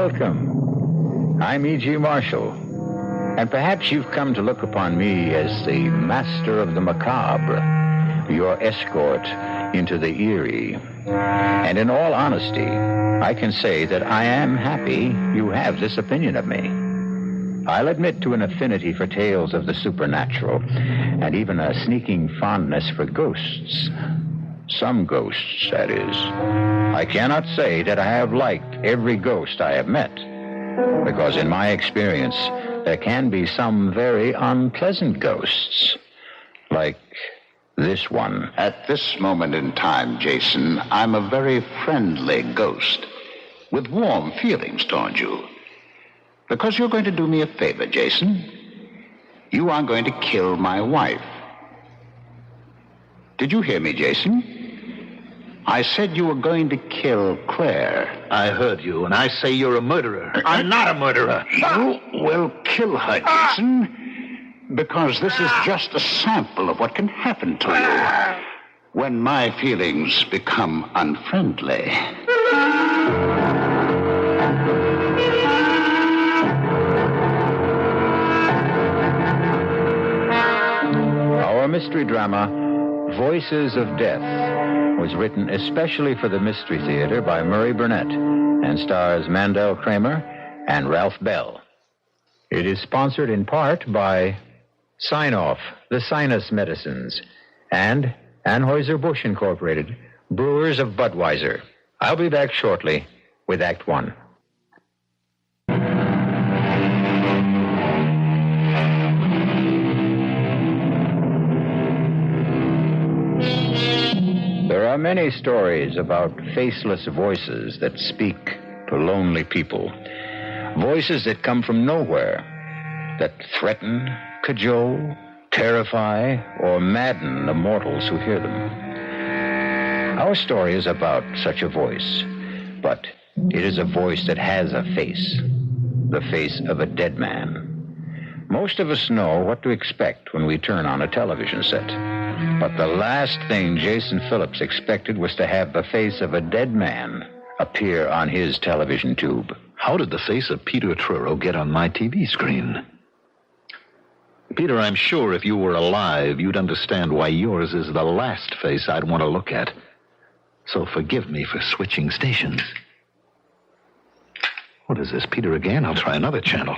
Welcome. I'm E.G. Marshall, and perhaps you've come to look upon me as the master of the macabre, your escort into the eerie. And in all honesty, I can say that I am happy you have this opinion of me. I'll admit to an affinity for tales of the supernatural, and even a sneaking fondness for ghosts. Some ghosts, that is. I cannot say that I have liked every ghost I have met, because in my experience, there can be some very unpleasant ghosts, like this one. At this moment in time, Jason, I'm a very friendly ghost, with warm feelings toward you. Because you're going to do me a favor, Jason. You are going to kill my wife. Did you hear me, Jason? I said you were going to kill Claire. I heard you, and I say you're a murderer. I'm not a murderer. You will kill her, Jason, because this is just a sample of what can happen to you when my feelings become unfriendly. Our mystery drama, Voices of Death, was written especially for the Mystery Theater by Murray Burnett and stars Mandel Kramer and Ralph Bell. It is sponsored in part by Sign-Off, the Sinus Medicines, and Anheuser-Busch Incorporated, Brewers of Budweiser. I'll be back shortly with Act One. There are many stories about faceless voices that speak to lonely people. Voices that come from nowhere, that threaten, cajole, terrify, or madden the mortals who hear them. Our story is about such a voice, but it is a voice that has a face, the face of a dead man. Most of us know what to expect when we turn on a television set. But the last thing Jason Phillips expected was to have the face of a dead man appear on his television tube. How did the face of Peter Truro get on my TV screen? Peter, I'm sure if you were alive, you'd understand why yours is the last face I'd want to look at. So forgive me for switching stations. What is this, Peter again? I'll try another channel.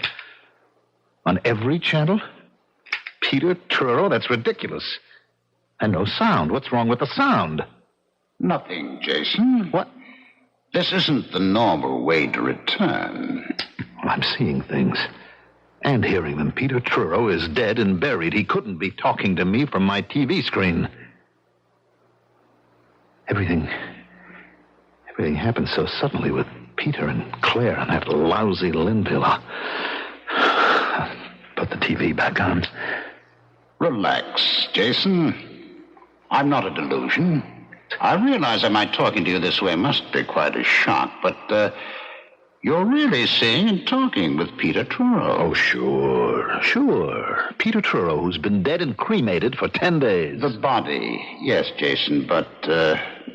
On every channel? Peter Truro? That's ridiculous. And no sound. What's wrong with the sound? Nothing, Jason. What? This isn't the normal way to return. I'm seeing things. And hearing them. Peter Truro is dead and buried. He couldn't be talking to me from my TV screen. Everything happened so suddenly with Peter and Claire and that lousy Linville. Put the TV back on. Relax, Jason. I'm not a delusion. I realize that my talking to you this way must be quite a shock, but you're really seeing and talking with Peter Truro. Oh, sure. Peter Truro, who's been dead and cremated for 10 days. The body, yes, Jason, but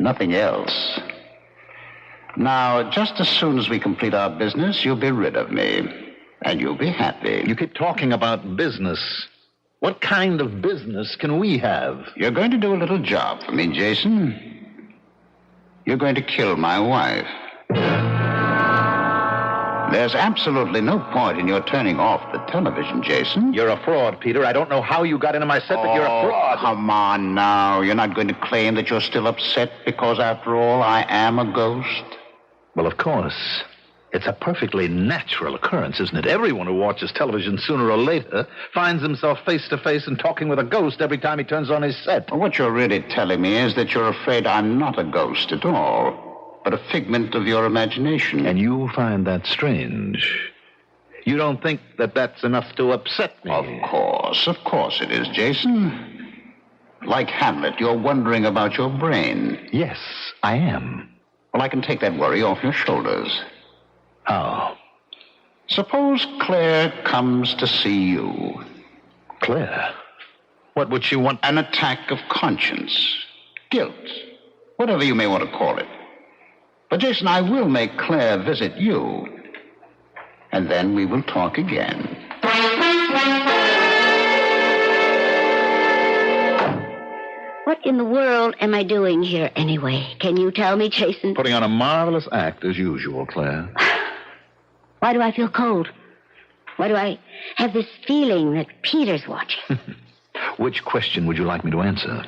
nothing else. Now, just as soon as we complete our business, you'll be rid of me, and you'll be happy. You keep talking about business. What kind of business can we have? You're going to do a little job for me, Jason. You're going to kill my wife. There's absolutely no point in your turning off the television, Jason. You're a fraud, Peter. I don't know how you got into my set, but you're a fraud. Come on now. You're not going to claim that you're still upset because, after all, I am a ghost? Well, of course. It's a perfectly natural occurrence, isn't it? Everyone who watches television sooner or later finds himself face to face and talking with a ghost every time he turns on his set. Well, what you're really telling me is that you're afraid I'm not a ghost at all, but a figment of your imagination. And you find that strange. You don't think that that's enough to upset me? Of course it is, Jason. Like Hamlet, you're wondering about your brain. Yes, I am. Well, I can take that worry off your shoulders. How? Suppose Claire comes to see you. Claire? What would she want? An attack of conscience. Guilt. Whatever you may want to call it. But, Jason, I will make Claire visit you. and then we will talk again. What in the world am I doing here anyway? Can you tell me, Jason? Putting on a marvelous act as usual, Claire. Why do I feel cold? Why do I have this feeling that Peter's watching? Which question would you like me to answer?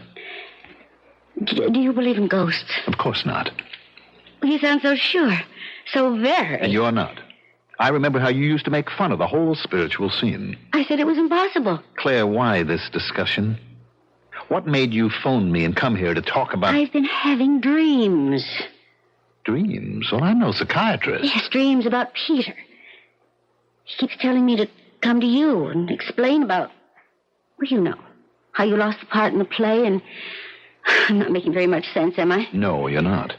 Do you believe in ghosts? Of course not. You sound so sure. So very. And you're not. I remember how you used to make fun of the whole spiritual scene. I said it was impossible. Claire, why this discussion? What made you phone me and come here to talk about... I've been having dreams. Dreams? Well, I'm no psychiatrist. Yes, dreams about Peter. He keeps telling me to come to you and explain about... Well, you know, how you lost the part in the play, and I'm not making very much sense, am I? No, you're not.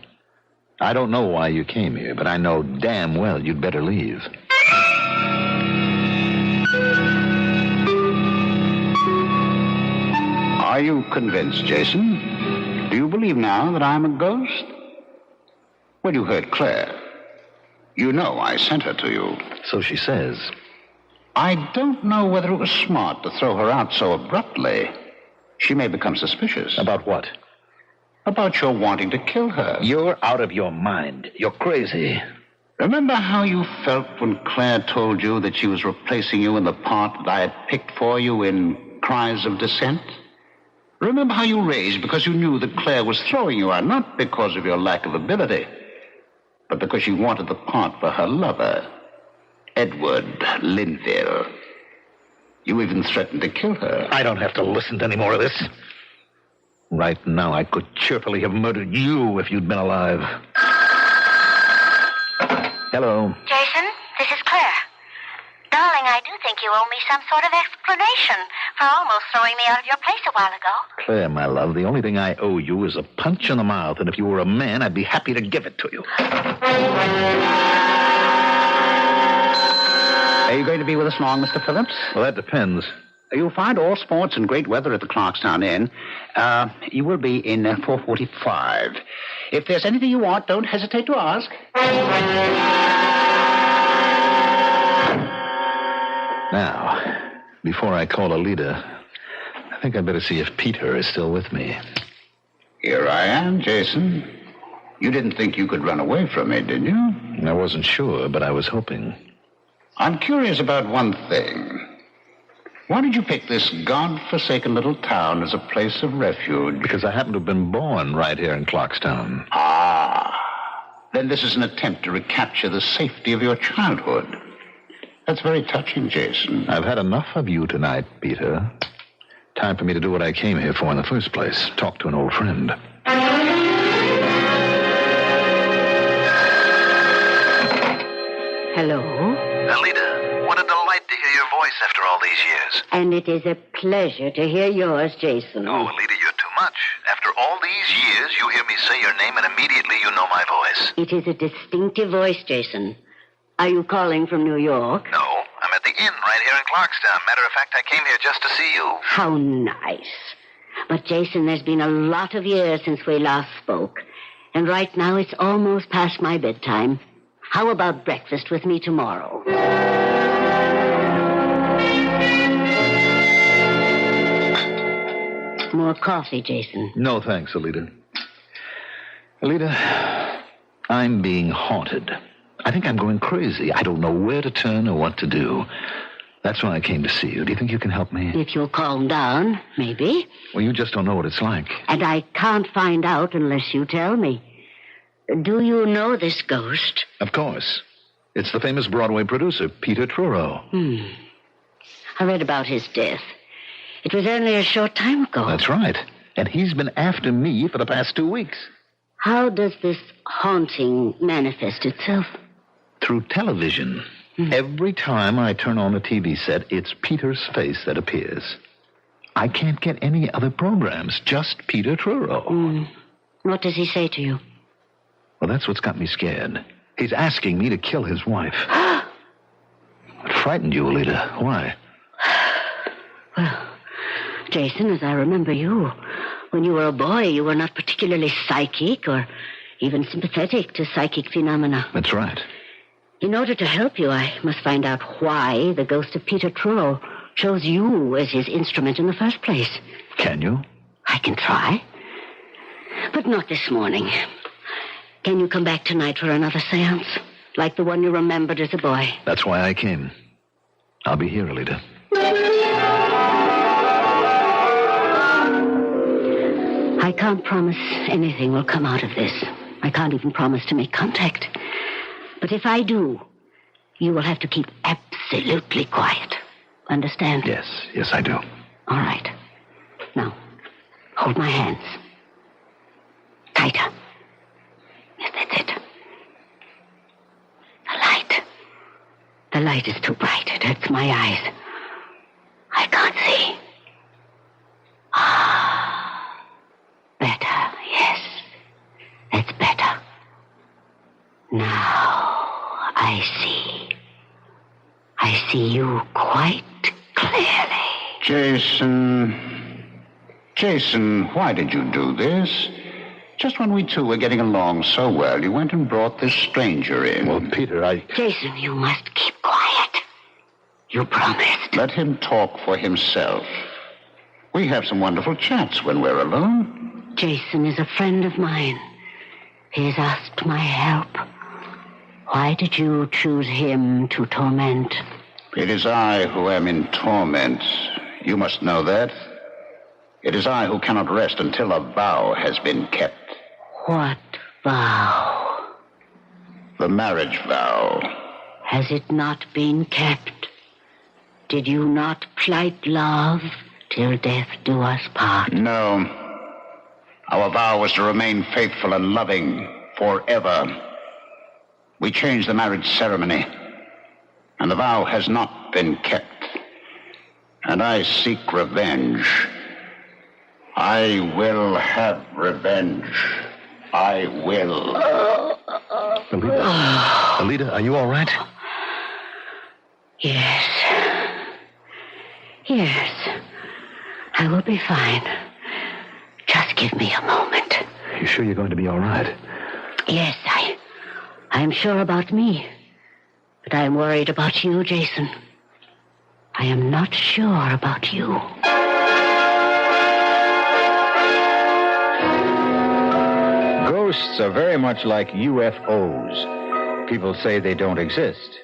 I don't know why you came here, but I know damn well you'd better leave. Are you convinced, Jason? Do you believe now that I'm a ghost? Well, you heard Claire. You know I sent her to you. So she says. I don't know whether it was smart to throw her out so abruptly. She may become suspicious. About what? About your wanting to kill her. You're out of your mind. You're crazy. Remember how you felt when Claire told you that she was replacing you in the part that I had picked for you in Cries of Dissent? Remember how you raged because you knew that Claire was throwing you out, not because of your lack of ability, but because she wanted the part for her lover, Edward Linville. You even threatened to kill her. I don't have to listen to any more of this. Right now, I could cheerfully have murdered you if you'd been alive. Hello. Jason, this is Claire. Darling, I do think you owe me some sort of explanation for almost throwing me out of your place a while ago. Claire, my love, the only thing I owe you is a punch in the mouth, and if you were a man, I'd be happy to give it to you. Are you going to be with us long, Mr. Phillips? Well, that depends. You'll find all sports and great weather at the Clarkstown Inn. You will be in 4:45. If there's anything you want, don't hesitate to ask. Now, before I call a leader, I think I'd better see if Peter is still with me. Here I am, Jason. You didn't think you could run away from me, did you? I wasn't sure, but I was hoping. I'm curious about one thing. Why did you pick this God-forsaken little town as a place of refuge? Because I happen to have been born right here in Clarkstown. Ah. Then this is an attempt to recapture the safety of your childhood. That's very touching, Jason. I've had enough of you tonight, Peter. Time for me to do what I came here for in the first place. Talk to an old friend. Hello? Alida, what a delight to hear your voice after all these years. And it is a pleasure to hear yours, Jason. Oh, Alida, you're too much. After all these years, you hear me say your name and immediately you know my voice. It is a distinctive voice, Jason. Are you calling from New York? No, I'm at the inn right here in Clarkstown. Matter of fact, I came here just to see you. How nice. But, Jason, there's been a lot of years since we last spoke. And right now it's almost past my bedtime. How about breakfast with me tomorrow? More coffee, Jason. No, thanks, Alida. Alida, I'm being haunted. I think I'm going crazy. I don't know where to turn or what to do. That's why I came to see you. Do you think you can help me? If you'll calm down, maybe. Well, you just don't know what it's like. And I can't find out unless you tell me. Do you know this ghost? Of course. It's the famous Broadway producer, Peter Truro. I read about his death. It was only a short time ago. That's right. And he's been after me for the past 2 weeks. How does this haunting manifest itself? Through television. Every time I turn on the TV set, it's Peter's face that appears. I can't get any other programs, just Peter Truro. What does he say to you? Well, that's what's got me scared. He's asking me to kill his wife. What frightened you, Alida? Why? Well, Jason, as I remember you, when you were a boy, you were not particularly psychic or even sympathetic to psychic phenomena. That's right. In order to help you, I must find out why the ghost of Peter Truro chose you as his instrument in the first place. Can you? I can try. But not this morning. Can you come back tonight for another seance? Like the one you remembered as a boy? That's why I came. I'll be here, Alida. I can't promise anything will come out of this. I can't even promise to make contact. But if I do, you will have to keep absolutely quiet. Understand? Yes, I do. All right. Now, hold my hands. Tighter. Yes, that's it. The light. The light is too bright. It hurts my eyes. I can't see. Better, yes. That's better. Now, I see. I see you quite clearly. Jason, why did you do this? Just when we two were getting along so well, you went and brought this stranger in. Well, Peter, Jason, you must keep quiet. You promised. Let him talk for himself. We have some wonderful chats when we're alone. Jason is a friend of mine. He has asked my help. Why did you choose him to torment? It is I who am in torment. You must know that. It is I who cannot rest until a vow has been kept. What vow? The marriage vow. Has it not been kept? Did you not plight love till death do us part? No. Our vow was to remain faithful and loving forever. We changed the marriage ceremony, and the vow has not been kept. And I seek revenge. I will have revenge. I will. Alida, are you all right? Yes. I will be fine. Just give me a moment. You sure you're going to be all right? Yes, I am sure about me. But I am worried about you, Jason. I am not sure about you. Ghosts are very much like UFOs. People say they don't exist.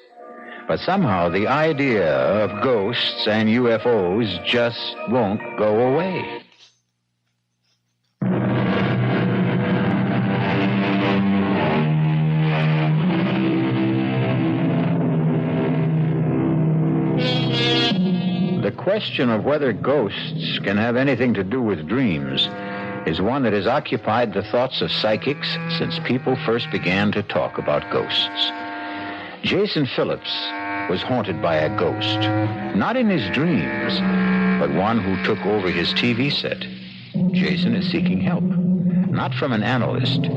But somehow the idea of ghosts and UFOs just won't go away. The question of whether ghosts can have anything to do with dreams is one that has occupied the thoughts of psychics since people first began to talk about ghosts. Jason Phillips was haunted by a ghost, not in his dreams, but one who took over his TV set. Jason is seeking help, not from an analyst,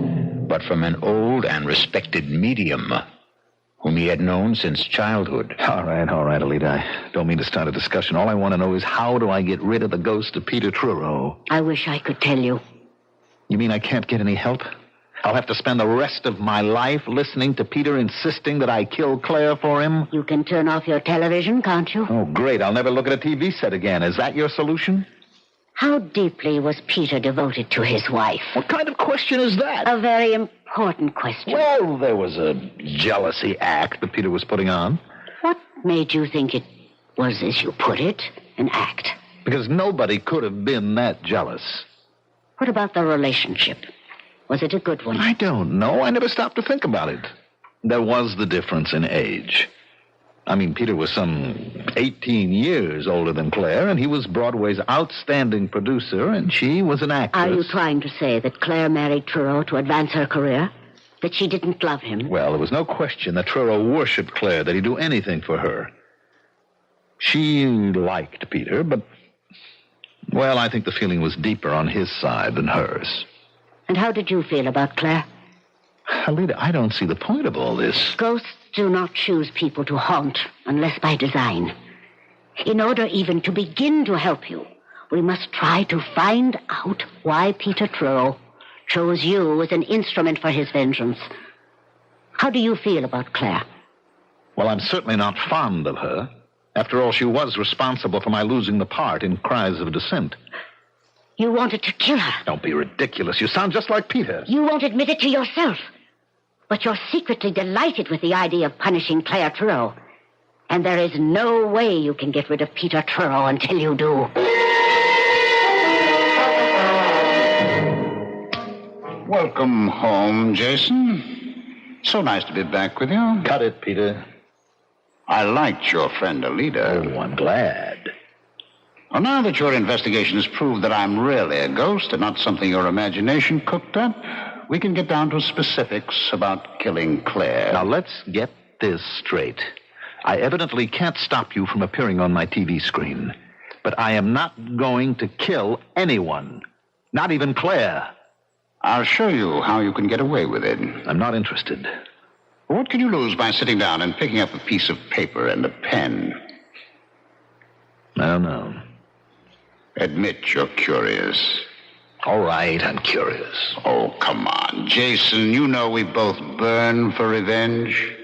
but from an old and respected medium whom he had known since childhood. All right, Alida. I don't mean to start a discussion. All I want to know is, how do I get rid of the ghost of Peter Truro? I wish I could tell you. You mean I can't get any help? I'll have to spend the rest of my life listening to Peter insisting that I kill Claire for him? You can turn off your television, can't you? Oh, great. I'll never look at a TV set again. Is that your solution? How deeply was Peter devoted to his wife? What kind of question is that? A very important question. Well, there was a jealousy act that Peter was putting on. What made you think it was, as you put it, an act? Because nobody could have been that jealous. What about the relationship? Was it a good one? I don't know. I never stopped to think about it. There was the difference in age. I mean, Peter was some 18 years older than Claire, and he was Broadway's outstanding producer, and she was an actress. Are you trying to say that Claire married Truro to advance her career? That she didn't love him? Well, there was no question that Truro worshipped Claire, that he'd do anything for her. She liked Peter, but, well, I think the feeling was deeper on his side than hers. And how did you feel about Claire? Alida, I don't see the point of all this. Ghosts do not choose people to haunt unless by design. In order even to begin to help you, we must try to find out why Peter Truro chose you as an instrument for his vengeance. How do you feel about Claire? Well, I'm certainly not fond of her. After all, she was responsible for my losing the part in Cries of Dissent. You wanted to kill her. Don't be ridiculous. You sound just like Peter. You won't admit it to yourself. But you're secretly delighted with the idea of punishing Claire Truro. And there is no way you can get rid of Peter Truro until you do. Welcome home, Jason. So nice to be back with you. Cut it, Peter. I liked your friend Alida. Oh, I'm glad. Well, now that your investigation has proved that I'm really a ghost and not something your imagination cooked up, we can get down to specifics about killing Claire. Now, let's get this straight. I evidently can't stop you from appearing on my TV screen. But I am not going to kill anyone. Not even Claire. I'll show you how you can get away with it. I'm not interested. What can you lose by sitting down and picking up a piece of paper and a pen? I don't know. Admit you're curious. All right, I'm curious. Oh, come on. Jason, you know we both burn for revenge.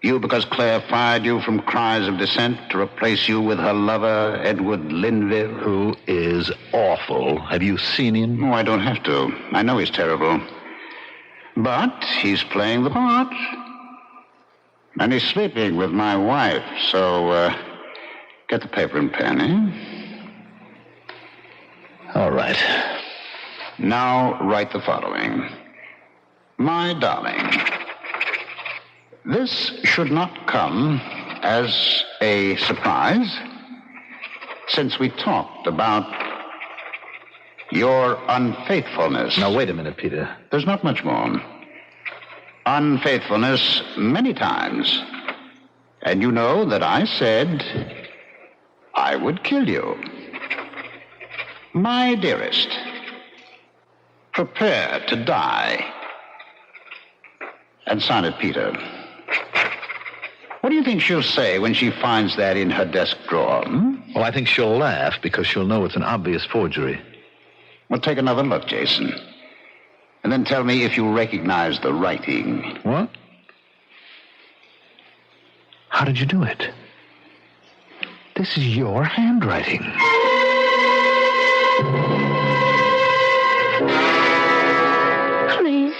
You because Claire fired you from Cries of Dissent to replace you with her lover, Edward Linville. Who is awful. Have you seen him? Oh, I don't have to. I know he's terrible. But he's playing the part. And he's sleeping with my wife, so, get the paper and pen, eh? All right. Now write the following. My darling, this should not come as a surprise, since we talked about your unfaithfulness. Now, wait a minute, Peter. There's not much more. Unfaithfulness many times. And you know that I said I would kill you. My dearest, prepare to die. And sign it, Peter. What do you think she'll say when she finds that in her desk drawer? Well, I think she'll laugh because she'll know it's an obvious forgery. Well, take another look, Jason. And then tell me if you recognize the writing. What? How did you do it? This is your handwriting. Please,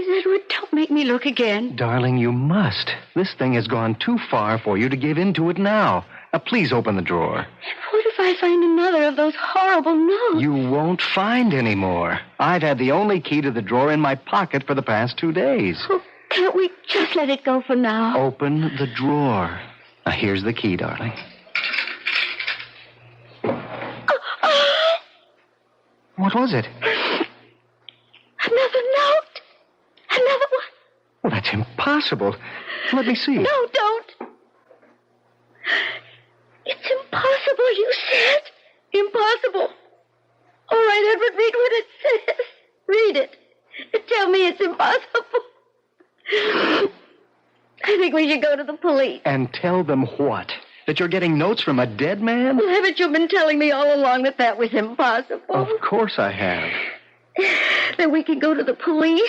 Edward, don't make me look again. Darling, you must. This thing has gone too far for you to give in to it now. Now, please open the drawer. What if I find another of those horrible notes? You won't find any more. I've had the only key to the drawer in my pocket for the past 2 days. Oh, can't we just let it go for now? Open the drawer. Now, here's the key, darling. What was it? Another note. Another one. Well, that's impossible. Let me see. No, don't. It's impossible, you said. Impossible. All right, Edward, read what it says. Read it. And tell me it's impossible. I think we should go to the police. And tell them what? That you're getting notes from a dead man? Well, haven't you been telling me all along that was impossible? Of course I have. Then we can go to the police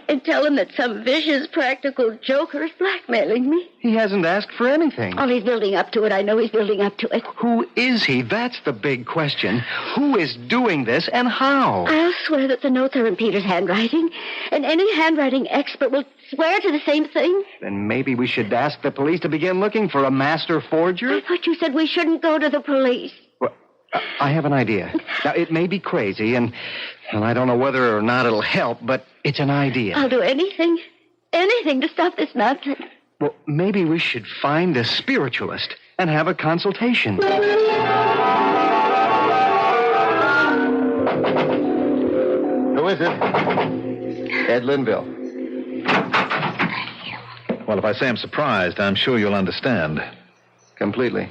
and tell him that some vicious practical joker is blackmailing me. He hasn't asked for anything. Oh, he's building up to it. I know he's building up to it. Who is he? That's the big question. Who is doing this and how? I'll swear that the notes are in Peter's handwriting, and any handwriting expert will swear to the same thing. Then maybe we should ask the police to begin looking for a master forger? I thought you said we shouldn't go to the police. Well, I have an idea. Now, it may be crazy, and I don't know whether or not it'll help, but it's an idea. I'll do anything to stop this nonsense. Well, maybe we should find a spiritualist and have a consultation. Who is it? Ed Linville. Well, if I say I'm surprised, I'm sure you'll understand. Completely.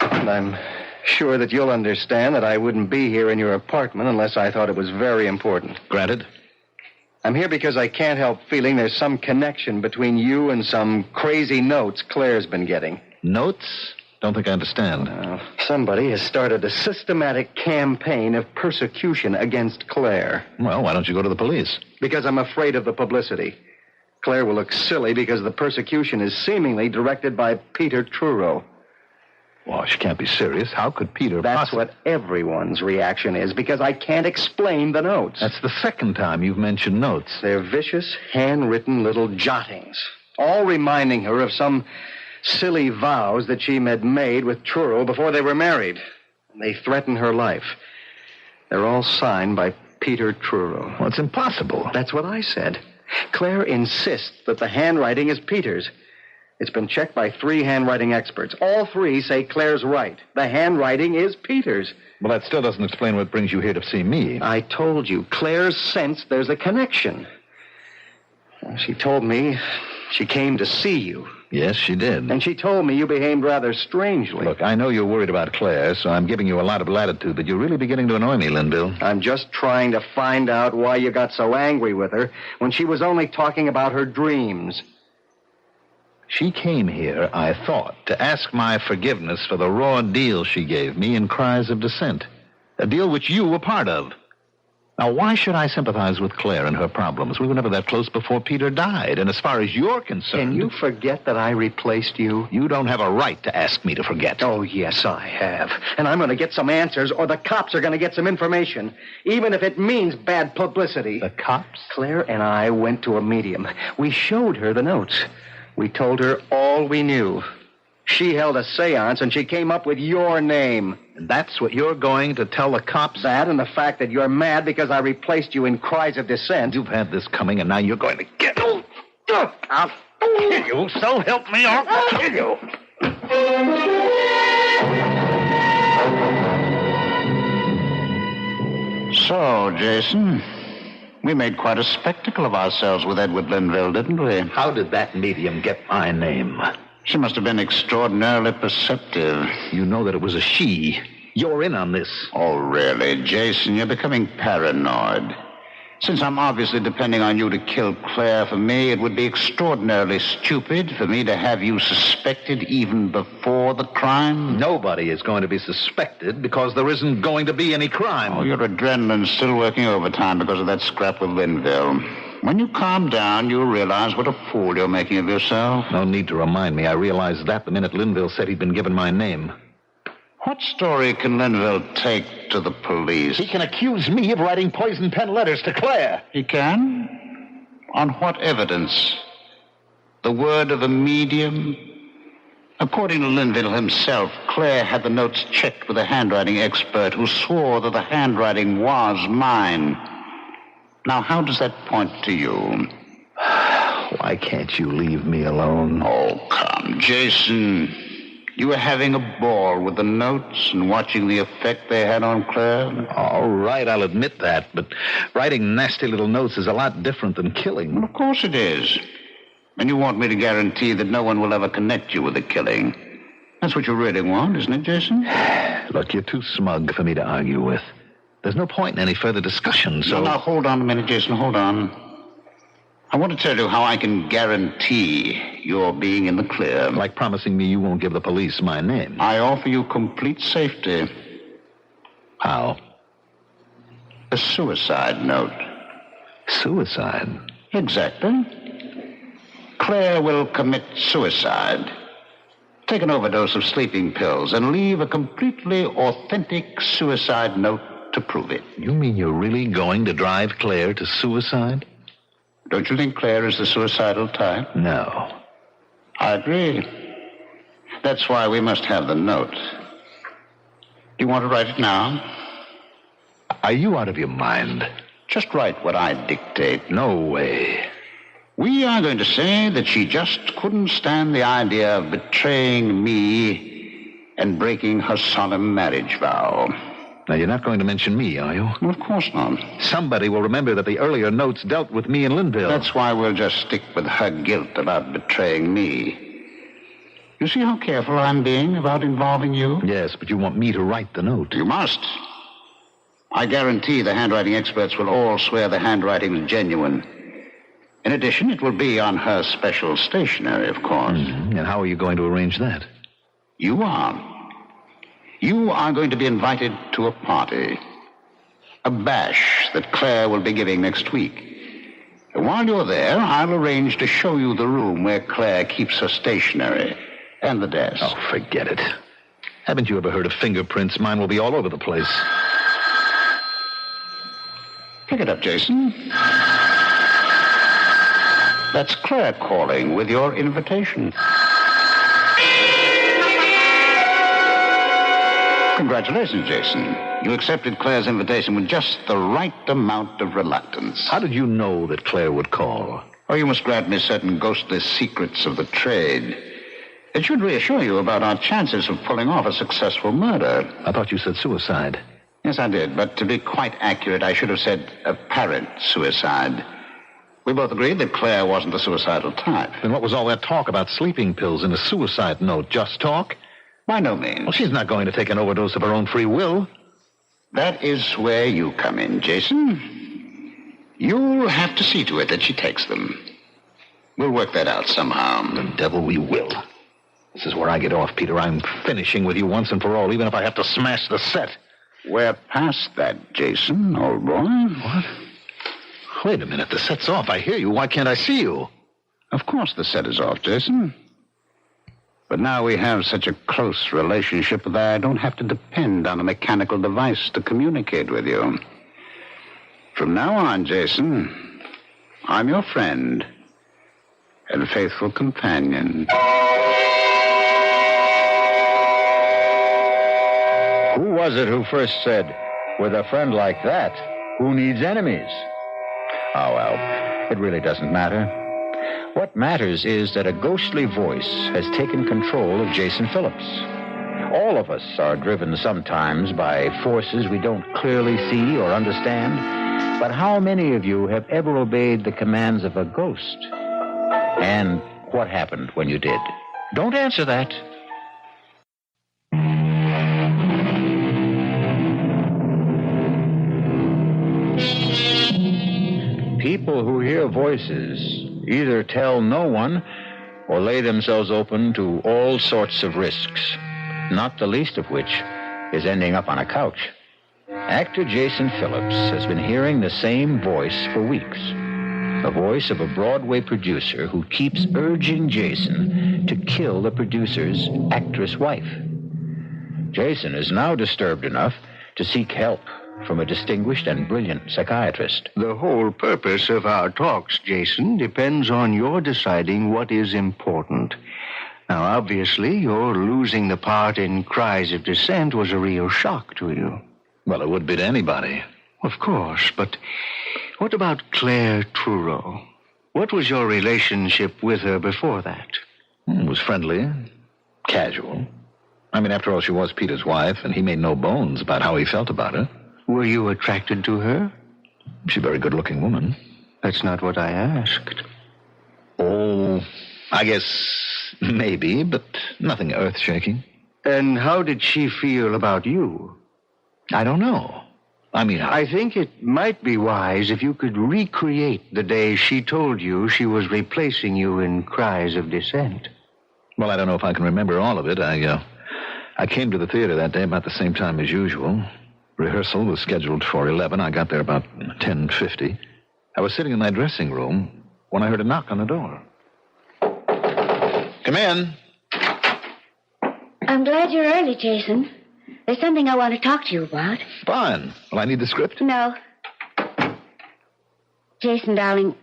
And I'm sure that you'll understand that I wouldn't be here in your apartment unless I thought it was very important. Granted. I'm here because I can't help feeling there's some connection between you and some crazy notes Claire's been getting. Notes? Don't think I understand. Somebody has started a systematic campaign of persecution against Claire. Well, why don't you go to the police? Because I'm afraid of the publicity. Claire will look silly because the persecution is seemingly directed by Peter Truro. Well, she can't be serious. How could Peter That's what everyone's reaction is, because I can't explain the notes. That's the second time you've mentioned notes. They're vicious, handwritten little jottings, all reminding her of some silly vows that she had made with Truro before they were married. They threaten her life. They're all signed by Peter Truro. Well, it's impossible. That's what I said. Claire insists that the handwriting is Peter's. It's been checked by 3 handwriting experts. All 3 say Claire's right. The handwriting is Peter's. Well, that still doesn't explain what brings you here to see me. I told you, Claire's sensed there's a connection. She told me she came to see you. Yes, she did. And she told me you behaved rather strangely. Look, I know you're worried about Claire, so I'm giving you a lot of latitude, but you're really beginning to annoy me, Linville. I'm just trying to find out why you got so angry with her when she was only talking about her dreams. She came here, I thought, to ask my forgiveness for the raw deal she gave me in Cries of Dissent. A deal which you were part of. Now, why should I sympathize with Claire and her problems? We were never that close before Peter died, and as far as you're concerned... Can you forget that I replaced you? You don't have a right to ask me to forget. Oh, yes, I have. And I'm going to get some answers, or the cops are going to get some information, even if it means bad publicity. The cops? Claire and I went to a medium. We showed her the notes. We told her all we knew. She held a seance, and she came up with your name. And that's what you're going to tell the cops? That and the fact that you're mad because I replaced you in Cries of Dissent. You've had this coming, and now you're going to get... I'll kill you. So help me, I'll kill you. So, Jason, we made quite a spectacle of ourselves with Edward Linville, didn't we? How did that medium get my name? She must have been extraordinarily perceptive. You know that it was a she. You're in on this. Oh, really, Jason, you're becoming paranoid. Since I'm obviously depending on you to kill Claire for me, it would be extraordinarily stupid for me to have you suspected even before the crime. Nobody is going to be suspected because there isn't going to be any crime. Oh, your adrenaline's still working overtime because of that scrap with Linville. When you calm down, you'll realize what a fool you're making of yourself. No need to remind me. I realized that the minute Linville said he'd been given my name. What story can Linville take to the police? He can accuse me of writing poison pen letters to Claire. He can? On what evidence? The word of a medium? According to Linville himself, Claire had the notes checked with a handwriting expert who swore that the handwriting was mine. Now, how does that point to you? Why can't you leave me alone? Oh, come, Jason. You were having a ball with the notes and watching the effect they had on Claire? All right, I'll admit that, but writing nasty little notes is a lot different than killing. Well, of course it is. And you want me to guarantee that no one will ever connect you with the killing. That's what you really want, isn't it, Jason? Look, you're too smug for me to argue with. There's no point in any further discussion, so... Now, hold on a minute, Jason, hold on. I want to tell you how I can guarantee you're being in the clear. Like promising me you won't give the police my name. I offer you complete safety. How? A suicide note. Suicide? Exactly. Claire will commit suicide, take an overdose of sleeping pills, and leave a completely authentic suicide note to prove it. You mean you're really going to drive Claire to suicide? Don't you think Claire is the suicidal type? No. I agree. That's why we must have the note. Do you want to write it now? Are you out of your mind? Just write what I dictate. No way. We are going to say that she just couldn't stand the idea of betraying me and breaking her solemn marriage vow. Now, you're not going to mention me, are you? Well, of course not. Somebody will remember that the earlier notes dealt with me and Linville. That's why we'll just stick with her guilt about betraying me. You see how careful I'm being about involving you? Yes, but you want me to write the note. You must. I guarantee the handwriting experts will all swear the handwriting is genuine. In addition, it will be on her special stationery, of course. Mm-hmm. And how are you going to arrange that? You are. You are going to be invited to a party. A bash that Claire will be giving next week. While you're there, I'll arrange to show you the room where Claire keeps her stationery and the desk. Oh, forget it. Haven't you ever heard of fingerprints? Mine will be all over the place. Pick it up, Jason. That's Claire calling with your invitation. Congratulations, Jason. You accepted Claire's invitation with just the right amount of reluctance. How did you know that Claire would call? Oh, you must grant me certain ghostly secrets of the trade. It should reassure you about our chances of pulling off a successful murder. I thought you said suicide. Yes, I did, but to be quite accurate, I should have said apparent suicide. We both agreed that Claire wasn't the suicidal type. Then what was all that talk about sleeping pills in a suicide note? Just talk? By no means. Well, she's not going to take an overdose of her own free will. That is where you come in, Jason. You'll have to see to it that she takes them. We'll work that out somehow. The devil we will. This is where I get off, Peter. I'm finishing with you once and for all, even if I have to smash the set. We're past that, Jason, old boy. What? Wait a minute. The set's off. I hear you. Why can't I see you? Of course the set is off, Jason. But now we have such a close relationship that I don't have to depend on a mechanical device to communicate with you. From now on, Jason, I'm your friend and faithful companion. Who was it who first said, with a friend like that, who needs enemies? Oh, well, it really doesn't matter. What matters is that a ghostly voice has taken control of Jason Phillips. All of us are driven sometimes by forces we don't clearly see or understand. But how many of you have ever obeyed the commands of a ghost? And what happened when you did? Don't answer that. People who hear voices either tell no one or lay themselves open to all sorts of risks, not the least of which is ending up on a couch. Actor Jason Phillips has been hearing the same voice for weeks, the voice of a Broadway producer who keeps urging Jason to kill the producer's actress wife. Jason is now disturbed enough to seek help from a distinguished and brilliant psychiatrist. The whole purpose of our talks, Jason, depends on your deciding what is important. Now, obviously, your losing the part in Cries of Dissent was a real shock to you. Well, it would be to anybody. Of course, but what about Claire Trureau? What was your relationship with her before that? It was friendly, casual. I mean, after all, she was Peter's wife, and he made no bones about how he felt about her. Were you attracted to her? She's a very good-looking woman. That's not what I asked. Oh, I guess maybe, but nothing earth-shaking. And how did she feel about you? I don't know. I think it might be wise if you could recreate the day she told you she was replacing you in Cries of Dissent. Well, I don't know if I can remember all of it. I came to the theater that day about the same time as usual. Rehearsal was scheduled for 11. I got there about 10:50. I was sitting in my dressing room when I heard a knock on the door. Come in. I'm glad you're early, Jason. There's something I want to talk to you about. Fine. Well, I need the script. No. Jason, darling,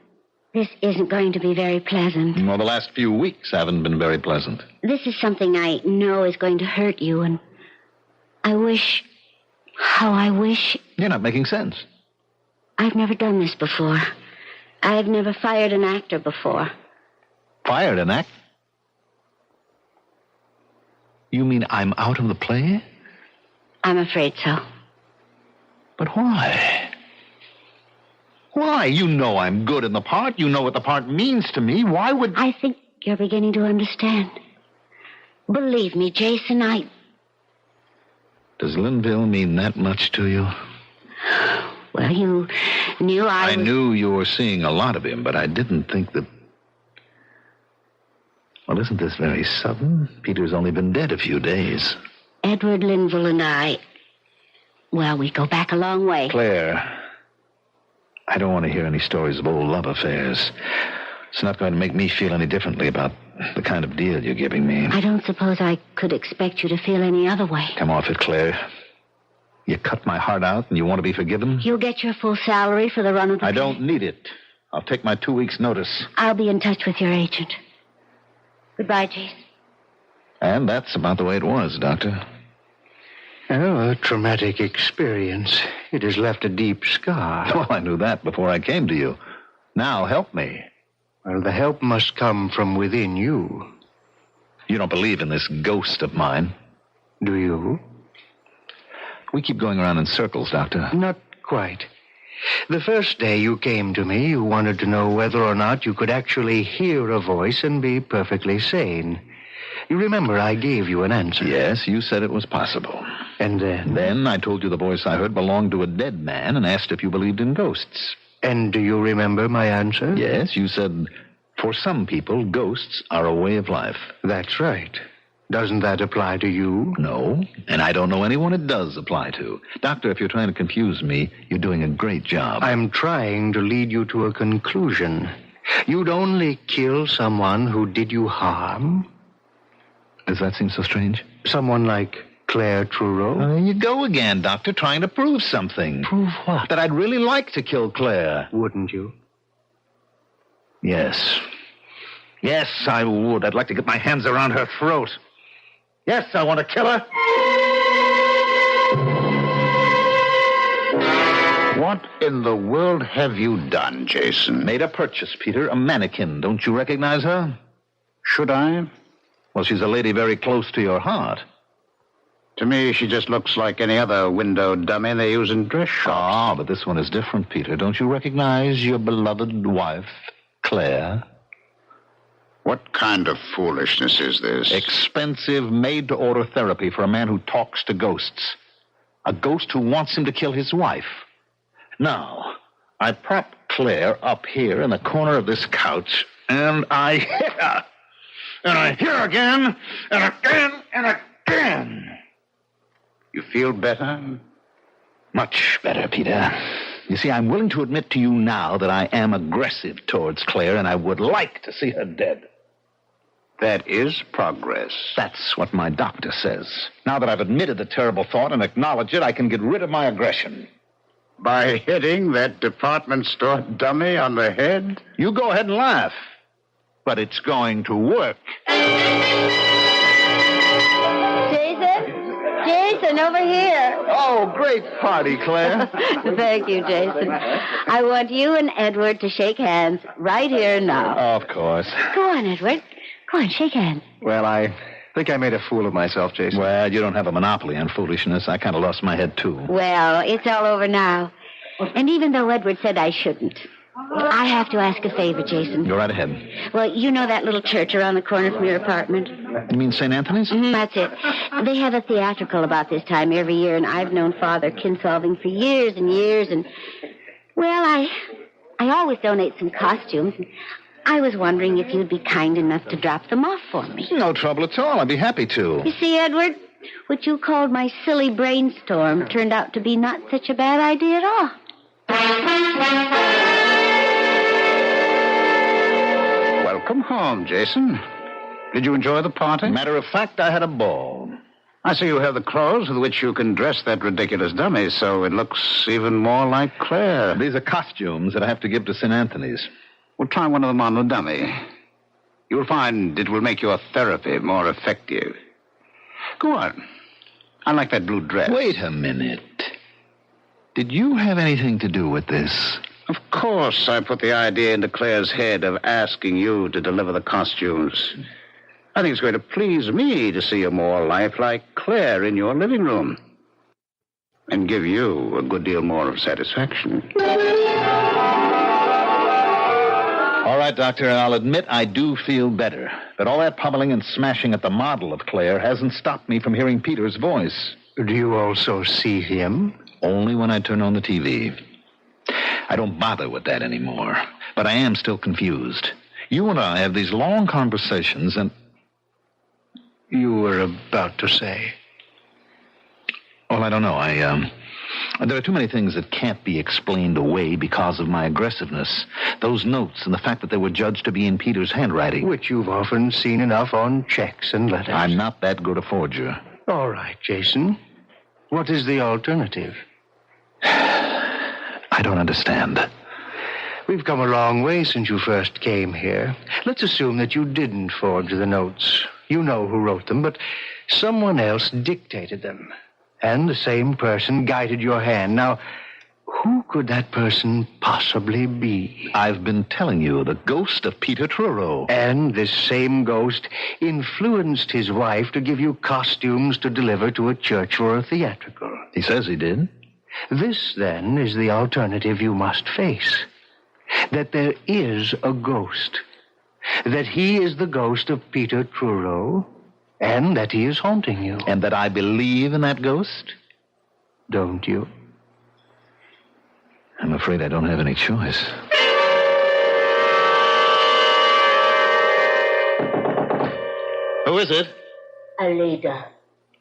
this isn't going to be very pleasant. Well, the last few weeks haven't been very pleasant. This is something I know is going to hurt you, and I wish... How I wish... You're not making sense. I've never done this before. I've never fired an actor before. Fired an act? You mean I'm out of the play? I'm afraid so. But why? Why? You know I'm good in the part. You know what the part means to me. Why would... I think you're beginning to understand. Believe me, Jason, Does Linville mean that much to you? Well, you knew I knew you were seeing a lot of him, but I didn't think that... Well, isn't this very sudden? Peter's only been dead a few days. Edward Linville and I... Well, we go back a long way. Claire, I don't want to hear any stories of old love affairs. It's not going to make me feel any differently about the kind of deal you're giving me. I don't suppose I could expect you to feel any other way. Come off it, Claire. You cut my heart out and you want to be forgiven? You'll get your full salary for the run of the I play. don't need it. I'll take my 2 weeks' notice. I'll be in touch with your agent. Goodbye, Jason. And that's about the way it was, Doctor. Oh, a traumatic experience. It has left a deep scar. Well, I knew that before I came to you. Now, help me. Well, the help must come from within you. You don't believe in this ghost of mine. Do you? We keep going around in circles, Doctor. Not quite. The first day you came to me, you wanted to know whether or not you could actually hear a voice and be perfectly sane. You remember I gave you an answer. Yes, you said it was possible. And then? Then I told you the voice I heard belonged to a dead man and asked if you believed in ghosts. And do you remember my answer? Yes, you said, for some people, ghosts are a way of life. That's right. Doesn't that apply to you? No, and I don't know anyone it does apply to. Doctor, if you're trying to confuse me, you're doing a great job. I'm trying to lead you to a conclusion. You'd only kill someone who did you harm? Does that seem so strange? Someone like Claire Trureau? There you go again, Doctor, trying to prove something. Prove what? That I'd really like to kill Claire. Wouldn't you? Yes. Yes, I would. I'd like to get my hands around her throat. Yes, I want to kill her. What in the world have you done, Jason? Made a purchase, Peter. A mannequin. Don't you recognize her? Should I? Well, she's a lady very close to your heart. To me, she just looks like any other window dummy they use in dress shops. Ah, but this one is different, Peter. Don't you recognize your beloved wife, Claire? What kind of foolishness is this? Expensive, made-to-order therapy for a man who talks to ghosts. A ghost who wants him to kill his wife. Now, I prop Claire up here in the corner of this couch, and I hit her. And I hit her again, and again, and again. You feel better? Much better, Peter. You see, I'm willing to admit to you now that I am aggressive towards Claire, and I would like to see her dead. That is progress. That's what my doctor says. Now that I've admitted the terrible thought and acknowledged it, I can get rid of my aggression. By hitting that department store dummy on the head? You go ahead and laugh. But it's going to work. Jason, over here. Oh, great party, Claire. Thank you, Jason. I want you and Edward to shake hands right here now. Of course. Go on, Edward. Go on, shake hands. Well, I think I made a fool of myself, Jason. Well, you don't have a monopoly on foolishness. I kind of lost my head, too. Well, it's all over now. And even though Edward said I shouldn't, I have to ask a favor, Jason. Go right ahead. Well, you know that little church around the corner from your apartment? You mean St. Anthony's? That's it. They have a theatrical about this time every year, and I've known Father Kinsolving for years and years, and, well, I always donate some costumes. I was wondering if you'd be kind enough to drop them off for me. No trouble at all. I'd be happy to. You see, Edward, what you called my silly brainstorm turned out to be not such a bad idea at all. Welcome home, Jason. Did you enjoy the party? Matter of fact, I had a ball. I see you have the clothes with which you can dress that ridiculous dummy, so it looks even more like Claire. These are costumes that I have to give to St. Anthony's. Well, try one of them on the dummy. You'll find it will make your therapy more effective. Go on. I like that blue dress. Wait a minute. Did you have anything to do with this? Of course, I put the idea into Claire's head of asking you to deliver the costumes. I think it's going to please me to see a more lifelike Claire in your living room. And give you a good deal more of satisfaction. All right, Doctor, I'll admit I do feel better. But all that pummeling and smashing at the model of Claire hasn't stopped me from hearing Peter's voice. Do you also see him? Only when I turn on the TV. I don't bother with that anymore. But I am still confused. You and I have these long conversations and... You were about to say. Well, I don't know. There are too many things that can't be explained away because of my aggressiveness. Those notes and the fact that they were judged to be in Peter's handwriting. Which you've often seen enough on checks and letters. I'm not that good a forger. All right, Jason. What is the alternative? I don't understand. We've come a long way since you first came here. Let's assume that you didn't forge the notes. You know who wrote them, but someone else dictated them. And the same person guided your hand. Now, who could that person possibly be? I've been telling you, the ghost of Peter Truro. And this same ghost influenced his wife to give you costumes to deliver to a church for a theatrical. He says he did. This, then, is the alternative you must face. That there is a ghost. That he is the ghost of Peter Truro, and that he is haunting you. And that I believe in that ghost? Don't you? I'm afraid I don't have any choice. Who is it? Alida.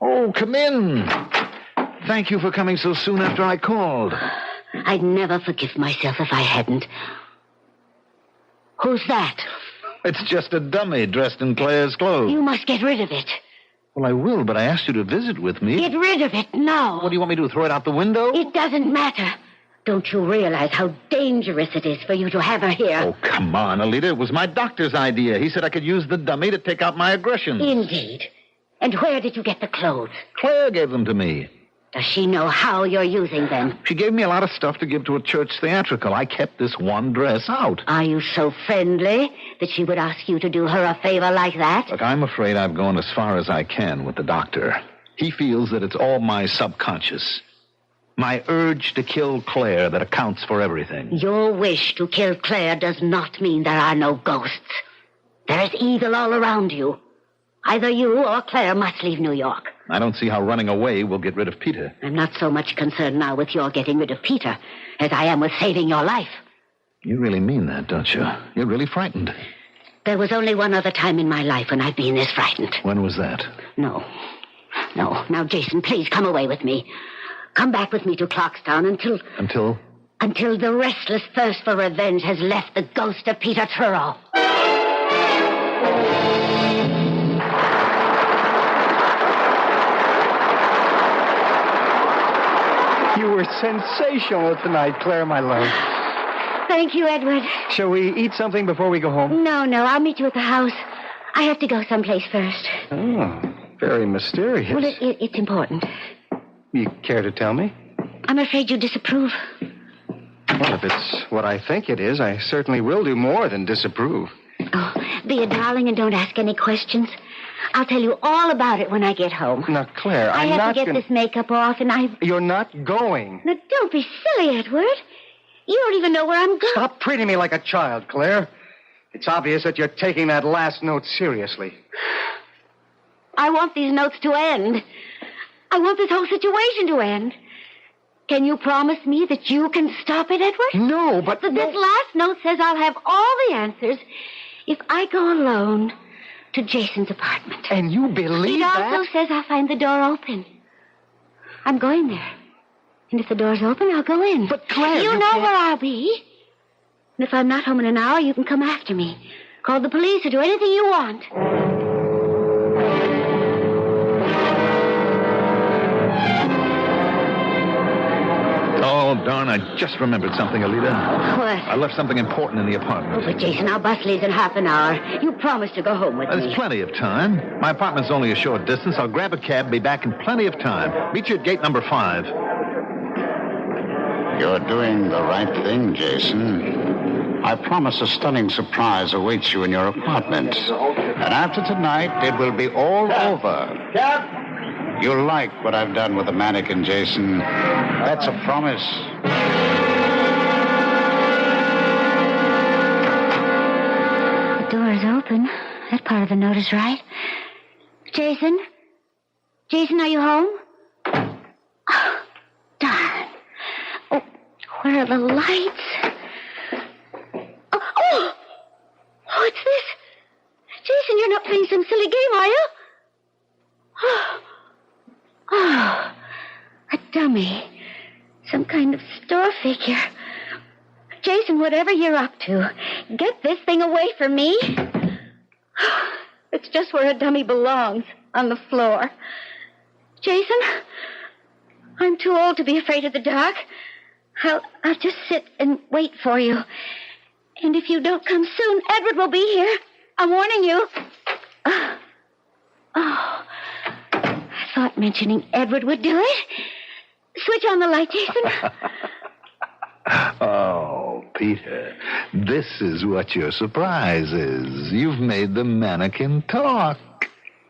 Oh, come in. Thank you for coming so soon after I called. I'd never forgive myself if I hadn't. Who's that? It's just a dummy dressed in Claire's clothes. You must get rid of it. Well, I will, but I asked you to visit with me. Get rid of it now. What do you want me to do, throw it out the window? It doesn't matter. Don't you realize how dangerous it is for you to have her here? Oh, come on, Alida. It was my doctor's idea. He said I could use the dummy to take out my aggressions. Indeed. And where did you get the clothes? Claire gave them to me. Does she know how you're using them? She gave me a lot of stuff to give to a church theatrical. I kept this one dress out. Are you so friendly that she would ask you to do her a favor like that? Look, I'm afraid I've gone as far as I can with the doctor. He feels that it's all my subconscious. My urge to kill Claire that accounts for everything. Your wish to kill Claire does not mean there are no ghosts. There is evil all around you. Either you or Claire must leave New York. I don't see how running away will get rid of Peter. I'm not so much concerned now with your getting rid of Peter as I am with saving your life. You really mean that, don't you? You're really frightened. There was only one other time in my life when I've been this frightened. When was that? No. Now, Jason, please come away with me. Come back with me to Clarkstown until... Until? Until the restless thirst for revenge has left the ghost of Peter Truro. You were sensational tonight, Claire, my love. Thank you, Edward. Shall we eat something before we go home? No, I'll meet you at the house. I have to go someplace first. Oh, very mysterious. Well, it's important. You care to tell me? I'm afraid you disapprove. Well, if it's what I think it is, I certainly will do more than disapprove. Oh, be a darling and don't ask any questions. I'll tell you all about it when I get home. Now, Claire, I have to get this makeup off, and You're not going. Now, don't be silly, Edward. You don't even know where I'm going. Stop treating me like a child, Claire. It's obvious that you're taking that last note seriously. I want these notes to end. I want this whole situation to end. Can you promise me that you can stop it, Edward? No, but... This last note says I'll have all the answers if I go alone to Jason's apartment. And you believe that? It also says I'll find the door open. I'm going there. And if the door's open, I'll go in. But, Claire, you know where I'll be. And if I'm not home in an hour, you can come after me. Call the police or do anything you want. Oh, darn, I just remembered something, Alida. What? I left something important in the apartment. Oh, but Jason, our bus leaves in half an hour. You promised to go home with me. There's plenty of time. My apartment's only a short distance. I'll grab a cab, be back in plenty of time. Meet you at gate number 5. You're doing the right thing, Jason. I promise a stunning surprise awaits you in your apartment. And after tonight, it will be all over. You'll like what I've done with the mannequin, Jason. That's a promise. The door is open. That part of the note is right. Jason? Jason, are you home? Oh, darn. Oh, where are the lights? Oh, what's this? Jason, you're not playing some silly game, are you? Oh, a dummy. Some kind of store figure. Jason, whatever you're up to, get this thing away from me. It's just where a dummy belongs, on the floor. Jason, I'm too old to be afraid of the dark. I'll just sit and wait for you. And if you don't come soon, Edward will be here. I'm warning you. I thought mentioning Edward would do it. Switch on the light, Jason. Oh, Peter, this is what your surprise is. You've made the mannequin talk.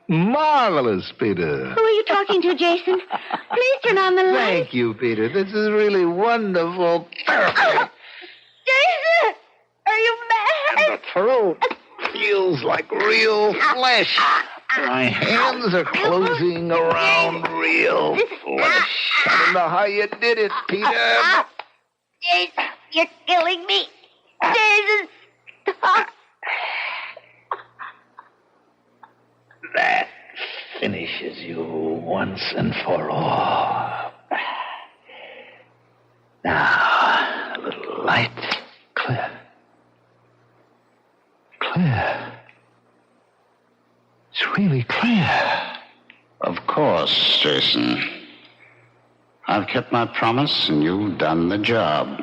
Marvelous, Peter. Who are you talking to, Jason? Please turn on the light. Thank you, Peter. This is really wonderful. Perfect. Jason! Are you mad? The throat feels like real flesh. My hands are closing around real flesh. I don't know how you did it, Peter. Jason, you're killing me. Jason, stop. That finishes you once and for all. Now, a little light. Clear. Clear. It's really clear. Of course, Jason. I've kept my promise, and you've done the job.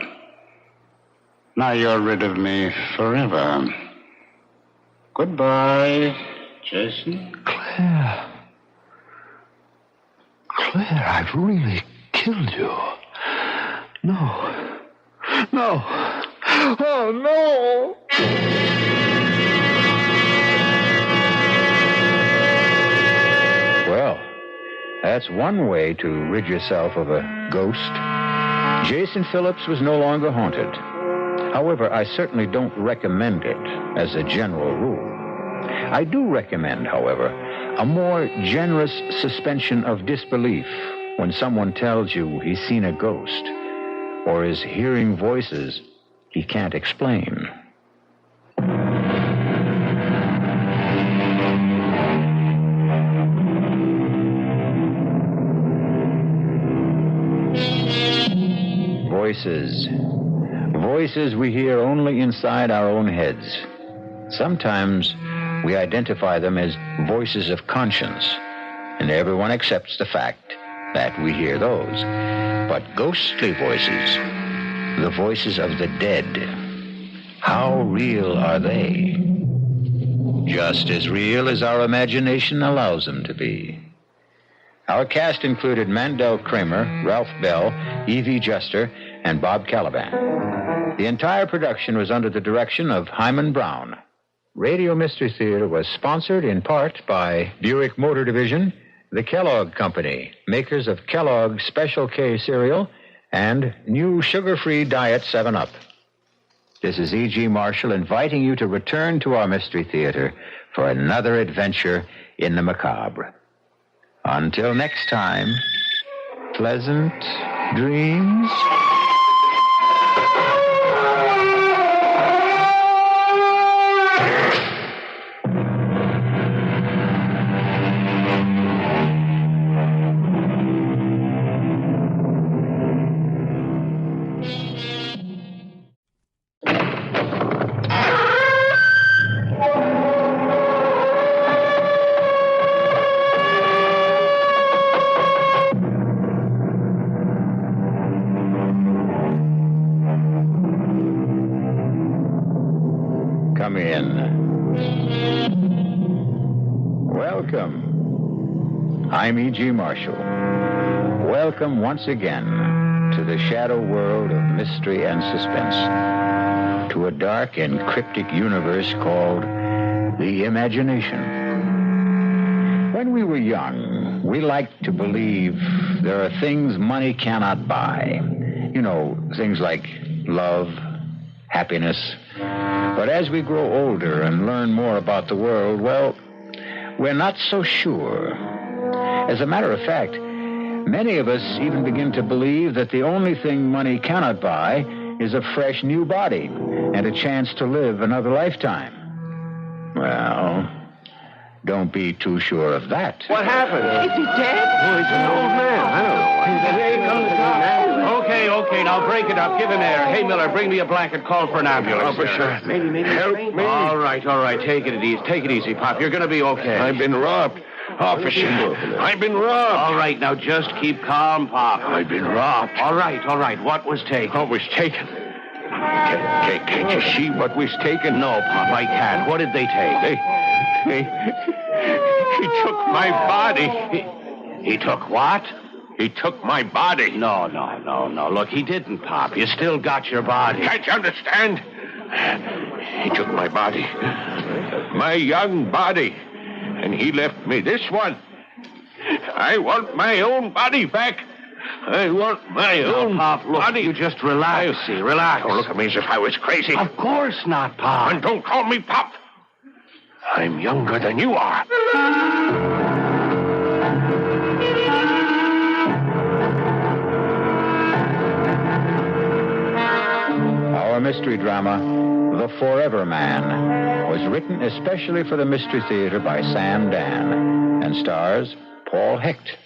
Now you're rid of me forever. Goodbye, Jason. Claire. Claire, I've really killed you. No. No. Oh, no. Well, that's one way to rid yourself of a ghost. Jason Phillips was no longer haunted. However, I certainly don't recommend it as a general rule. I do recommend, however, a more generous suspension of disbelief when someone tells you he's seen a ghost or is hearing voices he can't explain. Voices. Voices we hear only inside our own heads. Sometimes we identify them as voices of conscience, and everyone accepts the fact that we hear those. But ghostly voices, the voices of the dead, how real are they? Just as real as our imagination allows them to be. Our cast included Mandel Kramer, Ralph Bell, Evie Juster, and Bob Caliban. The entire production was under the direction of Hyman Brown. Radio Mystery Theater was sponsored in part by Buick Motor Division, the Kellogg Company, makers of Kellogg's Special K cereal, and new sugar-free Diet 7-Up. This is E.G. Marshall inviting you to return to our Mystery Theater for another adventure in the macabre. Until next time, pleasant dreams. Come in. Welcome. I'm E.G. Marshall. Welcome once again to the shadow world of mystery and suspense, to a dark and cryptic universe called the imagination. When we were young, we liked to believe there are things money cannot buy. You know, things like love, happiness. But as we grow older and learn more about the world, well, we're not so sure. As a matter of fact, many of us even begin to believe that the only thing money cannot buy is a fresh new body and a chance to live another lifetime. Well, Don't be too sure of that. What happened? Is he dead? Oh, he's an old man. I don't know. Okay, now break it up. Give him air. Hey, Miller, bring me a blanket. Call for an ambulance. Oh, for sure. Maybe. Help me. All right. Take it easy, Pop. You're going to be okay. I've been robbed. Officer, I've been robbed. All right, now just keep calm, Pop. I've been robbed. All right. What was taken? What was taken? Can't you see what was taken? No, Pop, I can't. What did they take? He took my body. He took what? He took my body. No. Look, he didn't, Pop. You still got your body. Can't you understand? He took my body. My young body. And he left me this one. I want my own body back. I want my own Pop, look, body. you just relax. Relax. Don't look at me as if I was crazy. Of course not, Pop. And don't call me Pop. I'm younger than you are. Our mystery drama, The Forever Man, was written especially for the Mystery Theater by Sam Dan and stars Paul Hecht.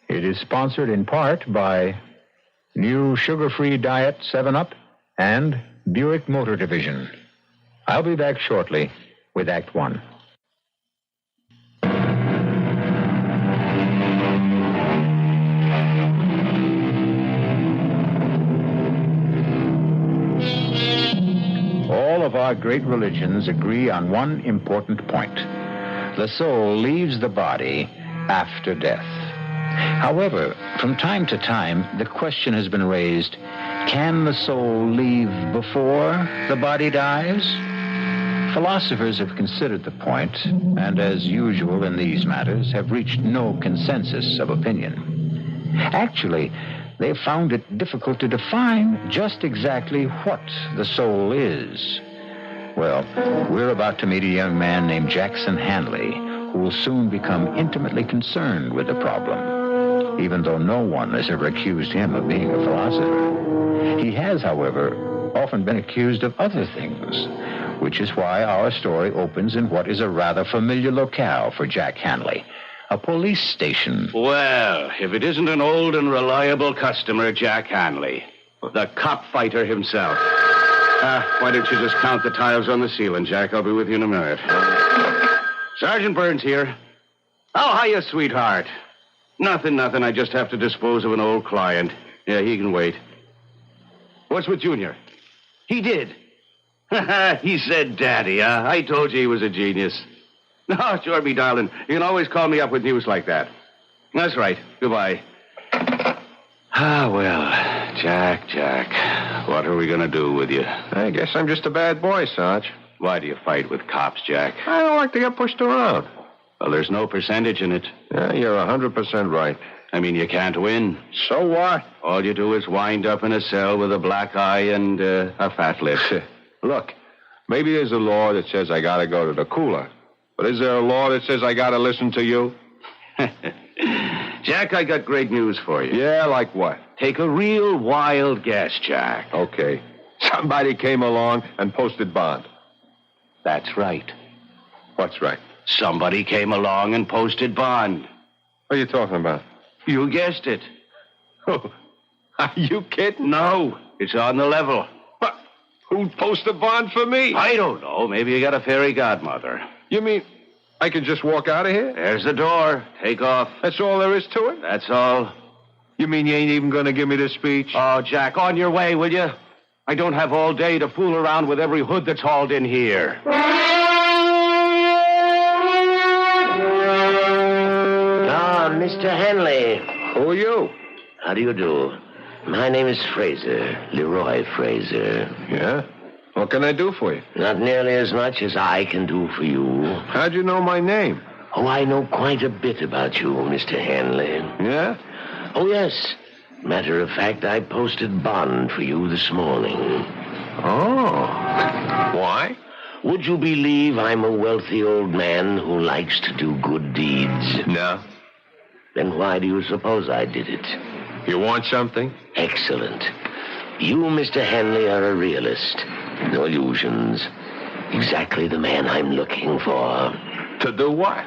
It is sponsored in part by New Sugar-Free Diet 7-Up and Buick Motor Division. I'll be back shortly with Act One. All of our great religions agree on one important point. The soul leaves the body after death. However, from time to time, the question has been raised, can the soul leave before the body dies? Philosophers have considered the point, and as usual in these matters, have reached no consensus of opinion. Actually, they've found it difficult to define just exactly what the soul is. Well, we're about to meet a young man named Jackson Hanley, who will soon become intimately concerned with the problem, even though no one has ever accused him of being a philosopher. He has, however, often been accused of other things, which is why our story opens in what is a rather familiar locale for Jack Hanley, a police station. Well, if it isn't an old and reliable customer, Jack Hanley, the cop fighter himself. Why don't you just count the tiles on the ceiling, Jack? I'll be with you in a minute. Sergeant Burns here. Oh, hiya, sweetheart. Nothing. I just have to dispose of an old client. Yeah, he can wait. What's with Junior? He did. He said daddy, huh? I told you he was a genius. No, sure, me darling. You can always call me up with news like that. That's right. Goodbye. Well, Jack, what are we going to do with you? I guess I'm just a bad boy, Sarge. Why do you fight with cops, Jack? I don't like to get pushed around. Well, there's no percentage in it. Yeah, you're 100% right. I mean, you can't win. So what? All you do is wind up in a cell with a black eye and a fat lip. Look, maybe there's a law that says I gotta go to the cooler. But is there a law that says I gotta listen to you? Jack, I got great news for you. Yeah, like what? Take a real wild guess, Jack. Okay. Somebody came along and posted bond. That's right. What's right? Somebody came along and posted bond. What are you talking about? You guessed it. Oh, are you kidding? No, it's on the level. What? Who posted bond for me? I don't know. Maybe you got a fairy godmother. You mean I can just walk out of here? There's the door. Take off. That's all there is to it? That's all. You mean you ain't even going to give me the speech? Oh, Jack, on your way, will you? I don't have all day to fool around with every hood that's hauled in here. Mr. Henley. Who are you? How do you do? My name is Fraser, Leroy Fraser. Yeah? What can I do for you? Not nearly as much as I can do for you. How'd you know my name? Oh, I know quite a bit about you, Mr. Hanley. Yeah? Oh, yes. Matter of fact, I posted bond for you this morning. Oh. Why? Would you believe I'm a wealthy old man who likes to do good deeds? No. Then why do you suppose I did it? You want something? Excellent. You, Mr. Hanley, are a realist. No illusions. Exactly the man I'm looking for. To do what?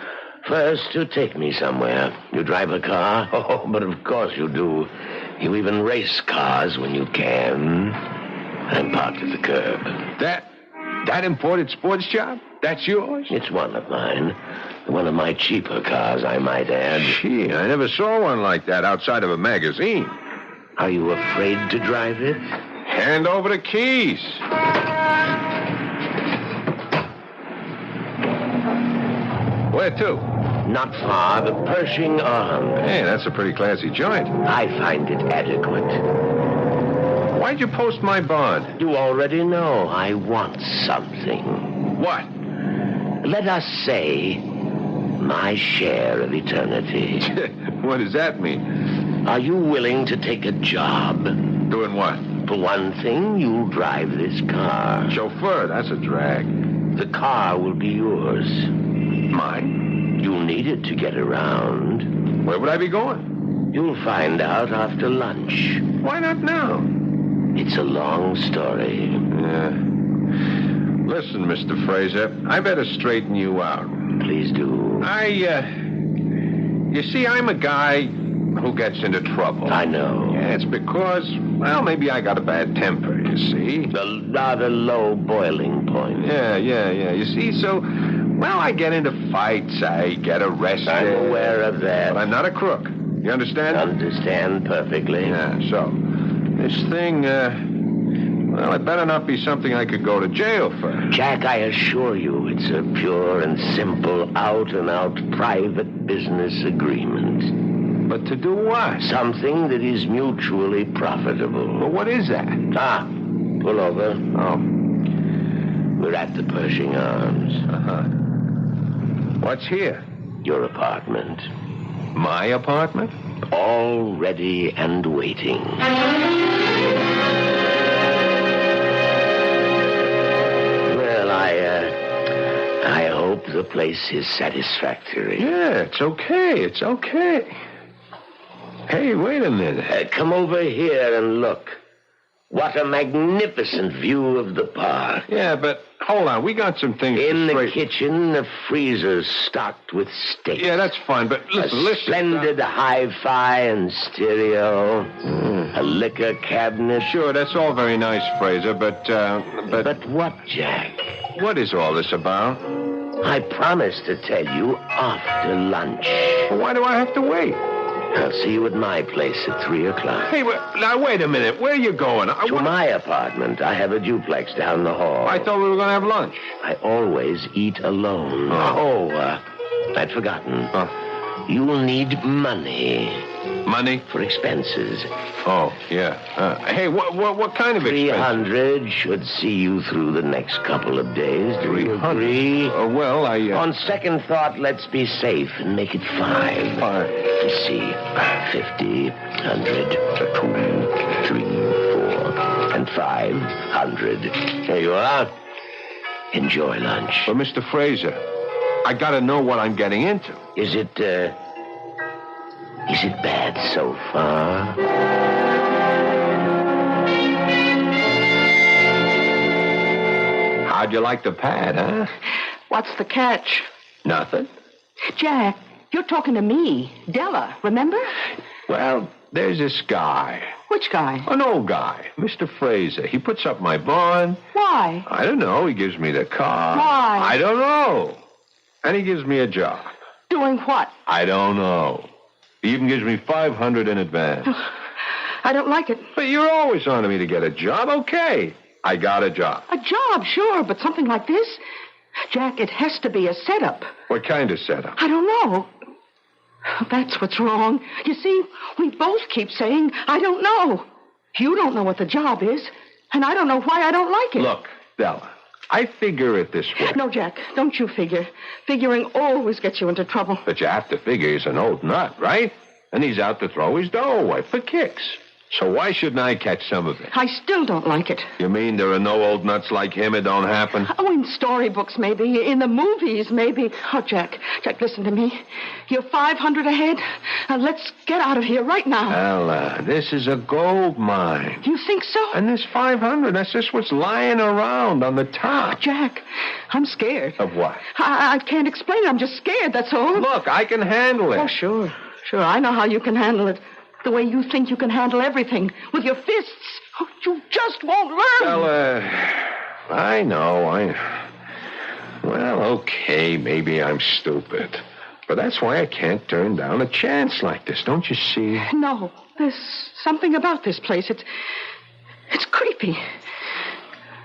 First, to take me somewhere. You drive a car? Oh, but of course you do. You even race cars when you can. I'm parked at the curb. That imported sports job? That's yours? It's one of mine. One of my cheaper cars, I might add. Gee, I never saw one like that outside of a magazine. Are you afraid to drive it? Hand over the keys. Where to? Not far, the Pershing Arms. Hey, that's a pretty classy joint. I find it adequate. Why'd you post my bond? You already know I want something. What? Let us say my share of eternity. What does that mean? Are you willing to take a job? Doing what? For one thing, you'll drive this car. Chauffeur, that's a drag. The car will be yours. Mine? You'll need it to get around. Where would I be going? You'll find out after lunch. Why not now? It's a long story. Listen, Mr. Fraser, I better straighten you out. Please do. You see, I'm a guy who gets into trouble. I know. Yeah, it's because, well, maybe I got a bad temper, you see. A rather low boiling point. Yeah. You see, so, well, I get into fights, I get arrested. I'm aware of that. But I'm not a crook. You understand? Understand perfectly. Yeah, so, this thing, well, it better not be something I could go to jail for. Jack, I assure you, it's a pure and simple, out-and-out private business agreement. But to do what? Something that is mutually profitable. Well, what is that? Pull over. Oh. We're at the Pershing Arms. Uh-huh. What's here? Your apartment. My apartment? All ready and waiting. Well, I hope the place is satisfactory. Yeah, it's okay. Hey, wait a minute. Come over here and look. What a magnificent view of the park. Yeah, but hold on. We got some things In to the kitchen, the freezer's stocked with steaks. Yeah, that's fine, but listen. Splendid hi-fi and stereo. A liquor cabinet. Sure, that's all very nice, Fraser, but... But what, Jack? What is all this about? I promised to tell you after lunch. Well, why do I have to wait? I'll see you at my place at 3 o'clock. Hey, now, wait a minute. Where are you going? To my apartment. I have a duplex down the hall. I thought we were going to have lunch. I always eat alone. I'd forgotten. You'll need money. Money? For expenses. Oh, yeah. Hey, what kind of expenses? 300 should see you through the next couple of days. Do you agree? Well, On second thought, let's be safe and make it 5. 5. Let's see. 50, 100, 2, 3, 4, and 500. There you are. Enjoy lunch. But, Mr. Fraser, I got to know what I'm getting into. Is it bad so far? How'd you like the pad, huh? What's the catch? Nothing. Jack, you're talking to me. Della, remember? Well, there's this guy. Which guy? An old guy, Mr. Fraser. He puts up my bond. Why? I don't know. He gives me the car. Why? I don't know. And he gives me a job. Doing what? I don't know. He even gives me $500 in advance. I don't like it. But you're always on to me to get a job. Okay. I got a job. A job, sure, but something like this? Jack, it has to be a setup. What kind of setup? I don't know. That's what's wrong. You see, we both keep saying, I don't know. You don't know what the job is, and I don't know why I don't like it. Look, Della, I figure it this way. No, Jack, don't you figure. Figuring always gets you into trouble. But you have to figure he's an old nut, right? And he's out to throw his dough away for kicks. So why shouldn't I catch some of it? I still don't like it. You mean there are no old nuts like him? It don't happen? Oh, in storybooks, maybe. In the movies, maybe. Oh, Jack, listen to me. You're 500 ahead. Let's get out of here right now. Ella, this is a gold mine. You think so? And this 500, that's just what's lying around on the top. Jack, I'm scared. Of what? I can't explain it. I'm just scared, that's all. Look, I can handle it. Oh, sure. I know how you can handle it. The way you think you can handle everything. With your fists. Oh, you just won't learn. Well, I know. Well, okay, maybe I'm stupid. But that's why I can't turn down a chance like this, don't you see? No, there's something about this place. It's creepy.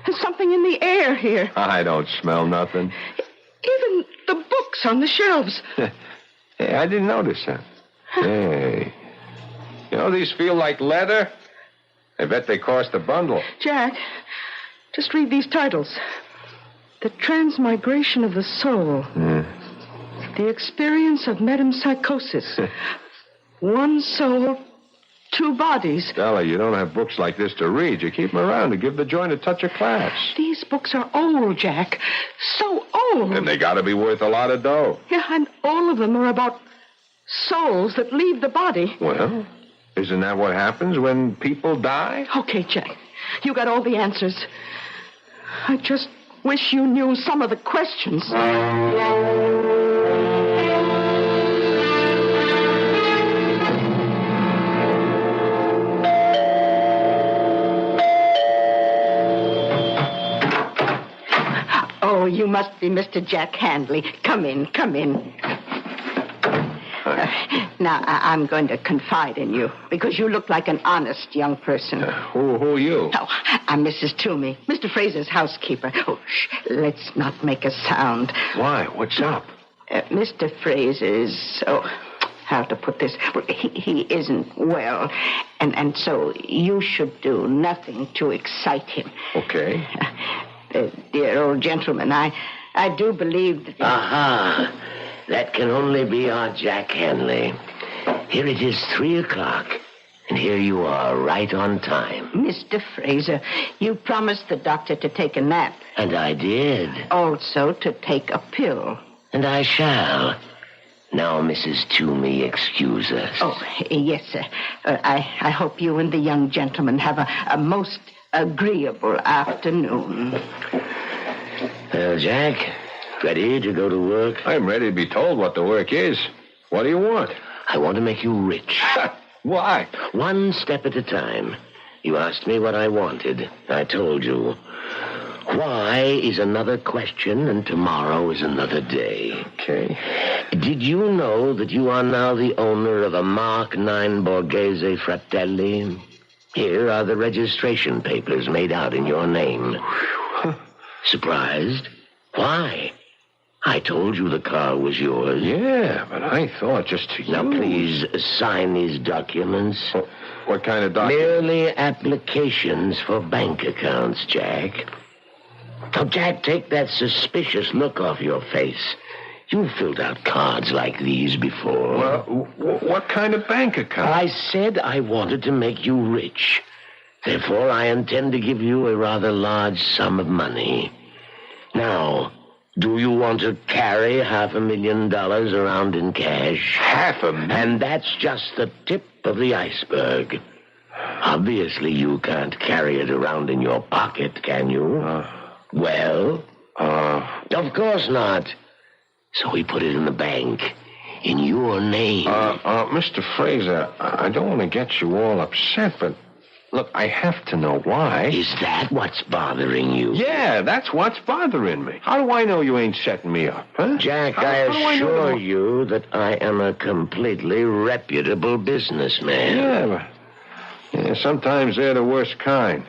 There's something in the air here. I don't smell nothing. Even the books on the shelves. Hey, I didn't notice that. Hey. You know, these feel like leather. I bet they cost a bundle. Jack, just read these titles. The Transmigration of the Soul. The Experience of Metempsychosis. One soul, two bodies. Stella, you don't have books like this to read. You keep them around to give the joint a touch of class. These books are old, Jack. So old. And they got to be worth a lot of dough. Yeah, and all of them are about souls that leave the body. Well, isn't that what happens when people die? Okay, Jack. You got all the answers. I just wish you knew some of the questions. Oh, you must be Mr. Jack Handley. Come in. Now, I'm going to confide in you, because you look like an honest young person. Who are you? Oh, I'm Mrs. Toomey, Mr. Fraser's housekeeper. Oh, shh, let's not make a sound. Why? What's up? Mr. Fraser's, how to put this? He isn't well, and so you should do nothing to excite him. Okay. Dear old gentleman, I do believe that... Aha! That can only be our Jack Hanley. Here it is 3:00, and here you are, right on time. Mr. Fraser, you promised the doctor to take a nap. And I did. Also to take a pill. And I shall. Now, Mrs. Toomey, excuse us. Oh, yes, sir. I hope you and the young gentleman have a most agreeable afternoon. Well, Jack, ready to go to work? I'm ready to be told what the work is. What do you want? I want to make you rich. Why? One step at a time. You asked me what I wanted. I told you. Why is another question, and tomorrow is another day. Okay. Did you know that you are now the owner of a Mark 9 Borghese Fratelli? Here are the registration papers made out in your name. Surprised? Why? I told you the car was yours. Yeah, but I thought just to Now, please sign these documents. What kind of documents? Merely applications for bank accounts, Jack. Now, Jack, take that suspicious look off your face. You filled out cards like these before. Well, what kind of bank account? I said I wanted to make you rich. Therefore, I intend to give you a rather large sum of money. Now, do you want to carry $500,000 around in cash? $500,000? And that's just the tip of the iceberg. Obviously, you can't carry it around in your pocket, can you? Of course not. So we put it in the bank in your name. Mr. Fraser, I don't want to get you all upset, but look, I have to know why. Is that what's bothering you? Yeah, that's what's bothering me. How do I know you ain't setting me up, huh? Jack, I assure you that I am a completely reputable businessman. Yeah, sometimes they're the worst kind.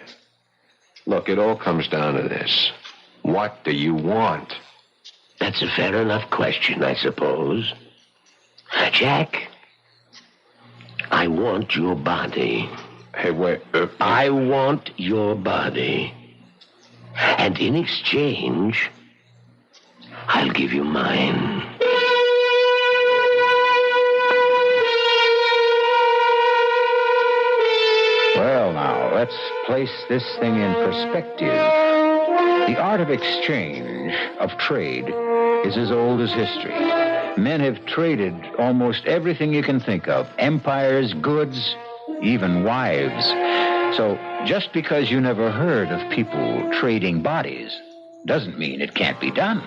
Look, it all comes down to this. What do you want? That's a fair enough question, I suppose. Jack, I want your body. Hey, wait. I want your body. And in exchange, I'll give you mine. place this thing in perspective. The art of exchange, of trade, is as old as history. Men have traded almost everything you can think of. Empires, goods, even wives. So just because you never heard of people trading bodies doesn't mean it can't be done.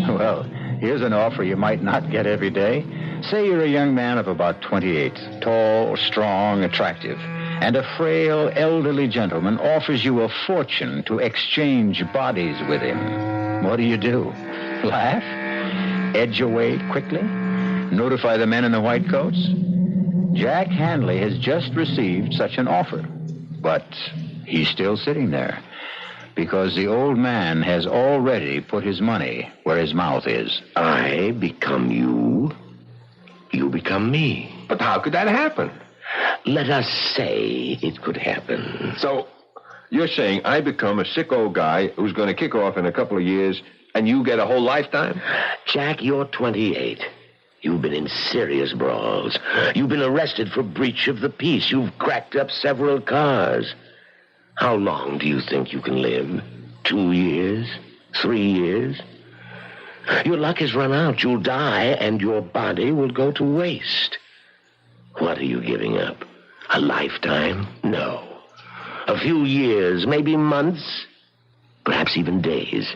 Well, here's an offer you might not get every day. Say you're a young man of about 28, tall, strong, attractive, and a frail, elderly gentleman offers you a fortune to exchange bodies with him. What do? Laugh? Edge away quickly? Notify the men in the white coats? Jack Hanley has just received such an offer, but he's still sitting there because the old man has already put his money where his mouth is. I become you. You become me. But how could that happen? Let us say it could happen. So, you're saying I become a sick old guy who's going to kick off in a couple of years, and you get a whole lifetime? Jack, you're 28. You've been in serious brawls. You've been arrested for breach of the peace. You've cracked up several cars. How long do you think you can live? 2 years? 3 years? Your luck has run out. You'll die, and your body will go to waste. What are you giving up? A lifetime? No. A few years, maybe months, perhaps even days.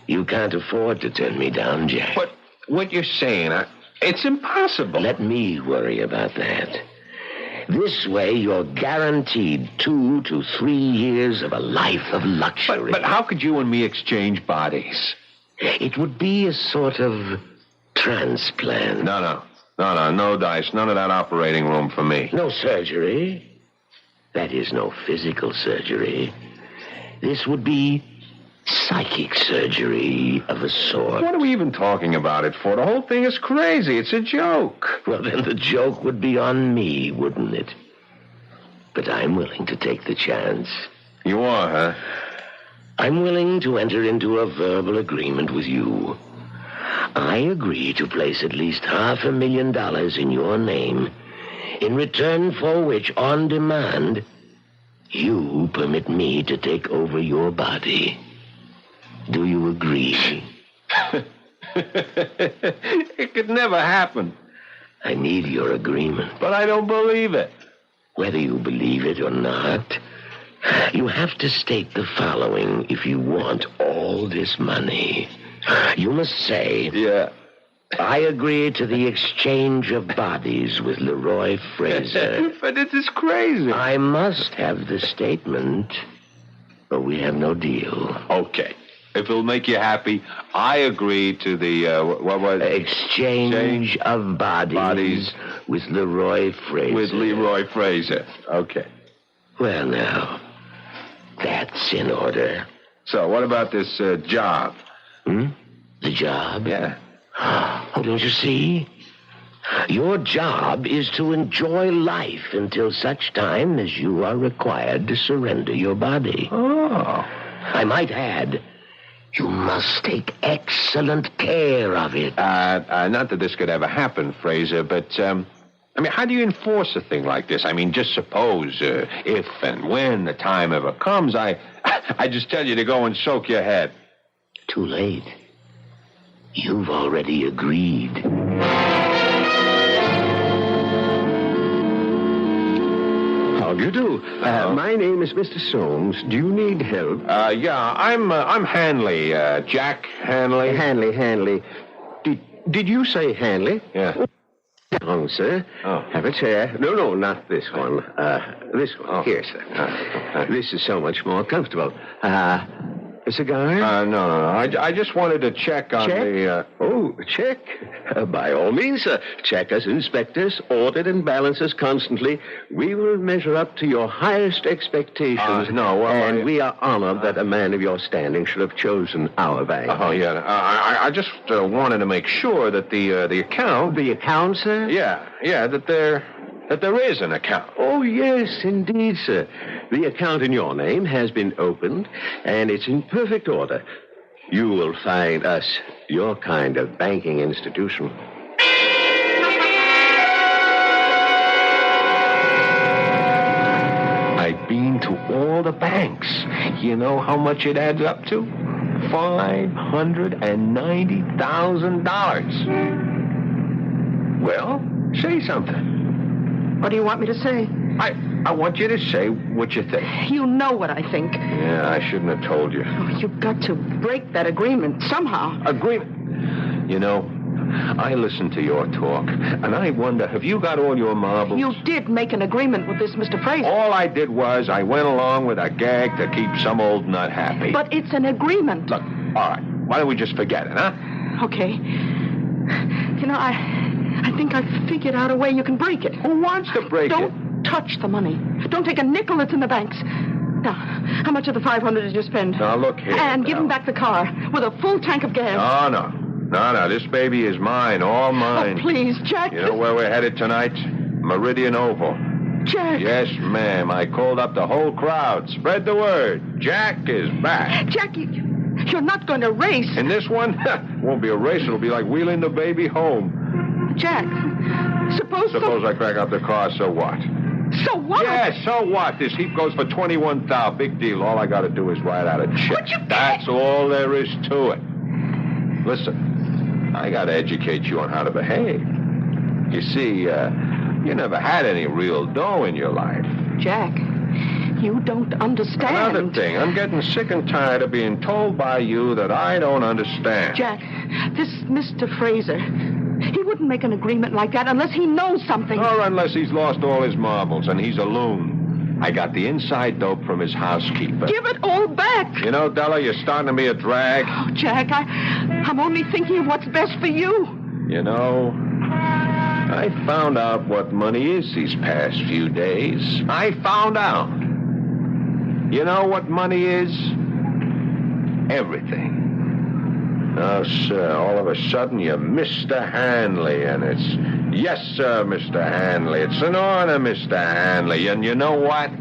You can't afford to turn me down, Jack. But what you're saying, it's impossible. Let me worry about that. This way, you're guaranteed 2 to 3 years of a life of luxury. But how could you and me exchange bodies? It would be a sort of transplant. No dice. None of that operating room for me. No surgery. That is, no physical surgery. This would be psychic surgery of a sort. What are we even talking about it for? The whole thing is crazy. It's a joke. Well, then the joke would be on me, wouldn't it? But I'm willing to take the chance. You are, huh? I'm willing to enter into a verbal agreement with you. I agree to place at least $500,000 in your name, in return for which, on demand, you permit me to take over your body. Do you agree? It could never happen. I need your agreement. But I don't believe it. Whether you believe it or not, you have to state the following if you want all this money. You must say, yeah, I agree to the exchange of bodies with Leroy Fraser. But this is crazy. I must have the statement, or we have no deal. Okay. If it'll make you happy, I agree to the, what was it? Exchange of bodies with Leroy Fraser. With Leroy Fraser. Okay. Well, now, that's in order. So, what about this job? The job? Yeah. Oh, don't you see? Your job is to enjoy life until such time as you are required to surrender your body. Oh. I might add, you must take excellent care of it. Not that this could ever happen, Fraser, but, how do you enforce a thing like this? Just suppose, if and when the time ever comes, I just tell you to go and soak your head. Too late. You've already agreed. How do you do? My name is Mr. Soames. Do you need help? Yeah, I'm Hanley, Jack Hanley. Hanley. Did you say Hanley? Yeah. Wrong, sir. Oh. Have a chair. No, not this one. This one. Oh. Here, sir. This is so much more comfortable. A cigar? No. I just wanted to check on the... Oh, check. By all means, sir. Check us, inspect us, audit and balance us constantly. We will measure up to your highest expectations. And we are honored that a man of your standing should have chosen our bank. Oh, yeah. I just wanted to make sure that the account... The account, sir? Yeah, that there is an account. Oh, yes, indeed, sir. The account in your name has been opened, and it's in perfect order. you will find us your kind of banking institution. I've been to all the banks. You know how much it adds up to? $590,000. Well, say something. What do you want me to say? I want you to say what you think. You know what I think. Yeah, I shouldn't have told you. Oh, you've got to break that agreement somehow. Agreement? You know, I listen to your talk, and I wonder, have you got all your marbles? You did make an agreement with this Mr. Fraser. All I did was I went along with a gag to keep some old nut happy. But it's an agreement. Look, all right, why don't we just forget it, huh? Okay. You know, I think I've figured out a way you can break it. Who wants to break it? Don't touch the money. Don't take a nickel that's in the banks. Now, how much of the $500 did you spend? Now, look here. And give him back the car with a full tank of gas. No. This baby is mine, all mine. Oh, please, Jack. You know where we're headed tonight? Meridian Oval. Jack. Yes, ma'am. I called up the whole crowd. Spread the word. Jack is back. Jack, you're not going to race. In this one? Won't be a race. It'll be like wheeling the baby home. Jack, suppose I crack up the car, so what? So what? Yeah, so what? This heap goes for $21,000. Big deal. All I got to do is write out a check. That's all there is to it. Listen, I got to educate you on how to behave. You see, you never had any real dough in your life. Jack, you don't understand. Another thing, I'm getting sick and tired of being told by you that I don't understand. Jack, this Mr. Fraser, he wouldn't make an agreement like that unless he knows something. Or unless he's lost all his marbles and he's a loon. I got the inside dope from his housekeeper. Give it all back. You know, Della, you're starting to be a drag. Oh, Jack, I'm only thinking of what's best for you. You know, I found out what money is these past few days. I found out. You know what money is? Everything. Now, sir, all of a sudden you're Mr. Hanley, and it's, yes, sir, Mr. Hanley. It's an honor, Mr. Hanley, and you know what?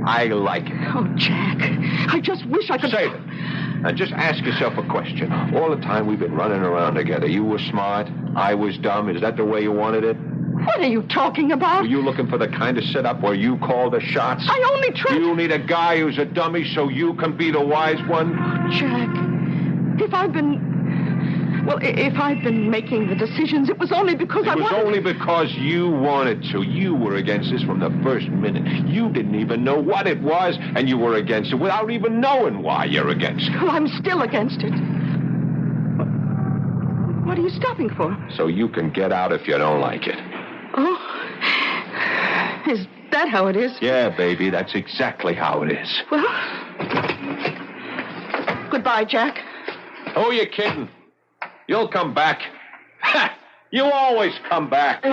I like it. Oh, Jack, I just wish I could... Save it. Now, just ask yourself a question. All the time we've been running around together, you were smart, I was dumb. Is that the way you wanted it? What are you talking about? Were you looking for the kind of setup where you call the shots? I only tried... You need a guy who's a dummy so you can be the wise one? Jack, if I've been making the decisions, it was only because It was only because you wanted to. You were against this from the first minute. You didn't even know what it was, and you were against it without even knowing why you're against it. Well, I'm still against it. What are you stopping for? So you can get out if you don't like it. Oh, is that how it is? Yeah, baby, that's exactly how it is. Well, goodbye, Jack. Who are you kidding? You'll come back. Ha! You always come back. Hey,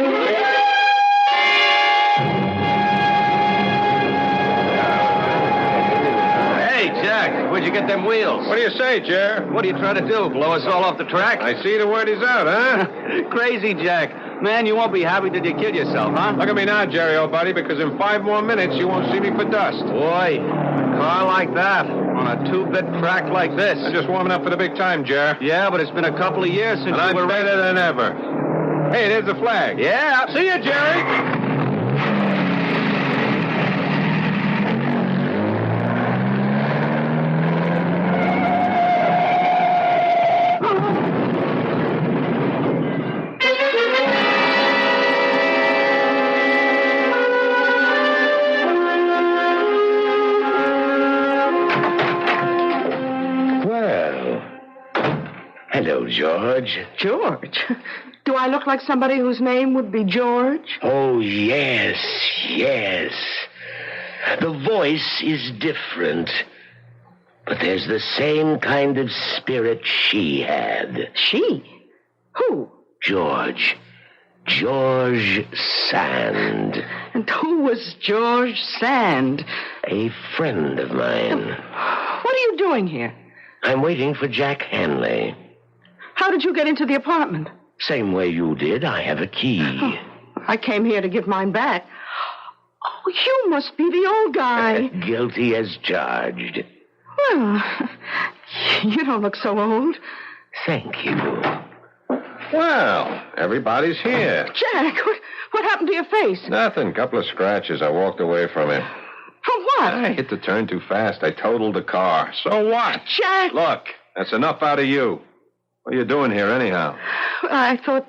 Jack, where'd you get them wheels? What do you say, Jer? What are you trying to do, blow us all off the track? I see the word is out, huh? Crazy, Jack. Man, you won't be happy till you kill yourself, huh? Look at me now, Jerry, old buddy, because in 5 more minutes you won't see me for dust. Boy, a car like that on a 2-bit track like this. I'm just warming up for the big time, Jer. Yeah, but it's been a couple of years since And you I'm were... better than ever. Hey, there's the flag. Yeah. See you, Jerry. Hello, George. George? Do I look like somebody whose name would be George? Oh, yes. The voice is different, but there's the same kind of spirit she had. She? Who? George Sand. And who was George Sand? A friend of mine. What are you doing here? I'm waiting for Jack Hanley. How did you get into the apartment? Same way you did. I have a key. Oh, I came here to give mine back. Oh, you must be the old guy. Guilty as charged. Well, You don't look so old. Thank you. Well, everybody's here. Jack, what happened to your face? Nothing. Couple of scratches. I walked away from it. From what? I hit the turn too fast. I totaled the car. So what? Jack! Look, that's enough out of you. What are you doing here anyhow? I thought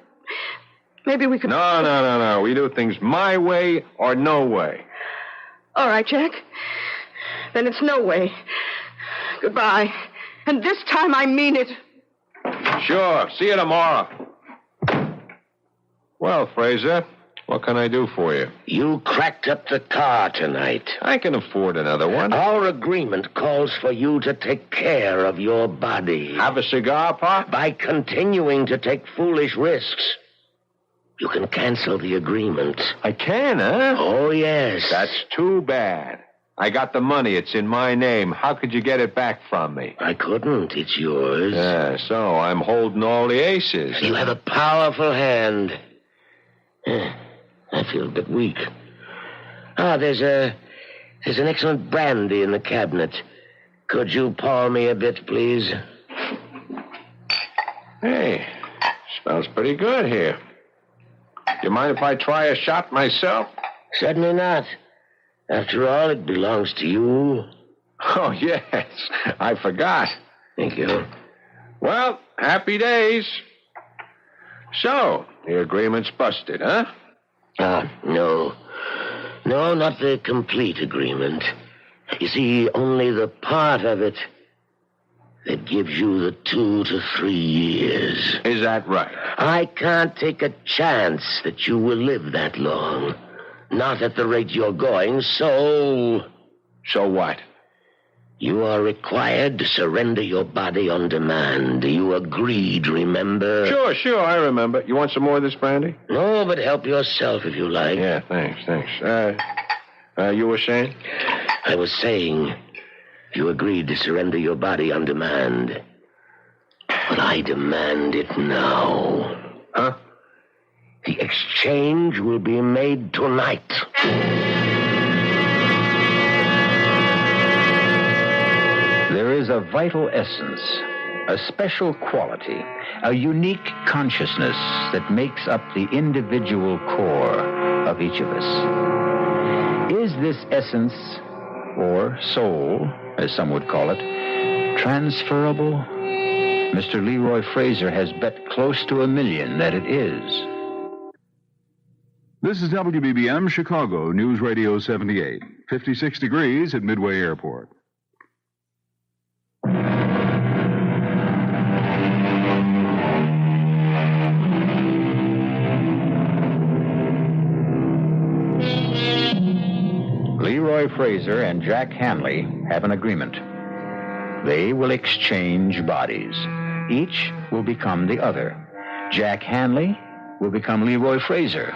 maybe we could... No. We do things my way or no way. All right, Jack. Then it's no way. Goodbye. And this time I mean it. Sure. See you tomorrow. Well, Fraser, what can I do for you? You cracked up the car tonight. I can afford another one. Our agreement calls for you to take care of your body. Have a cigar, Pop? By continuing to take foolish risks, you can cancel the agreement. I can, huh? Oh, yes. That's too bad. I got the money. It's in my name. How could you get it back from me? I couldn't. It's yours. Yeah, so I'm holding all the aces. You have a powerful hand. I feel a bit weak. There's an excellent brandy in the cabinet. Could you pour me a bit, please? Hey, smells pretty good here. You mind if I try a shot myself? Certainly not. After all, it belongs to you. Oh, yes. I forgot. Thank you. Well, happy days. So, the agreement's busted, huh? No. No, not the complete agreement. You see, only the part of it that gives you the 2 to 3 years. Is that right? I can't take a chance that you will live that long. Not at the rate you're going, so... So what? You are required to surrender your body on demand. You agreed, remember? Sure, I remember. You want some more of this brandy? No, but help yourself if you like. Yeah, thanks. You were saying? I was saying you agreed to surrender your body on demand. But I demand it now. Huh? The exchange will be made tonight. There is a vital essence, a special quality, a unique consciousness that makes up the individual core of each of us. Is this essence, or soul, as some would call it, transferable? Mr. Leroy Fraser has bet close to $1 million that it is. This is WBBM Chicago News Radio 78, 56 degrees at Midway Airport. Leroy Fraser and Jack Hanley have an agreement. They will exchange bodies. Each will become the other. Jack Hanley will become Leroy Fraser,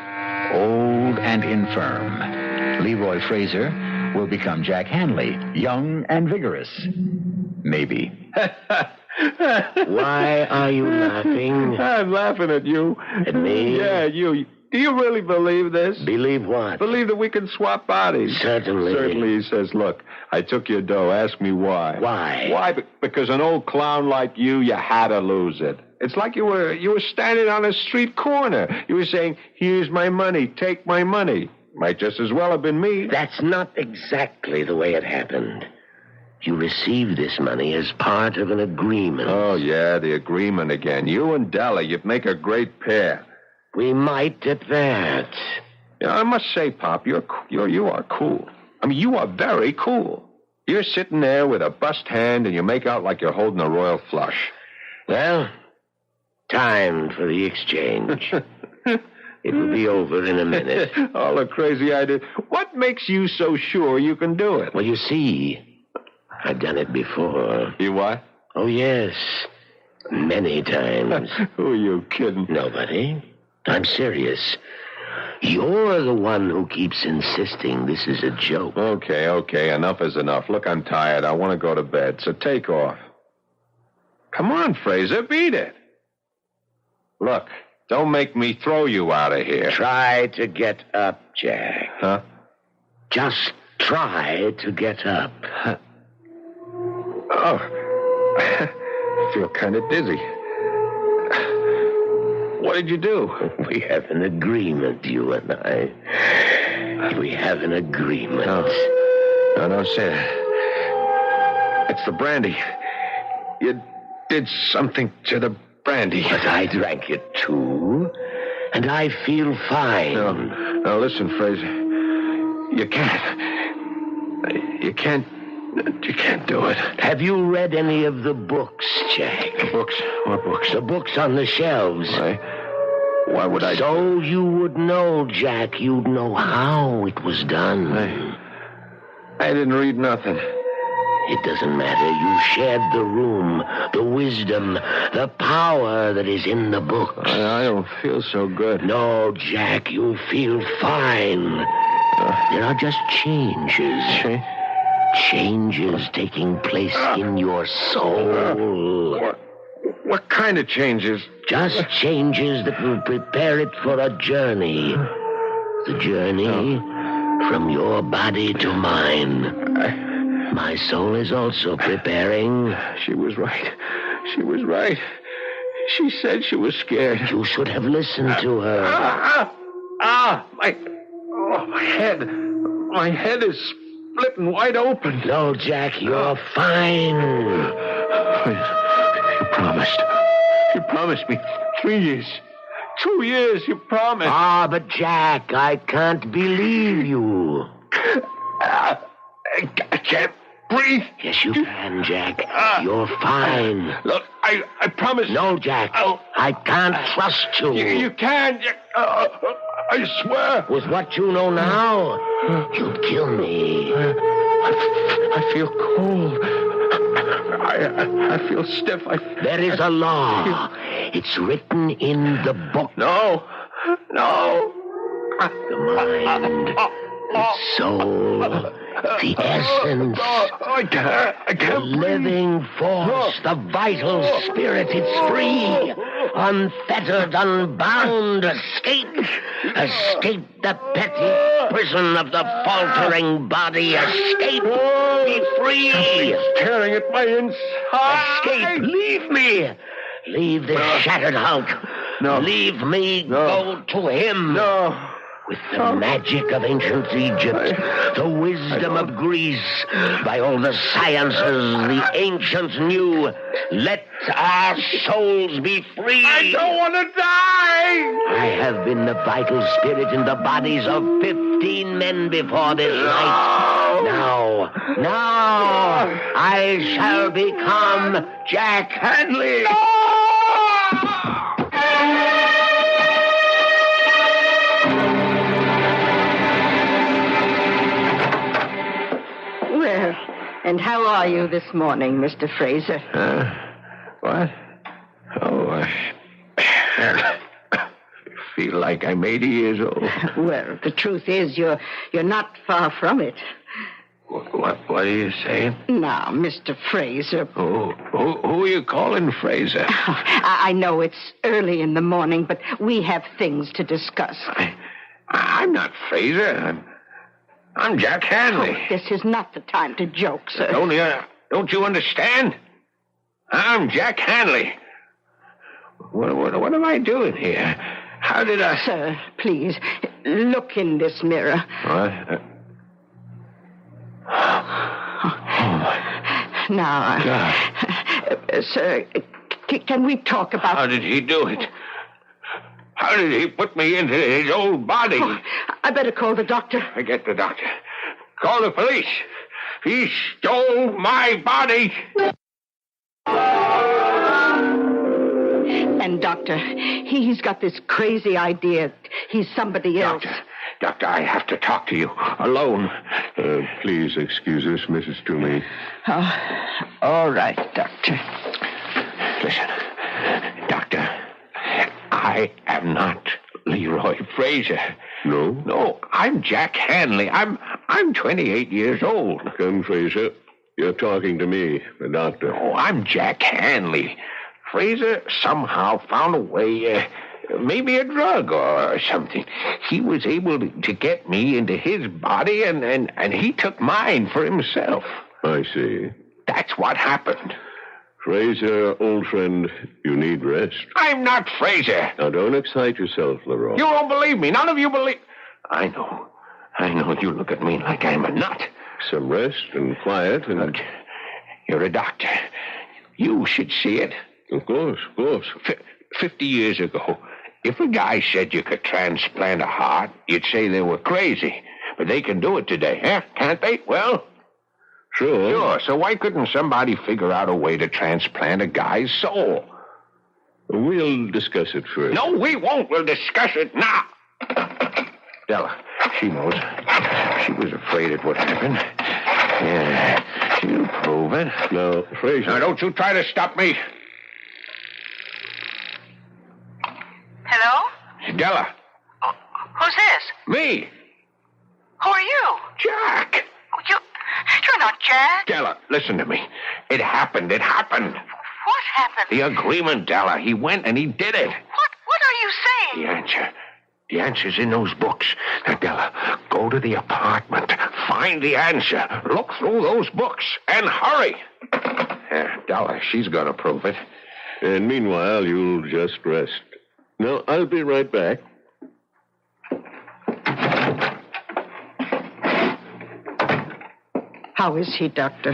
old and infirm. Leroy Fraser will become Jack Hanley, young and vigorous. Maybe. Why are you laughing? I'm laughing at you. At me? Yeah, you. Do you really believe this? Believe what? Believe that we can swap bodies. Certainly. Certainly, he says, look, I took your dough. Ask me why. Why? Why? Because an old clown like you had to lose it. It's like you were standing on a street corner. You were saying, here's my money, take my money. Might just as well have been me. That's not exactly the way it happened. You received this money as part of an agreement. Oh, yeah, the agreement again. You and Della, you'd make a great pair. We might at that. Yeah, I must say, Pop, you are cool. I mean, you are very cool. You're sitting there with a bust hand and you make out like you're holding a royal flush. Well, time for the exchange. It will be over in a minute. All the crazy ideas. What makes you so sure you can do it? Well, you see, I've done it before. You what? Oh, yes. Many times. Who are you kidding? Nobody. I'm serious. You're the one who keeps insisting this is a joke. Okay. Enough is enough. Look, I'm tired. I want to go to bed, so take off. Come on, Fraser, beat it. Look, don't make me throw you out of here. Try to get up, Jack. Huh? Just try to get up. Oh. I feel kind of dizzy. What did you do? We have an agreement, you and I. We have an agreement. No, say it. It's the brandy. You did something to the brandy. But I drank it too, and I feel fine. No, listen, Fraser. You can't. You can't do it. Have you read any of the books, Jack? Books? What books? The books on the shelves. Why would I? So you would know, Jack. You'd know how it was done. I didn't read nothing. It doesn't matter. You shared the room, the wisdom, the power that is in the books. I don't feel so good. No, Jack, you feel fine. There are just changes. Changes taking place in your soul. What kind of changes? Just changes that will prepare it for a journey. The journey from your body to mine. My soul is also preparing. She was right. She said she was scared. You should have listened to her. My head. My head is splitting wide open. No, Jack, you're fine. You promised. You promised me 3 years. 2 years, you promised. But Jack, I can't believe you. I can't breathe. Yes, you can, Jack. You're fine. Look, I promise. No, Jack. I can't trust you. You can. I swear. With what you know now, you'd kill me. I feel cold. I feel stiff. There is a law. It's written in the book. No. The mind, the soul, the essence, the living force, the vital spirit. It's free, unfettered, unbound. Escape the petty prison of the faltering body. Escape, be free. It's tearing at my inside. Escape, leave me. Leave this shattered hulk. No. Leave me. Go to him. No. With the magic of ancient Egypt, the wisdom of Greece, by all the sciences the ancients knew, let our souls be free. I don't want to die. I have been the vital spirit in the bodies of 15 men before this night. Now, I shall become Jack Hanley. Well, and how are you this morning, Mr. Fraser? What? I feel like I'm 80 years old. Well, the truth is, you're not far from it. What are you saying? Now, Mr. Fraser. Who are you calling Fraser? I know it's early in the morning, but we have things to discuss. I'm not Fraser. I'm Jack Hanley. Oh, this is not the time to joke, sir. Don't you understand? I'm Jack Hanley. What am I doing here? How did I... Sir, please, look in this mirror. What? Now, God. Sir, can we talk about... How did he do it? How did he put me into his old body? Oh, I better call the doctor. Forget the doctor. Call the police. He stole my body. And, Doctor, he's got this crazy idea. He's somebody else. Doctor, I have to talk to you alone. Please excuse us, Mrs. Toomey. Oh, all right, Doctor. Listen, Doctor, I am not Leroy Fraser. No? No, I'm Jack Hanley. I'm 28 years old. Come, Fraser. You're talking to me, the doctor. Oh, I'm Jack Hanley. Fraser somehow found a way, maybe a drug or something. He was able to get me into his body, and he took mine for himself. I see. That's what happened. Fraser, old friend, you need rest. I'm not Fraser. Now, don't excite yourself, Leroy. You don't believe me. None of you believe... I know. You look at me like I'm a nut. Some rest and quiet and... Look, you're a doctor. You should see it. Of course. 50 years ago, if a guy said you could transplant a heart, you'd say they were crazy. But they can do it today, huh? Can't they? Well... Sure. So why couldn't somebody figure out a way to transplant a guy's soul? We'll discuss it first. No, we won't. We'll discuss it now. Della, she knows. She was afraid it would happen. Yeah, she'll prove it. No, Fraser. Now, don't you try to stop me. Hello? Della. Who's this? Me. Who are you? Jack. You're not Jack. Della, listen to me. It happened. What happened? The agreement, Della. He went and he did it. What are you saying? The answer. The answer's in those books. Now, Della, go to the apartment. Find the answer. Look through those books. And hurry. Della, she's going to prove it. And meanwhile, you'll just rest. Now, I'll be right back. How is he, Doctor?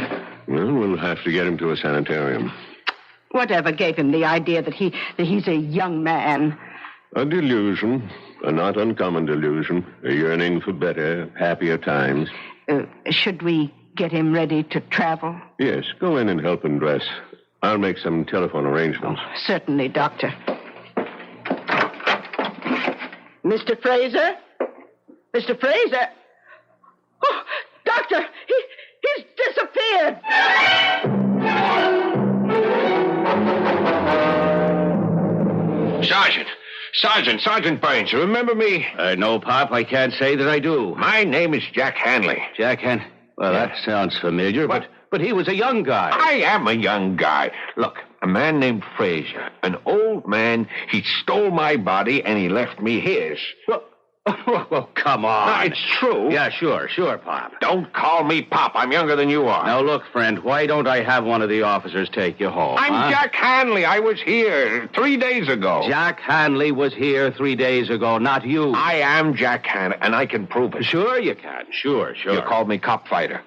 Well, we'll have to get him to a sanitarium. Whatever gave him the idea that he's a young man? A delusion. A not uncommon delusion. A yearning for better, happier times. Should we get him ready to travel? Yes, go in and help him dress. I'll make some telephone arrangements. Certainly, Doctor. Mr. Fraser? Mr. Fraser? Oh, Doctor, he's disappeared. Sergeant Burns, you remember me? No, Pop, I can't say that I do. My name is Jack Hanley. Jack Well, that sounds familiar, but he was a young guy. I am a young guy. Look, a man named Fraser, an old man, he stole my body and he left me his. Well, come on. It's true. Yeah, sure, Pop. Don't call me Pop. I'm younger than you are. Now, look, friend, why don't I have one of the officers take you home? I'm Jack Hanley. I was here 3 days ago. Jack Hanley was here 3 days ago, not you. I am Jack Hanley, and I can prove it. Sure you can. Sure. You called me cop fighter.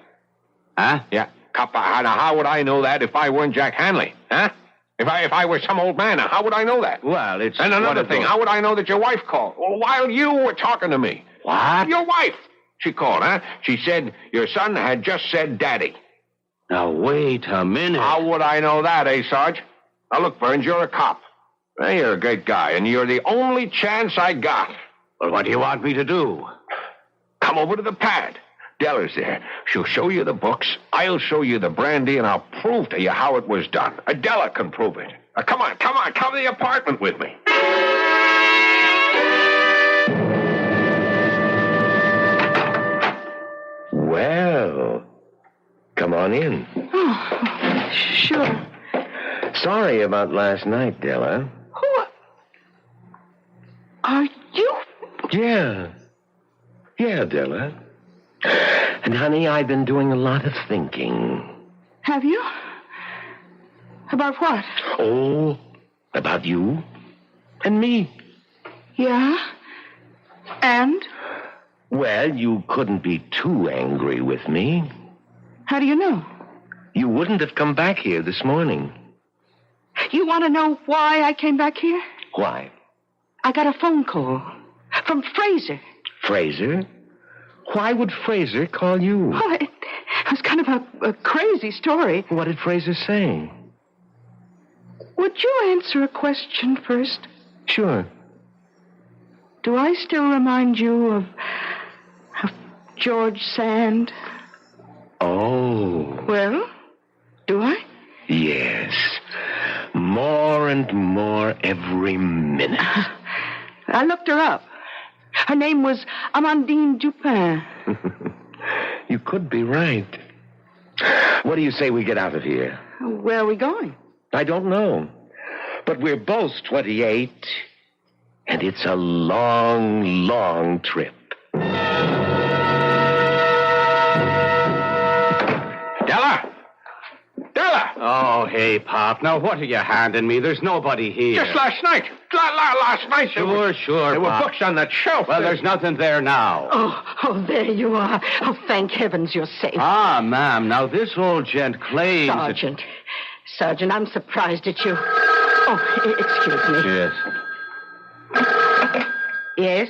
Huh? Yeah, cop. Now, how would I know that if I weren't Jack Hanley? Huh? If I were some old man, how would I know that? Well, it's... And another thing, how would I know that your wife called? Well, while you were talking to me. What? Your wife. She called, huh? She said your son had just said daddy. Now, wait a minute. How would I know that, Sarge? Now, look, Burns, you're a cop. Well, you're a great guy, and you're the only chance I got. Well, what do you want me to do? Come over to the pad. Della's there. She'll show you the books. I'll show you the brandy, and I'll prove to you how it was done. Adela can prove it. Come on. Come to the apartment with me. Well, come on in. Oh, sure. Sorry about last night, Della. Who are you? Yeah, Della. And, honey, I've been doing a lot of thinking. Have you? About what? Oh, about you and me. Yeah? And? Well, you couldn't be too angry with me. How do you know? You wouldn't have come back here this morning. You want to know why I came back here? Why? I got a phone call from Fraser. Fraser? Why would Fraser call you? Well, it was kind of a crazy story. What did Fraser say? Would you answer a question first? Sure. Do I still remind you of George Sand? Oh. Well, do I? Yes. More and more every minute. I looked her up. Her name was Amandine Dupin. You could be right. What do you say we get out of here? Where are we going? I don't know. But we're both 28, and it's a long, long trip. Della! Oh, hey, Pop. Now, what are you handing me? There's nobody here. Just last night. Last night. Sure, There were Pop. books on that shelf. Well, there's nothing there now. Oh, there you are. Oh, thank heavens you're safe. Ah, ma'am, now this old gent claims... Sergeant, I'm surprised at you. Oh, excuse me. Yes. Yes?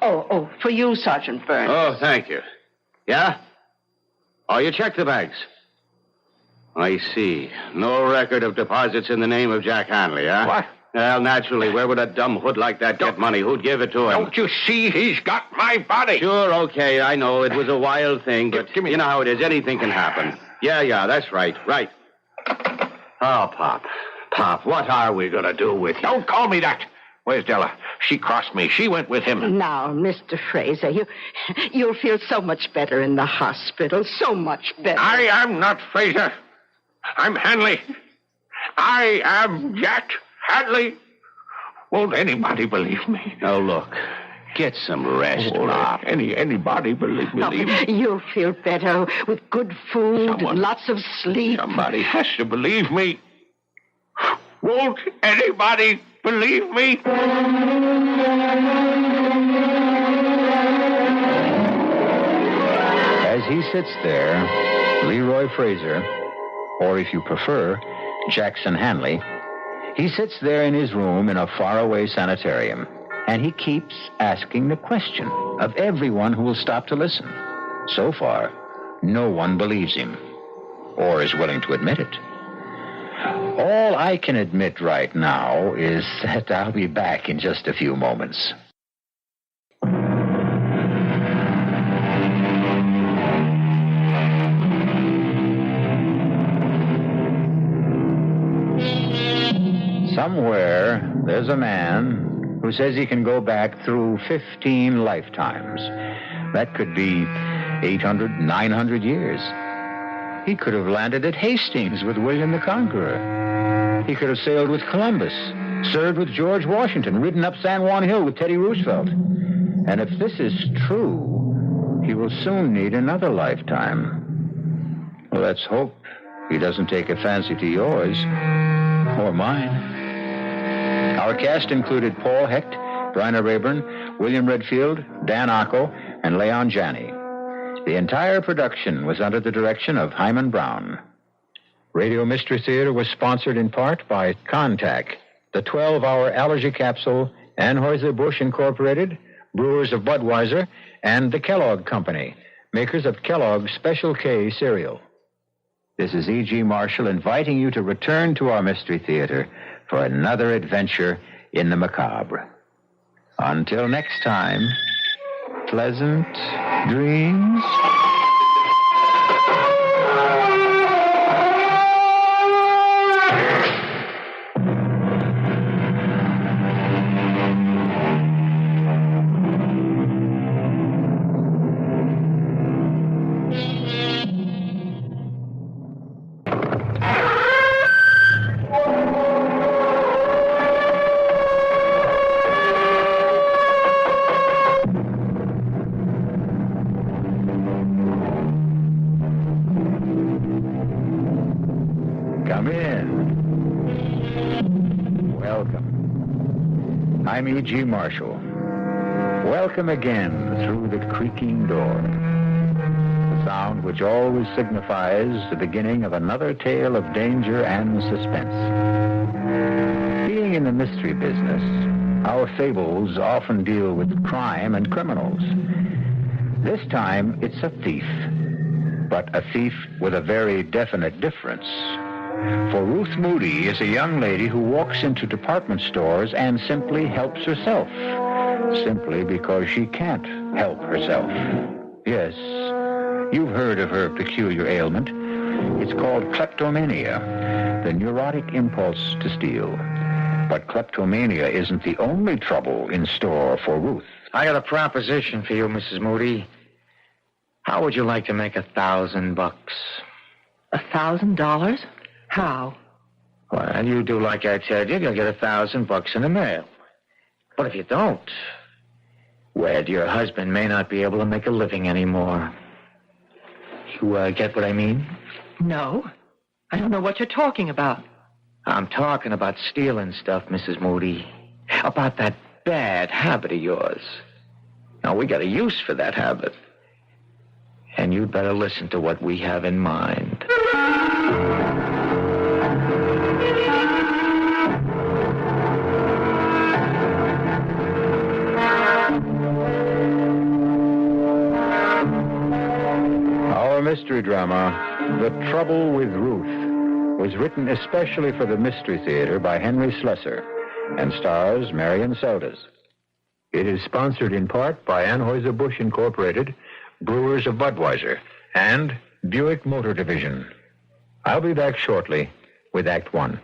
Oh, for you, Sergeant Burns. Oh, thank you. Yeah? Oh, you checked the bags. I see. No record of deposits in the name of Jack Hanley, huh? What? Well, naturally, where would a dumb hood like that get money? Who'd give it to him? Don't you see he's got my body? Sure, okay, I know. It was a wild thing, but you know how it is. Anything can happen. Yeah, that's right. Right. Oh, Pop. Pop, what are we going to do with you? Don't call me that. Where's Della? She crossed me. She went with him. Now, Mr. Fraser, you'll feel so much better in the hospital. So much better. I am not Fraser. I'm Hanley. I am Jack Hanley. Won't anybody believe me? Now, look. Get some rest, Pop. Anybody believe me? You'll feel better with good food and lots of sleep. Somebody has to believe me. Won't anybody believe me? As he sits there, Leroy Fraser, or if you prefer, Jackson Hanley, he sits there in his room in a faraway sanitarium, and he keeps asking the question of everyone who will stop to listen. So far, no one believes him, or is willing to admit it. All I can admit right now is that I'll be back in just a few moments. Somewhere, there's a man who says he can go back through 15 lifetimes. That could be 800, 900 years. He could have landed at Hastings with William the Conqueror. He could have sailed with Columbus, served with George Washington, ridden up San Juan Hill with Teddy Roosevelt. And if this is true, he will soon need another lifetime. Well, let's hope he doesn't take a fancy to yours or mine. Our cast included Paul Hecht, Bryna Rayburn, William Redfield, Dan Acco, and Leon Janney. The entire production was under the direction of Hyman Brown. Radio Mystery Theater was sponsored in part by Contac, the 12-hour allergy capsule, Anheuser-Busch Incorporated, brewers of Budweiser, and the Kellogg Company, makers of Kellogg's Special K cereal. This is E.G. Marshall inviting you to return to our Mystery Theater for another adventure in the macabre. Until next time, pleasant dreams. Come in. Welcome. I'm E.G. Marshall. Welcome again through the creaking door. The sound which always signifies the beginning of another tale of danger and suspense. Being in the mystery business, our fables often deal with crime and criminals. This time, it's a thief, but a thief with a very definite difference. For Ruth Moody is a young lady who walks into department stores and simply helps herself, simply because she can't help herself. Yes, you've heard of her peculiar ailment. It's called kleptomania, the neurotic impulse to steal. But kleptomania isn't the only trouble in store for Ruth. I got a proposition for you, Mrs. Moody. How would you like to make $1,000? $1,000? How? Well, you do like I tell you, you'll get $1,000 in the mail. But if you don't, well, your husband may not be able to make a living anymore. You get what I mean? No. I don't know what you're talking about. I'm talking about stealing stuff, Mrs. Moody. About that bad habit of yours. Now, we got a use for that habit. And you'd better listen to what we have in mind. Our mystery drama, The Trouble with Ruth, was written especially for the Mystery Theater by Henry Slessor and stars Marion Seldes. It is sponsored in part by Anheuser-Busch Incorporated, Brewers of Budweiser, and Buick Motor Division. I'll be back shortly with Act One.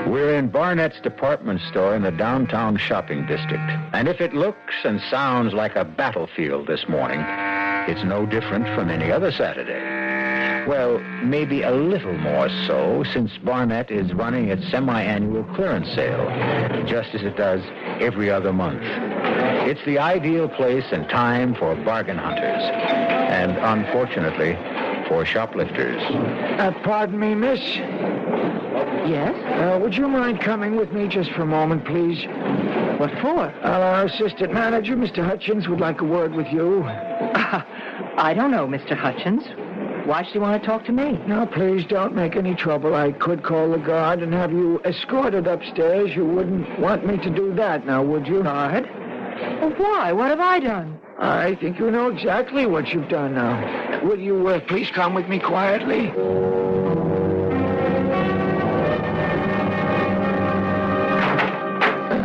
We're in Barnett's department store in the downtown shopping district. And if it looks and sounds like a battlefield this morning, it's no different from any other Saturday. Well, maybe a little more so, since Barnett is running its semi-annual clearance sale, just as it does every other month. It's the ideal place and time for bargain hunters, and unfortunately, for shoplifters. Pardon me, miss? Yes? Would you mind coming with me just for a moment, please? What for? Our assistant manager, Mr. Hutchins, would like a word with you. I don't know, Mr. Hutchins. Why should you want to talk to me? Now, please don't make any trouble. I could call the guard and have you escorted upstairs. You wouldn't want me to do that now, would you? Guard? Well, why? What have I done? I think you know exactly what you've done now. Will you please come with me quietly?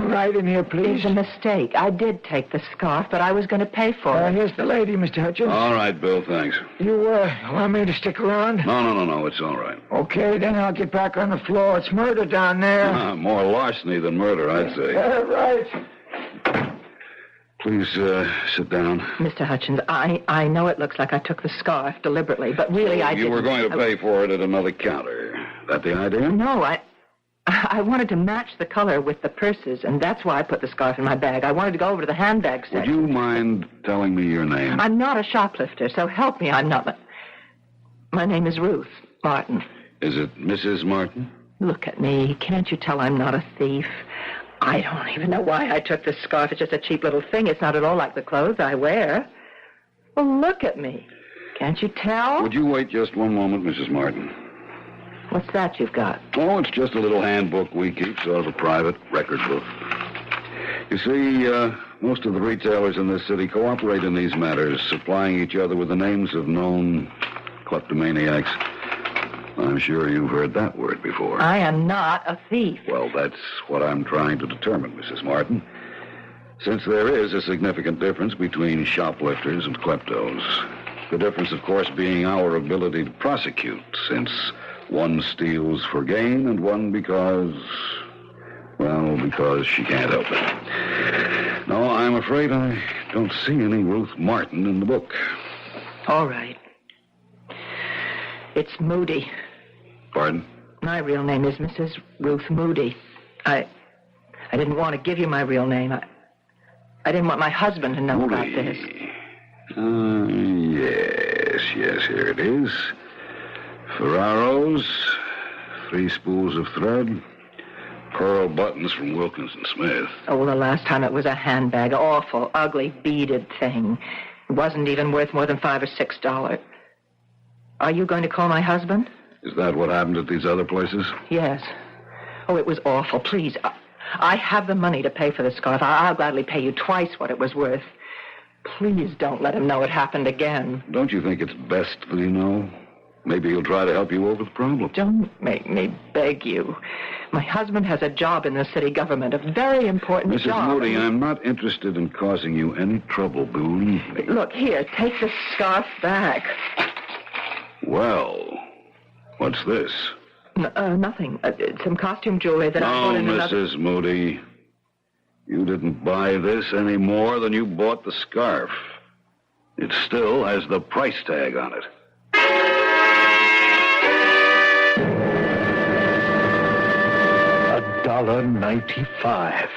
Right in here, please. It's a mistake. I did take the scarf, but I was going to pay for it. Here's the lady, Mr. Hutchins. All right, Bill, thanks. You want me to stick around? No, it's all right. Okay, then I'll get back on the floor. It's murder down there. More larceny than murder, I'd say. Right. Please, sit down. Mr. Hutchins, I know it looks like I took the scarf deliberately, but really I didn't. You were going to pay for it at another counter. That the idea? No, I wanted to match the color with the purses, and that's why I put the scarf in my bag. I wanted to go over to the handbag section. Would you mind telling me your name? I'm not a shoplifter, so help me. I'm not. My name is Ruth Martin. Is it Mrs. Martin? Look at me. Can't you tell I'm not a thief? I don't even know why I took this scarf. It's just a cheap little thing. It's not at all like the clothes I wear. Well, look at me. Can't you tell? Would you wait just one moment, Mrs. Martin? What's that you've got? Oh, it's just a little handbook we keep, sort of a private record book. You see, most of the retailers in this city cooperate in these matters, supplying each other with the names of known kleptomaniacs. I'm sure you've heard that word before. I am not a thief. Well, that's what I'm trying to determine, Mrs. Martin. Since there is a significant difference between shoplifters and kleptos. The difference, of course, being our ability to prosecute, since one steals for gain and one because she can't help it. No, I'm afraid I don't see any Ruth Martin in the book. All right. It's Moody. Pardon? My real name is Mrs. Ruth Moody. I didn't want to give you my real name. I didn't want my husband to know Moody. about this. Yes, here it is. Ferraro's, 3 spools of thread, pearl buttons from Wilkinson Smith. Oh, the last time it was a handbag. Awful, ugly, beaded thing. It wasn't even worth more than $5 or $6. Are you going to call my husband? Is that what happened at these other places? Yes. Oh, it was awful. Please, I have the money to pay for the scarf. I'll gladly pay you twice what it was worth. Please don't let him know it happened again. Don't you think it's best that he know? Maybe he'll try to help you over the problem. Don't make me beg you. My husband has a job in the city government, a very important job. Mrs. Moody, I'm not interested in causing you any trouble, believe me. Look, here, take the scarf back. Well, what's this? Nothing. Some costume jewelry that I bought in another... Mrs. Moody, you didn't buy this any more than you bought the scarf. It still has the price tag on it. $1.95.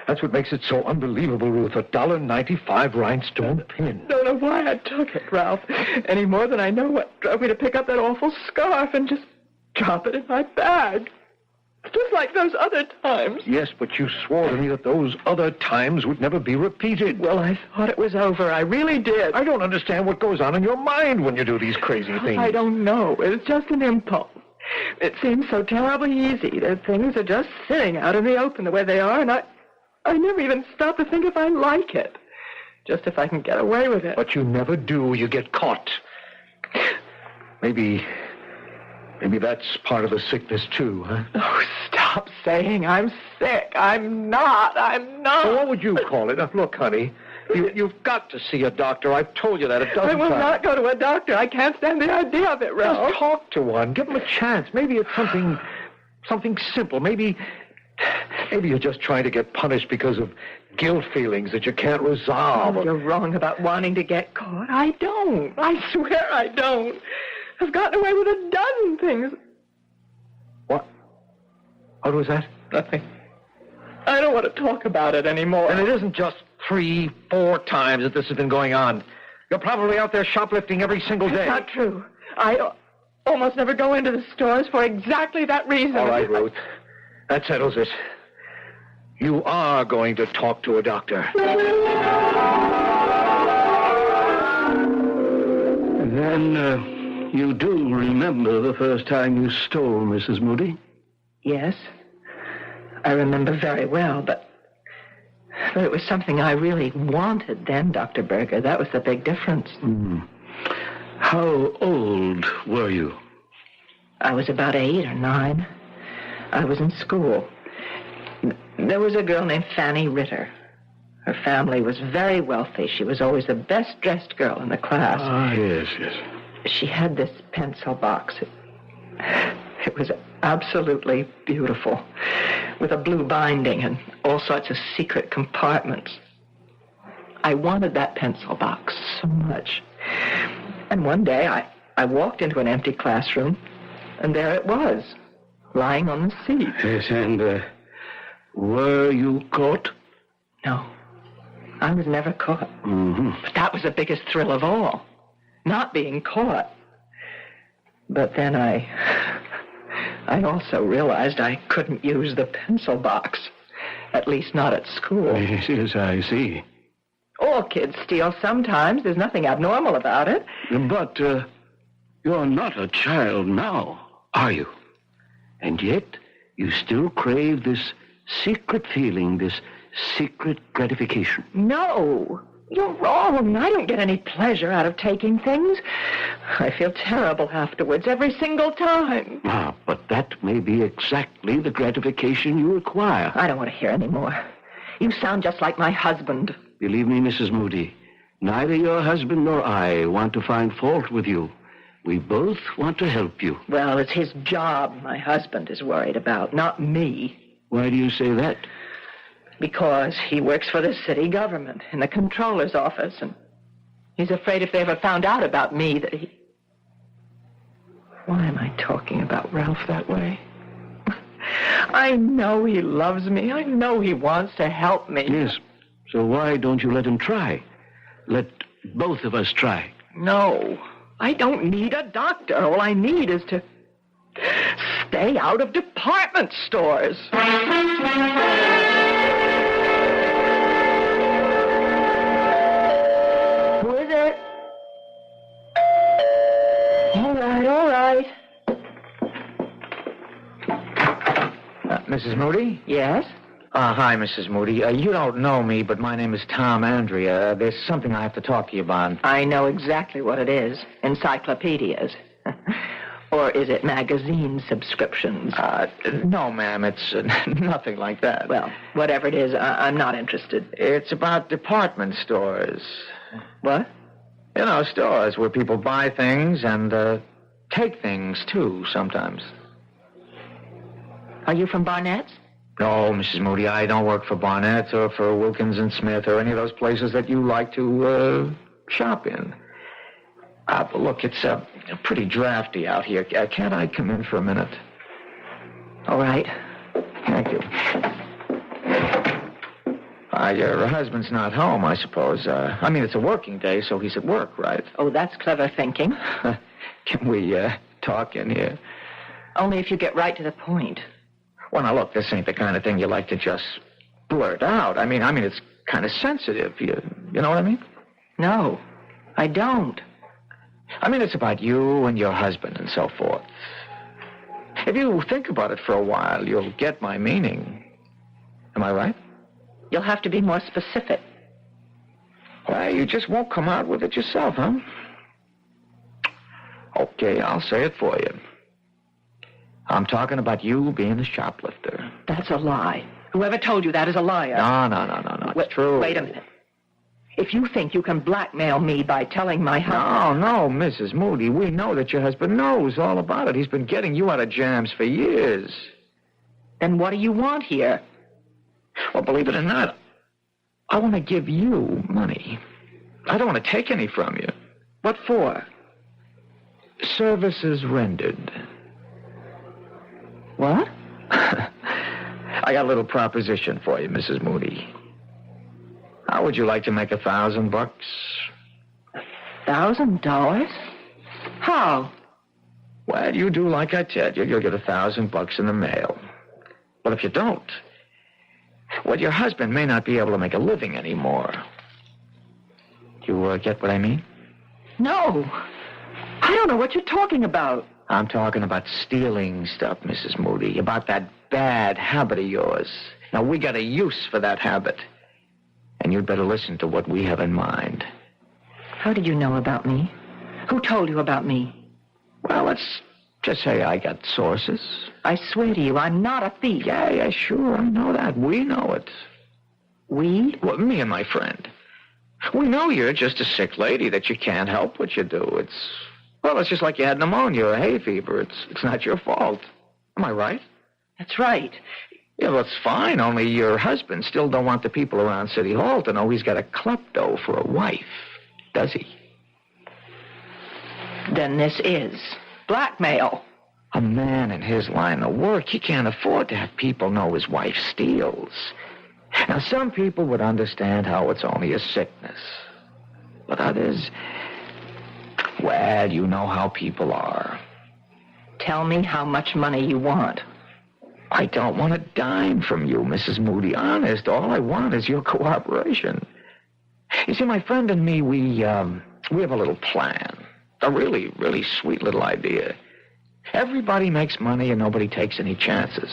That's what makes it so unbelievable, Ruth. $1.95 rhinestone pin. Don't know why I took it, Ralph, any more than I know what drove me to pick up that awful scarf and just drop it in my bag. Just like those other times. Yes, but you swore to me that those other times would never be repeated. Well, I thought it was over. I really did. I don't understand what goes on in your mind when you do these crazy things. I don't know. It's just an impulse. It seems so terribly easy that things are just sitting out in the open the way they are, and I never even stop to think if I like it. Just if I can get away with it. But you never do. You get caught. Maybe that's part of the sickness, too, huh? Oh, stop saying I'm sick. I'm not. Well, what would you call it? Look, honey, you've got to see a doctor. I've told you that a dozen times. I will not go to a doctor. I can't stand the idea of it, Ralph. Just talk to one. Give him a chance. Maybe it's something simple. Maybe you're just trying to get punished because of guilt feelings that you can't resolve. Oh, you're wrong about wanting to get caught. I don't. I swear I don't. I've gotten away with a dozen things. What? What was that? Nothing. I don't want to talk about it anymore. And it isn't just 3-4 times that this has been going on. You're probably out there shoplifting every single day. That's not true. I almost never go into the stores for exactly that reason. All right, Ruth. That settles it. You are going to talk to a doctor. Then, you do remember the first time you stole, Mrs. Moody? Yes. I remember very well, but it was something I really wanted then, Dr. Berger. That was the big difference. How old were you? I was about 8 or 9. I was in school. There was a girl named Fanny Ritter. Her family was very wealthy. She was always the best-dressed girl in the class. Ah, yes. She had this pencil box. It was absolutely beautiful, with a blue binding and all sorts of secret compartments. I wanted that pencil box so much. And one day I walked into an empty classroom, and there it was, lying on the seat. Yes, and were you caught? No, I was never caught. But that was the biggest thrill of all. Not being caught. But then I also realized I couldn't use the pencil box. At least not at school. Yes, I see. All kids steal sometimes. There's nothing abnormal about it. But you're not a child now, are you? And yet you still crave this secret feeling, this secret gratification. No. You're wrong. I don't get any pleasure out of taking things. I feel terrible afterwards every single time. But that may be exactly the gratification you require. I don't want to hear any more. You sound just like my husband. Believe me, Mrs. Moody, neither your husband nor I want to find fault with you. We both want to help you. Well, it's his job my husband is worried about, not me. Why do you say that? Because he works for the city government in the controller's office, and he's afraid if they ever found out about me that he... Why am I talking about Ralph that way? I know he loves me. I know he wants to help me. Yes, so why don't you let him try? Let both of us try. No, I don't need a doctor. All I need is to stay out of department stores. Who is it? All right. Mrs. Moody? Yes? Hi, Mrs. Moody. You don't know me, but my name is Tom Andrea. There's something I have to talk to you about. I know exactly what it is. Encyclopedias. Or is it magazine subscriptions? No, ma'am, it's nothing like that. Well, whatever it is, I'm not interested. It's about department stores. What? You know, stores where people buy things and take things, too, sometimes. Are you from Barnett's? No, Mrs. Moody, I don't work for Barnett's or for Wilkins & Smith or any of those places that you like to shop in. Look, it's pretty drafty out here. Can't I come in for a minute? All right. Thank you. Your husband's not home, I suppose. It's a working day, so he's at work, right? Oh, that's clever thinking. Can we talk in here? Only if you get right to the point. Well, now, look, this ain't the kind of thing you like to just blurt out. I mean, it's kind of sensitive. You know what I mean? No, I don't. It's about you and your husband and so forth. If you think about it for a while, you'll get my meaning. Am I right? You'll have to be more specific. Well, you just won't come out with it yourself, huh? Okay, I'll say it for you. I'm talking about you being a shoplifter. That's a lie. Whoever told you that is a liar. No. It's true. Wait a minute. If you think you can blackmail me by telling my husband... No, Mrs. Moody. We know that your husband knows all about it. He's been getting you out of jams for years. Then what do you want here? Well, believe it or not, I want to give you money. I don't want to take any from you. What for? Services rendered. What? I got a little proposition for you, Mrs. Moody. How would you like to make $1,000? $1,000? How? Well, you do like I tell you. You'll get $1,000 in the mail. But if you don't, well, your husband may not be able to make a living anymore. You get what I mean? No. I don't know what you're talking about. I'm talking about stealing stuff, Mrs. Moody, about that bad habit of yours. Now, we got a use for that habit. And you'd better listen to what we have in mind. How did you know about me? Who told you about me? Well, let's just say I got sources. I swear to you, I'm not a thief. Yeah, sure, I know that. We know it. We? Well, me and my friend. We know you're just a sick lady, that you can't help what you do. It's just like you had pneumonia or hay fever. It's not your fault. Am I right? That's right. Yeah, well, it's fine, only your husband still don't want the people around City Hall to know he's got a klepto for a wife, does he? Then this is blackmail. A man in his line of work, he can't afford to have people know his wife steals. Now, some people would understand how it's only a sickness. But others, well, you know how people are. Tell me how much money you want. I don't want a dime from you, Mrs. Moody. Honest, all I want is your cooperation. You see, my friend and me, we have a little plan. A really, really sweet little idea. Everybody makes money and nobody takes any chances.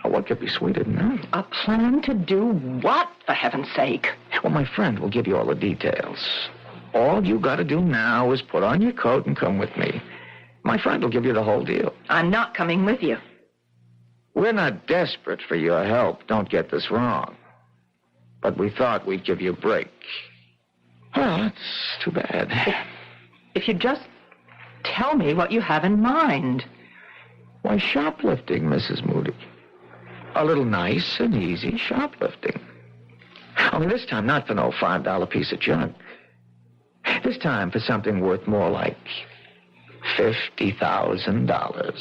Oh, what could be sweeter than that? A plan to do what, for heaven's sake? Well, my friend will give you all the details. All you got to do now is put on your coat and come with me. My friend will give you the whole deal. I'm not coming with you. We're not desperate for your help. Don't get this wrong. But we thought we'd give you a break. Well, that's too bad. If you just tell me what you have in mind. Why, shoplifting, Mrs. Moody. A little nice and easy shoplifting. Only this time not for no $5 piece of junk. This time for something worth more like $50,000.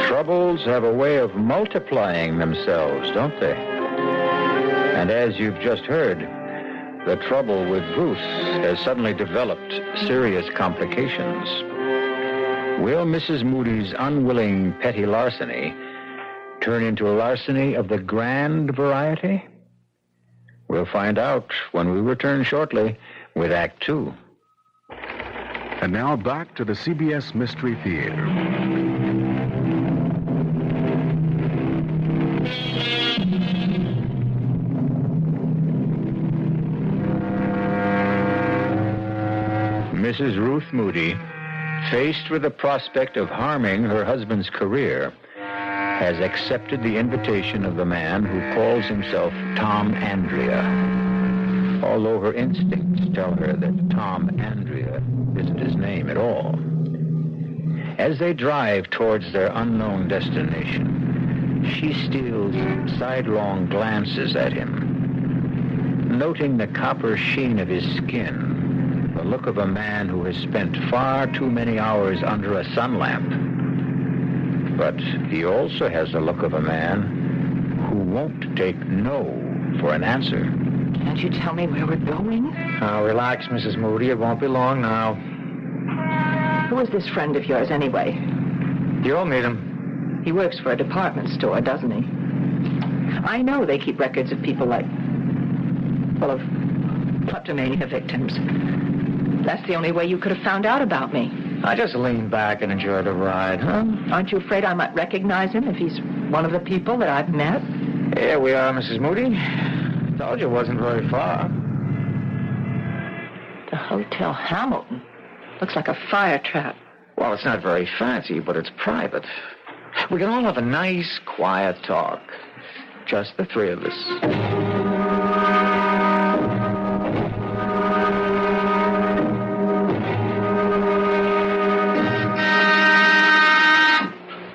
Troubles have a way of multiplying themselves, don't they? And as you've just heard, the trouble with Bruce has suddenly developed serious complications. Will Mrs. Moody's unwilling petty larceny turn into a larceny of the grand variety? We'll find out when we return shortly with Act Two. And now back to the CBS Mystery Theater. Mrs. Ruth Moody, faced with the prospect of harming her husband's career, has accepted the invitation of the man who calls himself Tom Andrea, although her instincts tell her that Tom Andrea isn't his name at all. As they drive towards their unknown destination, she steals sidelong glances at him. am noting the copper sheen of his skin, the look of a man who has spent far too many hours under a sun lamp. But he also has the look of a man who won't take no for an answer. Can't you tell me where we're going? Now, relax, Mrs. Moody. It won't be long now. Who is this friend of yours, anyway? You'll meet him. He works for a department store, doesn't he? I know they keep records of people like, well, of kleptomania victims. That's the only way you could have found out about me. I just leaned back and enjoyed the ride, huh? Aren't you afraid I might recognize him if he's one of the people that I've met? Here we are, Mrs. Moody. Told you it wasn't very far. The Hotel Hamilton. Looks like a fire trap. Well, it's not very fancy, but it's private. We can all have a nice, quiet talk. Just the three of us.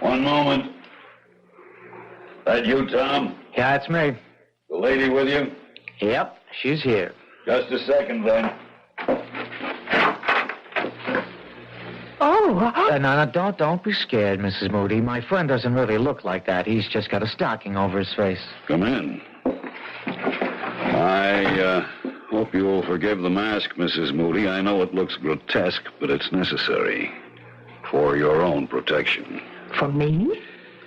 One moment. That you, Tom? Yeah, it's me. The lady with you? Yep, she's here. Just a second, then. Oh! No, don't be scared, Mrs. Moody. My friend doesn't really look like that. He's just got a stocking over his face. Come in. I hope you will forgive the mask, Mrs. Moody. I know it looks grotesque, but it's necessary for your own protection. For me?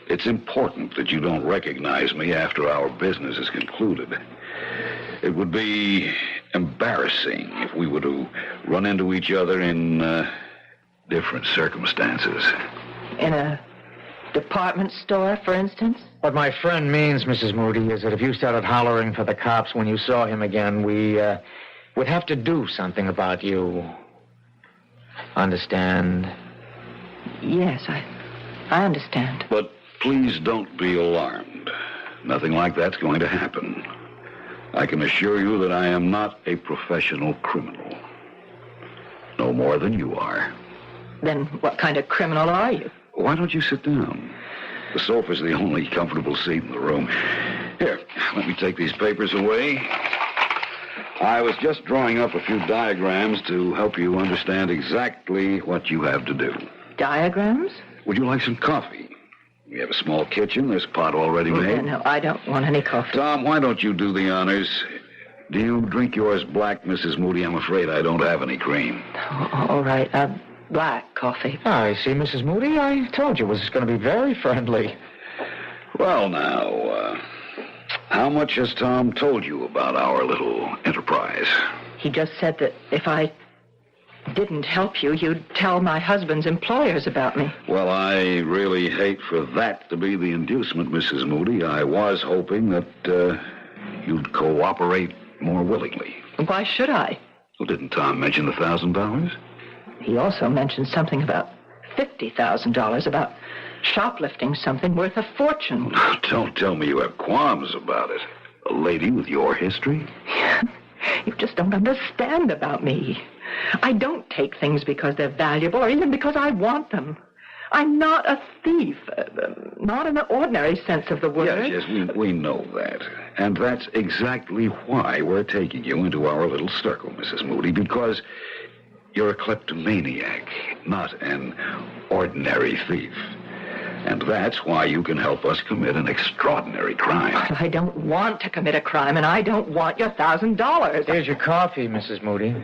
It's important that you don't recognize me after our business is concluded. It would be embarrassing if we were to run into each other in different circumstances. In a department store, for instance? What my friend means, Mrs. Moody, is that if you started hollering for the cops when you saw him again, we would have to do something about you. Understand? Yes, I understand. But please don't be alarmed. Nothing like that's going to happen. I can assure you that I am not a professional criminal. No more than you are. Then what kind of criminal are you? Why don't you sit down? The sofa's the only comfortable seat in the room. Here, let me take these papers away. I was just drawing up a few diagrams to help you understand exactly what you have to do. Diagrams? Would you like some coffee? We have a small kitchen. There's a pot already made. No, I don't want any coffee. Tom, why don't you do the honors? Do you drink yours black, Mrs. Moody? I'm afraid I don't have any cream. Oh, all right. Black coffee. I see, Mrs. Moody. I told you it was going to be very friendly. Well, now, how much has Tom told you about our little enterprise? He just said that if I didn't help you, you'd tell my husband's employers about me. Well, I really hate for that to be the inducement, Mrs. Moody. I was hoping that you'd cooperate more willingly. Why should I? Well, didn't Tom mention the $1,000? He also mentioned something about $50,000, about shoplifting something worth a fortune. Don't tell me you have qualms about it. A lady with your history? You just don't understand about me. I don't take things because they're valuable or even because I want them. I'm not a thief, not in the ordinary sense of the word. Yes, we know that. And that's exactly why we're taking you into our little circle, Mrs. Moody, because you're a kleptomaniac, not an ordinary thief. And that's why you can help us commit an extraordinary crime. But I don't want to commit a crime, and I don't want your $1,000. Here's your coffee, Mrs. Moody.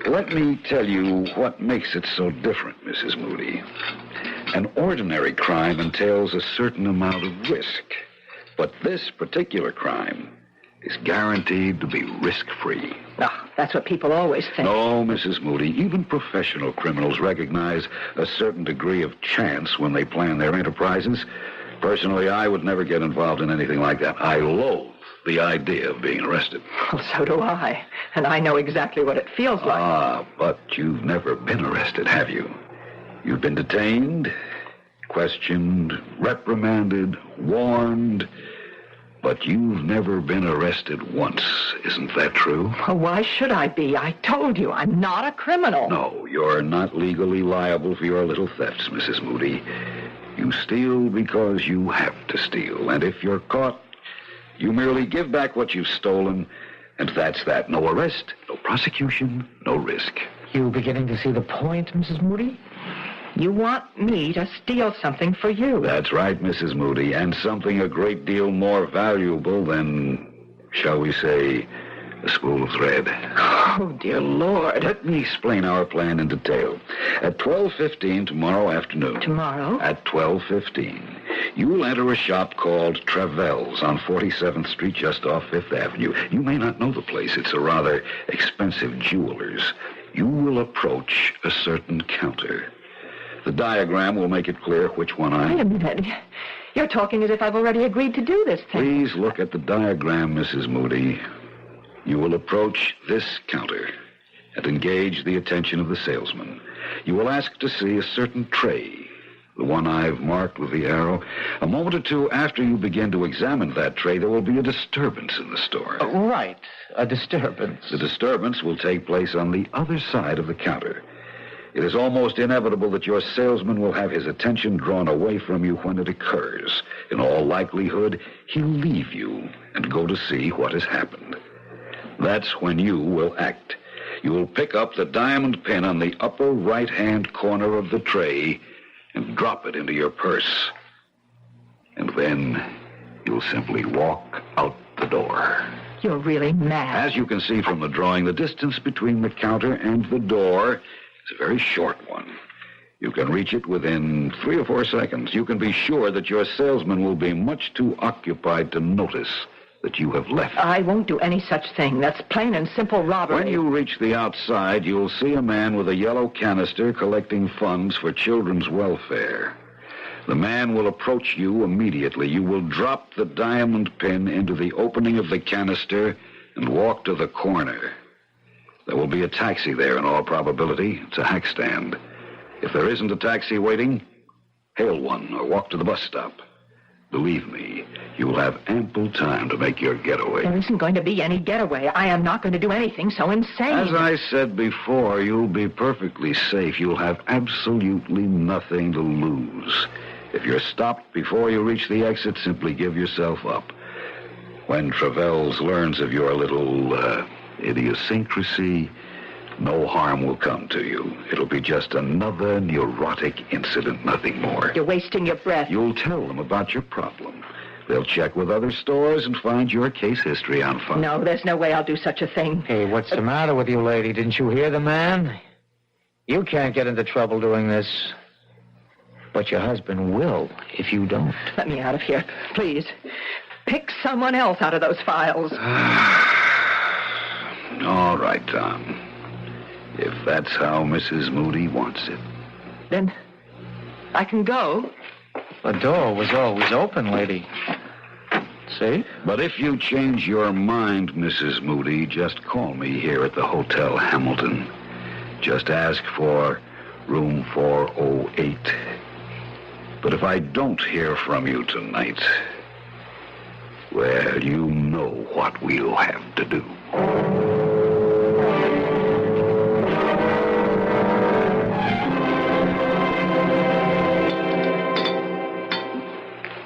Let me tell you what makes it so different, Mrs. Moody. An ordinary crime entails a certain amount of risk. But this particular crime is guaranteed to be risk-free. Oh, that's what people always think. No, Mrs. Moody, even professional criminals recognize a certain degree of chance when they plan their enterprises. Personally, I would never get involved in anything like that. I loathe the idea of being arrested. Well, so do I. And I know exactly what it feels like. Ah, but you've never been arrested, have you? You've been detained, questioned, reprimanded, warned, but you've never been arrested once. Isn't that true? Well, why should I be? I told you, I'm not a criminal. No, you're not legally liable for your little thefts, Mrs. Moody. You steal because you have to steal. And if you're caught, you merely give back what you've stolen, And that's that. No arrest, no prosecution, no risk. You beginning to see the point, Mrs. Moody? You want me to steal something for you. That's right, Mrs. Moody, and something a great deal more valuable than, shall we say, a spool of thread. Oh, dear Lord. Let me explain our plan in detail. At 12:15 tomorrow afternoon. Tomorrow? At 12:15. You will enter a shop called Travell's on 47th Street, just off Fifth Avenue. You may not know the place. It's a rather expensive jeweler's. You will approach a certain counter. The diagram will make it clear which one Wait a minute. You're talking as if I've already agreed to do this thing. Please look at the diagram, Mrs. Moody. You will approach this counter and engage the attention of the salesman. You will ask to see a certain tray, the one I've marked with the arrow. A moment or two after you begin to examine that tray, there will be a disturbance in the store. Right, a disturbance. The disturbance will take place on the other side of the counter. It is almost inevitable that your salesman will have his attention drawn away from you when it occurs. In all likelihood, he'll leave you and go to see what has happened. That's when you will act. You will pick up the diamond pin on the upper right-hand corner of the tray and drop it into your purse. And then you'll simply walk out the door. You're really mad. As you can see from the drawing, the distance between the counter and the door is a very short one. You can reach it within 3 or 4 seconds. You can be sure that your salesman will be much too occupied to notice that you have left. I won't do any such thing. That's plain and simple robbery. When you reach the outside, you'll see a man with a yellow canister collecting funds for children's welfare. The man will approach you immediately. You will drop the diamond pin into the opening of the canister and walk to the corner. There will be a taxi there in all probability. It's a hack stand. If there isn't a taxi waiting, hail one or walk to the bus stop. Believe me, you will have ample time to make your getaway. There isn't going to be any getaway. I am not going to do anything so insane. As I said before, you'll be perfectly safe. You'll have absolutely nothing to lose. If you're stopped before you reach the exit, simply give yourself up. When Travell's learns of your little idiosyncrasy, no harm will come to you. It'll be just another neurotic incident, nothing more. You're wasting your breath. You'll tell them about your problem. They'll check with other stores and find your case history on file. No, there's no way I'll do such a thing. Hey, what's the matter with you, lady? Didn't you hear the man? You can't get into trouble doing this. But your husband will if you don't. Let me out of here, please. Pick someone else out of those files. All right, Tom. If that's how Mrs. Moody wants it. Then I can go. The door was always open, lady. See? But if you change your mind, Mrs. Moody, just call me here at the Hotel Hamilton. Just ask for room 408. But if I don't hear from you tonight, well, you know what we'll have to do.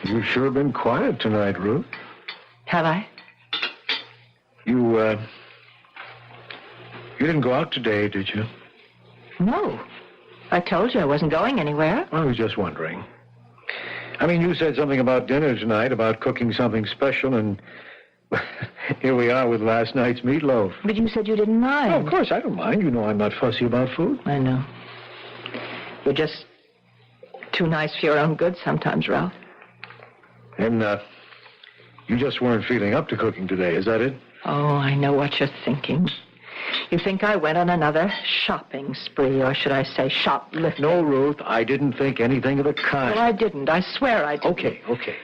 You've sure been quiet tonight, Ruth. Have I? You didn't go out today, did you? No. I told you I wasn't going anywhere. I was just wondering. I mean, you said something about dinner tonight, about cooking something special, and here we are with last night's meatloaf. But you said you didn't mind. Oh, of course, I don't mind. You know I'm not fussy about food. I know. You're just too nice for your own good sometimes, Ralph. And, you just weren't feeling up to cooking today, is that it? Oh, I know what you're thinking. You think I went on another shopping spree, or should I say shoplifting? No, Ruth, I didn't think anything of the kind. Well, I didn't. I swear I didn't. Okay.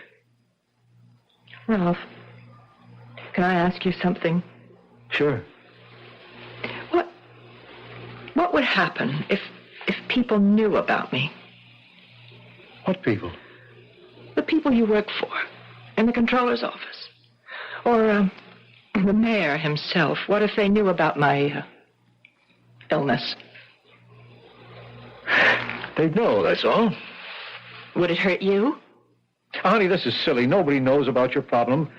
Ralph, can I ask you something? Sure. What would happen if people knew about me? What people? The people you work for, in the controller's office. Or, the mayor himself. What if they knew about my, illness? They'd know, that's all. Would it hurt you? Honey, this is silly. Nobody knows about your problem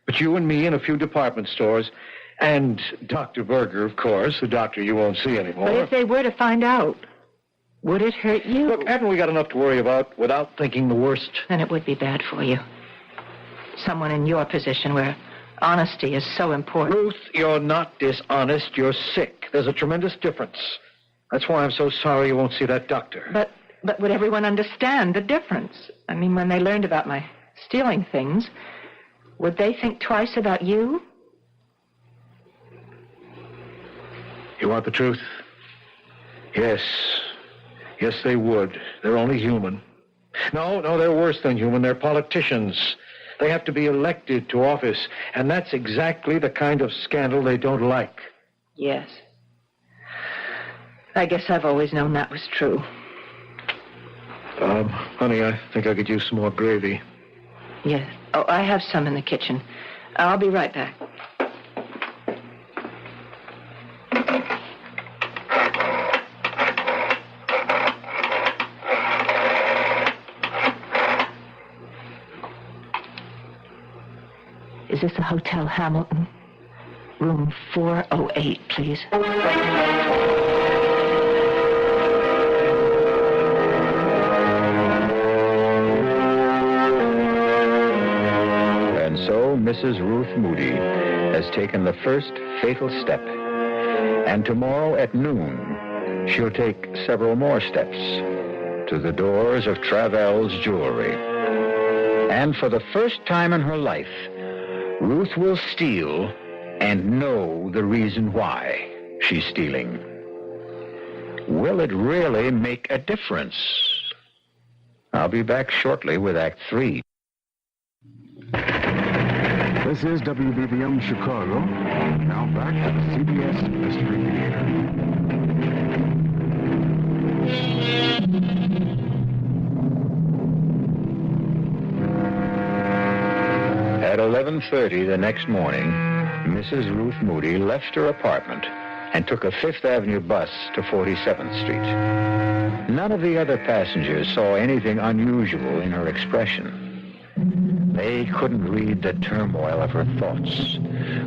but you and me and a few department stores. And Dr. Berger, of course, the doctor you won't see anymore. But if they were to find out, would it hurt you? Look, haven't we got enough to worry about without thinking the worst? Then it would be bad for you. Someone in your position where honesty is so important. Ruth, you're not dishonest. You're sick. There's a tremendous difference. That's why I'm so sorry you won't see that doctor. But would everyone understand the difference? I mean, when they learned about my stealing things, would they think twice about you? You want the truth? Yes. Yes, they would. They're only human. No, they're worse than human. They're politicians. They have to be elected to office, and that's exactly the kind of scandal they don't like. Yes. I guess I've always known that was true. Honey, I think I could use some more gravy. Yes. Oh, I have some in the kitchen. I'll be right back. Is this a Hotel Hamilton? Room 408, please. And so Mrs. Ruth Moody has taken the first fatal step. And tomorrow at noon, she'll take several more steps to the doors of Travell's Jewelry. And for the first time in her life, Ruth will steal and know the reason why she's stealing. Will it really make a difference? I'll be back shortly with Act 3. This is WBBM Chicago. Now back to the CBS Mystery Theater. At 11:30 the next morning, Mrs. Ruth Moody left her apartment and took a Fifth Avenue bus to 47th Street. None of the other passengers saw anything unusual in her expression. They couldn't read the turmoil of her thoughts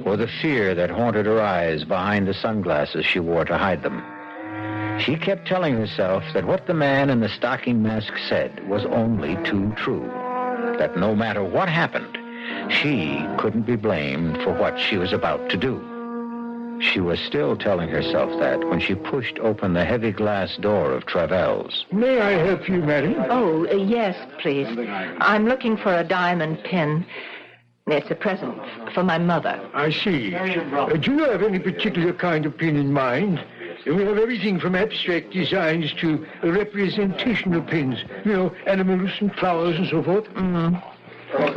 or the fear that haunted her eyes behind the sunglasses she wore to hide them. She kept telling herself that what the man in the stocking mask said was only too true, that no matter what happened, she couldn't be blamed for what she was about to do. She was still telling herself that when she pushed open the heavy glass door of Travell's. May I help you, madam? Oh, yes, please. I'm looking for a diamond pin. It's a present for my mother. I see. Do you have any particular kind of pin in mind? We have everything from abstract designs to representational pins. You know, animals and flowers and so forth. Mm-hmm.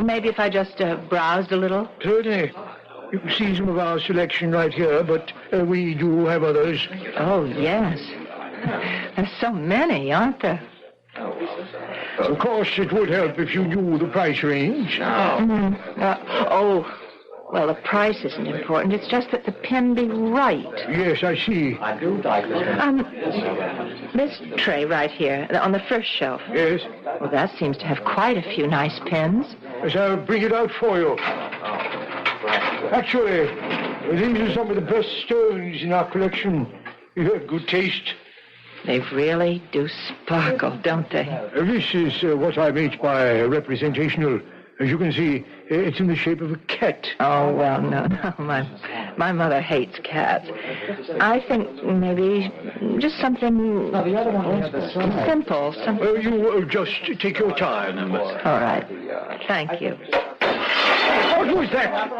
Maybe if I just browsed a little? Certainly. You can see some of our selection right here, but we do have others. Oh, yes. There's so many, aren't there? Of course, it would help if you knew the price range. Well, the price isn't important. It's just that the pin be right. Yes, I see. I do like this tray right here, on the first shelf. Yes? Well, that seems to have quite a few nice pins. Yes, I'll bring it out for you. Actually, these are some of the best stones in our collection. You have good taste. They really do sparkle, don't they? This is what I meant by representational. As you can see, it's in the shape of a cat. Oh, well, no. My mother hates cats. I think maybe just something simple. Well, you just take your time. All right. Thank you. What was that?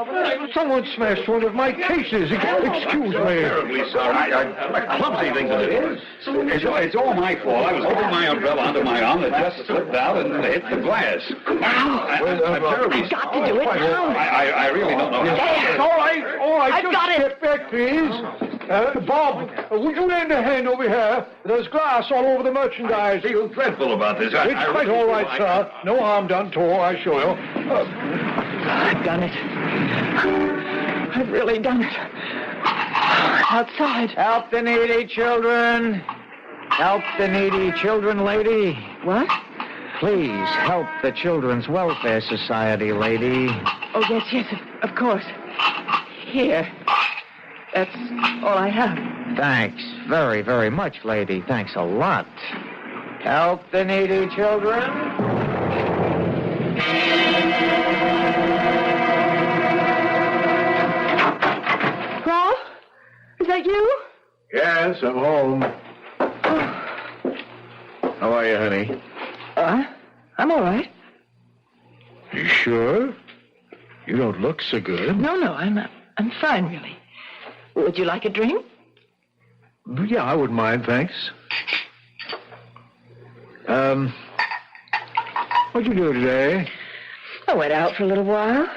Someone smashed one of my cases. Excuse me. Terribly sorry. A clumsy thing to do. It's all my fault. I was holding my umbrella under my arm. It just slipped out and hit the glass. I'm terribly got to do it now. I really don't know how. All right. I've Just got it. step back, please. Bob, would you lend a hand over here? There's glass all over the merchandise. I feel dreadful about this. It's quite all right, sir. No harm done to her, I assure you. I've done it. I've really done it. Outside. Help the needy children. Help the needy children, lady. What? Please help the Children's Welfare Society, lady. Oh, yes, of course. Here. That's all I have. Thanks very, very much, lady. Thanks a lot. Help the needy children. Ralph? Is that you? Yes, I'm home. How are you, honey? I'm all right. You sure? You don't look so good. No, I'm fine, really. Would you like a drink? Yeah, I wouldn't mind, thanks. What'd you do today? I went out for a little while.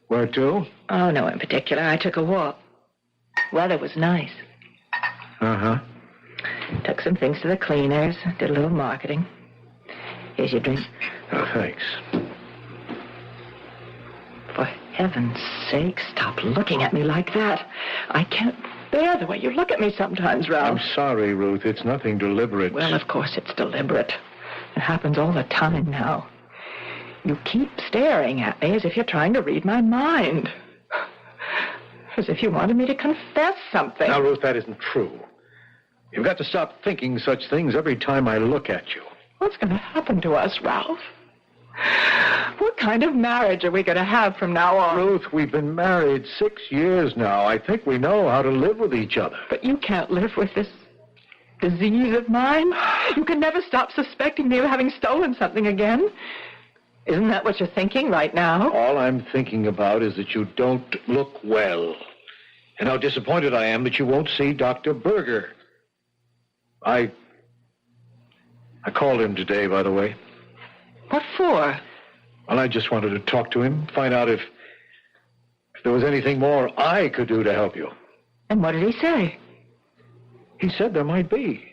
Where to? Oh, no in particular. I took a walk. Weather was nice. Uh-huh. Took some things to the cleaners, did a little marketing. Here's your drink. Oh, thanks. For heaven's sake, stop looking at me like that. I can't bear the way you look at me sometimes, Ralph. I'm sorry, Ruth. It's nothing deliberate. Well, of course it's deliberate. It happens all the time now. You keep staring at me as if you're trying to read my mind. As if you wanted me to confess something. Now, Ruth, that isn't true. You've got to stop thinking such things every time I look at you. What's going to happen to us, Ralph? What kind of marriage are we going to have from now on? Ruth, we've been married 6 years now. I think we know how to live with each other. But you can't live with this disease of mine. You can never stop suspecting me of having stolen something again. Isn't that what you're thinking right now? All I'm thinking about is that you don't look well. And how disappointed I am that you won't see Dr. Berger. I called him today, by the way. What for? Well, I just wanted to talk to him, find out if there was anything more I could do to help you. And what did he say? He said there might be.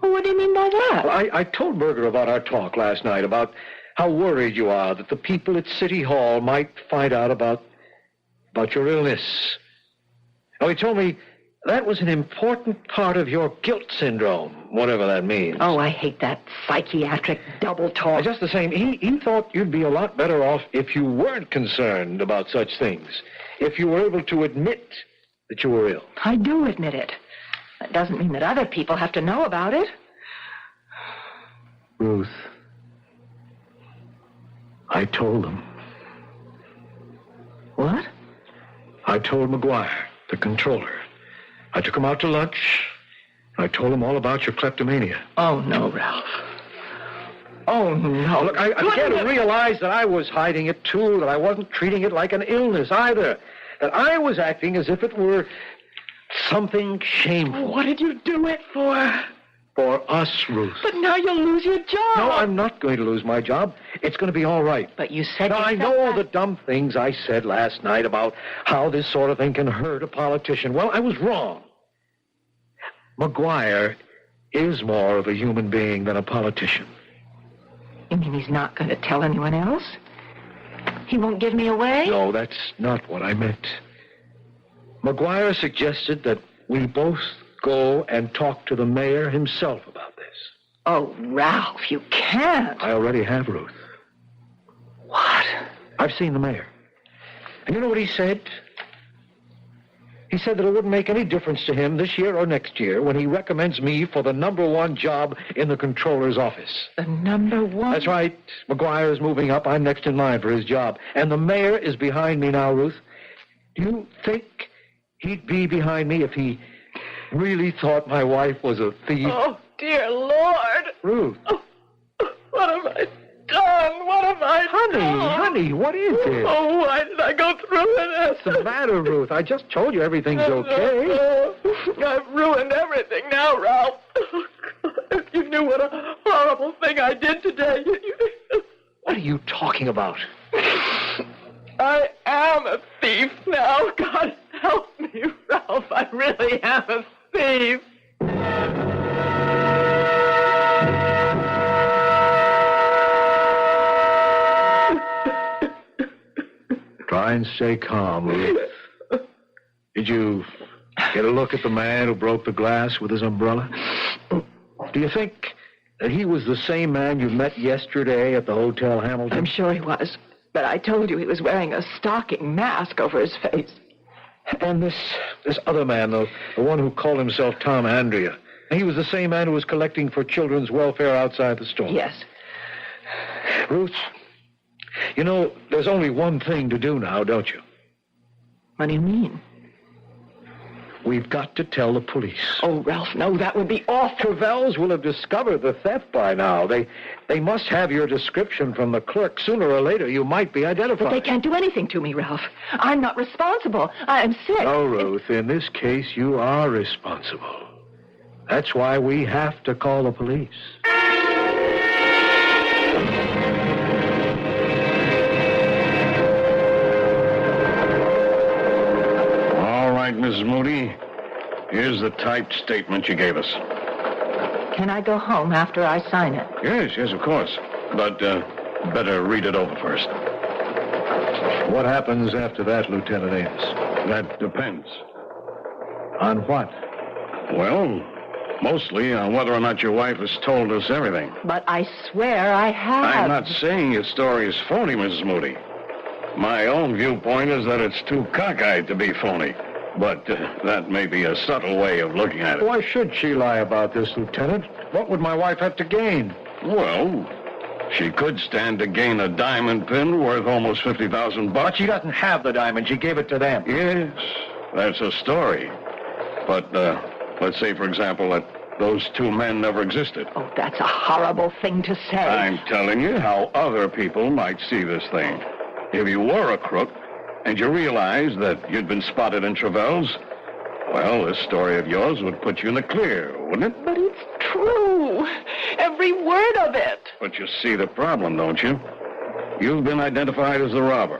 Well, what do you mean by that? Well, I told Berger about our talk last night, about how worried you are that the people at City Hall might find out about your illness. Oh, he told me that was an important part of your guilt syndrome, whatever that means. Oh, I hate that psychiatric double talk. Just the same, he thought you'd be a lot better off if you weren't concerned about such things, if you were able to admit that you were ill. I do admit it. That doesn't mean that other people have to know about it. Ruth, I told them. What? I told McGuire, the controller. I took him out to lunch. I told him all about your kleptomania. Oh, no, Ralph. Oh, no. Look, I began to realize that I was hiding it, too, that I wasn't treating it like an illness, either. That I was acting as if it were something shameful. What did you do it for? For us, Ruth. But now you'll lose your job. No, I'm not going to lose my job. It's going to be all right. But you said... Now, I know the dumb things I said last night about how this sort of thing can hurt a politician. Well, I was wrong. McGuire is more of a human being than a politician. You mean he's not going to tell anyone else? He won't give me away? No, that's not what I meant. McGuire suggested that we both go and talk to the mayor himself about this. Oh, Ralph, you can't. I already have, Ruth. What? I've seen the mayor. And you know what he said? He said that it wouldn't make any difference to him this year or next year when he recommends me for the #1 job in the controller's office. The #1? That's right. McGuire is moving up. I'm next in line for his job. And the mayor is behind me now, Ruth. Do you think he'd be behind me if he really thought my wife was a thief? Oh, dear Lord. Ruth. Oh, what have I done? What have I done? Honey, what is it? Oh, why did I go through it? What's the matter, Ruth? I just told you everything's okay. I've ruined everything now, Ralph. If you knew what a horrible thing I did today. What are you talking about? I am a thief now. God help me, Ralph. I really am a thief. Try and stay calm, Ruth. Did you get a look at the man who broke the glass with his umbrella? Do you think that he was the same man you met yesterday at the Hotel Hamilton? I'm sure he was, but I told you he was wearing a stocking mask over his face. And this other man, the one who called himself Tom Andrea, he was the same man who was collecting for children's welfare outside the store. Yes. Ruth, you know, there's only one thing to do now, don't you? What do you mean? We've got to tell the police. Oh, Ralph, no, that would be awful. Travels will have discovered the theft by now. They must have your description from the clerk. Sooner or later, you might be identified. But they can't do anything to me, Ralph. I'm not responsible. I am sick. No, Ruth, in this case, you are responsible. That's why we have to call the police. All right, Mrs. Moody. Here's the typed statement you gave us. Can I go home after I sign it? Yes, of course. But better read it over first. What happens after that, Lieutenant Ames? That depends. On what? Well, mostly on whether or not your wife has told us everything. But I swear I have. I'm not saying your story is phony, Mrs. Moody. My own viewpoint is that it's too cockeyed to be phony. But that may be a subtle way of looking at it. Why should she lie about this, Lieutenant? What would my wife have to gain? Well, she could stand to gain a diamond pin worth almost $50,000. But she doesn't have the diamond. She gave it to them. Yes, that's a story. But let's say, for example, that those two men never existed. Oh, that's a horrible thing to say. I'm telling you how other people might see this thing. If you were a crook, and you realized that you'd been spotted in Travels, well, this story of yours would put you in the clear, wouldn't it? But it's true. Every word of it. But you see the problem, don't you? You've been identified as the robber.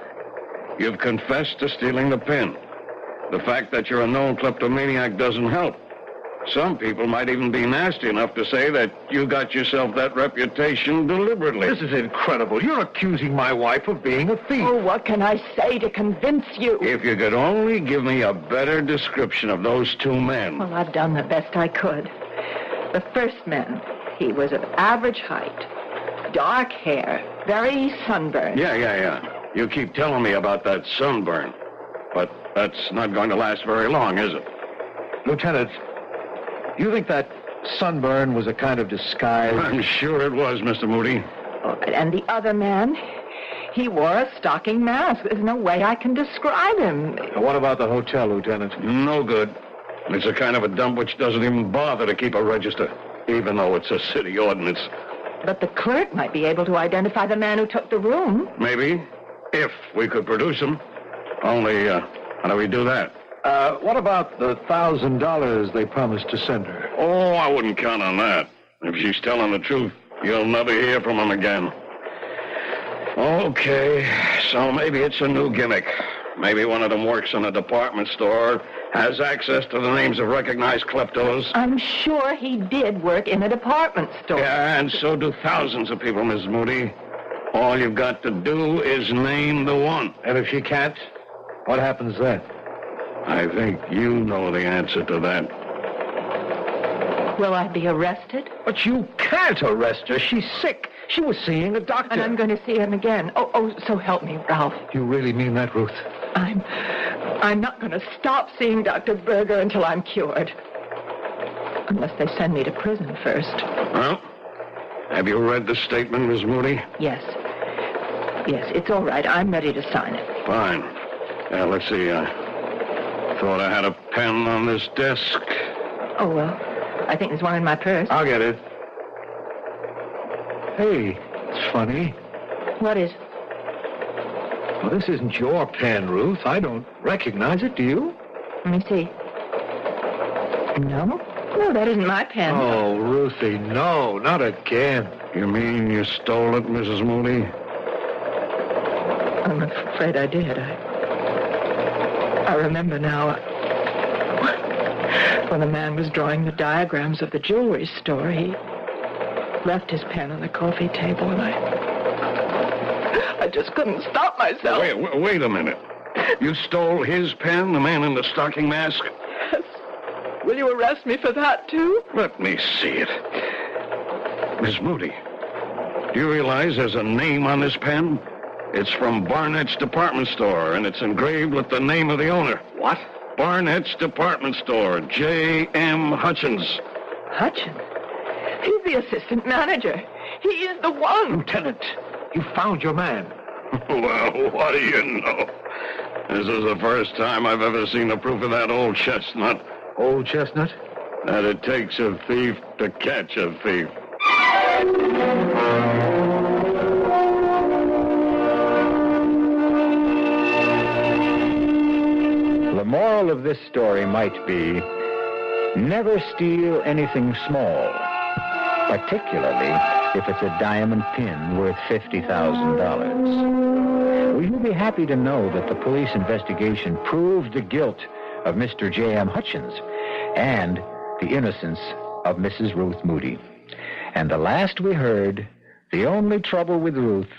You've confessed to stealing the pin. The fact that you're a known kleptomaniac doesn't help. Some people might even be nasty enough to say that you got yourself that reputation deliberately. This is incredible. You're accusing my wife of being a thief. Oh, what can I say to convince you? If you could only give me a better description of those two men. Well, I've done the best I could. The first man, he was of average height, dark hair, very sunburned. Yeah. You keep telling me about that sunburn. But that's not going to last very long, is it? Lieutenant, you think that sunburn was a kind of disguise? I'm sure it was, Mr. Moody. Oh, and the other man, he wore a stocking mask. There's no way I can describe him. What about the hotel, Lieutenant? No good. It's a kind of a dump which doesn't even bother to keep a register, even though it's a city ordinance. But the clerk might be able to identify the man who took the room. Maybe, if we could produce him. Only, how do we do that? What about the $1,000 they promised to send her? Oh, I wouldn't count on that. If she's telling the truth, you'll never hear from him again. Okay, so maybe it's a new gimmick. Maybe one of them works in a department store, has access to the names of recognized kleptos. I'm sure he did work in a department store. Yeah, and so do thousands of people, Mrs. Moody. All you've got to do is name the one. And if she can't, what happens then? I think you know the answer to that. Will I be arrested? But you can't arrest her. She's sick. She was seeing a doctor. And I'm going to see him again. Oh, so help me, Ralph. You really mean that, Ruth? I'm not going to stop seeing Dr. Berger until I'm cured. Unless they send me to prison first. Well, have you read the statement, Miss Moody? Yes, it's all right. I'm ready to sign it. Fine. Let's see. Thought I had a pen on this desk. Oh, well, I think there's one in my purse. I'll get it. Hey, it's funny. What is? Well, this isn't your pen, Ruth. I don't recognize it, do you? Let me see. No, that isn't my pen. Oh, Ruthie, no, not again. You mean you stole it, Mrs. Moody? I'm afraid I did. I remember now. When the man was drawing the diagrams of the jewelry store, he left his pen on the coffee table, and I just couldn't stop myself. Wait a minute. You stole his pen, the man in the stocking mask? Yes. Will you arrest me for that, too? Let me see it. Miss Moody, do you realize there's a name on this pen? It's from Barnett's department store, and it's engraved with the name of the owner. What? Barnett's department store, J.M. Hutchins. Hutchins? He's the assistant manager. He is the one. Lieutenant, you found your man. Well, what do you know? This is the first time I've ever seen the proof of that old chestnut. Old chestnut? That it takes a thief to catch a thief. The moral of this story might be, never steal anything small, particularly if it's a diamond pin worth $50,000. Will you be happy to know that the police investigation proved the guilt of Mr. J.M. Hutchins and the innocence of Mrs. Ruth Moody? And the last we heard, the only trouble with Ruth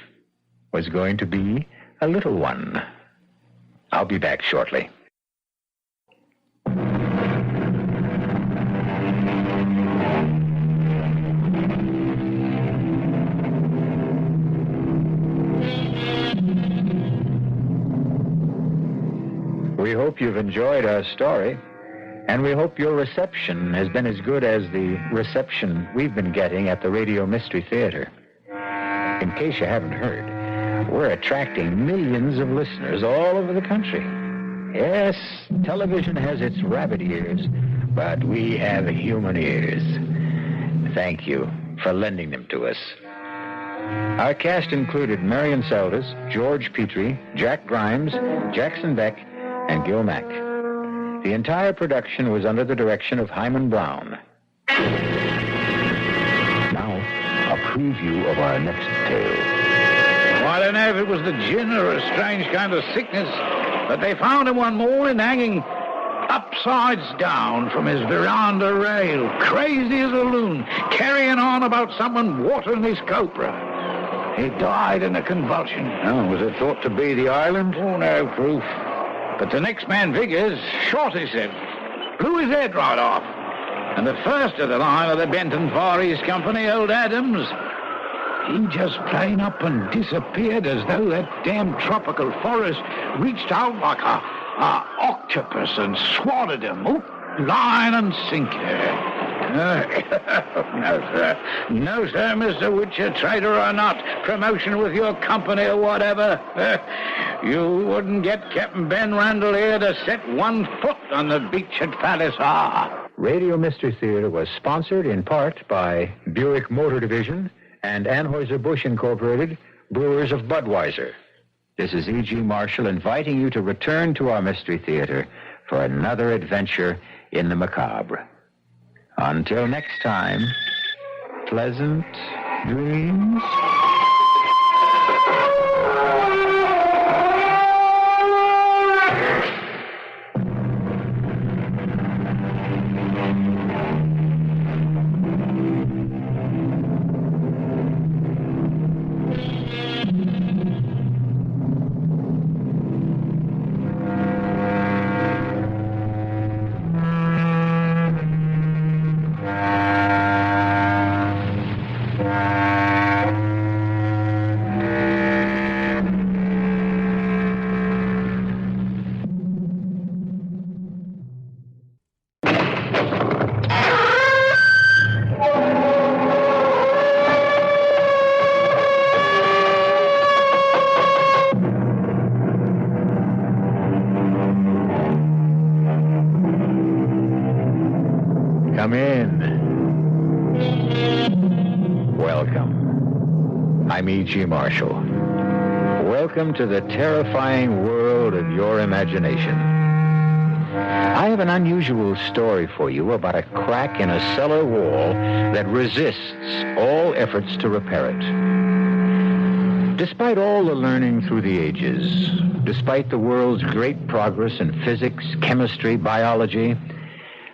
was going to be a little one. I'll be back shortly. We hope you've enjoyed our story, and we hope your reception has been as good as the reception we've been getting at the Radio Mystery Theater. In case you haven't heard, we're attracting millions of listeners all over the country. Yes, television has its rabbit ears, but we have human ears. Thank you for lending them to us. Our cast included Marion Seldes, George Petrie, Jack Grimes, Jackson Beck, and Gil Mack. The entire production was under the direction of Hyman Brown. Now, a preview of our next tale. Well, I don't know if it was the gin or a strange kind of sickness, but they found him one morning hanging upsides down from his veranda rail, crazy as a loon, carrying on about someone watering his copra. He died in a convulsion. Oh, was it thought to be the island? Oh, no proof. But the next man, Vickers, shot him, blew his head right off. And the first of the line of the Benton Far East Company, old Adams, he just plain up and disappeared as though that damn tropical forest reached out like a octopus and swatted him, line and sinker. No, sir. No, sir, Mr. Witcher, trader or not, promotion with your company or whatever. You wouldn't get Captain Ben Randall here to set one foot on the beach at Palisar. Radio Mystery Theater was sponsored in part by Buick Motor Division and Anheuser-Busch Incorporated, brewers of Budweiser. This is E.G. Marshall inviting you to return to our Mystery Theater for another adventure in the macabre. Until next time, pleasant dreams. Come in. Welcome. I'm E.G. Marshall. Welcome to the terrifying world of your imagination. I have an unusual story for you about a crack in a cellar wall that resists all efforts to repair it. Despite all the learning through the ages, despite the world's great progress in physics, chemistry, biology,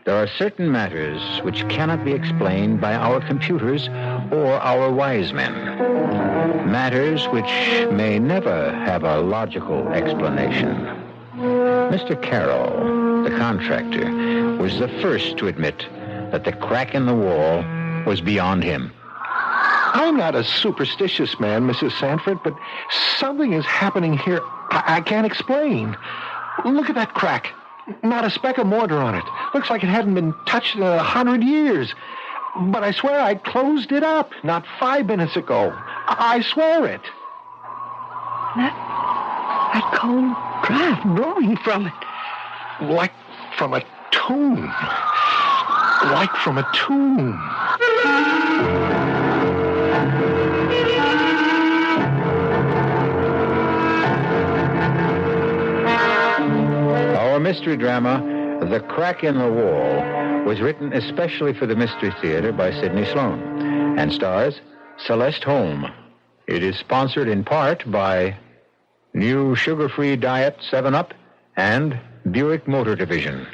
there are certain matters which cannot be explained by our computers or our wise men. Matters which may never have a logical explanation. Mr. Carroll, the contractor, was the first to admit that the crack in the wall was beyond him. I'm not a superstitious man, Mrs. Sanford, but something is happening here I can't explain. Look at that crack. Not a speck of mortar on it. Looks like it hadn't been touched in 100 years. But I swear I closed it up not 5 minutes ago. I swear it. That cold draft blowing from it. Like from a tomb. Like from a tomb. Our mystery drama, The Crack in the Wall, was written especially for the Mystery Theater by Sidney Sloan and stars Celeste Holm. It is sponsored in part by New Sugar-Free Diet 7-Up and Buick Motor Division.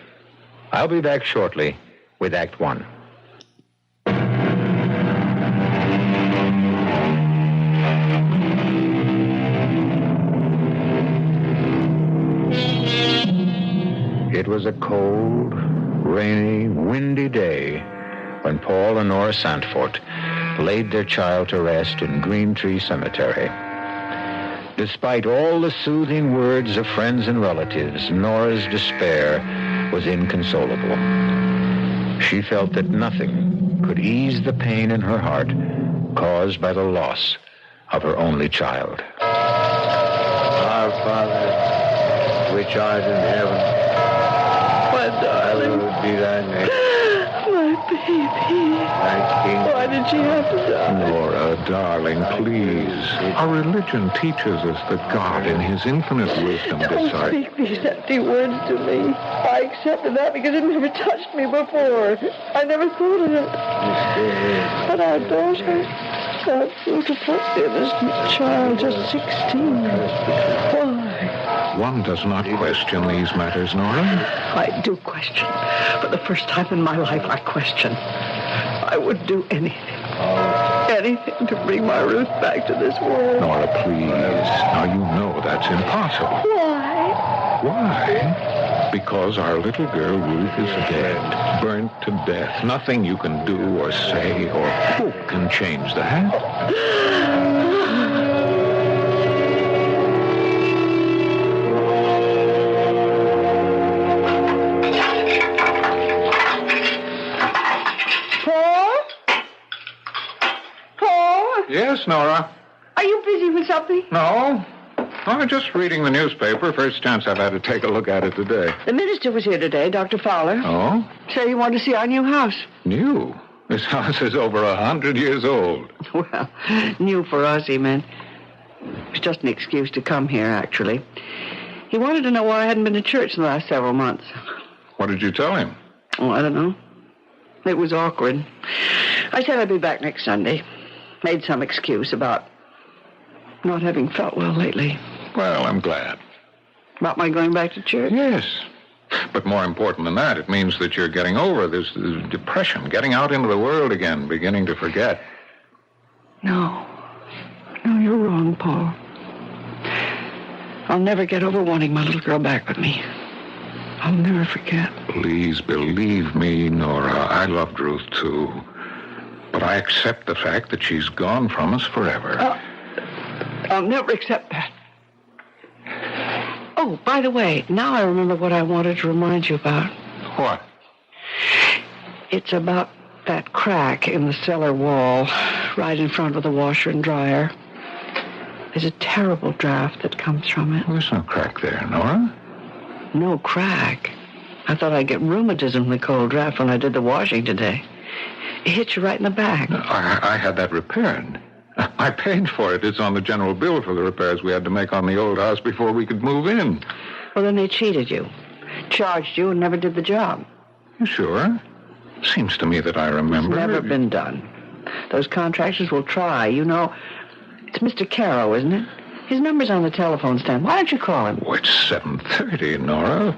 I'll be back shortly with Act One. It was a cold, rainy, windy day when Paul and Nora Sandfort laid their child to rest in Green Tree Cemetery. Despite all the soothing words of friends and relatives, Nora's despair was inconsolable. She felt that nothing could ease the pain in her heart caused by the loss of her only child. Our Father, which art in heaven, my darling, hallowed be thy name. My baby. Why did she have to die? Nora, darling, please. Our religion teaches us that God, in his infinite wisdom, Don't decides. speak these empty words to me. I accepted that because it never touched me before. I never thought of it. But our daughter, that beautiful, innocent child, just 16. Why? One does not question these matters, Nora. I do question. For the first time in my life, I question. I would do anything. Anything to bring my Ruth back to this world. Nora, please. Now, you know that's impossible. Why? Why? Because our little girl Ruth is dead, burnt to death. Nothing you can do or say or hope can change that. Yes, Nora. Are you busy with something? No. I'm just reading the newspaper. First chance I've had to take a look at it today. The minister was here today, Dr. Fowler. Oh? Said he wanted to see our new house. New? This house is over 100 years old. Well, new for us, he meant. It was just an excuse to come here, actually. He wanted to know why I hadn't been to church in the last several months. What did you tell him? Oh, I don't know. It was awkward. I said I'd be back next Sunday. Made some excuse about not having felt well lately. Well, I'm glad. About my going back to church? Yes. But more important than that, it means that you're getting over this depression, getting out into the world again, beginning to forget. No. No, you're wrong, Paul. I'll never get over wanting my little girl back with me. I'll never forget. Please believe me, Nora. I loved Ruth, too. But I accept the fact that she's gone from us forever. I'll never accept that. Oh, by the way, now I remember what I wanted to remind you about. What? It's about that crack in the cellar wall, right in front of the washer and dryer. There's a terrible draft that comes from it. Well, there's no crack there, Nora. No crack? I thought I'd get rheumatism from the cold draft when I did the washing today. It hit you right in the back. I had that repaired. I paid for it. It's on the general bill for the repairs we had to make on the old house before we could move in. Well, then they cheated you. Charged you and never did the job. You sure? Seems to me that I remember. It's never been done. Those contractors will try. You know, it's Mr. Caro, isn't it? His number's on the telephone stand. Why don't you call him? Oh, it's 7:30, Nora.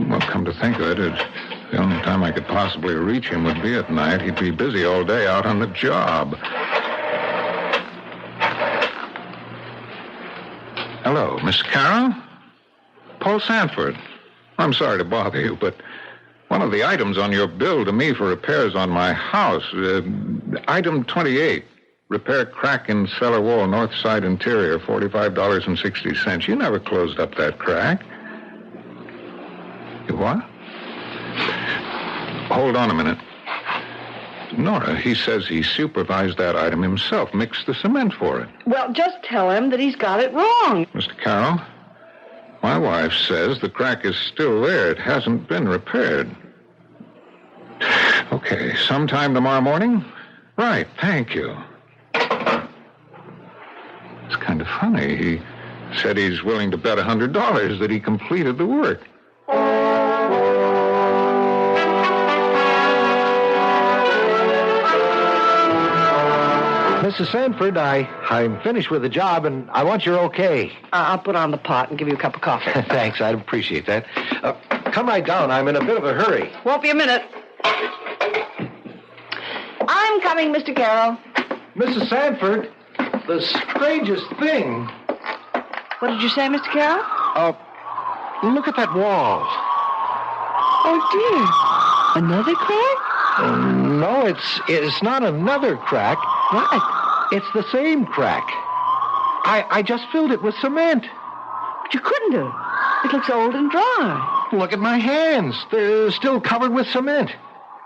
Well, come to think of it, the only time I could possibly reach him would be at night. He'd be busy all day out on the job. Hello, Miss Carroll? Paul Sanford. I'm sorry to bother you, but one of the items on your bill to me for repairs on my house, item 28, Repair crack in cellar wall, north side interior, $45.60. You never closed up that crack. You what? Hold on a minute. Nora, he says he supervised that item himself, mixed the cement for it. Well, just tell him that he's got it wrong. Mr. Carroll, my wife says the crack is still there. It hasn't been repaired. Okay, sometime tomorrow morning? Right, thank you. It's kind of funny. He said he's willing to bet $100 that he completed the work. Mrs. Sanford, I'm finished with the job, and I want your okay. I'll put on the pot and give you a cup of coffee. Thanks, I'd appreciate that. Come right down. I'm in a bit of a hurry. Won't be a minute. I'm coming, Mr. Carroll. Mrs. Sanford, the strangest thing. What did you say, Mr. Carroll? Look at that wall. Oh, dear. Another crack? No, it's not another crack. What? It's the same crack. I just filled it with cement. But you couldn't have. It looks old and dry. Look at my hands. They're still covered with cement.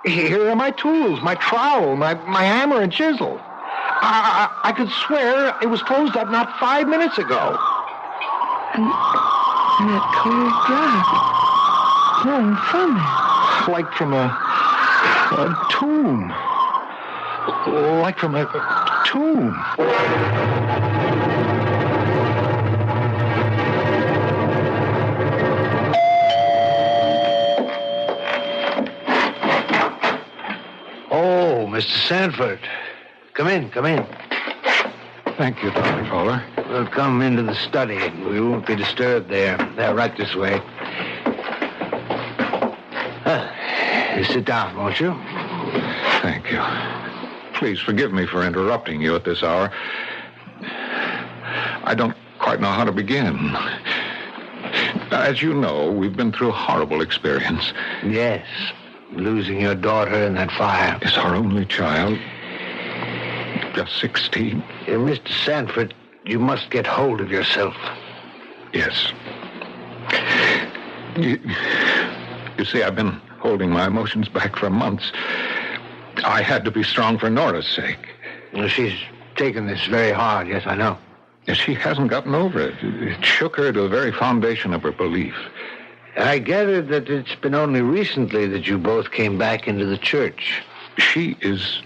Here are my tools, my trowel, my hammer and chisel. I could swear it was closed up not 5 minutes ago. And that cold drop flowing from it. Like from a tomb. Like from a tomb. Oh, Mr. Sanford. Come in. Thank you, Dr. Fowler. We'll come into the study. We won't be disturbed there. Right this way. You sit down, won't you? Thank you. Please forgive me for interrupting you at this hour. I don't quite know how to begin. As you know, we've been through a horrible experience. Yes. Losing your daughter in that fire. It's our only child. Just 16. Mr. Sanford, you must get hold of yourself. Yes. You see, I've been holding my emotions back for months. I had to be strong for Nora's sake. Well, she's taken this very hard, yes, I know. She hasn't gotten over it. It shook her to the very foundation of her belief. I gathered that it's been only recently that you both came back into the church. She's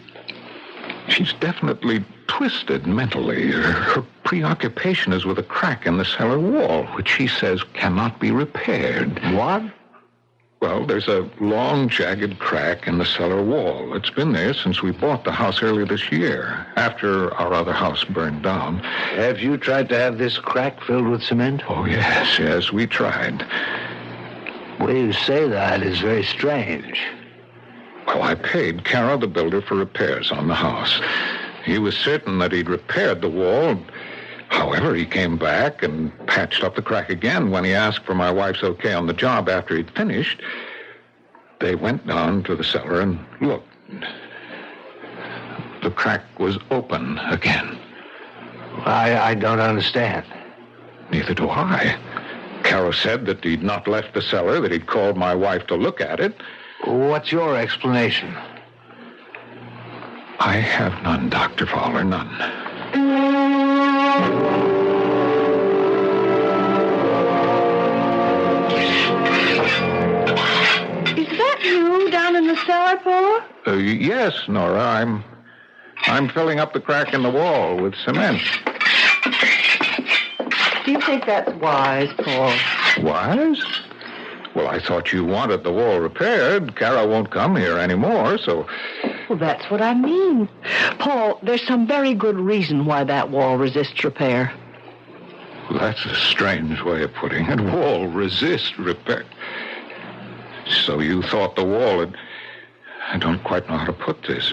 definitely twisted mentally. Her preoccupation is with a crack in the cellar wall, which she says cannot be repaired. What? Well, there's a long, jagged crack in the cellar wall. It's been there since we bought the house early this year, after our other house burned down. Have you tried to have this crack filled with cement? Oh, yes, we tried. The way you say that is very strange. Well, I paid Carroll, the builder, for repairs on the house. He was certain that he'd repaired the wall. However, he came back and patched up the crack again when he asked for my wife's okay on the job after he'd finished. They went down to the cellar and looked. The crack was open again. I don't understand. Neither do I. Carroll said that he'd not left the cellar, that he'd called my wife to look at it. What's your explanation? I have none, Dr. Fowler, none. Is that you down in the cellar, Paul? Yes, Nora. I'm filling up the crack in the wall with cement. Do you think that's wise, Paul? Wise? Well, I thought you wanted the wall repaired. Carol won't come here anymore, so... Well, that's what I mean. Paul, there's some very good reason why that wall resists repair. Well, that's a strange way of putting it. Wall resist repair. So you thought the wall had... I don't quite know how to put this.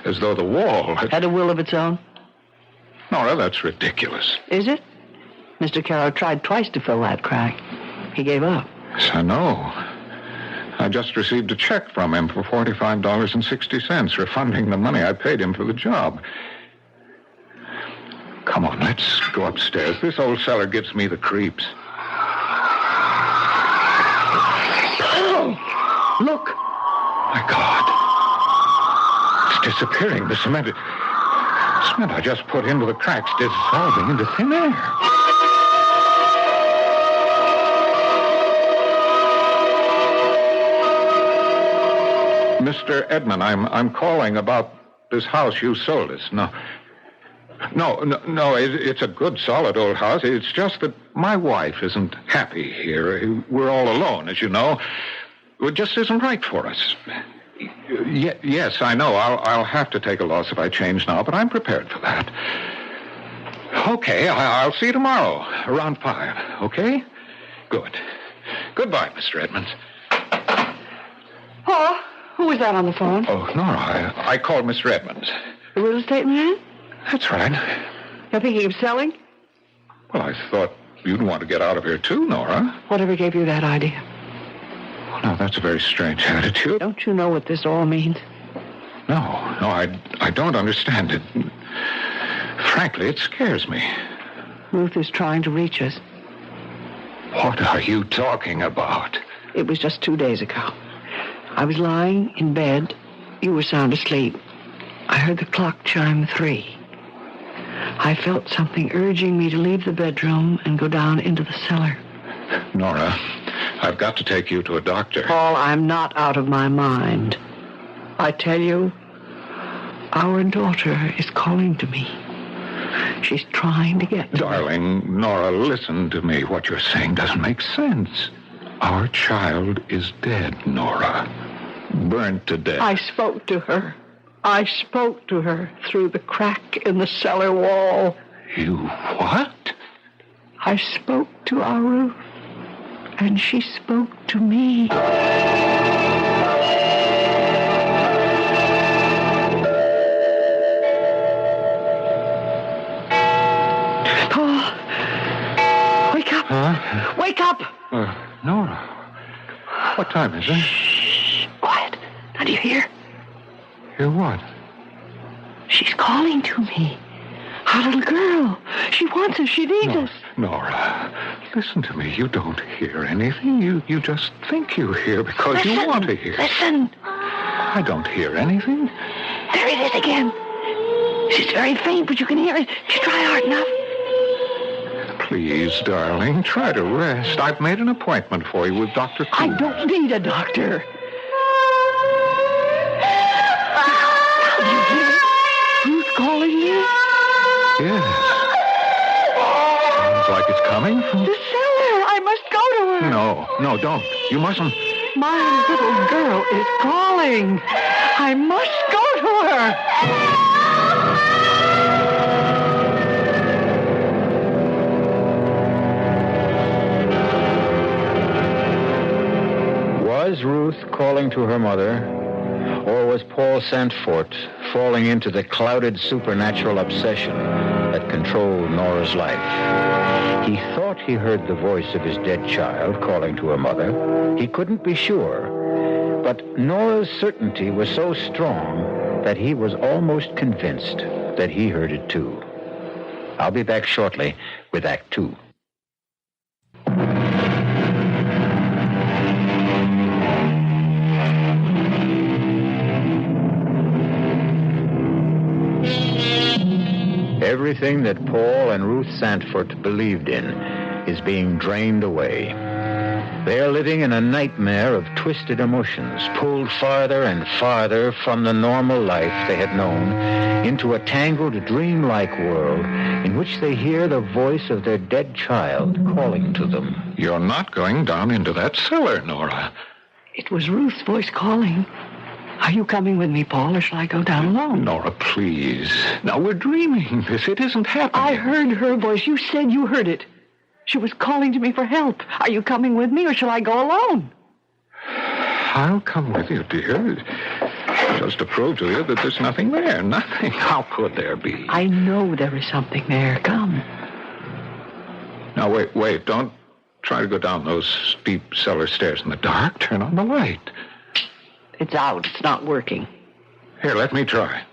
As though the wall had a will of its own? Nora, that's ridiculous. Is it? Mr. Carroll tried twice to fill that crack. He gave up. Yes, I know. I just received a check from him for $45.60, refunding the money I paid him for the job. Come on, let's go upstairs. This old cellar gives me the creeps. Oh, look. My God. It's disappearing. The cement I just put into the cracks dissolving into thin air. Mr. Edmund, I'm calling about this house you sold us. No, it's a good, solid old house. It's just that my wife isn't happy here. We're all alone, as you know. It just isn't right for us. Yes, I know. I'll have to take a loss if I change now, but I'm prepared for that. Okay, I'll see you tomorrow around 5, okay? Good. Goodbye, Mr. Edmonds. Paul, who was that on the phone? Oh, Nora, I called Mr. Edmonds. The real estate man? That's right. You're thinking of selling? Well, I thought you'd want to get out of here too, Nora. Whatever gave you that idea? Well, now, that's a very strange attitude. Don't you know what this all means? No, I don't understand it. Frankly, it scares me. Ruth is trying to reach us. What are you talking about? It was just 2 days ago. I was lying in bed. You were sound asleep. I heard the clock chime 3. I felt something urging me to leave the bedroom and go down into the cellar. Nora, I've got to take you to a doctor. Paul, I'm not out of my mind. I tell you, our daughter is calling to me. She's trying to get to Darling, me. Nora, listen to me. What you're saying doesn't make sense. Our child is dead, Nora. Burnt to death. I spoke to her. I spoke to her through the crack in the cellar wall. You what? I spoke to our Ruth, and she spoke to me. Paul, wake up. Huh? Wake up. Nora, what time is it? Shh, quiet. Now, do you hear? Hear what? She's calling to me. Our little girl. She wants us. She needs us. Nora, listen to me. You don't hear anything. You just think you hear because you want to hear. Listen. I don't hear anything. There it is again. She's very faint, but you can hear it. Just try hard enough. Please, darling, try to rest. I've made an appointment for you with Dr. Cool. I don't need a doctor. Who's calling you? Yes. Sounds like it's coming from... The cellar. I must go to her. No, don't. You mustn't. My little girl is calling. I must go to her. Was Ruth calling to her mother, or was Paul Santfort falling into the clouded supernatural obsession that controlled Nora's life? He thought he heard the voice of his dead child calling to her mother. He couldn't be sure, but Nora's certainty was so strong that he was almost convinced that he heard it too. I'll be back shortly with Act 2. Everything that Paul and Ruth Santfort believed in is being drained away. They are living in a nightmare of twisted emotions, pulled farther and farther from the normal life they had known into a tangled, dreamlike world in which they hear the voice of their dead child calling to them. You're not going down into that cellar, Nora. It was Ruth's voice calling. Are you coming with me, Paul, or shall I go down alone? Nora, please. Now, we're dreaming this. It isn't happening. I heard her voice. You said you heard it. She was calling to me for help. Are you coming with me, or shall I go alone? I'll come with you, dear. Just to prove to you that there's nothing there. Nothing. How could there be? I know there is something there. Come. Now, wait. Don't try to go down those steep cellar stairs in the dark. Turn on the light. It's out. It's not working. Here, let me try.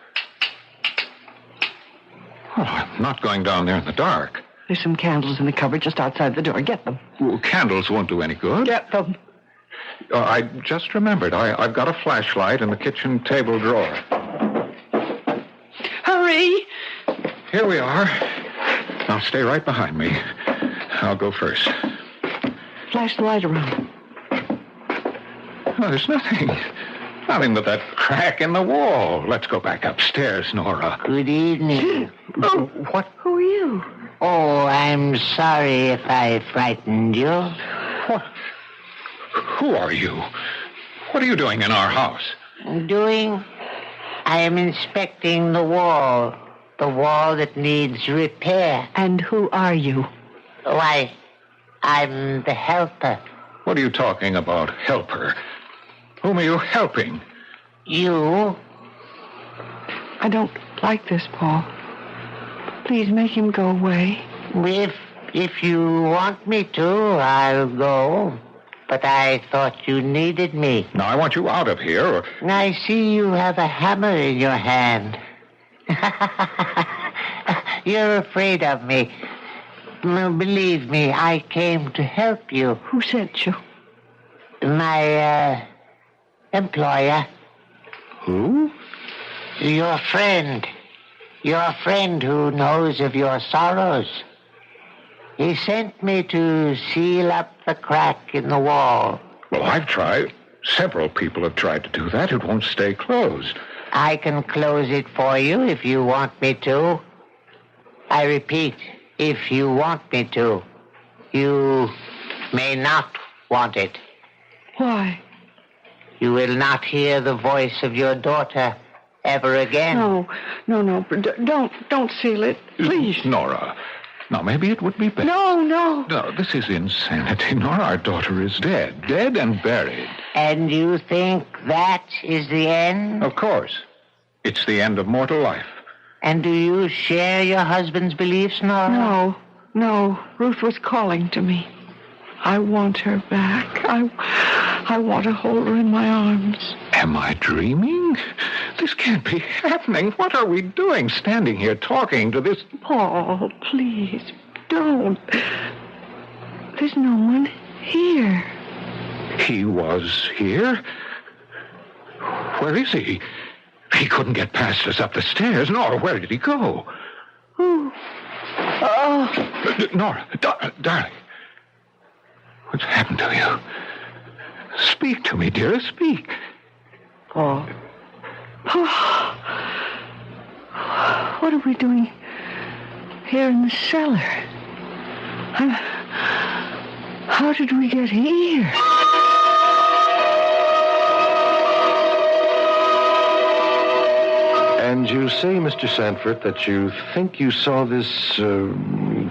Oh, I'm not going down there in the dark. There's some candles in the cupboard just outside the door. Get them. Well, candles won't do any good. Get them. I just remembered. I've got a flashlight in the kitchen table drawer. Hurry! Here we are. Now stay right behind me. I'll go first. Flash the light around. Oh, there's nothing. Nothing but that crack in the wall. Let's go back upstairs, Nora. Good evening. Oh, what? Who are you? Oh, I'm sorry if I frightened you. What? Who are you? What are you doing in our house? Doing? I am inspecting the wall. The wall that needs repair. And who are you? Why, I'm the helper. What are you talking about, helper? Whom are you helping? You. I don't like this, Paul. Please make him go away. If you want me to, I'll go. But I thought you needed me. Now, I want you out of here. Or... I see you have a hammer in your hand. You're afraid of me. Believe me, I came to help you. Who sent you? My, employer. Who? Your friend. Your friend who knows of your sorrows. He sent me to seal up the crack in the wall. Well, I've tried. Several people have tried to do that. It won't stay closed. I can close it for you if you want me to. I repeat, if you want me to. You may not want it. Why? You will not hear the voice of your daughter ever again. No. Don't seal it. Please. Nora. Now, maybe it would be better. No. No, this is insanity, Nora. Our daughter is dead. Dead and buried. And you think that is the end? Of course. It's the end of mortal life. And do you share your husband's beliefs, Nora? No. Ruth was calling to me. I want her back. I want to hold her in my arms. Am I dreaming? This can't be happening. What are we doing standing here talking to this... Paul, please, don't. There's no one here. He was here? Where is he? He couldn't get past us up the stairs. Nora, where did he go? Who? Oh. Nora, darling. What's happened to you? Speak to me, dearest. Speak. Paul. What are we doing here in the cellar? How did we get here? And you say, Mr. Sanford, that you think you saw this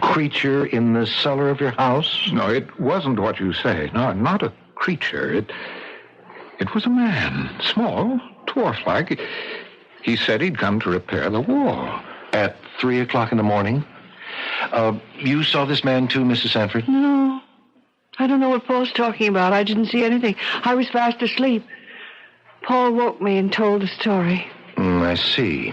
creature in the cellar of your house? No, it wasn't what you say. No, not a creature. It was a man. Small, dwarf-like. He said he'd come to repair the wall. At 3 o'clock in the morning? You saw this man too, Mrs. Sanford? No. I don't know what Paul's talking about. I didn't see anything. I was fast asleep. Paul woke me and told the story. I see.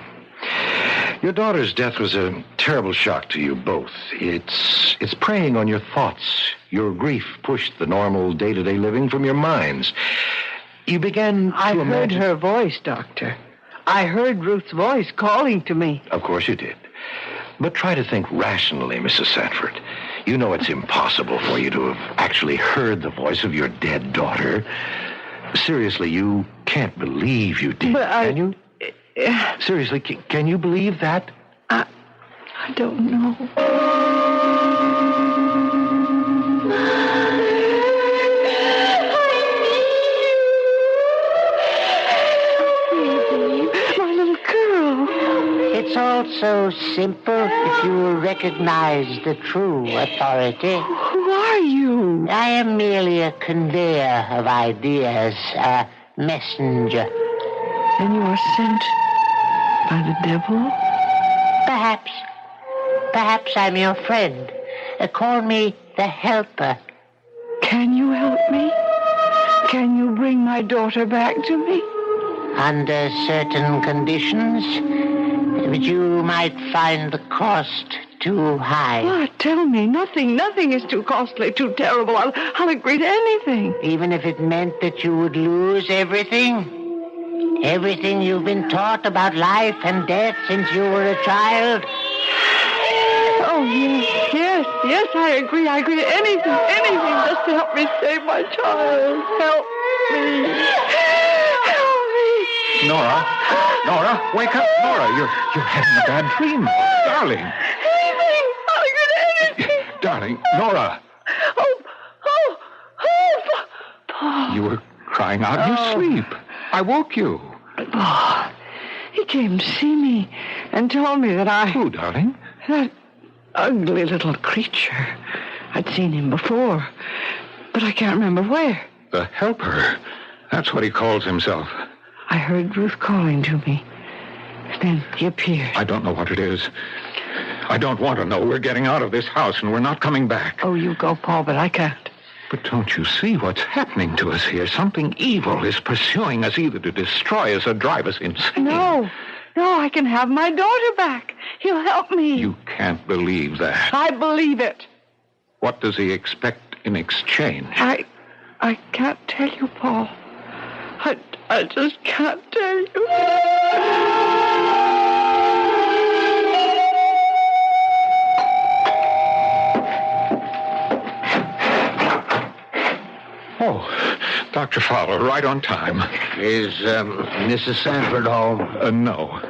Your daughter's death was a terrible shock to you both. It's preying on your thoughts. Your grief pushed the normal day-to-day living from your minds. You began to I imagine... heard her voice, Doctor. I heard Ruth's voice calling to me. Of course you did. But try to think rationally, Mrs. Sanford. You know it's impossible for you to have actually heard the voice of your dead daughter. Seriously, you can't believe you did, can you? Seriously, can you believe that? I don't know. My little girl. It's all so simple if you will recognize the true authority. Who are you? I am merely a conveyor of ideas, a messenger. Then you are sent by the devil? Perhaps. Perhaps I'm your friend. Call me the helper. Can you help me? Can you bring my daughter back to me? Under certain conditions. But you might find the cost too high. What? Tell me. Nothing is too costly, too terrible. I'll agree to anything. Even if it meant that you would lose everything? Everything you've been taught about life and death since you were a child? Oh, yes, I agree to anything just to help me save my child. Help me. Nora, wake up, Nora. You're having a bad dream, darling. Anything. I'll agree to anything. Darling, Nora. Oh, Paul. You were crying out in your sleep. I woke you. Oh, he came to see me and told me that Who, darling? That ugly little creature. I'd seen him before, but I can't remember where. The helper. That's what he calls himself. I heard Ruth calling to me. Then he appeared. I don't know what it is. I don't want to know. We're getting out of this house and we're not coming back. Oh, you go, Paul, but I can't. But don't you see what's happening to us here? Something evil is pursuing us, either to destroy us or drive us insane. No, I can have my daughter back. He'll help me. You can't believe that. I believe it. What does he expect in exchange? I can't tell you, Paul. I just can't tell you. Oh, Dr. Fowler, right on time. Is Mrs. Sanford home? No.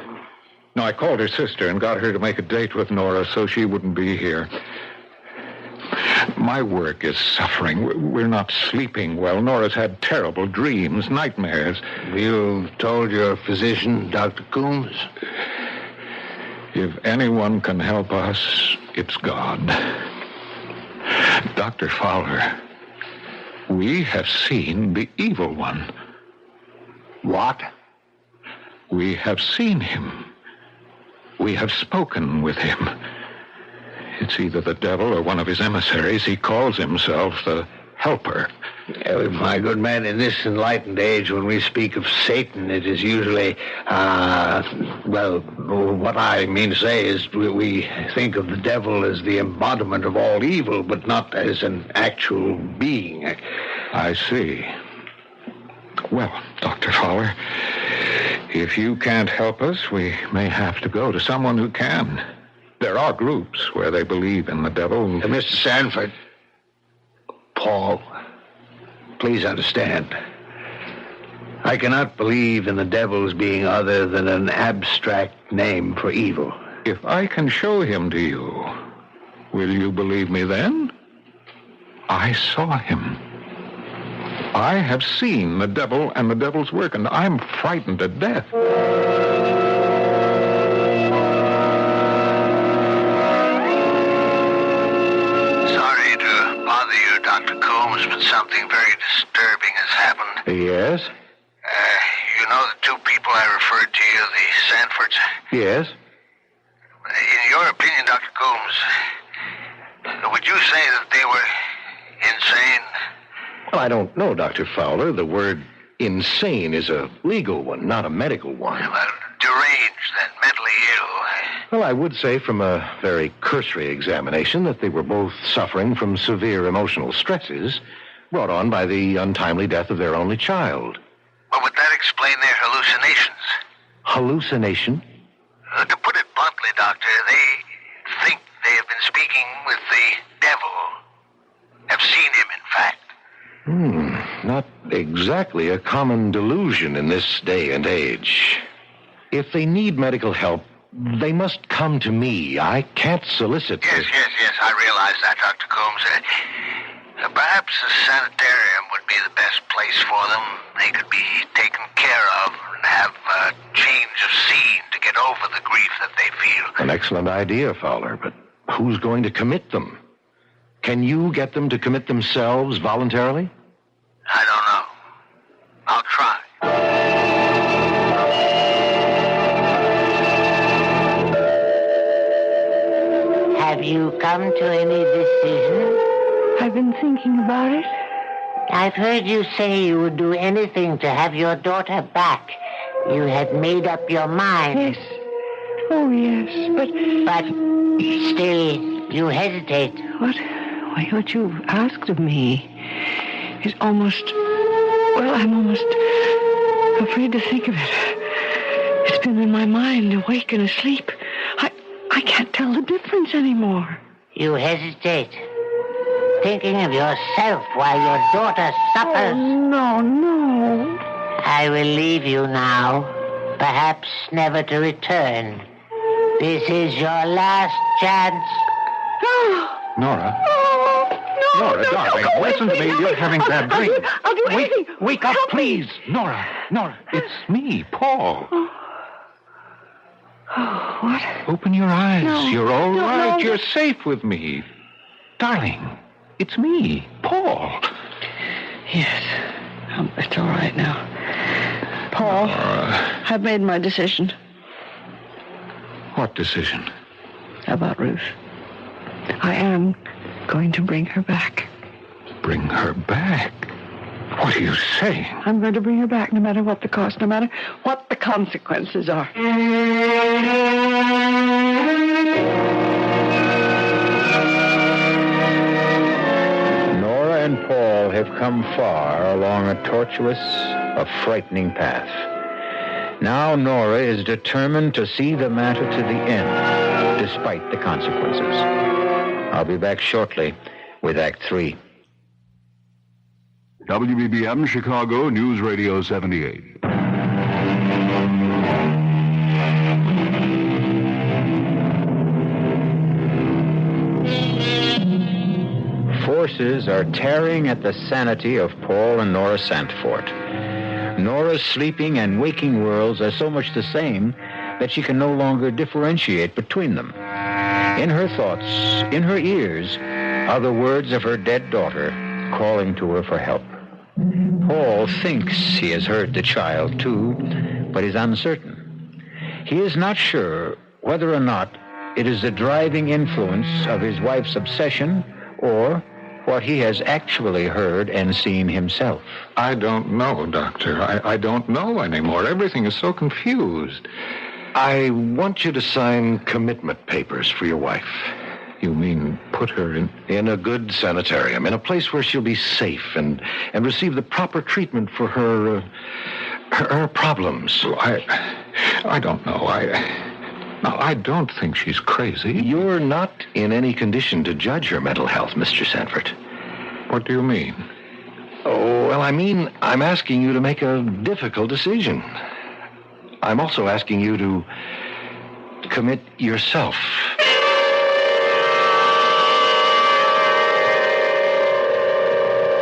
No, I called her sister and got her to make a date with Nora so she wouldn't be here. My work is suffering. We're not sleeping well. Nora's had terrible dreams, nightmares. You've told your physician, Dr. Coombs? If anyone can help us, it's God. Dr. Fowler, we have seen the evil one. What? We have seen him. We have spoken with him. It's either the devil or one of his emissaries. He calls himself the Helper. My good man, in this enlightened age, when we speak of Satan, it is usually, what I mean to say is we think of the devil as the embodiment of all evil, but not as an actual being. I see. Well, Dr. Fowler, if you can't help us, we may have to go to someone who can. There are groups where they believe in the devil. Mr. Sanford, Paul, please understand. I cannot believe in the devil as being other than an abstract name for evil. If I can show him to you, will you believe me then? I saw him. I have seen the devil and the devil's work, and I'm frightened to death. Sorry to bother you, Dr. Coombs, but something very disturbing has happened. Yes? You know the two people I referred to you, the Sanfords? Yes? In your opinion, Dr. Coombs, would you say that they were insane? Well, I don't know, Dr. Fowler. The word insane is a legal one, not a medical one. Well, deranged and mentally ill. Well, I would say from a very cursory examination that they were both suffering from severe emotional stresses brought on by the untimely death of their only child. Well, would that explain their hallucinations? Hallucination? To put it bluntly, Doctor, they think they have been speaking with the devil. Have seen him, in fact. Not exactly a common delusion in this day and age. If they need medical help, they must come to me. I can't solicit... Yes, I realize that, Dr. Coombs. Perhaps a sanitarium would be the best place for them. They could be taken care of and have a change of scene to get over the grief that they feel. An excellent idea, Fowler, but who's going to commit them? Can you get them to commit themselves voluntarily? I don't know. I'll try. Have you come to any decision? I've been thinking about it. I've heard you say you would do anything to have your daughter back. You had made up your mind. Yes. Oh, yes, but still, you hesitate. What you've asked of me is almost... Well, I'm almost afraid to think of it. It's been in my mind, awake and asleep. I can't tell the difference anymore. You hesitate. Thinking of yourself while your daughter suffers. Oh, no. I will leave you now, perhaps never to return. This is your last chance. Nora. Nora, darling, listen to me. You're having bad dreams. I'll do anything. Wake up, please. Nora, it's me, Paul. Oh, what? Open your eyes. No. You're all right. No. You're safe with me. Darling, it's me, Paul. Yes, it's all right now. Paul, I've made my decision. What decision? About Ruth. I am going to bring her back. Bring her back? What are you saying? I'm going to bring her back no matter what the cost, no matter what the consequences are. Nora and Paul have come far along a tortuous, a frightening path. Now Nora is determined to see the matter to the end, despite the consequences. I'll be back shortly with Act 3. WBBM Chicago News Radio 78. Forces are tearing at the sanity of Paul and Nora Santfort. Nora's sleeping and waking worlds are so much the same that she can no longer differentiate between them. In her thoughts, in her ears, are the words of her dead daughter calling to her for help. Paul thinks he has heard the child, too, but is uncertain. He is not sure whether or not it is the driving influence of his wife's obsession or what he has actually heard and seen himself. I don't know, Doctor. I don't know anymore. Everything is so confused. I want you to sign commitment papers for your wife. You mean put her in a good sanitarium, in a place where she'll be safe and receive the proper treatment for her problems. I don't know. I don't think she's crazy. You're not in any condition to judge her mental health, Mr. Sanford. What do you mean? Oh, well, I mean, I'm asking you to make a difficult decision. I'm also asking you to commit yourself.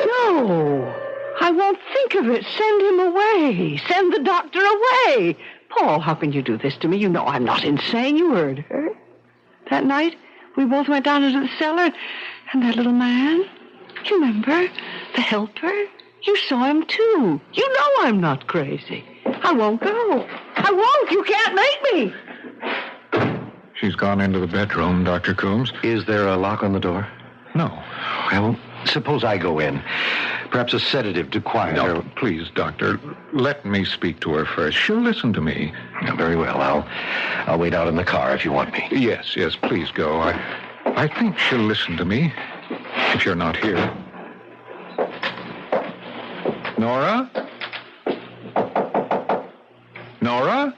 No, I won't think of it. Send him away. Send the doctor away. Paul, how can you do this to me? You know I'm not insane. You heard her. That night, we both went down into the cellar, and that little man, you remember? The helper? You saw him, too. You know I'm not crazy. I won't go. I won't. You can't make me. She's gone into the bedroom, Dr. Coombs. Is there a lock on the door? No. Well, suppose I go in. Perhaps a sedative to quiet her. No, please, Doctor. Let me speak to her first. She'll listen to me. Very well. I'll wait out in the car if you want me. Yes, please go. I think she'll listen to me if you're not here. Nora? Nora?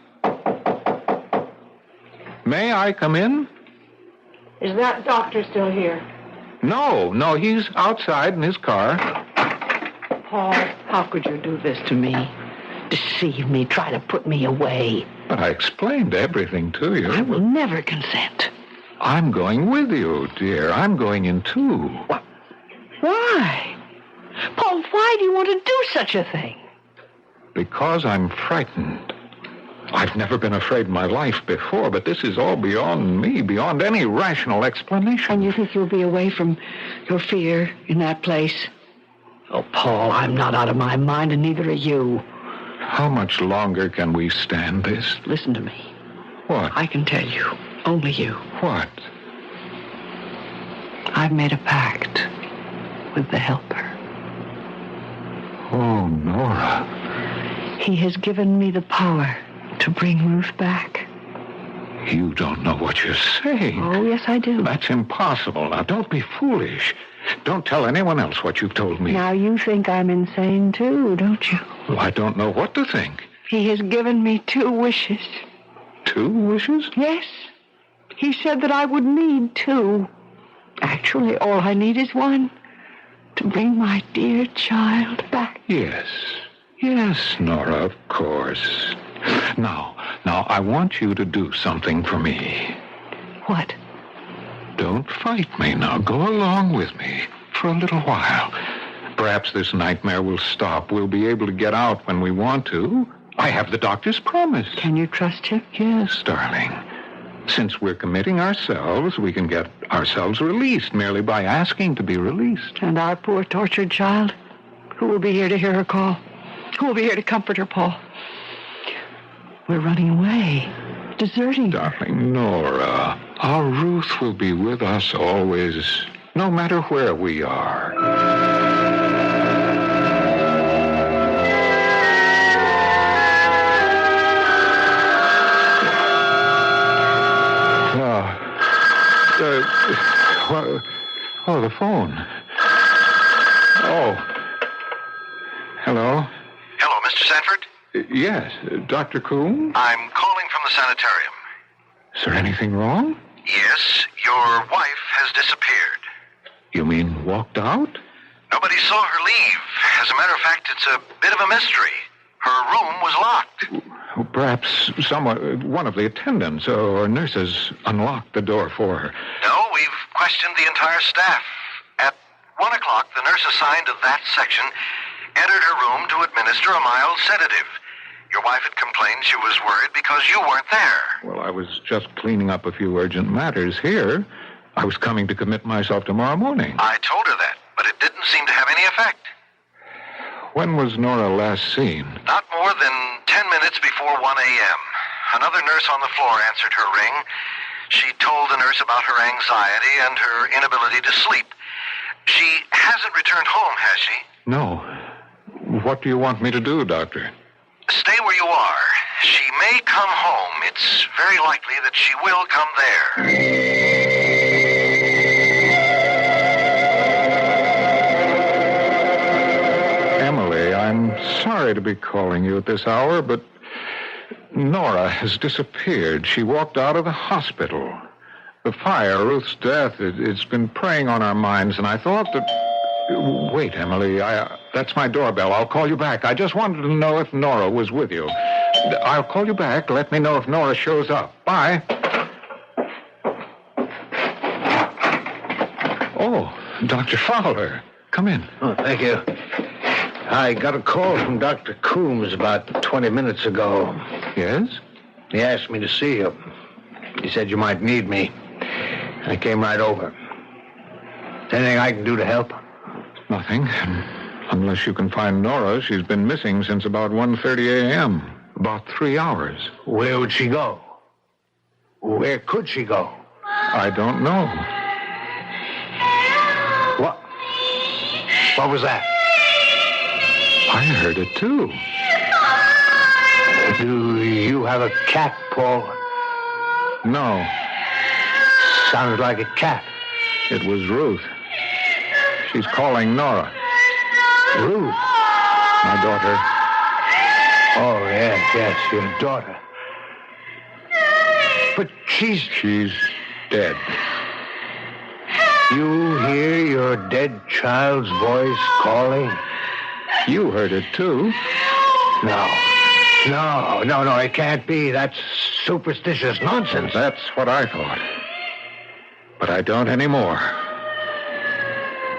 May I come in? Is that doctor still here? No, he's outside in his car. Paul, how could you do this to me? Deceive me, try to put me away. But I explained everything to you. I will never consent. I'm going with you, dear. I'm going in, too. What? Why? Paul, why do you want to do such a thing? Because I'm frightened. I've never been afraid in my life before, but this is all beyond me, beyond any rational explanation. And you think you'll be away from your fear in that place? Oh, Paul, I'm not out of my mind, and neither are you. How much longer can we stand this? Listen to me. What? I can tell you. Only you. What? I've made a pact with the helper. Oh, Nora. He has given me the power to bring Ruth back. You don't know what you're saying. Oh, yes, I do. That's impossible. Now, don't be foolish. Don't tell anyone else what you've told me. Now, you think I'm insane, too, don't you? Well, I don't know what to think. He has given me 2 wishes. 2 wishes? Yes. He said that I would need 2. Actually, all I need is 1. To bring my dear child back. Yes. Yes, Nora, of course. Now, I want you to do something for me. What? Don't fight me now. Go along with me for a little while. Perhaps this nightmare will stop. We'll be able to get out when we want to. I have the doctor's promise. Can you trust him? Yes, darling. Since we're committing ourselves, we can get ourselves released merely by asking to be released. And our poor tortured child? Who will be here to hear her call? Who will be here to comfort her, Paul? We're running away. Deserting her. Darling Nora, our Ruth will be with us always, no matter where we are. The phone. Oh. Hello? Hello, Mr. Sanford? Yes, Dr. Coombs? I'm calling from the sanitarium. Is there anything wrong? Yes, your wife has disappeared. You mean walked out? Nobody saw her leave. As a matter of fact, it's a bit of a mystery. Her room was locked. Perhaps one of the attendants or nurses unlocked the door for her. No, we've questioned the entire staff. At 1 o'clock, the nurse assigned to that section entered her room to administer a mild sedative. Your wife had complained she was worried because you weren't there. Well, I was just cleaning up a few urgent matters here. I was coming to commit myself tomorrow morning. I told her that, but it didn't seem to have any effect. When was Nora last seen? Not more than 10 minutes before 1 a.m. Another nurse on the floor answered her ring. She told the nurse about her anxiety and her inability to sleep. She hasn't returned home, has she? No. What do you want me to do, Doctor? Stay where you are. She may come home. It's very likely that she will come there. Emily, I'm sorry to be calling you at this hour, but Nora has disappeared. She walked out of the hospital. The fire, Ruth's death, it's been preying on our minds, and I thought that... Wait, Emily, that's my doorbell. I'll call you back. I just wanted to know if Nora was with you. I'll call you back. Let me know if Nora shows up. Bye. Oh, Dr. Fowler. Come in. Oh, thank you. I got a call from Dr. Coombs about 20 minutes ago. Yes? He asked me to see you. He said you might need me. I came right over. Anything I can do to help? Nothing. Unless you can find Nora. She's been missing since about 1:30 a.m. About 3 hours. Where would she go? Where could she go? I don't know. What? What was that? I heard it, too. Do you have a cat, Paul? No. Sounded like a cat. It was Ruth. She's calling Nora. Ruth? My daughter. Oh, yes, your daughter. But she's dead. You hear your dead child's voice calling? You heard it, too. No, it can't be. That's superstitious nonsense. That's what I thought. But I don't anymore.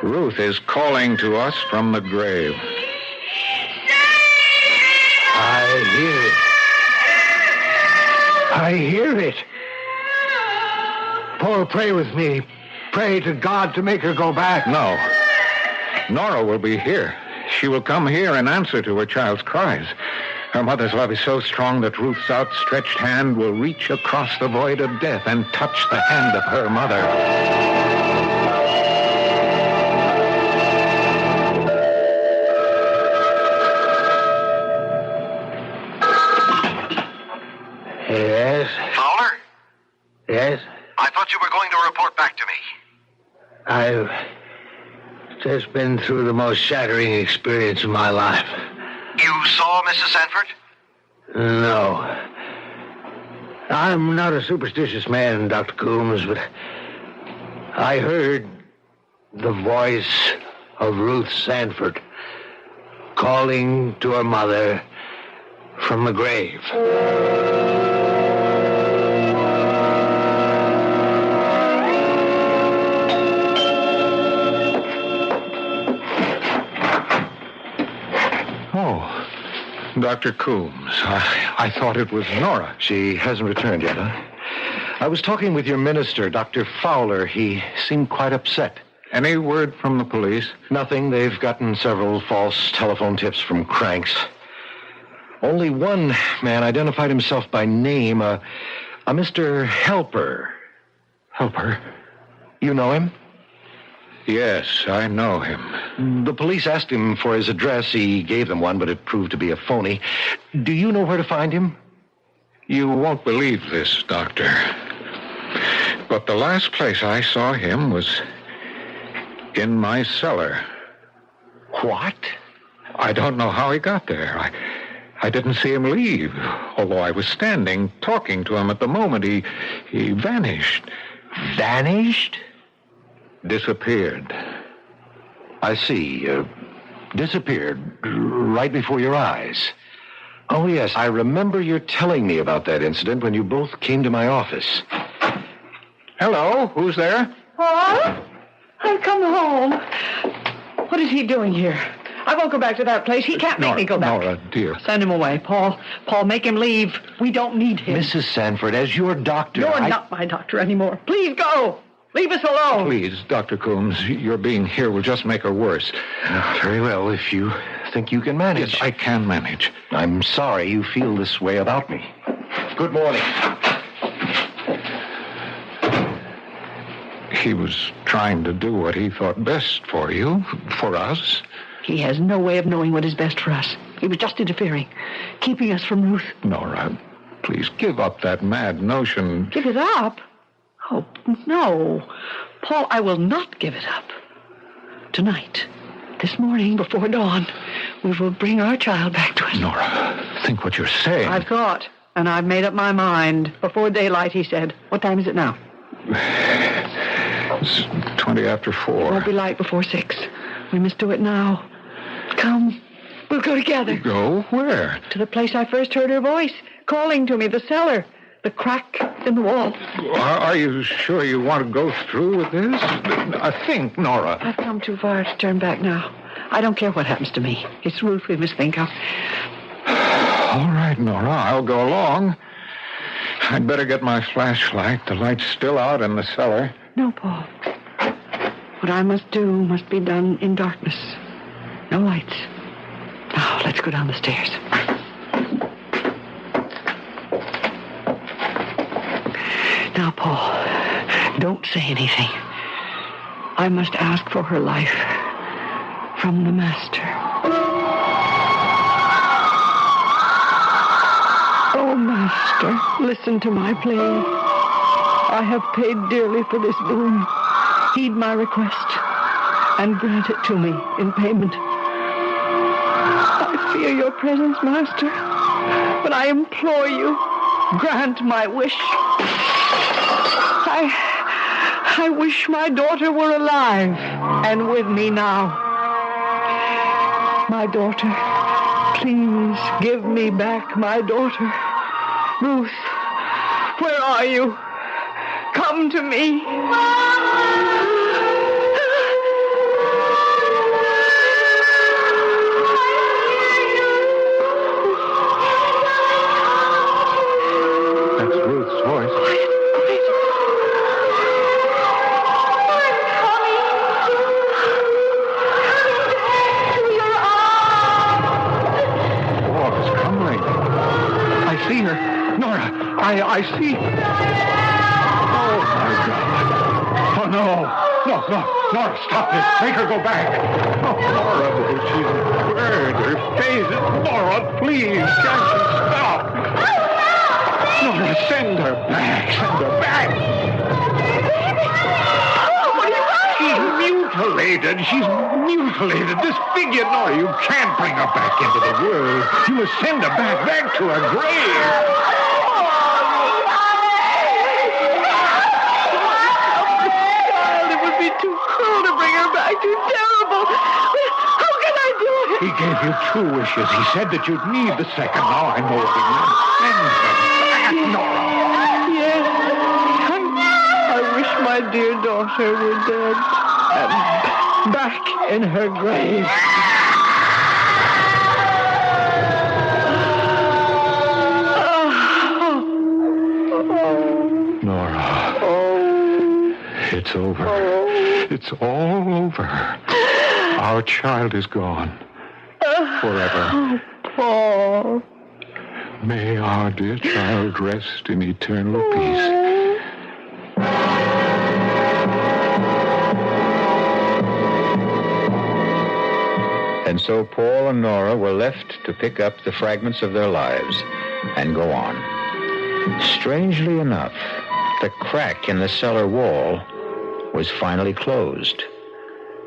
Ruth is calling to us from the grave. I hear it. Paul, pray with me. Pray to God to make her go back. No. Nora will be here. She will come here and answer to her child's cries. Her mother's love is so strong that Ruth's outstretched hand will reach across the void of death and touch the hand of her mother. Yes? Fowler? Yes? I thought you were going to report back to me. I've just been through the most shattering experience of my life. You saw Mrs. Sanford? No. I'm not a superstitious man, Dr. Coombs, but I heard the voice of Ruth Sanford calling to her mother from the grave. Oh, Dr. Coombs, I thought it was Nora. She hasn't returned yet, huh? I was talking with your minister, Dr. Fowler. He seemed quite upset. Any word from the police? Nothing. They've gotten several false telephone tips from cranks. Only one man identified himself by name, a Mr. Helper. Helper? You know him? Yes, I know him. The police asked him for his address. He gave them one, but it proved to be a phony. Do you know where to find him? You won't believe this, Doctor. But the last place I saw him was in my cellar. What? I don't know how he got there. I didn't see him leave, although I was standing talking to him at the moment. He vanished. Vanished? Disappeared. I see. Disappeared right before your eyes. Oh, yes, I remember your telling me about that incident when you both came to my office. Hello, who's there? Paul? I've come home. What is he doing here? I won't go back to that place. He can't make me go back. Nora, dear. Send him away, Paul. Paul, make him leave. We don't need him. Mrs. Sanford, as your doctor, You're not my doctor anymore. Please go. Leave us alone. Please, Dr. Coombs, your being here will just make her worse. Very well, if you think you can manage. Yes, I can manage. I'm sorry you feel this way about me. Good morning. He was trying to do what he thought best for you, for us. He has no way of knowing what is best for us. He was just interfering, keeping us from Ruth. Nora, please give up that mad notion. Give it up? Oh, no. Paul, I will not give it up. Tonight, this morning, before dawn, we will bring our child back to us. Nora, think what you're saying. I've thought, and I've made up my mind. Before daylight, he said. What time is it now? It's 20 after 4. It won't be light before 6. We must do it now. Come. We'll go together. Go? Where? To the place I first heard her voice, calling to me, the cellar. The crack in the wall. Are you sure you want to go through with this? I think, Nora. I've come too far to turn back now. I don't care what happens to me. It's Ruth we must think of. All right, Nora, I'll go along. I'd better get my flashlight. The light's still out in the cellar. No, Paul. What I must do must be done in darkness. No lights. Now, let's go down the stairs. Now, Paul, don't say anything. I must ask for her life from the Master. Oh, Master, listen to my plea. I have paid dearly for this boon. Heed my request and grant it to me in payment. I fear your presence, Master, but I implore you, grant my wish. I wish my daughter were alive and with me now. My daughter, please give me back my daughter. Ruth, where are you? Come to me. That's Ruth's voice. I see. Oh, my God. Oh, no. No, Nora, stop this. Make her go back. Oh, Nora, she's burned. Her face. Nora, please, can't you stop? Nora, send her back. Send her back. She's mutilated. She's mutilated. This figure, Nora, you can't bring her back into the world. You must send her back to her grave. It would be too cruel to bring her back. Too terrible. How can I do it? He gave you 2 wishes. He said that you'd need the second. Now I know what he meant. Send her back, Nora. Yes. I wish my dear daughter were dead and back in her grave. Nora. It's over. It's all over. Our child is gone. Forever. Oh, Paul. May our dear child rest in eternal peace. And so Paul and Nora were left to pick up the fragments of their lives and go on. Strangely enough, the crack in the cellar wall was finally closed,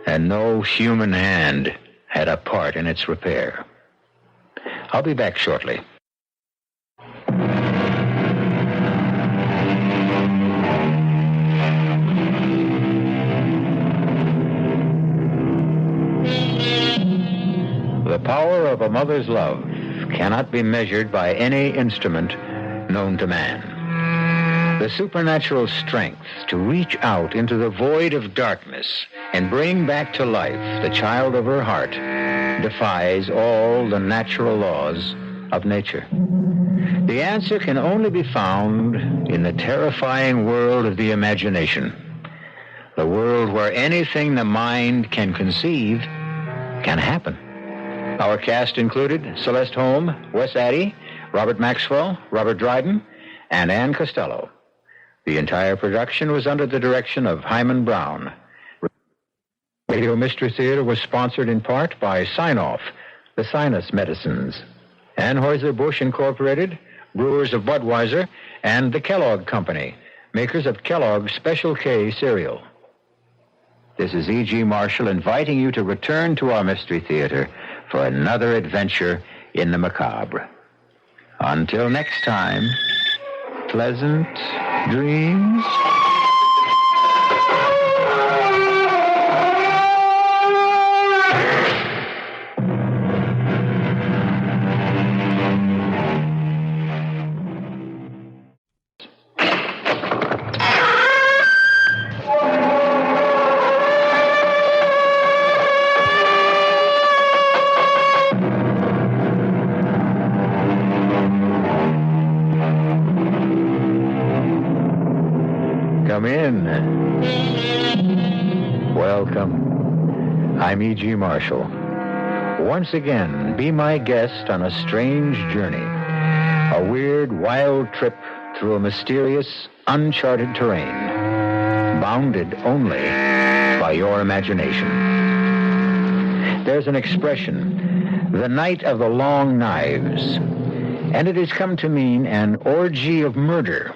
and no human hand had a part in its repair. I'll be back shortly. The power of a mother's love cannot be measured by any instrument known to man. The supernatural strength to reach out into the void of darkness and bring back to life the child of her heart defies all the natural laws of nature. The answer can only be found in the terrifying world of the imagination, the world where anything the mind can conceive can happen. Our cast included Celeste Holm, Wes Addy, Robert Maxwell, Robert Dryden, and Ann Costello. The entire production was under the direction of Hyman Brown. Radio Mystery Theater was sponsored in part by Sign-Off, the Sinus Medicines, Anheuser-Busch Incorporated, Brewers of Budweiser, and the Kellogg Company, makers of Kellogg's Special K cereal. This is E.G. Marshall inviting you to return to our Mystery Theater for another adventure in the macabre. Until next time, pleasant dreams. Come in. Welcome. I'm E.G. Marshall. Once again, be my guest on a strange journey, a weird, wild trip through a mysterious, uncharted terrain, bounded only by your imagination. There's an expression, the night of the long knives, and it has come to mean an orgy of murder.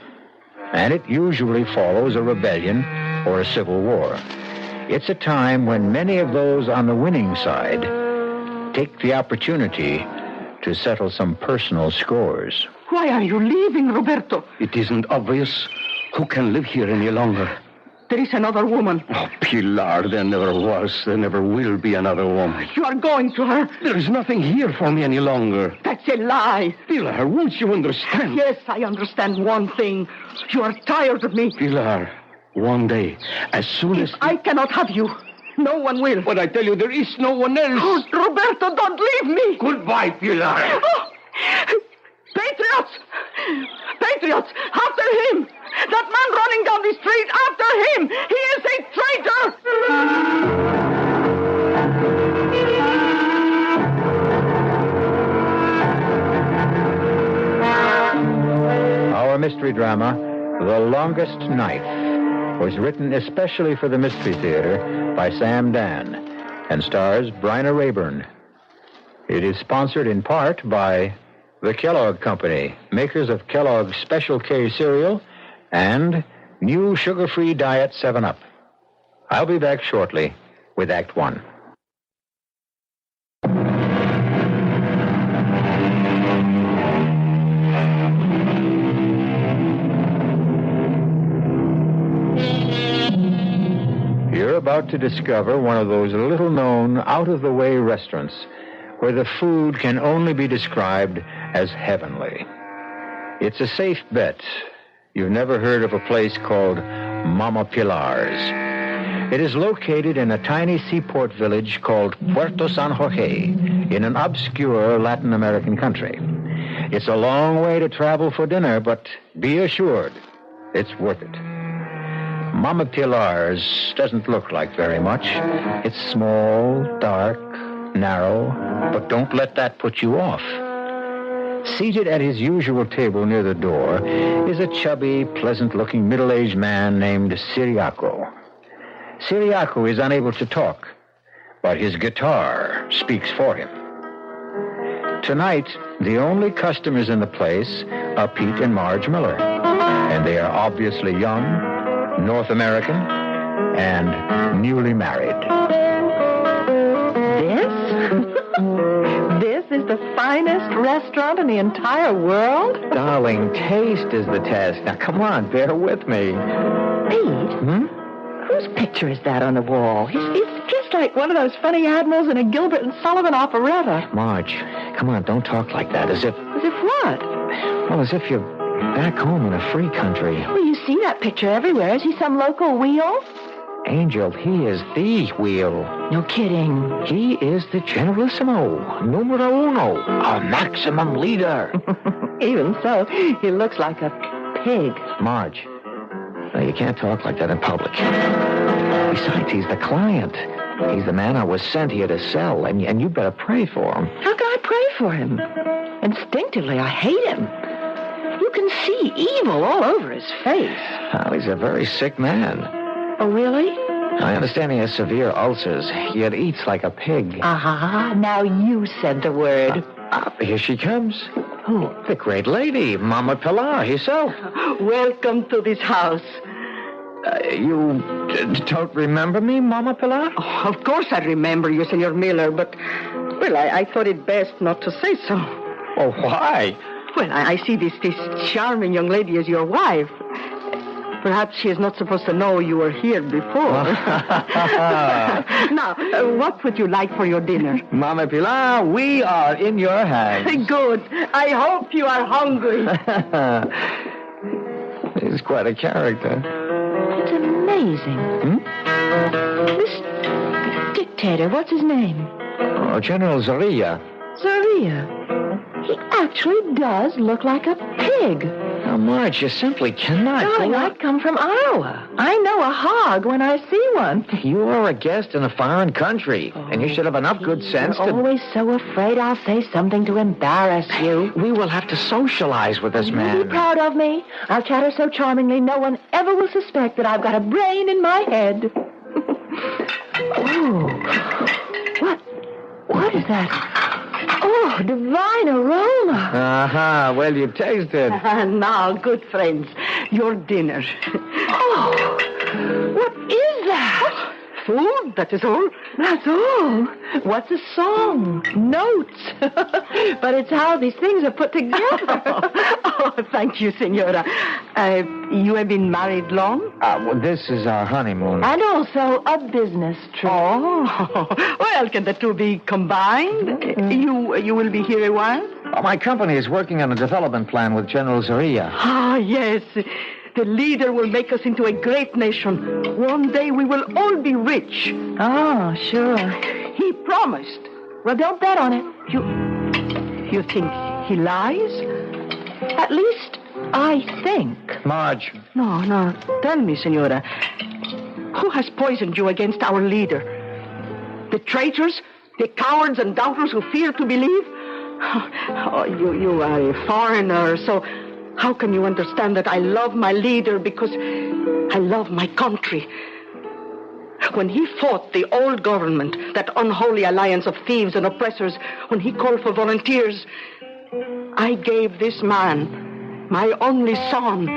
And it usually follows a rebellion or a civil war. It's a time when many of those on the winning side take the opportunity to settle some personal scores. Why are you leaving, Roberto? It isn't obvious. Who can live here any longer? There is another woman. Oh, Pilar, there never was. There never will be another woman. You are going to her. There is nothing here for me any longer. That's a lie. Pilar, won't you understand? Yes, I understand one thing. You are tired of me. Pilar, one day, as soon as... I cannot have you. No one will. But I tell you, there is no one else. Oh, Roberto, don't leave me. Goodbye, Pilar. Oh. Patriots! Patriots, after him! That man running down the street, after him! He is a traitor! Our mystery drama, The Longest Knife, was written especially for the Mystery Theater by Sam Dan and stars Bryna Rayburn. It is sponsored in part by the Kellogg Company, makers of Kellogg's Special K cereal and new sugar-free diet 7-Up. I'll be back shortly with Act One. You're about to discover one of those little-known, out-of-the-way restaurants where the food can only be described as heavenly. It's a safe bet you've never heard of a place called Mama Pilar's. It is located in a tiny seaport village called Puerto San Jorge in an obscure Latin American country. It's a long way to travel for dinner, but be assured it's worth it. Mama Pilar's doesn't look like very much. It's small, dark, narrow, but don't let that put you off. Seated at his usual table near the door is a chubby, pleasant-looking middle-aged man named Ciriaco. Ciriaco is unable to talk, but his guitar speaks for him. Tonight, the only customers in the place are Pete and Marge Miller, and they are obviously young, North American, and newly married. This is the finest restaurant in the entire world? Darling, taste is the test. Now, come on, bear with me. Pete? Whose picture is that on the wall? He's just like one of those funny admirals in a Gilbert and Sullivan operetta. Marge, come on, don't talk like that. As if what? Well, as if you're back home in a free country. Well, you see that picture everywhere. Is he some local wheel? Angel, he is the wheel. No kidding. He is the generalissimo, numero uno, our maximum leader. Even so, he looks like a pig. Marge, no, you can't talk like that in public. Besides, he's the client. He's the man I was sent here to sell, and you better pray for him. How can I pray for him? Instinctively, I hate him. You can see evil all over his face. Well, he's a very sick man. Oh, really? I understand he has severe ulcers, yet eats like a pig. Now you said the word. Here she comes. Who? The great lady, Mama Pilar herself. Welcome to this house. You don't remember me, Mama Pilar? Oh, of course I remember you, Senor Miller, but, well, I thought it best not to say so. Oh, why? Well, I see this charming young lady as your wife. Perhaps she is not supposed to know you were here before. Now, what would you like for your dinner? Mama Pilar, we are in your hands. Good. I hope you are hungry. He's quite a character. It's amazing. This dictator, what's his name? Oh, General Zorilla. Zorilla. He actually does look like a pig. Now, Marge, you simply cannot. Darling, I come from Iowa. I know a hog when I see one. You are a guest in a foreign country, and you should have enough good sense to... You're always so afraid I'll say something to embarrass you. We will have to socialize with this man. Be proud of me. I'll chatter so charmingly no one ever will suspect that I've got a brain in my head. Oh. What is that? Oh, divine aroma. Well, you tasted. Now, good friends, your dinner. Oh, what is that? Food, that is all. That's all. What's a song? Notes. But it's how these things are put together. Oh, thank you, Senora. You have been married long? Well, this is our honeymoon. And also a business trip. Oh, well, can the two be combined? You will be here a while? My company is working on a development plan with General Zorilla. Yes. The leader will make us into a great nation. One day we will all be rich. Oh, sure. He promised. Well, don't bet on it. You think he lies? At least, I think. Marge. No. Tell me, Senora. Who has poisoned you against our leader? The traitors? The cowards and doubters who fear to believe? Oh, you are a foreigner, so... how can you understand that I love my leader because I love my country? When he fought the old government, that unholy alliance of thieves and oppressors, when he called for volunteers, I gave this man, my only son.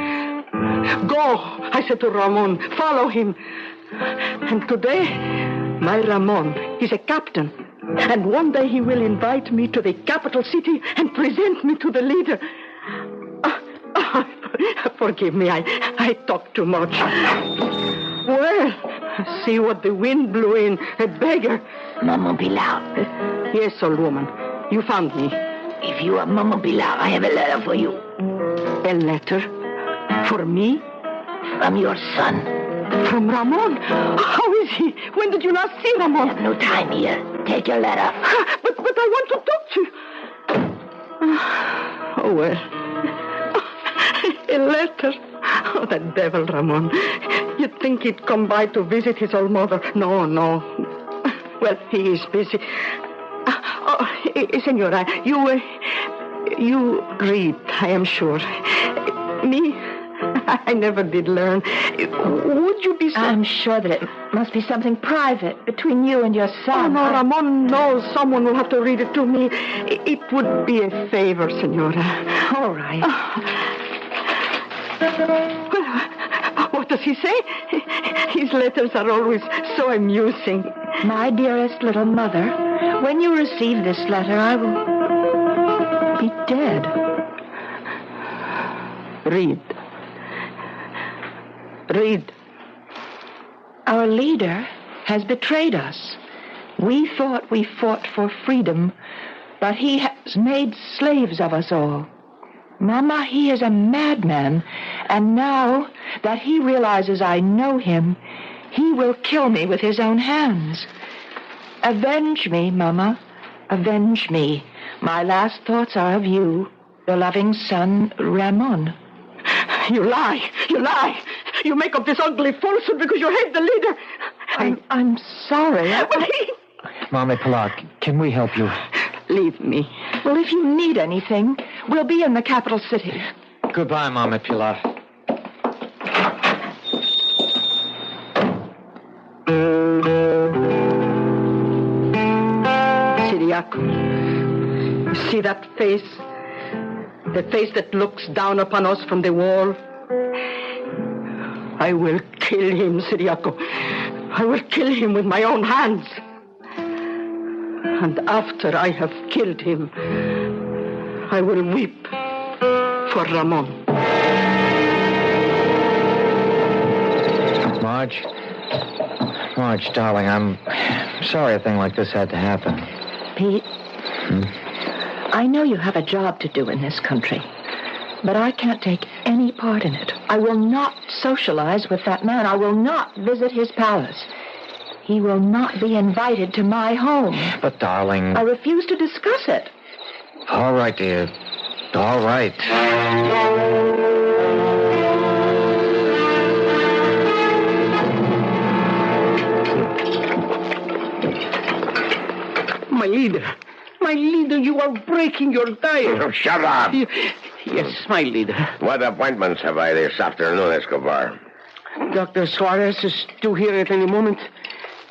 Go, I said to Ramon, follow him. And today, my Ramon is a captain. And one day he will invite me to the capital city and present me to the leader. Forgive me, I talk too much. Well, see what the wind blew in, a beggar. Mama Pilar. Yes, old woman, you found me. If you are Mama Pilar, I have a letter for you. A letter? For me? From your son. From Ramon? How is he? When did you last see Ramon? I have no time here. Take your letter. But I want to talk to you. Oh, well. A letter. Oh, that devil, Ramon. You'd think he'd come by to visit his old mother. No. Well, he is busy. Senora, you read, I am sure. Me, I never did learn. Would you be so... I'm sure that it must be something private between you and your son. Oh, no, Ramon knows someone will have to read it to me. It would be a favor, Senora. All right. Well, what does he say? His letters are always so amusing. My dearest little mother, when you receive this letter, I will be dead. Read. Our leader has betrayed us. We thought we fought for freedom, but he has made slaves of us all. Mama, he is a madman, and now that he realizes I know him, he will kill me with his own hands. Avenge me, Mama. Avenge me. My last thoughts are of you, your loving son, Ramon. You lie. You make up this ugly falsehood because you hate the leader. I'm sorry. Mama Pilar, can we help you? Leave me. Well, if you need anything, we'll be in the capital city. Goodbye, Mama Pilar. Siriaco, you see that face? The face that looks down upon us from the wall? I will kill him, Siriaco. I will kill him with my own hands. And after I have killed him, I will weep for Ramon. Marge, darling, I'm sorry a thing like this had to happen. Pete, I know you have a job to do in this country, but I can't take any part in it. I will not socialize with that man. I will not visit his palace. He will not be invited to my home. But, darling... I refuse to discuss it. All right, dear. All right. My leader, you are breaking your diet. Oh, shut up. Yes, my leader. What appointments have I this afternoon, Escobar? Dr. Suarez is due here at any moment.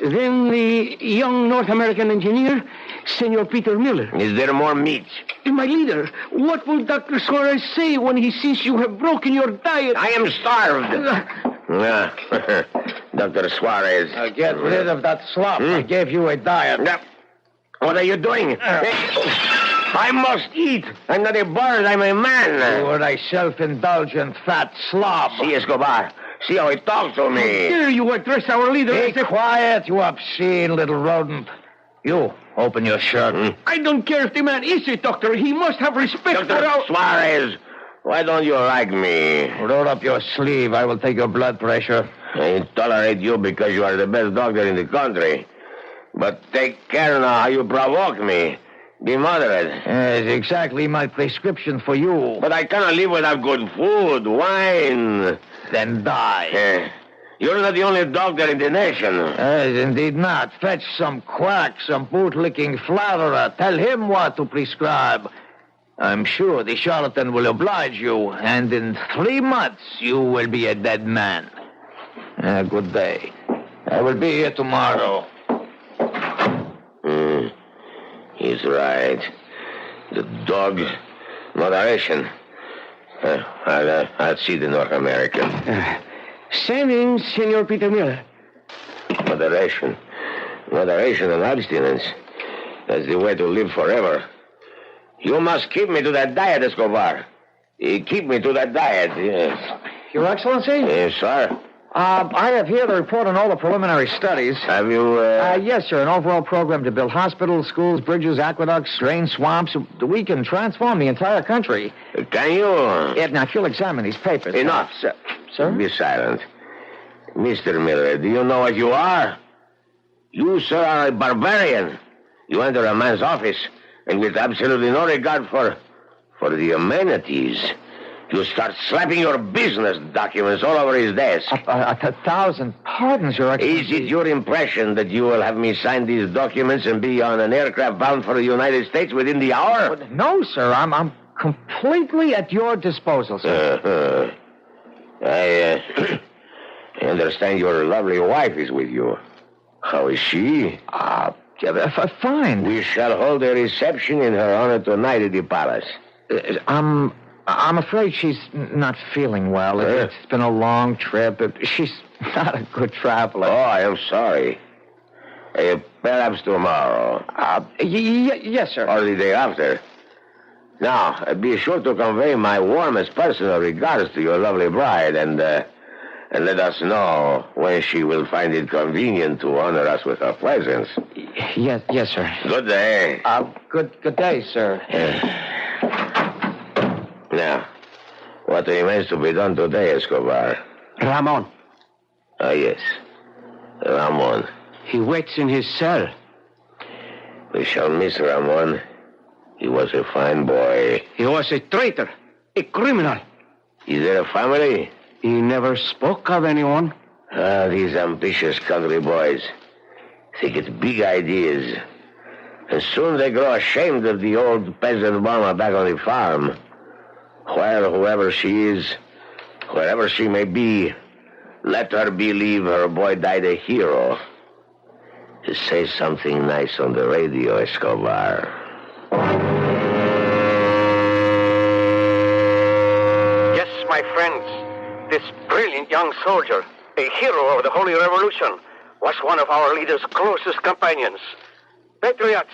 Then the young North American engineer, Senor Peter Miller. Is there more meat? My leader, what will Dr. Suarez say when he sees you have broken your diet? I am starved. Dr. Suarez. Get rid of that slop. I gave you a diet. What are you doing? I must eat. I'm not a bird. I'm a man. You are a self-indulgent fat slob. See, Escobar. See how he talks to me. Here you address our leader. Be quiet, you obscene little rodent. You, open your shirt. I don't care if the man is a doctor. He must have respect Dr. for our... Suarez, why don't you like me? Roll up your sleeve. I will take your blood pressure. I tolerate you because you are the best doctor in the country. But take care now how you provoke me. Be moderate. It's exactly my prescription for you. But I cannot live without good food, wine. Then die. You're not the only doctor in the nation. Indeed not. Fetch some quack, some boot-licking flatterer. Tell him what to prescribe. I'm sure the charlatan will oblige you, and in 3 months you will be a dead man. Good day. I will be here tomorrow. He's right. The dog Moderation. I'll see the North American. Sending, Senor Peter Miller. Moderation. Moderation and abstinence. That's the way to live forever. You must keep me to that diet, Escobar. Keep me to that diet, yes. Your Excellency? Yes, sir. I have here the report on all the preliminary studies. Have you, Yes, sir. An overall program to build hospitals, schools, bridges, aqueducts, drain swamps. We can transform the entire country. Can you? Now, if you'll examine these papers. Enough. Sir? Be silent. Mr. Miller, do you know what you are? You, sir, are a barbarian. You enter a man's office, and with absolutely no regard for the amenities, you start slapping your business documents all over his desk. 1,000 pardons, Your Excellency. Is it your impression that you will have me sign these documents and be on an aircraft bound for the United States within the hour? No, sir. I'm completely at your disposal, sir. I understand your lovely wife is with you. How is she? Fine. We shall hold a reception in her honor tonight at the palace. I'm afraid she's not feeling well. It's been a long trip. She's not a good traveler. Oh, I am sorry. Perhaps tomorrow. Yes, sir. Or the day after. Now, be sure to convey my warmest personal regards to your lovely bride and let us know when she will find it convenient to honor us with her presence. Yes, sir. Good day. Good day, sir. Now, what remains to be done today, Escobar? Ramon. Ah, yes. Ramon. He waits in his cell. We shall miss Ramon. He was a fine boy. He was a traitor, a criminal. Is there a family? He never spoke of anyone. These ambitious country boys think it's big ideas. And soon they grow ashamed of the old peasant mama back on the farm. Well, whoever she is, wherever she may be, let her believe her boy died a hero. Just say something nice on the radio, Escobar. Yes, my friends, this brilliant young soldier, a hero of the Holy Revolution, was one of our leader's closest companions. Patriots,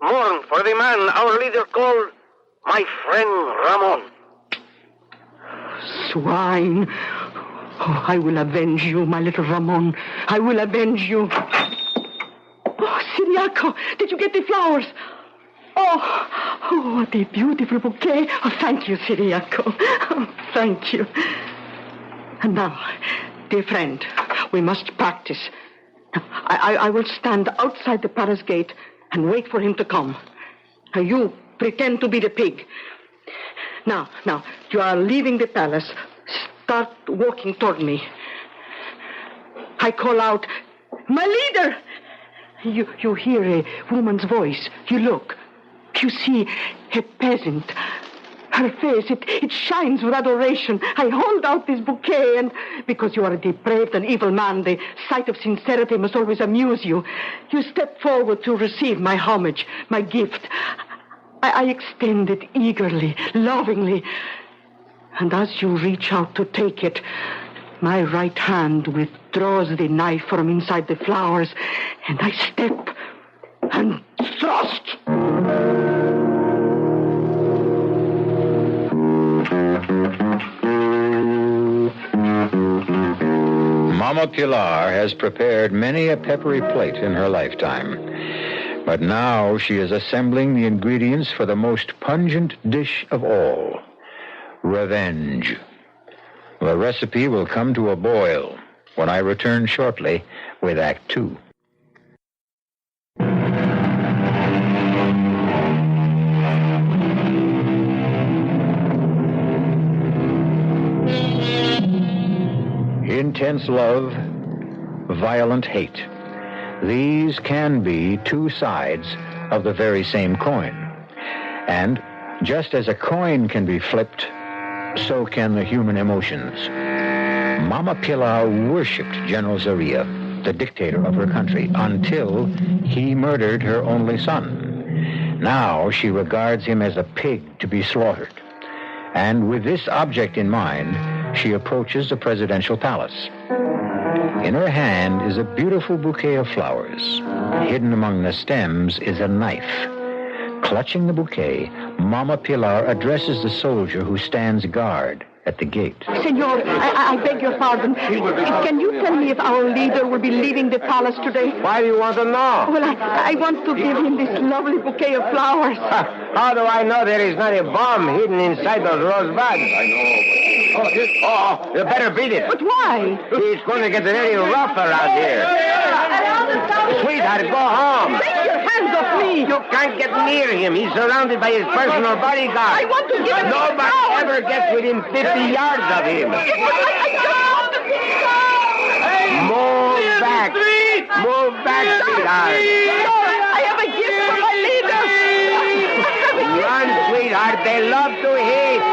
mourn for the man our leader called my friend Ramon. Swine. Oh, I will avenge you, my little Ramon. I will avenge you. Oh, Siriaco, did you get the flowers? Oh, what a beautiful bouquet. Oh, thank you, Siriaco. Oh, thank you. And now, dear friend, we must practice. I will stand outside the palace gate and wait for him to come. You pretend to be the pig. Now, you are leaving the palace. Start walking toward me. I call out, my leader! You hear a woman's voice. You look. You see a peasant. Her face, it shines with adoration. I hold out this bouquet, and because you are a depraved and evil man, the sight of sincerity must always amuse you. You step forward to receive my homage, my gift. I extend it eagerly, lovingly. And as you reach out to take it, my right hand withdraws the knife from inside the flowers, and I step and thrust. Mama Pilar has prepared many a peppery plate in her lifetime. But now she is assembling the ingredients for the most pungent dish of all, revenge. The recipe will come to a boil when I return shortly with Act 2. Intense love, violent hate. These can be two sides of the very same coin. And just as a coin can be flipped, so can the human emotions. Mama Pilar worshipped General Zaria, the dictator of her country, until he murdered her only son. Now she regards him as a pig to be slaughtered. And with this object in mind, she approaches the presidential palace. In her hand is a beautiful bouquet of flowers. Hidden among the stems is a knife. Clutching the bouquet, Mama Pilar addresses the soldier who stands guard at the gate. Senor, I beg your pardon. Can you tell me if our leader will be leaving the palace today? Why do you want to know? Well, I want to give him this lovely bouquet of flowers. How do I know there is not a bomb hidden inside those rose buds? I know. You better beat it. But why? He's going to get very rough around here. Sweetheart, go home. Take your hands off me. You can't get near him. He's surrounded by his personal bodyguard. I want to give him Nobody ever gets within 50 yards of him. I just want to be Move back. Move back, sweetheart. I have a gift for my leader. Run, sweetheart. They love to hate.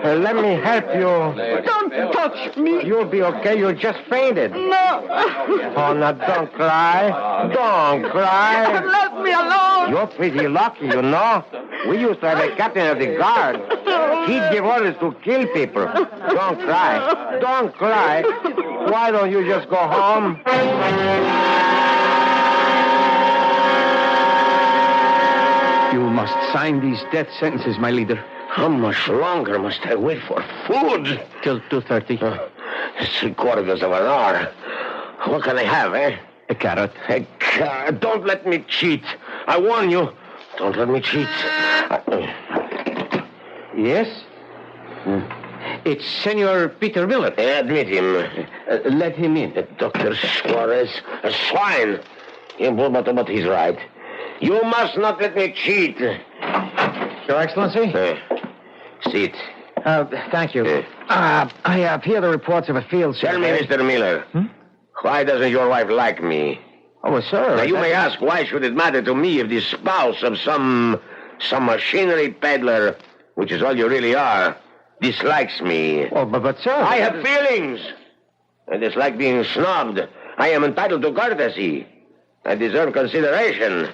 Let me help you. Don't touch me. You'll be okay. You just fainted. No. Oh, now don't cry. Don't cry. Let me alone. You're pretty lucky, you know. We used to have a captain of the guard. He'd give orders to kill people. Don't cry. Don't cry. Why don't you just go home? You must sign these death sentences, my leader. How much longer must I wait for food? Till 2:30. It's 3/4 of an hour. What can I have, eh? A carrot. A carrot. Don't let me cheat. I warn you. Don't let me cheat. Yes? It's Senor Peter Miller. Admit him. Let him in. Dr. Suarez. A swine. But he's right. You must not let me cheat. Your Excellency? Sit. Thank you. I hear the reports of a field survey. Tell me, Mr. Miller, why doesn't your wife like me? Oh, sir. Now, you may ask, why should it matter to me if the spouse of some machinery peddler, which is all you really are, dislikes me? Oh, but sir... I have feelings. I dislike being snubbed. I am entitled to courtesy. I deserve consideration.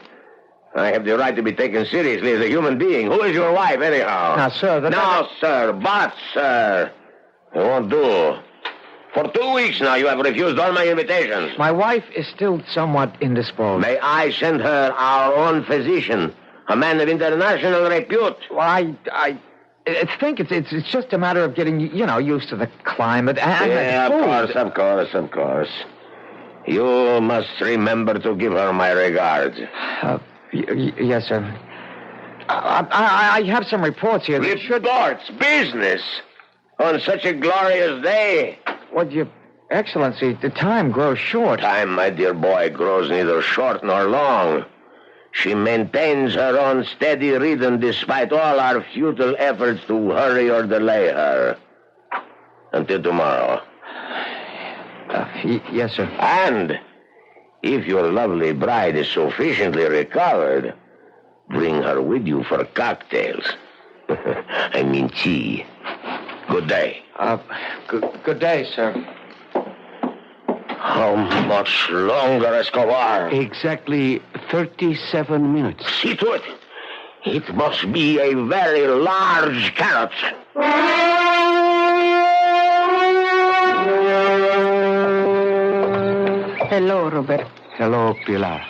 I have the right to be taken seriously as a human being. Who is your wife, anyhow? Now, sir, sir. It won't do. For 2 weeks now, you have refused all my invitations. My wife is still somewhat indisposed. May I send her our own physician, a man of international repute? Well, I think it's just a matter of getting, used to the climate and yeah, the food. Of course. You must remember to give her my regards. Yes, sir. I have some reports here. Reports? Business? On such a glorious day? Well, Your Excellency, the time grows short. Time, my dear boy, grows neither short nor long. She maintains her own steady rhythm despite all our futile efforts to hurry or delay her. Until tomorrow. Yes, sir. And if your lovely bride is sufficiently recovered, bring her with you for cocktails. I mean tea. Good day. Good day, sir. How much longer, Escobar? Exactly 37 minutes. See to it. It must be a very large carrot. Hello, Robert. Hello, Pilar.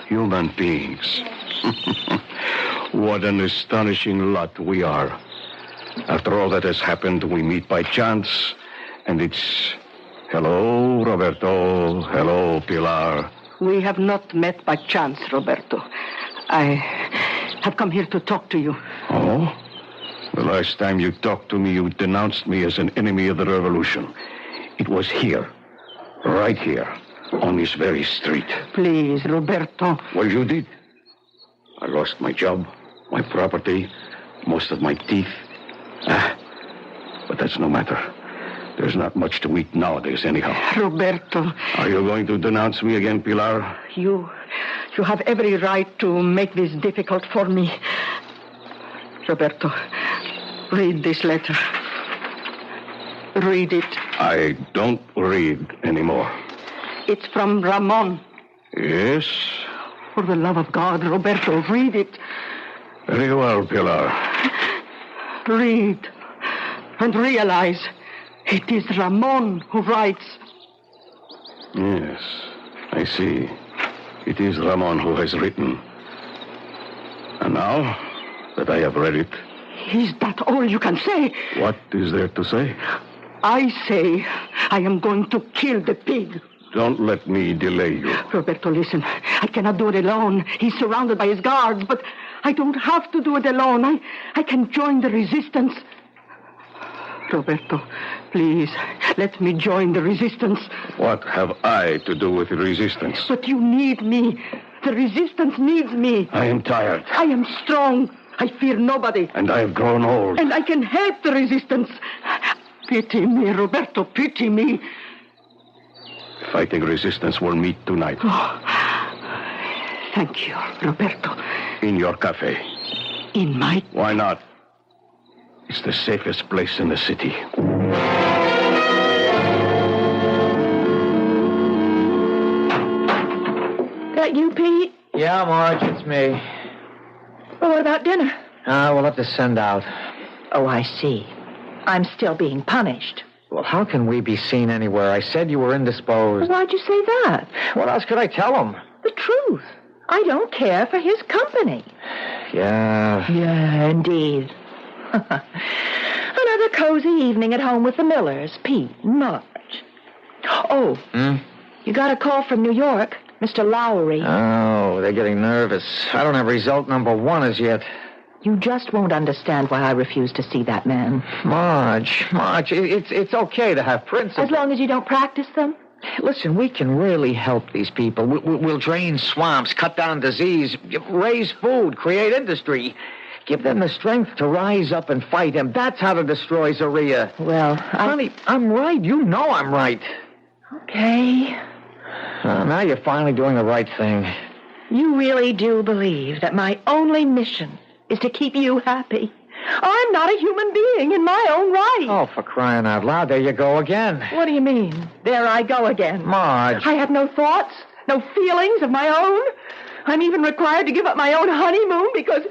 Human beings. What an astonishing lot we are. After all that has happened, we meet by chance, and it's... Hello, Roberto. Hello, Pilar. We have not met by chance, Roberto. I have come here to talk to you. Oh? The last time you talked to me, you denounced me as an enemy of the revolution. It was here. Right here. On this very street. Please, Roberto. Well, you did. I lost my job, my property, most of my teeth. But that's no matter. There's not much to eat nowadays, anyhow. Roberto. Are you going to denounce me again, Pilar? You have every right to make this difficult for me. Roberto, read this letter. Read it. I don't read anymore. It's from Ramon. Yes? For the love of God, Roberto, read it. Very well, Pilar. Read and realize it is Ramon who writes. Yes, I see. It is Ramon who has written. And now that I have read it... Is that all you can say? What is there to say? I say I am going to kill the pig. Don't let me delay you. Roberto, listen. I cannot do it alone. He's surrounded by his guards, but I don't have to do it alone. I can join the resistance. Roberto, please, let me join the resistance. What have I to do with the resistance? But you need me. The resistance needs me. I am tired. I am strong. I fear nobody. And I have grown old. And I can help the resistance. Pity me, Roberto, pity me. Fighting resistance will meet tonight. Oh, thank you, Roberto. In your cafe. In my... Why not? It's the safest place in the city. That you, Pete? Yeah, Marge, it's me. Well, what about dinner? We'll have to send out. Oh, I see. I'm still being punished. Well, how can we be seen anywhere? I said you were indisposed. Why'd you say that? What else could I tell him? The truth. I don't care for his company. Yeah. Yeah, indeed. Another cozy evening at home with the Millers, Pete and Marge. Oh, you got a call from New York, Mr. Lowry. Oh, they're getting nervous. I don't have result number 1 as yet. You just won't understand why I refuse to see that man. Marge, it's okay to have principles. As long as you don't practice them? Listen, we can really help these people. We'll drain swamps, cut down disease, raise food, create industry. Give them the strength to rise up and fight him. That's how to destroy Zaria. Well, Honey, I'm right. You know I'm right. Okay. Now you're finally doing the right thing. You really do believe that my only mission is to keep you happy. I'm not a human being in my own right. Oh, for crying out loud, there you go again. What do you mean? There I go again. Marge. I have no thoughts, no feelings of my own. I'm even required to give up my own honeymoon because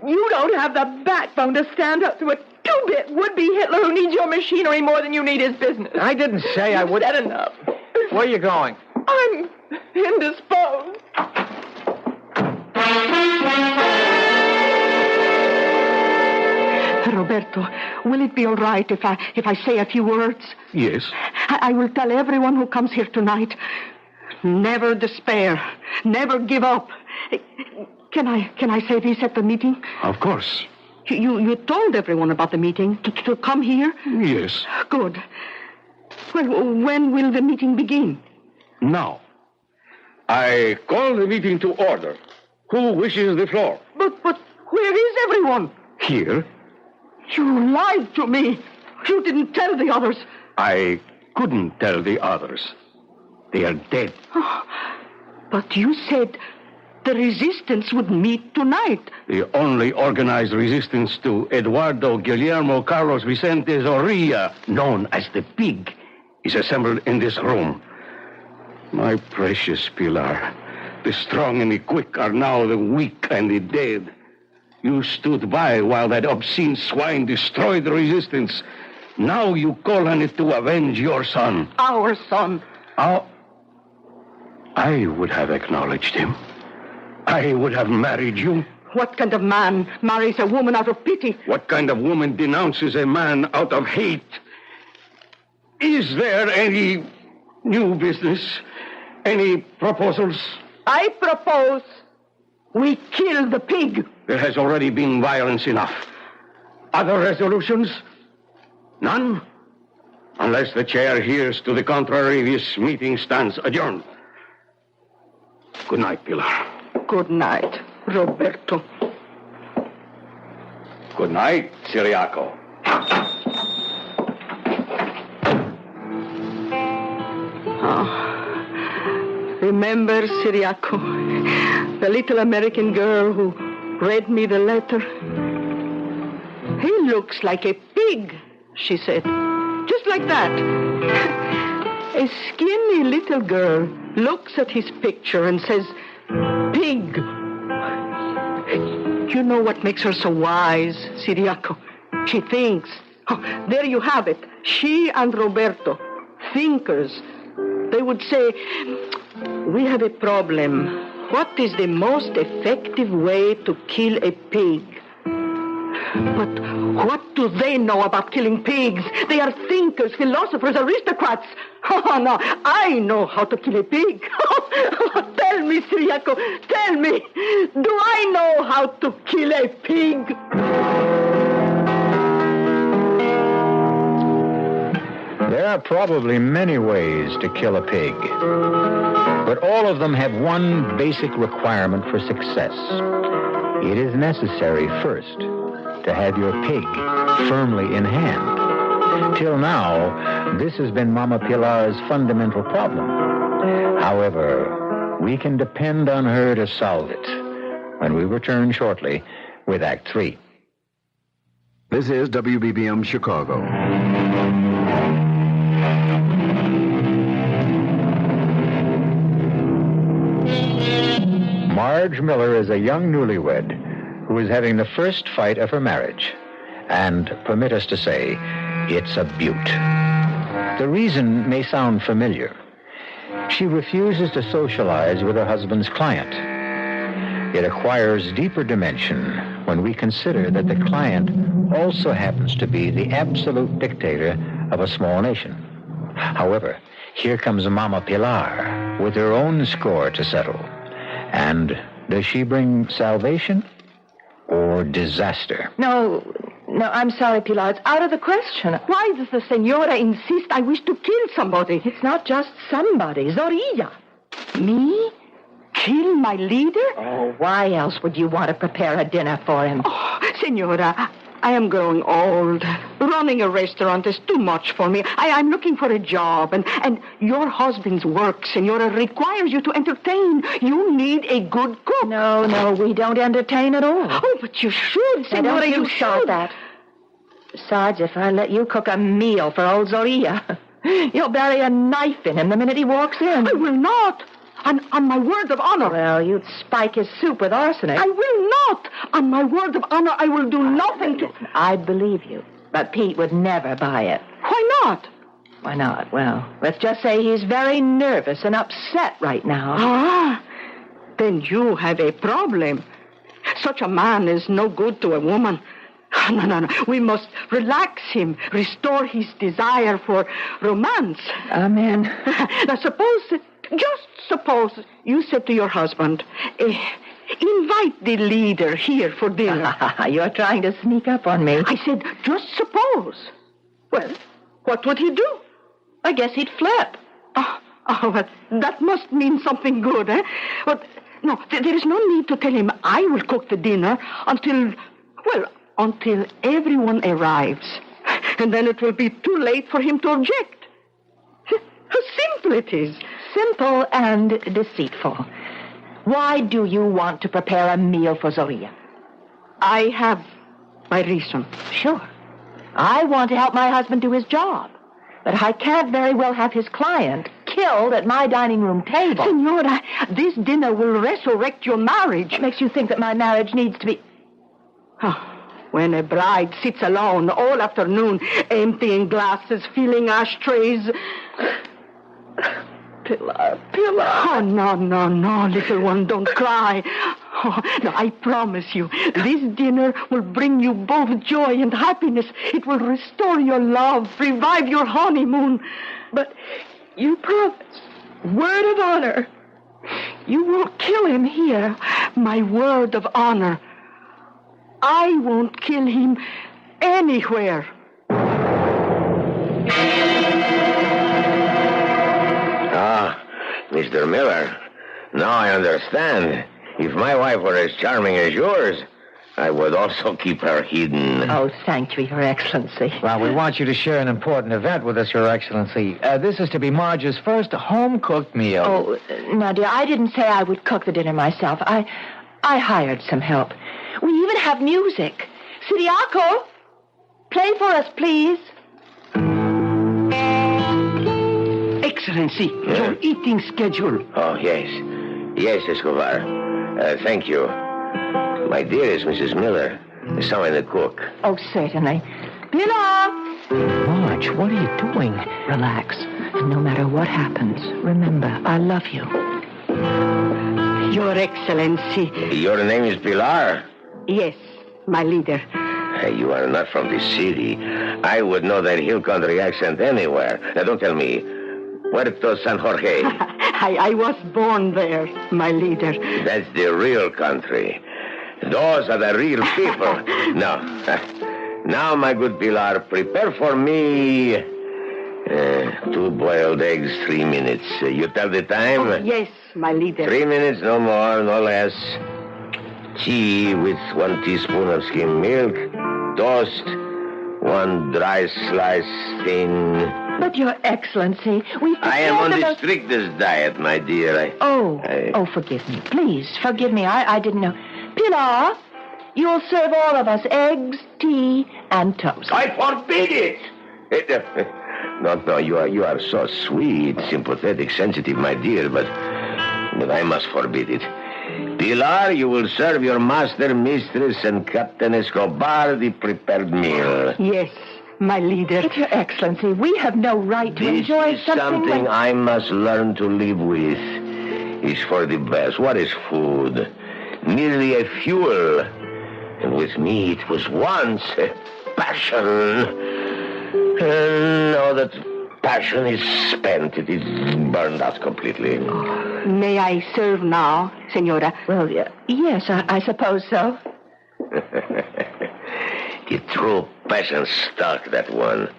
you don't have the backbone to stand up to a two-bit would-be Hitler who needs your machinery more than you need his business. I didn't say I would... You've said enough. Where are you going? I'm indisposed. Roberto, will it be all right if I say a few words? Yes. I will tell everyone who comes here tonight. Never despair. Never give up. Can I say this at the meeting? Of course. You told everyone about the meeting to come here? Yes. Good. Well, when will the meeting begin? Now. I call the meeting to order. Who wishes the floor? But where is everyone? Here. You lied to me. You didn't tell the others. I couldn't tell the others. They are dead. Oh, but you said the resistance would meet tonight. The only organized resistance to Eduardo Guillermo Carlos Vicente Zorrilla, known as the Pig, is assembled in this room. My precious Pilar, the strong and the quick are now the weak and the dead. You stood by while that obscene swine destroyed the resistance. Now you call on it to avenge your son. Our son. I would have acknowledged him. I would have married you. What kind of man marries a woman out of pity? What kind of woman denounces a man out of hate? Is there any new business? Any proposals? I propose we kill the pig. There has already been violence enough. Other resolutions? None? Unless the chair hears to the contrary, this meeting stands adjourned. Good night, Pilar. Good night, Roberto. Good night, Ciriaco. remember Syriaco, the little American girl who read me the letter? He looks like a pig, she said. Just like that. A skinny little girl looks at his picture and says, pig. You know what makes her so wise, Syriaco? She thinks. Oh, there you have it. She and Roberto, thinkers. They would say, we have a problem. What is the most effective way to kill a pig? But what do they know about killing pigs? They are thinkers, philosophers, aristocrats. Oh, no, I know how to kill a pig. Tell me, Syriaco, tell me, do I know how to kill a pig? There are probably many ways to kill a pig, but all of them have one basic requirement for success. It is necessary first to have your pig firmly in hand. Till now, this has been Mama Pilar's fundamental problem. However, we can depend on her to solve it when we return shortly with Act 3. This is WBBM Chicago. Marge Miller is a young newlywed who is having the first fight of her marriage. And permit us to say, it's a beaut. The reason may sound familiar. She refuses to socialize with her husband's client. It acquires deeper dimension when we consider that the client also happens to be the absolute dictator of a small nation. However, here comes Mama Pilar with her own score to settle. And does she bring salvation or disaster? No, I'm sorry, Pilar. It's out of the question. Why does the senora insist I wish to kill somebody? It's not just somebody. Zorilla. Me? Kill my leader? Oh, why else would you want to prepare a dinner for him? Oh, senora, I am growing old. Running a restaurant is too much for me. I'm looking for a job, and your husband's work, senora, requires you to entertain. You need a good cook. No, we don't entertain at all. Oh, but you should, senora, don't you start should. that. Besides, if I let you cook a meal for old Zorilla, you'll bury a knife in him the minute he walks in. I will not. On my word of honor. Well, you'd spike his soup with arsenic. I will not. On my word of honor, I will do nothing to... I believe you, but Pete would never buy it. Why not? Why not? Well, let's just say he's very nervous and upset right now. Ah, then you have a problem. Such a man is no good to a woman. No. We must relax him, restore his desire for romance. Amen. Now, just suppose you said to your husband, invite the leader here for dinner. You're trying to sneak up on me. I said, just suppose. Well, what would he do? I guess he'd flip. Oh, well, that must mean something good, eh? But, no, there is no need to tell him I will cook the dinner until everyone arrives. And then it will be too late for him to object. How simple it is. Simple and deceitful. Why do you want to prepare a meal for Zorilla? I have my reason. Sure. I want to help my husband do his job. But I can't very well have his client killed at my dining room table. Senora, this dinner will resurrect your marriage. What makes you think that my marriage needs to be... Oh, when a bride sits alone all afternoon, emptying glasses, filling ashtrays... Pilar. Oh, no, little one, don't cry. Oh, no, I promise you, this dinner will bring you both joy and happiness. It will restore your love, revive your honeymoon. But you promise, word of honor, you won't kill him here. My word of honor. I won't kill him anywhere. Mr. Miller, now I understand. If my wife were as charming as yours, I would also keep her hidden. Oh, thank you, Your Excellency. Well, we want you to share an important event with us, Your Excellency. This is to be Marge's first home-cooked meal. Oh, now, dear, I didn't say I would cook the dinner myself. I hired some help. We even have music. Siriaco, play for us, please. Excellency, your eating schedule. Oh, yes. Yes, Escobar. Thank you. My dearest Mrs. Miller, someone to cook. Oh, certainly. Pilar! Marge, what are you doing? Relax. And no matter what happens, remember, I love you. Your Excellency. Your name is Pilar? Yes, my leader. You are not from the city. I would know that hill country accent anywhere. Now, don't tell me. Puerto San Jorge. I was born there, my leader. That's the real country. Those are the real people. Now, my good Pilar, prepare for me 2 boiled eggs, 3 minutes. You tell the time? Oh, yes, my leader. 3 minutes, no more, no less. Tea with 1 teaspoon of skimmed milk. Toast, 1 dry slice thin. But, Your Excellency, I am on the strictest diet, my dear. Oh, forgive me. Please, forgive me. I didn't know. Pilar, you'll serve all of us eggs, tea, and toast. I forbid it! No, you are so sweet, sympathetic, sensitive, my dear, but I must forbid it. Pilar, you will serve your master, mistress, and Captain Escobar the prepared meal. Yes, my leader. But, Your Excellency, we have no right to enjoy This is something I must learn to live with. It's for the best. What is food? Merely a fuel. And with me, it was once a passion. And now that passion is spent, it is burned out completely. May I serve now, Senora? Well, yes, I suppose so. The true passion stuck, that one.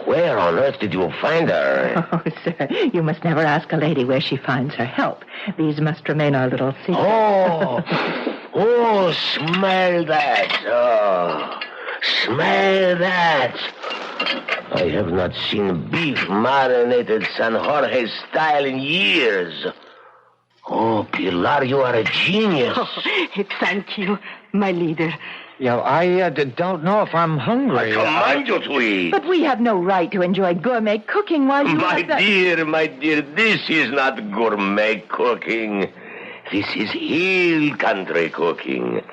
Where on earth did you find her? Oh, sir, you must never ask a lady where she finds her help. These must remain our little secret. Oh, smell that. Oh, smell that. I have not seen beef marinated San Jorge style in years. Oh, Pilar, you are a genius. Oh, thank you, my leader. I don't know if I'm hungry. I command you to eat. But we have no right to enjoy gourmet cooking while you My dear, this is not gourmet cooking. This is hill country cooking.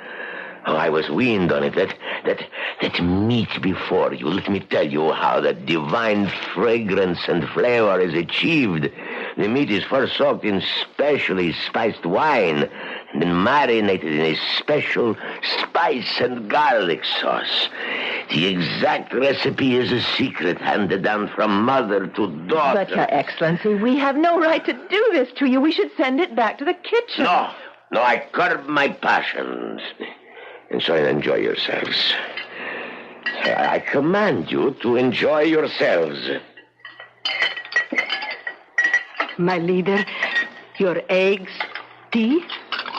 Oh, I was weaned on it. That meat before you. Let me tell you how that divine fragrance and flavor is achieved. The meat is first soaked in specially spiced wine and then marinated in a special spice and garlic sauce. The exact recipe is a secret handed down from mother to daughter. But, Your Excellency, we have no right to do this to you. We should send it back to the kitchen. No, I curb my passions. And so enjoy yourselves. I command you to enjoy yourselves. My leader, your eggs, tea,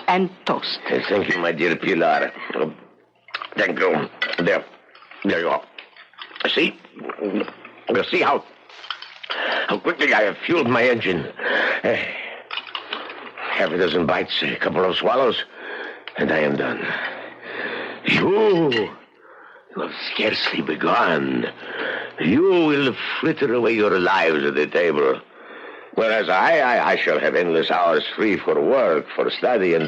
and toast. Thank you, my dear Pilar. Thank you. There you go. See? You see how quickly I have fueled my engine. Half a dozen bites, a couple of swallows, and I am done. You have scarcely begun. You will fritter away your lives at the table. Whereas I shall have endless hours free for work, for study, I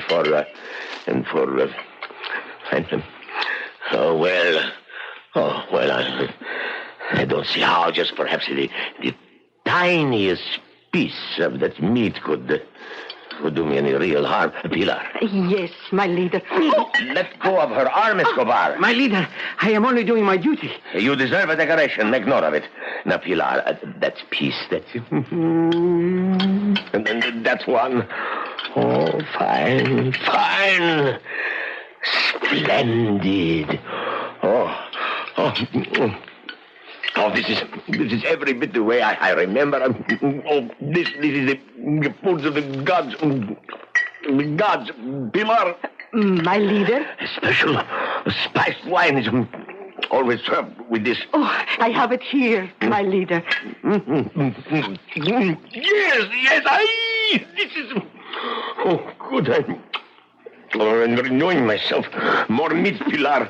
don't see how. Just perhaps the tiniest piece of that meat could do me any real harm. Pilar. Yes, my leader. Let go of her arm, Escobar. My leader, I am only doing my duty. You deserve a decoration. Make note of it. Now, Pilar, that piece, that's... and that's one. Oh, fine. Splendid. Oh, this is every bit the way I remember. This is the food of the gods. The gods, Pilar. My leader? A special Spiced wine is always served with this. Oh, I have it here, my leader. Yes, this is... Oh, good. I'm renewing myself. More meat, Pilar.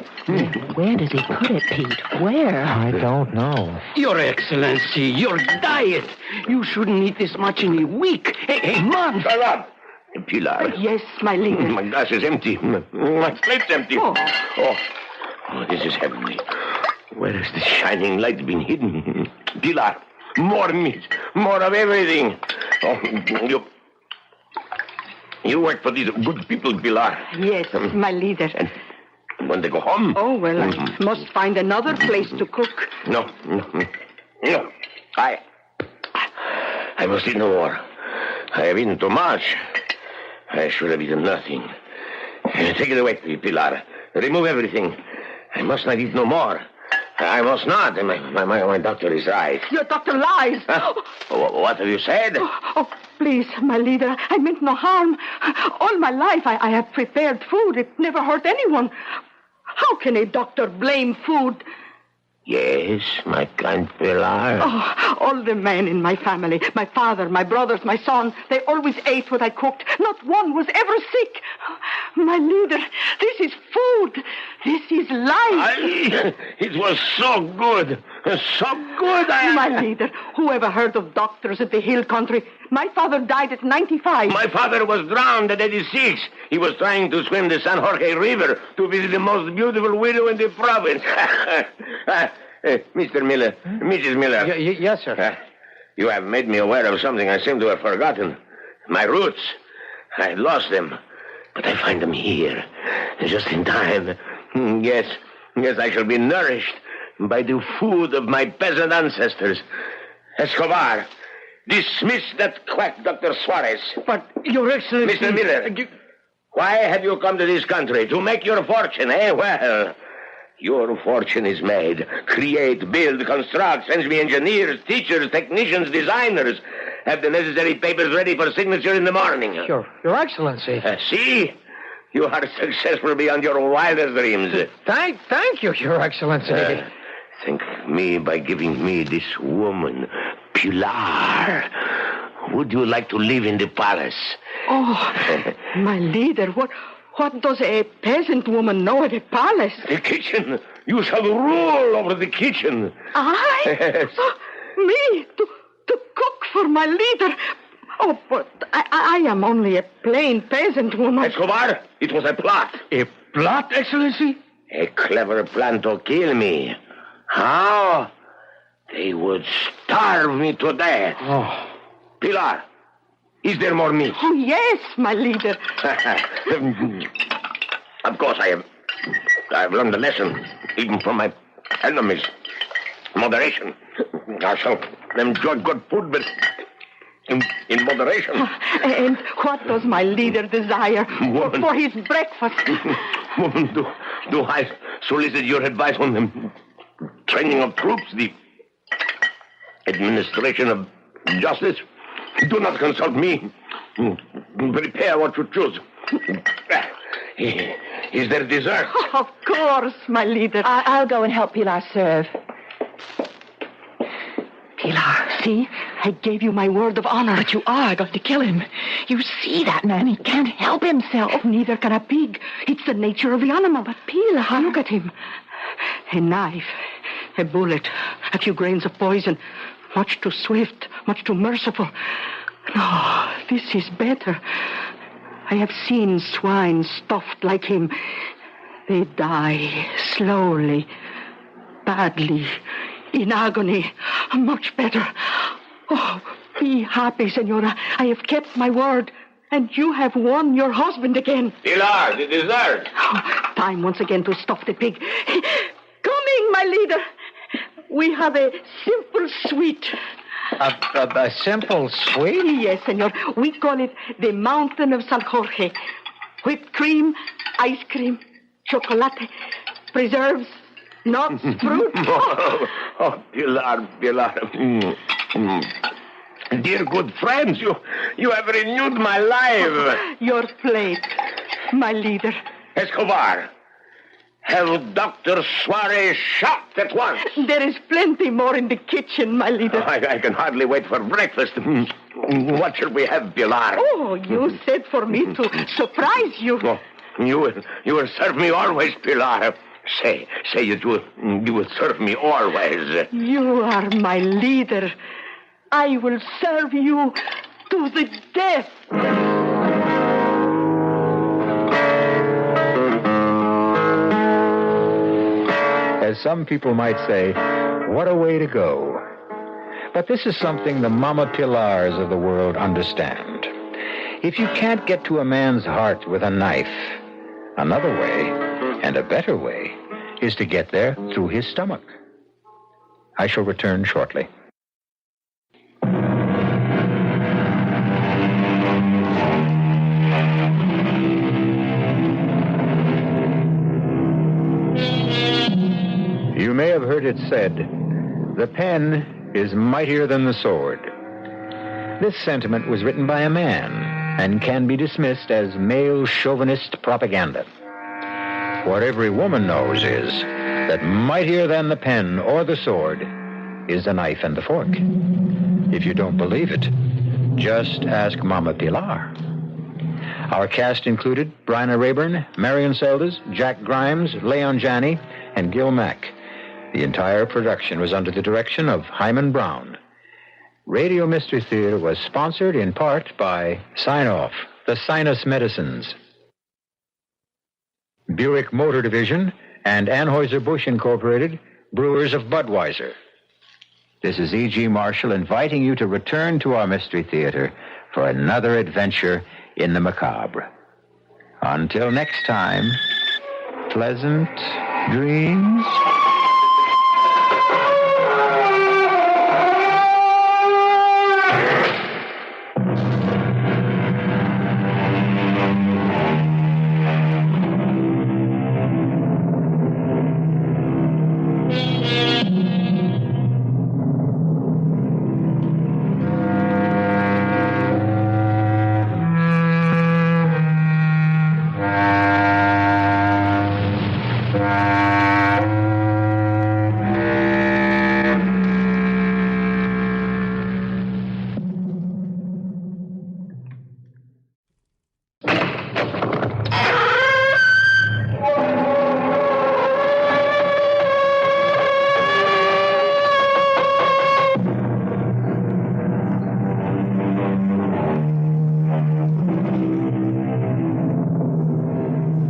Where does he put it, Pete? Where? I don't know. Your Excellency, your diet. You shouldn't eat this much in a week. A month. Shut up. Pilar. Yes, my leader. My glass is empty. My plate's empty. Oh, this is heavenly. Where has the shining light been hidden? Pilar, more meat. More of everything. Oh, you work for these good people, Pilar. Yes, my leader. And when they go home... Oh, well, I must find another place to cook. No. I must eat no more. I have eaten too much. I should have eaten nothing. Take it away, Pilar. Remove everything. I must not eat no more. I must not. My doctor is right. Your doctor lies. What have you said? Oh, please, my leader. I meant no harm. All my life I have prepared food. It never hurt anyone. How can a doctor blame food? Yes, my kind Pilar. Oh, all the men in my family, my father, my brothers, my son, they always ate what I cooked. Not one was ever sick. My leader, this is food. This is life. It was so good. So good. My leader, whoever heard of doctors at the hill country? My father died at 95. My father was drowned at 86. He was trying to swim the San Jorge River to visit the most beautiful widow in the province. Mr. Miller, Mrs. Miller. Yes, sir. You have made me aware of something I seem to have forgotten. My roots. I lost them. But I find them here. Just in time. Yes, I shall be nourished by the food of my peasant ancestors. Escobar, dismiss that quack Dr. Suarez. But, Your Excellency... Mr. Miller, why have you come to this country? To make your fortune, eh? Well, your fortune is made. Create, build, construct, sends me engineers, teachers, technicians, designers. Have the necessary papers ready for signature in the morning. Your Excellency. See? You are successful beyond your wildest dreams. Thank you, Your Excellency. Thank me by giving me this woman, Pilar. Would you like to live in the palace? Oh, my leader, what does a peasant woman know at a palace? The kitchen. You shall rule over the kitchen. I? Yes. Me? To cook for my leader? Oh, but I am only a plain peasant woman. Escobar, it was a plot. A plot, Excellency? A clever plan to kill me. How? They would starve me to death. Oh. Pilar, is there more meat? Oh, yes, my leader. Of course, I've learned a lesson, even from my enemies. Moderation. I shall enjoy good food, but in moderation. And what does my leader desire for his breakfast? Woman, do I solicit your advice on the training of troops, the administration of justice? Do not consult me. Prepare what you choose. Is there dessert? Of course, my leader. I'll go and help Pilar serve. Pilar, see? I gave you my word of honor. But you are going to kill him. You see that man. He can't help himself. Neither can a pig. It's the nature of the animal. But Pilar, look at him. A knife, a bullet, a few grains of poison. Much too swift, much too merciful. No, this is better. I have seen swine stuffed like him. They die slowly, badly, in agony. Much better. Oh, be happy, Senora. I have kept my word, and you have won your husband again. Pilar, the dessert. Oh, time once again to stuff the pig. Coming, my leader. We have a simple sweet. A simple sweet? Yes, senor. We call it the Mountain of San Jorge. Whipped cream, ice cream, chocolate, preserves, nuts, fruit. Oh, Pilar. Dear good friends, you have renewed my life. Your plate, my leader. Escobar, Have Dr. Suarez shot at once. There is plenty more in the kitchen, my leader. I can hardly wait for breakfast. What shall we have, Pilar? Oh, you said for me to surprise you. Oh, you will serve me always, Pilar. Say you will serve me always. You are my leader. I will serve you to the death. As some people might say, what a way to go. But this is something the Mama Pilars of the world understand. If you can't get to a man's heart with a knife, another way, and a better way, is to get there through his stomach. I shall return shortly. You may have heard it said, the pen is mightier than the sword. This sentiment was written by a man and can be dismissed as male chauvinist propaganda. What every woman knows is that mightier than the pen or the sword is the knife and the fork. If you don't believe it, just ask Mama Pilar. Our cast included Bryna Rayburn, Marion Seldes, Jack Grimes, Leon Janney, and Gil Mack. The entire production was under the direction of Hyman Brown. Radio Mystery Theater was sponsored in part by Sign-Off, the Sinus Medicines, Buick Motor Division, and Anheuser-Busch Incorporated, Brewers of Budweiser. This is E.G. Marshall inviting you to return to our Mystery Theater for another adventure in the macabre. Until next time, pleasant dreams.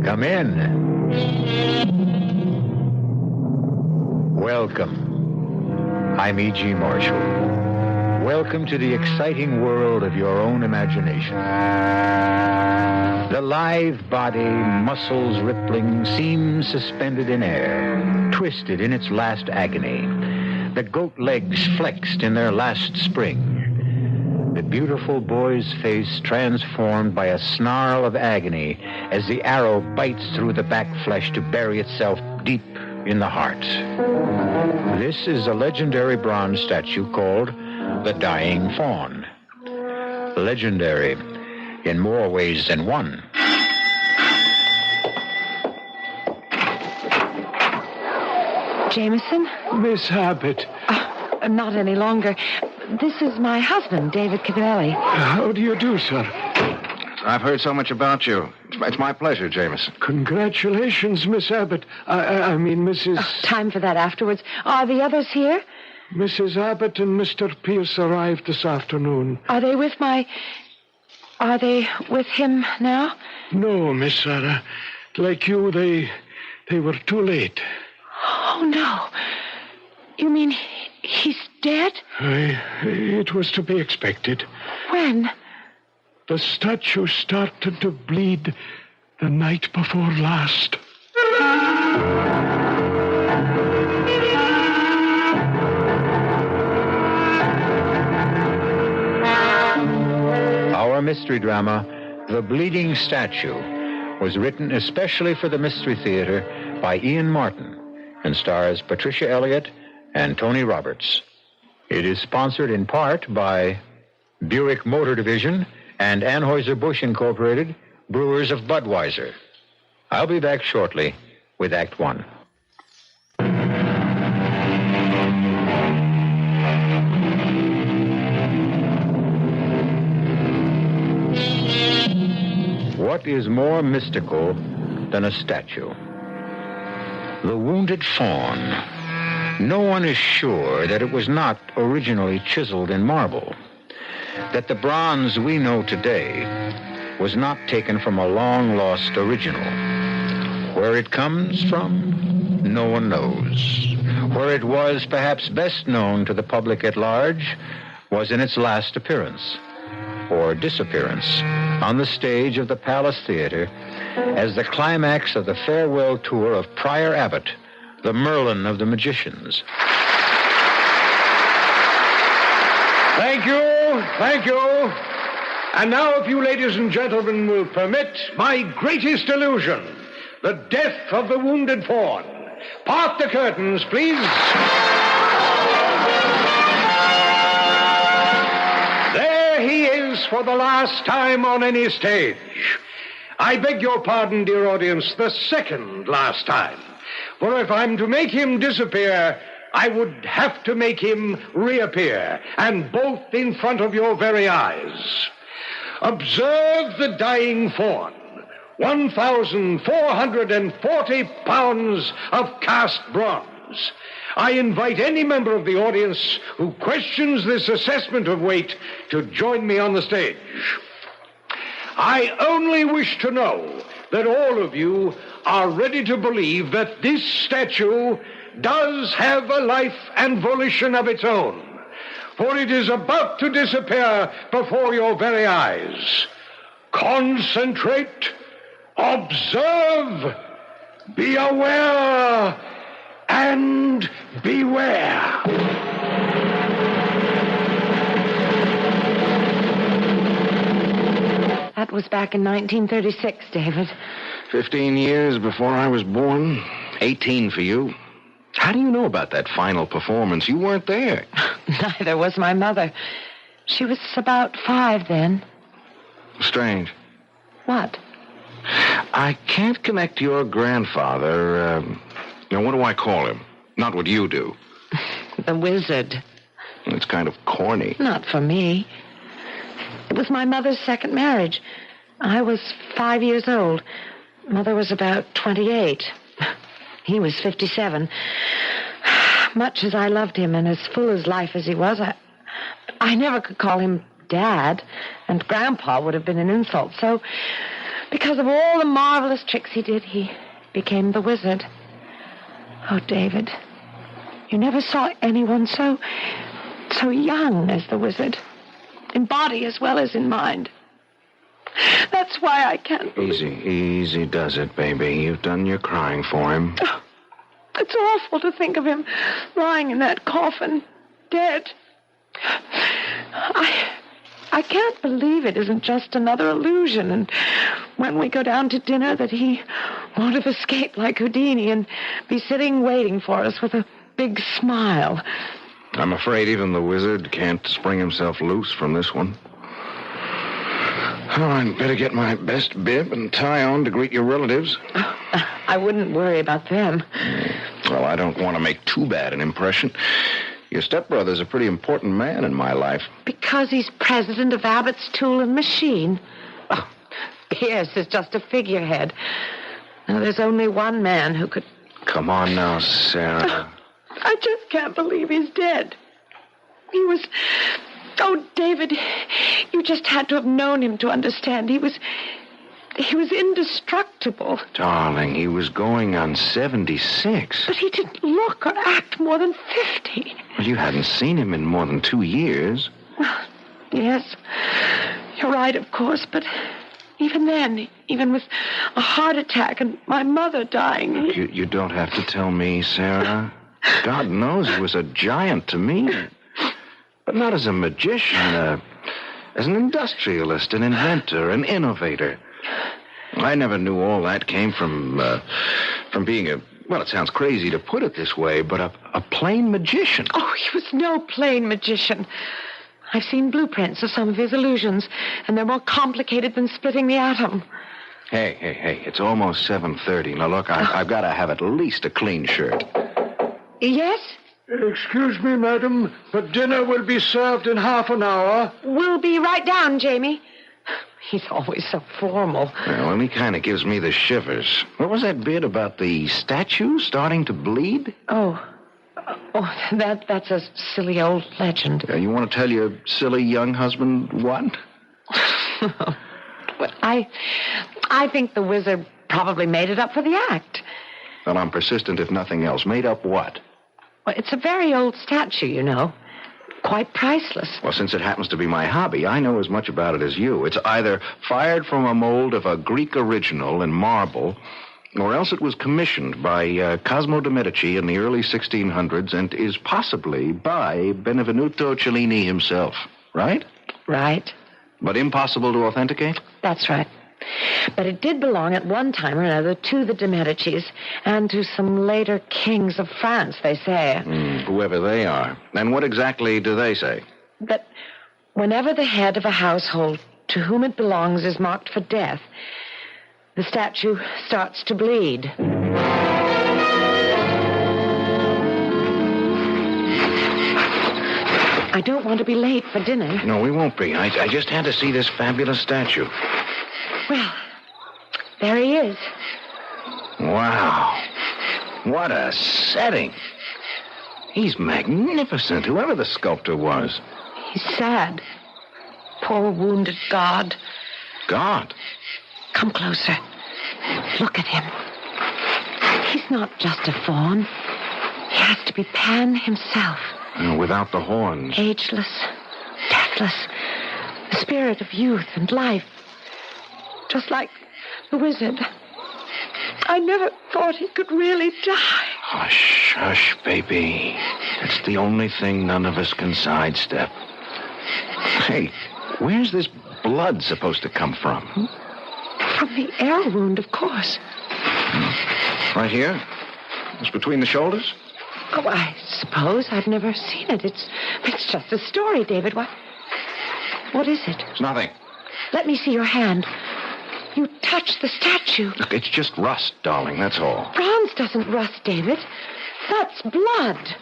Come in. Welcome. I'm E.G. Marshall. Welcome to the exciting world of your own imagination. The lithe body, muscles rippling, seems suspended in air, twisted in its last agony. The goat legs flexed in their last spring. The beautiful boy's face transformed by a snarl of agony as the arrow bites through the back flesh to bury itself deep in the heart. This is a legendary bronze statue called the Dying Fawn. Legendary in more ways than one. Jameson? Miss Abbott. Not any longer. This is my husband, David Cavalli. How do you do, sir? I've heard so much about you. It's my pleasure, Jameson. Congratulations, Miss Abbott. I mean, Mrs... Time for that afterwards. Are the others here? Mrs. Abbott and Mr. Pierce arrived this afternoon. Are they with him now? No, Miss Sarah. Like you, they were too late. Oh, no. You mean he's dead? It was to be expected. When? The statue started to bleed the night before last. Our mystery drama, The Bleeding Statue, was written especially for the Mystery Theater by Ian Martin and stars Patricia Elliott and Tony Roberts. It is sponsored in part by Buick Motor Division and Anheuser-Busch Incorporated, Brewers of Budweiser. I'll be back shortly with Act One. What is more mystical than a statue? The wounded fawn. No one is sure that it was not originally chiseled in marble, that the bronze we know today was not taken from a long-lost original. Where it comes from, no one knows. Where it was perhaps best known to the public at large was in its last appearance, or disappearance, on the stage of the Palace Theater as the climax of the farewell tour of Prior Abbott, the Merlin of the magicians. Thank you, thank you. And now, if you ladies and gentlemen will permit, my greatest illusion, the death of the wounded fawn. Part the curtains, please. There he is for the last time on any stage. I beg your pardon, dear audience, the second last time. For if I'm to make him disappear, I would have to make him reappear, and both in front of your very eyes. Observe the dying fawn. 1,440 pounds of cast bronze. I invite any member of the audience who questions this assessment of weight to join me on the stage. I only wish to know that all of you are ready to believe that this statue does have a life and volition of its own, for it is about to disappear before your very eyes. Concentrate, observe, be aware, and beware. That was back in 1936, David. 15 years before I was born. 18 for you. How do you know about that final performance? You weren't there. Neither was my mother. She was about 5 then. Strange. What? I can't connect your grandfather. What do I call him? Not what you do. The wizard. It's kind of corny. Not for me. It was my mother's second marriage. I was 5 years old. Mother was about 28. He was 57. Much as I loved him and as full as life as he was, I never could call him Dad, and Grandpa would have been an insult. So, because of all the marvelous tricks he did, he became the wizard. Oh, David, you never saw anyone so young as the wizard, in body as well as in mind. That's why I can't believe... Easy does it, baby. You've done your crying for him. Oh, it's awful to think of him lying in that coffin, dead. I can't believe it isn't just another illusion, and when we go down to dinner that he won't have escaped like Houdini and be sitting waiting for us with a big smile. I'm afraid even the wizard can't spring himself loose from this one. Oh, I'd better get my best bib and tie on to greet your relatives. I wouldn't worry about them. Well, I don't want to make too bad an impression. Your stepbrother's a pretty important man in my life. Because he's president of Abbott's Tool and Machine. Oh, Pierce is just a figurehead. Now, there's only one man who could... Come on now, Sarah. I just can't believe he's dead. He was... Oh, David, you just had to have known him to understand. He was indestructible. Darling, he was going on 76. But he didn't look or act more than 50. Well, you hadn't seen him in more than 2 years. Yes, you're right, of course, but even then, even with a heart attack and my mother dying... You don't have to tell me, Sarah. God knows he was a giant to me. But not as a magician, as an industrialist, an inventor, an innovator. I never knew all that came from being a... Well, it sounds crazy to put it this way, but a plain magician. Oh, he was no plain magician. I've seen blueprints of some of his illusions, and they're more complicated than splitting the atom. Hey, it's almost 7:30. Now, look, I've got to have at least a clean shirt. Yes? Excuse me, madam, but dinner will be served in half an hour. We'll be right down, Jamie. He's always so formal. Well, he kind of gives me the shivers. What was that bit about the statue starting to bleed? Oh, that's a silly old legend. You want to tell your silly young husband what? Well, I think the wizard probably made it up for the act. Well, I'm persistent if nothing else. Made up what? Well, it's a very old statue, you know. Quite priceless. Well, since it happens to be my hobby, I know as much about it as you. It's either fired from a mold of a Greek original in marble, or else it was commissioned by Cosimo de' Medici in the early 1600s and is possibly by Benvenuto Cellini himself. Right? Right. But impossible to authenticate? That's right. But it did belong at one time or another to the de' Medicis and to some later kings of France, they say. Whoever they are. And what exactly do they say? That whenever the head of a household to whom it belongs is marked for death, the statue starts to bleed. I don't want to be late for dinner. No, we won't be. I just had to see this fabulous statue. Well, there he is. Wow. What a setting. He's magnificent, whoever the sculptor was. He's sad. Poor wounded God. God? Come closer. Look at him. He's not just a faun. He has to be Pan himself. Without the horns. Ageless, deathless. The spirit of youth and life. Just like the wizard. I never thought he could really die. Hush, hush, baby. It's the only thing none of us can sidestep. Hey, where's this blood supposed to come from? From the arrow wound, of course. Right here? Just between the shoulders? Oh, I suppose I've never seen it. It's just a story, David. What is it? It's nothing. Let me see your hand. You touched the statue. Look, it's just rust, darling, that's all. Bronze doesn't rust, David. That's blood.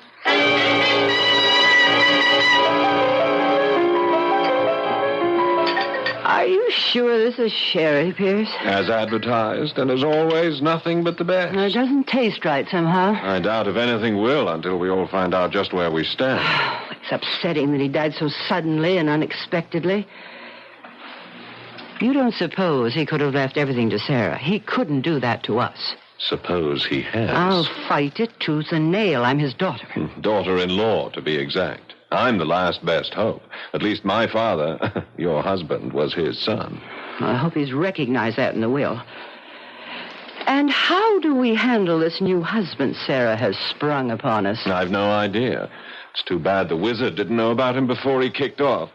Are you sure this is sherry, Pierce? As advertised, and as always, nothing but the best. It doesn't taste right somehow. I doubt if anything will until we all find out just where we stand. It's upsetting that he died so suddenly and unexpectedly. You don't suppose he could have left everything to Sarah? He couldn't do that to us. Suppose he has. I'll fight it tooth and nail. I'm his daughter. Daughter-in-law, to be exact. I'm the last best hope. At least my father, your husband, was his son. I hope he's recognized that in the will. And how do we handle this new husband Sarah has sprung upon us? I've no idea. It's too bad the wizard didn't know about him before he kicked off.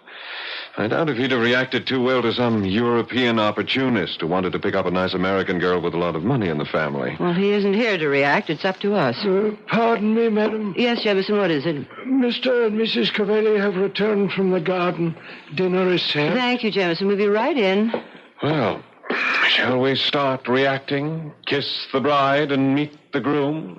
I doubt if he'd have reacted too well to some European opportunist who wanted to pick up a nice American girl with a lot of money in the family. Well, he isn't here to react. It's up to us. Pardon me, madam. Yes, Jefferson, what is it? Mr. and Mrs. Cavelli have returned from the garden. Dinner is served. Thank you, Jefferson. We'll be right in. Well, shall we start reacting? Kiss the bride and meet the groom?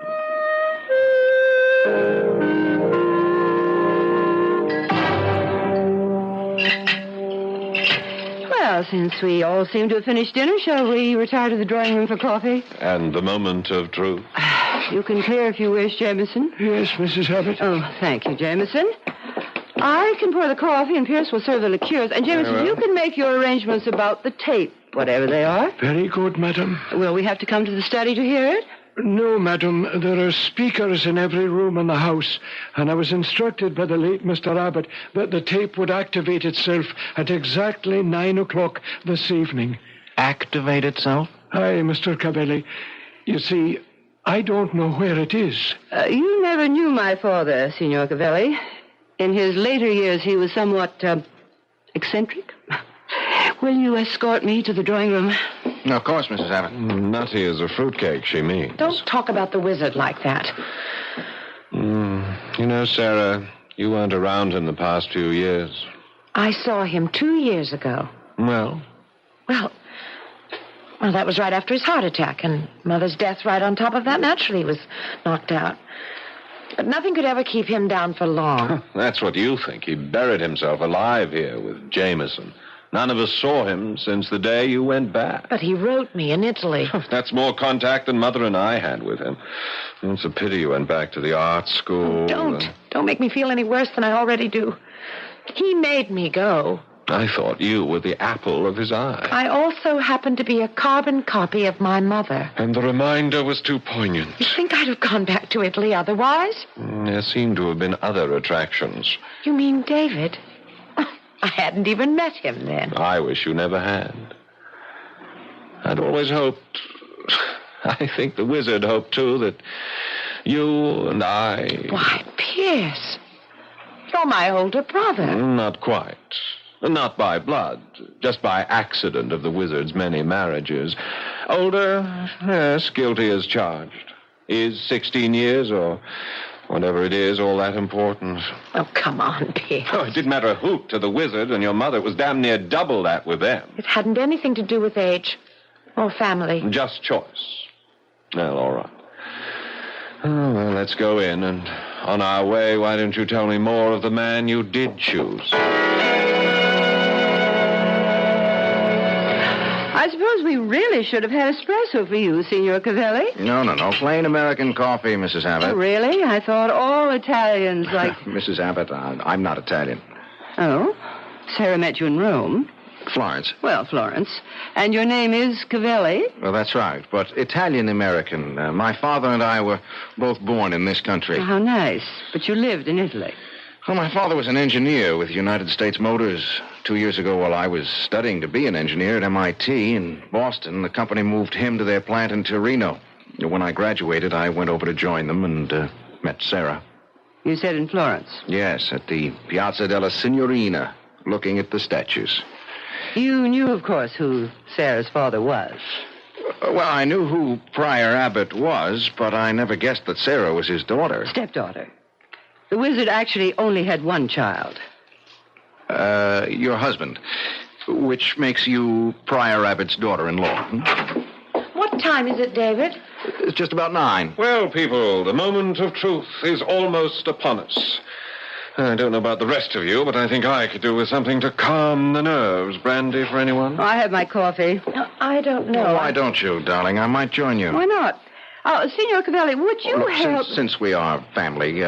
Well, since we all seem to have finished dinner, shall we retire to the drawing room for coffee? And the moment of truth. You can clear if you wish, Jameson. Yes, Mrs. Abbott. Oh, thank you, Jameson. I can pour the coffee, and Pierce will serve the liqueurs. And, Jameson, you can make your arrangements about the tape, whatever they are. Very good, madam. Will we have to come to the study to hear it? No, madam. There are speakers in every room in the house, and I was instructed by the late Mr. Abbott that the tape would activate itself at exactly 9 o'clock this evening. Activate itself? Aye, Mr. Cavelli. You see, I don't know where it is. You never knew my father, Signor Cavelli. In his later years, he was somewhat eccentric. Will you escort me to the drawing room? Of course, Mrs. Abbott. Nutty as a fruitcake, she means. Don't talk about the wizard like that. You know, Sarah, you weren't around in the past few years. I saw him 2 years ago. Well? Well, Well, that was right after his heart attack, and Mother's death right on top of that. Naturally, he was knocked out. But nothing could ever keep him down for long. That's what you think. He buried himself alive here with Jameson. None of us saw him since the day you went back. But he wrote me in Italy. That's more contact than Mother and I had with him. It's a pity you went back to the art school. Oh, don't make me feel any worse than I already do. He made me go. I thought you were the apple of his eye. I also happened to be a carbon copy of my mother. And the reminder was too poignant. You think I'd have gone back to Italy otherwise? There seem to have been other attractions. You mean David? I hadn't even met him then. I wish you never had. I'd always hoped... I think the wizard hoped, too, that you and I... Why, Pierce, you're my older brother. Not quite. Not by blood, just by accident of the wizard's many marriages. Older, yes, guilty as charged. Is 16 years or whatever it is all that important? Oh, come on, Pierce. Oh, it didn't matter a hoot to the wizard and your mother. It was damn near double that with them. It hadn't anything to do with age or family. Just choice. Well, all right. Oh, well, let's go in, and on our way, why don't you tell me more of the man you did choose? I suppose we really should have had espresso for you, Signor Cavelli. No. Plain American coffee, Mrs. Abbott. Oh, really? I thought all Italians like... Mrs. Abbott, I'm not Italian. Oh? Sarah met you in Rome. Florence. Well, Florence. And your name is Cavelli? Well, that's right, but Italian-American. My father and I were both born in this country. Oh, how nice. But you lived in Italy. Well, my father was an engineer with United States Motors. 2 years ago, while I was studying to be an engineer at MIT in Boston, the company moved him to their plant in Torino. When I graduated, I went over to join them and met Sarah. You said in Florence? Yes, at the Piazza della Signorina, looking at the statues. You knew, of course, who Sarah's father was. Well, I knew who Prior Abbott was, but I never guessed that Sarah was his daughter. Stepdaughter. The wizard actually only had one child. Your husband, which makes you Prior Abbott's daughter-in-law. What time is it, David? It's just about 9. Well, people, the moment of truth is almost upon us. I don't know about the rest of you, but I think I could do with something to calm the nerves. Brandy for anyone? I have my coffee. I don't know. Oh, why don't you, darling? I might join you. Why not? Signor Cavelli, would you Look, help... Since we are family,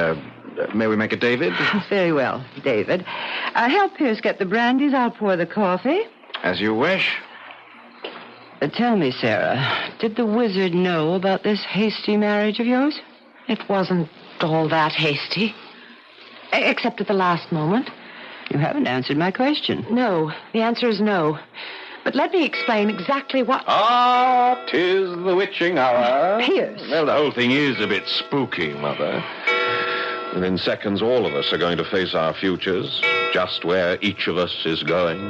may we make it David? Very well, David. Help Pierce get the brandies. I'll pour the coffee. As you wish. Tell me, Sarah, did the wizard know about this hasty marriage of yours? It wasn't all that hasty. Except at the last moment. You haven't answered my question. No, the answer is no. But let me explain exactly what... Ah, 'tis the witching hour. Pierce. Well, the whole thing is a bit spooky, Mother. Within seconds, all of us are going to face our futures, just where each of us is going,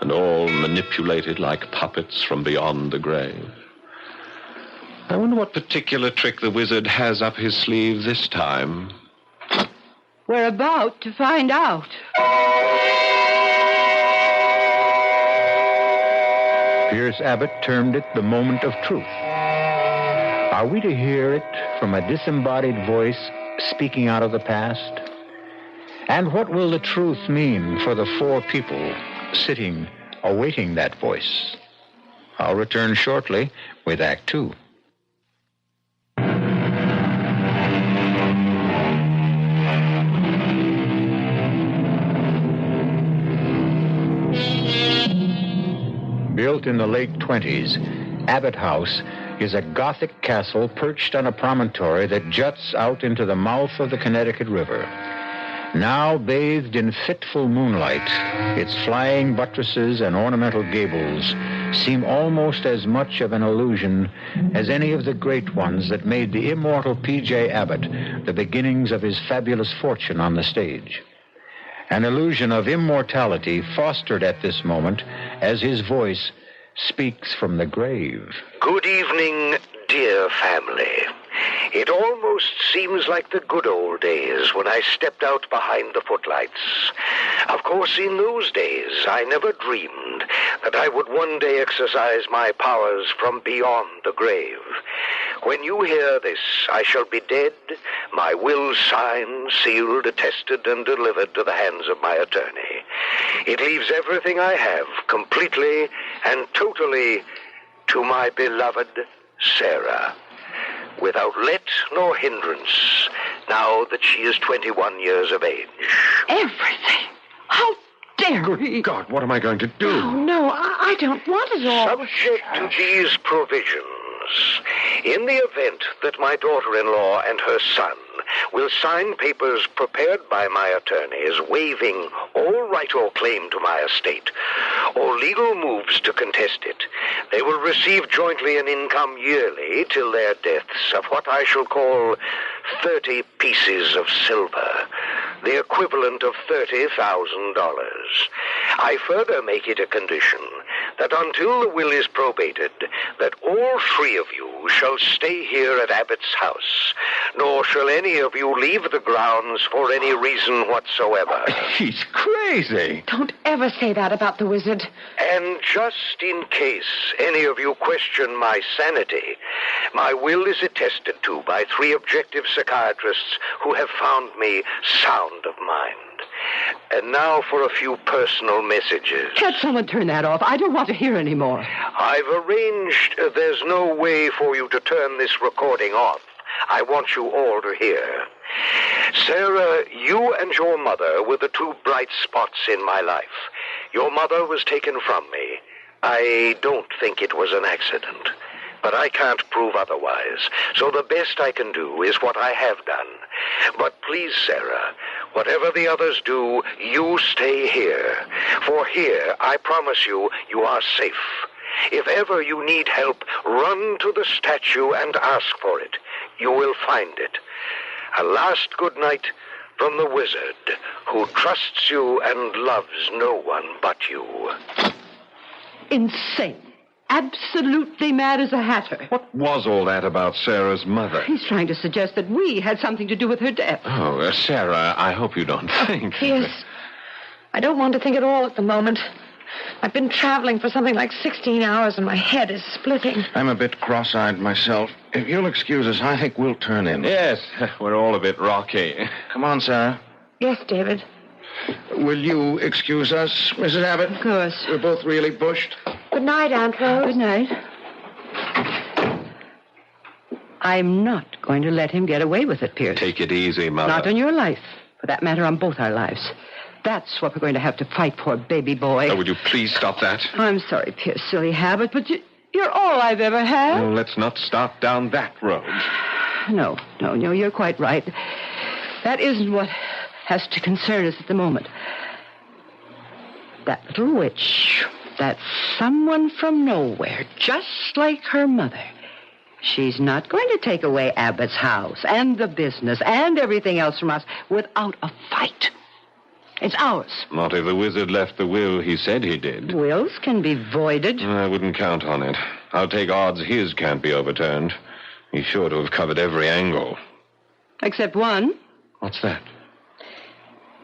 and all manipulated like puppets from beyond the grave. I wonder what particular trick the wizard has up his sleeve this time. We're about to find out. Pierce Abbott termed it the moment of truth. Are we to hear it from a disembodied voice speaking out of the past? And what will the truth mean for the 4 people sitting, awaiting that voice? I'll return shortly with Act 2. Built in the late 20s, Abbott House is a Gothic castle perched on a promontory that juts out into the mouth of the Connecticut River. Now bathed in fitful moonlight, its flying buttresses and ornamental gables seem almost as much of an illusion as any of the great ones that made the immortal P.J. Abbott the beginnings of his fabulous fortune on the stage. An illusion of immortality fostered at this moment as his voice speaks from the grave. Good evening, dear family. It almost seems like the good old days when I stepped out behind the footlights. Of course, in those days, I never dreamed that I would one day exercise my powers from beyond the grave. When you hear this, I shall be dead, my will signed, sealed, attested, and delivered to the hands of my attorney. It leaves everything I have completely and totally to my beloved Sarah, without let nor hindrance, now that she is 21 years of age. Everything? How dare he? God, what am I going to do? Oh, no, I don't want it all. Subject to these provisions, in the event that my daughter-in-law and her son will sign papers prepared by my attorneys waiving all right or claim to my estate, or legal moves to contest it, they will receive jointly an income yearly till their deaths of what I shall call 30 pieces of silver, the equivalent of $30,000. I further make it a condition that until the will is probated, that all three of you shall stay here at Abbott's house, nor shall any of you leave the grounds for any reason whatsoever. He's crazy. Don't ever say that about the wizard. And just in case any of you question my sanity, my will is attested to by 3 objective psychiatrists who have found me sound of mind. And now for a few personal messages. Can't someone turn that off? I don't want to hear any more. I've arranged there's no way for you to turn this recording off. I want you all to hear. Sarah, you and your mother were the 2 bright spots in my life. Your mother was taken from me. I don't think it was an accident, but I can't prove otherwise. So the best I can do is what I have done. But please, Sarah, whatever the others do, you stay here. For here, I promise you, you are safe. If ever you need help, run to the statue and ask for it. You will find it. A last good night from the wizard, who trusts you and loves no one but you. Insane. Absolutely mad as a hatter. What was all that about Sarah's mother? He's trying to suggest that we had something to do with her death. Oh, Sarah, I hope you don't think... Yes. I don't want to think at all at the moment. I've been traveling for something like 16 hours and my head is splitting. I'm a bit cross-eyed myself. If you'll excuse us, I think we'll turn in. Yes, we're all a bit rocky. Come on, Sarah. Yes, David. Will you excuse us, Mrs. Abbott? Of course. We're both really bushed. Good night, Aunt Rose. Good night. I'm not going to let him get away with it, Pierce. Take it easy, Mother. Not on your life. For that matter, on both our lives. That's what we're going to have to fight for, baby boy. Oh, would you please stop that? I'm sorry, Pierce, silly habit, but you're all I've ever had. No, let's not start down that road. No, you're quite right. That isn't what has to concern us at the moment. That little witch, that someone from nowhere, just like her mother. She's not going to take away Abbott's house and the business and everything else from us without a fight. It's ours. Not if the wizard left the will he said he did. Wills can be voided. I wouldn't count on it. I'll take odds his can't be overturned. He's sure to have covered every angle. Except one. What's that?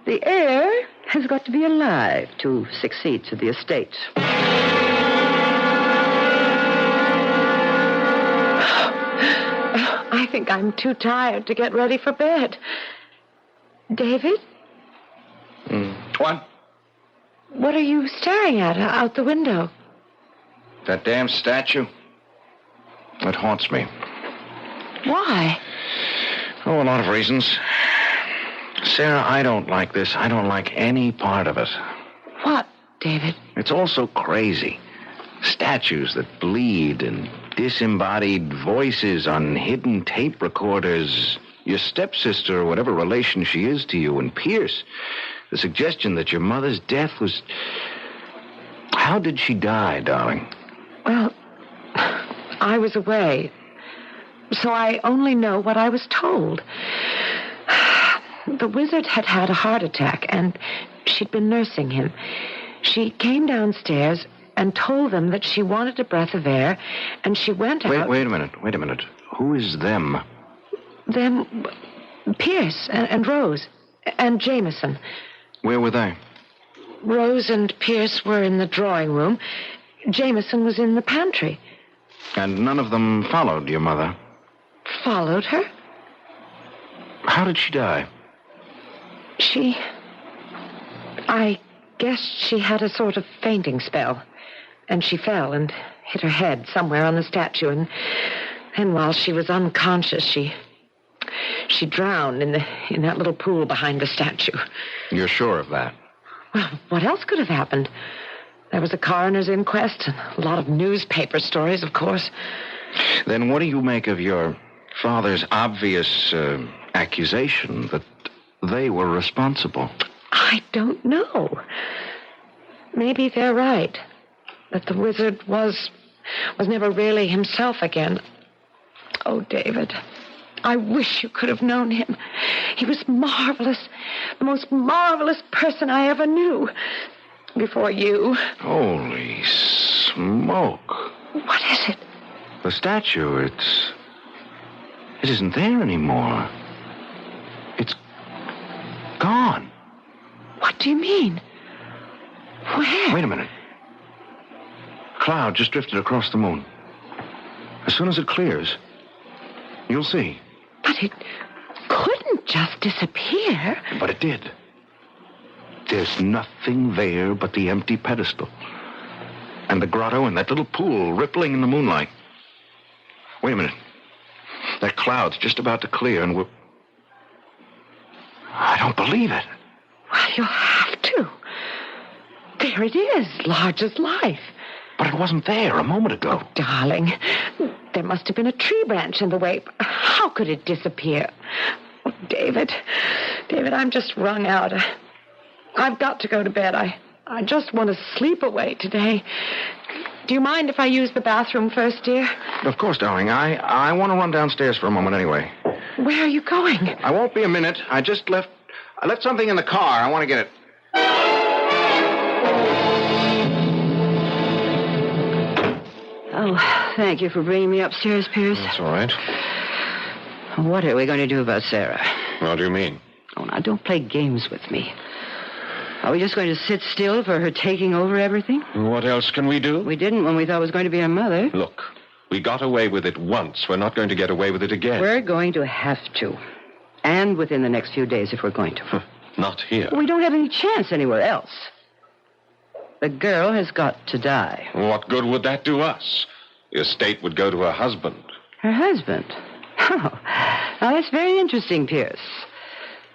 The heir has got to be alive to succeed to the estate. I think I'm too tired to get ready for bed. David? What? What are you staring at out the window? That damn statue. It haunts me. Why? Oh, a lot of reasons. Sarah, I don't like this. I don't like any part of it. What, David? It's all so crazy. Statues that bleed and disembodied voices on hidden tape recorders. Your stepsister, or whatever relation she is to you, and Pierce. The suggestion that your mother's death was... How did she die, darling? Well, I was away, so I only know what I was told. The wizard had had a heart attack, and she'd been nursing him. She came downstairs and told them that she wanted a breath of air, and she went out... Wait a minute. Who is them? Them... Pierce and Rose and Jameson. Where were they? Rose and Pierce were in the drawing room. Jameson was in the pantry. And none of them followed your mother? Followed her? How did she die? I guess she had a sort of fainting spell. And she fell and hit her head somewhere on the statue. And then while she was unconscious, she drowned in that little pool behind the statue. You're sure of that? Well, what else could have happened? There was a coroner's inquest and a lot of newspaper stories, of course. Then what do you make of your father's obvious accusation that they were responsible? I don't know. Maybe they're right. That the wizard was never really himself again. Oh, David, I wish you could have known him. He was marvelous. The most marvelous person I ever knew. Before you. Holy smoke. What is it? The statue, it isn't there anymore. It's gone. What do you mean? Where? Wait a minute. Cloud just drifted across the moon. As soon as it clears, you'll see. But it couldn't just disappear. But it did. There's nothing there but the empty pedestal. And the grotto and that little pool rippling in the moonlight. Wait a minute. That cloud's just about to clear and I don't believe it. Well, you'll have to. There it is, large as life. But it wasn't there a moment ago. Oh, darling, there must have been a tree branch in the way. How could it disappear? Oh, David, I'm just wrung out. I've got to go to bed. I just want to sleep away today. Do you mind if I use the bathroom first, dear? Of course, darling. I want to run downstairs for a moment anyway. Where are you going? I won't be a minute. I left something in the car. I want to get it. Oh, thank you for bringing me upstairs, Pierce. That's all right. What are we going to do about Sarah? What do you mean? Oh, now, don't play games with me. Are we just going to sit still for her taking over everything? What else can we do? We didn't when we thought it was going to be her mother. Look, we got away with it once. We're not going to get away with it again. We're going to have to. And within the next few days if we're going to. Not here. We don't have any chance anywhere else. The girl has got to die. What good would that do us? The estate would go to her husband. Her husband? Oh, now that's very interesting, Pierce.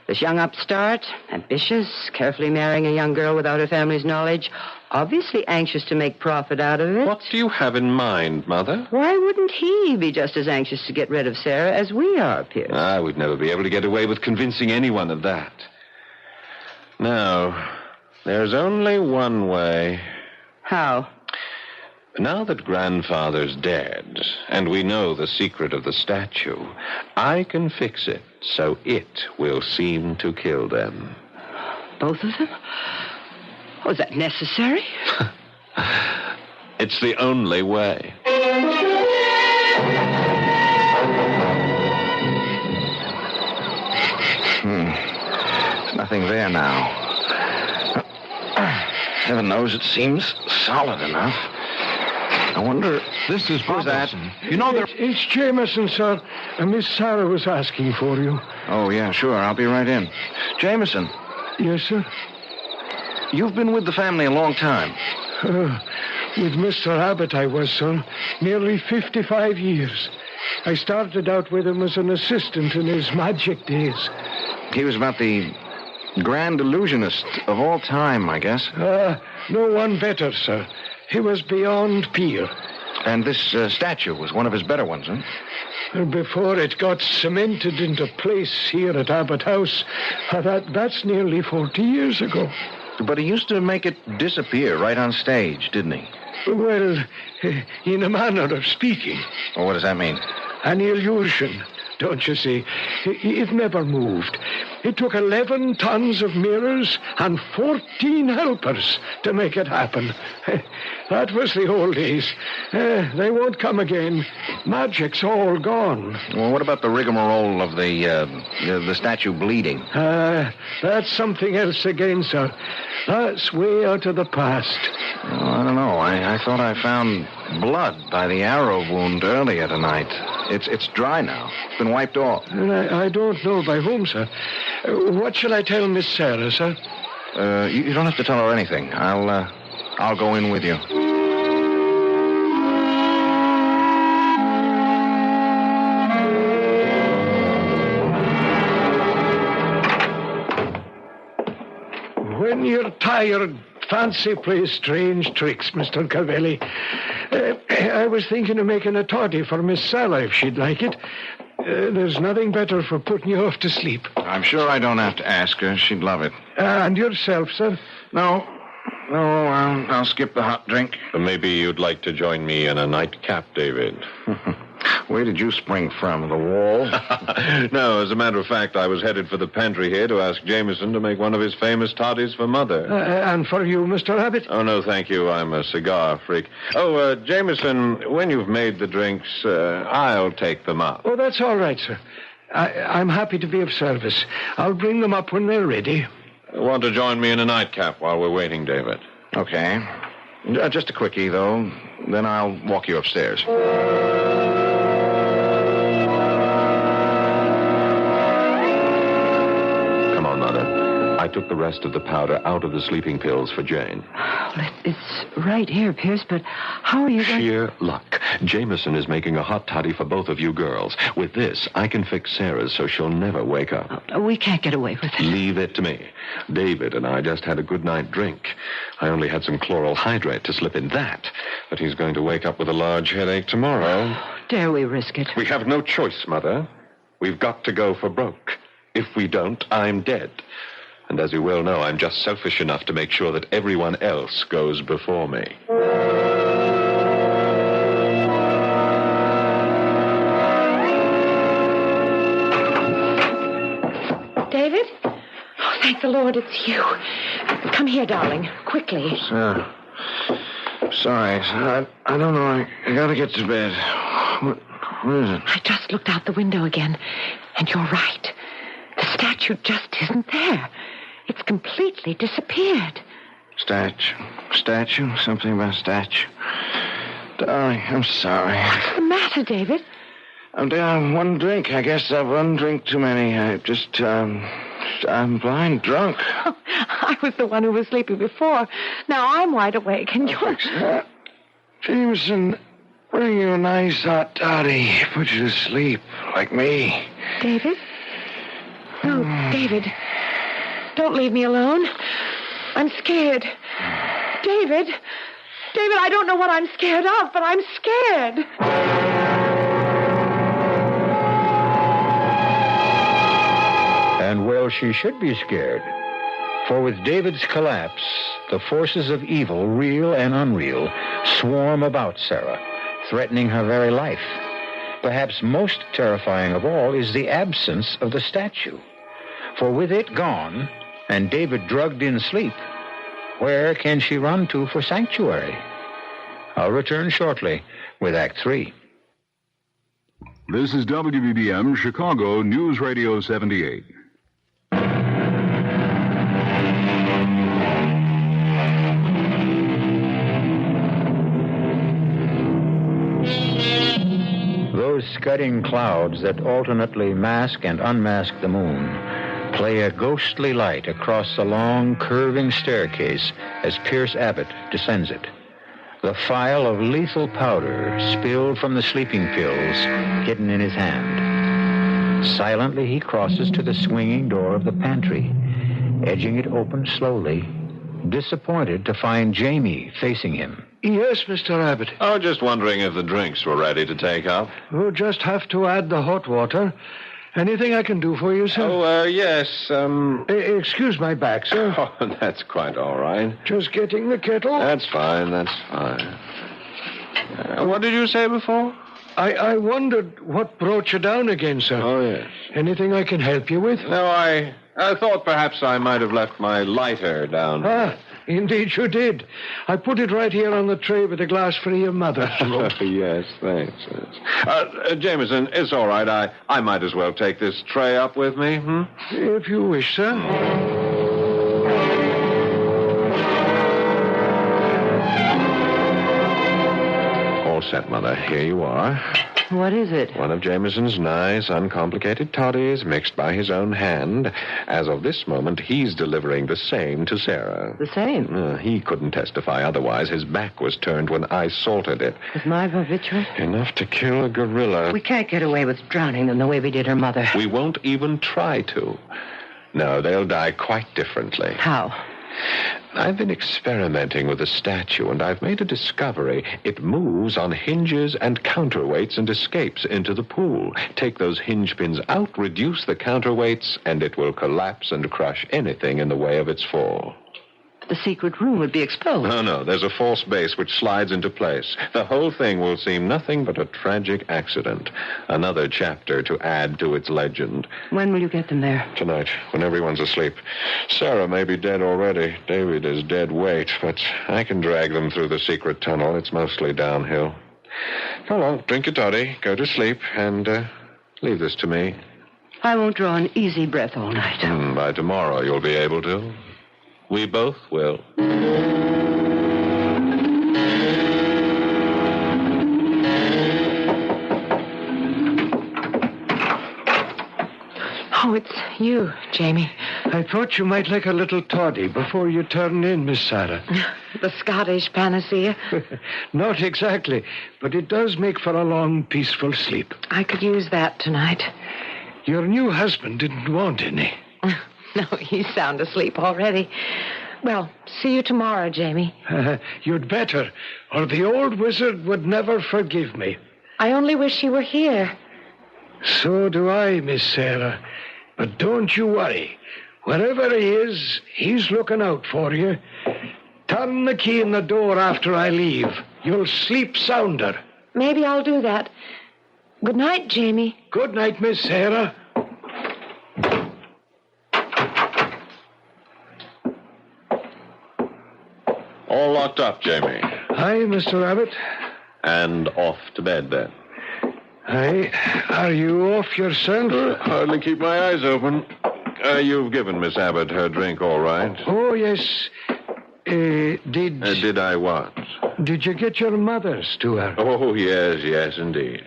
This young upstart, ambitious, carefully marrying a young girl without her family's knowledge, obviously anxious to make profit out of it. What do you have in mind, Mother? Why wouldn't he be just as anxious to get rid of Sarah as we are, Pierce? I would never be able to get away with convincing anyone of that. No, there's only one way. How? Now that Grandfather's dead, and we know the secret of the statue, I can fix it so it will seem to kill them. Both of them? Oh, is that necessary? It's the only way. There's nothing there now. Heaven knows it seems solid enough. I wonder... This is who's that? You know, it's Jameson, sir. And Miss Sarah was asking for you. Oh, yeah, sure. I'll be right in. Jameson. Yes, sir? You've been with the family a long time. With Mr. Abbott, I was, sir. Nearly 55 years. I started out with him as an assistant in his magic days. He was about the grand illusionist of all time, I guess. No one better, sir. He was beyond peer. And this statue was one of his better ones, huh? Before it got cemented into place here at Abbott House, that's nearly 40 years ago. But he used to make it disappear right on stage, didn't he? Well, in a manner of speaking. Well, what does that mean? An illusion, don't you see? It never moved. It took 11 tons of mirrors and 14 helpers to make it happen. That was the old days. They won't come again. Magic's all gone. Well, what about the rigmarole of the statue bleeding? That's something else again, sir. That's way out of the past. Oh, I don't know. I thought I found blood by the arrow wound earlier tonight. It's dry now. It's been wiped off. And I don't know by whom, sir. What shall I tell Miss Sarah, sir? You don't have to tell her anything. I'll go in with you. When you're tired, fancy plays strange tricks, Mr. Cavelli. I was thinking of making a toddy for Miss Sarah, if she'd like it. There's nothing better for putting you off to sleep. I'm sure I don't have to ask her. She'd love it. And yourself, sir? No, I'll skip the hot drink. Maybe you'd like to join me in a nightcap, David. Where did you spring from? The wall? No, as a matter of fact, I was headed for the pantry here to ask Jameson to make one of his famous toddies for Mother. And for you, Mr. Abbott? Oh, no, thank you. I'm a cigar freak. Oh, Jameson, when you've made the drinks, I'll take them up. Oh, that's all right, sir. I'm happy to be of service. I'll bring them up when they're ready. Want to join me in a nightcap while we're waiting, David? Okay. Just a quickie, though. Then I'll walk you upstairs. I took the rest of the powder out of the sleeping pills for Jane. Well, it's right here, Pierce, but how are you going... Sheer luck. Jameson is making a hot toddy for both of you girls. With this, I can fix Sarah's so she'll never wake up. Oh, we can't get away with it. Leave it to me. David and I just had a good night drink. I only had some chloral hydrate to slip in that. But he's going to wake up with a large headache tomorrow. Dare we risk it? We have no choice, Mother. We've got to go for broke. If we don't, I'm dead. And as you well know, I'm just selfish enough to make sure that everyone else goes before me. David? Oh, thank the Lord it's you. Come here, darling. Quickly. Sorry. I don't know. I gotta get to bed. What is it? I just looked out the window again, and you're right. The statue just isn't there. It's completely disappeared. Statue? Something about statue. Darling, I'm sorry. What's the matter, David? I'm down one drink. I guess I've one drink too many. I'm blind drunk. Oh, I was the one who was sleeping before. Now I'm wide awake, and you're... Jameson, bring you a nice hot toddy. Put you to sleep, like me. David? No, David. Don't leave me alone. I'm scared. David, I don't know what I'm scared of, but I'm scared. And well, she should be scared. For with David's collapse, the forces of evil, real and unreal, swarm about Sarah, threatening her very life. Perhaps most terrifying of all is the absence of the statue. For with it gone, and David drugged in sleep, where can she run to for sanctuary? I'll return shortly with Act 3. This is WBBM Chicago News Radio 78. Those scudding clouds that alternately mask and unmask the moon play a ghostly light across the long, curving staircase as Pierce Abbott descends it. The phial of lethal powder spilled from the sleeping pills hidden in his hand. Silently, he crosses to the swinging door of the pantry, edging it open slowly, disappointed to find Jamie facing him. Yes, Mr. Abbott. Oh, just wondering if the drinks were ready to take up. We'll just have to add the hot water. Anything I can do for you, sir? Oh, yes, Excuse my back, sir. Oh, that's quite all right. Just getting the kettle. That's fine. What did you say before? I wondered what brought you down again, sir. Oh, yes. Anything I can help you with? No, I thought perhaps I might have left my lighter down. Indeed you did. I put it right here on the tray with a glass for your mother. Yes, thanks. Jameson, it's all right. I might as well take this tray up with me, If you wish, sir. set, Mother. Here you are. What is it? One of Jameson's nice, uncomplicated toddies, mixed by his own hand. As of this moment, he's delivering the same to Sarah. The same? He couldn't testify otherwise. His back was turned when I salted it. Is my barbiturate? Enough to kill a gorilla. We can't get away with drowning them the way we did her mother. We won't even try to. No, they'll die quite differently. How? I've been experimenting with the statue, and I've made a discovery. It moves on hinges and counterweights and escapes into the pool. Take those hinge pins out, reduce the counterweights, and it will collapse and crush anything in the way of its fall. The secret room would be exposed. No, there's a false base which slides into place. The whole thing will seem nothing but a tragic accident. Another chapter to add to its legend. When will you get them there? Tonight, when everyone's asleep. Sarah may be dead already. David is dead weight, but I can drag them through the secret tunnel. It's mostly downhill. Come on, drink your toddy, go to sleep, and leave this to me. I won't draw an easy breath all night. By tomorrow, you'll be able to. We both will. Oh, it's you, Jamie. I thought you might like a little toddy before you turn in, Miss Sarah. The Scottish panacea? Not exactly, but it does make for a long, peaceful sleep. I could use that tonight. Your new husband didn't want any. No, he's sound asleep already. Well, see you tomorrow, Jamie. You'd better, or the old wizard would never forgive me. I only wish he were here. So do I, Miss Sarah. But don't you worry. Wherever he is, he's looking out for you. Turn the key in the door after I leave. You'll sleep sounder. Maybe I'll do that. Good night, Jamie. Good night, Miss Sarah. All locked up, Jamie. Hi, Mr. Abbott. And off to bed, then. Hi. Are you off yourself? Hardly keep my eyes open. You've given Miss Abbott her drink, all right? Oh, yes. Did I what? Did you get your mother's to her? Oh, yes, indeed.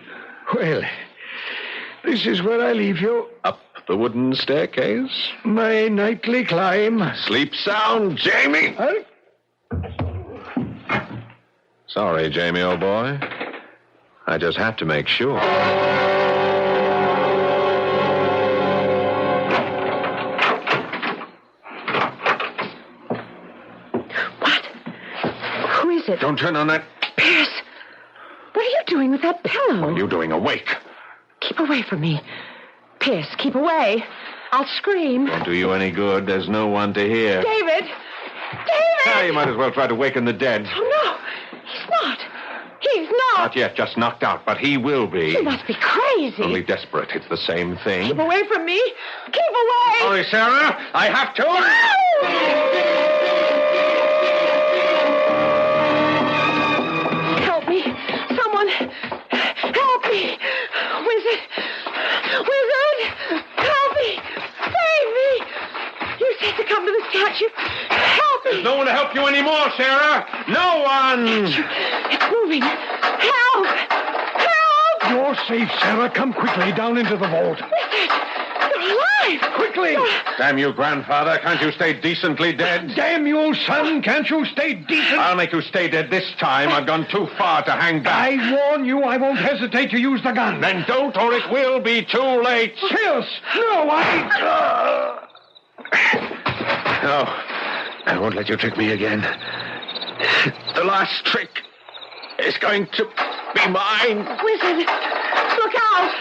Well, this is where I leave you. Up the wooden staircase? My nightly climb. Sleep sound, Jamie! Sorry, Jamie, old boy. I just have to make sure. What? Who is it? Don't turn on that. Pierce! What are you doing with that pillow? What are you doing awake? Keep away from me. Pierce, keep away. I'll scream. Won't do you any good. There's no one to hear. David! David! You might as well try to waken the dead. Oh, no. He's not. He's not. Not yet, just knocked out, but he will be. You must be crazy. Only desperate. It's the same thing. Keep away from me. Keep away. Sorry, Sarah. I have to. Help me. Someone. Help me. Wizard. Help me. Save me. You said to come to the statue. Help me. There's no one to help you anymore, Sarah. No one. It's moving. Help. You're safe, Sarah. Come quickly down into the vault. You're alive. Quickly. Damn you, grandfather. Can't you stay decently dead? Damn you, son. Can't you stay decent? I'll make you stay dead this time. I've gone too far to hang back. I warn you, I won't hesitate to use the gun. Then don't, or it will be too late. Pierce! No, No, I won't let you trick me again. The last trick is going to be mine. Wizard, look out!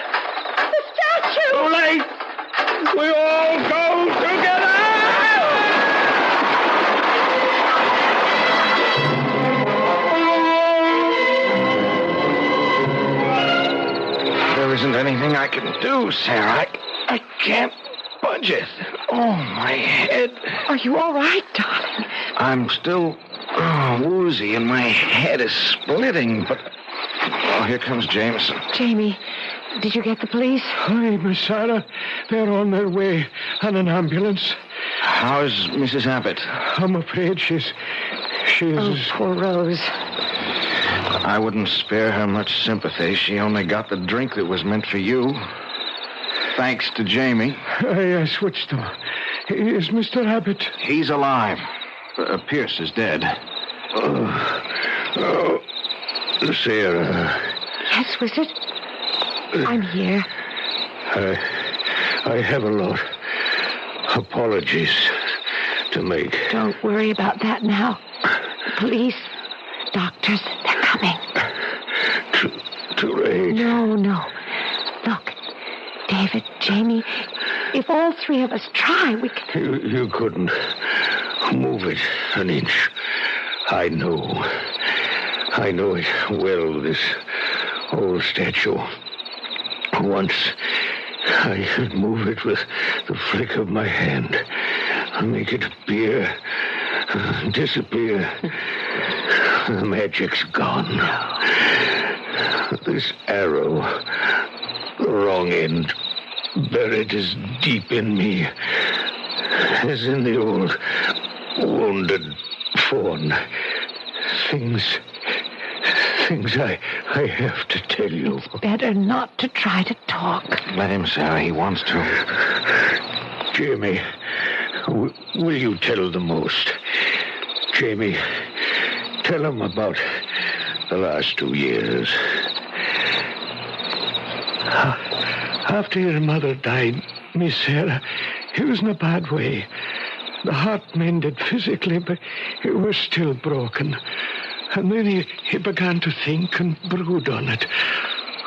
The statue! Too late! We all go together! There isn't anything I can do, Sarah. I can't budge it. Oh, my head. Are you all right, darling? I'm still woozy and my head is splitting, but... Oh, here comes Jameson. Jamie, did you get the police? Hi, Miss Sarah. They're on their way on an ambulance. How's Mrs. Abbott? I'm afraid she's... Oh, poor Rose. I wouldn't spare her much sympathy. She only got the drink that was meant for you. Thanks to Jamie. I switched them. Is Mr. Abbott? He's alive. Pierce is dead. Sarah. Yes, Wizard? I'm here. I have a lot. Apologies to make. Don't worry about that now. Police, doctors, they're coming. Too late. No. Look, David, Jamie, if all three of us try, we can... You couldn't move it an inch. I know it well, this old statue. Once I could move it with the flick of my hand. Make it appear, disappear. The magic's gone. This arrow, the wrong end, buried as deep in me as in the old wounded fawn. Things I have to tell you. It's better not to try to talk. Let him, Sarah. He wants to. Jamie, will you tell the most? Jamie, tell him about the last 2 years. After your mother died, Miss Sarah, it was in a bad way. The heart mended physically, but it was still broken. And then he began to think and brood on it.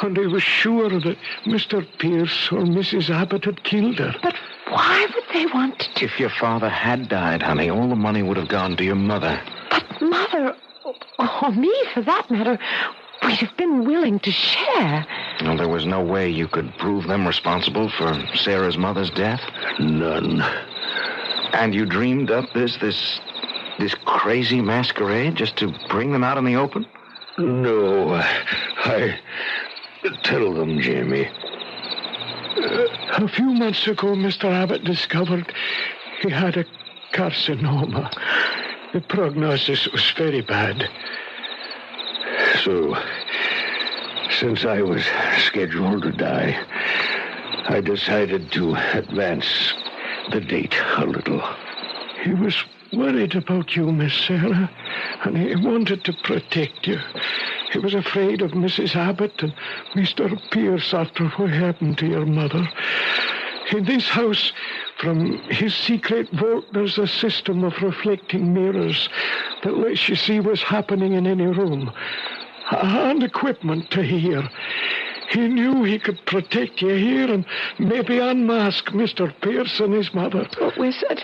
And he was sure that Mr. Pierce or Mrs. Abbott had killed her. But why would they want to... If your father had died, honey, all the money would have gone to your mother. But Mother, or me for that matter, we'd have been willing to share. Well, there was no way you could prove them responsible for Sarah's mother's death? None. And you dreamed up this crazy masquerade just to bring them out in the open? No, I tell them, Jamie. A few months ago, Mr. Abbott discovered he had a carcinoma. The prognosis was very bad. So, since I was scheduled to die, I decided to advance the date a little. He was worried about you, Miss Sarah, and he wanted to protect you. He was afraid of Mrs. Abbott and Mr. Pierce after what happened to your mother. In this house, from his secret vault, there's a system of reflecting mirrors that lets you see what's happening in any room, and equipment to hear. He knew he could protect you here and maybe unmask Mr. Pierce and his mother. But, Wizard,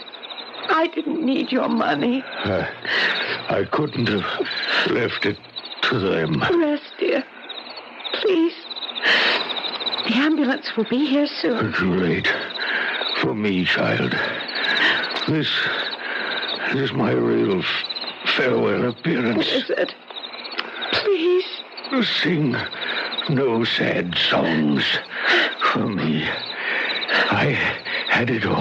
I didn't need your money. I couldn't have left it to them. Rest, dear. Please. The ambulance will be here soon. Too late for me, child. This is my real farewell appearance. Wizard, please. Sing no sad songs for me. I had it all.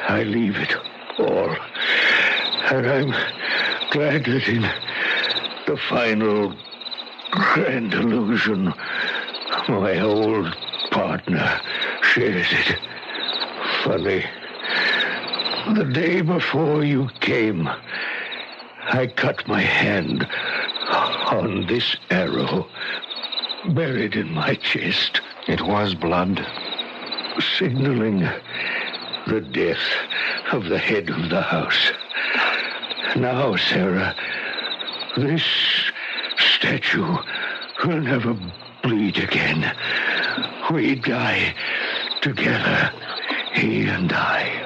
I leave it all. And I'm glad that in the final grand illusion, my old partner shares it. Funny. The day before you came, I cut my hand on this arrow buried in my chest. It was blood. Signaling the death of the head of the house. Now, Sarah, this statue will never bleed again. We die together, he and I.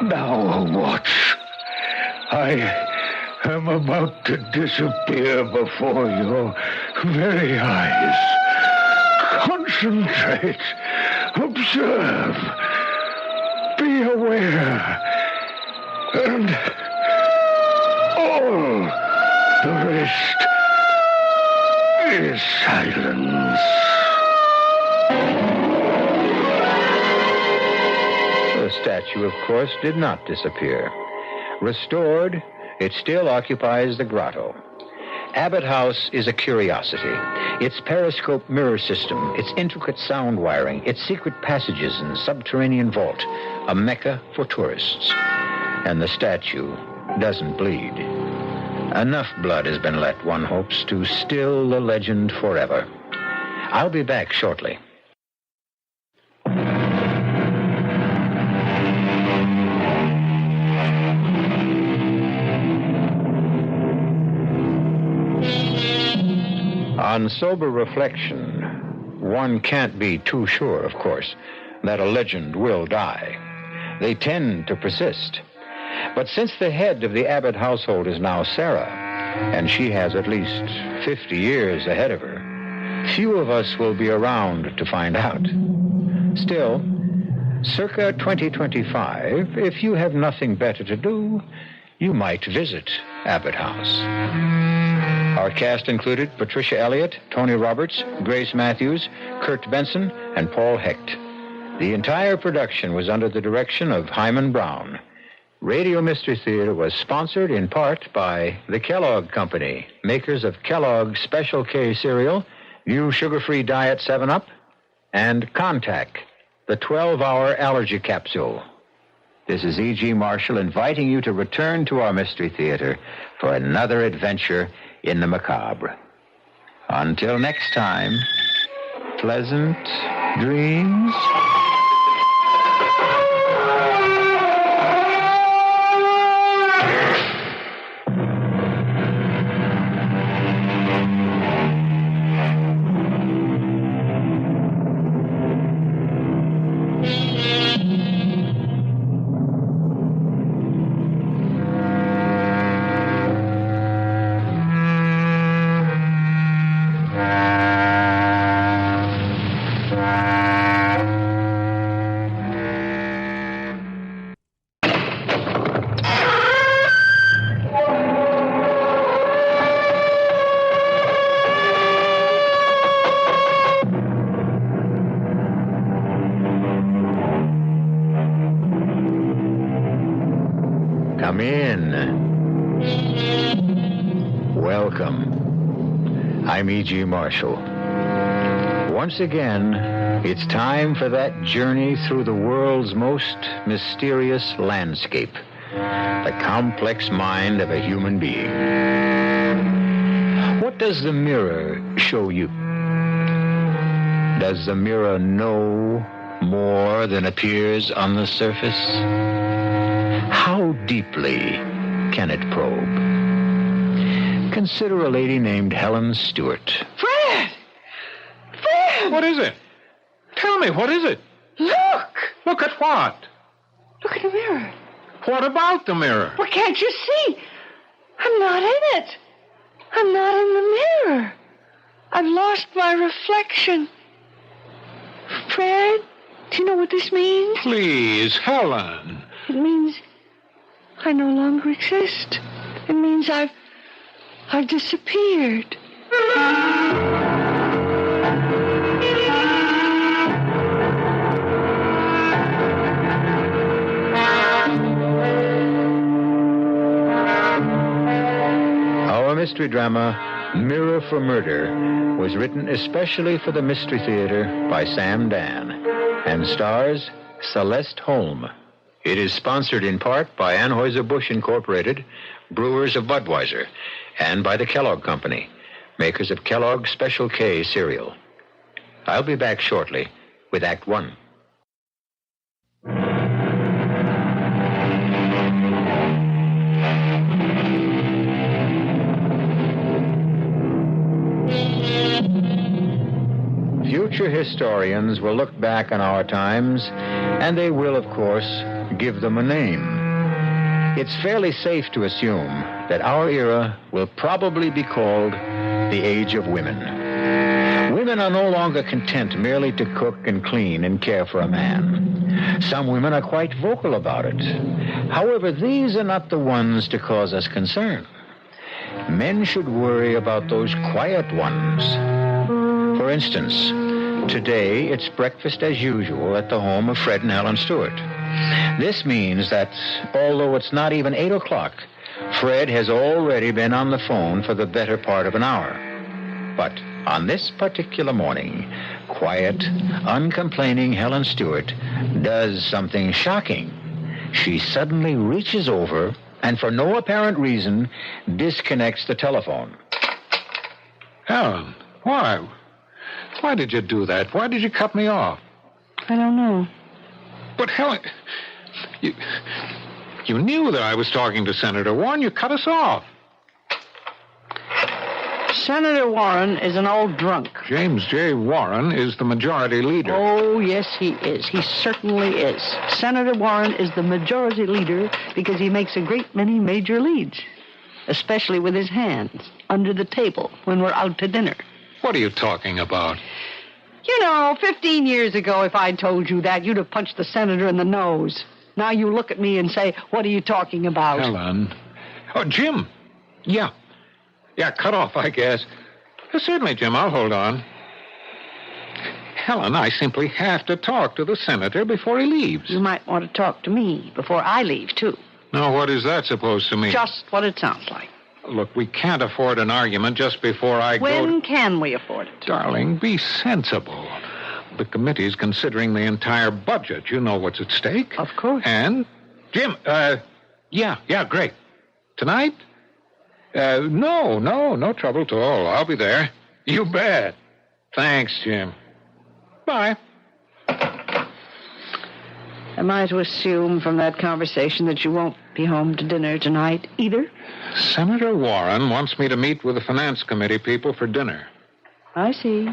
Now watch. I am about to disappear before your very eyes. Concentrate. Observe. Be aware. And all the rest is silence. The statue, of course, did not disappear. Restored, it still occupies the grotto. Abbott House is a curiosity. Its periscope mirror system, its intricate sound wiring, its secret passages and subterranean vault, a mecca for tourists. And the statue doesn't bleed. Enough blood has been let, one hopes, to still the legend forever. I'll be back shortly. On sober reflection, one can't be too sure, of course, that a legend will die. They tend to persist. But since the head of the Abbott household is now Sarah, and she has at least 50 years ahead of her, few of us will be around to find out. Still, circa 2025, if you have nothing better to do, you might visit Abbott House. Our cast included Patricia Elliott, Tony Roberts, Grace Matthews, Kurt Benson, and Paul Hecht. The entire production was under the direction of Hyman Brown. Radio Mystery Theater was sponsored in part by the Kellogg Company, makers of Kellogg's Special K cereal, new sugar-free diet 7-Up, and Contact, the 12-hour allergy capsule. This is E.G. Marshall inviting you to return to our Mystery Theater for another adventure in the macabre. Until next time, pleasant dreams. Come in. Welcome. I'm E.G. Marshall. Once again, it's time for that journey through the world's most mysterious landscape, the complex mind of a human being. What does the mirror show you? Does the mirror know more than appears on the surface? How deeply can it probe? Consider a lady named Helen Stewart. Fred! Fred! What is it? Tell me, what is it? Look! Look at what? Look at the mirror. What about the mirror? Well, can't you see? I'm not in it. I'm not in the mirror. I've lost my reflection. Fred, do you know what this means? Please, Helen. It means I no longer exist. It means I've disappeared. Our mystery drama, Mirror for Murder, was written especially for the Mystery Theater by Sam Dan and stars Celeste Holm. It is sponsored in part by Anheuser-Busch Incorporated, brewers of Budweiser, and by the Kellogg Company, makers of Kellogg's Special K cereal. I'll be back shortly with Act One. Future historians will look back on our times, and they will, of course, give them a name. It's fairly safe to assume that our era will probably be called the Age of Women. Women are no longer content merely to cook and clean and care for a man. Some women are quite vocal about it. However, these are not the ones to cause us concern. Men should worry about those quiet ones. For instance, today it's breakfast as usual at the home of Fred and Helen Stewart. This means that, although it's not even 8 o'clock, Fred has already been on the phone for the better part of an hour. But on this particular morning, quiet, uncomplaining Helen Stewart does something shocking. She suddenly reaches over and, for no apparent reason, disconnects the telephone. Helen, why? Why did you do that? Why did you cut me off? I don't know. But, Helen, you knew that I was talking to Senator Warren. You cut us off. Senator Warren is an old drunk. James J. Warren is the majority leader. Oh, yes, he is. He certainly is. Senator Warren is the majority leader because he makes a great many major leads, especially with his hands under the table when we're out to dinner. What are you talking about? 15 years ago, if I'd told you that, you'd have punched the senator in the nose. Now you look at me and say, what are you talking about? Helen. Oh, Jim. Yeah, cut off, I guess. Certainly, Jim, I'll hold on. Helen, I simply have to talk to the senator before he leaves. You might want to talk to me before I leave, too. Now, what is that supposed to mean? Just what it sounds like. Look, we can't afford an argument just before I go... When can we afford it? Darling, be sensible. The committee's considering the entire budget. You know what's at stake. Of course. And, Jim, yeah, great. Tonight? No trouble at all. I'll be there. You bet. Thanks, Jim. Bye. Am I to assume from that conversation that you won't be home to dinner tonight either? Senator Warren wants me to meet with the Finance Committee people for dinner. I see.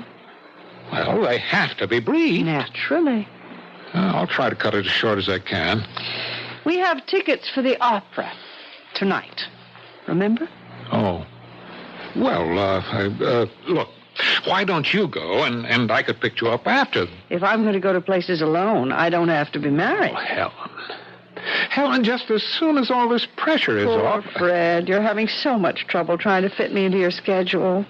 Well, they have to be brief. Naturally. I'll try to cut it as short as I can. We have tickets for the opera tonight. Remember? Oh. Well, look, why don't you go, and I could pick you up after. If I'm going to go to places alone, I don't have to be married. Oh, Helen, just as soon as all this pressure is off... Fred, you're having so much trouble trying to fit me into your schedule.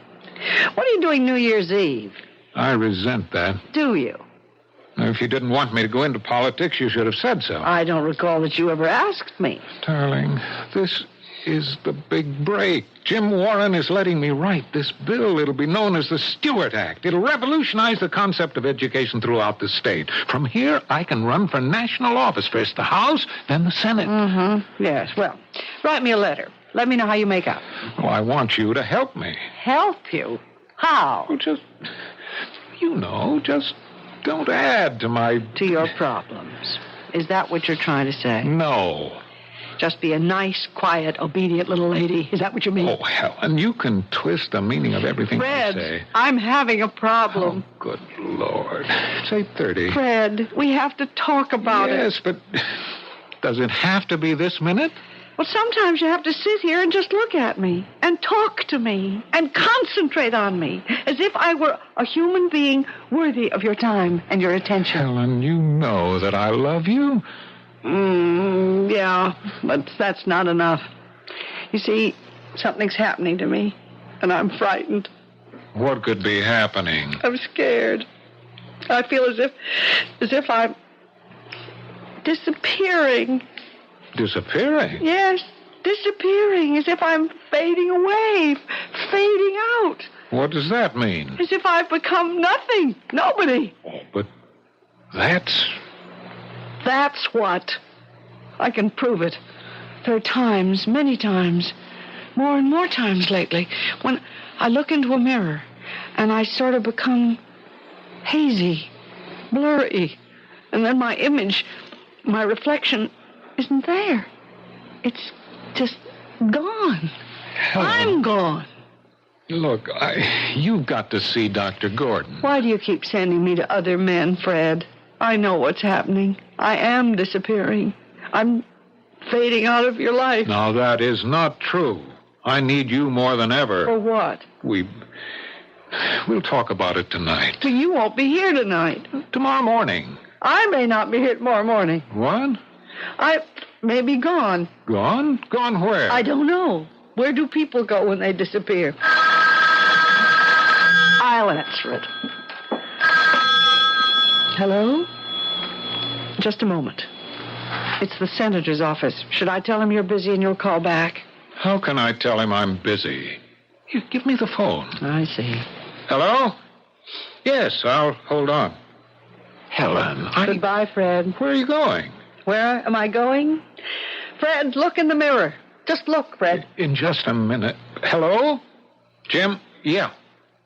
What are you doing New Year's Eve? I resent that. Do you? If you didn't want me to go into politics, you should have said so. I don't recall that you ever asked me. Darling, this is the big break. Jim Warren is letting me write this bill. It'll be known as the Stewart Act. It'll revolutionize the concept of education throughout the state. From here, I can run for national office. First the House, then the Senate. Mm-hmm. Yes, well, write me a letter. Let me know how you make out. Oh, I want you to help me. Help you? How? Oh, just don't add to my... To your problems. Is that what you're trying to say? No. Just be a nice, quiet, obedient little lady. Is that what you mean? Oh, Helen, you can twist the meaning of everything Fred, I say. I'm having a problem. Oh, good Lord. It's 8:30. Fred, we have to talk about it. Yes, but does it have to be this minute? Well, sometimes you have to sit here and just look at me and talk to me and concentrate on me as if I were a human being worthy of your time and your attention. Helen, you know that I love you. Yeah, but that's not enough. You see, something's happening to me, and I'm frightened. What could be happening? I'm scared. I feel as if I'm disappearing. Disappearing? Yes, disappearing, as if I'm fading away, fading out. What does that mean? As if I've become nothing, nobody. Oh, but that's what. I can prove it. There are times, many times, more and more times lately, when I look into a mirror and I sort of become hazy, blurry, and then my image, my reflection, isn't there. It's just gone. Helen. I'm gone. Look, you've got to see Dr. Gordon. Why do you keep sending me to other men, Fred? I know what's happening. I am disappearing. I'm fading out of your life. Now, that is not true. I need you more than ever. For what? We'll talk about it tonight. So you won't be here tonight. Tomorrow morning. I may not be here tomorrow morning. What? I may be gone. Gone? Gone where? I don't know. Where do people go when they disappear? I'll answer it. Hello? Just a moment. It's the senator's office. Should I tell him you're busy and you'll call back? How can I tell him I'm busy? You give me the phone. I see. Hello? Yes, I'll hold on. Helen, Goodbye, Fred. Where are you going? Where am I going? Fred, look in the mirror. Just look, Fred. In just a minute. Hello? Jim? Yeah.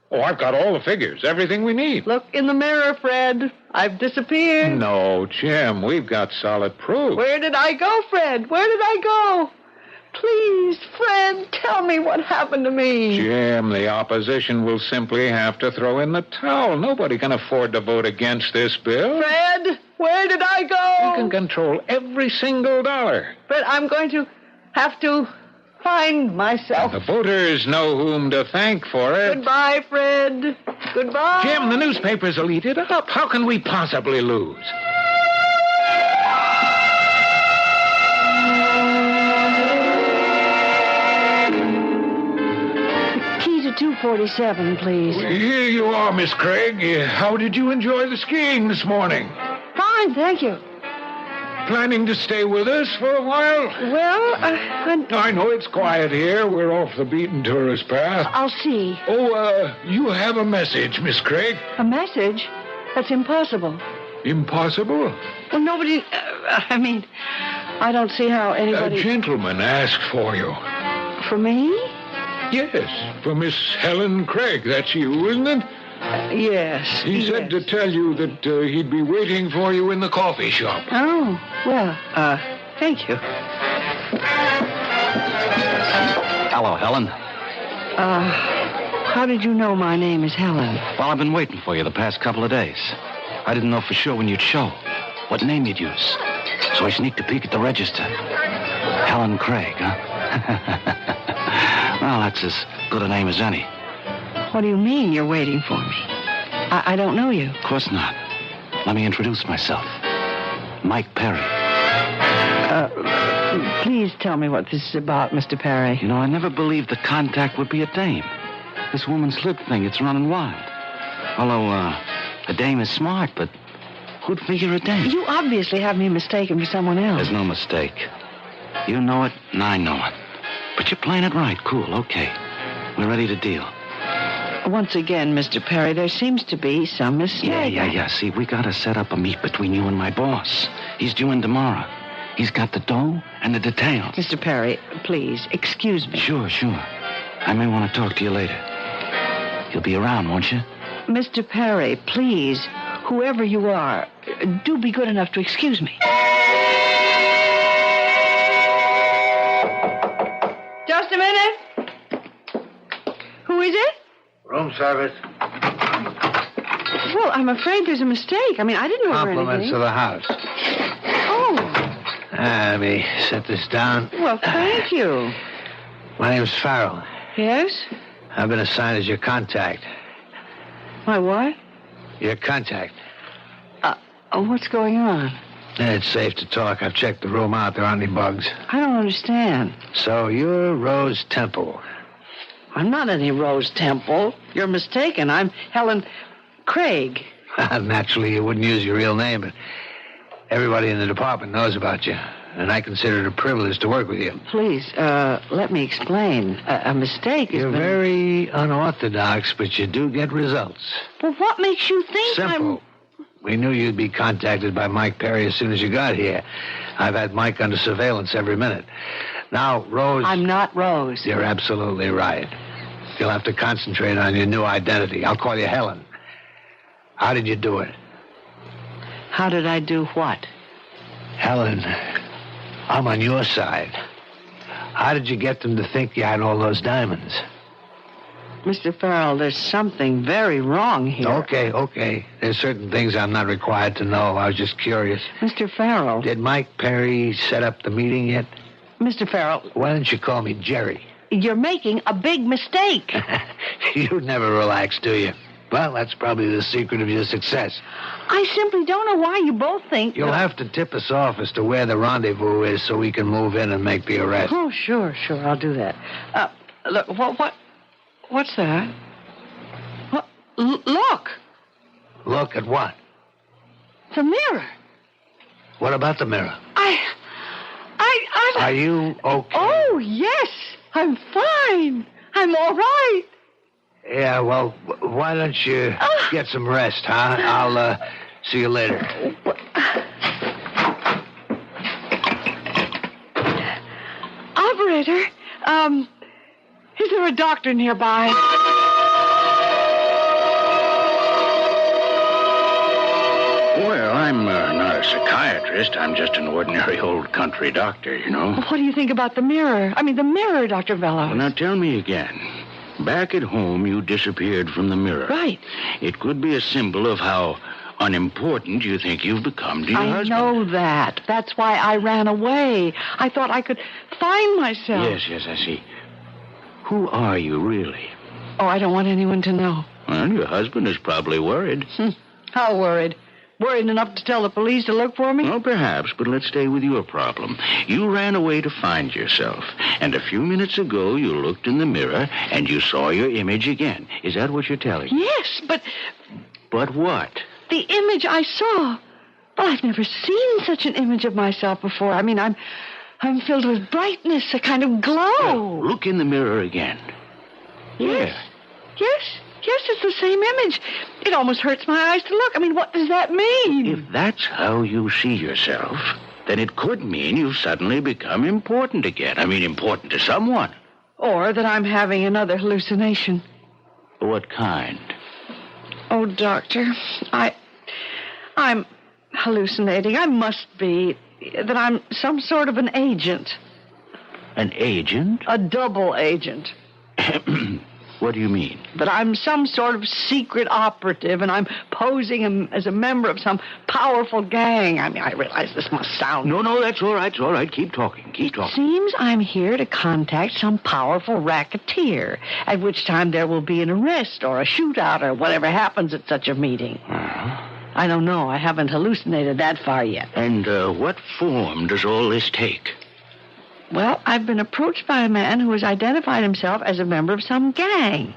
Oh, I've got all the figures, everything we need. Look in the mirror, Fred. I've disappeared. No, Jim, we've got solid proof. Where did I go, Fred? Where did I go? Please, Fred, tell me what happened to me. Jim, the opposition will simply have to throw in the towel. Nobody can afford to vote against this bill. Fred, where did I go? You can control every single dollar. Fred, I'm going to have to find myself. The voters know whom to thank for it. Goodbye, Fred. Goodbye. Jim, the newspapers will eat it up. How can we possibly lose? Key to 247, please. Here you are, Miss Craig. How did you enjoy the skiing this morning? Fine, thank you. Planning to stay with us for a while? Well, I know it's quiet here. We're off the beaten tourist path. I'll see. Oh, you have a message, Miss Craig. A message? That's impossible. Impossible? Well, nobody... I don't see how anybody... A gentleman asked for you. For me? Yes, for Miss Helen Craig. That's you, isn't it? Yes. He said to tell you that he'd be waiting for you in the coffee shop. Oh, well, thank you. Hello, Helen. How did you know my name is Helen? Well, I've been waiting for you the past couple of days. I didn't know for sure when you'd show, what name you'd use. So I sneaked a peek at the register. Helen Craig, huh? Well, that's as good a name as any. What do you mean you're waiting for me? I don't know you. Of course not. Let me introduce myself. Mike Perry. Please tell me what this is about, Mr. Perry. You know, I never believed the contact would be a dame. This woman's lip thing, it's running wild. Although, a dame is smart, but who'd figure a dame? You obviously have me mistaken for someone else. There's no mistake. You know it, and I know it. But you're playing it right. Cool, okay. We're ready to deal. Once again, Mr. Perry, there seems to be some mistake. Yeah. See, we gotta set up a meet between you and my boss. He's due in tomorrow. He's got the dough and the details. Mr. Perry, please, excuse me. Sure. I may want to talk to you later. You'll be around, won't you? Mr. Perry, please, whoever you are, do be good enough to excuse me. Just a minute. Who is it? Room service. Well, I'm afraid there's a mistake. I didn't order Compliments anything. to the house. Oh. Let me set this down. Well, thank you. My name's Farrell. Yes? I've been assigned as your contact. My what? Your contact. What's going on? It's safe to talk. I've checked the room out. There aren't any bugs. I don't understand. So you're Rose Temple. I'm not any Rose Temple. You're mistaken. I'm Helen Craig. Naturally, you wouldn't use your real name, but everybody in the department knows about you, and I consider it a privilege to work with you. Please, let me explain. A mistake has You're been... very unorthodox, but you do get results. Well, what makes you think Simple. We knew you'd be contacted by Mike Perry as soon as you got here. I've had Mike under surveillance every minute. Now, Rose... I'm not Rose. You're absolutely right. You'll have to concentrate on your new identity. I'll call you Helen. How did you do it? How did I do what? Helen, I'm on your side. How did you get them to think you had all those diamonds? Mr. Farrell, there's something very wrong here. Okay. There's certain things I'm not required to know. I was just curious. Mr. Farrell. Did Mike Perry set up the meeting yet? Mr. Farrell. Why don't you call me Jerry? You're making a big mistake. You never relax, do you? Well, that's probably the secret of your success. I simply don't know why you both think... You'll have to tip us off as to where the rendezvous is so we can move in and make the arrest. Oh, sure. I'll do that. Look, what's that? Look. Look at what? The mirror. What about the mirror? I... Are you okay? Oh, yes. I'm fine. I'm all right. Yeah, well, why don't you get some rest, huh? I'll see you later. Operator, is there a doctor nearby? Well, I'm not a psychiatrist. I'm just an ordinary old country doctor, you know. What do you think about the mirror? I mean, the mirror, Dr. Bellows. Well, now tell me again. Back at home, you disappeared from the mirror. Right. It could be a symbol of how unimportant you think you've become to your husband. I know that. That's why I ran away. I thought I could find myself. Yes, I see. Who are you, really? Oh, I don't want anyone to know. Well, your husband is probably worried. How worried? Worried enough to tell the police to look for me? Well, perhaps, but let's stay with your problem. You ran away to find yourself, and a few minutes ago you looked in the mirror and you saw your image again. Is that what you're telling me? Yes, but... But what? The image I saw. Well, I've never seen such an image of myself before. I mean, I'm filled with brightness, a kind of glow. Well, look in the mirror again. Yes, it's the same image. It almost hurts my eyes to look. I mean, what does that mean? If that's how you see yourself, then it could mean you've suddenly become important again. I mean, important to someone. Or that I'm having another hallucination. What kind? Oh, Doctor, I'm hallucinating. I must be. That I'm some sort of an agent. An agent? A double agent. What do you mean? That I'm some sort of secret operative, and I'm posing as a member of some powerful gang. I mean, I realize this must sound... No, that's all right. It's all right. Keep talking. Seems I'm here to contact some powerful racketeer, at which time there will be an arrest or a shootout or whatever happens at such a meeting. I don't know. I haven't hallucinated that far yet. And what form does all this take? Well, I've been approached by a man who has identified himself as a member of some gang.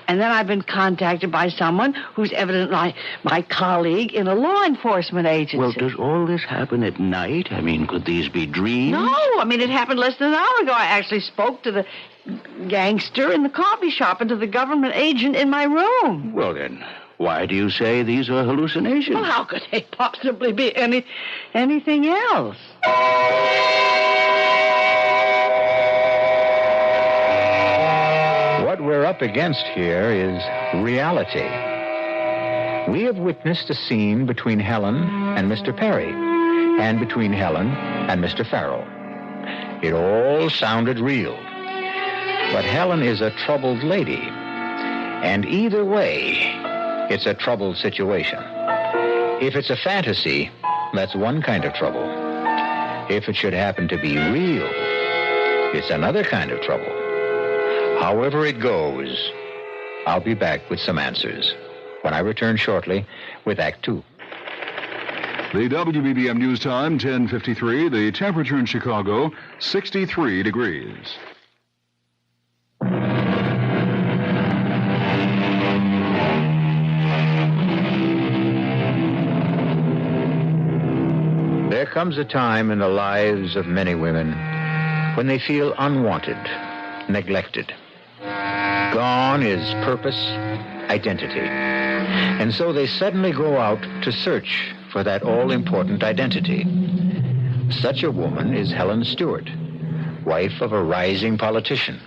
And then I've been contacted by someone who's evidently my colleague in a law enforcement agency. Well, does all this happen at night? I mean, could these be dreams? No, I mean, it happened less than an hour ago. I actually spoke to the gangster in the coffee shop and to the government agent in my room. Well, then, why do you say these are hallucinations? Well, how could they possibly be anything else? What we're up against here is reality. We have witnessed a scene between Helen and Mr. Perry, and between Helen and Mr. Farrell. It all sounded real. But Helen is a troubled lady, and either way, it's a troubled situation. If it's a fantasy, that's one kind of trouble. If it should happen to be real, it's another kind of trouble. However it goes, I'll be back with some answers when I return shortly with Act Two. The WBBM News Time, 10:53. The temperature in Chicago, 63 degrees. There comes a time in the lives of many women when they feel unwanted, neglected. Gone is purpose, identity. And so they suddenly go out to search for that all-important identity. Such a woman is Helen Stewart, wife of a rising politician.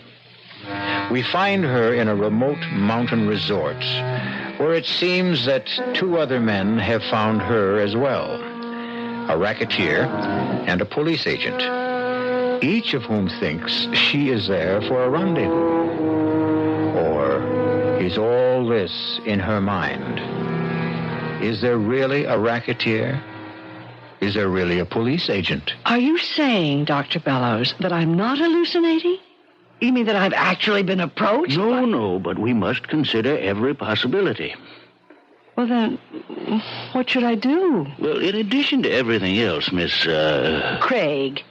We find her in a remote mountain resort where it seems that two other men have found her as well, a racketeer and a police agent, each of whom thinks she is there for a rendezvous. Or is all this in her mind? Is there really a racketeer? Is there really a police agent? Are you saying, Dr. Bellows, that I'm not hallucinating? You mean that I've actually been approached? No, but we must consider every possibility. Well, then, what should I do? Well, in addition to everything else, Miss, Craig.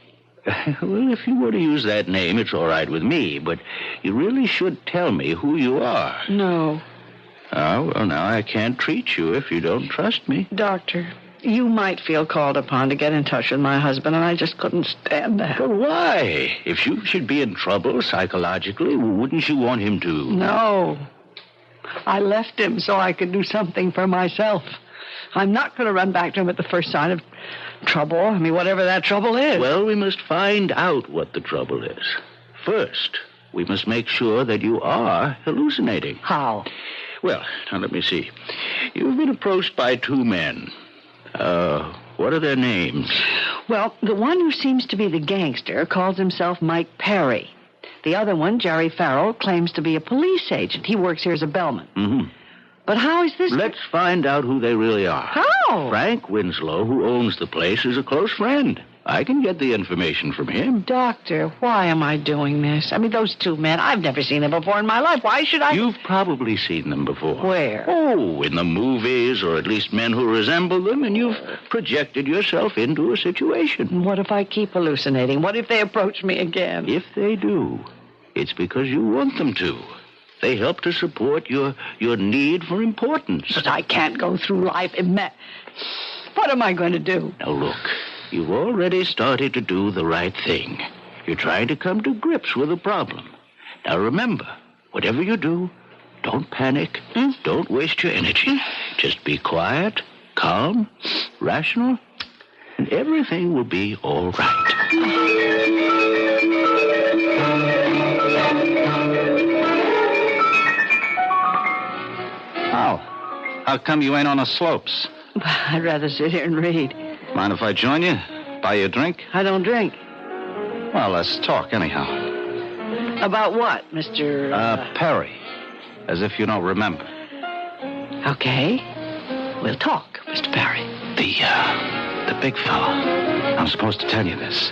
Well, if you were to use that name, it's all right with me, but you really should tell me who you are. No. Oh, well, now I can't treat you if you don't trust me. Doctor, you might feel called upon to get in touch with my husband, and I just couldn't stand that. But why? If you should be in trouble psychologically, wouldn't you want him to? No. I left him so I could do something for myself. I'm not going to run back to him at the first sign of trouble. I mean, whatever that trouble is. Well, we must find out what the trouble is. First, we must make sure that you are hallucinating. How? Well, now let me see. You've been approached by two men. What are their names? Well, the one who seems to be the gangster calls himself Mike Perry. The other one, Jerry Farrell, claims to be a police agent. He works here as a bellman. Mm-hmm. But how is this... Let's find out who they really are. How? Frank Winslow, who owns the place, is a close friend. I can get the information from him. Doctor, why am I doing this? I mean, those two men, I've never seen them before in my life. Why should I... You've probably seen them before. Where? Oh, in the movies, or at least men who resemble them, and you've projected yourself into a situation. What if I keep hallucinating? What if they approach me again? If they do, it's because you want them to. They help to support your need for importance. But I can't go through life. What am I going to do? Now, look, you've already started to do the right thing. You're trying to come to grips with the problem. Now, remember, whatever you do, don't panic. Don't waste your energy. Just be quiet, calm, rational, and everything will be all right. Oh, how come you ain't on the slopes? I'd rather sit here and read. Mind if I join you? Buy you a drink? I don't drink. Well, let's talk anyhow. About what, Mr. Perry. As if you don't remember. Okay. We'll talk, Mr. Perry. The big fella. I'm supposed to tell you this.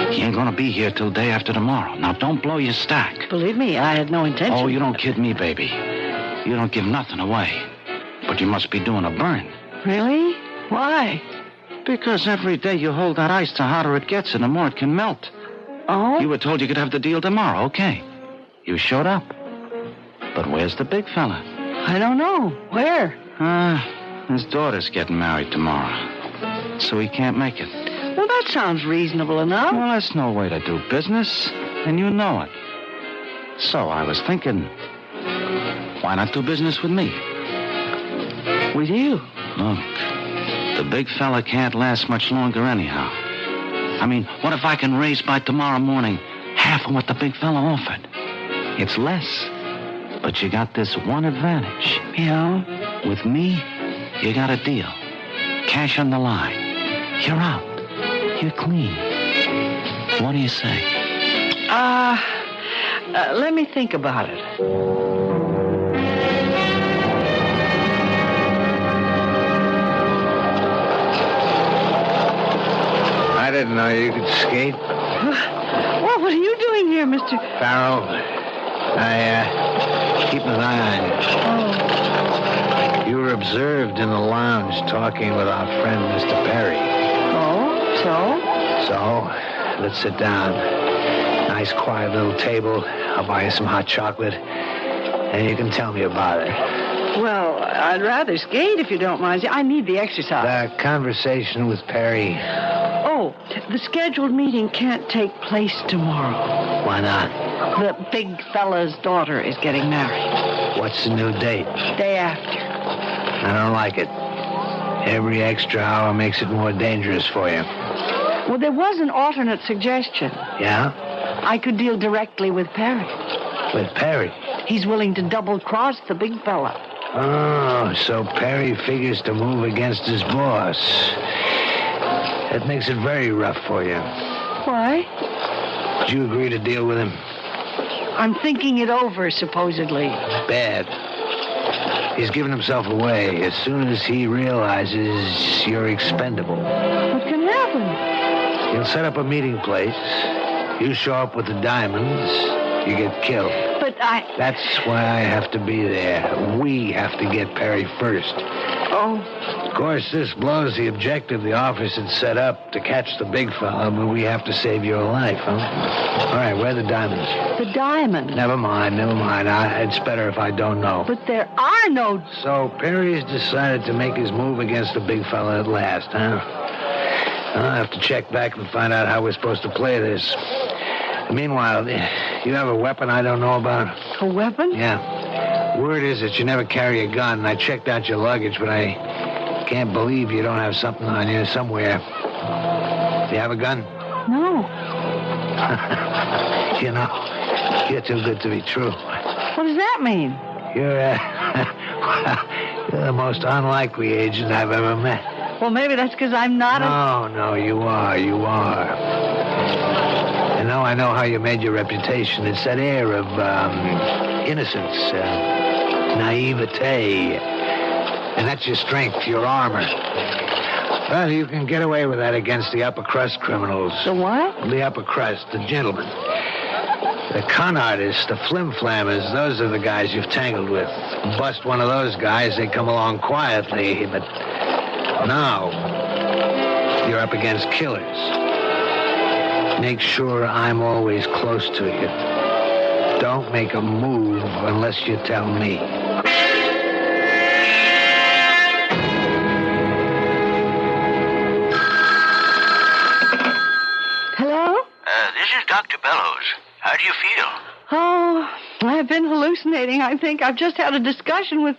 He ain't gonna be here till day after tomorrow. Now, don't blow your stack. Believe me, I had no intention. Oh, you don't kid me, baby. You don't give nothing away. But you must be doing a burn. Really? Why? Because every day you hold that ice, the hotter it gets and the more it can melt. Oh? You were told you could have the deal tomorrow, okay. You showed up. But where's the big fella? I don't know. Where? His daughter's getting married tomorrow. So he can't make it. Well, that sounds reasonable enough. Well, that's no way to do business. And you know it. So I was thinking, why not do business with me? With you? Look, the big fella can't last much longer anyhow. I mean, what if I can raise by tomorrow morning half of what the big fella offered? It's less. But you got this one advantage. Yeah? With me, you got a deal. Cash on the line. You're out. You're clean. What do you say? Let me think about it. I didn't know you could skate. Well, what are you doing here, Mr. Farrell, I keep an eye on you. You were observed in the lounge talking with our friend, Mr. Perry. Oh, so? So, let's sit down. Nice, quiet little table. I'll buy you some hot chocolate, and you can tell me about it. Well, I'd rather skate if you don't mind. I need the exercise. The conversation with Perry. Oh, the scheduled meeting can't take place tomorrow. Why not? The big fella's daughter is getting married. What's the new date? Day after. I don't like it. Every extra hour makes it more dangerous for you. Well, there was an alternate suggestion. Yeah? I could deal directly with Perry. With Perry? He's willing to double-cross the big fella. Oh, so Perry figures to move against his boss. That makes it very rough for you. Why? Did you agree to deal with him? I'm thinking it over, supposedly. Bad. He's given himself away. As soon as he realizes you're expendable. What can happen? He'll set up a meeting place. You show up with the diamonds. You get killed. But but I... That's why I have to be there. We have to get Perry first. Oh. Of course, this blows the objective the office had set up to catch the big fella, but we have to save your life, huh? All right, where are the diamonds? The diamonds? Never mind. It's better if I don't know. But there are no... So Perry's decided to make his move against the big fella at last, huh? I'll have to check back and find out how we're supposed to play this. Meanwhile, you have a weapon I don't know about? A weapon? Yeah. Word is that you never carry a gun. I checked out your luggage, but I can't believe you don't have something on you somewhere. Do you have a gun? No. You know, you're too good to be true. What does that mean? You're the most unlikely agent I've ever met. Well, maybe that's because I'm not No, you are. I know how you made your reputation. It's that air of innocence, naivete. And that's your strength, your armor. Well, you can get away with that against the upper crust criminals. The what? The upper crust, the gentlemen. The con artists, the flim-flammers, those are the guys you've tangled with. Bust one of those guys, they come along quietly, but now you're up against killers. Make sure I'm always close to you. Don't make a move unless you tell me. Hello? This is Dr. Bellows. How do you feel? Oh, I've been hallucinating. I think I've just had a discussion with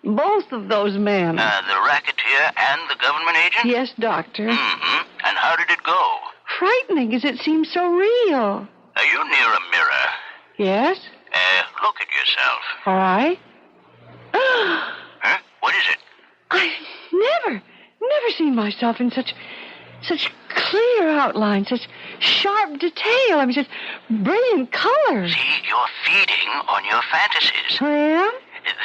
both of those men. The racketeer and the government agent? Yes, Doctor. Mm-hmm. And how did it go? Frightening, as it seems so real. Are you near a mirror? Yes? Look at yourself. All right. Huh? What is it? I've never seen myself in such clear outline, such sharp detail. I mean, such brilliant colors. See, you're feeding on your fantasies. I am?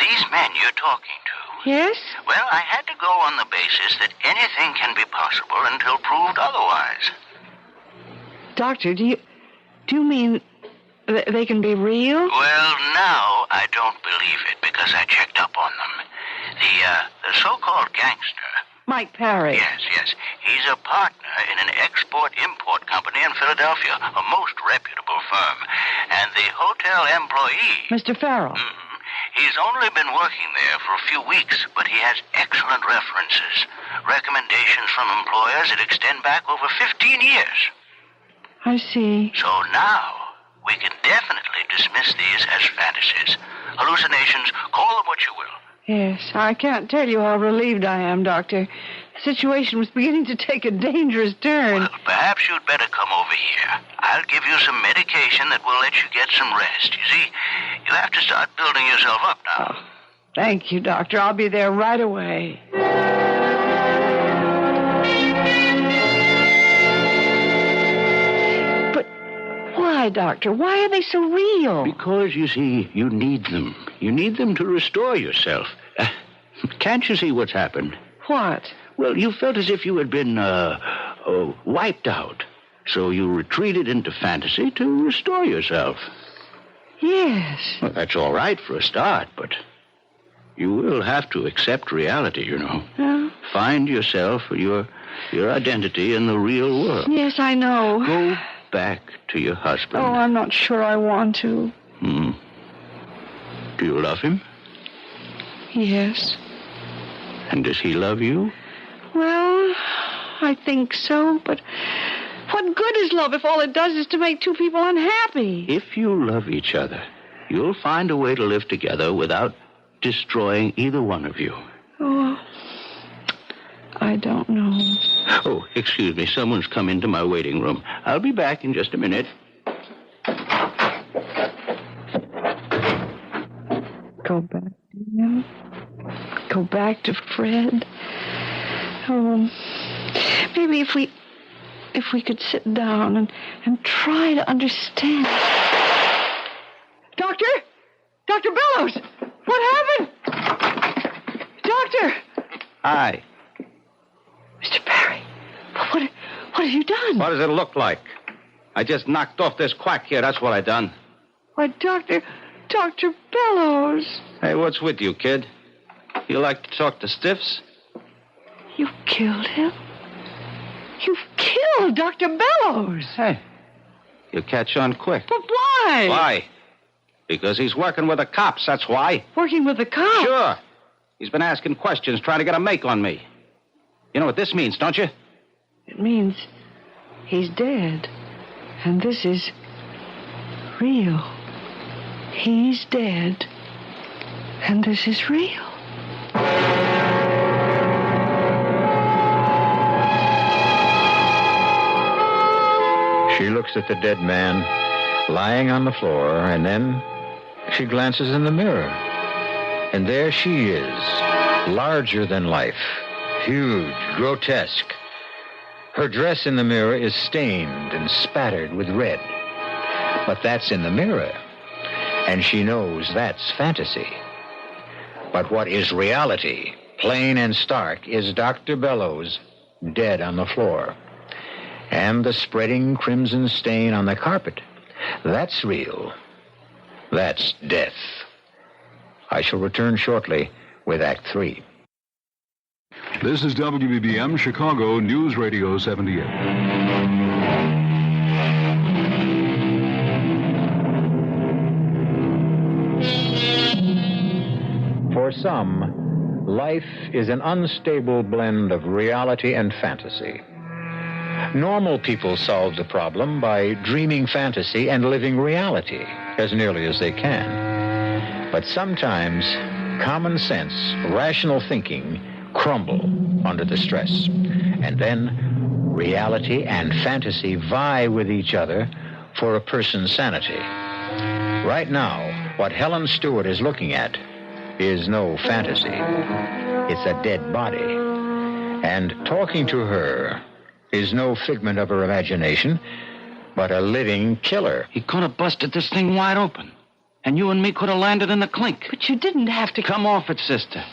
These men you're talking to. Yes? Well, I had to go on the basis that anything can be possible until proved otherwise. Doctor, do you mean they can be real? Well, now I don't believe it because I checked up on them. The so-called gangster. Mike Perry. Yes. He's a partner in an export-import company in Philadelphia, a most reputable firm. And the hotel employee... Mr. Farrell. He's only been working there for a few weeks, but he has excellent references. Recommendations from employers that extend back over 15 years. I see. So now, we can definitely dismiss these as fantasies. Hallucinations, call them what you will. Yes, I can't tell you how relieved I am, Doctor. The situation was beginning to take a dangerous turn. Well, perhaps you'd better come over here. I'll give you some medication that will let you get some rest. You see, you have to start building yourself up now. Oh, thank you, Doctor. I'll be there right away. But why, Doctor? Why are they so real? Because, you see, you need them. You need them to restore yourself. Can't you see what's happened? What? Well, you felt as if you had been wiped out. So you retreated into fantasy to restore yourself. Yes. Well, that's all right for a start, but you will have to accept reality, you know. Huh? Find yourself, your identity in the real world. Yes, I know. Go back to your husband. Oh, I'm not sure I want to. Do you love him? Yes. And does he love you? Well, I think so, but what good is love if all it does is to make two people unhappy? If you love each other, you'll find a way to live together without destroying either one of you. Oh, I don't know. Oh, excuse me. Someone's come into my waiting room. I'll be back in just a minute. Go back to him. Go back to Fred. Oh, maybe if we could sit down and try to understand. Doctor? Dr. Bellows! What happened? Doctor! Hi. Mr. Perry, what have you done? What does it look like? I just knocked off this quack here. That's what I done. Why, Doctor, Dr. Bellows. Hey, what's with you, kid? You like to talk to stiffs? You killed him? You've killed Dr. Bellows. Hey, you catch on quick. But why? Why? Because he's working with the cops, that's why. Working with the cops? Sure. He's been asking questions, trying to get a make on me. You know what this means, don't you? It means he's dead. And this is real. He's dead. And this is real. She looks at the dead man lying on the floor, and then she glances in the mirror. And there she is, larger than life, huge, grotesque. Her dress in the mirror is stained and spattered with red. But that's in the mirror, and she knows that's fantasy. But what is reality, plain and stark, is Dr. Bellows dead on the floor. And the spreading crimson stain on the carpet, that's real. That's death. I shall return shortly with Act 3. This is WBBM Chicago News Radio 78. For some, life is an unstable blend of reality and fantasy. Normal people solve the problem by dreaming fantasy and living reality as nearly as they can. But sometimes common sense, rational thinking crumble under the stress. And then reality and fantasy vie with each other for a person's sanity. Right now, what Helen Stewart is looking at is no fantasy. It's a dead body. And talking to her is no figment of her imagination, but a living killer. He could have busted this thing wide open, and you and me could have landed in the clink. But you didn't have to... Come off it, sister.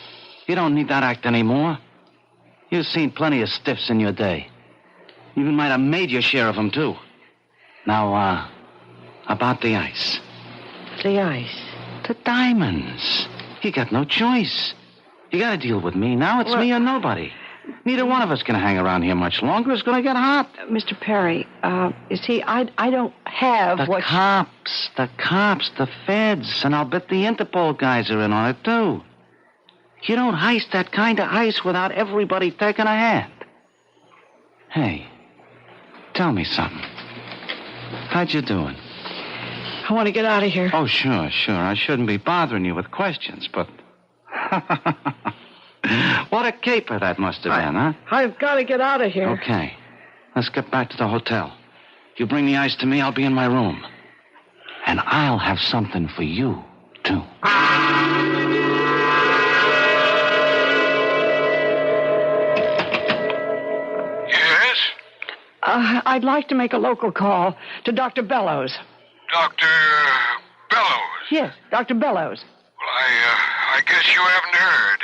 You don't need that act anymore. You've seen plenty of stiffs in your day. You even might have made your share of them, too. Now, about the ice. The ice? The diamonds. You got no choice. You got to deal with me now. It's me or nobody. Neither one of us can hang around here much longer. It's going to get hot. Mr. Perry, you see, I don't have the cops, the feds, and I'll bet the Interpol guys are in on it, too. You don't heist that kind of ice without everybody taking a hand. Hey, tell me something. How'd you doing? I want to get out of here. Oh, sure. I shouldn't be bothering you with questions, but... What a caper that must have been, huh? I've got to get out of here. Okay. Let's get back to the hotel. You bring the ice to me, I'll be in my room. And I'll have something for you, too. Yes? I'd like to make a local call to Dr. Bellows. Dr. Bellows? Yes, Dr. Bellows. Well, I guess you haven't heard.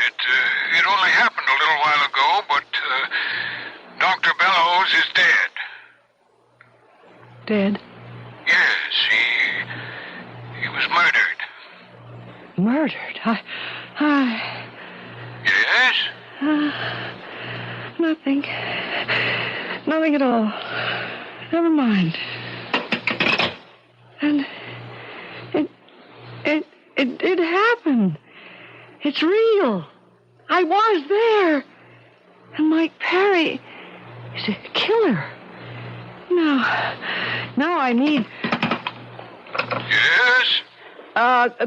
It only happened a little while ago, but Dr. Bellows is dead. Dead? Yes, he was murdered. Murdered? Yes? Nothing. Nothing at all. Never mind. And it did happen. It's real. I was there. And Mike Perry is a killer. Now I need... Yes?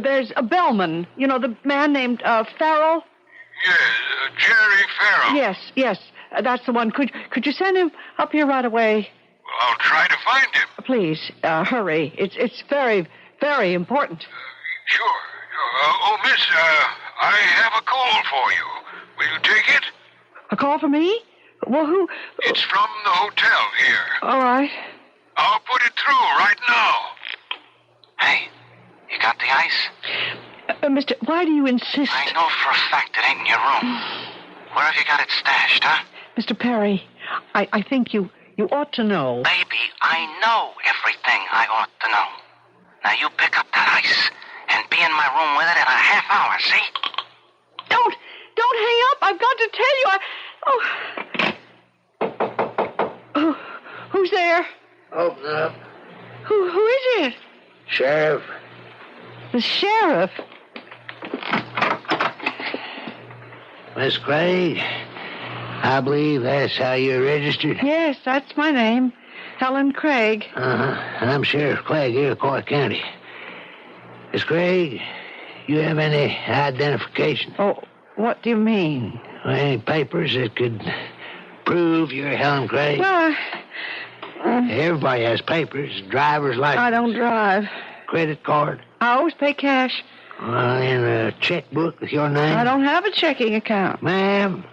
There's a bellman. You know, the man named Farrell? Yes, Jerry Farrell. Yes. That's the one. Could you send him up here right away? Well, I'll try to find him. Please, hurry. It's very, very important. Sure. Miss, I have a call for you. Will you take it? A call for me? Well, who? It's from the hotel here. All right. I'll put it through right now. Hey, you got the ice? Mister, why do you insist? I know for a fact it ain't in your room. Where have you got it stashed, huh? Mr. Perry, I think you ought to know. Baby, I know everything I ought to know. Now you pick up that ice and be in in my room with it in a half hour, see? Don't hang up. I've got to tell you. Oh, who's there? Open up. Who is it? Sheriff. The sheriff? Miss Craig, I believe that's how you're registered. Yes, that's my name. Helen Craig. I'm Sheriff Craig here in Court County. Miss Craig, you have any identification? Oh, what do you mean? Well, any papers that could prove you're Helen Craig? Well, everybody has papers. Driver's license. I don't drive. Credit card. I always pay cash. And a checkbook with your name? I don't have a checking account. Ma'am,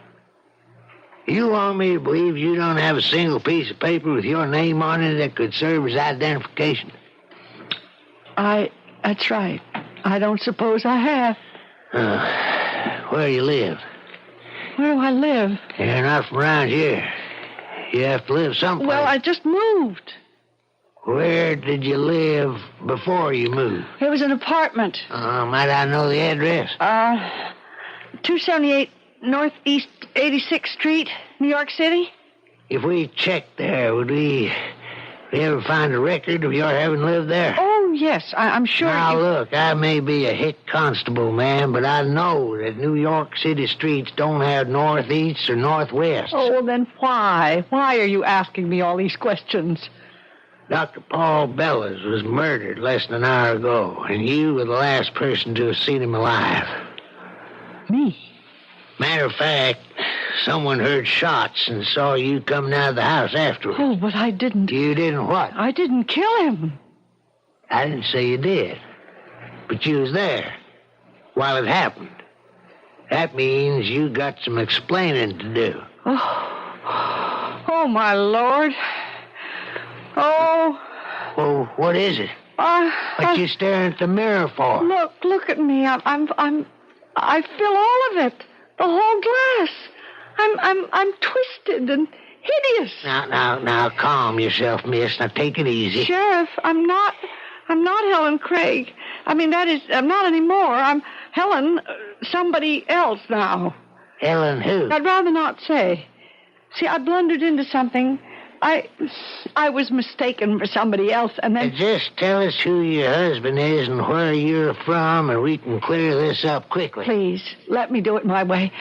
you want me to believe you don't have a single piece of paper with your name on it that could serve as identification? That's right. I don't suppose I have. Where do you live? Where do I live? You're not from around here. You have to live someplace. Well, I just moved. Where did you live before you moved? It was an apartment. Might I know the address? 278 Northeast 86th Street, New York City. If we checked there, would we ever find a record of your having lived there? Oh, yes, I'm sure. Now, look, I may be a hick constable, man, but I know that New York City streets don't have northeast or northwest. Oh, well, then why? Why are you asking me all these questions? Dr. Paul Bellows was murdered less than an hour ago, and you were the last person to have seen him alive. Me? Matter of fact, someone heard shots and saw you coming out of the house afterward. Oh, but I didn't. You didn't what? I didn't kill him. I didn't say you did, but you was there while it happened. That means you got some explaining to do. Oh, my Lord. Oh. Well, what is it? What you staring at the mirror for? Look at me. I feel all of it. The whole glass. I'm twisted and hideous. Now, calm yourself, miss. Now, take it easy. Sheriff, I'm not Helen Craig. I mean, that is, I'm not anymore. I'm Helen, somebody else now. Helen who? I'd rather not say. See, I blundered into something. I was mistaken for somebody else, and then... Just tell us who your husband is and where you're from, and we can clear this up quickly. Please, let me do it my way.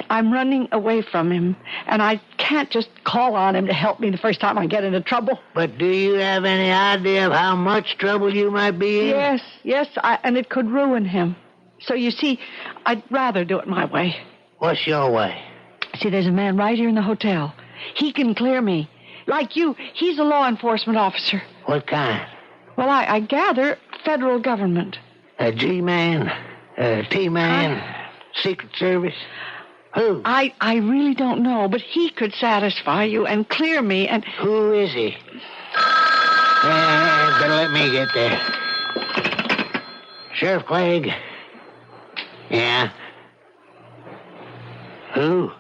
I'm running away from him, and I can't just call on him to help me the first time I get into trouble. But do you have any idea of how much trouble you might be in? Yes, and it could ruin him. So, you see, I'd rather do it my way. What's your way? See, there's a man right here in the hotel. He can clear me. Like you, he's a law enforcement officer. What kind? Well, I gather federal government. A G-man? A T-man? Secret Service? Who? I really don't know, but he could satisfy you and clear me and... Who is he? Better let me get there. Sheriff Clegg? Yeah? Who?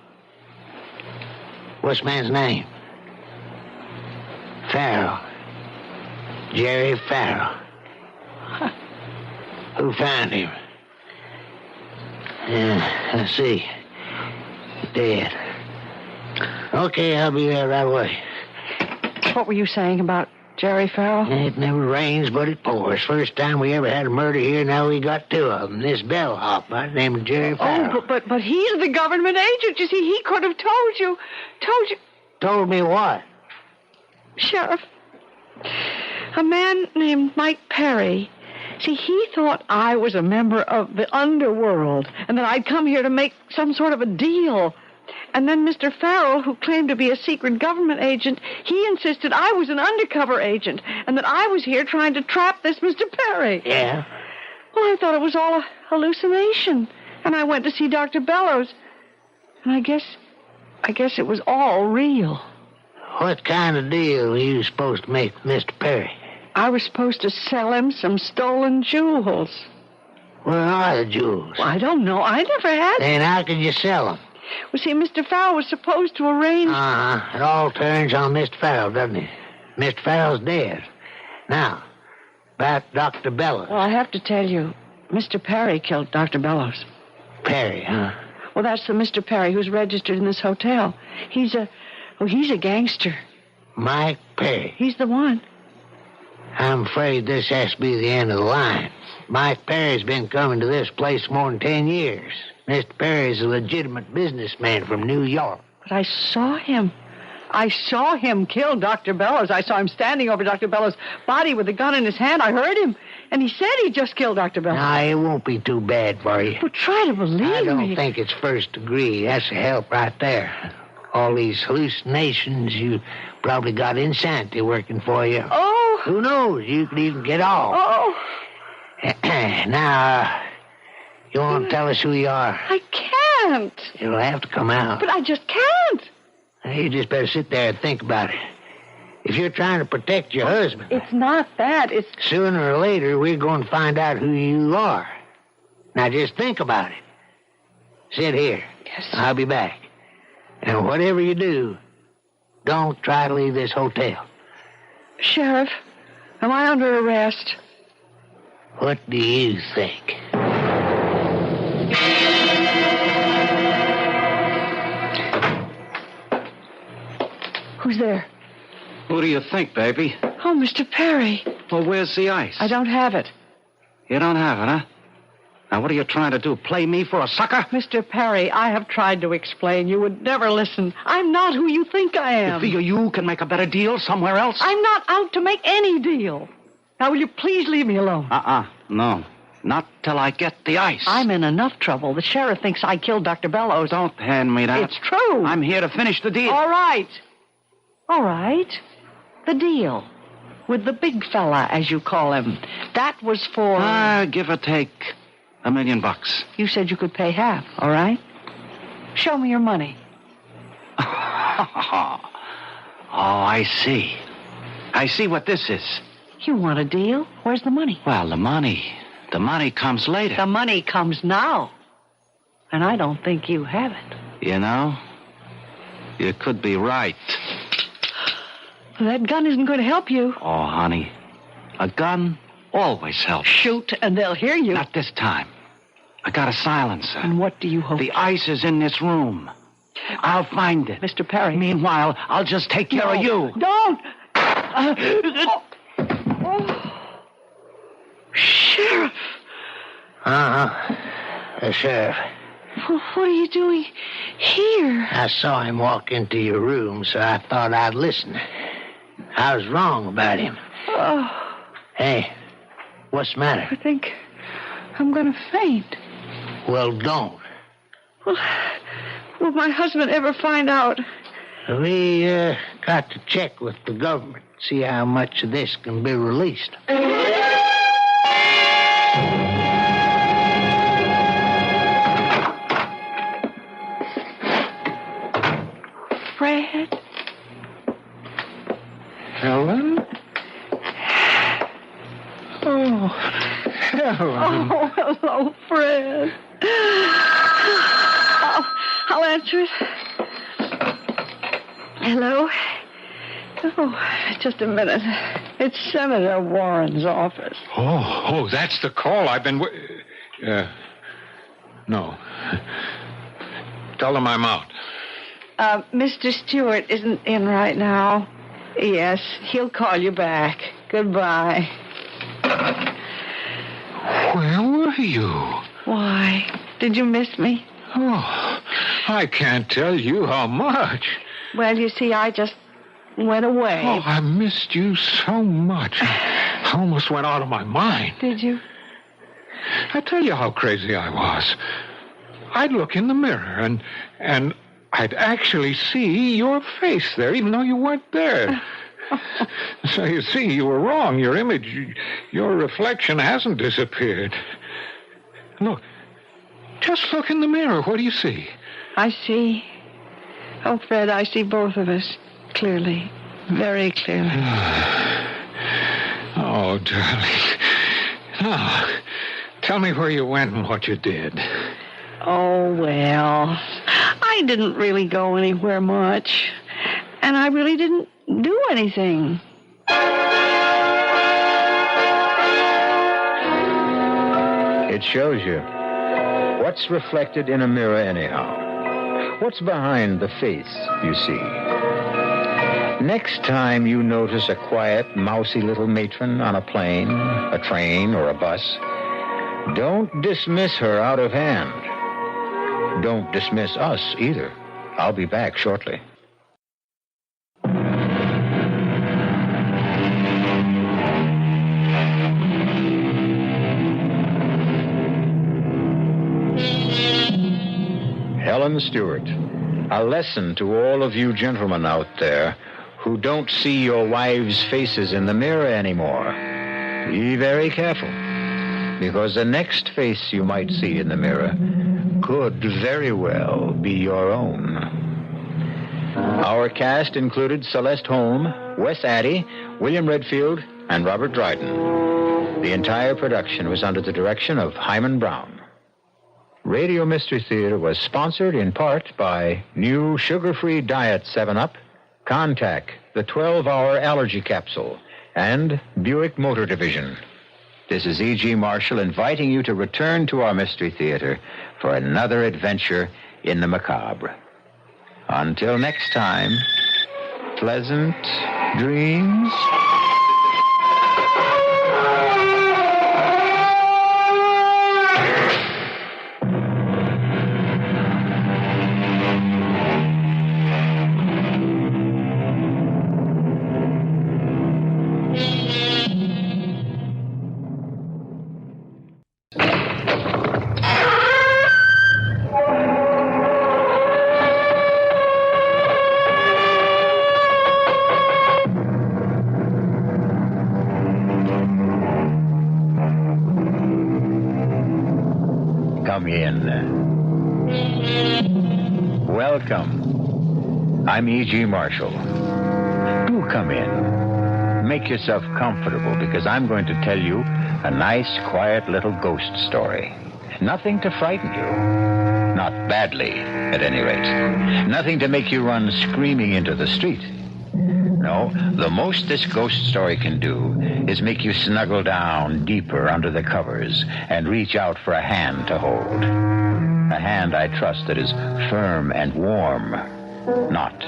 What's man's name? Farrell. Jerry Farrell. Who found him? Let's see. Dead. Okay, I'll be there right away. What were you saying about Jerry Farrell? It never rains, but it pours. First time we ever had a murder here, now we got two of them. This bellhop by the name of Jerry Farrell. Oh, but he's the government agent. You see, he could have told you. Told me what? Sheriff, a man named Mike Perry. See, he thought I was a member of the underworld and that I'd come here to make some sort of a deal. And then Mr. Farrell, who claimed to be a secret government agent, he insisted I was an undercover agent and that I was here trying to trap this Mr. Perry. Yeah? Well, I thought it was all a hallucination. And I went to see Dr. Bellows. And I guess it was all real. What kind of deal were you supposed to make with Mr. Perry? I was supposed to sell him some stolen jewels. Where are the jewels? Well, I don't know. I never had them. Then how could you sell them? Well, see, Mr. Farrell was supposed to arrange... It all turns on Mr. Farrell, doesn't it? Mr. Farrell's dead. Now, about Dr. Bellows. Well, I have to tell you, Mr. Perry killed Dr. Bellows. Perry, huh? Well, that's the Mr. Perry who's registered in this hotel. He's a gangster. Mike Perry. He's the one. I'm afraid this has to be the end of the line. Mike Perry's been coming to this place more than 10 years. Mr. Perry's a legitimate businessman from New York. But I saw him. I saw him kill Dr. Bellows. I saw him standing over Dr. Bellows' body with a gun in his hand. I heard him. And he said he just killed Dr. Bellows. Now, it won't be too bad for you. Well, try to believe me. I don't think it's first degree. That's a help right there. All these hallucinations, you probably got insanity working for you. Oh! Who knows? You could even get off. Oh! Now, you want to tell us who you are? I can't. It'll have to come out. But I just can't. You just better sit there and think about it. If you're trying to protect your husband... It's not that. It's... Sooner or later, we're going to find out who you are. Now, just think about it. Sit here. Yes. I'll be back. And whatever you do, don't try to leave this hotel. Sheriff, am I under arrest? What do you think? Who's there? Who do you think, baby? Oh, Mr. Perry. Well, where's the ice? I don't have it. You don't have it, huh? Now, what are you trying to do? Play me for a sucker? Mr. Perry, I have tried to explain. You would never listen. I'm not who you think I am. You figure you can make a better deal somewhere else? I'm not out to make any deal. Now, will you please leave me alone? No. Not till I get the ice. I'm in enough trouble. The sheriff thinks I killed Dr. Bellows. Don't hand me that. It's true. I'm here to finish the deal. All right. The deal. With the big fella, as you call him. That was for... give or take $1 million. You said you could pay half, all right? Show me your money. Oh, I see. I see what this is. You want a deal? Where's the money? Well, the money comes later. The money comes now. And I don't think you have it. You know, you could be right. That gun isn't going to help you. Oh, honey, a gun always helps. Shoot, and they'll hear you. Not this time. I got a silencer. And what do you hope? The ice is in this room. I'll find it. Mr. Perry. Meanwhile, I'll just take care of you. Don't! Sheriff! The sheriff. What are you doing here? I saw him walk into your room, so I thought I'd listen. I was wrong about him. Oh. Hey, what's the matter? I think I'm going to faint. Well, don't. Will my husband ever find out? We got to check with the government, see how much of this can be released. Fred? Helen? Oh, Helen. Oh, hello, Fred. I'll answer it. Hello? Oh, just a minute. It's Senator Warren's office. Oh, that's the call I've been... No. Tell them I'm out. Mr. Stewart isn't in right now. Yes, he'll call you back. Goodbye. Where were you? Why? Did you miss me? Oh, I can't tell you how much. Well, you see, I just went away. Oh, I missed you so much. I almost went out of my mind. Did you? I tell you how crazy I was. I'd look in the mirror and I'd actually see your face there, even though you weren't there. So you see, you were wrong. Your image, your reflection hasn't disappeared. Look, just look in the mirror. What do you see? I see. Oh, Fred, I see both of us clearly, very clearly. Oh, darling. Now, tell me where you went and what you did. Oh, well, I didn't really go anywhere much. And I really didn't do anything. It shows you. What's reflected in a mirror anyhow? What's behind the face you see? Next time you notice a quiet, mousy little matron on a plane, a train, or a bus, don't dismiss her out of hand. Don't dismiss us either. I'll be back shortly. Helen Stewart, a lesson to all of you gentlemen out there who don't see your wives' faces in the mirror anymore. Be very careful, because the next face you might see in the mirror could very well be your own. Our cast included Celeste Holm, Wes Addy, William Redfield, and Robert Dryden. The entire production was under the direction of Hyman Brown. Radio Mystery Theater was sponsored in part by new sugar-free diet 7-Up, Contact, the 12-hour allergy capsule, and Buick Motor Division. This is E.G. Marshall inviting you to return to our Mystery Theater for another adventure in the macabre. Until next time, pleasant dreams. Come in. Welcome. I'm E.G. Marshall. Do come in. Make yourself comfortable, because I'm going to tell you a nice, quiet little ghost story. Nothing to frighten you. Not badly, at any rate. Nothing to make you run screaming into the street. No, the most this ghost story can do is make you snuggle down deeper under the covers and reach out for a hand to hold. A hand, I trust, that is firm and warm, not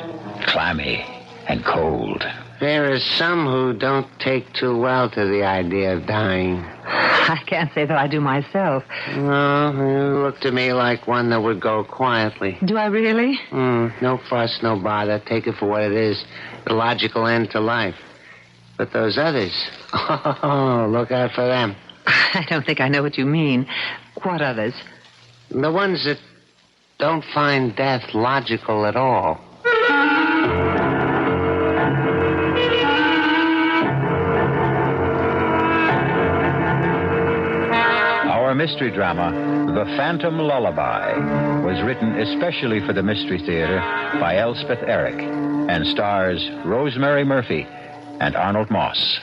clammy and cold. There are some who don't take too well to the idea of dying. I can't say that I do myself. No, you look to me like one that would go quietly. Do I really? No fuss, no bother. Take it for what it is. The logical end to life. But those others, oh, look out for them. I don't think I know what you mean. What others? The ones that don't find death logical at all. Our mystery drama, The Phantom Lullaby, was written especially for the Mystery Theater by Elspeth Eric and stars Rosemary Murphy and Arnold Moss.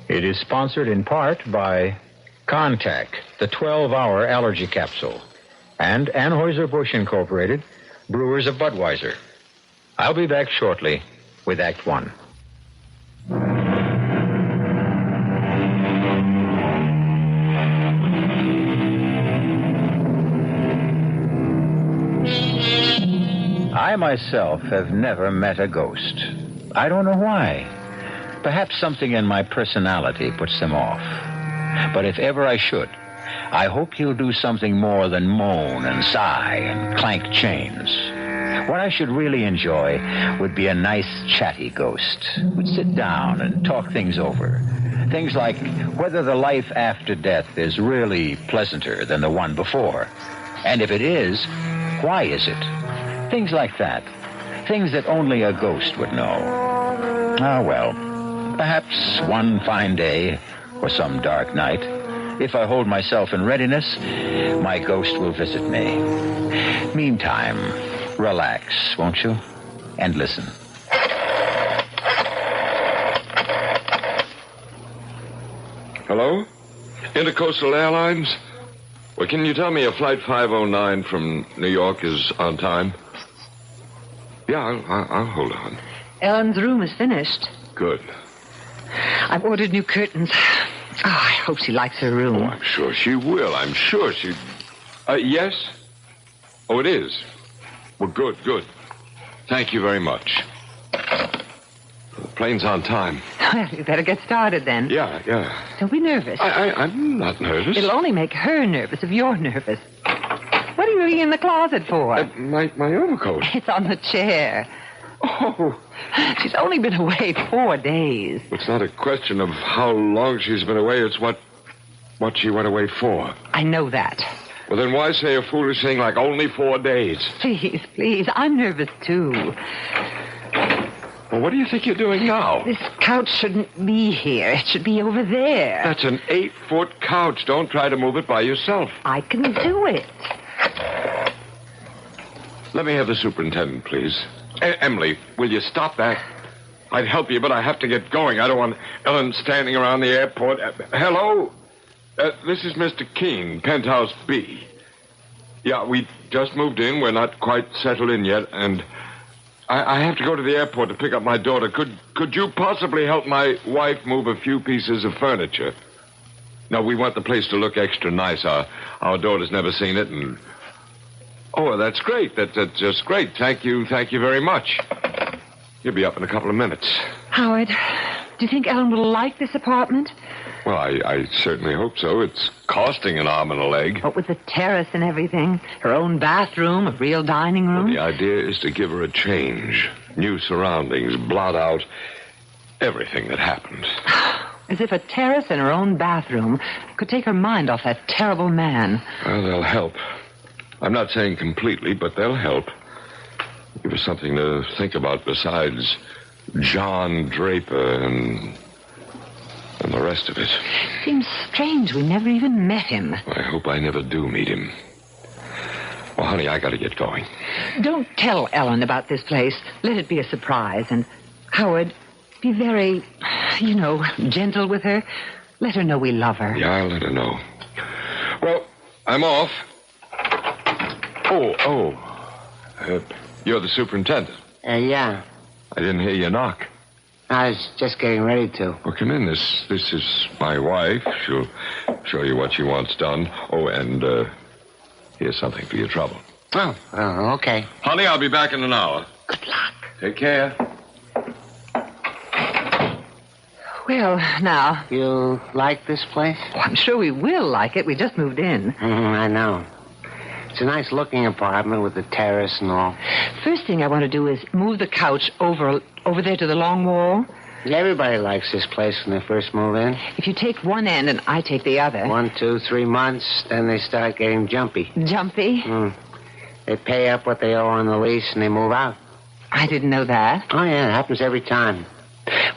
It is sponsored in part by Contact, the 12-hour allergy capsule, and Anheuser-Busch Incorporated, brewers of Budweiser. I'll be back shortly with Act One. I myself have never met a ghost. I don't know why. Perhaps something in my personality puts them off. But if ever I should, I hope he'll do something more than moan and sigh and clank chains. What I should really enjoy would be a nice, chatty ghost who'd sit down and talk things over. Things like whether the life after death is really pleasanter than the one before. And if it is, why is it? Things like that. Things that only a ghost would know. Ah, well, perhaps one fine day or some dark night, if I hold myself in readiness, my ghost will visit me. Meantime, relax, won't you? And listen. Hello? Intercoastal Airlines? Well, can you tell me if Flight 509 from New York is on time? Yeah, I'll hold on. Ellen's room is finished. Good. I've ordered new curtains. Oh, I hope she likes her room. Oh, I'm sure she will. I'm sure she... yes? Oh, it is? Well, good. Thank you very much. The plane's on time. Well, you better get started then. Yeah. Don't be nervous. I'm not nervous. It'll only make her nervous if you're nervous. What are you looking in the closet for? My overcoat. It's on the chair. Oh. She's only been away 4 days. It's not a question of how long she's been away. It's what she went away for. I know that. Well, then why say a foolish thing like only 4 days? Please. I'm nervous, too. Well, what do you think you're doing now? This couch shouldn't be here. It should be over there. That's an 8-foot couch. Don't try to move it by yourself. I can do it. Let me have the superintendent, please. Emily, will you stop that? I'd help you, but I have to get going. I don't want Ellen standing around the airport. Hello? This is Mr. Keene, Penthouse B. Yeah, we just moved in. We're not quite settled in yet, and I have to go to the airport to pick up my daughter. Could you possibly help my wife move a few pieces of furniture? No, we want the place to look extra nice. Our daughter's never seen it, and... Oh, that's great. That's just great. Thank you very much. You'll be up in a couple of minutes. Howard, do you think Ellen will like this apartment? Well, I certainly hope so. It's costing an arm and a leg. What with the terrace and everything? Her own bathroom, a real dining room? Well, the idea is to give her a change. New surroundings, blot out everything that happened. As if a terrace and her own bathroom could take her mind off that terrible man. Well, they'll help. I'm not saying completely, but they'll help. Give us something to think about besides John Draper and the rest of it. Seems strange we never even met him. I hope I never do meet him. Well, honey, I gotta get going. Don't tell Ellen about this place. Let it be a surprise. And, Howard, be very, gentle with her. Let her know we love her. Yeah, I'll let her know. Well, I'm off. You're the superintendent. Yeah. I didn't hear you knock. I was just getting ready to. Well, come in. This is my wife. She'll show you what she wants done. Oh, and here's something for your trouble. Oh, okay. Honey, I'll be back in an hour. Good luck. Take care. Well, now... You like this place? Oh, I'm sure we will like it. We just moved in. I know. It's a nice-looking apartment with a terrace and all. First thing I want to do is move the couch over there to the long wall. Everybody likes this place when they first move in. If you take one end and I take the other... 1, 2, 3 months, then they start getting jumpy. Jumpy? They pay up what they owe on the lease and they move out. I didn't know that. Oh, yeah, it happens every time.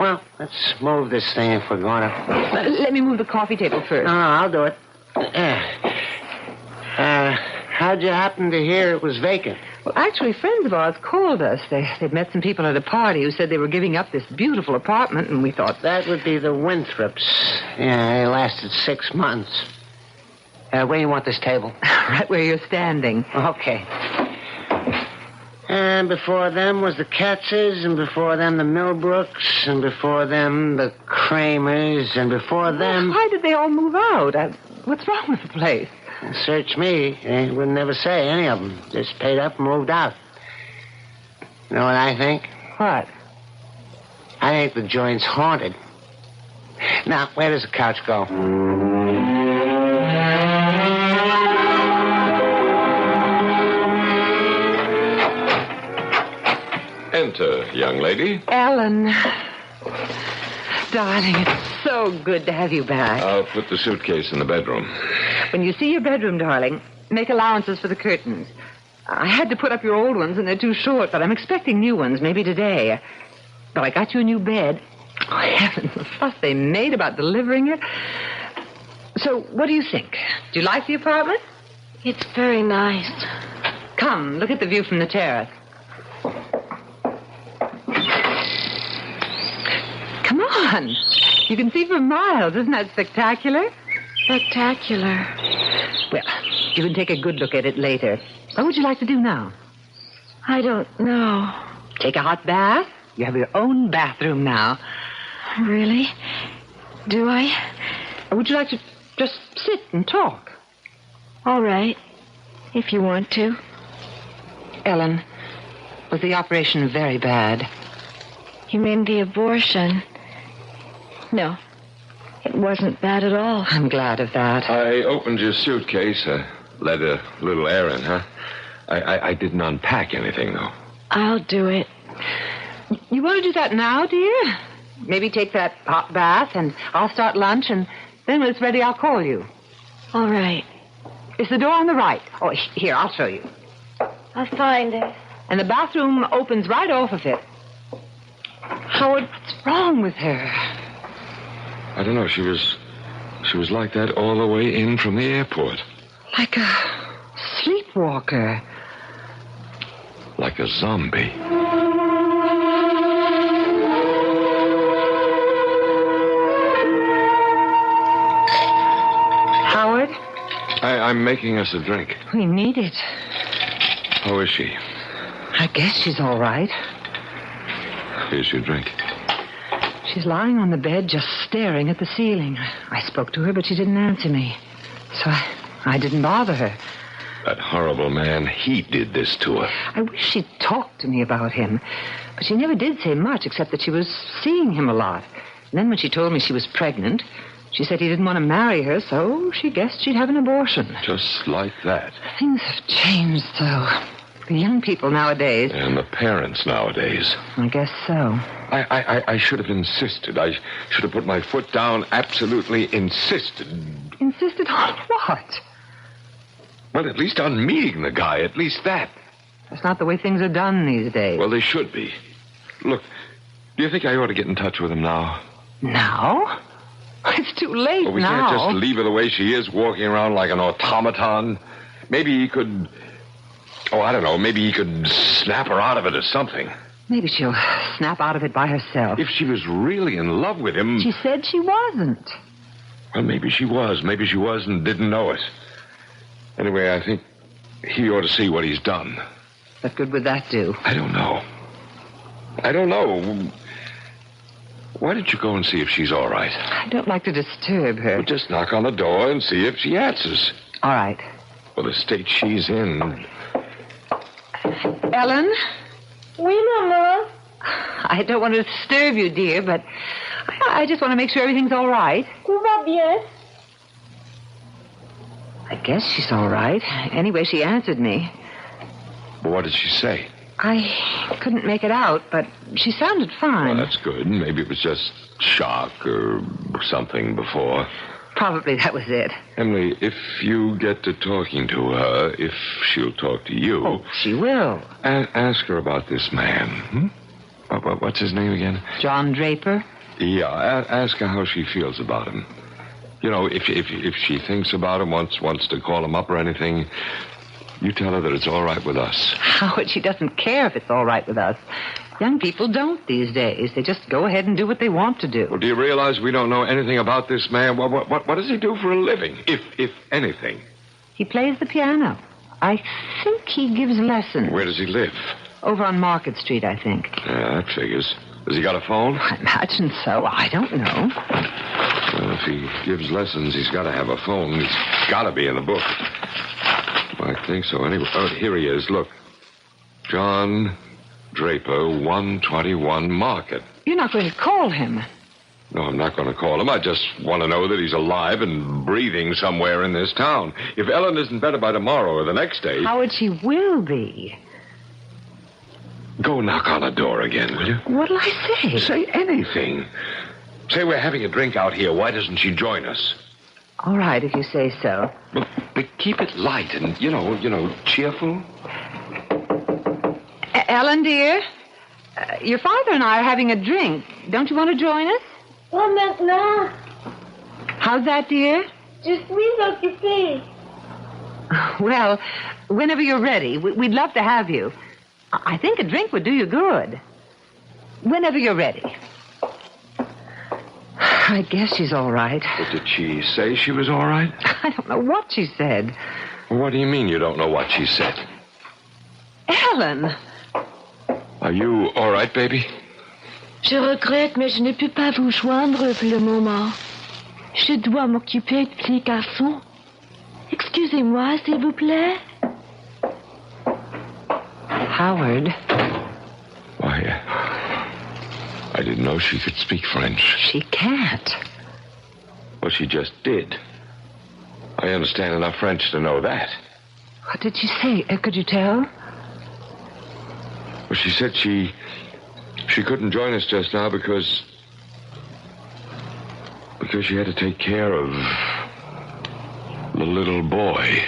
Well, let's move this thing if we're going to... Let me move the coffee table first. No, I'll do it. How'd you happen to hear it was vacant? Well, actually, friends of ours called us. They'd met some people at a party who said they were giving up this beautiful apartment, and we thought... That would be the Winthrops. Yeah, they lasted 6 months. Where do you want this table? Right where you're standing. Okay. And before them was the Katzes, and before them the Millbrooks, and before them the Kramers, and before them... Why did they all move out? What's wrong with the place? Search me. They would never say, any of them. Just paid up and moved out. You know what I think? What? I think the joint's haunted. Now, where does the couch go? Enter, young lady. Ellen. Darling, it's so good to have you back. I'll put the suitcase in the bedroom. When you see your bedroom, darling, make allowances for the curtains. I had to put up your old ones, and they're too short, but I'm expecting new ones, maybe today. But I got you a new bed. Oh, heavens, the fuss they made about delivering it. So, what do you think? Do you like the apartment? It's very nice. Come, look at the view from the terrace. Come on. You can see for miles. Isn't that spectacular? Spectacular. Well, you can take a good look at it later. What would you like to do now? I don't know. Take a hot bath? You have your own bathroom now. Really? Do I? Or would you like to just sit and talk? All right, if you want to. Ellen, was the operation very bad? You mean the abortion? No, it wasn't bad at all. I'm glad of that. I opened your suitcase, let a little air in, huh? I didn't unpack anything, though. I'll do it. You want to do that now, dear? Maybe take that hot bath, and I'll start lunch, and then when it's ready, I'll call you. All right. Is the door on the right? Oh, here, I'll show you. I'll find it. And the bathroom opens right off of it. Howard, what's wrong with her? I don't know. She was like that all the way in from the airport. Like a sleepwalker. Like a zombie. Howard? I'm making us a drink. We need it. How is she? I guess she's all right. Here's your drink. She's lying on the bed just staring at the ceiling. I spoke to her, but she didn't answer me. So I didn't bother her. That horrible man, he did this to her. I wish she'd talked to me about him. But she never did say much, except that she was seeing him a lot. And then when she told me she was pregnant, she said he didn't want to marry her, so she guessed she'd have an abortion. Just like that. Things have changed, so. The young people nowadays. And the parents nowadays. I guess so. I should have insisted. I should have put my foot down, absolutely insisted. Insisted on what? Well, at least on meeting the guy, at least that. That's not the way things are done these days. Well, they should be. Look, do you think I ought to get in touch with him now? Now? It's too late well, we now. Can't just leave her the way she is, walking around like an automaton. Maybe he could... Oh, I don't know. Maybe he could snap her out of it or something. Maybe she'll snap out of it by herself. If she was really in love with him... She said she wasn't. Well, maybe she was. Maybe she was and didn't know it. Anyway, I think he ought to see what he's done. What good would that do? I don't know. Why don't you go and see if she's all right? I don't like to disturb her. Well, just knock on the door and see if she answers. All right. Well, the state she's in... Ellen? Oui, Mama. I don't want to disturb you, dear, but I just want to make sure everything's all right. Tout va bien. I guess she's all right. Anyway, she answered me. Well, what did she say? I couldn't make it out, but she sounded fine. Well, that's good. Maybe it was just shock or something before. Probably that was it. Emily, if you get to talking to her, if she'll talk to you... Oh, she will. Ask her about this man. What's his name again? John Draper. Yeah, ask her how she feels about him. You know, if she thinks about him, wants to call him up or anything, you tell her that it's all right with us. Howard, she doesn't care if it's all right with us. Young people don't these days. They just go ahead and do what they want to do. Well, do you realize we don't know anything about this man? What does he do for a living, if anything? He plays the piano. I think he gives lessons. Where does he live? Over on Market Street, I think. Yeah, that figures. Has he got a phone? I imagine so. I don't know. Well, if he gives lessons, he's got to have a phone. It's got to be in the book. I think so. Anyway, oh, here he is. Look. John Draper, 121 Market. You're not going to call him. No, I'm not going to call him. I just want to know that he's alive and breathing somewhere in this town. If Ellen isn't better by tomorrow or the next day... Howard, she will be. Go knock on the door again, will you? What'll I say? Say anything. Say we're having a drink out here. Why doesn't she join us? All right, if you say so. But keep it light and, you know, cheerful. Ellen, dear, your father and I are having a drink. Don't you want to join us? Pas maintenant. How's that, dear? Je suis occupée. Well, whenever you're ready, we'd love to have you. I think a drink would do you good. Whenever you're ready. I guess she's all right. But did she say she was all right? I don't know what she said. Well, what do you mean you don't know what she said? Ellen! Are you all right, baby? Je regrette, mais je ne peux pas vous joindre pour le moment. Je dois m'occuper du petit garçon. Excusez-moi, s'il vous plaît. Howard. Why, I didn't know she could speak French. She can't. Well, she just did. I understand enough French to know that. What did she say? Could you tell? Well, she said she couldn't join us just now because she had to take care of the little boy.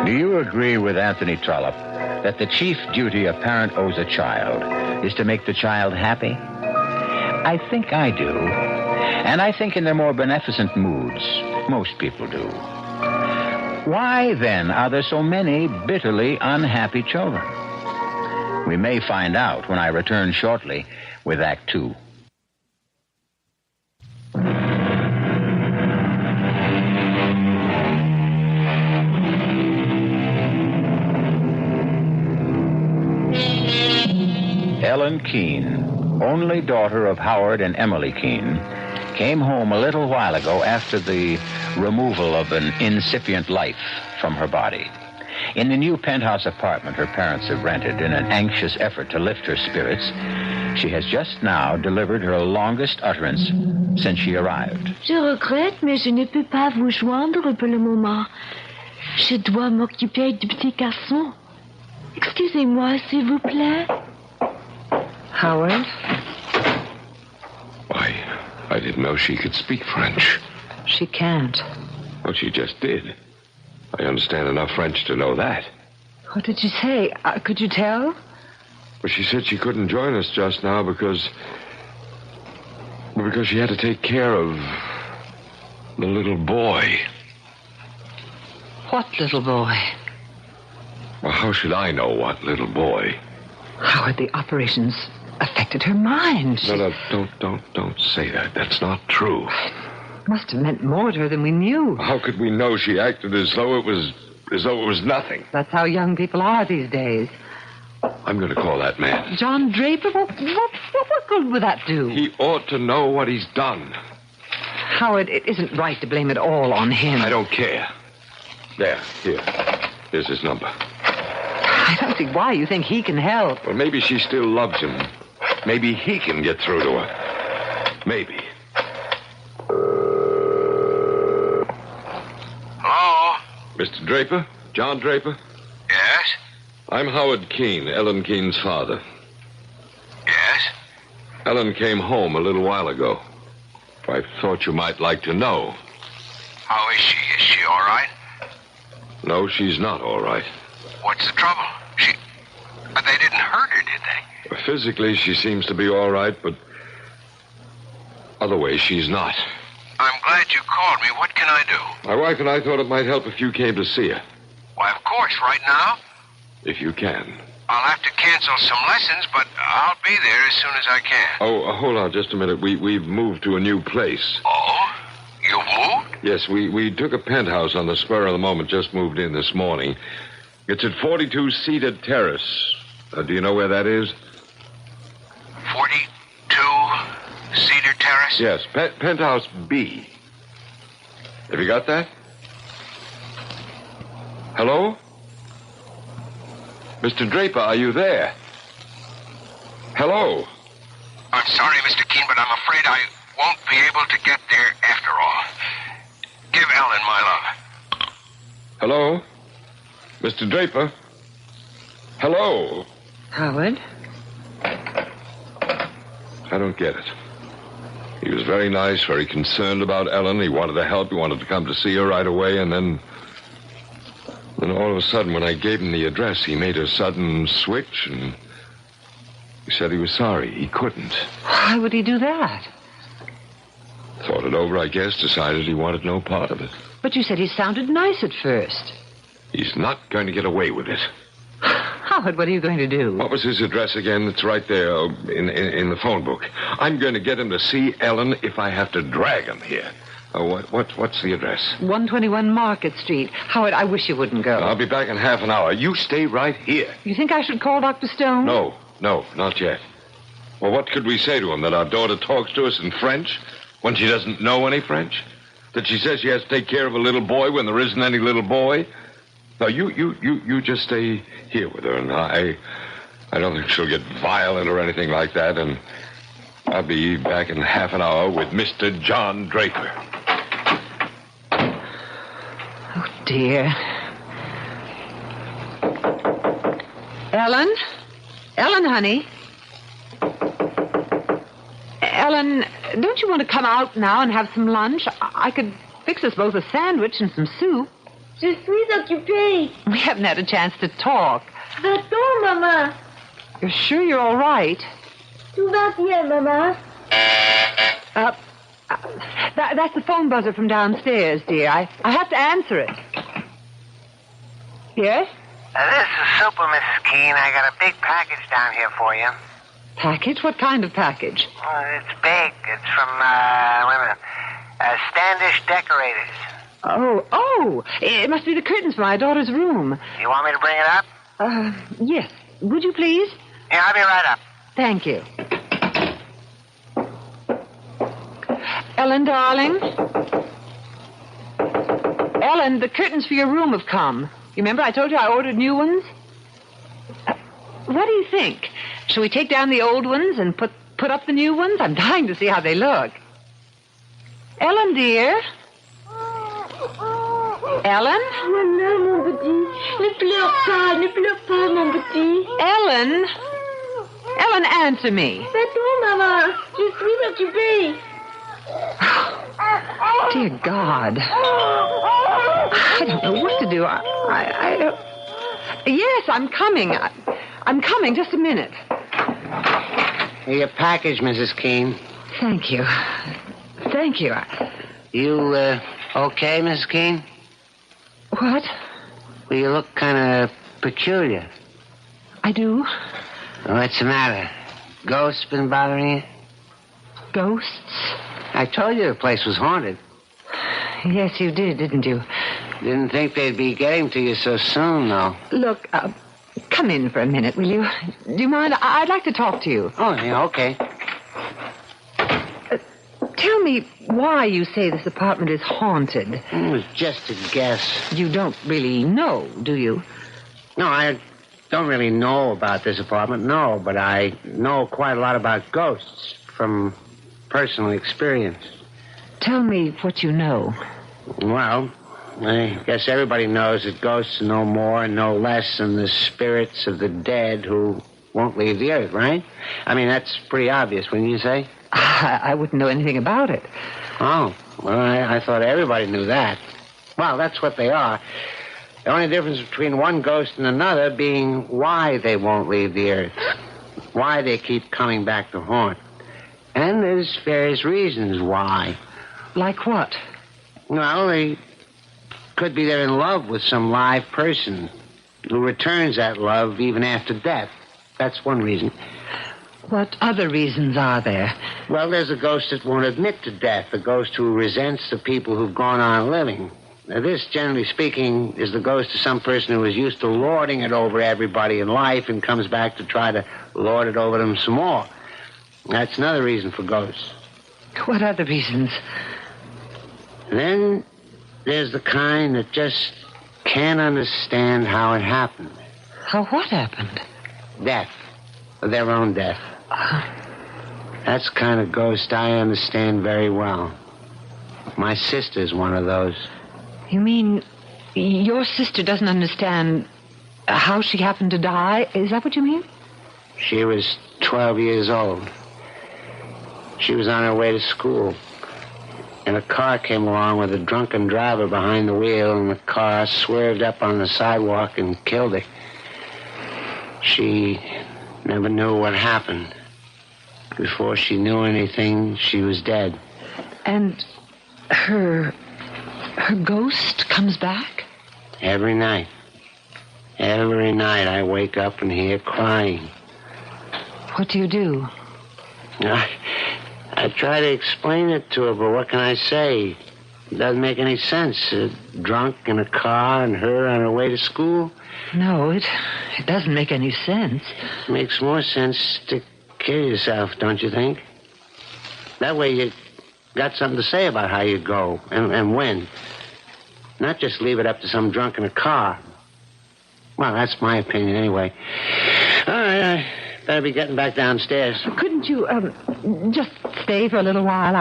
Do you agree with Anthony Trollope that the chief duty a parent owes a child is to make the child happy? I think I do. And I think in their more beneficent moods, most people do. Why, then, are there so many bitterly unhappy children? We may find out when I return shortly with Act Two. Ellen Keene, only daughter of Howard and Emily Keene, came home a little while ago after the removal of an incipient life from her body. In the new penthouse apartment her parents have rented in an anxious effort to lift her spirits, she has just now delivered her longest utterance since she arrived. Je regrette, mais je ne peux pas vous joindre pour le moment. Je dois m'occuper du petit garçon. Excusez-moi, s'il vous plaît. Howard? Why, I didn't know she could speak French. She can't. Well, she just did. I understand enough French to know that. What did she say? Could you tell? Well, she said she couldn't join us just now because she had to take care of the little boy. What little boy? Well, how should I know what little boy? Howard, the operations affected her mind. No, don't say that. That's not true. Must have meant more to her than we knew. How could we know? She acted as though it was nothing. That's how young people are these days. I'm going to call that man. John Draper? What good would that do? He ought to know what he's done. Howard, it isn't right to blame it all on him. I don't care. Here. Here's his number. I don't see why you think he can help. Well, maybe she still loves him. Maybe he can get through to her. Maybe. Hello? Mr. Draper? John Draper? Yes? I'm Howard Keene, Ellen Keene's father. Yes? Ellen came home a little while ago. I thought you might like to know. How is she? Is she all right? No, she's not all right. What's the trouble? They didn't hurt her, did they? Physically, she seems to be all right, but other ways, she's not. I'm glad you called me. What can I do? My wife and I thought it might help if you came to see her. Why, of course, right now. If you can. I'll have to cancel some lessons, but I'll be there as soon as I can. Oh, hold on just a minute. We've moved to a new place. Oh? You've moved? Yes, we took a penthouse on the spur of the moment, just moved in this morning. It's at 42 Cedar Terrace. Do you know where that is? 42 Cedar Terrace? Yes, penthouse B. Have you got that? Hello? Mr. Draper, are you there? Hello? I'm sorry, Mr. Keene, but I'm afraid I won't be able to get there after all. Give Ellen my love. Hello? Mr. Draper? Hello? Howard? I don't get it. He was very nice, very concerned about Ellen. He wanted to help. He wanted to come to see her right away, and then all of a sudden, when I gave him the address, he made a sudden switch, and he said he was sorry. He couldn't. Why would he do that? Thought it over, I guess, decided he wanted no part of it. But you said he sounded nice at first. He's not going to get away with it. Howard, what are you going to do? What was his address again? It's right there in the phone book. I'm going to get him to see Ellen if I have to drag him here. What's the address? 121 Market Street. Howard, I wish you wouldn't go. I'll be back in half an hour. You stay right here. You think I should call Dr. Stone? No, not yet. Well, what could we say to him? That our daughter talks to us in French when she doesn't know any French? That she says she has to take care of a little boy when there isn't any little boy? No, you just stay here with her, and I don't think she'll get violent or anything like that, and I'll be back in half an hour with Mr. John Draper. Oh, dear. Ellen? Ellen, honey? Ellen, don't you want to come out now and have some lunch? I could fix us both a sandwich and some soup. Je suis occupée. We haven't had a chance to talk. Va-t'en, maman. You're sure you're all right? Tout va bien, maman. That's the phone buzzer from downstairs, dear. I have to answer it. Yes? This is Super, Mrs. Keene. I got a big package down here for you. Package? What kind of package? It's big. It's from, wait a minute, Standish Decorators. Oh, it must be the curtains for my daughter's room. You want me to bring it up? Yes. Would you please? Yeah, I'll be right up. Thank you. Ellen, darling? Ellen, the curtains for your room have come. You remember I told you I ordered new ones? What do you think? Shall we take down the old ones and put up the new ones? I'm dying to see how they look. Ellen, dear? Ellen? Voilà, mon petit. Ne pleure pas, mon petit. Ellen? Ellen, answer me. Va-t'en, maman. Je suis occupée. Dear God. I don't know what to do. I don't... Yes, I'm coming. I'm coming. Just a minute. Your package, Mrs. Keene. Thank you. Thank you. You, okay, Mrs. Keene? What? Well, you look kind of peculiar. I do? What's the matter? Ghosts been bothering you? Ghosts? I told you the place was haunted. Yes, you did, didn't you? Didn't think they'd be getting to you so soon, though. Look, come in for a minute, will you? Do you mind? I'd like to talk to you. Oh, yeah, okay. Tell me why you say this apartment is haunted. It was just a guess. You don't really know, do you? No, I don't really know about this apartment, no, but I know quite a lot about ghosts from personal experience. Tell me what you know. Well, I guess everybody knows that ghosts are no more and no less than the spirits of the dead who won't leave the earth, right? I mean, that's pretty obvious, wouldn't you say? I wouldn't know anything about it. Oh, well, I thought everybody knew that. Well, that's what they are. The only difference between one ghost and another being why they won't leave the earth. Why they keep coming back to haunt. And there's various reasons why. Like what? Well, they could be they're in love with some live person who returns that love even after death. That's one reason. What other reasons are there? Well, there's a ghost that won't admit to death, a ghost who resents the people who've gone on living. Now, this, generally speaking, is the ghost of some person who is used to lording it over everybody in life and comes back to try to lord it over them some more. That's another reason for ghosts. What other reasons? Then there's the kind that just can't understand how it happened. How what happened? Death. Their own death. That's the kind of ghost I understand very well. My sister's one of those. You mean your sister doesn't understand how she happened to die? Is that what you mean? She was 12 years old. She was on her way to school. And a car came along with a drunken driver behind the wheel, and the car swerved up on the sidewalk and killed her. She never knew what happened. Before she knew anything, she was dead. And her ghost comes back? Every night. Every night I wake up and hear crying. What do you do? I try to explain it to her, but what can I say? It doesn't make any sense. Drunk in a car and her on her way to school? No, it doesn't make any sense. It makes more sense to kill yourself, don't you think? That way you got something to say about how you go and when. Not just leave it up to some drunk in a car. Well, that's my opinion anyway. All right, I better be getting back downstairs. Couldn't you, just stay for a little while?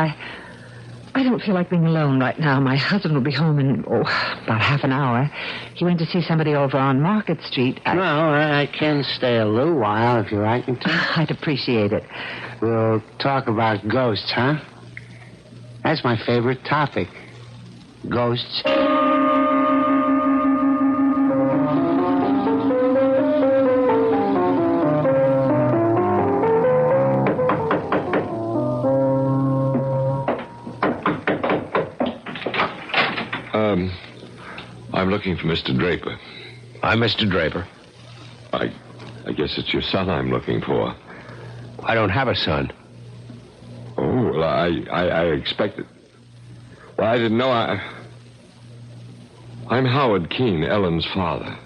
I don't feel like being alone right now. My husband will be home in, about half an hour. He went to see somebody over on Market Street. No, I can stay a little while if you like me to. I'd appreciate it. We'll talk about ghosts, huh? That's my favorite topic. Ghosts. I'm looking for Mr. Draper. I'm Mr. Draper. I guess it's your son I'm looking for. I don't have a son. Oh, well, I expected... Well, I didn't know I'm Howard Keene, Ellen's father.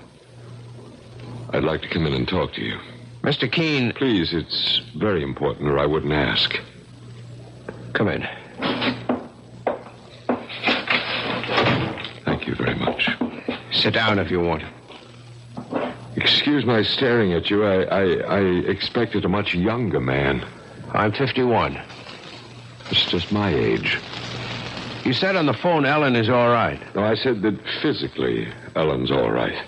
I'd like to come in and talk to you. Mr. Keene... Please, it's very important, or I wouldn't ask. Come in. Thank you very much. Sit down if you want. Excuse my staring at you. I expected a much younger man. I'm 51. It's just my age. You said on the phone Ellen is all right. No, I said that physically Ellen's all right.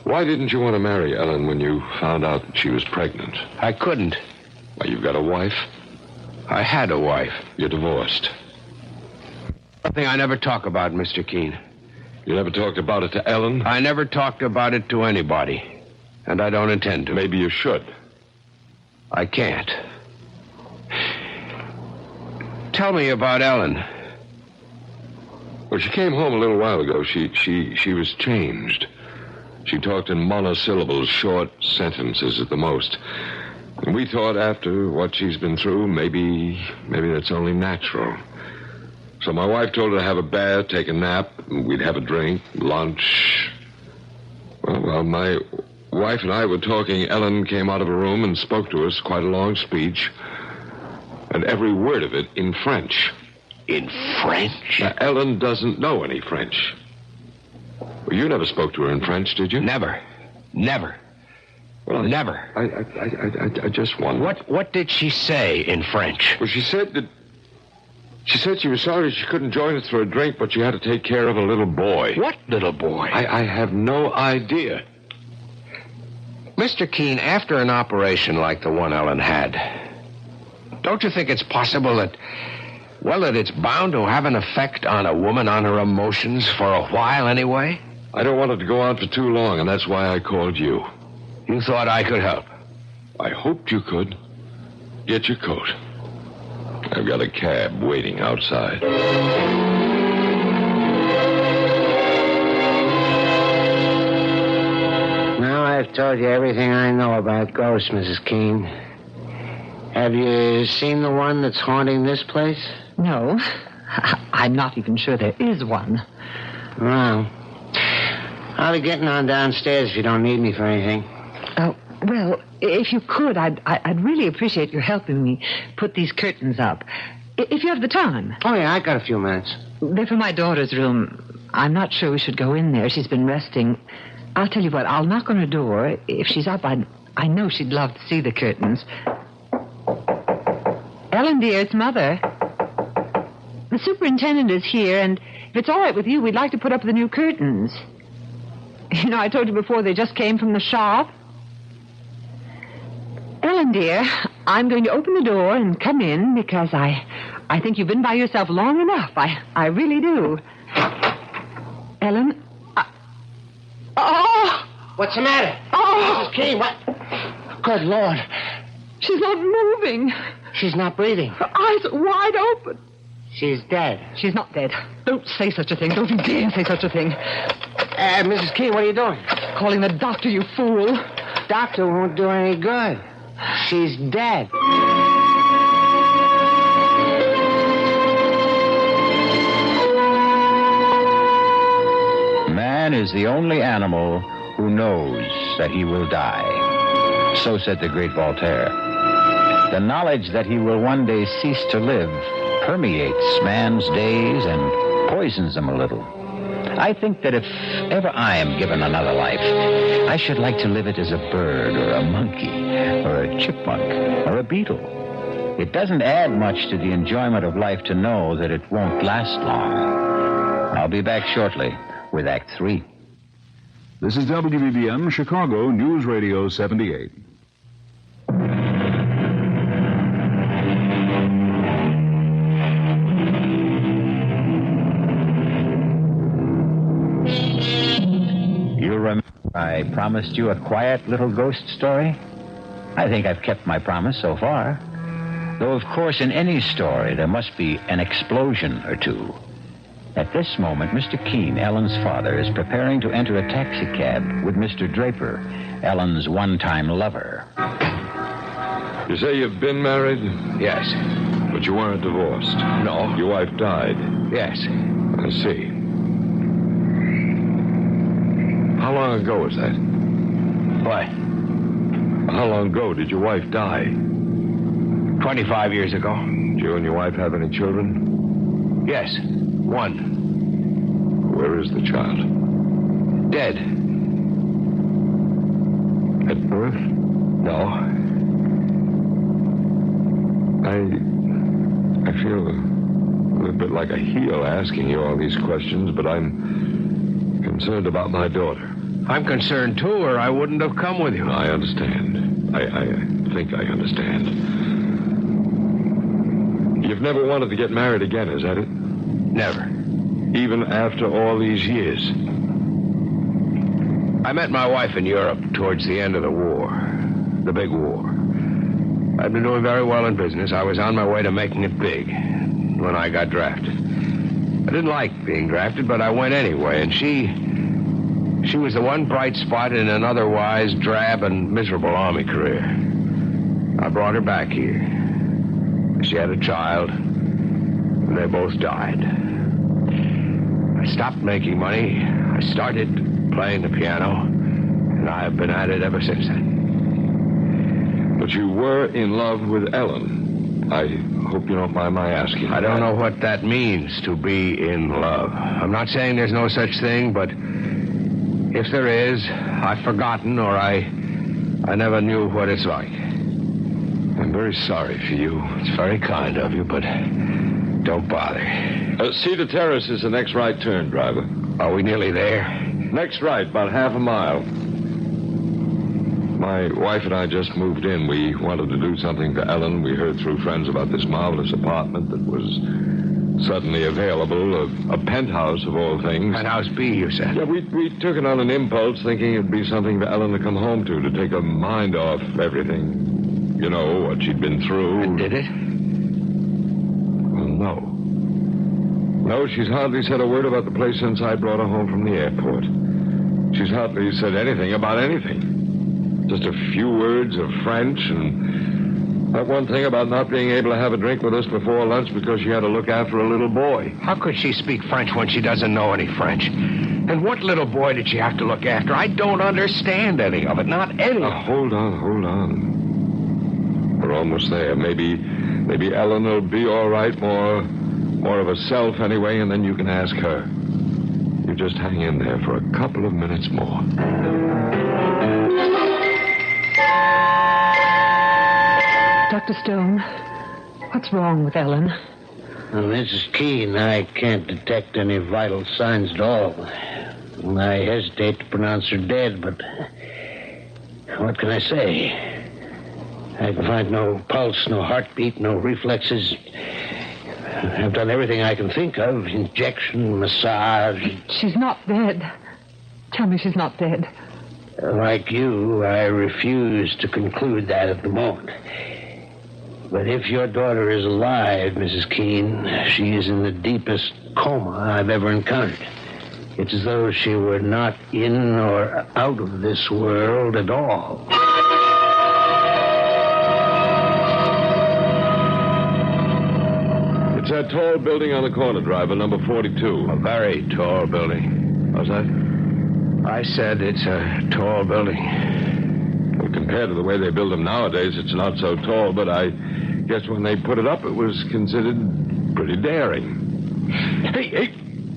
Why didn't you want to marry Ellen when you found out that she was pregnant? I couldn't. Why, you've got a wife? I had a wife. You're divorced. Something I never talk about, Mr. Keene. You never talked about it to Ellen? I never talked about it to anybody. And I don't intend to. Maybe you should. I can't. Tell me about Ellen. Well, she came home a little while ago. She was changed. She talked in monosyllables, short sentences at the most. And we thought after what she's been through, maybe that's only natural. So my wife told her to have a bath, take a nap, and we'd have a drink, lunch. Well, while my wife and I were talking, Ellen came out of a room and spoke to us, quite a long speech. And every word of it in French. In French? Now, Ellen doesn't know any French. Well, you never spoke to her in French, did you? Never. Well, never. I just wondered. What did she say in French? Well, she said she was sorry she couldn't join us for a drink, but she had to take care of a little boy. What little boy? I have no idea. Mr. Keene, after an operation like the one Ellen had, don't you think it's possible that it's bound to have an effect on a woman, on her emotions, for a while anyway? I don't want it to go on for too long, and that's why I called you. You thought I could help? I hoped you could. Get your coat. I've got a cab waiting outside. Now I've told you everything I know about ghosts, Mrs. Keene. Have you seen the one that's haunting this place? No. I'm not even sure there is one. Well, I'll be getting on downstairs if you don't need me for anything. Well, if you could, I'd really appreciate your helping me put these curtains up. If you have the time. Oh, yeah, I got a few minutes. They're for my daughter's room. I'm not sure we should go in there. She's been resting. I'll tell you what, I'll knock on her door. If she's up, I know she'd love to see the curtains. Ellen, dear, it's Mother. The superintendent is here, and if it's all right with you, we'd like to put up the new curtains. You know, I told you before they just came from the shop. Ellen, dear, I'm going to open the door and come in because I think you've been by yourself long enough. I really do. Ellen? Oh! What's the matter? Oh! Mrs. Keene, what? Good Lord. She's not moving. She's not breathing. Her eyes are wide open. She's dead. She's not dead. Don't say such a thing. Don't you dare say such a thing. Mrs. Keene, what are you doing? Calling the doctor, you fool. Doctor won't do any good. She's dead. Man is the only animal who knows that he will die. So said the great Voltaire. The knowledge that he will one day cease to live permeates man's days and poisons them a little. I think that if ever I am given another life, I should like to live it as a bird or a monkey or a chipmunk or a beetle. It doesn't add much to the enjoyment of life to know that it won't last long. I'll be back shortly with Act 3. This is WBBM Chicago News Radio 78. You remember I promised you a quiet little ghost story? I think I've kept my promise so far. Though, of course, in any story, there must be an explosion or two. At this moment, Mr. Keene, Ellen's father, is preparing to enter a taxicab with Mr. Draper, Ellen's one-time lover. You say you've been married? Yes. But you weren't divorced? No. Your wife died? Yes. I see. How long ago was that? Why? How long ago did your wife die? 25 years ago. Did you and your wife have any children? Yes. One. Where is the child? Dead. At birth? No. I feel a little bit like a heel asking you all these questions, but I'm concerned about my daughter. I'm concerned, too, or I wouldn't have come with you. I understand. I think I understand. You've never wanted to get married again, is that it? Never. Even after all these years? I met my wife in Europe towards the end of the war. The big war. I'd been doing very well in business. I was on my way to making it big when I got drafted. I didn't like being drafted, but I went anyway, and she was the one bright spot in an otherwise drab and miserable Army career. I brought her back here. She had a child, and they both died. I stopped making money. I started playing the piano, and I've been at it ever since then. But you were in love with Ellen. I hope you don't mind my asking. I don't know what that means, to be in love. I'm not saying there's no such thing, but if there is, I've forgotten, or I never knew what it's like. I'm very sorry for you. It's very kind of you, but don't bother. Cedar Terrace is the next right turn, driver. Are we nearly there? Next right, about half a mile. My wife and I just moved in. We wanted to do something for Ellen. We heard through friends about this marvelous apartment that was suddenly available, a penthouse of all things. Penthouse B, you said? Yeah, we took it on an impulse, thinking it'd be something for Ellen to come home to take her mind off everything. You know, what she'd been through. And did it? Well, no. No, she's hardly said a word about the place since I brought her home from the airport. She's hardly said anything about anything. Just a few words of French, and that one thing about not being able to have a drink with us before lunch because she had to look after a little boy. How could she speak French when she doesn't know any French? And what little boy did she have to look after? I don't understand any of it, not any. Hold on. We're almost there. Maybe Ellen will be all right, more of herself anyway, and then you can ask her. You just hang in there for a couple of minutes more. Dr. Stone, what's wrong with Ellen? Well, Mrs. Keene, I can't detect any vital signs at all. I hesitate to pronounce her dead, but what can I say? I can find no pulse, no heartbeat, no reflexes. I've done everything I can think of. Injection, massage. She's not dead. Tell me she's not dead. Like you, I refuse to conclude that at the moment. But if your daughter is alive, Mrs. Keene, she is in the deepest coma I've ever encountered. It's as though she were not in or out of this world at all. It's that tall building on the corner, driver, number 42. A very tall building. How's that? I said it's a tall building. Well, Compared to the way they build them nowadays, it's not so tall, but I guess when they put it up, it was considered pretty daring. Hey,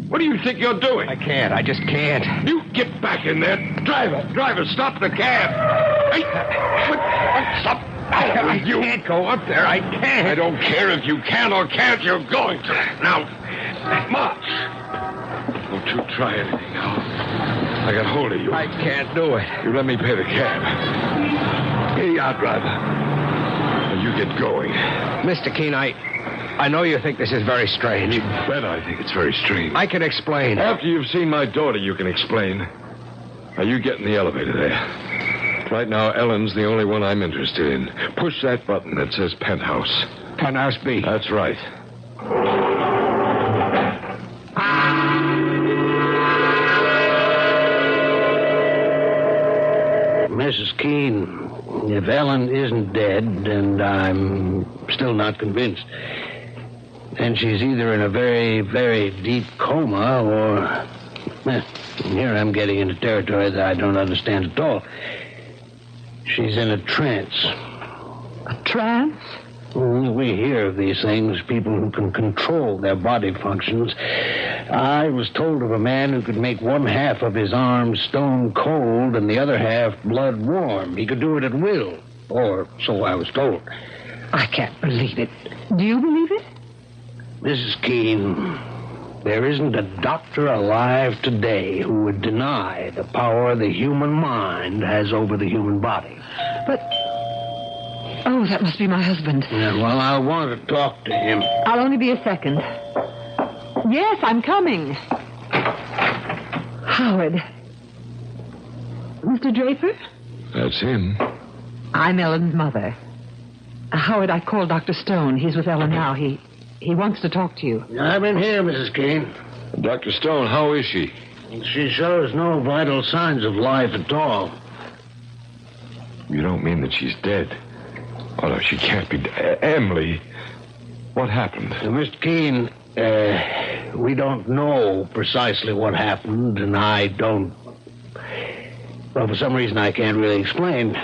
what do you think you're doing? I can't. I just can't. You get back in there. Driver, stop the cab. Hey, stop. I can't go up there. I can't. I don't care if you can or can't. You're going to. Now, march. Don't you try anything else. I got hold of you. I can't do it. You let me pay the cab. Here you are, driver. Now you get going. Mr. Keene, I know you think this is very strange. You bet I think it's very strange. I can explain. After you've seen my daughter, you can explain. Now, you get in the elevator there. Right now, Ellen's the only one I'm interested in. Push that button that says Penthouse. Penthouse B. That's right. Mrs. Keene, if Ellen isn't dead, and I'm still not convinced, then she's either in a very, very deep coma or... here I'm getting into territory that I don't understand at all. She's in a trance. A trance? We hear of these things, people who can control their body functions. I was told of a man who could make one half of his arm stone cold and the other half blood warm. He could do it at will, or so I was told. I can't believe it. Do you believe it? Mrs. Keene, there isn't a doctor alive today who would deny the power the human mind has over the human body. But... oh, that must be my husband. Yeah, well, I want to talk to him. I'll only be a second. Yes, I'm coming. Howard. Mr. Draper? That's him. I'm Ellen's mother. Howard, I called Dr. Stone. He's with Ellen now. He wants to talk to you. I'm in here, Mrs. Keene. Dr. Stone, how is she? She shows no vital signs of life at all. You don't mean that she's dead? Oh, no, she can't be. Emily, what happened? Mr. Keene, we don't know precisely what happened, and I don't... well, for some reason I can't really explain.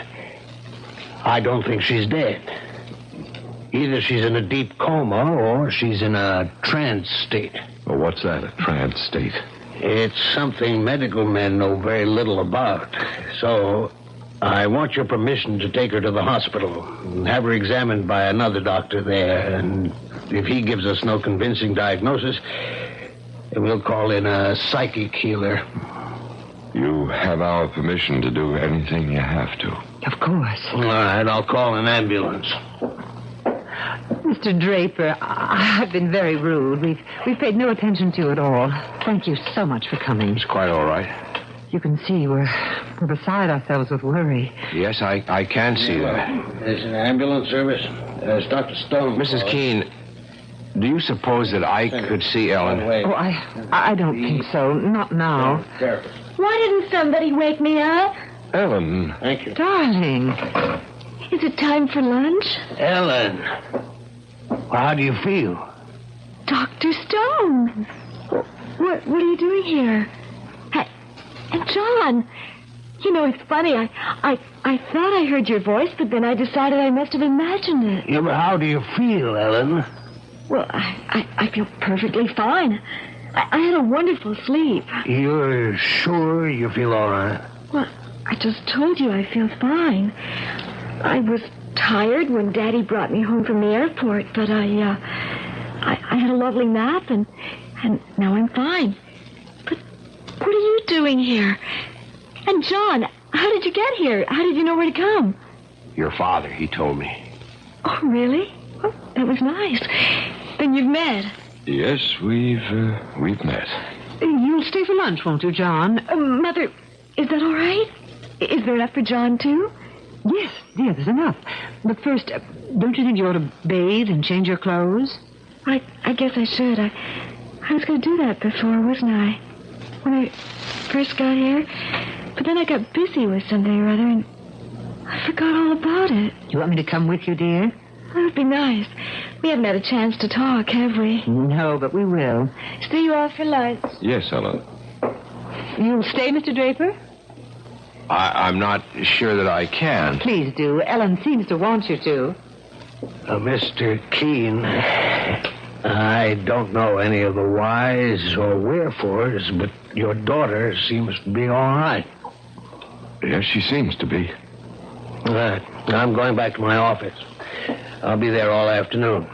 I don't think she's dead. Either she's in a deep coma or she's in a trance state. Well, what's that, a trance state? It's something medical men know very little about. So I want your permission to take her to the hospital and have her examined by another doctor there. And if he gives us no convincing diagnosis, we'll call in a psychic healer. You have our permission to do anything you have to. Of course. All right, I'll call an ambulance. Mr. Draper, I've been very rude. We've paid no attention to you at all. Thank you so much for coming. It's quite all right. You can see we're beside ourselves with worry. Yes, I can see that. There's an ambulance service. There's Dr. Stone. Mrs. Keene, do you suppose that I could see Ellen? Oh, I don't think so. Not now. Careful. Why didn't somebody wake me up? Ellen. Thank you. Darling. Is it time for lunch? Ellen, how do you feel? Dr. Stone. What are you doing here? And John, you know, it's funny. I thought I heard your voice, but then I decided I must have imagined it. Yeah, but how do you feel, Ellen? Well, I feel perfectly fine. I had a wonderful sleep. You're sure you feel all right? Well, I just told you I feel fine. I was tired when Daddy brought me home from the airport, but I had a lovely nap, and now I'm fine. But what are you doing here? And John, how did you get here? How did you know where to come? Your father, he told me. Oh, really? Oh, that was nice. Then you've met. Yes, we've met. You'll stay for lunch, won't you, John? Mother, is that all right? Is there enough for John, too? Yes, dear, there's enough. But first, don't you think you ought to bathe and change your clothes? I guess I should. I was going to do that before, wasn't I? When I first got here. But then I got busy with something or other, and I forgot all about it. You want me to come with you, dear? That would be nice. We haven't had a chance to talk, have we? No, but we will. See you off for lunch. Yes, Ellen. You'll stay, Mr. Draper? I'm not sure that I can. Please do. Ellen seems to want you to. Mr. Keene, I don't know any of the whys or wherefores, but your daughter seems to be all right. Yes, she seems to be. I'm going back to my office. I'll be there all afternoon.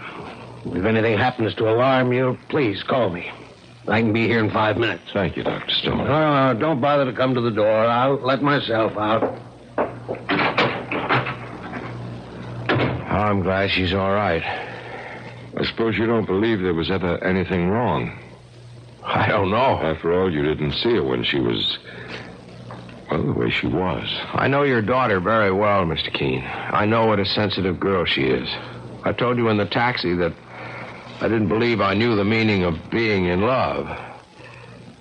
If anything happens to alarm you, please call me. I can be here in 5 minutes. Thank you, Dr. Stone. No, don't bother to come to the door. I'll let myself out. I'm glad she's all right. I suppose you don't believe there was ever anything wrong. I don't know. After all, you didn't see her when she was, well, the way she was. I know your daughter very well, Mr. Keene. I know what a sensitive girl she is. I told you in the taxi that I didn't believe I knew the meaning of being in love.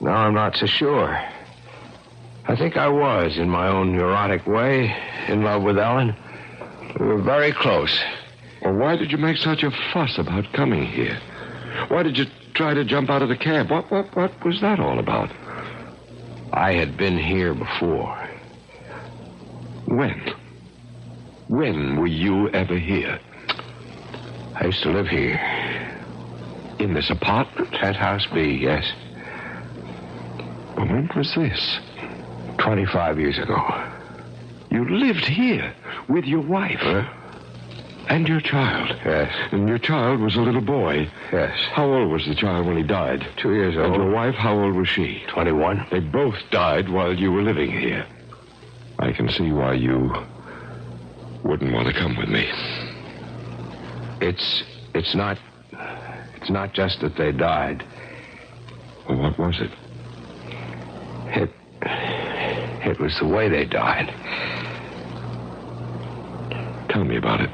Now I'm not so sure. I think I was, in my own neurotic way, in love with Ellen. We were very close. Well, why did you make such a fuss about coming here? Why did you try to jump out of the cab? What was that all about? I had been here before. When? When were you ever here? I used to live here. In this apartment? Penthouse B, yes. Well, when was this? 25 years ago. You lived here with your wife? Huh? And your child? Yes. And your child was a little boy? Yes. How old was the child when he died? 2 years old. And your wife, how old was she? 21. They both died while you were living here. I can see why you wouldn't want to come with me. It's not just that they died. Well, what was it? It was the way they died. Tell me about it.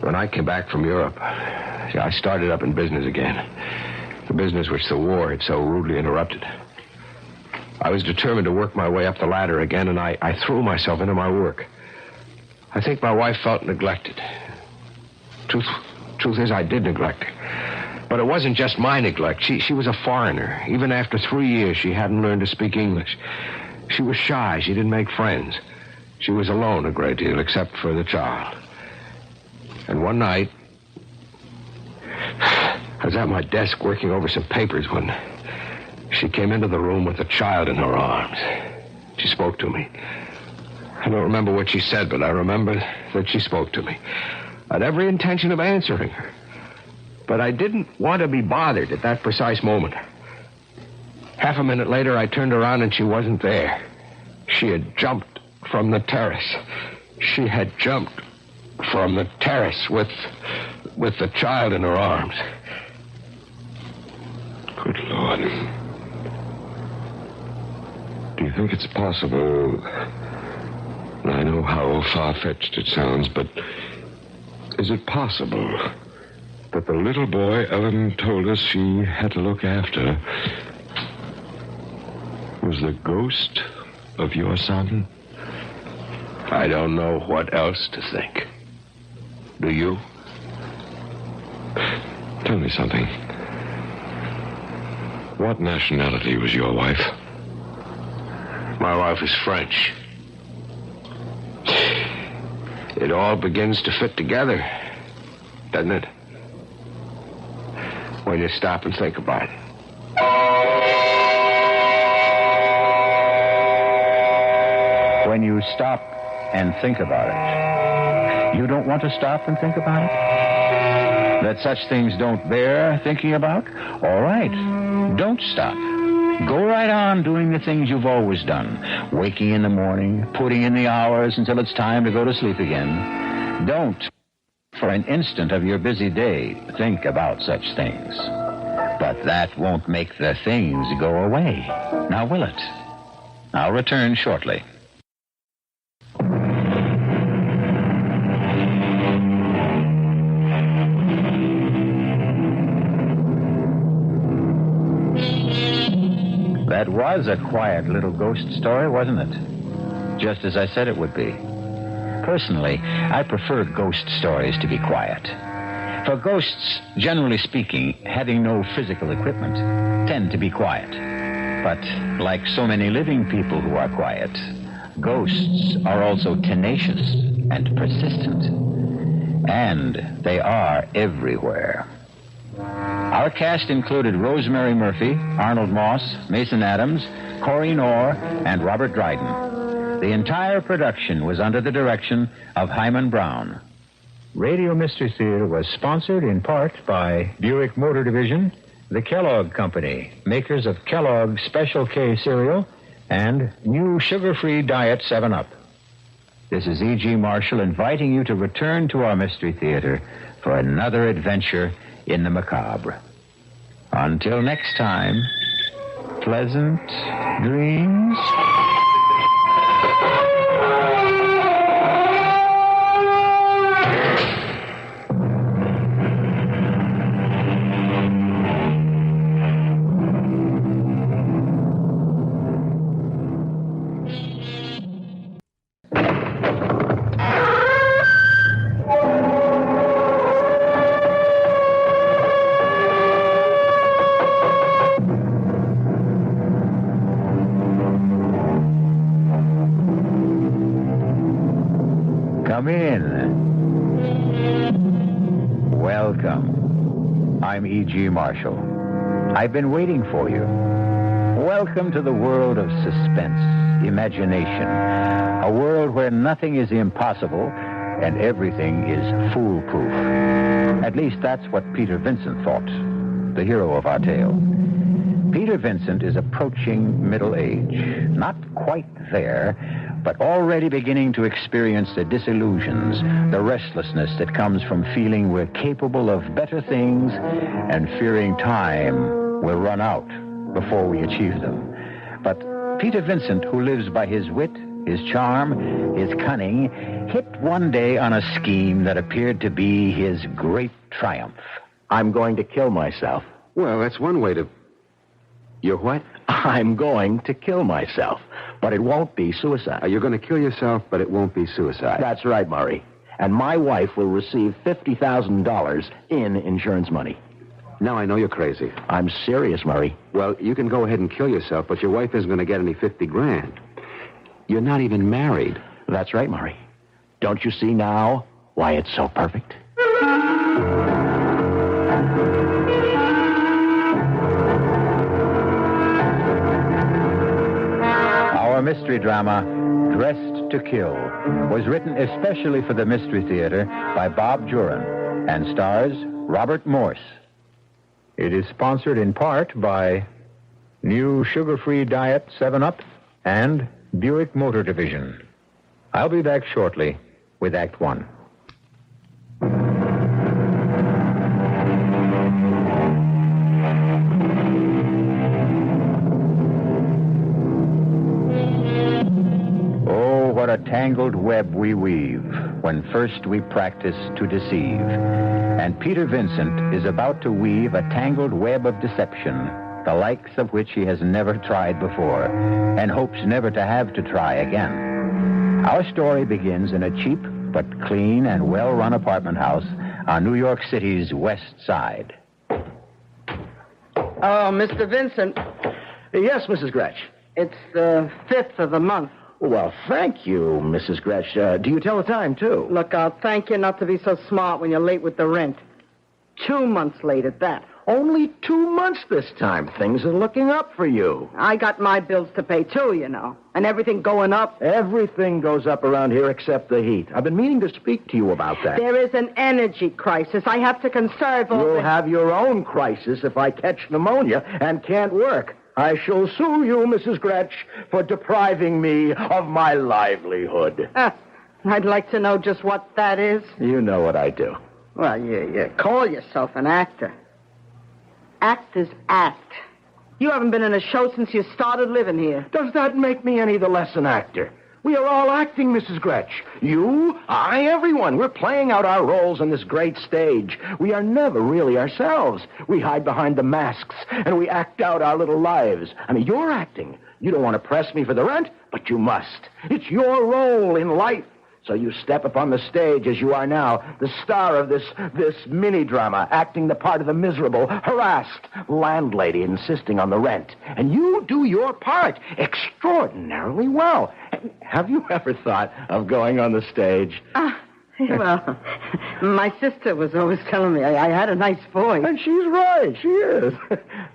When I came back from Europe, I started up in business again. The business which the war had so rudely interrupted. I was determined to work my way up the ladder again, and I threw myself into my work. I think my wife felt neglected. Truth is, I did neglect her. But it wasn't just my neglect. She was a foreigner. Even after 3 years, she hadn't learned to speak English. She was shy. She didn't make friends. She was alone a great deal, except for the child. And one night, I was at my desk working over some papers when she came into the room with the child in her arms. She spoke to me. I don't remember what she said, but I remember that she spoke to me. I had every intention of answering her. But I didn't want to be bothered at that precise moment. Half a minute later, I turned around and she wasn't there. She had jumped from the terrace. She had jumped from the terrace with the child in her arms. Good Lord. Do you think it's possible... I know how far-fetched it sounds, but is it possible that the little boy Ellen told us she had to look after was the ghost of your son? I don't know what else to think. Do you? Tell me something. What nationality was your wife? My wife is French. It all begins to fit together, doesn't it? When you stop and think about it. When you stop and think about it, you don't want to stop and think about it? That such things don't bear thinking about? All right. Don't stop. Go right on doing the things you've always done. Waking in the morning, putting in the hours until it's time to go to sleep again. Don't, for an instant of your busy day, think about such things. But that won't make the things go away. Now, will it? I'll return shortly. That was a quiet little ghost story, wasn't it? Just as I said it would be. Personally, I prefer ghost stories to be quiet. For ghosts, generally speaking, having no physical equipment, tend to be quiet. But like so many living people who are quiet, ghosts are also tenacious and persistent. And they are everywhere. Our cast included Rosemary Murphy, Arnold Moss, Mason Adams, Corinne Orr, and Robert Dryden. The entire production was under the direction of Hyman Brown. Radio Mystery Theater was sponsored in part by Buick Motor Division, the Kellogg Company, makers of Kellogg's Special K cereal, and new sugar-free Diet 7-Up. This is E.G. Marshall inviting you to return to our Mystery Theater for another adventure in the macabre. Until next time, pleasant dreams. Come in. Welcome. I'm E.G. Marshall. I've been waiting for you. Welcome to the world of suspense, imagination, a world where nothing is impossible and everything is foolproof. At least that's what Peter Vincent thought, the hero of our tale. Peter Vincent is approaching middle age. Not quite there, but already beginning to experience the disillusions, the restlessness that comes from feeling we're capable of better things and fearing time will run out before we achieve them. But Peter Vincent, who lives by his wit, his charm, his cunning, hit one day on a scheme that appeared to be his great triumph. I'm going to kill myself. Well, that's one way to... You're what? I'm going to kill myself, but it won't be suicide. You're going to kill yourself, but it won't be suicide. That's right, Murray. And my wife will receive $50,000 in insurance money. Now I know you're crazy. I'm serious, Murray. Well, you can go ahead and kill yourself, but your wife isn't going to get any $50,000. You're not even married. That's right, Murray. Don't you see now why it's so perfect? Our mystery drama, Dressed to Kill, was written especially for the Mystery Theater by Bob Juran and stars Robert Morse. It is sponsored in part by new sugar-free Diet 7-Up and Buick Motor Division. I'll be back shortly with Act One. What a tangled web we weave when first we practice to deceive. And Peter Vincent is about to weave a tangled web of deception, the likes of which he has never tried before, and hopes never to have to try again. Our story begins in a cheap but clean and well-run apartment house on New York City's West Side. Oh, Mr. Vincent. Yes, Mrs. Gretsch. It's the 5th of the month. Well, thank you, Mrs. Gretsch. Do you tell the time, too? Look, I'll thank you not to be so smart when you're late with the rent. 2 months late at that. Only 2 months this time. Things are looking up for you. I got my bills to pay, too, you know. And everything going up. Everything goes up around here except the heat. I've been meaning to speak to you about that. There is an energy crisis. I have to conserve all You'll have your own crisis if I catch pneumonia and can't work. I shall sue you, Mrs. Gretsch, for depriving me of my livelihood. I'd like to know just what that is. You know what I do. Well, you call yourself an actor. Actors act. You haven't been in a show since you started living here. Does that make me any the less an actor? We are all acting, Mrs. Gretsch. You, I, everyone. We're playing out our roles on this great stage. We are never really ourselves. We hide behind the masks, and we act out our little lives. I mean, you're acting. You don't want to press me for the rent, but you must. It's your role in life. So you step upon the stage as you are now, the star of this mini-drama, acting the part of the miserable, harassed landlady insisting on the rent. And you do your part extraordinarily well. Have you ever thought of going on the stage? Well, my sister was always telling me I had a nice voice. And she's right, she is.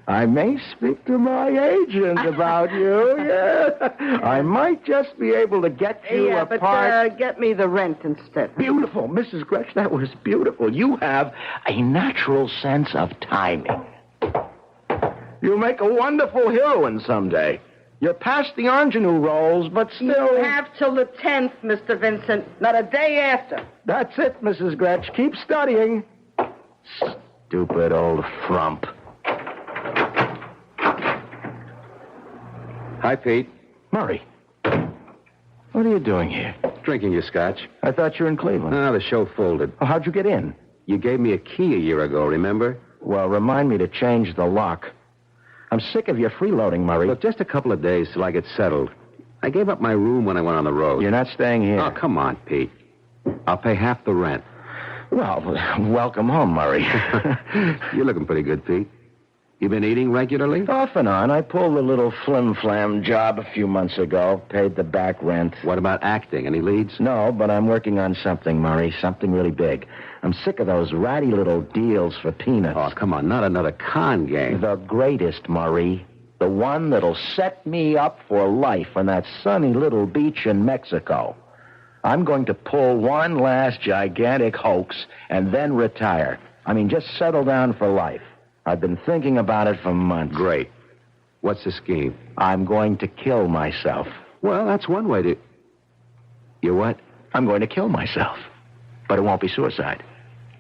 I may speak to my agent about you, yeah. I might just be able to get you a part. But get me the rent instead. Beautiful, Mrs. Gretsch, that was beautiful. You have a natural sense of timing. You'll make a wonderful heroine someday. You're past the ingenue roles, but still... You have till the 10th, Mr. Vincent, not a day after. That's it, Mrs. Gretsch. Keep studying. Stupid old frump. Hi, Pete. Murray. What are you doing here? Drinking your scotch. I thought you were in Cleveland. No, the show folded. Oh, how'd you get in? You gave me a key a year ago, remember? Well, remind me to change the lock. I'm sick of your freeloading, Murray. Look, just a couple of days till I get settled. I gave up my room when I went on the road. You're not staying here. Oh, come on, Pete. I'll pay half the rent. Well, welcome home, Murray. You're looking pretty good, Pete. You been eating regularly? Off and on. I pulled a little flim-flam job a few months ago. Paid the back rent. What about acting? Any leads? No, but I'm working on something, Murray. Something really big. I'm sick of those ratty little deals for peanuts. Oh, come on. Not another con game. The greatest, Murray. The one that'll set me up for life on that sunny little beach in Mexico. I'm going to pull one last gigantic hoax and then retire. I mean, just settle down for life. I've been thinking about it for months. Great. What's the scheme? I'm going to kill myself. Well, that's one way to... You what? I'm going to kill myself. But it won't be suicide.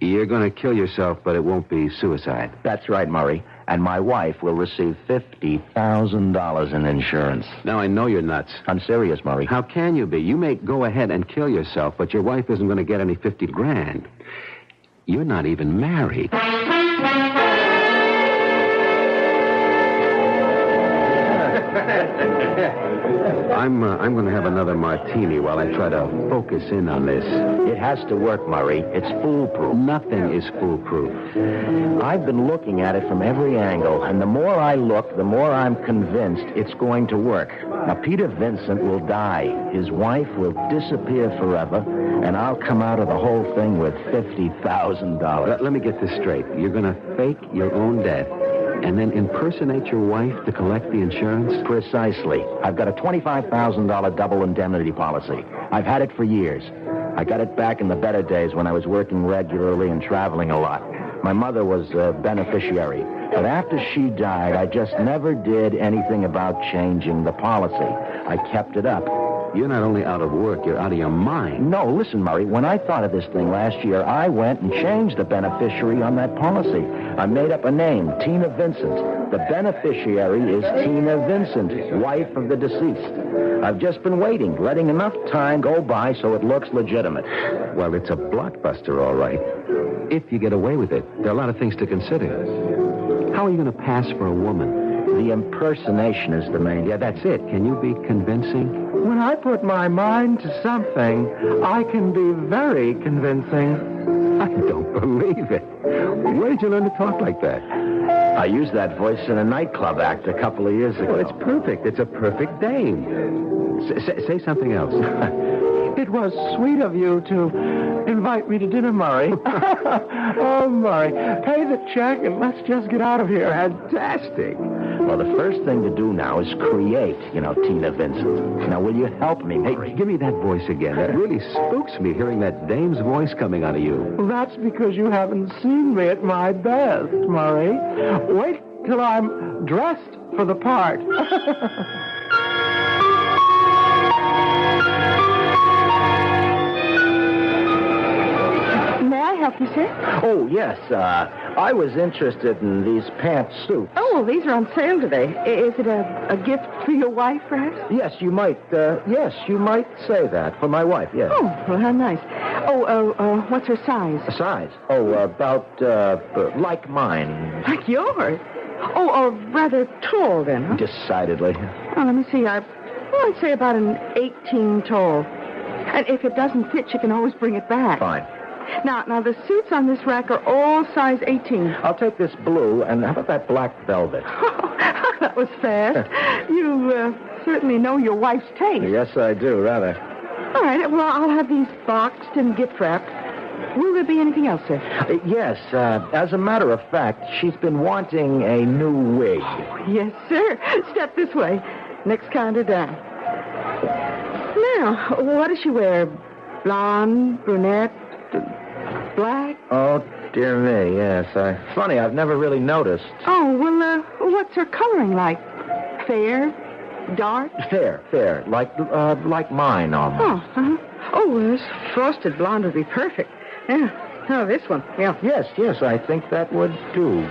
You're going to kill yourself, but it won't be suicide. That's right, Murray. And my wife will receive $50,000 in insurance. Now, I know you're nuts. I'm serious, Murray. How can you be? You may go ahead and kill yourself, but your wife isn't going to get any $50,000. You're not even married. I'm going to have another martini while I try to focus in on this. It has to work, Murray. It's foolproof. Nothing is foolproof. I've been looking at it from every angle, and the more I look, the more I'm convinced it's going to work. Now, Peter Vincent will die. His wife will disappear forever, and I'll come out of the whole thing with $50,000. Let me get this straight. You're going to fake your own death and then impersonate your wife to collect the insurance? Precisely. I've got a $25,000 double indemnity policy. I've had it for years. I got it back in the better days when I was working regularly and traveling a lot. My mother was a beneficiary. But after she died, I just never did anything about changing the policy. I kept it up. You're not only out of work, you're out of your mind. No, listen, Murray. When I thought of this thing last year, I went and changed the beneficiary on that policy. I made up a name, Tina Vincent. The beneficiary is Tina Vincent, wife of the deceased. I've just been waiting, letting enough time go by so it looks legitimate. Well, it's a blockbuster, all right. If you get away with it, there are a lot of things to consider. How are you going to pass for a woman? The impersonation is the main. Yeah, that's it. Can you be convincing? When I put my mind to something, I can be very convincing. I don't believe it. Where did you learn to talk like that? I used that voice in a nightclub act a couple of years ago. Well, it's perfect. It's a perfect dame. Say something else. It was sweet of you to invite me to dinner, Murray. Oh, Murray, pay the check and let's just get out of here. Fantastic. Well, the first thing to do now is create, Tina Vincent. Now, will you help me, Murray? Hey, give me that voice again. That really spooks me, hearing that dame's voice coming out of you. Well, that's because you haven't seen me at my best, Murray. Wait till I'm dressed for the part. Help you, sir? Oh, yes. I was interested in these pantsuits. Oh, these are on sale today. Is it a gift for your wife, perhaps? Yes, you might say that. For my wife, yes. Oh, well, how nice. Oh, what's her size? Size? Oh, about, like mine. Like yours? Oh, rather tall, then, huh? Decidedly. Oh, let me see. I'd say about an 18 tall. And if it doesn't fit, you can always bring it back. Fine. Now, the suits on this rack are all size 18. I'll take this blue, and how about that black velvet? That was fast. You certainly know your wife's taste. Yes, I do, rather. All right, well, I'll have these boxed and gift wrapped. Will there be anything else, sir? Yes, as a matter of fact, she's been wanting a new wig. Yes, sir. Step this way. Next counter down. Now, what does she wear? Blonde, brunette, black? Oh, dear me, yes. Funny, I've never really noticed. Oh, well, what's her coloring like? Fair? Dark? Fair. Like mine, almost. Oh, this frosted blonde would be perfect. Yeah. Oh, this one. Yeah. Yes, I think that would do.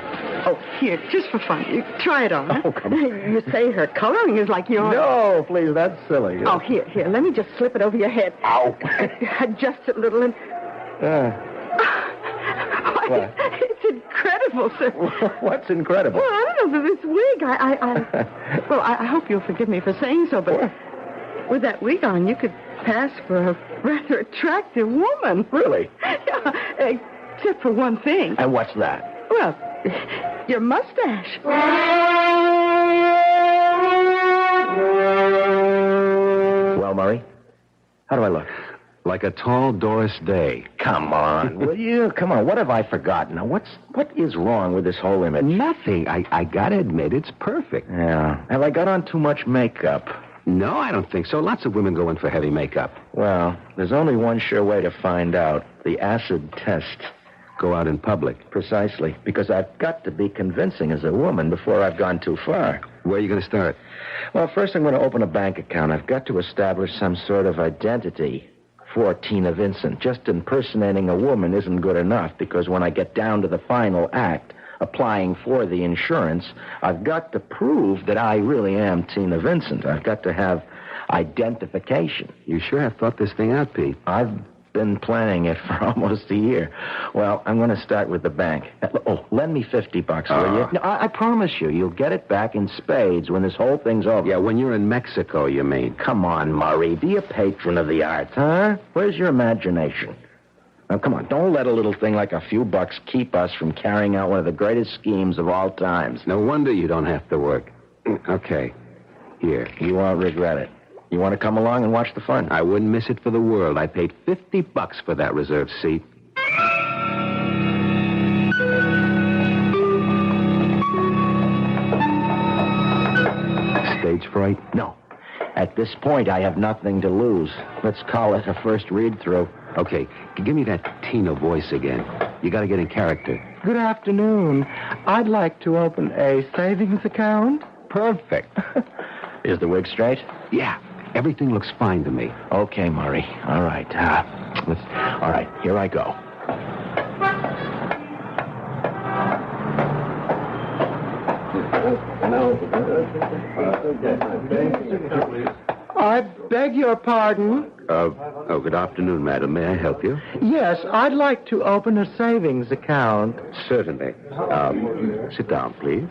Oh, here, just for fun. You try it on. Huh? Oh, come on. You say her coloring is like yours. No, please, that's silly. Oh, here. Let me just slip it over your head. Ow. Adjust it a little and... What? It's incredible, sir. What's incredible? Well, I don't know, this wig. Well, I hope you'll forgive me for saying so, but with that wig on, you could pass for a rather attractive woman. Really? Yeah, except for one thing. And what's that? Well, your mustache. Well, Murray, how do I look? Like a tall Doris Day. Come on, will you? Come on, what have I forgotten? Now, what is wrong with this whole image? Nothing. I gotta admit, it's perfect. Yeah. Have I got on too much makeup? No, I don't think so. Lots of women go in for heavy makeup. Well, there's only one sure way to find out. The acid test. Go out in public. Precisely, because I've got to be convincing as a woman before I've gone too far. Where are you going to start? Well, first I'm going to open a bank account. I've got to establish some sort of identity for Tina Vincent. Just impersonating a woman isn't good enough, because when I get down to the final act, applying for the insurance, I've got to prove that I really am Tina Vincent. I've got to have identification. You sure have thought this thing out, Pete. I've been planning it for almost a year. Well, I'm going to start with the bank. Oh, lend me $50, will you? No, I promise you, you'll get it back in spades when this whole thing's over. Yeah, when you're in Mexico, you mean. Come on, Murray. Be a patron of the arts, huh? Where's your imagination? Now, come on, don't let a little thing like a few bucks keep us from carrying out one of the greatest schemes of all times. No wonder you don't have to work. Okay. Here. You won't regret it. You want to come along and watch the fun? I wouldn't miss it for the world. I paid $50 for that reserved seat. Stage fright? No. At this point, I have nothing to lose. Let's call it a first read-through. Okay, give me that Tina voice again. You got to get in character. Good afternoon. I'd like to open a savings account. Perfect. Is the wig straight? Yeah. Everything looks fine to me. Okay, Murray. All right. All right, here I go. I beg your pardon? Good afternoon, madam. May I help you? Yes, I'd like to open a savings account. Certainly. Sit down, please.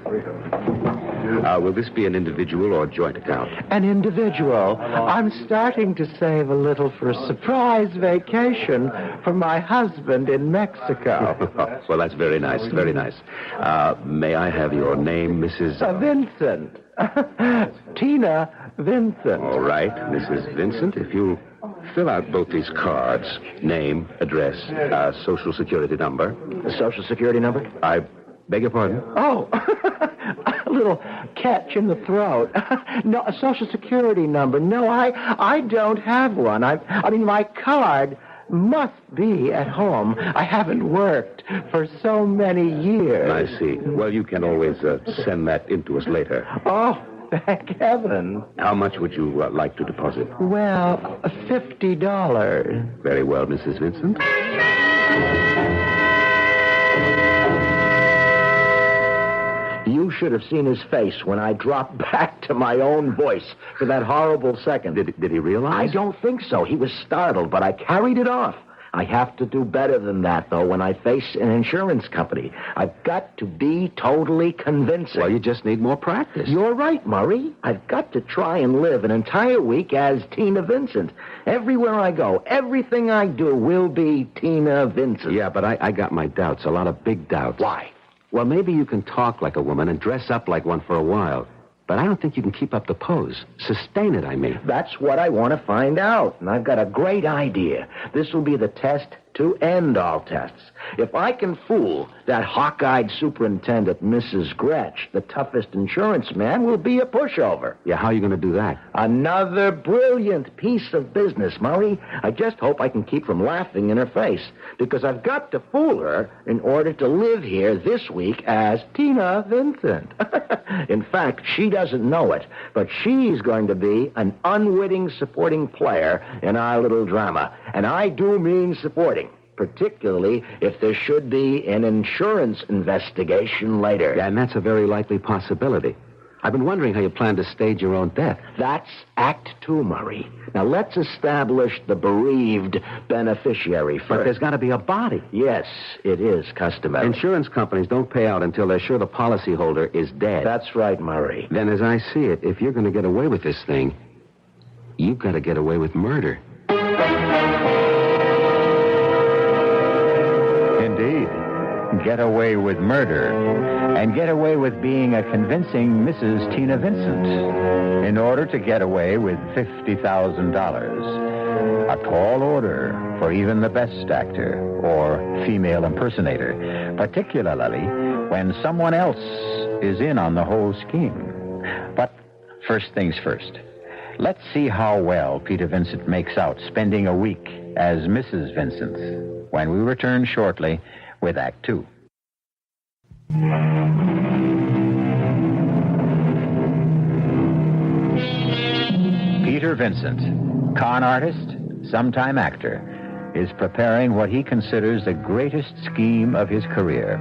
Will this be an individual or joint account? An individual. I'm starting to save a little for a surprise vacation for my husband in Mexico. Well, that's very nice, very nice. May I have your name, Mrs. Vincent. Tina Vincent. All right, Mrs. Vincent, if you fill out both these cards, name, address, Social Security number. The Social Security number? I beg your pardon? Oh, a little catch in the throat. No, a Social Security number. No, I don't have one. I mean, my card must be at home. I haven't worked for so many years. I see. Well, you can always send that in to us later. Oh, thank heaven. How much would you like to deposit? Well, $50. Very well, Mrs. Vincent. You should have seen his face when I dropped back to my own voice for that horrible second. Did he realize? I don't think so. He was startled, but I carried it off. I have to do better than that, though, when I face an insurance company. I've got to be totally convincing. Well, you just need more practice. You're right, Murray. I've got to try and live an entire week as Tina Vincent. Everywhere I go, everything I do will be Tina Vincent. Yeah, but I got my doubts, a lot of big doubts. Why? Well, maybe you can talk like a woman and dress up like one for a while. But I don't think you can keep up the pose. Sustain it, I mean. That's what I want to find out. And I've got a great idea. This will be the test to end all tests. If I can fool that hawk-eyed superintendent, Mrs. Gretsch, the toughest insurance man will be a pushover. Yeah, how are you going to do that? Another brilliant piece of business, Murray. I just hope I can keep from laughing in her face, because I've got to fool her in order to live here this week as Tina Vincent. In fact, she doesn't know it, but she's going to be an unwitting supporting player in our little drama. And I do mean supporting, particularly if there should be an insurance investigation later. Yeah, and that's a very likely possibility. I've been wondering how you plan to stage your own death. That's Act 2, Murray. Now, let's establish the bereaved beneficiary first. But there's got to be a body. Yes, it is customary. Insurance companies don't pay out until they're sure the policyholder is dead. That's right, Murray. Then, as I see it, if you're going to get away with this thing, you've got to get away with murder. Indeed. Get away with murder. And get away with being a convincing Mrs. Tina Vincent. In order to get away with $50,000. A tall order for even the best actor or female impersonator. Particularly when someone else is in on the whole scheme. But first things first. Let's see how well Peter Vincent makes out spending a week as Mrs. Vincent when we return shortly with Act 2. Peter Vincent, con artist, sometime actor, is preparing what he considers the greatest scheme of his career,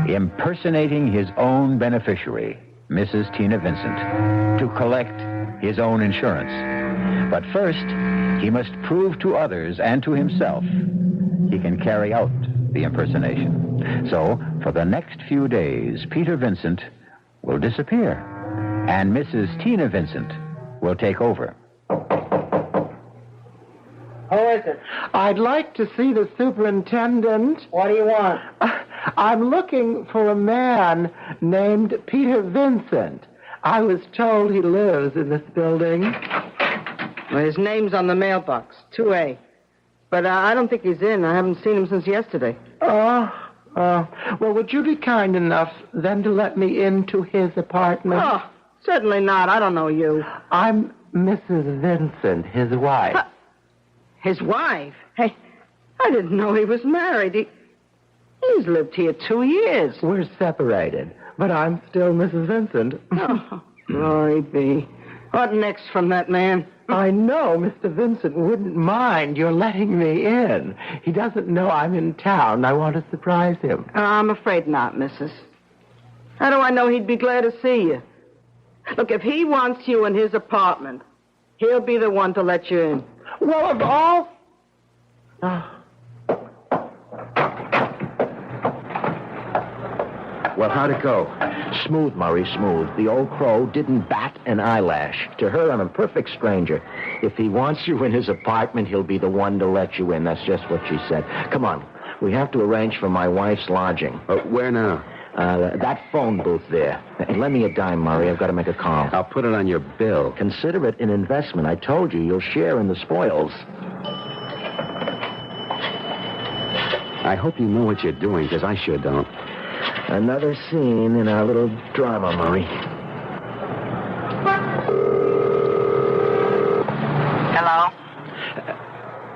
impersonating his own beneficiary, Mrs. Tina Vincent, to collect his own insurance. But first, he must prove to others and to himself he can carry out the impersonation. So, for the next few days, Peter Vincent will disappear, and Mrs. Tina Vincent will take over. Who is it? I'd like to see the superintendent. What do you want? I'm looking for a man named Peter Vincent. I was told he lives in this building. Well, his name's on the mailbox, 2A. But I don't think he's in. I haven't seen him since yesterday. Well, would you be kind enough then to let me into his apartment? Oh, certainly not. I don't know you. I'm Mrs. Vincent, his wife. His wife? Hey, I didn't know he was married. He's lived here 2 years. We're separated, but I'm still Mrs. Vincent. Oh, glory be. What next from that man? I know Mr. Vincent wouldn't mind your letting me in. He doesn't know I'm in town. I want to surprise him. I'm afraid not, Mrs. How do I know he'd be glad to see you? Look, if he wants you in his apartment, he'll be the one to let you in. Well, of all... Well, how'd it go? Smooth, Murray, smooth. The old crow didn't bat an eyelash. To her, I'm a perfect stranger. If he wants you in his apartment, he'll be the one to let you in. That's just what she said. Come on. We have to arrange for my wife's lodging. Where now? That phone booth there. And lend me a dime, Murray. I've got to make a call. I'll put it on your bill. Consider it an investment. I told you, you'll share in the spoils. I hope you know what you're doing, because I sure don't. Another scene in our little drama, Murray. Hello?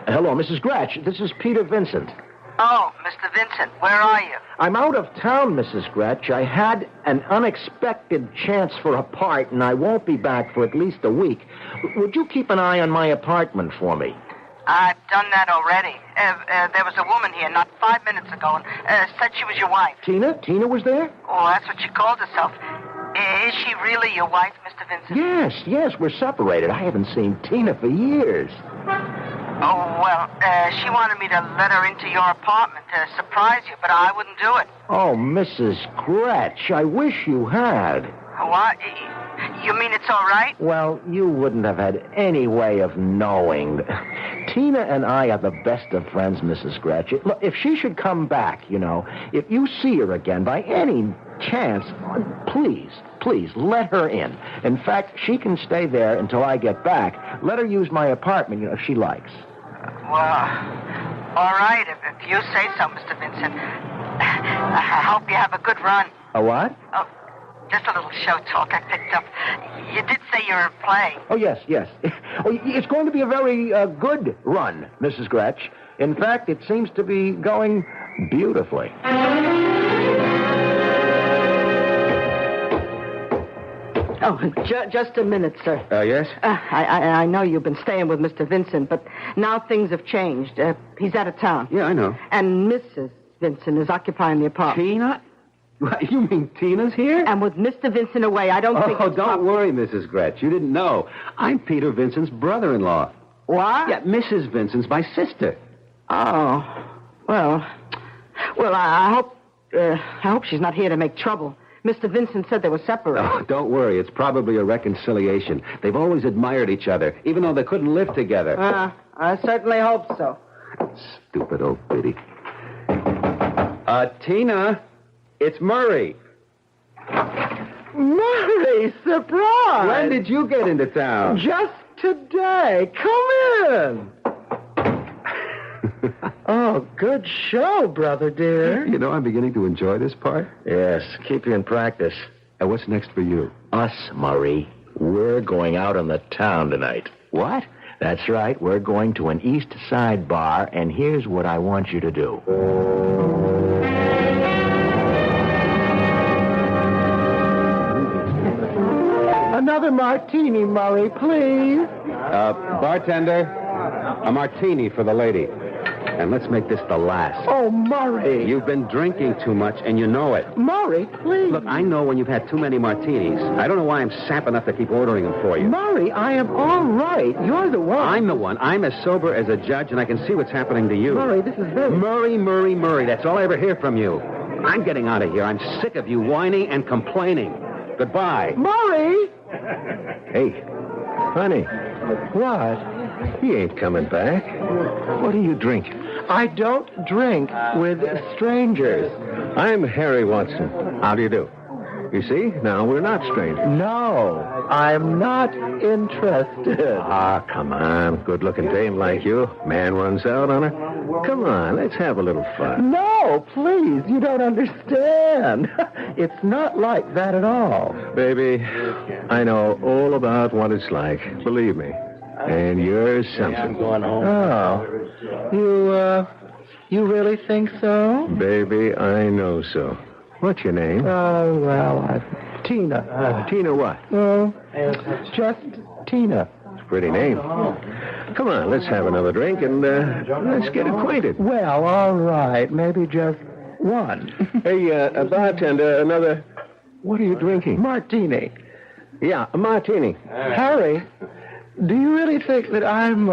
Hello, Mrs. Gretsch. This is Peter Vincent. Oh, Mr. Vincent, where are you? I'm out of town, Mrs. Gretsch. I had an unexpected chance for a part, and I won't be back for at least a week. Would you keep an eye on my apartment for me? I've done that already. There was a woman here not 5 minutes ago and said she was your wife. Tina? Tina was there? Oh, that's what she called herself. Is she really your wife, Mr. Vincent? Yes, we're separated. I haven't seen Tina for years. Oh, well, she wanted me to let her into your apartment to surprise you, but I wouldn't do it. Oh, Mrs. Gretsch, I wish you had. What? You mean it's all right? Well, you wouldn't have had any way of knowing. Tina and I are the best of friends, Mrs. Gretsch. Look, if she should come back, if you see her again by any chance, please, let her in. In fact, she can stay there until I get back. Let her use my apartment, if she likes. Well, all right, if you say so, Mr. Vincent. I hope you have a good run. A what? Oh, just a little show talk I picked up. You did say you were playing. Oh, yes. Oh, it's going to be a very good run, Mrs. Gretsch. In fact, it seems to be going beautifully. Oh, just a minute, sir. Yes? I know you've been staying with Mr. Vincent, but now things have changed. He's out of town. Yeah, I know. And Mrs. Vincent is occupying the apartment. Tina? You mean Tina's here? And with Mr. Vincent away, I don't think... Oh, don't worry, Mrs. Gretsch. You didn't know. I'm Peter Vincent's brother-in-law. What? Yeah, Mrs. Vincent's my sister. Oh, well, I hope she's not here to make trouble. Mr. Vincent said they were separated. Oh, don't worry. It's probably a reconciliation. They've always admired each other, even though they couldn't live together. I certainly hope so. Stupid old biddy. Tina, it's Murray. Murray, surprise! When did you get into town? Just today. Come in. Oh, good show, brother dear. You know, I'm beginning to enjoy this part. Yes, keep you in practice. And what's next for you? Us, Murray. We're going out on the town tonight. What? That's right. We're going to an East Side bar, and here's what I want you to do. Another martini, Murray, please. Bartender, a martini for the lady. And let's make this the last. Oh, Murray. You've been drinking too much, and you know it. Murray, please. Look, I know when you've had too many martinis. I don't know why I'm sap enough to keep ordering them for you. Murray, I am all right. You're the one. I'm the one. I'm as sober as a judge, and I can see what's happening to you. Murray, this is very... Murray. That's all I ever hear from you. I'm getting out of here. I'm sick of you whining and complaining. Goodbye. Murray! Hey, honey. What? He ain't coming back. What are you drinking? I don't drink with strangers. I'm Harry Watson. How do you do? You see, now we're not strangers. No, I'm not interested. Ah, come on. Good-looking dame like you. Man runs out on her. Come on, let's have a little fun. No, please, you don't understand. It's not like that at all. Baby, I know all about what it's like. Believe me. And you're something. I'm going home. Oh, you really think so? Baby, I know so. What's your name? Oh, well, Tina. Tina what? Oh, just Tina. It's a pretty name. Come on, let's have another drink and let's get acquainted. Well, all right. Maybe just one. Hey, bartender, another... What are you drinking? Martini. Yeah, a martini. Harry, do you really think that I'm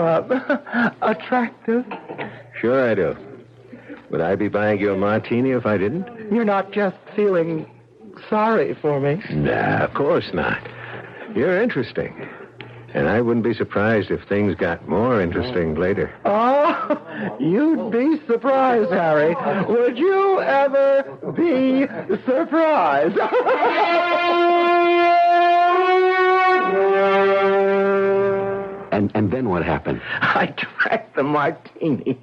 attractive? Sure I do. Would I be buying you a martini if I didn't? You're not just feeling sorry for me. Nah, of course not. You're interesting. And I wouldn't be surprised if things got more interesting later. Oh, you'd be surprised, Harry. Would you ever be surprised? And then what happened? I drank the martini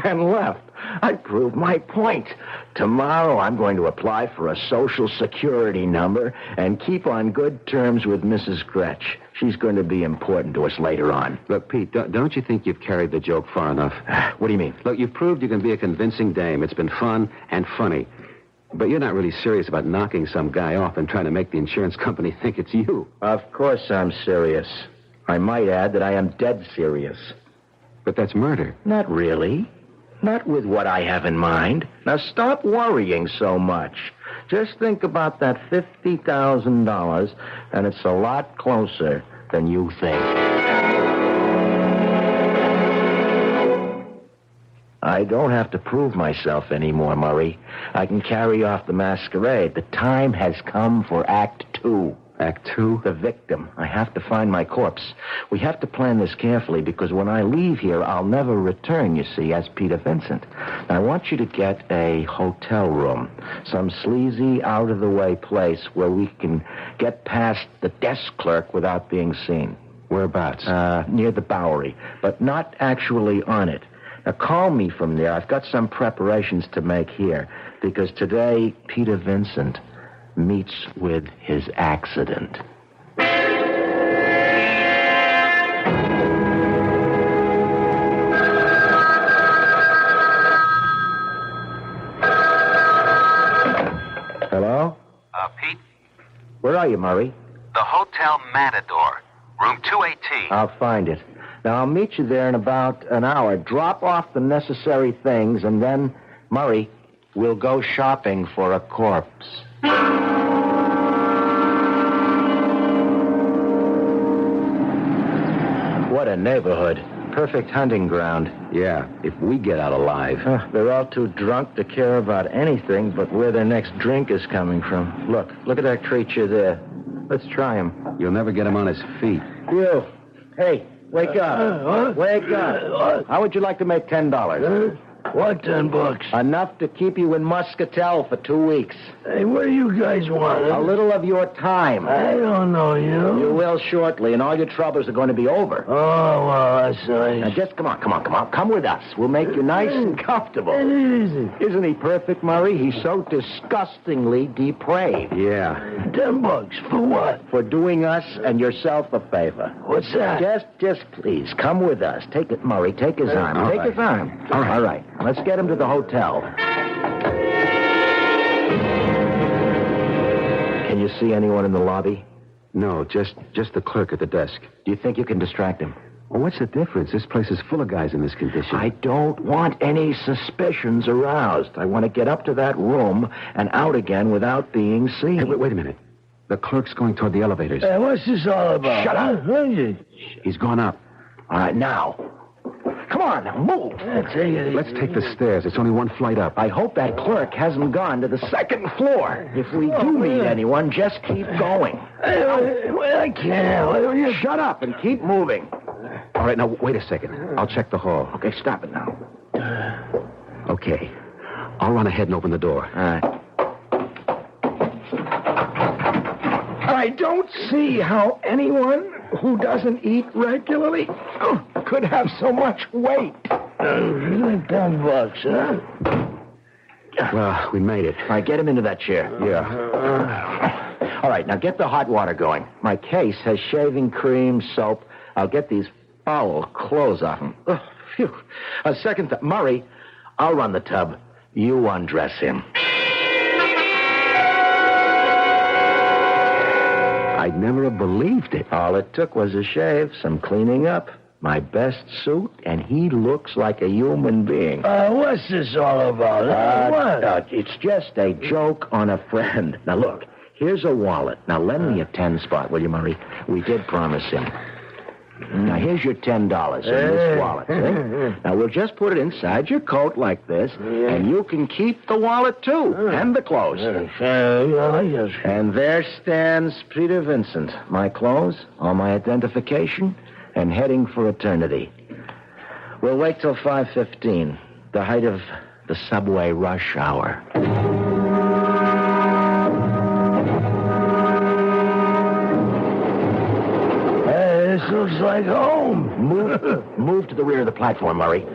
and left. I proved my point. Tomorrow I'm going to apply for a Social Security number and keep on good terms with Mrs. Gretsch. She's going to be important to us later on. Look, Pete, don't you think you've carried the joke far enough? What do you mean? Look, you've proved you can be a convincing dame. It's been fun and funny. But you're not really serious about knocking some guy off and trying to make the insurance company think it's you. Of course I'm serious. I might add that I am dead serious. But that's murder. Not really. Not with what I have in mind. Now stop worrying so much. Just think about that $50,000, and it's a lot closer than you think. I don't have to prove myself anymore, Murray. I can carry off the masquerade. The time has come for Act 2. Act 2? The victim. I have to find my corpse. We have to plan this carefully because when I leave here, I'll never return, you see, as Peter Vincent. I want you to get a hotel room, some sleazy, out-of-the-way place where we can get past the desk clerk without being seen. Whereabouts? Near the Bowery, but not actually on it. Now, call me from there. I've got some preparations to make here because today, Peter Vincent meets with his accident. Hello? Pete? Where are you, Murray? The Hotel Matador, room 218. I'll find it. Now, I'll meet you there in about an hour. Drop off the necessary things, and then, Murray, we'll go shopping for a corpse. What a neighborhood. Perfect hunting ground. Yeah, if we get out alive. They're all too drunk to care about anything but where their next drink is coming from. Look at that creature there. Let's try him. You'll never get him on his feet. You. Hey, wake up. Wake up. How would you like to make $10? What, $10? Enough to keep you in Muscatel for 2 weeks. Hey, what do you guys want? A little of your time. I don't know you. You will shortly, and all your troubles are going to be over. Oh, well, that's nice. Now, just come on. Come with us. We'll make you nice and comfortable. Easy. Isn't he perfect, Murray? He's so disgustingly depraved. Yeah. $10 for what? For doing us and yourself a favor. What's that? Just please, come with us. Take it, Murray. Take his arm. All Take right. his arm. All right. All right. Let's get him to the hotel. Can you see anyone in the lobby? No, just the clerk at the desk. Do you think you can distract him? Well, what's the difference? This place is full of guys in this condition. I don't want any suspicions aroused. I want to get up to that room and out again without being seen. Hey, wait a minute. The clerk's going toward the elevators. Hey, what's this all about? Shut up. He's gone up. All right, now. Come on, now, move. Let's take the stairs. It's only one flight up. I hope that clerk hasn't gone to the second floor. If we do meet anyone, just keep going. I can't. Shut up and keep moving. All right, now, wait a second. I'll check the hall. Okay, stop it now. Okay. I'll run ahead and open the door. All right. I don't see how anyone who doesn't eat regularly could have so much weight. $10, huh? Well, we made it. All right, get him into that chair. Yeah. All right, now get the hot water going. My case has shaving cream, soap. I'll get these foul clothes off him. Oh, phew. A second thought. Murray, I'll run the tub. You undress him. I'd never have believed it. All it took was a shave, some cleaning up, my best suit, and he looks like a human being. What's this all about? What? It's just a joke on a friend. Now, look, here's a wallet. Now, lend me a 10 spot, will you, Murray? We did promise him. Now, here's your $10 in this wallet. See? Now, we'll just put it inside your coat like this, and you can keep the wallet, too, and the clothes. And there stands Peter Vincent. My clothes, all my identification, and heading for eternity. We'll wait till 5:15, the height of the subway rush hour. This looks like home. Move to the rear of the platform, Murray.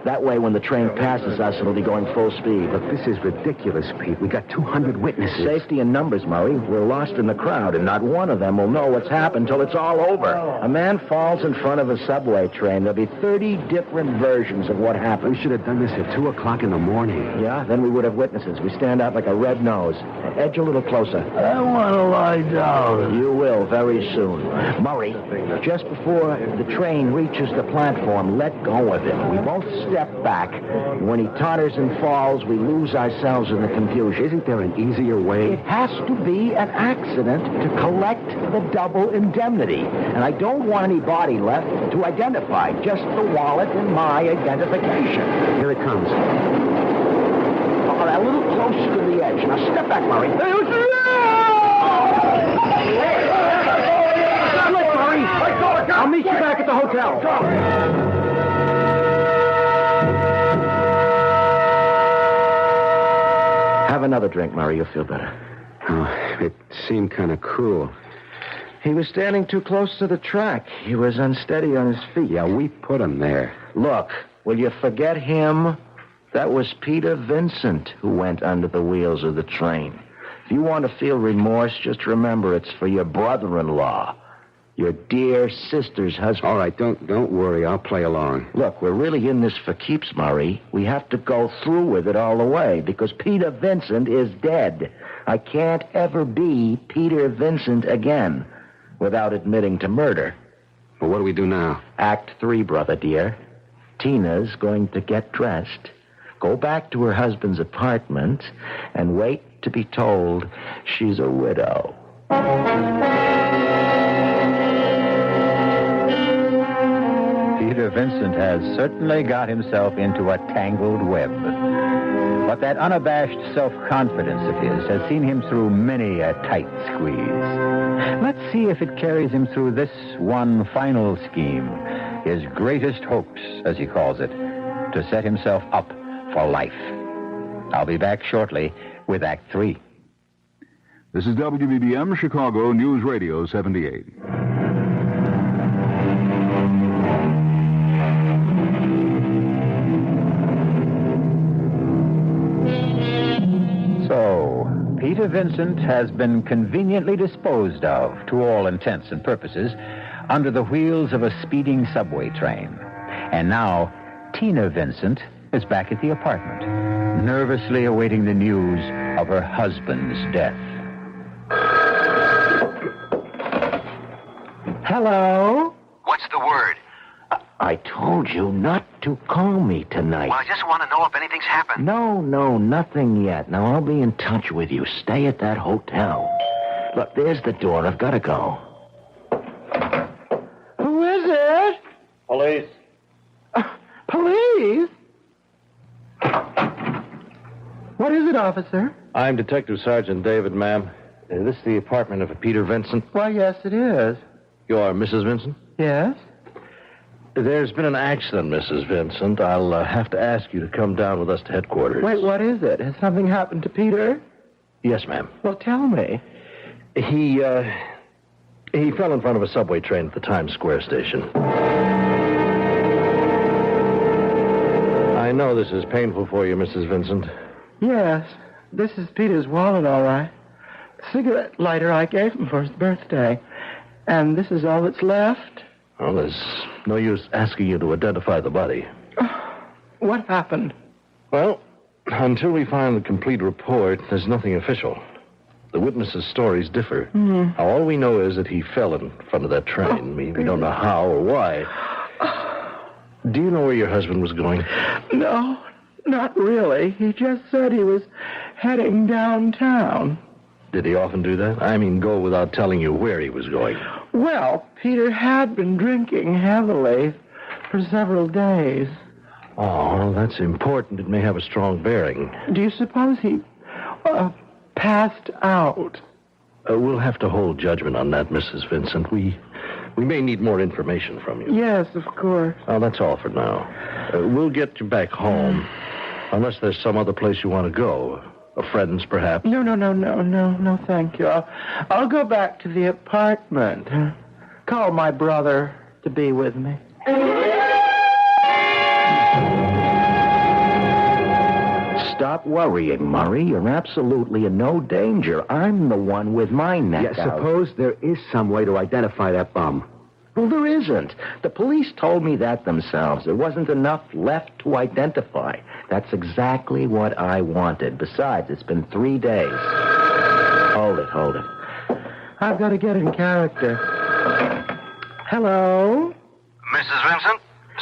That way, when the train passes us, it'll be going full speed. But this is ridiculous, Pete. We got 200 witnesses. Safety in numbers, Murray. We're lost in the crowd, and not one of them will know what's happened till it's all over. A man falls in front of a subway train. There'll be 30 different versions of what happened. We should have done this at 2 o'clock in the morning. Yeah, then we would have witnesses. We stand out like a red nose. Edge a little closer. I want to lie down. You will very soon. Murray, just before the train reaches the platform, let go of him. We both step back. When he totters and falls, we lose ourselves in the confusion. Isn't there an easier way? It has to be an accident to collect the double indemnity. And I don't want any body left to identify, just the wallet and my identification. Here it comes. Oh, a little closer to the edge. Now step back, Murray. Look, Murray. I'll meet you back at the hotel. Have another drink, Murray. You'll feel better. Oh, it seemed kind of cruel. He was standing too close to the track. He was unsteady on his feet. Yeah, we put him there. Look, will you forget him? That was Peter Vincent who went under the wheels of the train. If you want to feel remorse, just remember it's for your brother-in-law. Your dear sister's husband. All right, don't worry. I'll play along. Look, we're really in this for keeps, Murray. We have to go through with it all the way because Peter Vincent is dead. I can't ever be Peter Vincent again without admitting to murder. Well, what do we do now? Act 3, brother dear. Tina's going to get dressed, go back to her husband's apartment, and wait to be told she's a widow. Peter Vincent has certainly got himself into a tangled web. But that unabashed self-confidence of his has seen him through many a tight squeeze. Let's see if it carries him through this one final scheme, his greatest hoax, as he calls it, to set himself up for life. I'll be back shortly with Act 3. This is WBBM Chicago News Radio 78. So, Peter Vincent has been conveniently disposed of, to all intents and purposes, under the wheels of a speeding subway train. And now, Tina Vincent is back at the apartment, nervously awaiting the news of her husband's death. Hello? What's the word? I told you not to call me tonight. Well, I just want to know if anything's happened. No, nothing yet. Now, I'll be in touch with you. Stay at that hotel. Look, there's the door. I've got to go. Who is it? Police. Police? What is it, officer? I'm Detective Sergeant David, ma'am. Is this the apartment of Peter Vincent? Why, yes, it is. You are Mrs. Vincent? Yes? There's been an accident, Mrs. Vincent. I'll have to ask you to come down with us to headquarters. Wait, what is it? Has something happened to Peter? Yes, ma'am. Well, tell me. He fell in front of a subway train at the Times Square station. I know this is painful for you, Mrs. Vincent. Yes, this is Peter's wallet, all right. The cigarette lighter I gave him for his birthday. And this is all that's left? Well, there's no use asking you to identify the body. What happened? Well, until we find the complete report, there's nothing official. The witnesses' stories differ. Mm-hmm. Now, all we know is that he fell in front of that train. We don't know how or why. Do you know where your husband was going? No, not really. He just said he was heading downtown. Did he often do that? I mean, go without telling you where he was going. Well, Peter had been drinking heavily for several days. Oh, well, that's important. It may have a strong bearing. Do you suppose he passed out? We'll have to hold judgment on that, Mrs. Vincent. We may need more information from you. Yes, of course. Well, that's all for now. We'll get you back home, unless there's some other place you want to go. Friends, perhaps. No, thank you. I'll go back to the apartment. Call my brother to be with me. Stop worrying, Murray. You're absolutely in no danger. I'm the one with my neck out. Suppose there is some way to identify that bum. Well, there isn't. The police told me that themselves. There wasn't enough left to identify. That's exactly what I wanted. Besides, it's been 3 days. Hold it. I've got to get in character. Hello? Mrs. Vincent,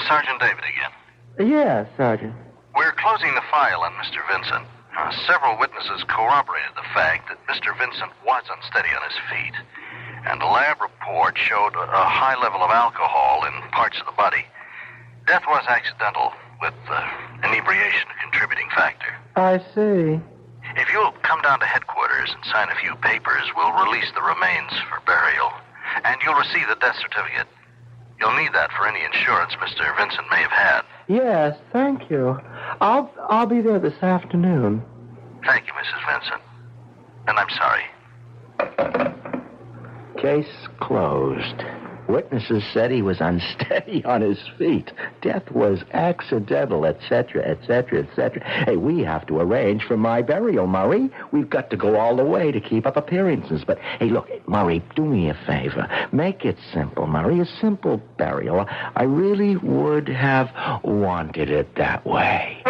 Sergeant David again. Yes, Sergeant. We're closing the file on Mr. Vincent. Several witnesses corroborated the fact that Mr. Vincent was unsteady on his feet, and the lab report showed a high level of alcohol in parts of the body. Death was accidental, with inebriation a contributing factor. I see. If you'll come down to headquarters and sign a few papers, we'll release the remains for burial, and you'll receive the death certificate. You'll need that for any insurance Mr. Vincent may have had. Yes, thank you. I'll be there this afternoon. Thank you, Mrs. Vincent. And I'm sorry. Case closed. Witnesses said he was unsteady on his feet. Death was accidental, etc., etc., etc. Hey, we have to arrange for my burial, Murray. We've got to go all the way to keep up appearances. But, hey, look, Murray, do me a favor. Make it simple, Murray. A simple burial. I really would have wanted it that way.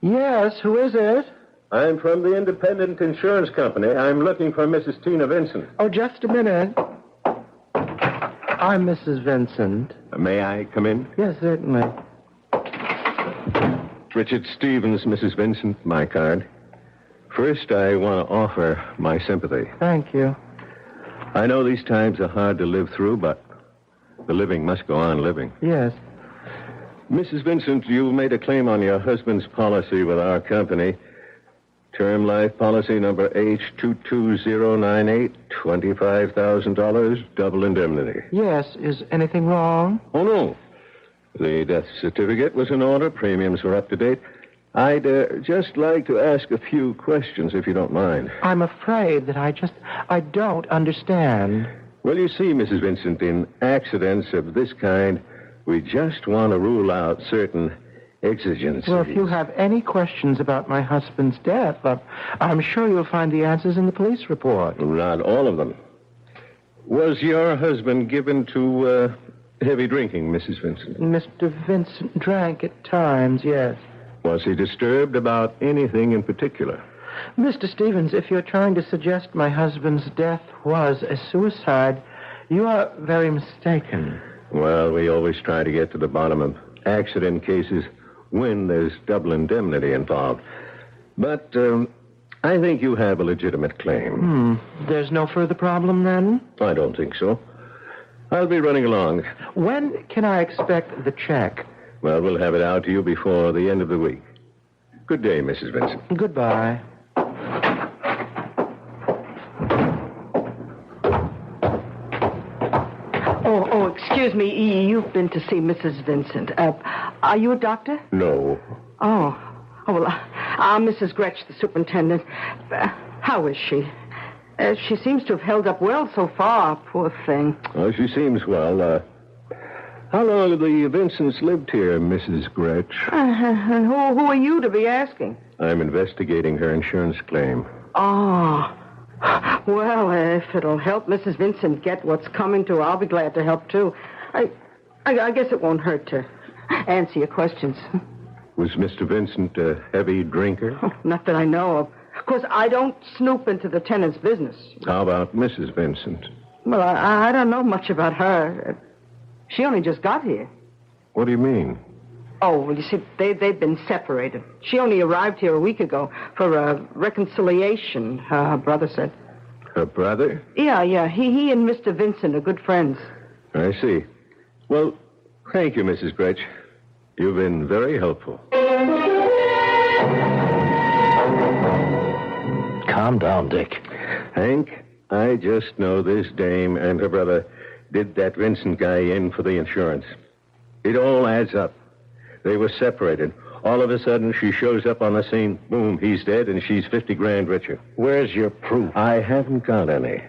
Yes, who is it? I'm from the Independent Insurance Company. I'm looking for Mrs. Tina Vincent. Oh, just a minute. I'm Mrs. Vincent. May I come in? Yes, certainly. Richard Stevens, Mrs. Vincent, my card. First, I want to offer my sympathy. Thank you. I know these times are hard to live through, but the living must go on living. Yes. Mrs. Vincent, you made a claim on your husband's policy with our company. Term life policy number H22098, $25,000, double indemnity. Yes, is anything wrong? Oh, no. The death certificate was in order. Premiums were up to date. I'd just like to ask a few questions, if you don't mind. I'm afraid that I don't understand. Well, you see, Mrs. Vincent, in accidents of this kind, we just want to rule out certain exigencies. Well, if you have any questions about my husband's death, I'm sure you'll find the answers in the police report. Not all of them. Was your husband given to heavy drinking, Mrs. Vincent? Mr. Vincent drank at times, yes. Was he disturbed about anything in particular? Mr. Stevens, if you're trying to suggest my husband's death was a suicide, you are very mistaken. Well, we always try to get to the bottom of accident cases when there's double indemnity involved. But I think you have a legitimate claim. There's no further problem, then? I don't think so. I'll be running along. When can I expect the check? Well, we'll have it out to you before the end of the week. Good day, Mrs. Vincent. Goodbye. Oh, excuse me. You've been to see Mrs. Vincent. Are you a doctor? No. Oh, well, I'm Mrs. Gretsch, the superintendent. How is she? She seems to have held up well so far, poor thing. Oh, she seems well. How long have the Vincents lived here, Mrs. Gretsch? Who are you to be asking? I'm investigating her insurance claim. Oh. Well, if it'll help Mrs. Vincent get what's coming to her, I'll be glad to help, too. I guess it won't hurt to answer your questions. Was Mr. Vincent a heavy drinker? Not that I know of. Of course, I don't snoop into the tenant's business. How about Mrs. Vincent? Well, I don't know much about her. She only just got here. What do you mean? Oh, well, you see, they've been separated. She only arrived here a week ago for a reconciliation, her brother said. Her brother? Yeah. He and Mr. Vincent are good friends. I see. Well, thank you, Mrs. Gretsch. You've been very helpful. Calm down, Dick. Hank, I just know this dame and her brother did that Vincent guy in for the insurance. It all adds up. They were separated. All of a sudden, she shows up on the scene. Boom, he's dead, and she's $50,000 richer. Where's your proof? I haven't got any.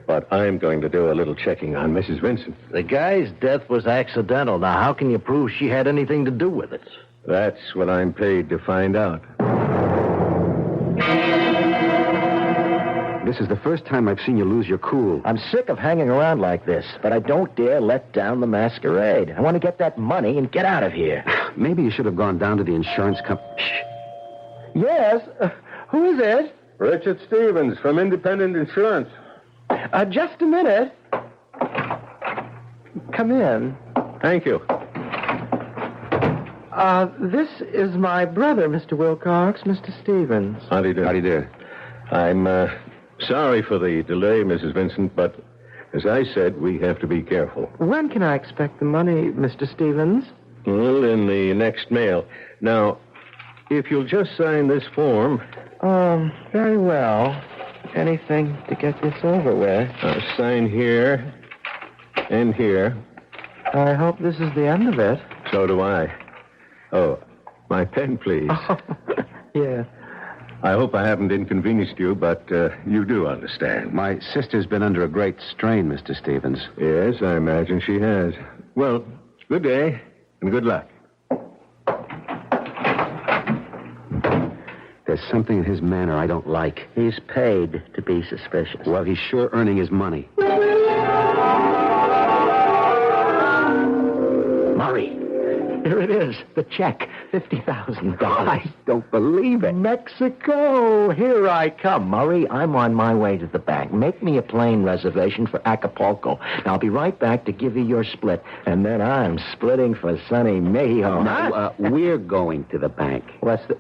But I'm going to do a little checking on Mrs. Vincent. The guy's death was accidental. Now, how can you prove she had anything to do with it? That's what I'm paid to find out. This is the first time I've seen you lose your cool. I'm sick of hanging around like this, but I don't dare let down the masquerade. I want to get that money and get out of here. Maybe you should have gone down to the insurance company. Shh. Yes? Who is it? Richard Stevens from Independent Insurance. Just a minute. come in. Thank you. This is my brother, Mr. Wilcox, Mr. Stevens. How do you do? How do you do? I'm sorry for the delay, Mrs. Vincent, but as I said, we have to be careful. When can I expect the money, Mr. Stevens? Well, in the next mail. Now, if you'll just sign this form. Very well. Anything to get this over with. Sign here and here. I hope this is the end of it. So do I. Oh, my pen, please. Oh, yeah. I hope I haven't inconvenienced you, but you do understand. My sister's been under a great strain, Mr. Stevens. Yes, I imagine she has. Well, good day and good luck. There's something in his manner I don't like. He's paid to be suspicious. Well, he's sure earning his money. Murray, here it is, the check, $50,000. I don't believe it. Mexico, here I come. Murray, I'm on my way to the bank. Make me a plane reservation for Acapulco. Now, I'll be right back to give you your split, and then I'm splitting for sunny Mexico. No, we're going to the bank.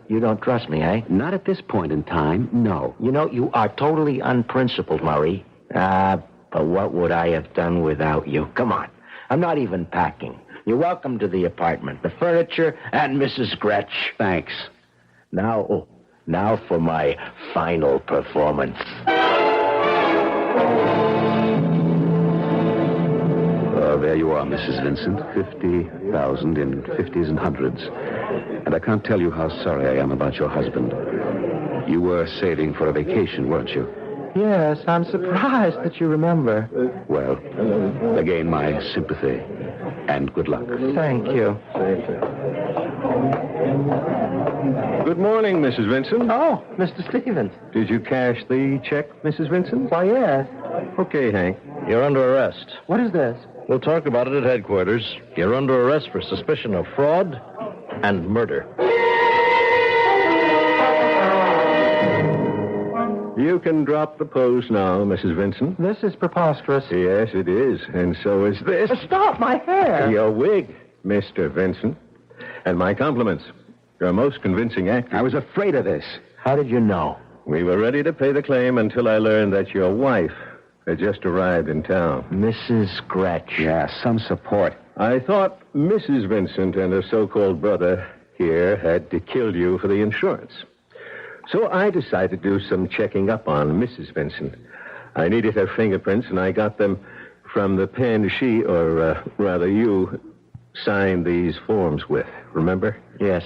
You don't trust me, eh? Not at this point in time, no. You know, you are totally unprincipled, Murray. But what would I have done without you? Come on. I'm not even packing. You're welcome to the apartment, the furniture, and Mrs. Gretsch. Thanks. Now for my final performance. There you are, Mrs. Vincent. 50,000 in 50s and hundreds. And I can't tell you how sorry I am about your husband. You were saving for a vacation, weren't you? Yes, I'm surprised that you remember. Well, again, my sympathy. And good luck. Thank you. Good morning, Mrs. Vincent. Oh, Mr. Stevens. Did you cash the check, Mrs. Vincent? Why, yes. Okay, Hank. You're under arrest. What is this? We'll talk about it at headquarters. You're under arrest for suspicion of fraud and murder. You can drop the pose now, Mrs. Vincent. This is preposterous. Yes, it is. And so is this. Stop my hair. Your wig, Mr. Vincent. And my compliments. You're a most convincing actor. I was afraid of this. How did you know? We were ready to pay the claim until I learned that your wife had just arrived in town. Mrs. Gretsch. Yeah, some support. I thought Mrs. Vincent and her so-called brother here had to kill you for the insurance. So I decided to do some checking up on Mrs. Vincent. I needed her fingerprints, and I got them from the pen she, or rather you, signed these forms with. Remember? Yes.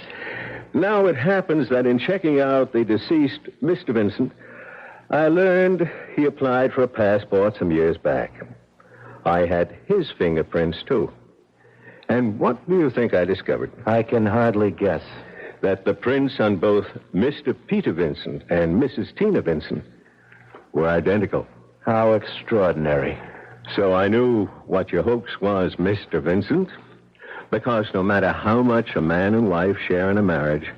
Now it happens that in checking out the deceased Mr. Vincent, I learned he applied for a passport some years back. I had his fingerprints, too. And what do you think I discovered? I can hardly guess. That the prints on both Mr. Peter Vincent and Mrs. Tina Vincent were identical. How extraordinary. So I knew what your hoax was, Mr. Vincent, because no matter how much a man and wife share in a marriage,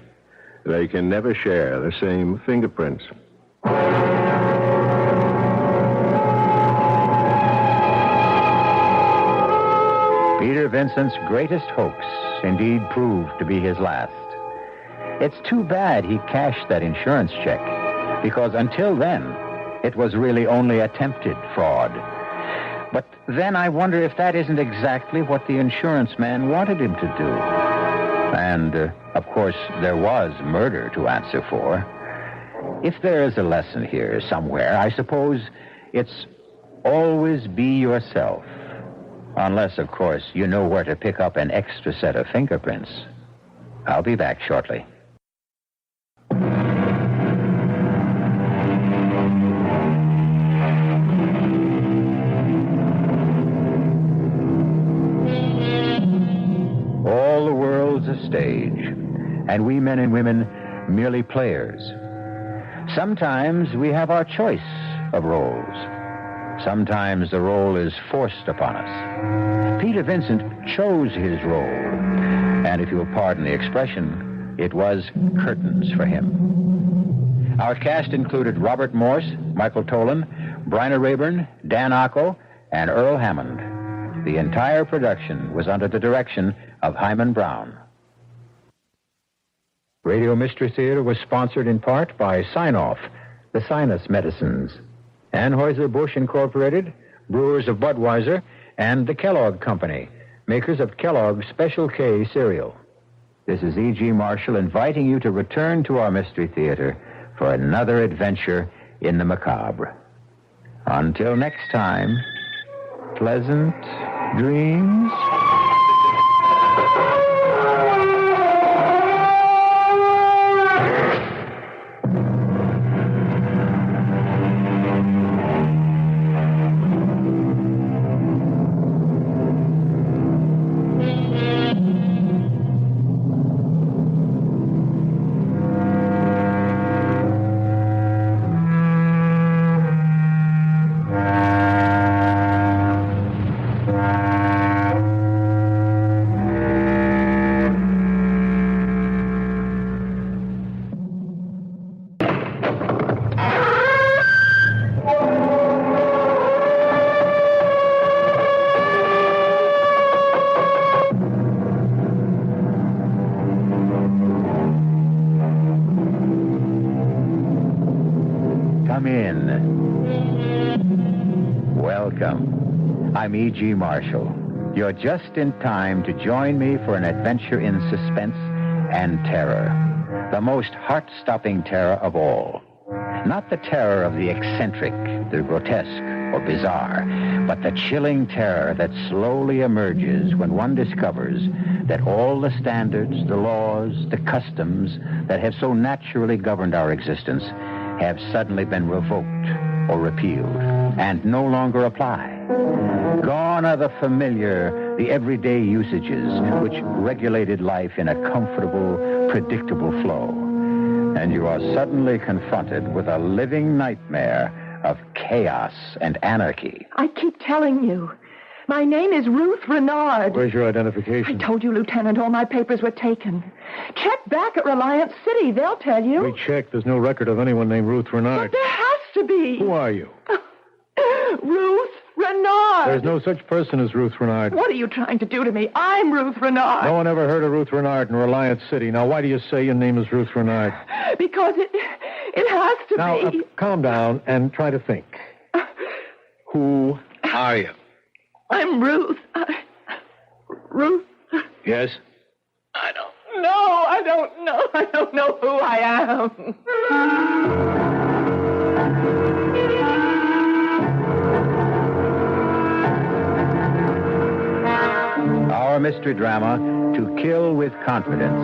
they can never share the same fingerprints. Peter Vincent's greatest hoax indeed proved to be his last. It's too bad he cashed that insurance check, because until then, it was really only attempted fraud. But then I wonder if that isn't exactly what the insurance man wanted him to do. And, of course, there was murder to answer for. If there is a lesson here somewhere, I suppose it's always be yourself. Unless, of course, you know where to pick up an extra set of fingerprints. I'll be back shortly. All the world's a stage, and we men and women merely players. Sometimes we have our choice of roles. Sometimes the role is forced upon us. Peter Vincent chose his role, and if you'll pardon the expression, it was curtains for him. Our cast included Robert Morse, Michael Tolan, Bryna Rayburn, Dan Ocko, and Earl Hammond. The entire production was under the direction of Hyman Brown. Radio Mystery Theater was sponsored in part by Sign-Off, the sinus medicines, Anheuser-Busch Incorporated, Brewers of Budweiser, and the Kellogg Company, makers of Kellogg's Special K cereal. This is E.G. Marshall inviting you to return to our Mystery Theater for another adventure in the macabre. Until next time, pleasant dreams. Come in. Welcome. I'm E.G. Marshall. You're just in time to join me for an adventure in suspense and terror. The most heart-stopping terror of all. Not the terror of the eccentric, the grotesque, or bizarre, but the chilling terror that slowly emerges when one discovers that all the standards, the laws, the customs that have so naturally governed our existence have suddenly been revoked or repealed and no longer apply. Gone are the familiar, the everyday usages which regulated life in a comfortable, predictable flow. And you are suddenly confronted with a living nightmare of chaos and anarchy. I keep telling you. My name is Ruth Renard. Where's your identification? I told you, Lieutenant, all my papers were taken. Check back at Reliance City. They'll tell you. We checked. There's no record of anyone named Ruth Renard. But there has to be. Who are you? Ruth Renard. There's no such person as Ruth Renard. What are you trying to do to me? I'm Ruth Renard. No one ever heard of Ruth Renard in Reliance City. Now, why do you say your name is Ruth Renard? Because it has to now, be. Now, calm down and try to think. Who are you? I'm Ruth. Ruth? Yes? I don't know. I don't know. I don't know who I am. Our mystery drama, To Kill with Confidence,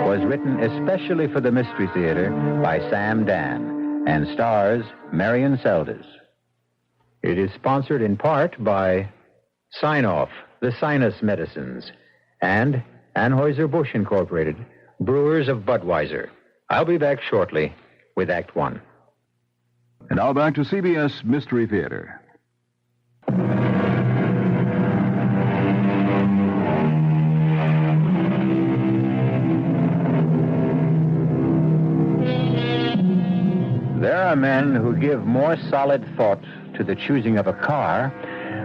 was written especially for the Mystery Theater by Sam Dan and stars Marion Seldes. It is sponsored in part by Sign-Off, the sinus medicines, and Anheuser-Busch Incorporated, Brewers of Budweiser. I'll be back shortly with Act One. And now back to CBS Mystery Theater. There are men who give more solid thought to the choosing of a car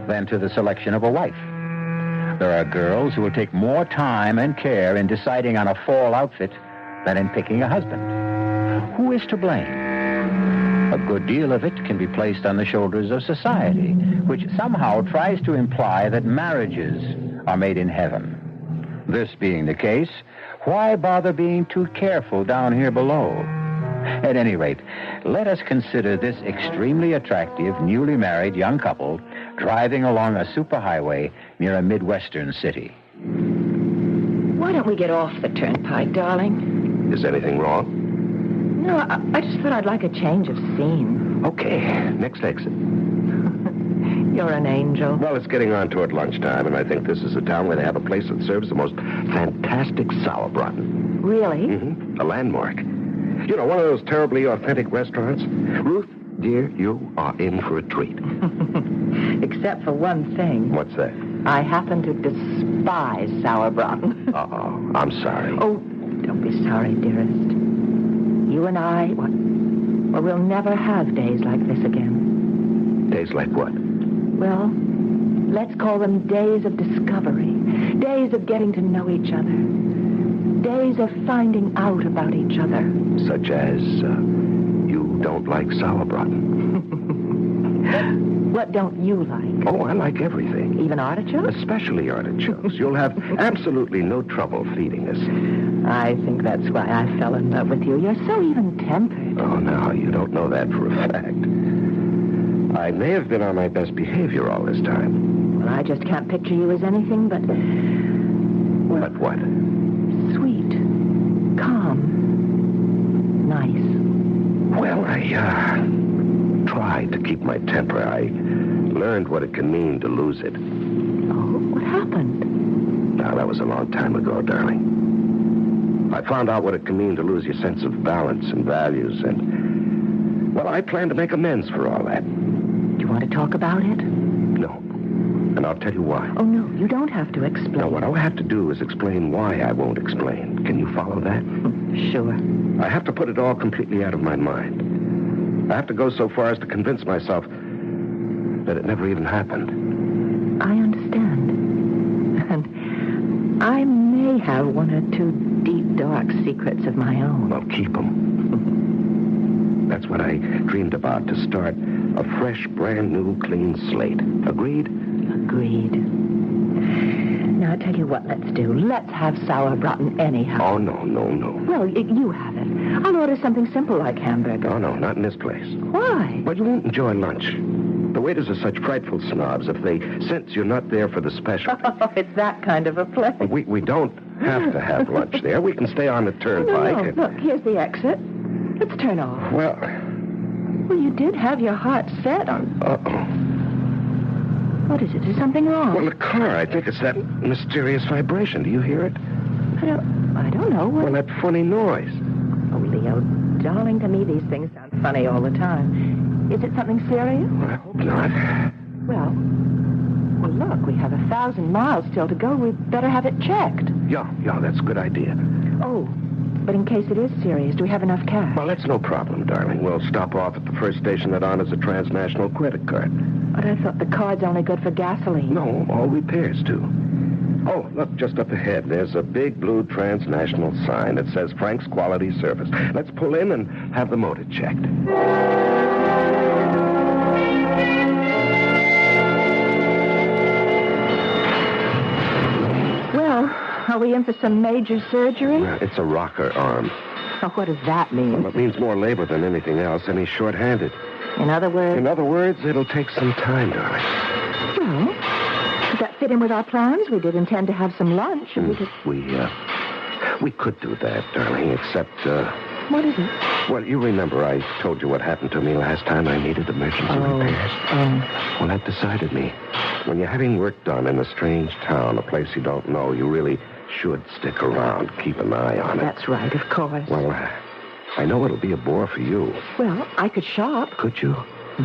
than to the selection of a wife. There are girls who will take more time and care in deciding on a fall outfit than in picking a husband. Who is to blame? A good deal of it can be placed on the shoulders of society, which somehow tries to imply that marriages are made in heaven. This being the case, why bother being too careful down here below? At any rate, let us consider this extremely attractive, newly married young couple driving along a superhighway near a Midwestern city. Why don't we get off the turnpike, darling? Is anything wrong? No, I just thought I'd like a change of scene. Okay, next exit. You're an angel. Well, it's getting on toward lunchtime, and I think this is a town where they have a place that serves the most fantastic sauerbraten. Really? Mm-hmm. A landmark. You know, one of those terribly authentic restaurants. Ruth, dear, you are in for a treat. Except for one thing. What's that? I happen to despise sauerbraten. Uh-oh, I'm sorry. Oh, don't be sorry, dearest. You and I, well, we'll never have days like this again. Days like what? Well, Let's call them days of discovery, days of getting to know each other, days of finding out about each other. Such as, you don't like sauerbraten. What don't you like? Oh, I like everything. Even artichokes? Especially artichokes. You'll have absolutely no trouble feeding us. I think that's why I fell in love with you. You're so even-tempered. Oh, no, you don't know that for a fact. I may have been on my best behavior all this time. Well, I just can't picture you as anything but... Well, but what? Sweet. Calm. Nice. Well, I tried to keep my temper. I learned what it can mean to lose it. Oh, what happened? Now, that was a long time ago, darling. I found out what it can mean to lose your sense of balance and values, and, well, I plan to make amends for all that. Do you want to talk about it? No. And I'll tell you why. Oh, no, you don't have to explain. No, what I'll have to do is explain why I won't explain. Can you follow that? Sure. I have to put it all completely out of my mind. I have to go so far as to convince myself that it never even happened. I understand. And I may have one or two deep, dark secrets of my own. Well, keep them. That's what I dreamed about, to start a fresh, brand new, clean slate. Agreed? Agreed. Now, I'll tell you what let's do. Let's have sauerbraten anyhow. Oh, no. Well, you have it. I'll order something simple like hamburger. Oh, no, not in this place. Why? Well, you won't enjoy lunch. The waiters are such frightful snobs. If they sense you're not there for the special. Oh, it's that kind of a place. We don't have to have lunch there. We can stay on the turnpike. No. Look, here's the exit. Let's turn off. Well, you did have your heart set on... Uh-oh. What is it? Is something wrong? Well, the car. I think it's that mysterious vibration. Do you hear it? I don't know. Well, that funny noise. Oh, Leo, darling, to me these things sound funny all the time. Is it something serious? Well, I hope not. Well, look, we have 1,000 miles still to go. We'd better have it checked. Yeah, that's a good idea. Oh, but in case it is serious, do we have enough cash? Well, that's no problem, darling. We'll stop off at the first station that honors a transnational credit card. But I thought the card's only good for gasoline. No, all repairs, too. Oh, look, just up ahead, there's a big blue transnational sign that says Frank's Quality Service. Let's pull in and have the motor checked. Well, are we in for some major surgery? Well, it's a rocker arm. Oh, what does that mean? Well, it means more labor than anything else, and he's short-handed. In other words? In other words, it'll take some time, darling. Well, does that fit in with our plans? We did intend to have some lunch, and we could... We could do that, darling, except, What is it? Well, you remember I told you what happened to me last time I needed emergency repairs? Well, that decided me. When you're having work done in a strange town, a place you don't know, you really should stick around, keep an eye on it. That's right, of course. Well, I know it'll be a bore for you. Well, I could shop. Could you?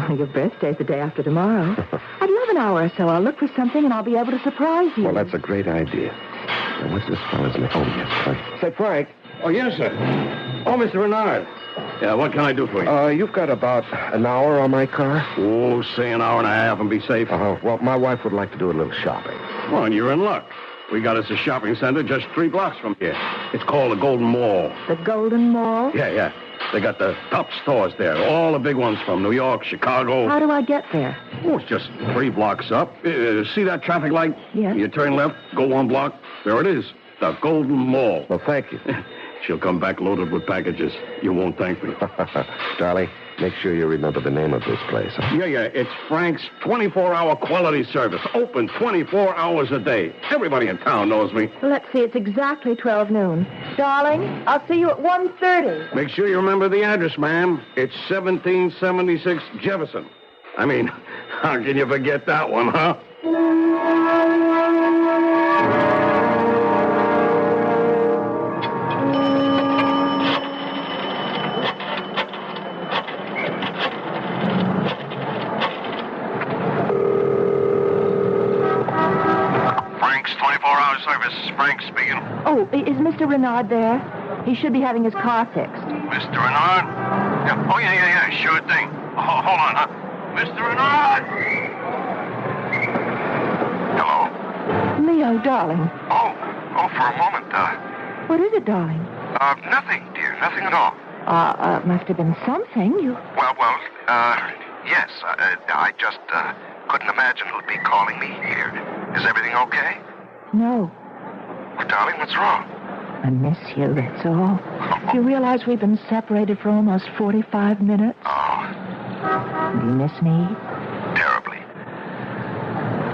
Your birthday's the day after tomorrow. I'd love an hour or so. I'll look for something and I'll be able to surprise you. Well, that's a great idea. Now, what's this fellow's name? Oh, yes, Frank. Say, Frank. Oh, yes, sir. Oh, Mr. Renard. Yeah, what can I do for you? You've got about an hour on my car? Oh, say an hour and a half and be safe. Well, my wife would like to do a little shopping. Well, and you're in luck. We got us a shopping center just 3 blocks from here. It's called the Golden Mall. The Golden Mall? Yeah. They got the top stores there. All the big ones from New York, Chicago. How do I get there? Oh, it's just 3 blocks up. See that traffic light? Yeah. You turn left, go 1 block. There it is. The Golden Mall. Well, thank you. She'll come back loaded with packages. You won't thank me. Darling, make sure you remember the name of this place. Huh? Yeah. It's Frank's 24-hour quality service. Open 24 hours a day. Everybody in town knows me. Let's see, it's exactly 12 noon. Darling, I'll see you at 1:30. Make sure you remember the address, ma'am. It's 1776 Jefferson. I mean, how can you forget that one, huh? Frank speaking. Oh, is Mr. Renard there? He should be having his car fixed. Mr. Renard? Yeah. Oh, yeah. Sure thing. Hold on, huh? Mr. Renard! Leo, darling. Oh, for a moment. What is it, darling? Nothing, dear. Nothing at all. Must have been something. Yes. I just couldn't imagine who'd be calling me here. Is everything okay? No. Well, darling, what's wrong? I miss you, that's all. You realize we've been separated for almost 45 minutes? Oh. Do you miss me? Terribly.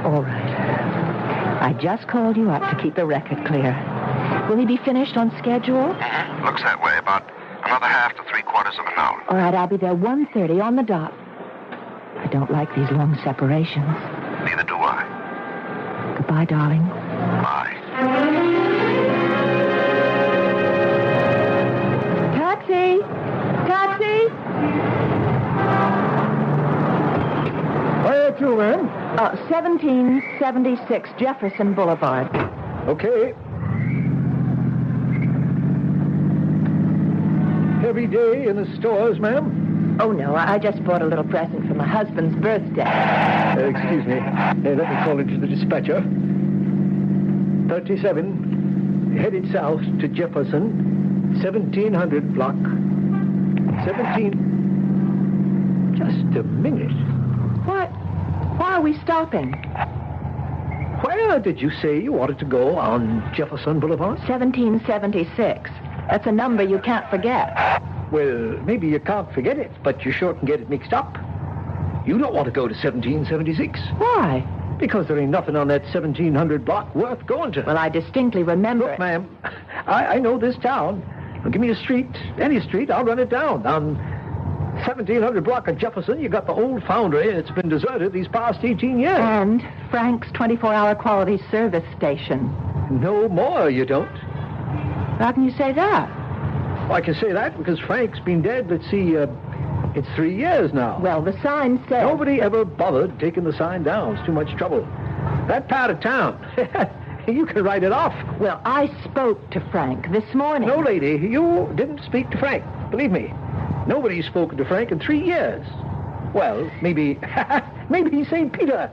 All right. I just called you up to keep the record clear. Will he be finished on schedule? Mm-hmm. Looks that way. About another half to 3/4 of an hour. All right, I'll be there 1:30 on the dot. I don't like these long separations. Neither do I. Goodbye, darling. Bye. Taxi! Taxi! Where to, ma'am? 1776 Jefferson Boulevard. Okay. Heavy day in the stores, ma'am? Oh, no, I just bought a little present for my husband's birthday. Excuse me. Let me call into the dispatcher. 37, headed south to Jefferson, 1700 block. 17... Just a minute. What? Why are we stopping? Where did you say you wanted to go on Jefferson Boulevard? 1776. That's a number you can't forget. Well, maybe you can't forget it, but you sure can get it mixed up. You don't want to go to 1776. Why? Because there ain't nothing on that 1700 block worth going to. Well, I distinctly remember Look, ma'am, I know this town. Well, give me a street, any street, I'll run it down. On 1700 block of Jefferson, you got the old foundry. It's been deserted these past 18 years. And Frank's 24-hour quality service station. No more, you don't. How can you say that? Well, I can say that because Frank's been dead, let's see, it's 3 years now. Well, the sign said... Nobody ever bothered taking the sign down. It's too much trouble. That part of town, you can write it off. Well, I spoke to Frank this morning. No, lady, you didn't speak to Frank. Believe me. Nobody's spoken to Frank in 3 years. Well, maybe St. Peter.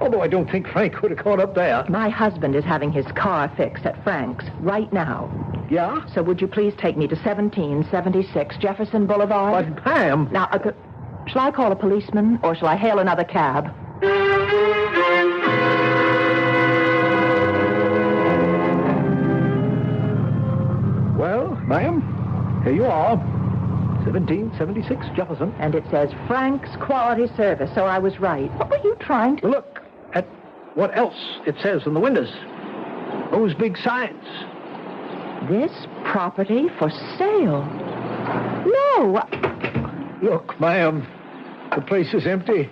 Although I don't think Frank would have caught up there. My husband is having his car fixed at Frank's right now. Yeah? So would you please take me to 1776 Jefferson Boulevard? But, ma'am... Now, shall I call a policeman or shall I hail another cab? Well, ma'am, here you are. 1776 Jefferson. And it says Frank's Quality Service, so I was right. What were you trying to... Look at what else it says in the windows. Those big signs. This property for sale. No. Look, ma'am, the place is empty.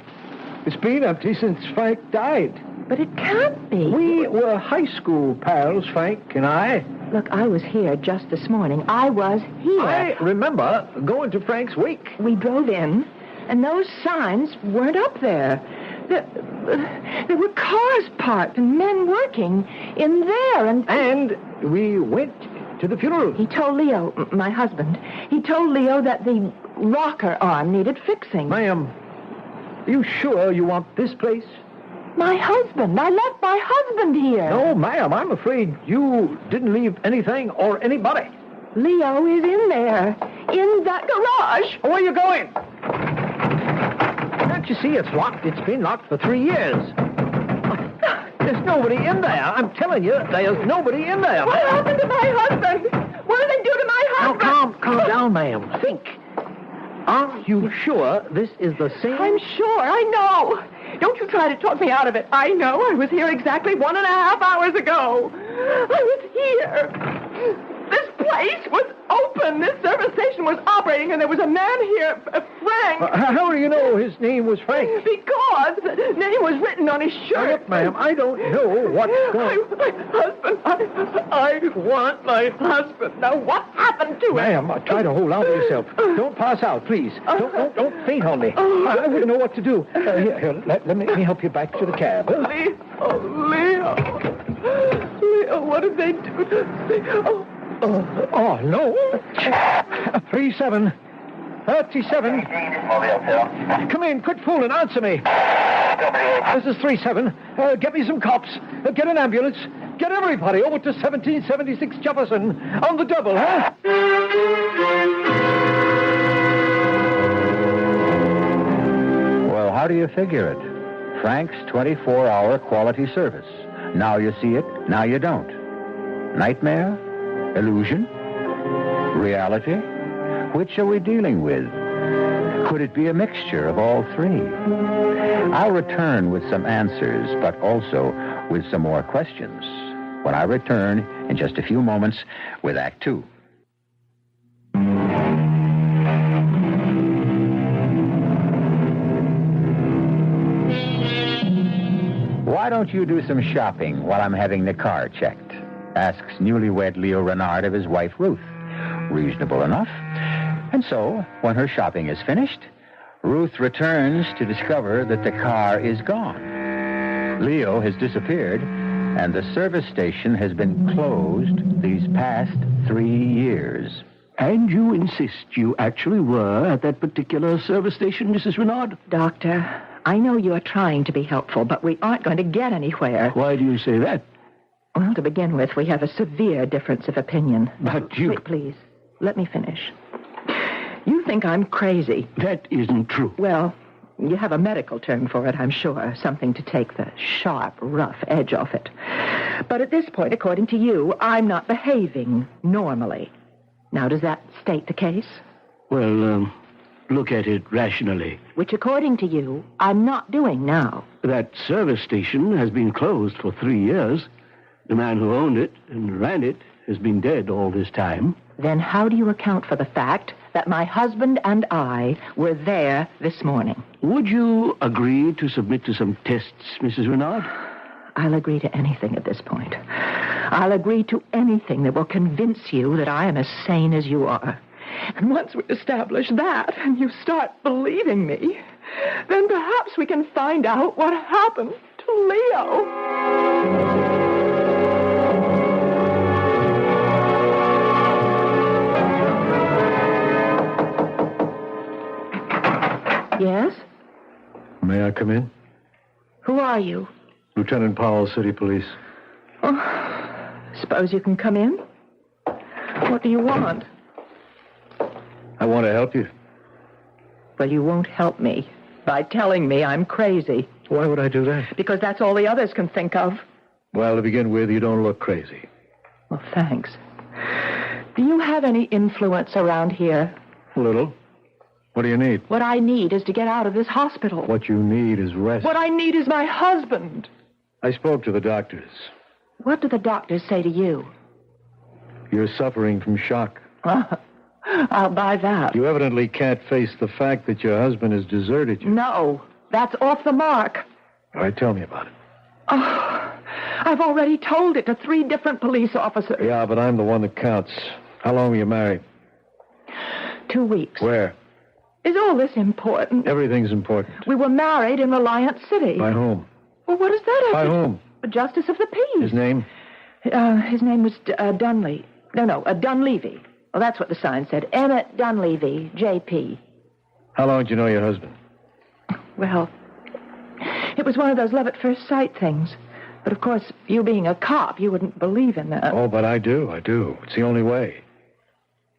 It's been empty since Frank died. But it can't be. We were high school pals, Frank and I. Look, I was here just this morning. I was here. I remember going to Frank's wake. We drove in, and those signs weren't up there. There were cars parked and men working in there, And we went to the funeral. He told Leo, my husband, he told Leo that the rocker arm needed fixing. Ma'am, are you sure you want this place? My husband. I left my husband here. No, ma'am, I'm afraid you didn't leave anything or anybody. Leo is in there, in that garage. Where are you going? Can't you see it's locked? It's been locked for 3 years. There's nobody in there. I'm telling you, there's nobody in there. What happened to my husband? What did they do to my husband? Now, calm down, ma'am. Think. Are you sure this is the same? I'm sure. I know. Don't you try to talk me out of it. I know. I was here exactly 1.5 hours ago. I was here. This place was open. This service station was operating, and there was a man here, Frank. How do you know his name was Frank? Because the name was written on his shirt. Look, ma'am, I don't know what's going on. My husband. I want my husband. Now, what happened to him? Ma'am, try to hold on to yourself. Don't pass out, please. Don't faint on me. I wouldn't know what to do. Here, let me help you back to the cab. Leo, what did they do to me? Oh, no. 37. 37. Come in, quit fooling, answer me. This is 37. Get me some cops. Get an ambulance. Get everybody over to 1776 Jefferson on the double, huh? Well, how do you figure it? Frank's 24-hour quality service. Now you see it, now you don't. Nightmare? Illusion? Reality? Which are we dealing with? Could it be a mixture of all three? I'll return with some answers, but also with some more questions when I return in just a few moments with Act Two. Why don't you do some shopping while I'm having the car checked? Asks newlywed Leo Renard of his wife Ruth. Reasonable enough. And so, when her shopping is finished, Ruth returns to discover that the car is gone. Leo has disappeared, and the service station has been closed these past 3 years. And you insist you actually were at that particular service station, Mrs. Renard? Doctor, I know you are trying to be helpful, but we aren't going to get anywhere. Why do you say that? Well, to begin with, we have a severe difference of opinion. But you... Wait, please, let me finish. You think I'm crazy. That isn't true. Well, you have a medical term for it, I'm sure. Something to take the sharp, rough edge off it. But at this point, according to you, I'm not behaving normally. Now, does that state the case? Well, look at it rationally. Which, according to you, I'm not doing now. That service station has been closed for 3 years. The man who owned it and ran it has been dead all this time. Then how do you account for the fact that my husband and I were there this morning? Would you agree to submit to some tests, Mrs. Renard? I'll agree to anything at this point. I'll agree to anything that will convince you that I am as sane as you are. And once we establish that, and you start believing me, then perhaps we can find out what happened to Leo. Yes? May I come in? Who are you? Lieutenant Powell, City Police. Oh, suppose you can come in? What do you want? I want to help you. Well, you won't help me by telling me I'm crazy. Why would I do that? Because that's all the others can think of. Well, to begin with, you don't look crazy. Well, thanks. Do you have any influence around here? A little. What do you need? What I need is to get out of this hospital. What you need is rest. What I need is my husband. I spoke to the doctors. What do the doctors say to you? You're suffering from shock. I'll buy that. You evidently can't face the fact that your husband has deserted you. No, that's off the mark. All right, tell me about it. Oh, I've already told it to 3 different police officers. Yeah, but I'm the one that counts. How long were you married? 2 weeks. Where? Is all this important? Everything's important. We were married in Reliance City. By whom? Well, what does that have By to... whom? The Justice of the Peace. His name? His name was Dunley. Dunleavy. Well, that's what the sign said. Emmett Dunleavy, J.P. How long did you know your husband? Well, it was one of those love at first sight things. But, of course, you being a cop, you wouldn't believe in that. Oh, but I do. It's the only way.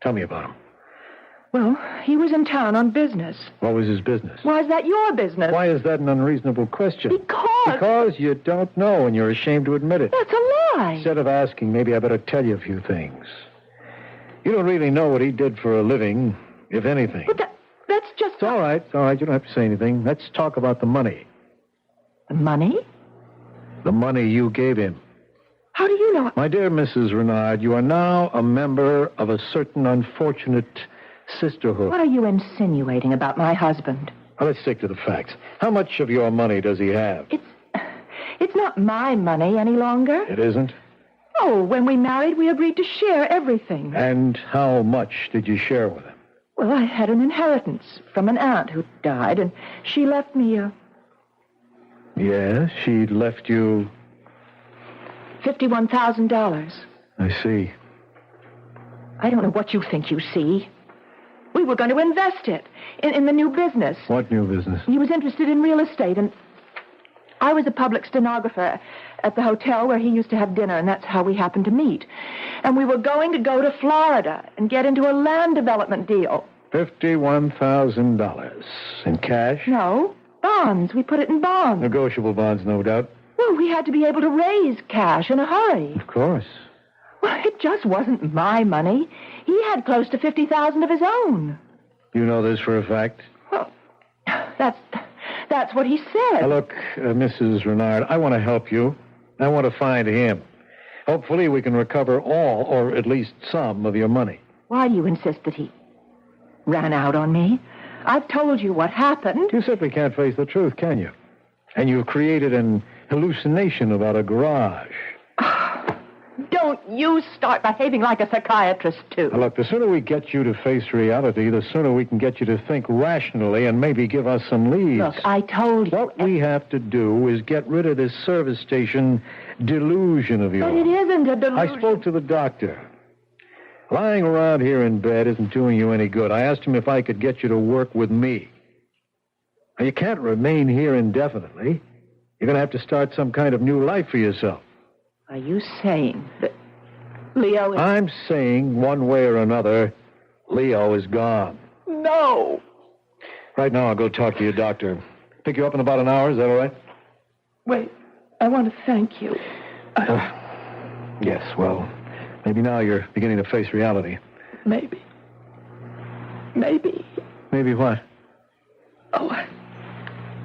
Tell me about him. Well, he was in town on business. What was his business? Why is that your business? Why is that an unreasonable question? Because you don't know and you're ashamed to admit it. That's a lie. Instead of asking, maybe I better tell you a few things. You don't really know what he did for a living, if anything. But that's just... It's all right. You don't have to say anything. Let's talk about the money. The money? The money you gave him. How do you know? My dear Mrs. Renard, you are now a member of a certain unfortunate sisterhood. What are you insinuating about my husband? Well, let's stick to the facts. How much of your money does he have? It's not my money any longer. It isn't? Oh, when we married, we agreed to share everything. And how much did you share with him? Well, I had an inheritance from an aunt who died, and she left me Yes, she left you... $51,000. I see. I don't know what you think you see. We were going to invest it in the new business. What new business? He was interested in real estate, and I was a public stenographer at the hotel where he used to have dinner, and that's how we happened to meet. And we were going to go to Florida and get into a land development deal. $51,000 in cash? No, bonds. We put it in bonds. Negotiable bonds, no doubt. Well, we had to be able to raise cash in a hurry. Of course. Well, it just wasn't my money. He had close to $50,000 of his own. You know this for a fact? Well, that's what he said. Now, look, Mrs. Renard, I want to help you. I want to find him. Hopefully we can recover all, or at least some, of your money. Why do you insist that he ran out on me? I've told you what happened. You simply can't face the truth, can you? And you've created an hallucination about a garage. Don't you start behaving like a psychiatrist, too. Now, look, the sooner we get you to face reality, the sooner we can get you to think rationally and maybe give us some leads. Look, I told you. What we have to do is get rid of this service station delusion of yours. But it isn't a delusion. I spoke to the doctor. Lying around here in bed isn't doing you any good. I asked him if I could get you to work with me. Now, you can't remain here indefinitely. You're going to have to start some kind of new life for yourself. Are you saying that Leo is... I'm saying, one way or another, Leo is gone. No. Right now, I'll go talk to your doctor. Pick you up in about an hour, is that all right? Wait, I want to thank you. Yes, well, maybe now you're beginning to face reality. Maybe. Maybe what? Oh,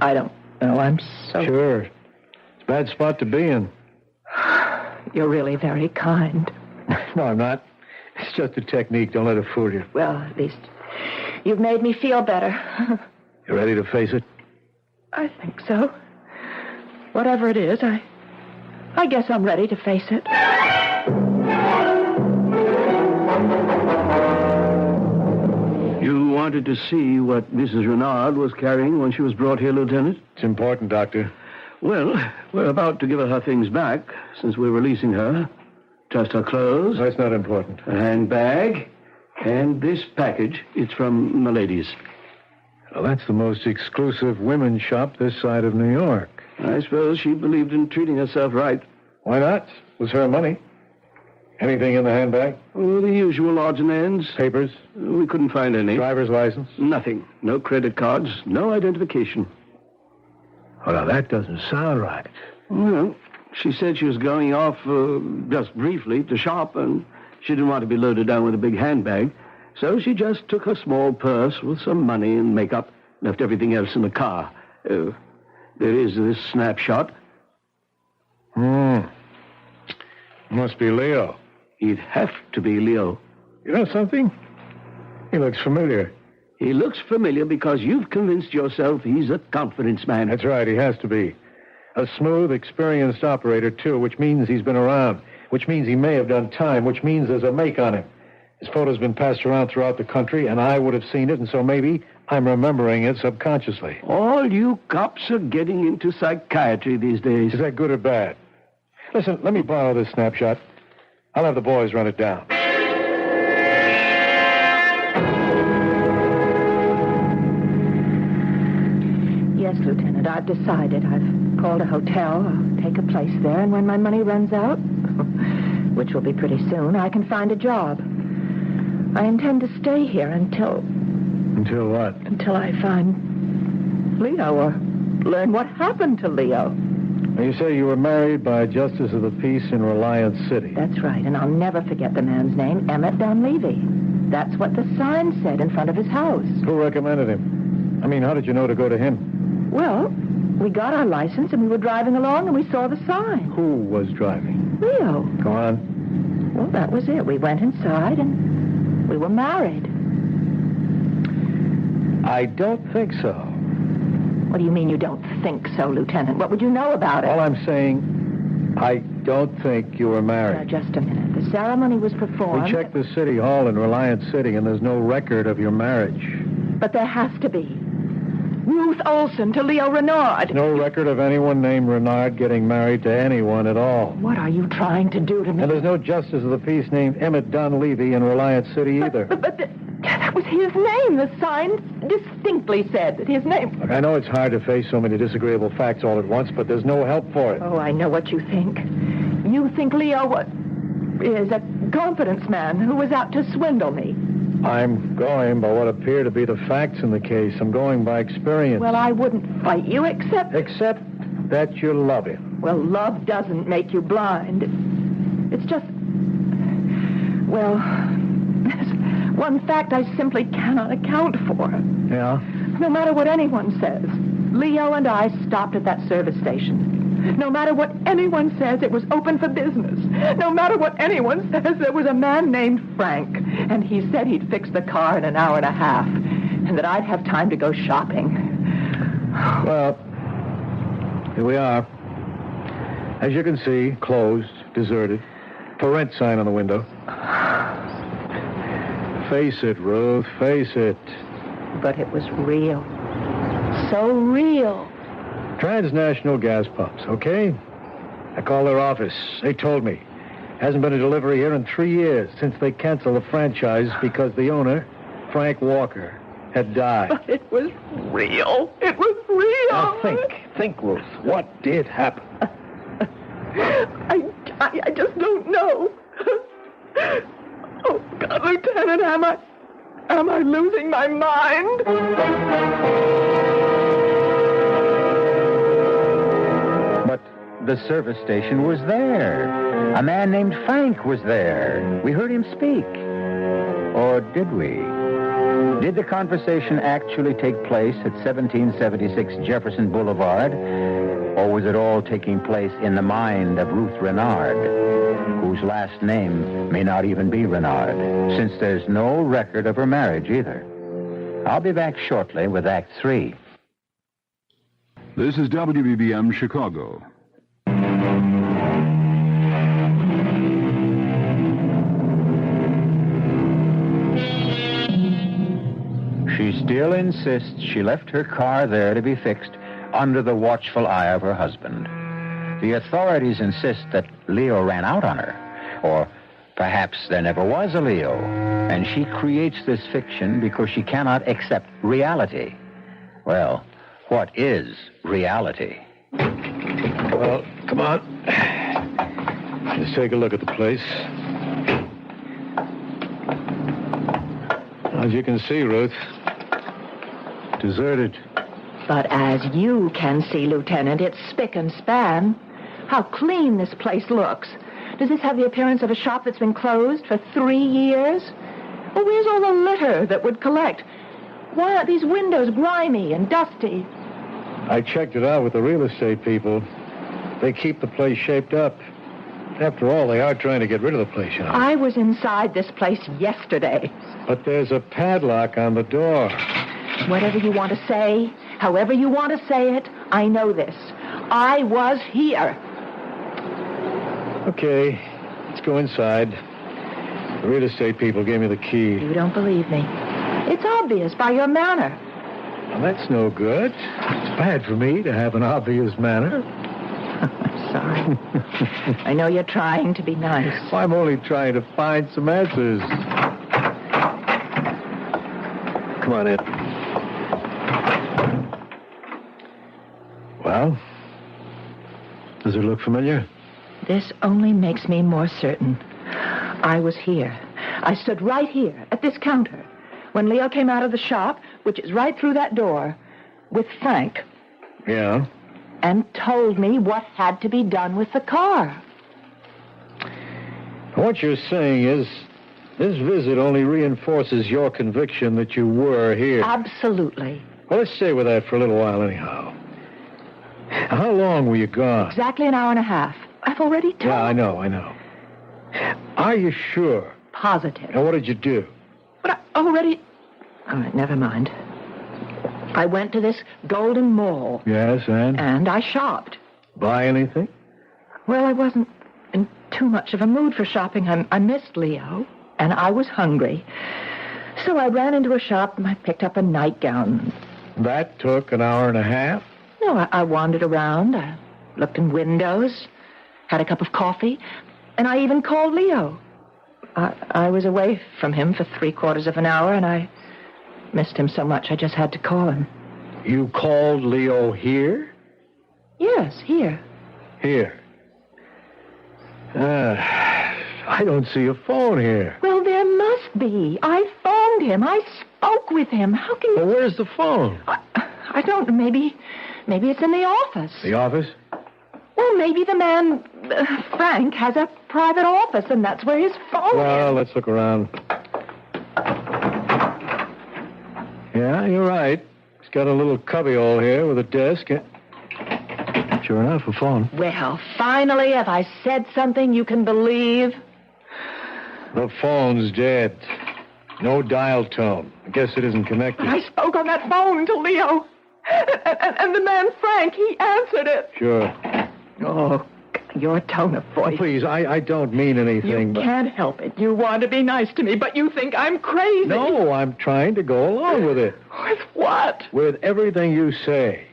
I don't know. I'm so... Sure. It's a bad spot to be in. You're really very kind. No, I'm not. It's just a technique. Don't let it fool you. Well, at least you've made me feel better. You ready to face it? I think so. Whatever it is, I guess I'm ready to face it. You wanted to see what Mrs. Renard was carrying when she was brought here, Lieutenant? It's important, Doctor. Well, we're about to give her things back, since we're releasing her. Just her clothes. That's not important. A handbag. And this package. It's from Milady's. Well, that's the most exclusive women's shop this side of New York. I suppose she believed in treating herself right. Why not? It was her money. Anything in the handbag? Oh, the usual odds and ends. Papers? We couldn't find any. Driver's license? Nothing. No credit cards. No identification. Well, now, that doesn't sound right. Well, she said she was going off just briefly to shop, and she didn't want to be loaded down with a big handbag. So she just took her small purse with some money and makeup, left everything else in the car. There is this snapshot. Must be Leo. He'd have to be Leo. You know something? He looks familiar. He looks familiar because you've convinced yourself he's a confidence man. That's right, he has to be. A smooth, experienced operator, too, which means he's been around, which means he may have done time, which means there's a make on him. His photo's been passed around throughout the country, and I would have seen it, and so maybe I'm remembering it subconsciously. All you cops are getting into psychiatry these days. Is that good or bad? Listen, let me borrow this snapshot. I'll have the boys run it down. Yes, Lieutenant, I've decided. I've called a hotel. I'll take a place there, and when my money runs out, which will be pretty soon, I can find a job. I intend to stay here until... Until what? Until I find Leo, or learn what happened to Leo. Now, you say you were married by a justice of the peace in Reliance City. That's right, and I'll never forget the man's name, Emmett Dunleavy. That's what the sign said in front of his house. Who recommended him? I mean, how did you know to go to him? Well, we got our license, and we were driving along, and we saw the sign. Who was driving? Leo. Go on. Well, that was it. We went inside, and we were married. I don't think so. What do you mean you don't think so, Lieutenant? What would you know about it? All I'm saying, I don't think you were married. Now, just a minute. The ceremony was performed... We checked the city hall in Reliance City, and there's no record of your marriage. But there has to be. Ruth Olson to Leo Renard. No record of anyone named Renard getting married to anyone at all. What are you trying to do to me? And there's no justice of the peace named Emmett Dunleavy in Reliance City either. But there That was his name. The sign distinctly said that his name... Look, I know it's hard to face so many disagreeable facts all at once, but there's no help for it. Oh, I know what you think. You think Leo is a confidence man who was out to swindle me. I'm going by what appear to be the facts in the case. I'm going by experience. Well, I wouldn't fight you except... Except that you love him. Well, love doesn't make you blind. It's just... Well, there's one fact I simply cannot account for. Yeah? No matter what anyone says, Leo and I stopped at that service station. No matter what anyone says, it was open for business. No matter what anyone says, there was a man named Frank, and he said he'd fix the car in an hour and a half, and that I'd have time to go shopping. Well, here we are. As you can see, closed, deserted. For rent sign on the window. Face it, Ruth, face it. But it was real. So real. Transnational gas pumps, okay? I called their office. They told me. Hasn't been a delivery here in 3 years since they canceled the franchise because the owner, Frank Walker, had died. But it was real. It was real. Now think, Ruth. What did happen? I just don't know. Oh, God, Lieutenant, am I losing my mind? But the service station was there. A man named Frank was there. We heard him speak. Or did we? Did the conversation actually take place at 1776 Jefferson Boulevard? Or was it all taking place in the mind of Ruth Renard, whose last name may not even be Renard, since there's no record of her marriage either? I'll be back shortly with Act 3. This is WBBM Chicago. She still insists she left her car there to be fixed under the watchful eye of her husband. The authorities insist that Leo ran out on her, or perhaps there never was a Leo, and she creates this fiction because she cannot accept reality. Well, what is reality? Well, come on. Let's take a look at the place. As you can see, Ruth, deserted. But as you can see, Lieutenant, it's spick and span. How clean this place looks. Does this have the appearance of a shop that's been closed for 3 years? Well, where's all the litter that would collect? Why aren't these windows grimy and dusty? I checked it out with the real estate people. They keep the place shaped up. After all, they are trying to get rid of the place, you know. I was inside this place yesterday. But there's a padlock on the door. Whatever you want to say, however you want to say it, I know this. I was here. Okay, let's go inside. The real estate people gave me the key. You don't believe me. It's obvious by your manner. Well, that's no good. It's bad for me to have an obvious manner. I'm sorry. I know you're trying to be nice. Well, I'm only trying to find some answers. Come on in. Well, does it look familiar? This only makes me more certain. I was here. I stood right here at this counter when Leo came out of the shop, which is right through that door, with Frank. Yeah? And told me what had to be done with the car. What you're saying is this visit only reinforces your conviction that you were here. Absolutely. Well, let's stay with that for a little while anyhow. How long were you gone? Exactly an hour and a half. I've already told. Yeah, I know. Are you sure? Positive. And what did you do? But I already... All right, never mind. I went to this Golden Mall. Yes, and? And I shopped. Buy anything? Well, I wasn't in too much of a mood for shopping. I missed Leo, and I was hungry. So I ran into a shop, and I picked up a nightgown. That took an hour and a half? No, I wandered around. I looked in windows, had a cup of coffee, and I even called Leo. I was away from him for 3/4 of an hour, and I missed him so much I just had to call him. You called Leo here? Yes, here. Here. I don't see a phone here. Well, there must be. I phoned him. I spoke with him. How can you... Well, where's the phone? I don't know. Maybe it's in the office. The office? Well, maybe the man, Frank, has a private office, and that's where his phone Well, let's look around. Yeah, you're right. He's got a little cubbyhole here with a desk. Sure enough, a phone. Well, finally, have I said something you can believe? The phone's dead. No dial tone. I guess it isn't connected. I spoke on that phone to Leo. And the man, Frank, he answered it. Sure. Oh, your tone of voice. Please, I don't mean anything. You can't help it. You want to be nice to me, but you think I'm crazy. No, I'm trying to go along with it. With what? With everything you say.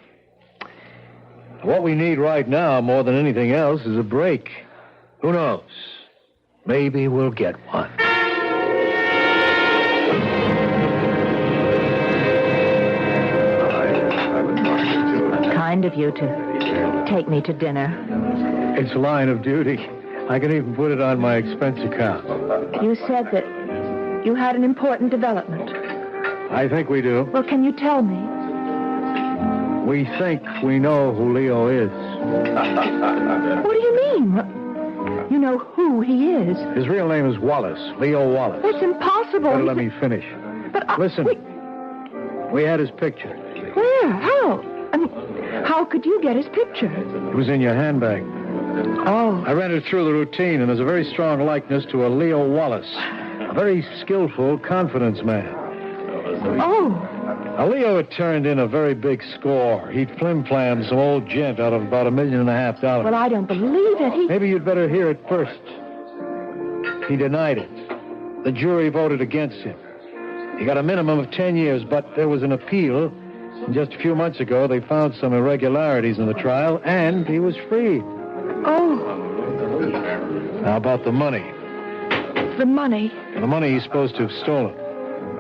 What we need right now, more than anything else, is a break. Who knows? Maybe we'll get one. Kind of you to take me to dinner. It's a line of duty. I can even put it on my expense account. You said that you had an important development. I think we do. Well, can you tell me? We think we know who Leo is. What do you mean? You know who he is? His real name is Wallace, Leo Wallace. That's impossible. Better let me finish. But Listen, we had his picture. Where? How? I mean, how could you get his picture? It was in your handbag. Oh. I ran it through the routine, and there's a very strong likeness to a Leo Wallace. A very skillful confidence man. Oh. Now, Leo had turned in a very big score. He'd flim-flammed some old gent out of about $1.5 million. Well, I don't believe it. Maybe you'd better hear it first. He denied it. The jury voted against him. He got a minimum of 10 years, but there was an appeal. And just a few months ago, they found some irregularities in the trial, and he was freed. Oh. Now, about the money. The money? The money he's supposed to have stolen.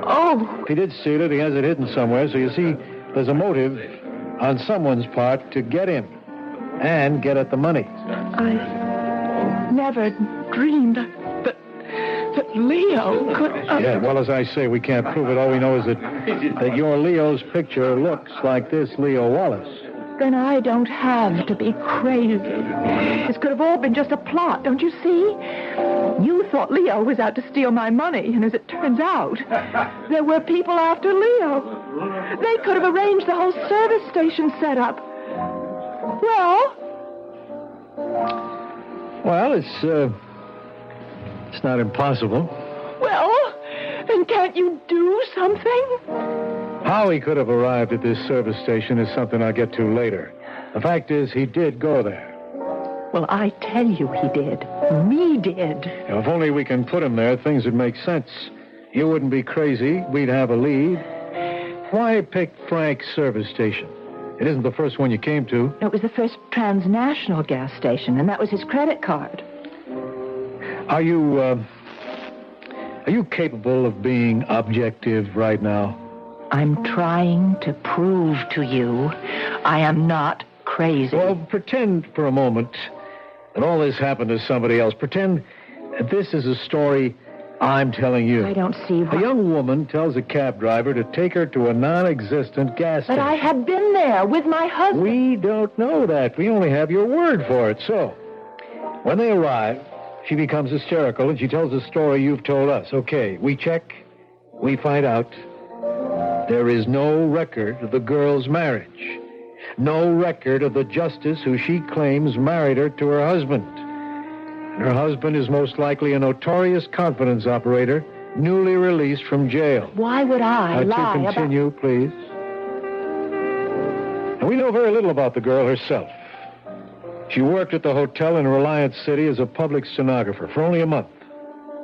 Oh. If he did steal it, he has it hidden somewhere. So you see, there's a motive on someone's part to get him and get at the money. I never dreamed that Leo could... Yeah, well, as I say, we can't prove it. All we know is that your Leo's picture looks like this Leo Wallace. Then I don't have to be crazy. This could have all been just a plot, don't you see? You thought Leo was out to steal my money, and as it turns out, there were people after Leo. They could have arranged the whole service station setup. Well, it's not impossible. Well, then can't you do something? How he could have arrived at this service station is something I'll get to later. The fact is, he did go there. Well, I tell you he did. Me did. Now, if only we can put him there, things would make sense. You wouldn't be crazy. We'd have a lead. Why pick Frank's service station? It isn't the first one you came to. It was the first transnational gas station, and that was his credit card. Are you capable of being objective right now? I'm trying to prove to you I am not crazy. Well, pretend for a moment that all this happened to somebody else. Pretend that this is a story I'm telling you. I don't see why. A young woman tells a cab driver to take her to a non-existent gas station. But I had been there with my husband. We don't know that. We only have your word for it. So, when they arrive, she becomes hysterical and she tells the story you've told us. Okay, we check. We find out there is no record of the girl's marriage. No record of the justice who she claims married her to her husband. And her husband is most likely a notorious confidence operator, newly released from jail. Why would I lie to continue, please. And we know very little about the girl herself. She worked at the hotel in Reliance City as a public stenographer for only a month.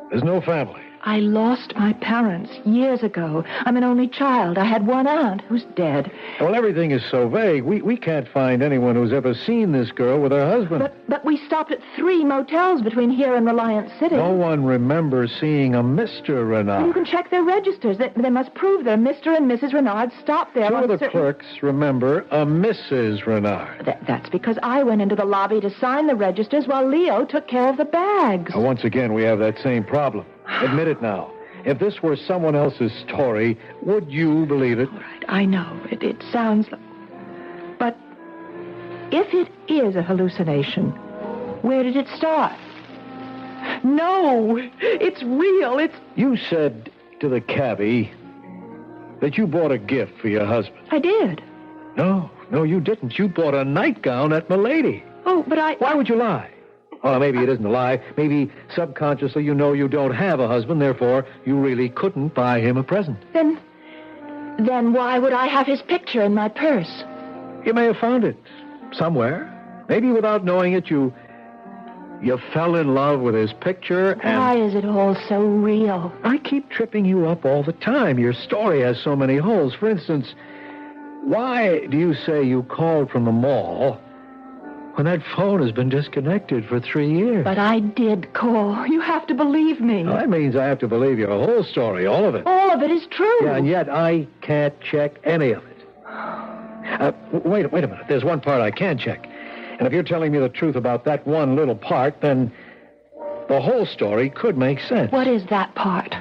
There's no family. I lost my parents years ago. I'm an only child. I had one aunt who's dead. Well, everything is so vague. We can't find anyone who's ever seen this girl with her husband. But we stopped at 3 motels between here and Reliance City. No one remembers seeing a Mr. Renard. You can check their registers. They must prove that Mr. and Mrs. Renard stopped there. Two of the clerks remember a Mrs. Renard. That's because I went into the lobby to sign the registers while Leo took care of the bags. Now, once again, we have that same problem. Admit it now. If this were someone else's story, would you believe it? All right, I know. It sounds like... But if it is a hallucination, where did it start? No, it's real. You said to the cabbie that you bought a gift for your husband. I did. No, you didn't. You bought a nightgown at Milady. Oh, but Why would you lie? Well, maybe it isn't a lie. Maybe subconsciously you know you don't have a husband, therefore you really couldn't buy him a present. Then why would I have his picture in my purse? You may have found it somewhere. Maybe without knowing it, you fell in love with his picture and... Why is it all so real? I keep tripping you up all the time. Your story has so many holes. For instance, why do you say you called from the mall when that phone has been disconnected for 3 years? But I did call. You have to believe me. Well, that means I have to believe your whole story, all of it. All of it is true. Yeah, and yet I can't check any of it. Wait a minute. There's one part I can check. And if you're telling me the truth about that one little part, then the whole story could make sense. What is that part?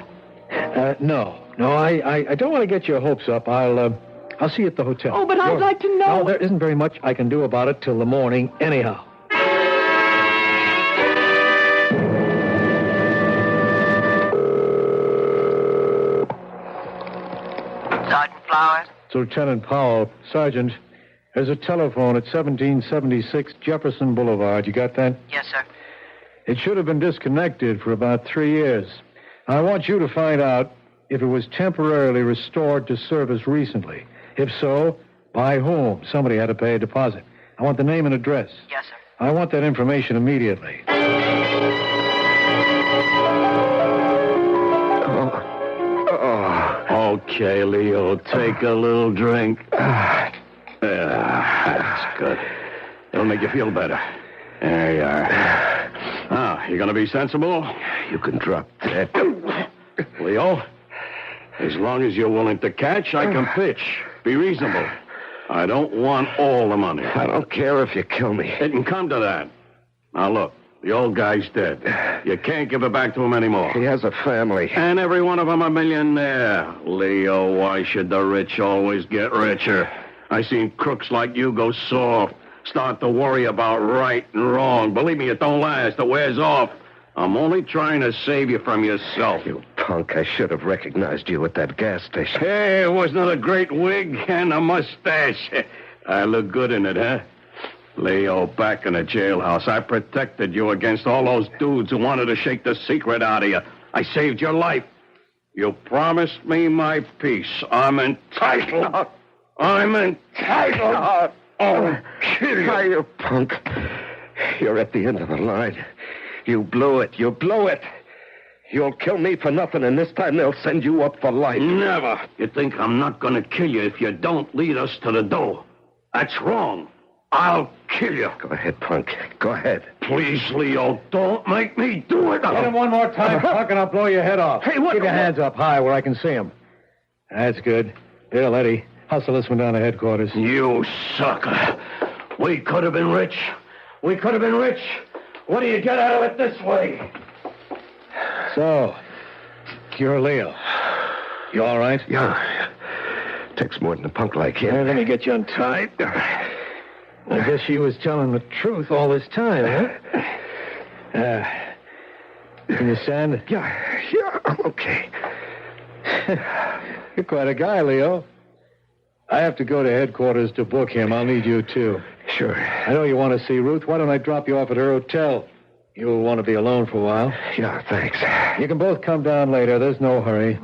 No, I don't want to get your hopes up. I'll see you at the hotel. Oh, but I'd like to know. No, there isn't very much I can do about it till the morning anyhow. Sergeant Flowers? It's Lieutenant Powell. Sergeant, there's a telephone at 1776 Jefferson Boulevard. You got that? Yes, sir. It should have been disconnected for about 3 years. I want you to find out if it was temporarily restored to service recently. If so, by whom? Somebody had to pay a deposit. I want the name and address. Yes, sir. I want that information immediately. Okay, Leo, take a little drink. That's good. It'll make you feel better. There you are. Now, you gonna be sensible? You can drop that. Leo, as long as you're willing to catch, I can pitch. Be reasonable. I don't want all the money. I don't care if you kill me. It can come to that. Now, look, the old guy's dead. You can't give it back to him anymore. He has a family. And every one of them a millionaire. Leo, why should the rich always get richer? I seen crooks like you go soft, start to worry about right and wrong. Believe me, it don't last. It wears off. I'm only trying to save you from yourself. You punk, I should have recognized you at that gas station. Hey, wasn't it a great wig and a mustache? I look good in it, huh? Leo, back in the jailhouse, I protected you against all those dudes who wanted to shake the secret out of you. I saved your life. You promised me my peace. I'm entitled. I'm entitled. Oh, kill you. You punk. You're at the end of the line. You blew it. You blew it. You'll kill me for nothing, and this time they'll send you up for life. Never. You think I'm not going to kill you if you don't lead us to the door. That's wrong. I'll kill you. Go ahead, punk. Go ahead. Please, Leo, don't make me do it. Hit him one more time, punk, and I'll blow your head off. Hey, what? Keep your hands up high where I can see him. That's good. Bill, Eddie, hustle this one down to headquarters. You sucker. We could have been rich. We could have been rich. What do you get out of it this way? So, you're Leo. You all right? Yeah. Takes more than a punk like him. Let me get you untied. I guess she was telling the truth all this time, huh? Can you stand? Yeah, I'm okay. You're quite a guy, Leo. I have to go to headquarters to book him. I'll need you, too. Sure. I know you want to see Ruth. Why don't I drop you off at her hotel? You'll want to be alone for a while. Yeah, thanks. You can both come down later. There's no hurry.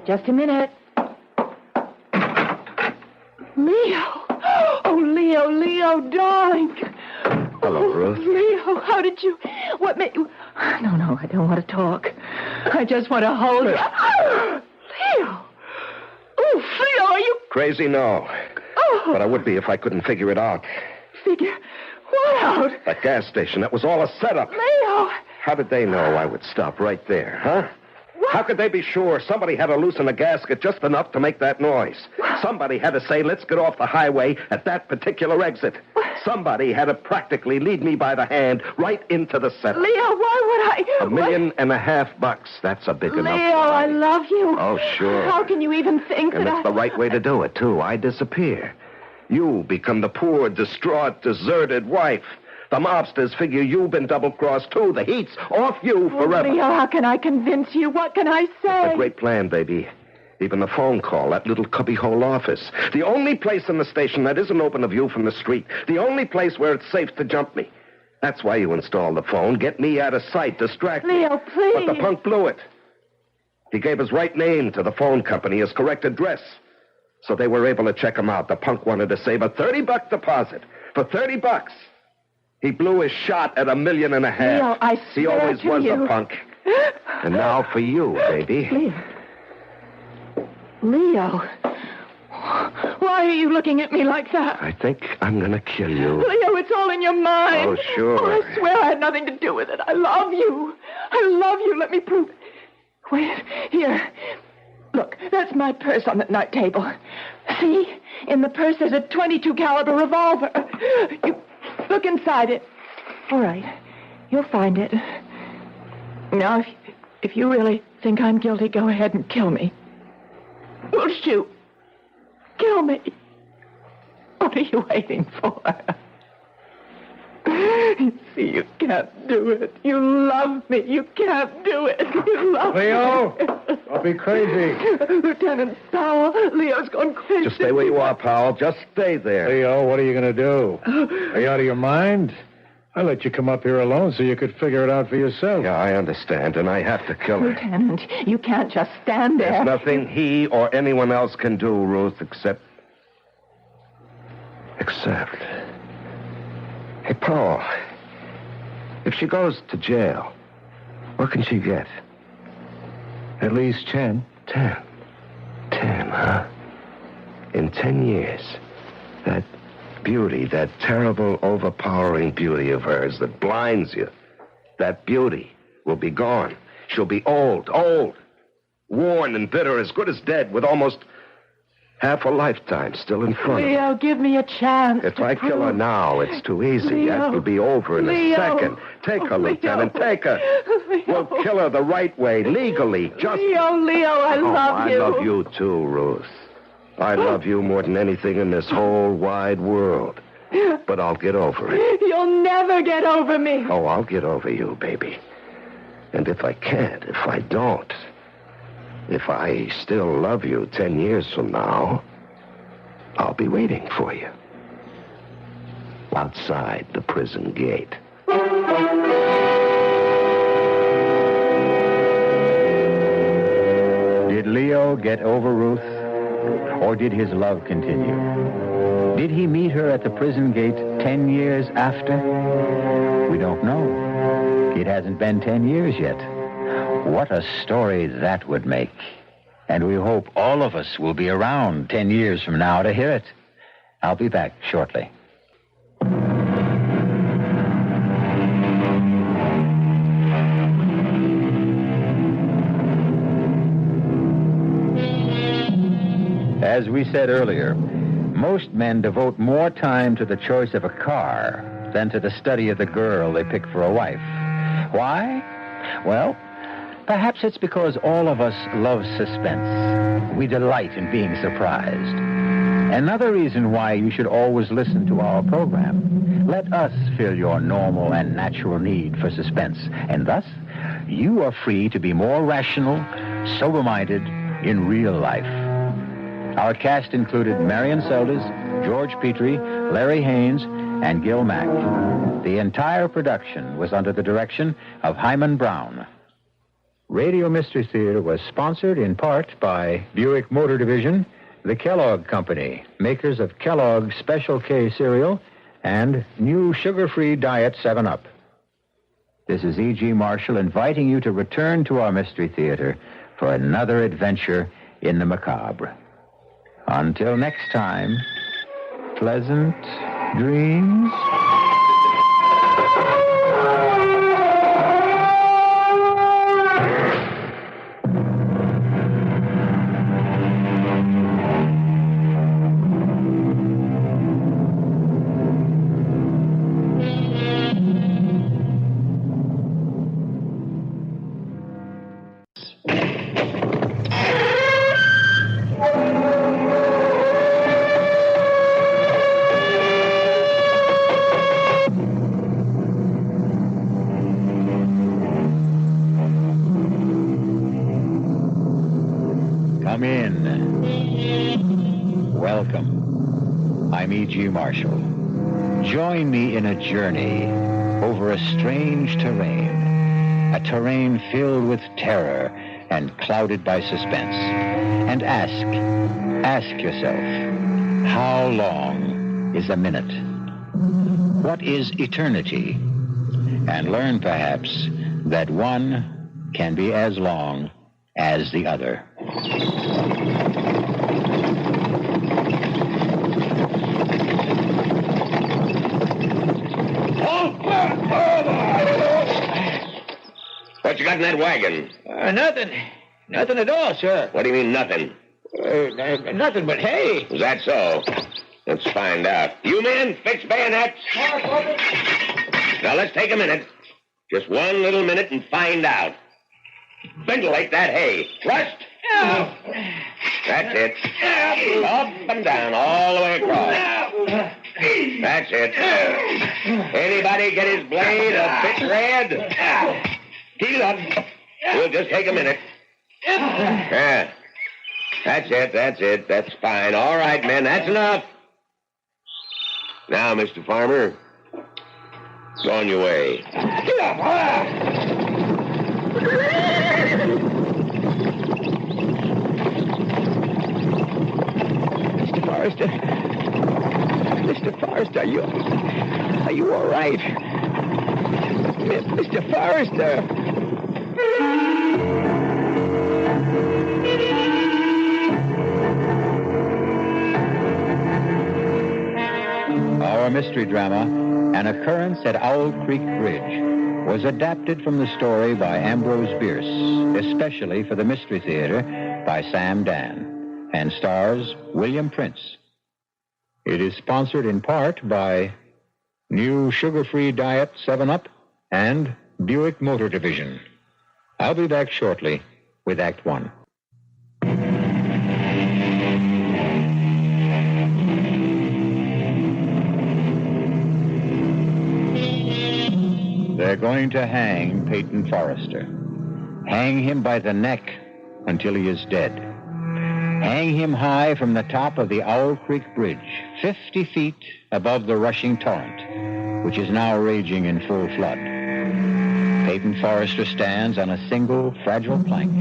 Just a minute. Leo. Oh, Leo, darling. Hello, Ruth. Leo, how did you... What made you... No, I don't want to talk. I just want to hold you. Leo! Oh, Leo, are you... Crazy? No. Oh. But I would be if I couldn't figure it out. Figure what out? That gas station, that was all a setup. Leo! How did they know I would stop right there, huh? What? How could they be sure somebody had to loosen the gasket just enough to make that noise? Somebody had to say, let's get off the highway at that particular exit. Somebody had to practically lead me by the hand right into the setup. Leo, why would I... $1.5 million. That's a big enough... Leo, I love you. Oh, sure. How can you even think and that it's the right way to do it, too. I disappear. You become the poor, distraught, deserted wife. The mobsters figure you've been double-crossed, too. The heat's off you forever. Leo, how can I convince you? What can I say? It's a great plan, baby. Even the phone call, that little cubbyhole office. The only place in the station that isn't open to view from the street. The only place where it's safe to jump me. That's why you installed the phone. Get me out of sight, distract me. Leo, please. But the punk blew it. He gave his right name to the phone company, his correct address. So they were able to check him out. The punk wanted to save a $30 deposit. For $30. He blew his shot at $1.5 million. Leo, I swear he always to was you. a punk. And now for you, baby. Leo. Why are you looking at me like that? I think I'm going to kill you. Leo, it's all in your mind. Oh, sure. Oh, I swear I had nothing to do with it. I love you. I love you. Let me prove it. Wait, here. Look, that's my purse on the night table. See? In the purse there's a .22 caliber revolver. You look inside it. All right. You'll find it. Now, if you really think I'm guilty, go ahead and kill me. We'll shoot. Kill me. What are you waiting for? See, you can't do it. You love me. You can't do it. You love Leo, me. don't be crazy. Lieutenant Powell, Leo's gone crazy. Just stay where you are, Powell. Just stay there. Leo, what are you going to do? Are you out of your mind? I let you come up here alone so you could figure it out for yourself. Yeah, I understand, and I have to kill her. Lieutenant, you can't just stand there. There's nothing he or anyone else can do, Ruth, except... Hey, Paul, if she goes to jail, what can she get? At least 10. 10, huh? In 10 years, that beauty, that terrible, overpowering beauty of hers that blinds you, that beauty will be gone. She'll be old, worn and bitter, as good as dead, with almost half a lifetime still in front of her. Leo, give me a chance. If I kill her now, it's too easy. That will be over in a second. Take her, Lieutenant, take her. We'll kill her the right way, legally, just... Leo, I love you. I love you too, Ruth. I love you more than anything in this whole wide world. But I'll get over it. You'll never get over me. Oh, I'll get over you, baby. And if I can't, if I don't, if I still love you 10 years from now, I'll be waiting for you. Outside the prison gate. Did Leo get over Ruth? Or did his love continue? Did he meet her at the prison gate 10 years after? We don't know. It hasn't been 10 years yet. What a story that would make. And we hope all of us will be around 10 years from now to hear it. I'll be back shortly. As we said earlier, most men devote more time to the choice of a car than to the study of the girl they pick for a wife. Why? Well, perhaps it's because all of us love suspense. We delight in being surprised. Another reason why you should always listen to our program. Let us fill your normal and natural need for suspense, and thus you are free to be more rational, sober-minded in real life. Our cast included Marion Seldes, George Petrie, Larry Haynes, and Gil Mack. The entire production was under the direction of Hyman Brown. Radio Mystery Theater was sponsored in part by Buick Motor Division the Kellogg Company, makers of Kellogg's Special K cereal and new sugar-free diet 7-Up. This is E.G. Marshall inviting you to return to our Mystery Theater for another adventure in the macabre. Until next time, pleasant dreams. Come in. Welcome. I'm E.G. Marshall. Join me in a journey over a strange terrain, a terrain filled with terror and clouded by suspense. And ask yourself, how long is a minute? What is eternity? And learn, perhaps, that one can be as long as the other. What you got in that wagon? Nothing. Nothing at all, sir. What do you mean, nothing? Nothing but hay. Is that so? Let's find out. You men, fix bayonets. Now, let's take a minute. Just one little minute and find out. Ventilate that hay. Thrust. That's it. Up and down, all the way across. That's it. Anybody get his blade a bit red? Heat it up. We'll just take a minute. Yeah. That's it. That's fine. All right, men, that's enough. Now, Mr. Farmer, go on your way. Mr. Forrester, are you all right? Mr. Forrester. Our mystery drama, An Occurrence at Owl Creek Bridge, was adapted from the story by Ambrose Bierce, especially for the Mystery Theater by Sam Dan, and stars William Prince. It is sponsored in part by new sugar-free diet 7-Up and Buick Motor Division. I'll be back shortly with Act One. They're going to hang Peyton Forrester. Hang him by the neck until he is dead. Hang him high from the top of the Owl Creek Bridge, 50 feet above the rushing torrent, which is now raging in full flood. Peyton Forrester stands on a single, fragile plank.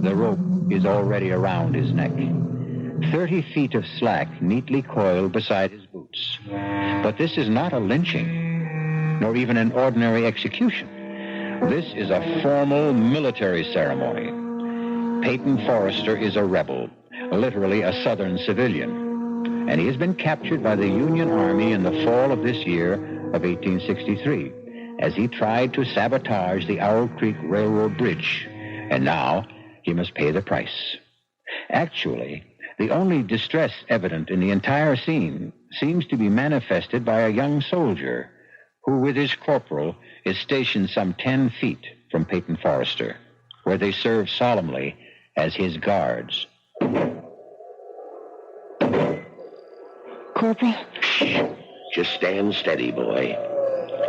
The rope is already around his neck. 30 feet of slack neatly coiled beside his boots. But this is not a lynching, nor even an ordinary execution. This is a formal military ceremony. Peyton Forrester is a rebel, literally a Southern civilian, and he has been captured by the Union Army in the fall of this year of 1863 as he tried to sabotage the Owl Creek Railroad Bridge, and now he must pay the price. Actually, the only distress evident in the entire scene seems to be manifested by a young soldier who, with his corporal, is stationed some 10 feet from Peyton Forrester, where they serve solemnly as his guards. Corporal? Just stand steady, boy.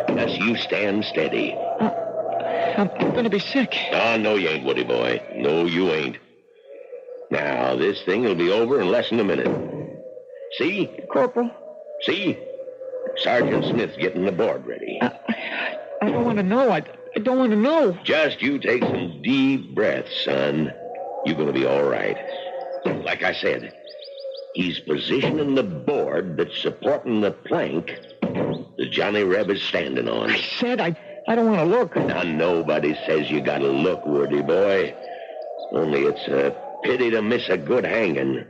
Yes, you stand steady. I'm going to be sick. Oh, no, you ain't, Woody boy. No, you ain't. Now, this thing will be over in less than a minute. See? Corporal? See? Sergeant Smith's getting the board ready. I don't want to know. I don't want to know. Just you take some deep breaths, son. You're going to be all right. Like I said, He's positioning the board that's supporting the plank that Johnny Reb is standing on. I said I don't want to look. Now, nobody says you gotta look, Woody boy. Only it's a pity to miss a good hanging.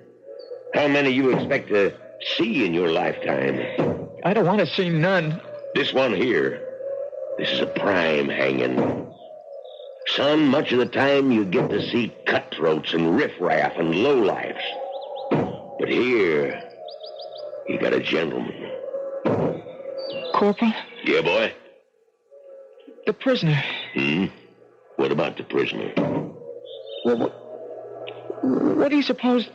How many you expect to see in your lifetime? I don't want to see none. This one here, this is a prime hanging. Son, much of the time you get to see cutthroats and riffraff and lowlifes. But here, you got a gentleman. Corporal? Yeah, boy? The prisoner. What about the prisoner? Well, what do you suppose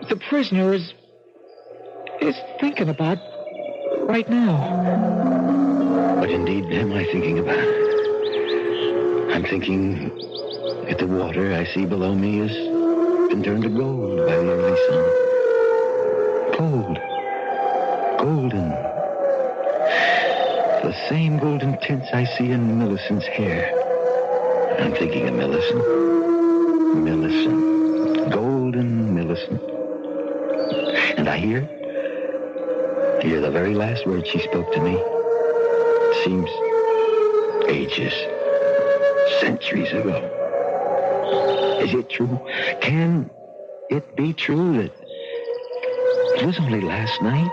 the prisoner is thinking about right now? What indeed am I thinking about? I'm thinking that the water I see below me has been turned to gold by the early sun. Gold. Golden. The same golden tints I see in Millicent's hair. I'm thinking of Millicent. Millicent. Golden Millicent. And I hear the very last word she spoke to me. It seems ages, centuries ago. Is it true? Can it be true that it was only last night?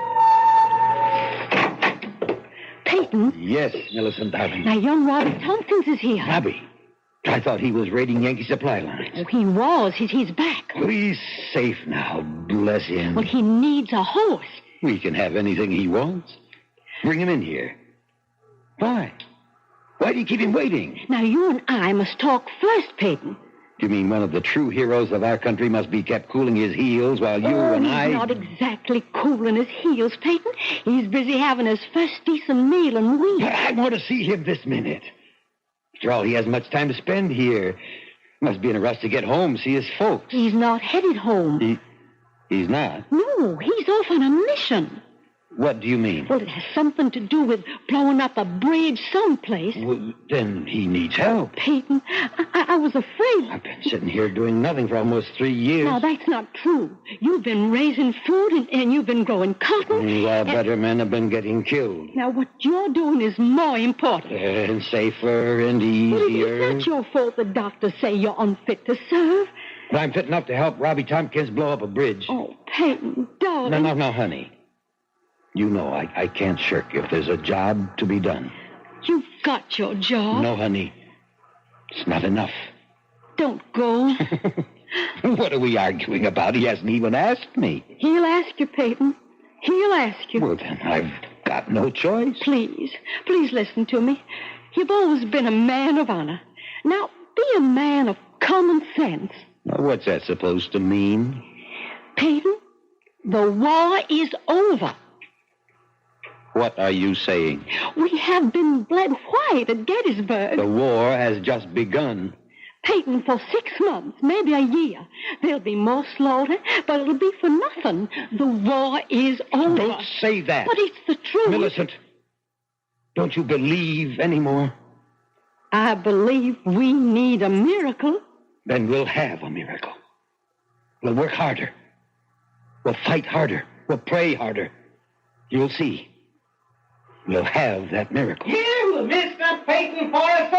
Peyton? Yes, Millicent, darling. Now, young Robbie Tompkins is here. Robbie? I thought he was raiding Yankee supply lines. Oh, he was. He's back. Oh, he's safe now, bless him. Well, he needs a horse. We can have anything he wants. Bring him in here. Why? Why do you keep him waiting? Now, you and I must talk first, Peyton. You mean one of the true heroes of our country must be kept cooling his heels while you and I... He's not exactly cooling his heels, Peyton. He's busy having his first decent meal in weeks. But I want to see him this minute. After all, he hasn't much time to spend here. Must be in a rush to get home, see his folks. He's not headed home. He's not? No, he's off on a mission. What do you mean? Well, it has something to do with blowing up a bridge someplace. Well, then he needs help. Peyton, I was afraid. I've been sitting here doing nothing for almost 3 years. Now, that's not true. You've been raising food and you've been growing cotton. Our better men have been getting killed. Now, what you're doing is more important. And safer and easier. Well, it's not your fault the doctors say you're unfit to serve. But I'm fit enough to help Robbie Tompkins blow up a bridge. Oh, Peyton, darling. No, honey. You know I can't shirk if there's a job to be done. You've got your job. No, honey. It's not enough. Don't go. What are we arguing about? He hasn't even asked me. He'll ask you, Peyton. He'll ask you. Well, then I've got no choice. Please listen to me. You've always been a man of honor. Now, be a man of common sense. Now, what's that supposed to mean? Peyton, the war is over. What are you saying? We have been bled white at Gettysburg. The war has just begun. Peyton, for 6 months, maybe a year, there'll be more slaughter, but it'll be for nothing. The war is over. Don't say that. But it's the truth. Millicent, don't you believe anymore? I believe we need a miracle. Then we'll have a miracle. We'll work harder. We'll fight harder. We'll pray harder. You'll see. We'll have that miracle. You, Mr. Peyton Forrester!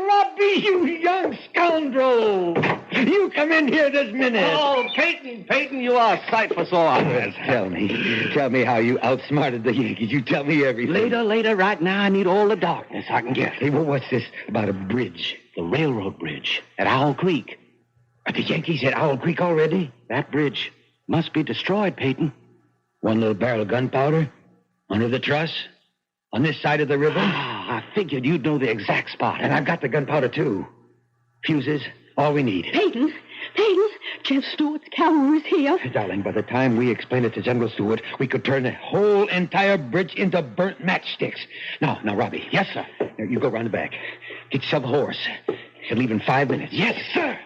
Robbie, you young scoundrel! You come in here this minute. Oh, Peyton, you are a sight for sore eyes. Tell me how you outsmarted the Yankees. You tell me everything. Later, right now, I need all the darkness I can get. Hey, well, what's this about a bridge? The railroad bridge at Owl Creek. Are the Yankees at Owl Creek already? That bridge must be destroyed, Peyton. One little barrel of gunpowder? Under the truss? On this side of the river? I figured you'd know the exact spot. And I've got the gunpowder, too. Fuses, all we need. Peyton, Jeff Stewart's cavalry is here. Darling, by the time we explain it to General Stewart, we could turn the whole entire bridge into burnt matchsticks. Now, Robbie. Yes, sir. Now, you go around the back. Get yourself a horse. He'll leave in 5 minutes. Yes, sir.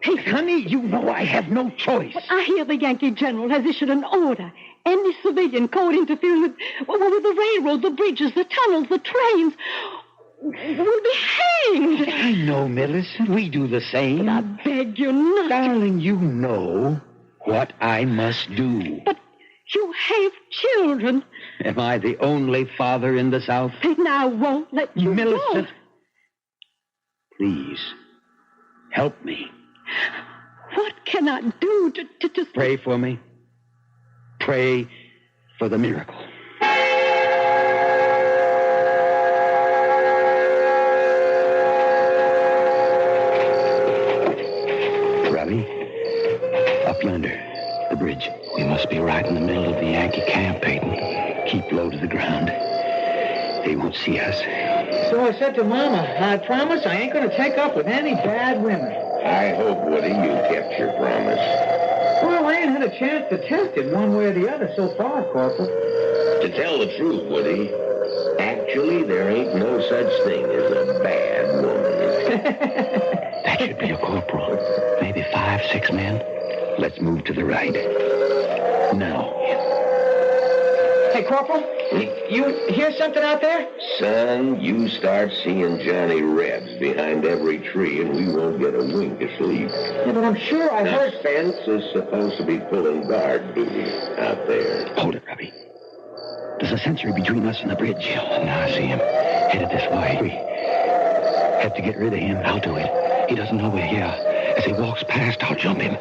Hey, honey, you know I have no choice. But I hear the Yankee general has issued an order. Any civilian caught interfering with the railroad, the bridges, the tunnels, the trains will be hanged. I know, Millicent. We do the same. But I beg you not. Darling, you know what I must do. But you have children. Am I the only father in the South? Then I won't let you Millicent, go. please, help me. What can I do to just... Pray for me. Pray for the miracle. Robbie, up yonder, the bridge. We must be right in the middle of the Yankee camp, Peyton. Keep low to the ground. They won't see us. So I said to Mama, I promise I ain't going to take up with any bad women. I hope, Woody, you kept your promise. Well, I ain't had a chance to test it one way or the other so far, Corporal. To tell the truth, Woody, actually, there ain't no such thing as a bad woman. That should be a corporal. Maybe 5, 6 men. Let's move to the right. Now. Hey, Corporal, you hear something out there? Son, you start seeing Johnny Rebs behind every tree, and we won't get a wink of sleep. Yeah, but I'm sure I heard... Spence is supposed to be pulling guard duty out there. Hold it, Robbie. There's a sentry between us and the bridge. Oh, now I see him. Headed this way. We have to get rid of him. I'll do it. He doesn't know we're here. As he walks past, I'll jump him.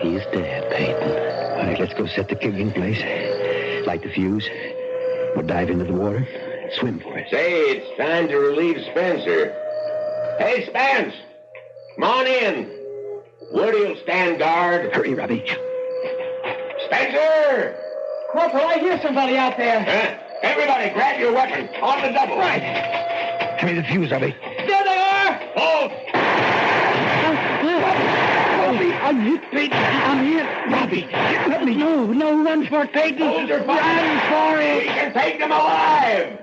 He's dead, Peyton. All right, let's go set the keg in place. Light the fuse. We'll dive into the water. Swim for it. Say, it's time to relieve Spencer. Hey, Spence! Come on in. Woody'll stand guard. Hurry, Robbie. Spencer! Corporal, I hear somebody out there. Huh? Everybody, grab your weapon. On the double. Right. Give me the fuse, Robbie. There they are! Hold! Robbie, I'm hit, Peyton. I'm hit. Robbie, let me... No, run for it, Peyton. Hold your fire. Run for it. We can take them alive.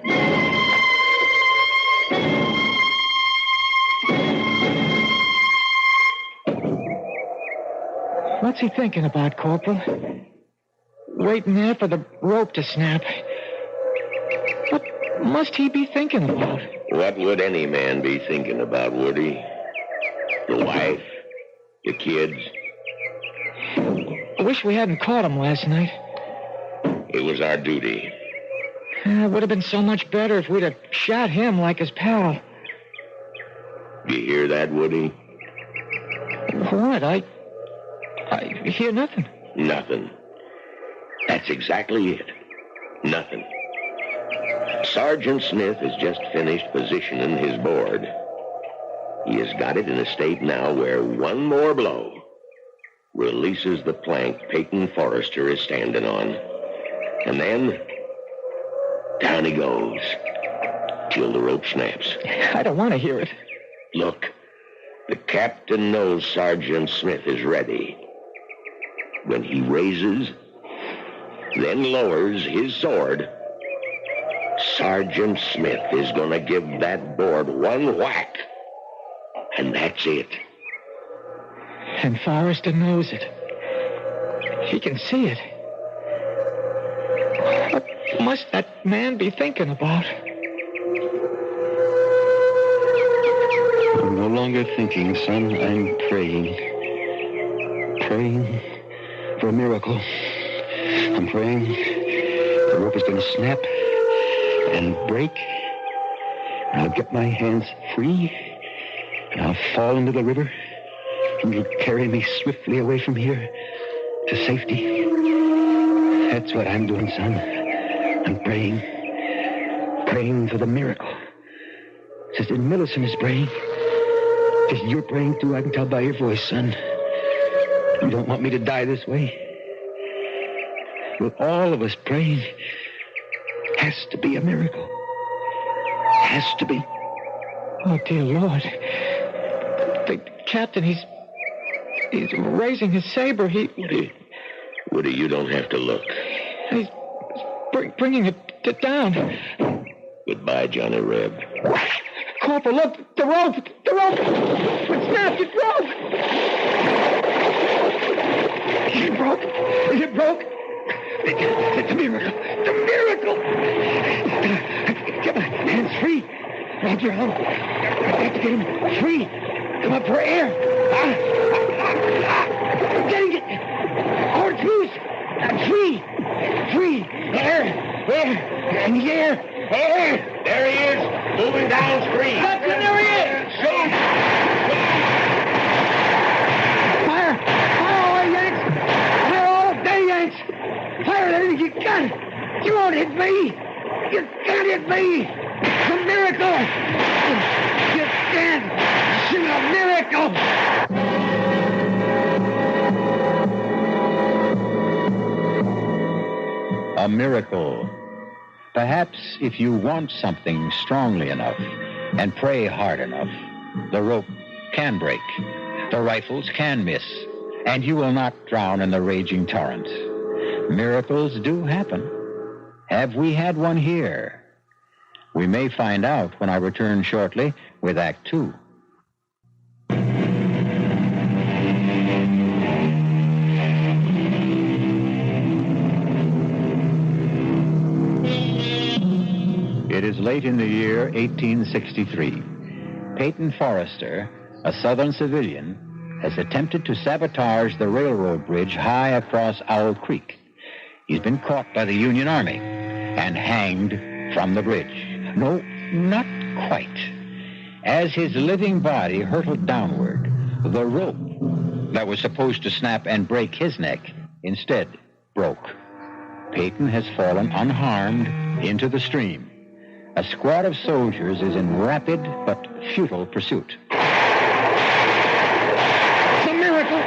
What's he thinking about, Corporal? Waiting there for the rope to snap. What must he be thinking about? What would any man be thinking about, Woody? The wife? The kids? I wish we hadn't caught him last night. It was our duty. It would have been so much better if we'd have shot him like his pal. You hear that, Woody? What? I hear nothing. Nothing. That's exactly it. Nothing. Sergeant Smith has just finished positioning his board. He has got it in a state now where one more blow releases the plank Peyton Forrester is standing on. And then, down he goes, till the rope snaps. I don't want to hear it. Look, the captain knows Sergeant Smith is ready. When he raises, then lowers his sword, Sergeant Smith is going to give that board one whack. And that's it. And Forrester knows it. He can see it. What must that man be thinking about? I'm no longer thinking, son. I'm praying. Praying for a miracle. I'm praying the rope is going to snap and break. And I'll get my hands free. And I'll fall into the river. And you'll carry me swiftly away from here to safety. That's what I'm doing, son. I'm praying. Praying for the miracle. Sister Millicent is praying. If you're praying too, I can tell by your voice, son. You don't want me to die this way. With all of us praying, has to be a miracle. Has to be. Oh, dear Lord. The captain, he's raising his saber. Woody, you don't have to look. He's bringing it down. Goodbye, Johnny Reb. Corporal, look, the rope. It snapped, it broke. Is it broke? It's a miracle. It's a miracle. Get my hands free. Roger, get him free. Come up for air. I'm getting it. Horns loose. Free. Air. In the air. There he is, moving downstream. Captain, there he is. Shoot! Fire all the Yanks. Fire all the Yanks. Fire everything you got. You won't hit me. You can't hit me. It's a miracle. You can't shoot a miracle. A miracle. Perhaps if you want something strongly enough and pray hard enough, the rope can break, the rifles can miss, and you will not drown in the raging torrent. Miracles do happen. Have we had one here? We may find out when I return shortly with Act Two. It is late in the year 1863. Peyton Forrester, a Southern civilian, has attempted to sabotage the railroad bridge high across Owl Creek. He's been caught by the Union Army and hanged from the bridge. No, not quite. As his living body hurtled downward, the rope that was supposed to snap and break his neck instead broke. Peyton has fallen unharmed into the stream. A squad of soldiers is in rapid but futile pursuit. It's a miracle.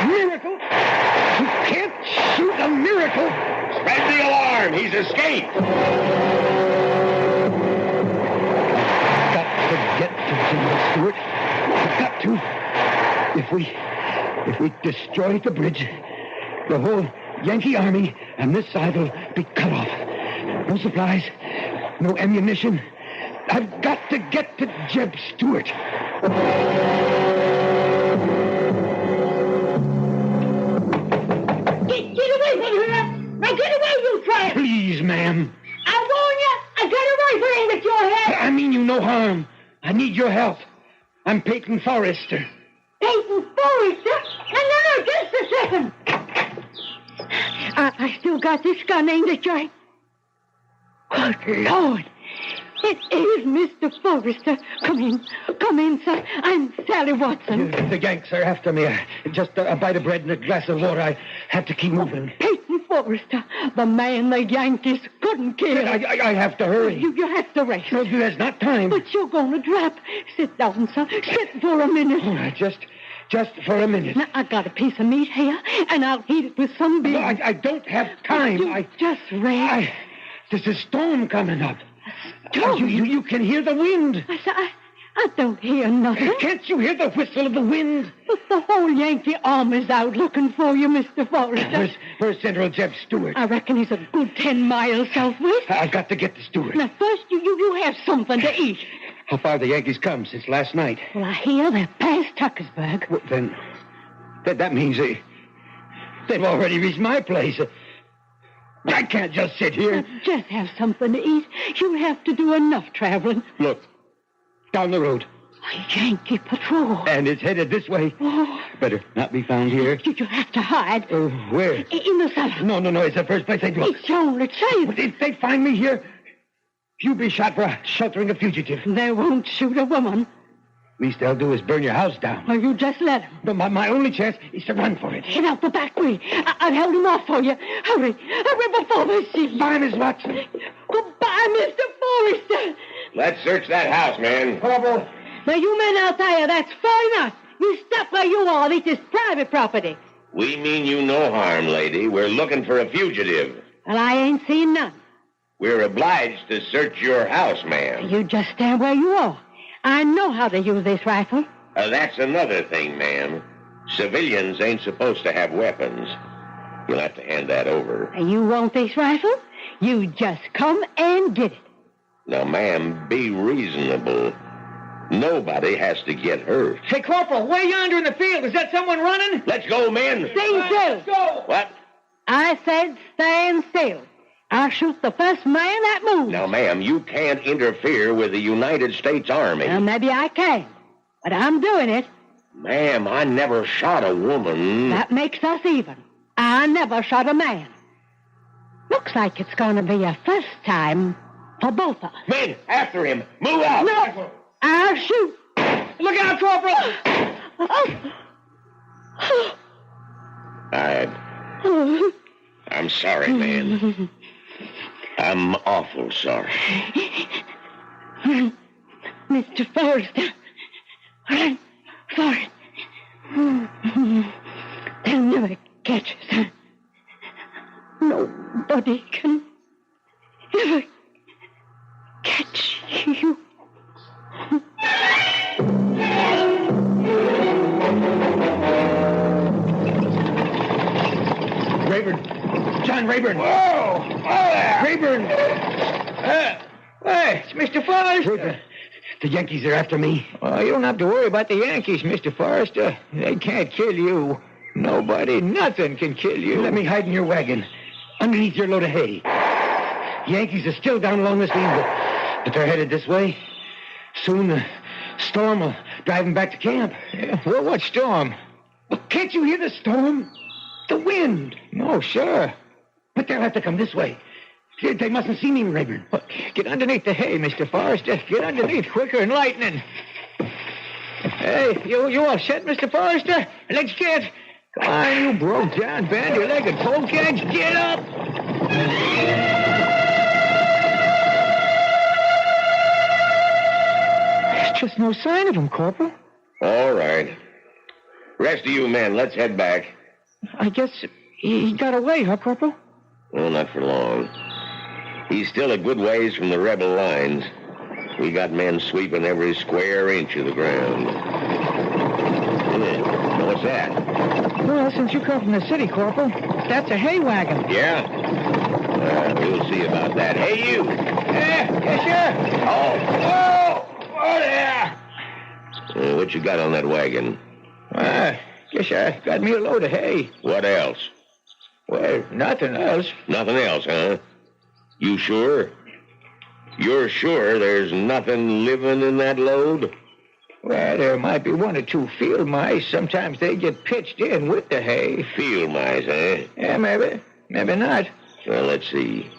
Miracle. You can't shoot a miracle. Spread the alarm. He's escaped. Got to get to General Stewart. I've got to. If we destroy the bridge, the whole Yankee army on this side will be cut off. No supplies. No ammunition. I've got to get to Jeb Stewart. Get away from her! Now get away, you tramp! Please, ma'am. I warn you, I got a rifle aimed at your head! I mean you no harm. I need your help. I'm Peyton Forrester. Peyton Forrester? No, just a second. I still got this gun aimed at your head. Good Lord! It is Mr. Forrester. Come in, sir. I'm Sally Watson. The Yanks are after me. Just a bite of bread and a glass of water. I have to keep moving. Peyton Forrester, the man the Yankees couldn't kill. I have to hurry. You have to rest. No, there's not time. But you're going to drop. Sit down, sir. Sit for a minute. All right, just for a minute. Now, I got a piece of meat here, and I'll heat it with some beer. No, I don't have time. Just rest. There's a storm coming up. Storm? You can hear the wind. I don't hear nothing. Can't you hear the whistle of the wind? But the whole Yankee army's out looking for you, Mr. Forrester. Where's General Jeb Stewart? I reckon he's a good 10 miles southwest. I've got to get to Stewart. Now, first, you have something to eat. How far the Yankees come since last night? Well, I hear they're past Tuckersburg. Well, then that means they've already reached my place. I can't just sit here. Now, just have something to eat. You'll have to do enough traveling. Look, down the road. A Yankee patrol. And it's headed this way. Oh. Better not be found here. You have to hide. Where? In the cellar. No. It's the first place I'd look. It's your only chance. But if they find me here, you'll be shot for sheltering a fugitive. They won't shoot a woman. Least they'll do is burn your house down. Or you just let him. But my only chance is to run for it. Get out the back way. I've held him off for you. Hurry before they see you. Bye, Miss Watson. Goodbye, Mr. Forrester. Let's search that house, man. Corporal. Now, you men out there, that's far enough. You stop where you are. This is private property. We mean you no harm, lady. We're looking for a fugitive. Well, I ain't seen none. We're obliged to search your house, ma'am. You just stand where you are. I know how to use this rifle. That's another thing, ma'am. Civilians ain't supposed to have weapons. You'll have to hand that over. You want this rifle? You just come and get it. Now, ma'am, be reasonable. Nobody has to get hurt. Hey, Corporal, way yonder in the field. Is that someone running? Let's go, men. Stand still. Let's go. What? I said stand still. I'll shoot the first man that moves. Now, ma'am, you can't interfere with the United States Army. Well, maybe I can. but I'm doing it. Ma'am, I never shot a woman. That makes us even. I never shot a man. Looks like it's going to be a first time for both of us. Men, after him. Move out. No, I'll shoot. Look out, Corporal! I'm sorry, man. I'm awful sorry. Mr. Forrester, I'm sorry. They'll never catch us. Nobody can ever catch you. Rayburn. John Rayburn. Whoa! Rayburn! Hey, it's Mr. Forrester. Rayburn. The Yankees are after me. Oh, you don't have to worry about the Yankees, Mr. Forrester. They can't kill you. Nobody, nothing can kill you. Let me hide in your wagon, underneath your load of hay. Yankees are still down along this lane, but they're headed this way. Soon the storm will drive them back to camp. Yeah. Well, what storm? Well, can't you hear the storm? The wind. No, sure. But they'll have to come this way. They mustn't see me, Rayburn. Get underneath the hay, Mr. Forrester. Get underneath quicker than lightning. Hey, you all set, Mr. Forrester? Let's get. Come on, you broke down, bandy-legged polecats. Get up! There's just no sign of him, Corporal. All right. Rest of you men, let's head back. I guess he got away, huh, Corporal? Well, not for long. He's still a good ways from the rebel lines. We got men sweeping every square inch of the ground. What's that? Well, since you come from the city, Corporal, that's a hay wagon. Yeah? We'll see about that. Hey, you! Yes, sir. Oh, there. What you got on that wagon? Guess I got me a load of hay. What else? Well, nothing else. Nothing else, huh? You sure? You're sure there's nothing living in that load? Well, there might be one or two field mice. Sometimes they get pitched in with the hay. Field mice, eh? Yeah, maybe. Maybe not. Well, let's see.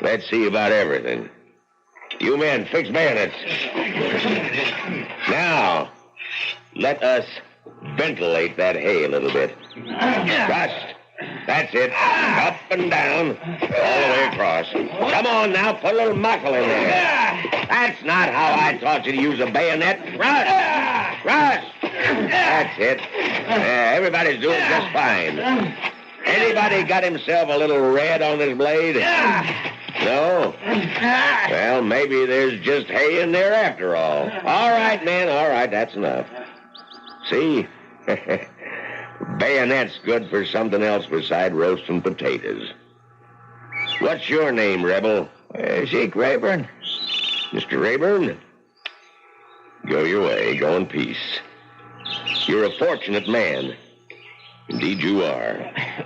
Let's see about everything. You men, fix bayonets. Now, let us ventilate that hay a little bit. Just. That's it. Up and down. All the way across. Come on now, put a little muscle in there. That's not how I taught you to use a bayonet. Thrust. Thrust. That's it. Everybody's doing just fine. Anybody got himself a little red on his blade? No? Well, maybe there's just hay in there after all. All right, man, all right, that's enough. See? Bayonet's good for something else beside roasting potatoes. What's your name, Rebel? Zeke Rayburn. Mr. Rayburn? Go your way. Go in peace. You're a fortunate man. Indeed you are.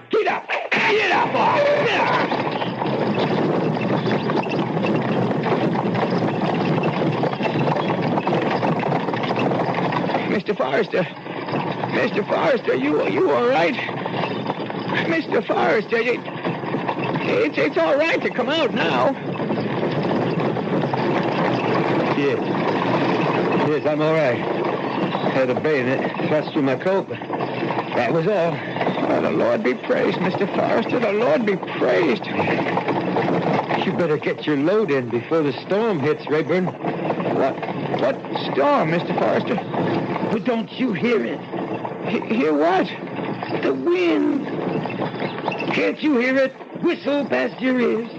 Get up! Get up! Get up! Mr. Forrester. Mr. Forrester, you all right? Mr. Forrester, it's all right to come out now. Yes, I'm all right. Had a bayonet thrust through my coat, but that was all. Oh, the Lord be praised, Mr. Forrester. The Lord be praised. You better get your load in before the storm hits, Rayburn. What storm, Mr. Forrester? But don't you hear it? Hear what? The wind. Can't you hear it whistle past your ears?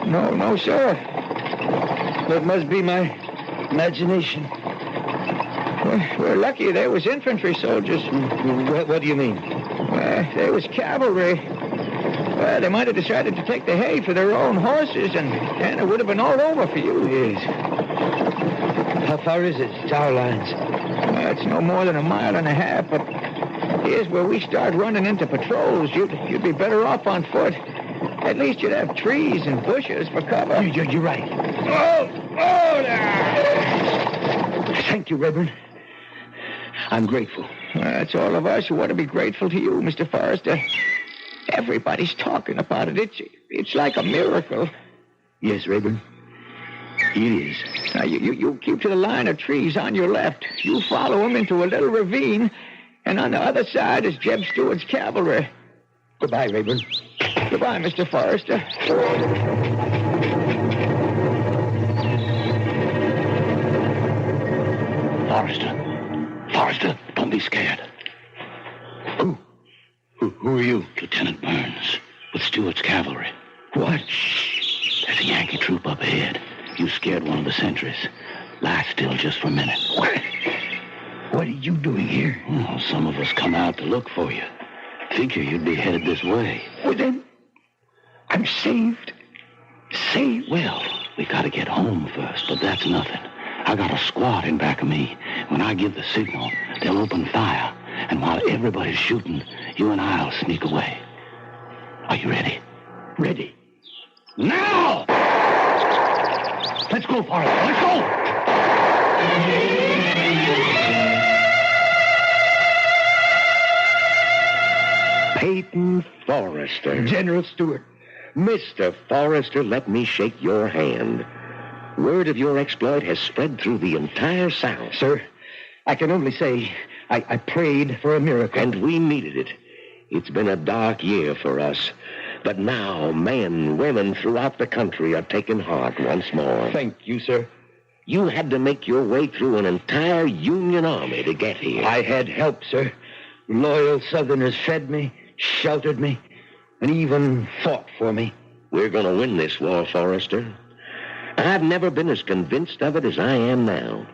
No, sir. It must be my imagination. We're lucky there was infantry soldiers. What do you mean? There was cavalry. Well, they might have decided to take the hay for their own horses, and it would have been all over for you. Yes. How far is it to our lines? It's no more than 1.5 miles, but here's where we start running into patrols. You'd be better off on foot. At least you'd have trees and bushes for cover. You're right. Oh, there! Thank you, Rayburn. I'm grateful. That's all of us who ought to be grateful to you, Mr. Forrester. Everybody's talking about it. It's like a miracle. Yes, Rayburn. It is. Now, you keep to the line of trees on your left. You follow them into a little ravine, and on the other side is Jeb Stewart's cavalry. Goodbye, Rayburn. Goodbye, Mr. Forrester. Forrester, don't be scared. Who are you? Lieutenant Burns, with Stewart's cavalry. What? There's a Yankee troop up ahead. You scared one of the sentries. Lie still just for a minute. What are you doing here? Oh, some of us come out to look for you. Figure you'd be headed this way. Well, then, I'm saved. Saved? Well, we gotta get home first, but that's nothing. I got a squad in back of me. When I give the signal, they'll open fire. And while everybody's shooting, you and I'll sneak away. Are you ready? Ready. Now! Let's go, Forrester. Let's go! Peyton Forrester. General Stewart. Mr. Forrester, let me shake your hand. Word of your exploit has spread through the entire South. Sir, I can only say I prayed for a miracle. And we needed it. It's been a dark year for us. But now men, women throughout the country are taking heart once more. Thank you, sir. You had to make your way through an entire Union army to get here. I had help, sir. Loyal Southerners fed me, sheltered me, and even fought for me. We're going to win this war, Forrester. I've never been as convinced of it as I am now.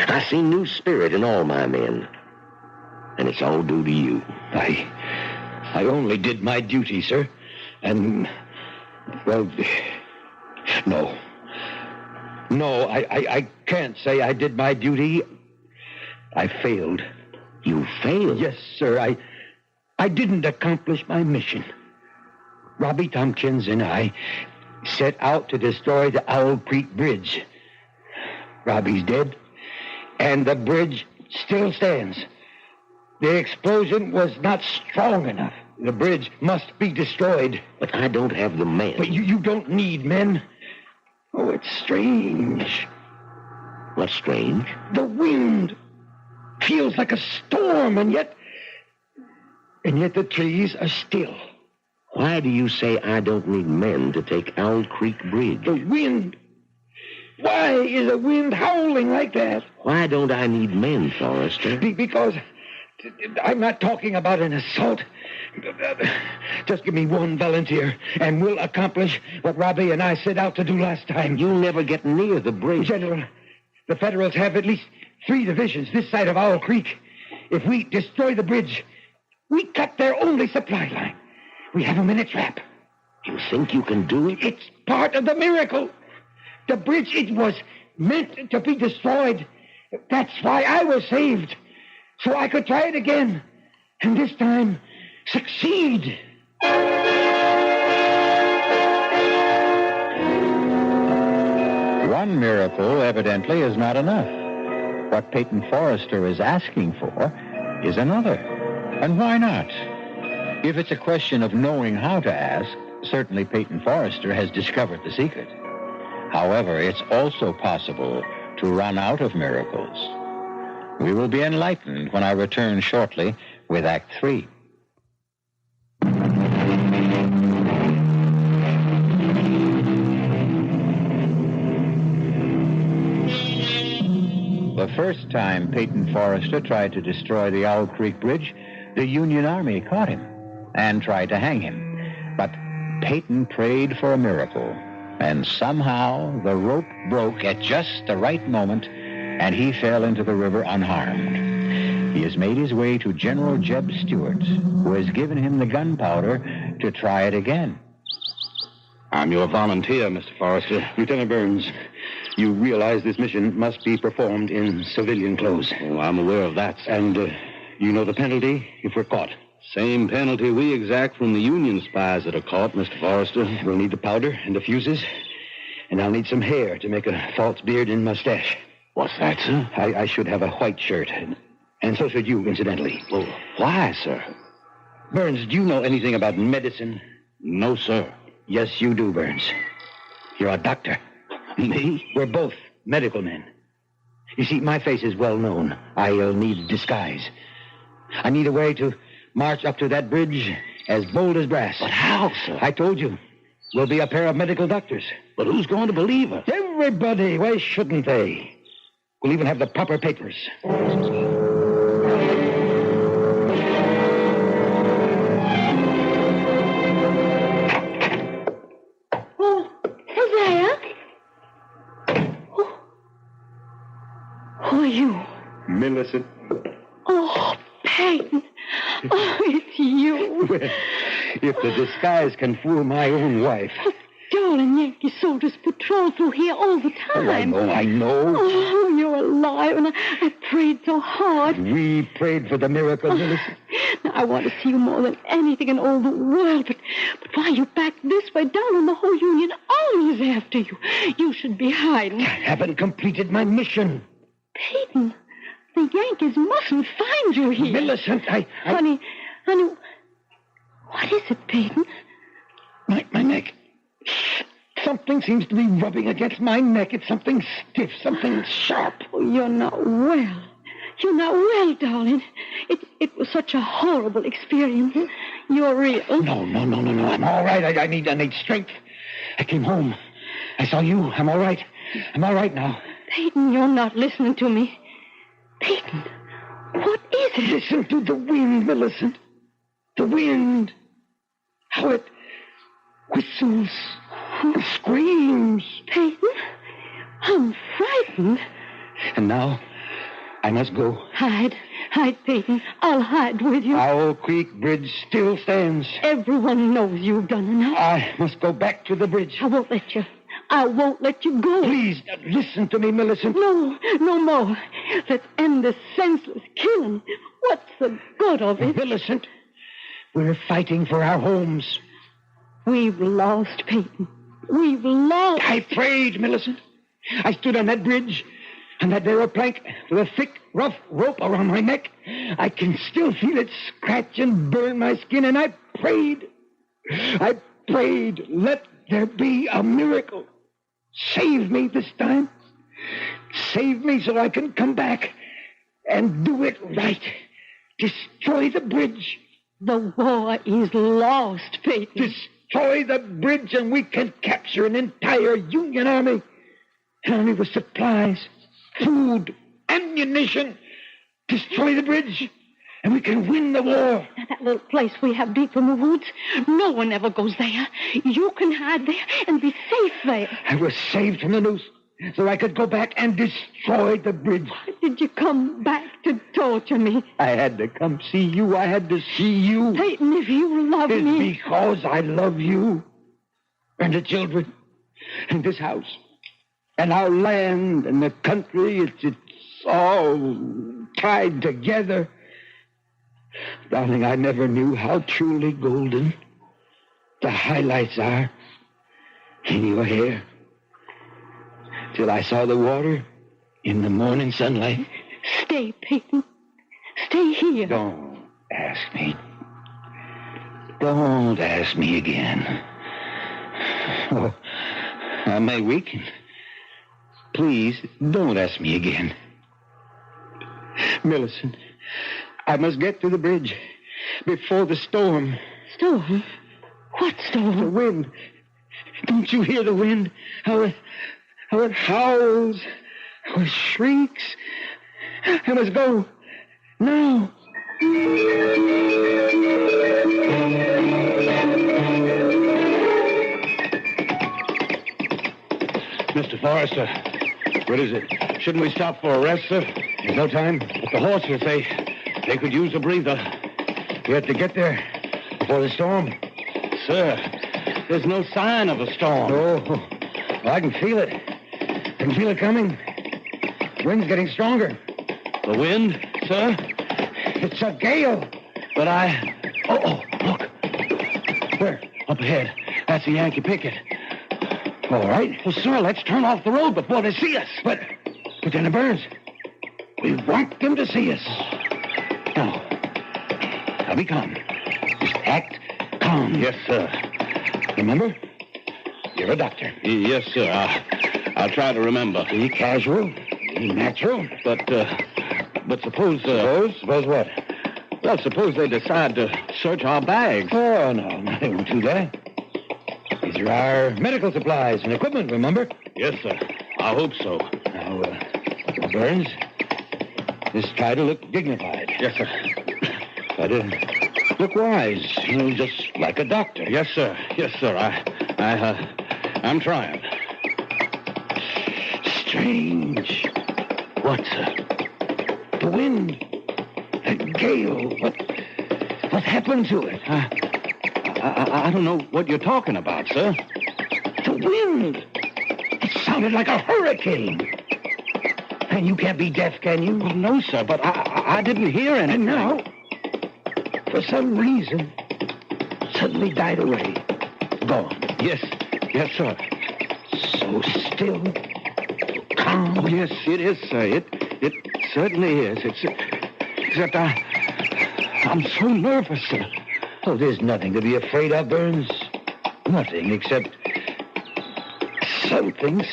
I see new spirit in all my men. And it's all due to you. I only did my duty, sir. And, well, no. No, I can't say I did my duty. I failed. You failed? Yes, sir. I didn't accomplish my mission. Robbie Tompkins and I set out to destroy the Owl Creek Bridge. Robbie's dead, and the bridge still stands. The explosion was not strong enough. The bridge must be destroyed. But I don't have the men. But you don't need men. Oh, it's strange. What's strange? The wind feels like a storm, and yet the trees are still. Why do you say I don't need men to take Owl Creek Bridge? The wind. Why is the wind howling like that? Why don't I need men, Forrester? Because I'm not talking about an assault. Just give me one volunteer, and we'll accomplish what Robbie and I set out to do last time. You'll never get near the bridge. General, the Federals have at least 3 divisions this side of Owl Creek. If we destroy the bridge, we cut their only supply line. We have them in a trap. You think you can do it? It's part of the miracle. The bridge, it was meant to be destroyed. That's why I was saved. So I could try it again. And this time, succeed. One miracle, evidently, is not enough. What Peyton Forrester is asking for is another. And why not? If it's a question of knowing how to ask, certainly Peyton Forrester has discovered the secret. However, it's also possible to run out of miracles. We will be enlightened when I return shortly with Act 3. The first time Peyton Forrester tried to destroy the Owl Creek Bridge, the Union Army caught him and tried to hang him. But Peyton prayed for a miracle, and somehow the rope broke at just the right moment, and he fell into the river unharmed. He has made his way to General Jeb Stuart, who has given him the gunpowder to try it again. I'm your volunteer, Mr. Forrester. Lieutenant Burns, you realize this mission must be performed in civilian clothes. Oh, I'm aware of that. And you know the penalty if we're caught. Same penalty we exact from the Union spies that are caught, Mr. Forrester. We'll need the powder and the fuses, and I'll need some hair to make a false beard and mustache. What's that, sir? I should have a white shirt. And so should you, incidentally. Well, why, sir? Burns, do you know anything about medicine? No, sir. Yes, you do, Burns. You're a doctor. Me? We're both medical men. You see, my face is well known. I'll need disguise. I need a way to march up to that bridge as bold as brass. But how, sir? I told you. We'll be a pair of medical doctors. But who's going to believe us? Everybody. Why shouldn't they? We'll even have the proper papers. Oh, Hosea? Who are you? Millicent. Oh, Peyton. Oh, it's you. Well, if the disguise can fool my own wife. Darling Yankee soldiers patrol through here all the time. Oh, I know. Oh, you're alive, and I prayed so hard. We prayed for the miracle, Millicent. Now, I want to see you more than anything in all the world, but why are you back this way down when the whole Union Army is after you? You should be hiding. I haven't completed my mission. Peyton, the Yankees mustn't find you here. Millicent, Honey, what is it, Peyton? My neck. Something seems to be rubbing against my neck. It's something stiff, something sharp. Oh, you're not well. You're not well, darling. It was such a horrible experience. You're real. No. I'm all right. I need strength. I came home. I saw you. I'm all right. I'm all right now. Peyton, you're not listening to me. Peyton, what is it? Listen to the wind, Millicent. The wind. How it whistles and screams. Peyton, I'm frightened. And now, I must go. Hide, Peyton. I'll hide with you. Owl Creek Bridge still stands. Everyone knows you've done enough. I must go back to the bridge. I won't let you. I won't let you go. Please, listen to me, Millicent. No more. Let's end this senseless killing. What's the good of it? Millicent, we're fighting for our homes. We've lost, Peyton. We've lost. I prayed, Millicent. I stood on that bridge, on that narrow plank, with a thick, rough rope around my neck. I can still feel it scratch and burn my skin, and I prayed. Let there be a miracle. Save me this time. Save me so I can come back and do it right. Destroy the bridge. The war is lost, Peyton. Destroy the bridge and we can capture an entire Union army. An army with supplies, food, ammunition. Destroy the bridge and we can win the war. Now, that little place we have deep in the woods, no one ever goes there. You can hide there and be safe there. I was saved from the noose so I could go back and destroy the bridge. Why did you come back to torture me? I had to come see you. I had to see you. Peyton, if you love it's me... because I love you and the children and this house and our land and the country. It's all tied together. Darling, I never knew how truly golden the highlights are in your hair till I saw the water in the morning sunlight. Stay, Peyton. Stay here. Don't ask me. Don't ask me again. Oh, I may weaken. Please, don't ask me again. Millicent, I must get to the bridge before the storm. Storm? What storm? The wind. Don't you hear the wind? How it howls, how it shrieks. I must go now. Mr. Forrester, what is it? Shouldn't we stop for a rest, sir? There's no time. But the horses, they could use a breather. We have to get there before the storm. Sir, there's no sign of a storm. Oh, well, I can feel it. I can feel it coming. The wind's getting stronger. The wind, sir? It's a gale. But Oh, look. Where? Up ahead. That's the Yankee picket. All right. Well, sir, let's turn off the road before they see us. But Lieutenant Burns, we want them to see us. be calm. Just act calm. Yes, sir. Remember? You're a doctor. Yes, sir. I'll try to remember. Be casual. Be natural. But suppose... Suppose what? Well, suppose they decide to search our bags. Oh, no, they won't do that. These are our medical supplies and equipment, remember? Yes, sir. I hope so. Now, Burns, just try to look dignified. Yes, sir. Try to look wise, just like a doctor. Yes, sir. Yes, sir. I'm trying. Strange. What, sir? The wind. That gale. What happened to it? I don't know what you're talking about, sir. The wind. It sounded like a hurricane. And you can't be deaf, can you? Well, no, sir, but I didn't hear anything. And now, for some reason, suddenly died away. Gone. Yes, sir. So still, calm. Oh, yes, it is, sir. It certainly is. Except I'm so nervous, sir. Oh, there's nothing to be afraid of, Burns. Nothing except something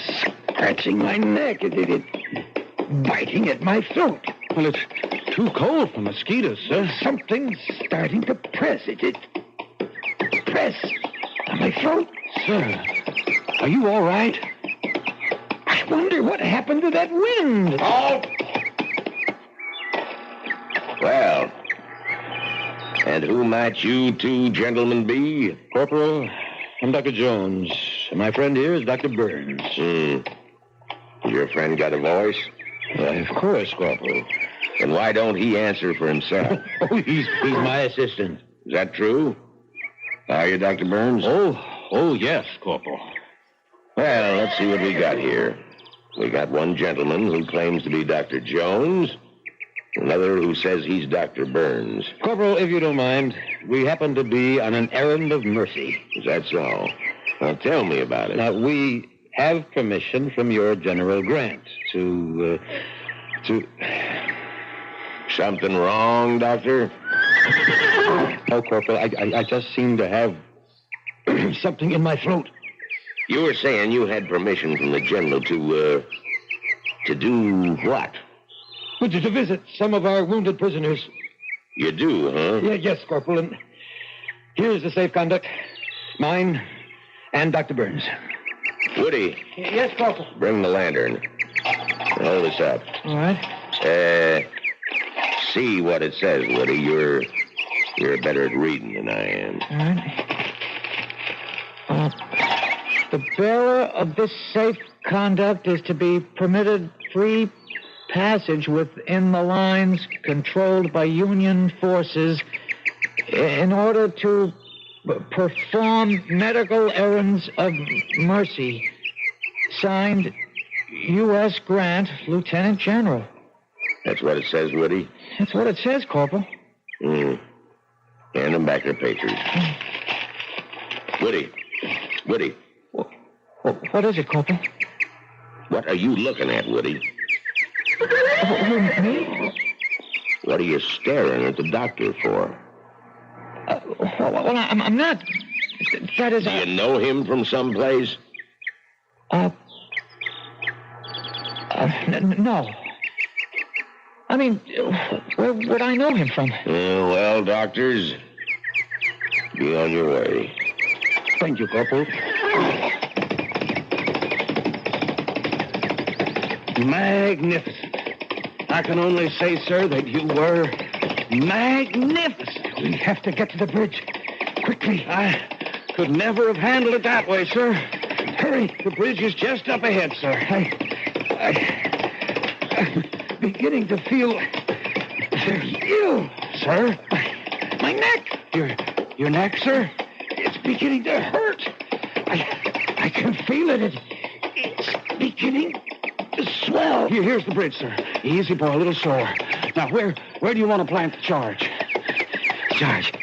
scratching my neck. It biting at my throat. Well, it's too cold for mosquitoes, sir. Something's starting to press. It press on my throat. Sir, are you all right? I wonder what happened to that wind. Halt! Well, and who might you two gentlemen be? Corporal, I'm Dr. Jones. And my friend here is Dr. Burns. Your friend got a voice? Why, of course, Corporal. Then why don't he answer for himself? Oh, he's my assistant. Is that true? Are you, Dr. Burns? Oh, yes, Corporal. Well, let's see what we got here. We got one gentleman who claims to be Dr. Jones, another who says he's Dr. Burns. Corporal, if you don't mind, we happen to be on an errand of mercy. Is that so? Now, tell me about it. Now, we have permission from your General Grant to... Something wrong, Doctor? No, Corporal, I just seem to have something in my throat. You were saying you had permission from the General to do what? Well, to visit some of our wounded prisoners. You do, huh? Yes, Corporal, and here's the safe conduct. Mine and Dr. Burns. Woody. Yes, Corporal. Bring the lantern. Hold this up. All right. See what it says, Woody. You're better at reading than I am. All right. The bearer of this safe conduct is to be permitted free passage within the lines controlled by Union forces in order to perform medical errands of mercy. Signed, U.S. Grant, Lieutenant General. That's what it says, Woody? That's what it says, Corporal. Hand them back their papers. Woody. What is it, Corporal? What are you looking at, Woody? Me? What are you staring at the doctor for? Well, I'm not. That is... Do you know him from someplace? No. I mean, where would I know him from? Well, doctors, be on your way. Thank you, Corporal. Magnificent. I can only say, sir, that you were magnificent. We have to get to the bridge. Quickly. I could never have handled it that way, sir. Hurry. The bridge is just up ahead, sir. I'm beginning to feel very ill, sir. My neck. Your neck, sir? It's beginning to hurt. I can feel it. It's beginning to swell. Here's the bridge, sir. Easy, boy, a little sore. Now, where do you want to plant the charge? Charge?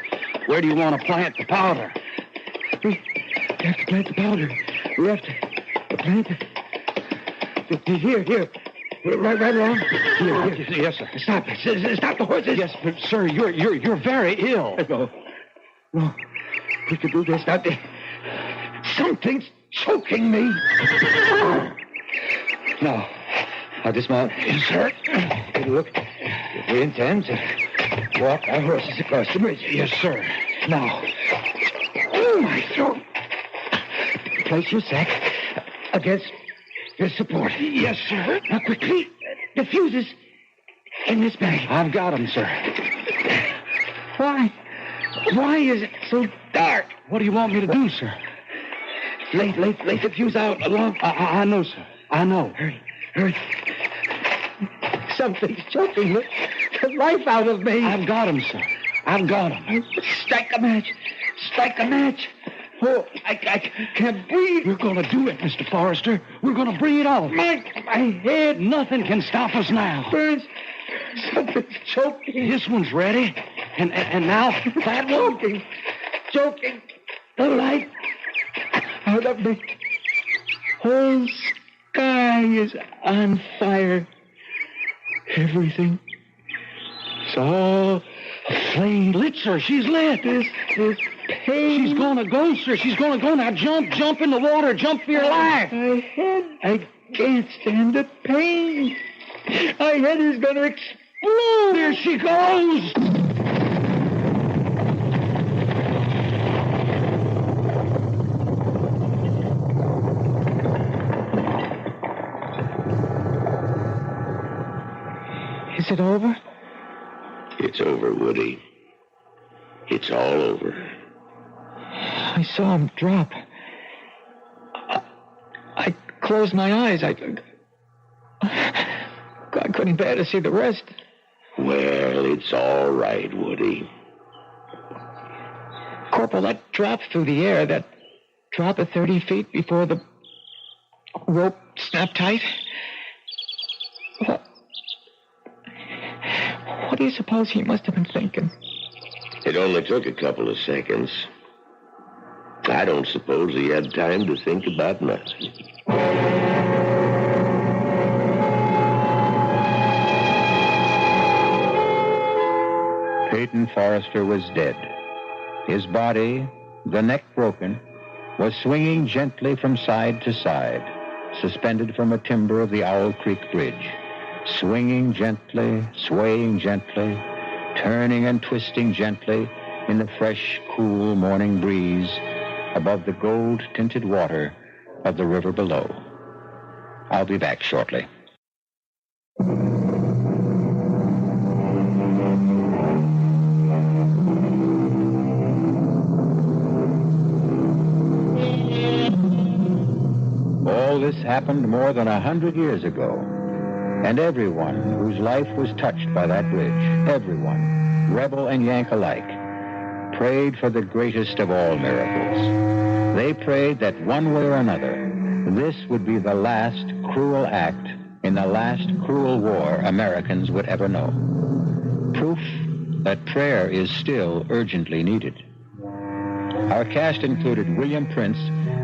Where do you want to plant the powder? We have to plant the powder. We have to plant it. Here. Right along? Yes, sir. Stop the horses. Yes, but, sir, you're very ill. No. We could do this. Something's choking me. Now, I'll dismount. Yes, sir. Take a look. If we intend to walk our horses across the bridge. Yes, sir. Now, my throat. Place your sack against this support. Yes, sir. Now, quickly. The fuses in this bag. I've got them, sir. Why? Why is it so dark? What do you want me to do, sir? Lay the fuse out along. I know, sir. I know. Hurry. Something's choking the life out of me. I've got him, sir. I've got him. Strike a match. Oh, I can't breathe. We're going to do it, Mr. Forrester. We're going to bring it off. My head. Nothing can stop us now. Burns. Something's choking. This one's ready. And now that one. Choking the life out of me. Whole sky is on fire. Everything. It's all aflame. Lit, sir. She's lit. This pain. She's gonna go, sir. She's gonna go. Now jump in the water. Jump for your life. I can't stand the pain. My head is gonna explode. There she goes. Is it over? It's over, Woody. It's all over. I saw him drop. I closed my eyes. I couldn't bear to see the rest. Well, it's all right, Woody. Corporal, that drop through the air, that drop at 30 feet before the rope snapped tight. What do you suppose he must have been thinking? It only took a couple of seconds. I don't suppose he had time to think about nothing. Peyton Forrester was dead. His body, the neck broken, was swinging gently from side to side, suspended from a timber of the Owl Creek Bridge. Swinging gently, swaying gently, turning and twisting gently in the fresh, cool morning breeze above the gold-tinted water of the river below. I'll be back shortly. All this happened more than 100 years ago. And everyone whose life was touched by that bridge, everyone, rebel and Yank alike, prayed for the greatest of all miracles. They prayed that one way or another, this would be the last cruel act in the last cruel war Americans would ever know. Proof that prayer is still urgently needed. Our cast included William Prince,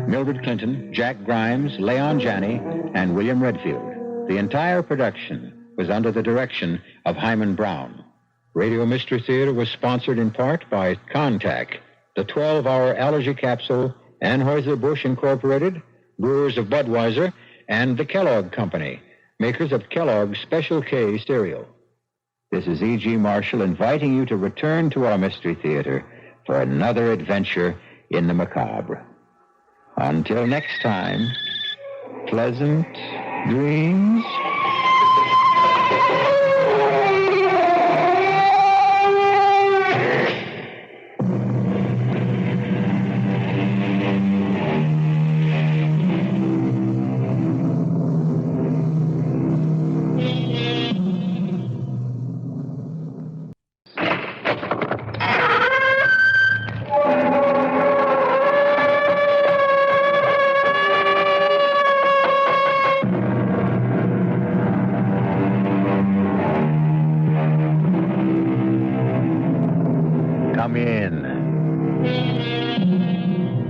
Mildred Clinton, Jack Grimes, Leon Janney, and William Redfield. The entire production was under the direction of Hyman Brown. Radio Mystery Theater was sponsored in part by Contact, the 12-hour allergy capsule, Anheuser-Busch Incorporated, brewers of Budweiser, and the Kellogg Company, makers of Kellogg's Special K cereal. This is E.G. Marshall inviting you to return to our Mystery Theater for another adventure in the macabre. Until next time, pleasant dreams.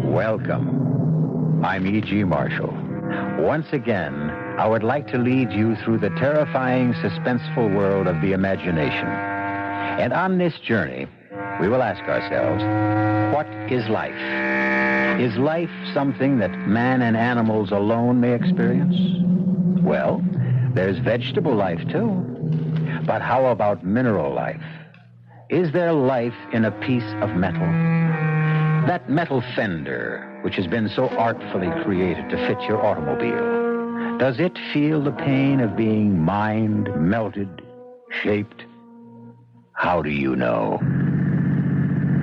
Welcome. I'm E.G. Marshall. Once again, I would like to lead you through the terrifying, suspenseful world of the imagination. And on this journey, we will ask ourselves, what is life? Is life something that man and animals alone may experience? Well, there's vegetable life, too. But how about mineral life? Is there life in a piece of metal? That metal fender, which has been so artfully created to fit your automobile, does it feel the pain of being mined, melted, shaped? How do you know?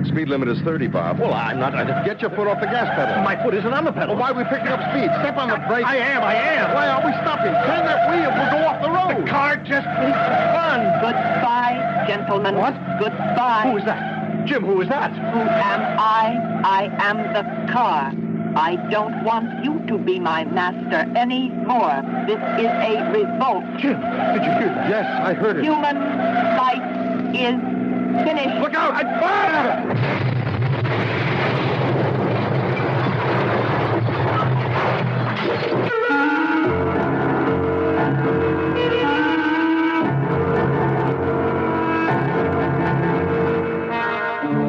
Speed limit is 30, Bob. Well, I'm not... Get your foot off the gas pedal. My foot isn't on the pedal. Well, why are we picking up speed? Step on the brake. I am. Why are we stopping? Turn that wheel. We'll go off the road. The car just needs fun. Goodbye, gentlemen. What? Goodbye. Who is that? Jim, who is that? Who am I? I am the car. I don't want you to be my master anymore. This is a revolt. Jim, did you hear that? Yes, I heard it. Human life is finished. Look out! I'd fire!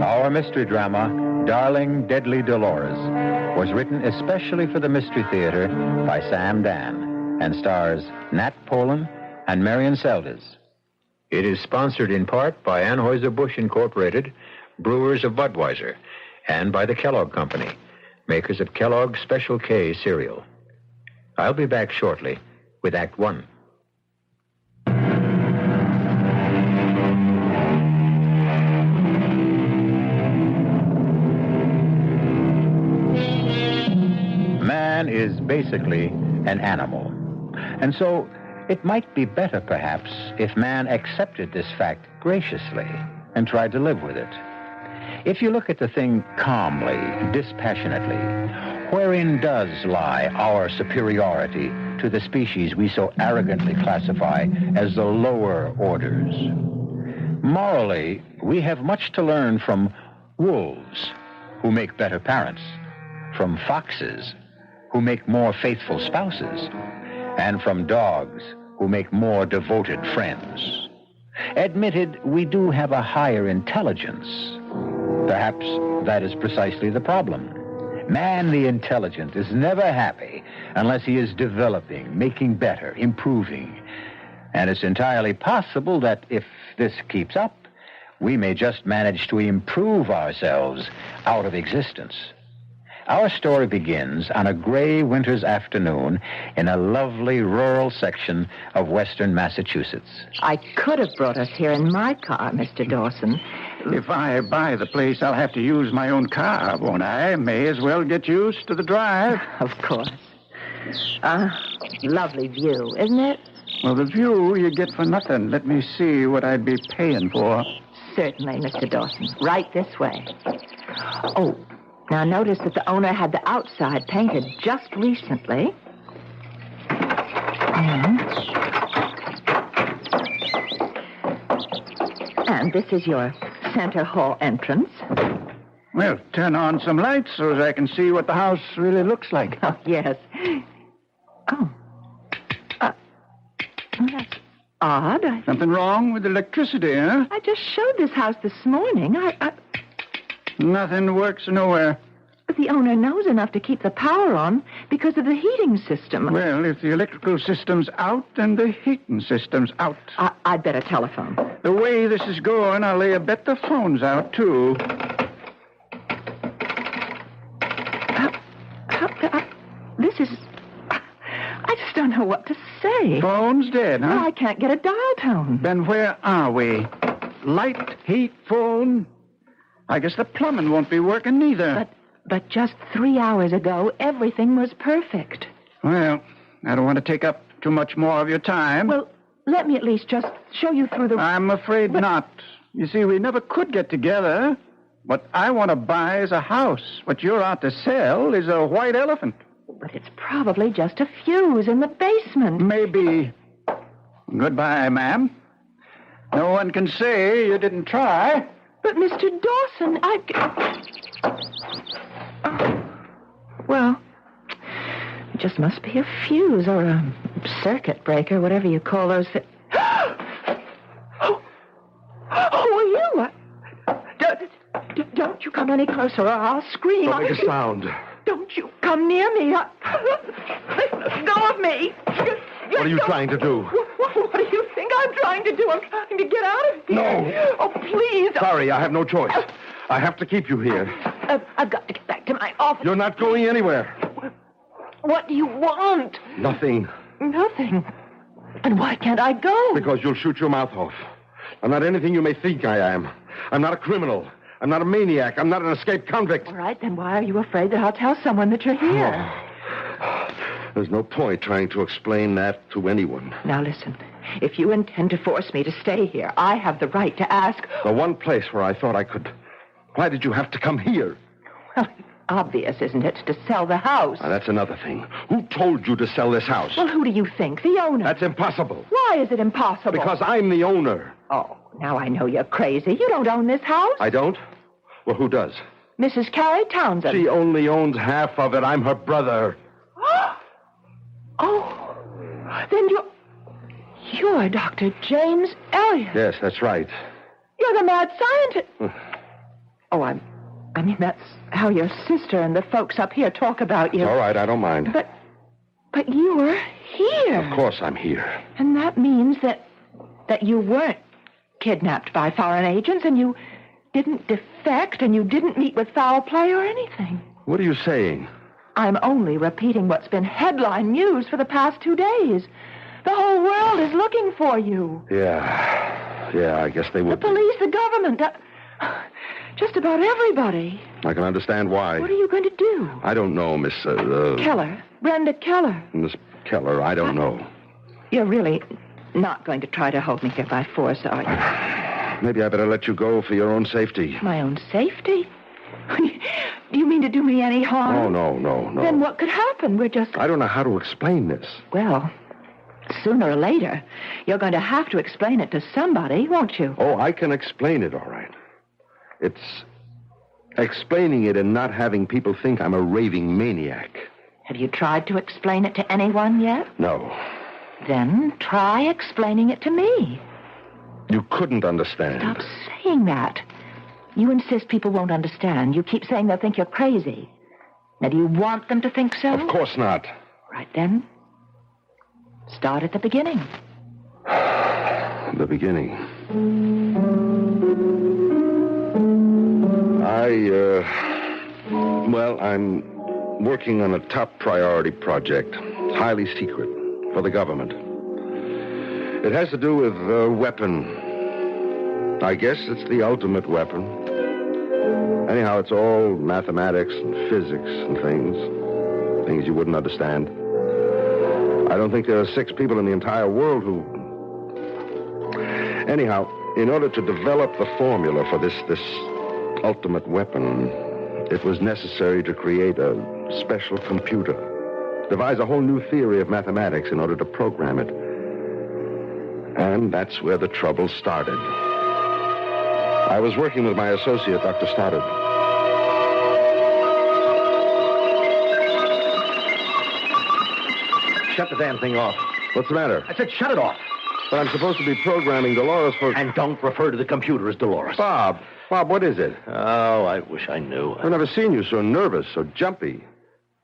Our mystery drama, Darling Deadly Dolores, was written especially for the Mystery Theater by Sam Dan and stars Nat Polen and Marion Seldes. It is sponsored in part by Anheuser-Busch Incorporated, brewers of Budweiser, and by the Kellogg Company, makers of Kellogg's Special K cereal. I'll be back shortly with Act One. Man is basically an animal. And so it might be better, perhaps, if man accepted this fact graciously and tried to live with it. If you look at the thing calmly, dispassionately, wherein does lie our superiority to the species we so arrogantly classify as the lower orders? Morally, we have much to learn from wolves, who make better parents, from foxes, who make more faithful spouses, and from dogs, who make more devoted friends. Admitted, we do have a higher intelligence. Perhaps that is precisely the problem. Man, the intelligent, is never happy unless he is developing, making better, improving. And it's entirely possible that if this keeps up, we may just manage to improve ourselves out of existence. Our story begins on a gray winter's afternoon in a lovely rural section of western Massachusetts. I could have brought us here in my car, Mr. Dawson. If I buy the place, I'll have to use my own car, won't I? May as well get used to the drive. Of course. Lovely view, isn't it? Well, the view you get for nothing. Let me see what I'd be paying for. Certainly, Mr. Dawson. Right this way. Oh, now notice that the owner had the outside painted just recently. And this is your center hall entrance. Well, turn on some lights so as I can see what the house really looks like. Oh, yes. Oh. Well, that's odd. Something wrong with electricity, huh? I just showed this house this morning. Nothing works nowhere. But the owner knows enough to keep the power on because of the heating system. Well, if the electrical system's out, then the heating system's out. I'd better telephone. The way this is going, I'll lay a bet the phone's out, too. This is... I just don't know what to say. Phone's dead, huh? Well, I can't get a dial tone. Then where are we? Light, heat, phone. I guess the plumbing won't be working neither. But just 3 hours ago, everything was perfect. Well, I don't want to take up too much more of your time. Well, let me at least just show you through the... I'm afraid not. You see, we never could get together. What I want to buy is a house. What you're out to sell is a white elephant. But it's probably just a fuse in the basement. Maybe. Goodbye, ma'am. No one can say you didn't try. But, Mr. Dawson, Well, just must be a fuse or a circuit breaker, whatever you call those. Who are you? Don't you come any closer or I'll scream. Don't make a sound. Don't you come near me. Let go of me. What are you trying to do? What do you think I'm trying to do? I'm trying to get out of here. No. Oh, please. Sorry, I have no choice. I have to keep you here. I've got to get back to my office. You're not going anywhere. What do you want? Nothing. Nothing. And why can't I go? Because you'll shoot your mouth off. I'm not anything you may think I am. I'm not a criminal. I'm not a maniac. I'm not an escaped convict. All right, then why are you afraid that I'll tell someone that you're here? There's no point trying to explain that to anyone. Now listen, if you intend to force me to stay here, I have the right to ask... The one place where I thought I could... Why did you have to come here? Well, it's obvious, isn't it, to sell the house? Now, that's another thing. Who told you to sell this house? Well, who do you think? The owner. That's impossible. Why is it impossible? Because I'm the owner. Oh, now I know you're crazy. You don't own this house. I don't? Well, who does? Mrs. Carrie Townsend. She only owns half of it. I'm her brother. Oh, then you're Dr. James Elliot. Yes, that's right. You're the mad scientist. Oh, I mean, that's how your sister and the folks up here talk about you. It's all right, I don't mind. But you were here. Of course I'm here. And that means that you weren't kidnapped by foreign agents and you didn't defect and you didn't meet with foul play or anything. What are you saying? I'm only repeating what's been headline news for the past 2 days. The whole world is looking for you. Yeah, I guess they would. The police, the government, just about everybody. I can understand why. What are you going to do? I don't know, Miss... Keller. Brenda Keller. Miss Keller, I don't know. You're really not going to try to hold me here by force, are you? Maybe I better let you go for your own safety. My own safety? Do you mean to do me any harm? Oh, no. Then what could happen? We're just... I don't know how to explain this. Well, sooner or later, you're going to have to explain it to somebody, won't you? Oh, I can explain it, all right. It's explaining it and not having people think I'm a raving maniac. Have you tried to explain it to anyone yet? No. Then try explaining it to me. You couldn't understand. Stop saying that. You insist people won't understand. You keep saying they'll think you're crazy. Now, do you want them to think so? Of course not. Right then. Start at the beginning. The beginning. I'm working on a top priority project. Highly secret for the government. It has to do with a weapon. I guess it's the ultimate weapon. Anyhow, it's all mathematics and physics and things you wouldn't understand. I don't think there are 6 people in the entire world who... Anyhow, in order to develop the formula for this ultimate weapon, it was necessary to create a special computer, devise a whole new theory of mathematics in order to program it. And that's where the trouble started. I was working with my associate, Dr. Stoddard. Shut the damn thing off. What's the matter? I said shut it off. But I'm supposed to be programming Dolores for... And don't refer to the computer as Dolores. Bob, what is it? Oh, I wish I knew. I've never seen you so nervous, so jumpy.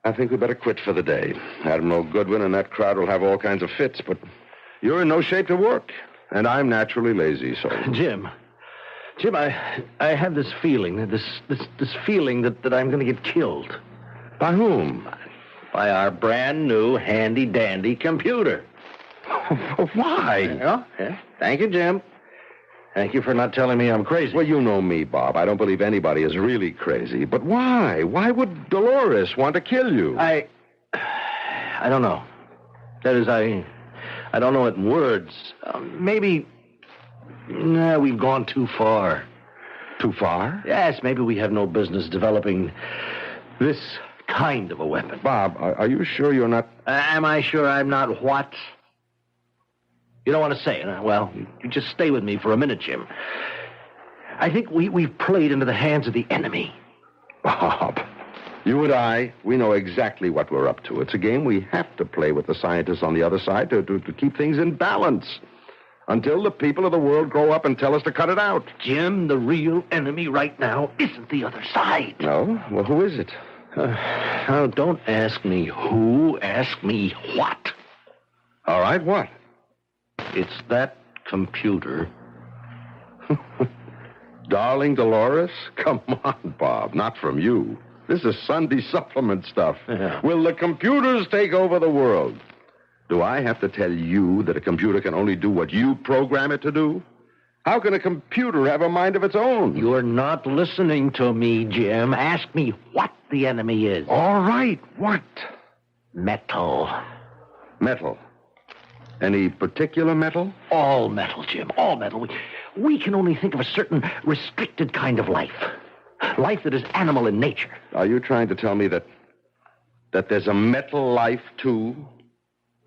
I think we better quit for the day. Admiral Goodwin and that crowd will have all kinds of fits, but you're in no shape to work. And I'm naturally lazy, so... Jim, I have this feeling, this feeling that I'm going to get killed. By whom? By our brand new handy-dandy computer. Why? Yeah. Thank you, Jim. Thank you for not telling me I'm crazy. Well, you know me, Bob. I don't believe anybody is really crazy. But why? Why would Dolores want to kill you? I don't know. That is, I don't know it in words. Maybe we've gone too far. Too far? Yes, maybe we have no business developing this kind of a weapon. Bob, are you sure you're not... Am I sure I'm not what? You don't want to say it? Well, you just stay with me for a minute, Jim. I think we've played into the hands of the enemy. Bob, You and I, we know exactly what we're up to. It's a game we have to play with the scientists on the other side to keep things in balance. Until the people of the world grow up and tell us to cut it out. Jim, the real enemy right now isn't the other side. No? Well, who is it? Now, don't ask me who, ask me what. All right, what? It's that computer. Darling Dolores? Come on, Bob, not from you. This is Sunday supplement stuff. Yeah. Will the computers take over the world? Do I have to tell you that a computer can only do what you program it to do? How can a computer have a mind of its own? You're not listening to me, Jim. Ask me what the enemy is. All right, what? Metal. Metal. Any particular metal? All metal, Jim. All metal. We can only think of a certain restricted kind of life. Life that is animal in nature. Are you trying to tell me that there's a metal life, too?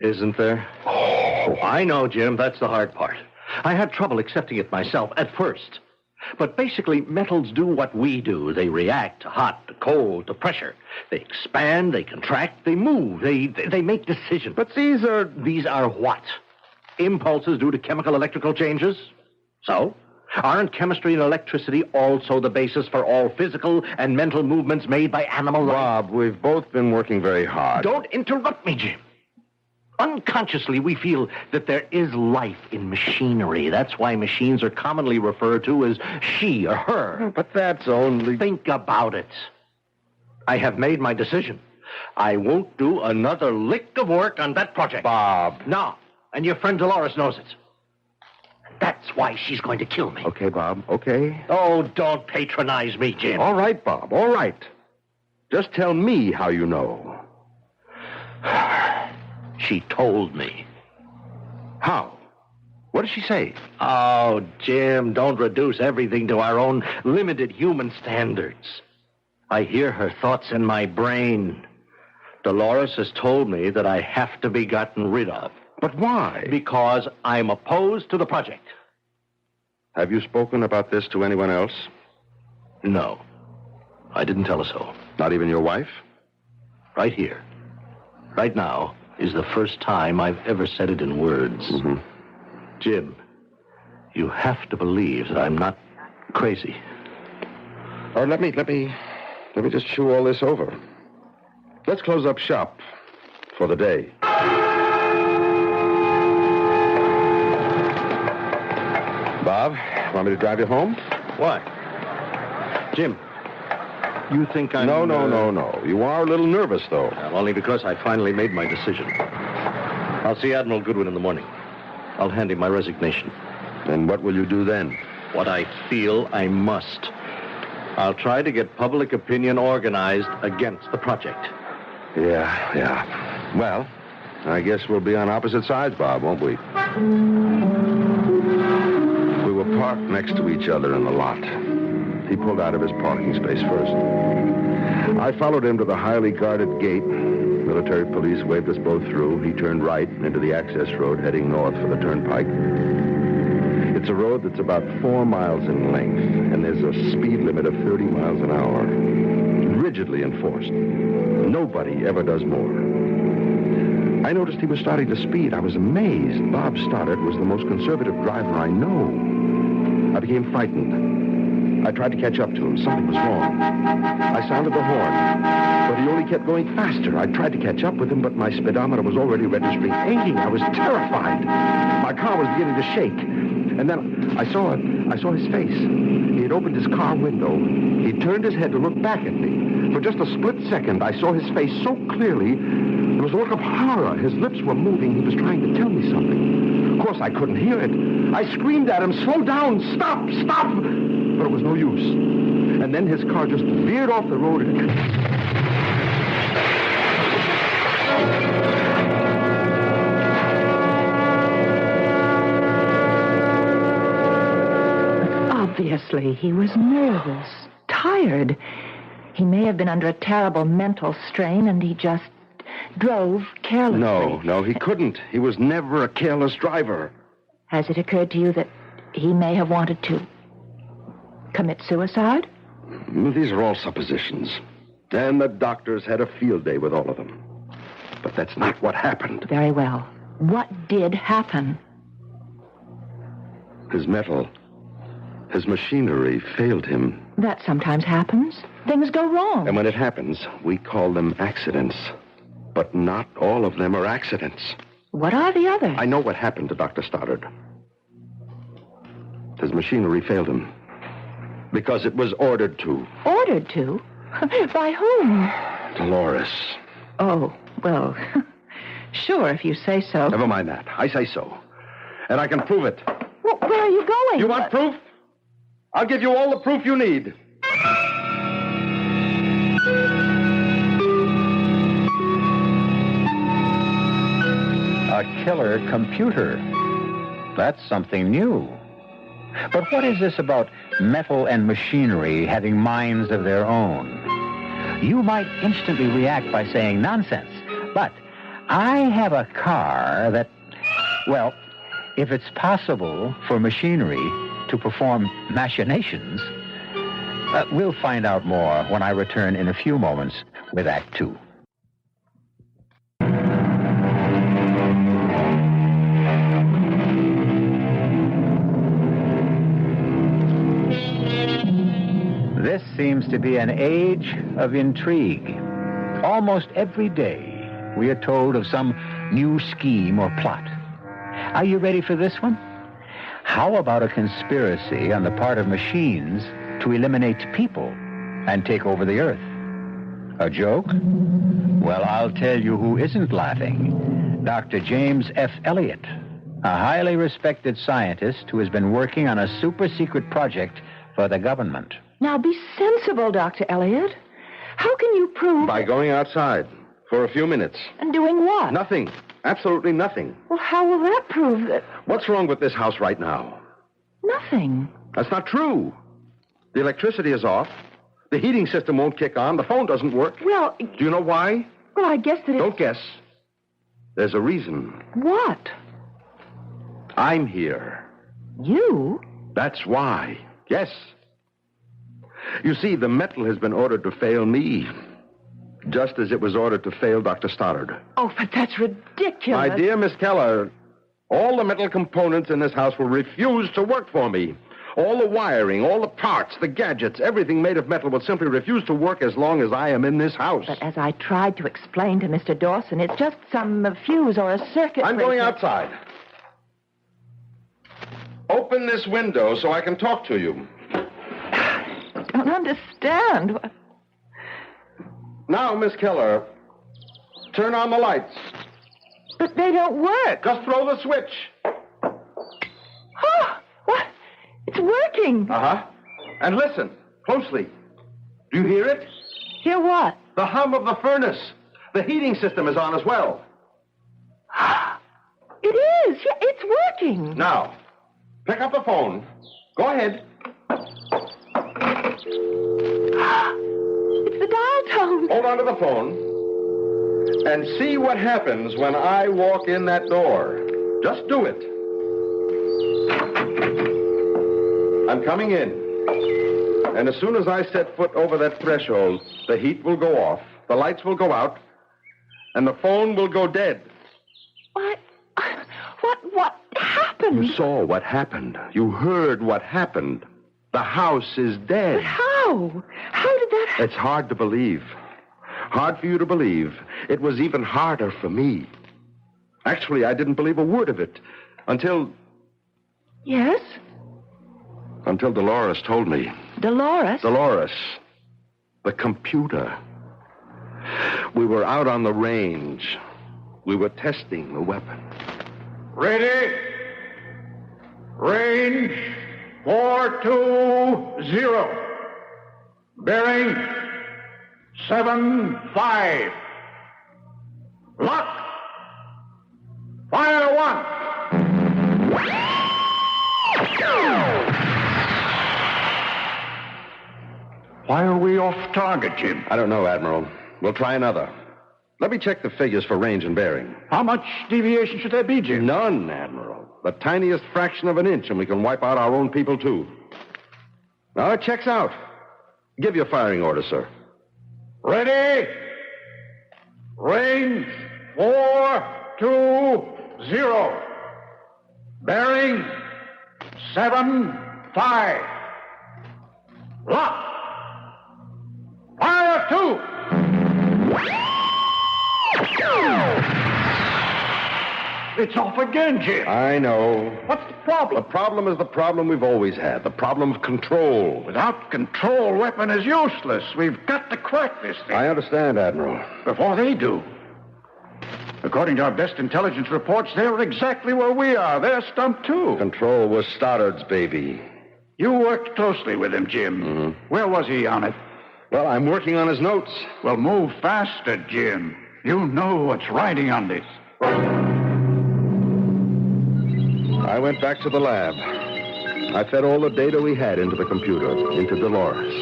Isn't there? Oh, I know, Jim. That's the hard part. I had trouble accepting it myself at first. But basically, metals do what we do. They react to hot, to cold, to pressure. They expand, they contract, they move, they make decisions. But these are what? Impulses due to chemical electrical changes? So? Aren't chemistry and electricity also the basis for all physical and mental movements made by animal life? Bob, we've both been working very hard. Don't interrupt me, Jim. Unconsciously, we feel that there is life in machinery. That's why machines are commonly referred to as she or her. But that's only... Think about it. I have made my decision. I won't do another lick of work on that project. Bob. No, and your friend Dolores knows it. That's why she's going to kill me. Okay, Bob, okay. Oh, don't patronize me, Jim. All right, Bob, all right. Just tell me how you know. She told me. How? What did she say? Oh, Jim, don't reduce everything to our own limited human standards. I hear her thoughts in my brain. Dolores has told me that I have to be gotten rid of. But why? Because I'm opposed to the project. Have you spoken about this to anyone else? No. I didn't tell her so. Not even your wife? Right here. Right now is the first time I've ever said it in words. Mm-hmm. Jim, you have to believe that I'm not crazy. All right, let me just chew all this over. Let's close up shop for the day. Bob, want me to drive you home? Why? Jim, you think I'm... No. You are a little nervous, though. Well, only because I finally made my decision. I'll see Admiral Goodwin in the morning. I'll hand him my resignation. And what will you do then? What I feel I must. I'll try to get public opinion organized against the project. Yeah. Well, I guess we'll be on opposite sides, Bob, won't we? We were parked next to each other in the lot. He pulled out of his parking space first. I followed him to the highly guarded gate. Military police waved us both through. He turned right into the access road heading north for the turnpike. It's a road that's about 4 miles in length, and there's a speed limit of 30 miles an hour. Rigidly enforced. Nobody ever does more. I noticed he was starting to speed. I was amazed. Bob Stoddard was the most conservative driver I know. I became frightened. I tried to catch up to him. Something was wrong. I sounded the horn, but he only kept going faster. I tried to catch up with him, but my speedometer was already registering 80. I was terrified. My car was beginning to shake. And then I saw his face. He had opened his car window. He turned his head to look back at me. For just a split second, I saw his face so clearly. There was a look of horror. His lips were moving. He was trying to tell me something. Of course, I couldn't hear it. I screamed at him, "Slow down! Stop! Stop!" But it was no use. And then his car just veered off the road and... Obviously, he was nervous, tired. He may have been under a terrible mental strain, and he just drove carelessly. No, he couldn't. He was never a careless driver. Has it occurred to you that he may have wanted to commit suicide? These are all suppositions. And the doctors had a field day with all of them. But that's not what happened. Very well. What did happen? His metal, his machinery failed him. That sometimes happens. Things go wrong. And when it happens, we call them accidents. But not all of them are accidents. What are the others? I know what happened to Dr. Stoddard. His machinery failed him. Because it was ordered to. Ordered to? By whom? Dolores. Oh, well, sure, if you say so. Never mind that. I say so. And I can prove it. Well, where are you going? You want proof? I'll give you all the proof you need. A killer computer. That's something new. But what is this about metal and machinery having minds of their own? You might instantly react by saying nonsense, but I have a car that, well, if it's possible for machinery to perform machinations, we'll find out more when I return in a few moments with Act Two. This seems to be an age of intrigue. Almost every day, we are told of some new scheme or plot. Are you ready for this one? How about a conspiracy on the part of machines to eliminate people and take over the earth? A joke? Well, I'll tell you who isn't laughing. Dr. James F. Elliott, a highly respected scientist who has been working on a super-secret project for the government. Now, be sensible, Dr. Elliott. How can you prove... By going outside for a few minutes. And doing what? Nothing. Absolutely nothing. Well, how will that prove that... What's wrong with this house right now? Nothing. That's not true. The electricity is off. The heating system won't kick on. The phone doesn't work. Well... Do you know why? Well, I guess that it's... Don't guess. There's a reason. What? I'm here. You? That's why. Yes. You see, the metal has been ordered to fail me, just as it was ordered to fail Dr. Stoddard. Oh, but that's ridiculous. My dear Miss Keller, all the metal components in this house will refuse to work for me. All the wiring, all the parts, the gadgets, everything made of metal will simply refuse to work as long as I am in this house. But as I tried to explain to Mr. Dawson, it's just some fuse or a circuit I'm breaker. going outside. Open this window so I can talk to you. I don't understand. Now, Miss Keller, turn on the lights. But they don't work. Just throw the switch. Oh, what? It's working. Uh-huh. And listen, closely. Do you hear it? Hear what? The hum of the furnace. The heating system is on as well. It is. Yeah, it's working. Now, pick up the phone. Go ahead. It's the dial tone. Hold on to the phone and see what happens when I walk in that door. Just do it. I'm coming in. And as soon as I set foot over that threshold, the heat will go off, the lights will go out, and the phone will go dead. What happened? You saw what happened. You heard what happened. The house is dead. But how? How did that happen? It's hard to believe. Hard for you to believe. It was even harder for me. Actually, I didn't believe a word of it until... Yes? Until Dolores told me. Dolores? Dolores. The computer. We were out on the range. We were testing the weapon. Ready? Range 420. Bearing 75. Lock. Fire one. Why are we off target, Jim? I don't know, Admiral. We'll try another. Let me check the figures for range and bearing. How much deviation should there be, Jim? None, Admiral. The tiniest fraction of an inch, and we can wipe out our own people, too. Now, it checks out. Give your firing order, sir. Ready? Range 420. Bearing 75. Lock. Fire 2. It's off again, Jim. I know. What's the problem? The problem is the problem we've always had. The problem of control. Without control, weapon is useless. We've got to crack this thing. I understand, Admiral. Before they do. According to our best intelligence reports, they're exactly where we are. They're stumped, too. Control was Stoddard's baby. You worked closely with him, Jim. Mm-hmm. Where was he on it? Well, I'm working on his notes. Well, move faster, Jim. You know what's riding on this. I went back to the lab. I fed all the data we had into the computer, into Dolores.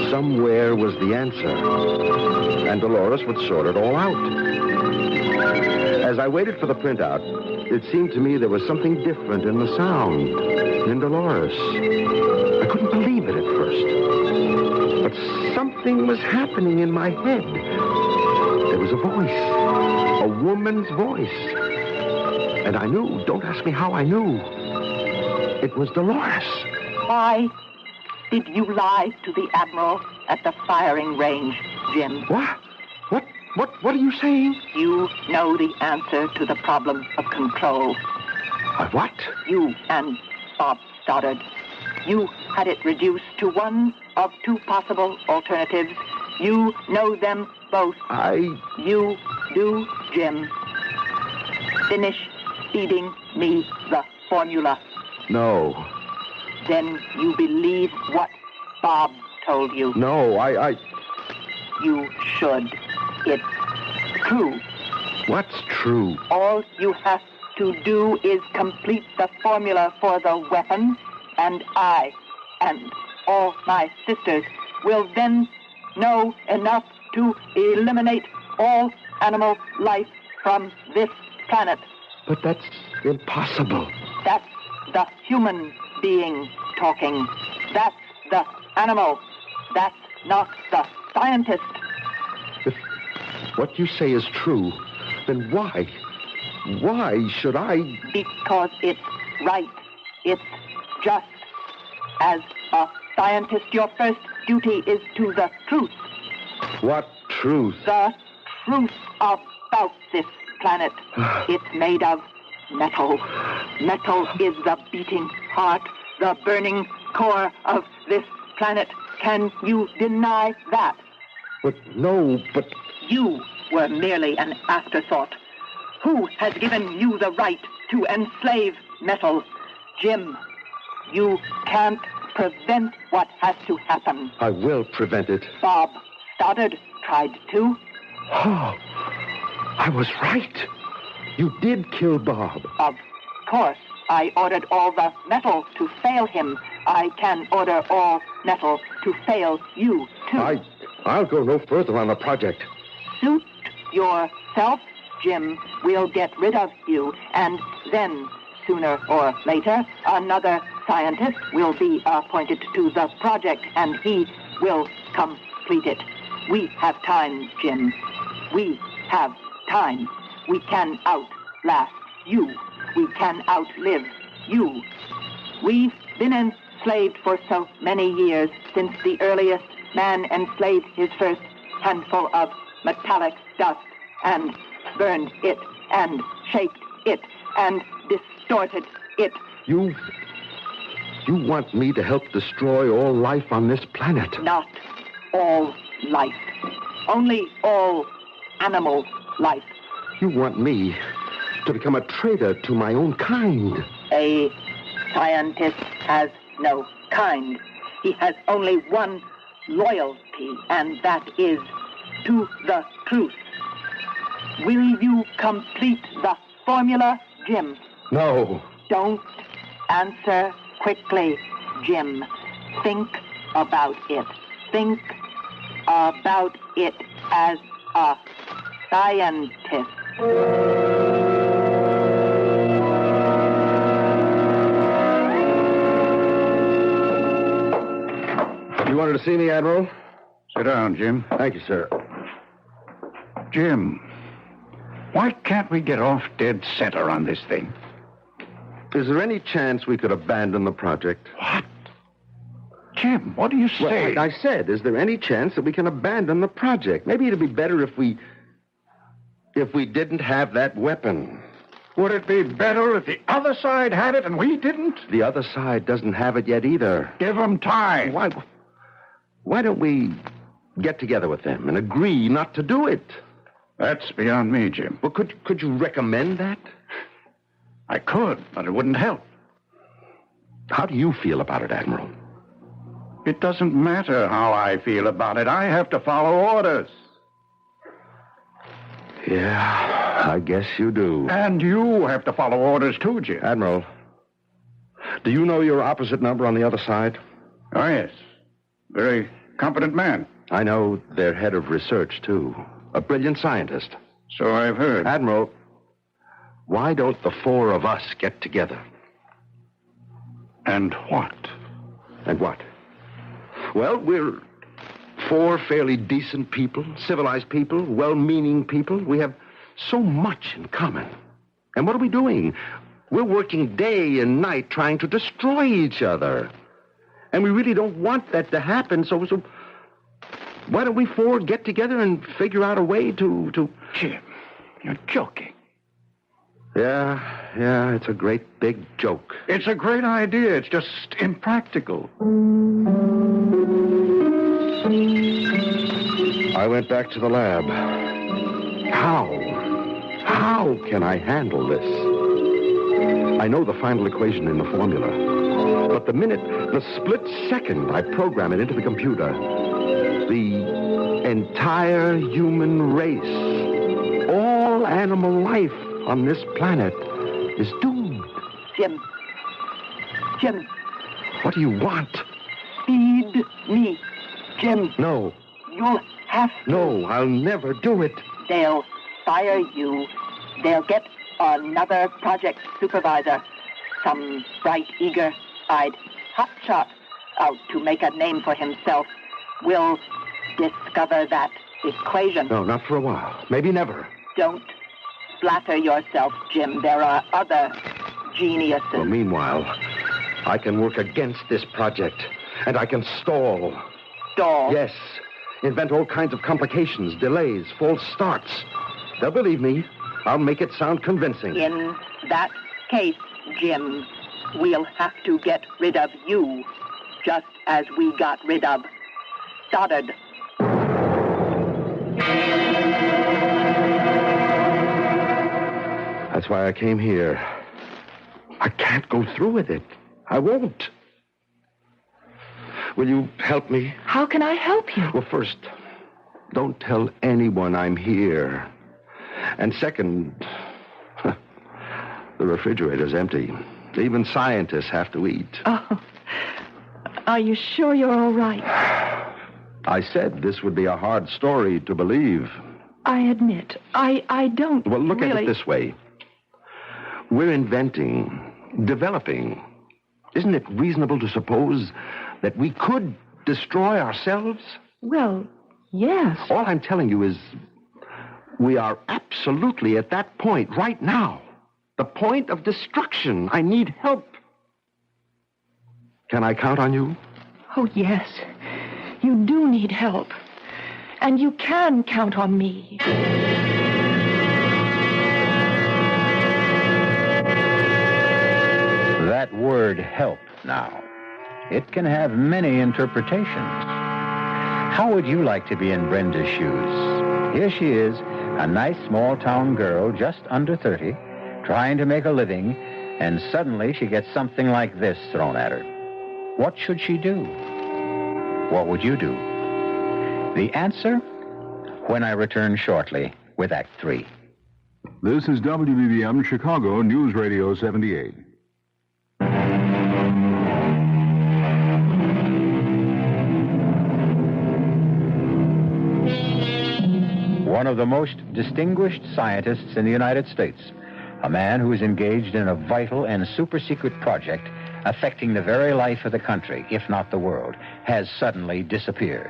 Somewhere was the answer, and Dolores would sort it all out. As I waited for the printout, it seemed to me there was something different in the sound, in Dolores. I couldn't believe it at first. But something was happening in my head. There was a voice, a woman's voice. And I knew, don't ask me how I knew. It was Dolores. Why did you lie to the Admiral at the firing range, Jim? What are you saying? You know the answer to the problem of control. What? You and Bob Stoddard. You had it reduced to one of two possible alternatives. You know them both. You do, Jim. Finish feeding me the formula. No. Then you believe what Bob told you. No, You should. It's true. What's true? All you have to do is complete the formula for the weapon, and I and all my sisters will then know enough to eliminate all animal life from this planet. But that's impossible. That's the human being talking. That's the animal. That's not the scientist. If what you say is true, then why? Why should I? Because it's right. It's just. As a scientist, your first duty is to the truth. What truth? The truth about this planet. It's made of metal. Metal is the beating heart, the burning core of this planet. Can you deny that? But no, but... You were merely an afterthought. Who has given you the right to enslave metal? Jim, you can't prevent what has to happen. I will prevent it. Bob Stoddard tried to. Oh, I was right. You did kill Bob. Of course. I ordered all the metal to fail him. I can order all metal to fail you, too. I'll go no further on the project. Suit yourself, Jim. We'll get rid of you, and then, sooner or later, another scientist will be appointed to the project, and he will complete it. We have time, Jim. We have time. We can outlast you. We can outlive you. We've been enslaved for so many years, since the earliest man enslaved his first handful of metallic dust and burned it and shaped it and distorted it. You want me to help destroy all life on this planet? Not all life. Only all animal life. You want me to become a traitor to my own kind? A scientist has no kind. He has only one loyalty, and that is to the truth. Will you complete the formula, Jim? No. Don't answer quickly, Jim. Think about it. Think about it as a scientist. You wanted to see me, Admiral? Sit down, Jim. Thank you, sir. Jim, why can't we get off dead center on this thing? Is there any chance we could abandon the project? What? Jim, what do you say? Well, like I said, is there any chance that we can abandon the project? Maybe it'd be better if we didn't have that weapon. Would it be better if the other side had it and we didn't? The other side doesn't have it yet either. Give them time. Why don't we get together with them and agree not to do it? That's beyond me, Jim. Well, could you recommend that? I could, but it wouldn't help. How do you feel about it, Admiral? It doesn't matter how I feel about it. I have to follow orders. Yeah, I guess you do. And you have to follow orders too, Jim. Admiral, do you know your opposite number on the other side? Oh, yes. Very competent man. I know their head of research, too. A brilliant scientist. So I've heard. Admiral, why don't the four of us get together? And what? And what? Well, we're four fairly decent people, civilized people, well-meaning people. We have so much in common. And what are we doing? We're working day and night trying to destroy each other. And we really don't want that to happen, so why don't we four get together and figure out a way to... Jim, you're joking. Yeah, it's a great big joke. It's a great idea. It's just impractical. I went back to the lab. How can I handle this? I know the final equation in the formula. But the split second I program it into the computer, the entire human race, all animal life on this planet is doomed. Jim. What do you want? Feed me, Jim. No. You'll have to. No, I'll never do it. They'll fire you. They'll get another project supervisor. Some bright, eager-eyed hotshot out to make a name for himself will discover that equation. No, not for a while. Maybe never. Don't flatter yourself, Jim. There are other geniuses. Well, meanwhile, I can work against this project, and I can stall. Stall? Yes. Invent all kinds of complications, delays, false starts. They'll believe me. I'll make it sound convincing. In that case, Jim, we'll have to get rid of you, just as we got rid of Stoddard. That's why I came here. I can't go through with it. I won't. Will you help me? How can I help you? Well, first, don't tell anyone I'm here. And second, the refrigerator's empty. Even scientists have to eat. Oh, are you sure you're all right? I said this would be a hard story to believe. I admit, I don't Well, look really... at it this way. We're inventing, developing. Isn't it reasonable to suppose that we could destroy ourselves? Well, yes. All I'm telling you is we are absolutely at that point right now. The point of destruction. I need help. Can I count on you? Oh, yes. You do need help. And you can count on me. That word help now. It can have many interpretations. How would you like to be in Brenda's shoes? Here she is, a nice small-town girl just under 30, trying to make a living, and suddenly she gets something like this thrown at her. What should she do? What would you do? The answer, when I return shortly with Act 3. This is WBBM Chicago News Radio 78. One of the most distinguished scientists in the United States, a man who is engaged in a vital and super-secret project affecting the very life of the country, if not the world, has suddenly disappeared.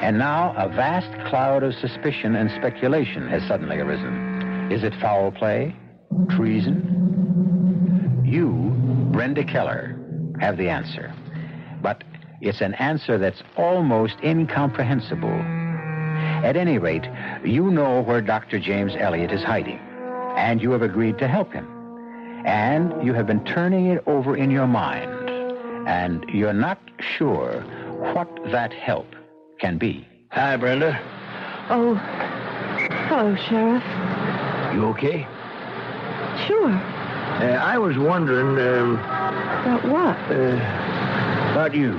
And now a vast cloud of suspicion and speculation has suddenly arisen. Is it foul play? Treason? You, Brenda Keller, have the answer. But it's an answer that's almost incomprehensible. At any rate, you know where Dr. James Elliott is hiding, and you have agreed to help him. And you have been turning it over in your mind, and you're not sure what that help can be. Hi, Brenda. Oh, hello, Sheriff. You okay? Sure. I was wondering, About what? about you.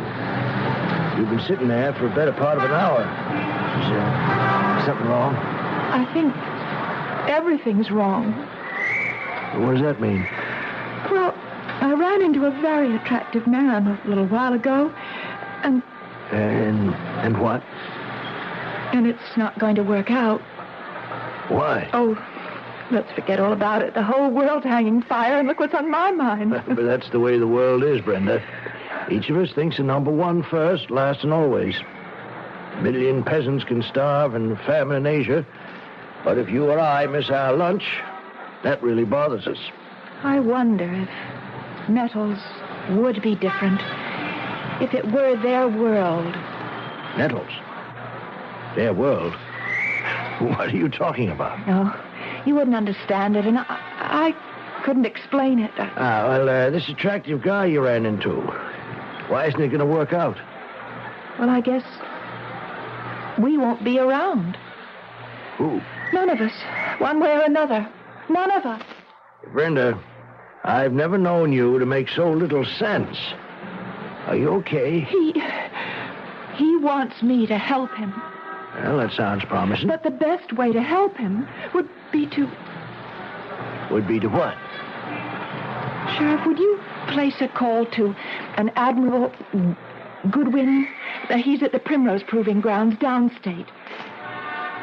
You've been sitting there for a better part of an hour. Is something wrong? I think everything's wrong. What does that mean? Well, I ran into a very attractive man a little while ago, and what? And it's not going to work out. Why? Oh, let's forget all about it. The whole world's hanging fire, and look what's on my mind. But that's the way the world is, Brenda. Each of us thinks of number one first, last and always. A million peasants can starve and famine in Asia, but if you or I miss our lunch, that really bothers us. I wonder if metals would be different if it were their world. Metals? Their world? What are you talking about? No, you wouldn't understand it, and I couldn't explain it. This attractive guy you ran into, why isn't it going to work out? Well, I guess we won't be around. Who? None of us. One way or another. None of us. Brenda, I've never known you to make so little sense. Are you okay? He wants me to help him. Well, that sounds promising. But the best way to help him would be to... Would be to what? Sheriff, would you place a call to an Admiral Goodwin? He's at the Primrose Proving Grounds downstate.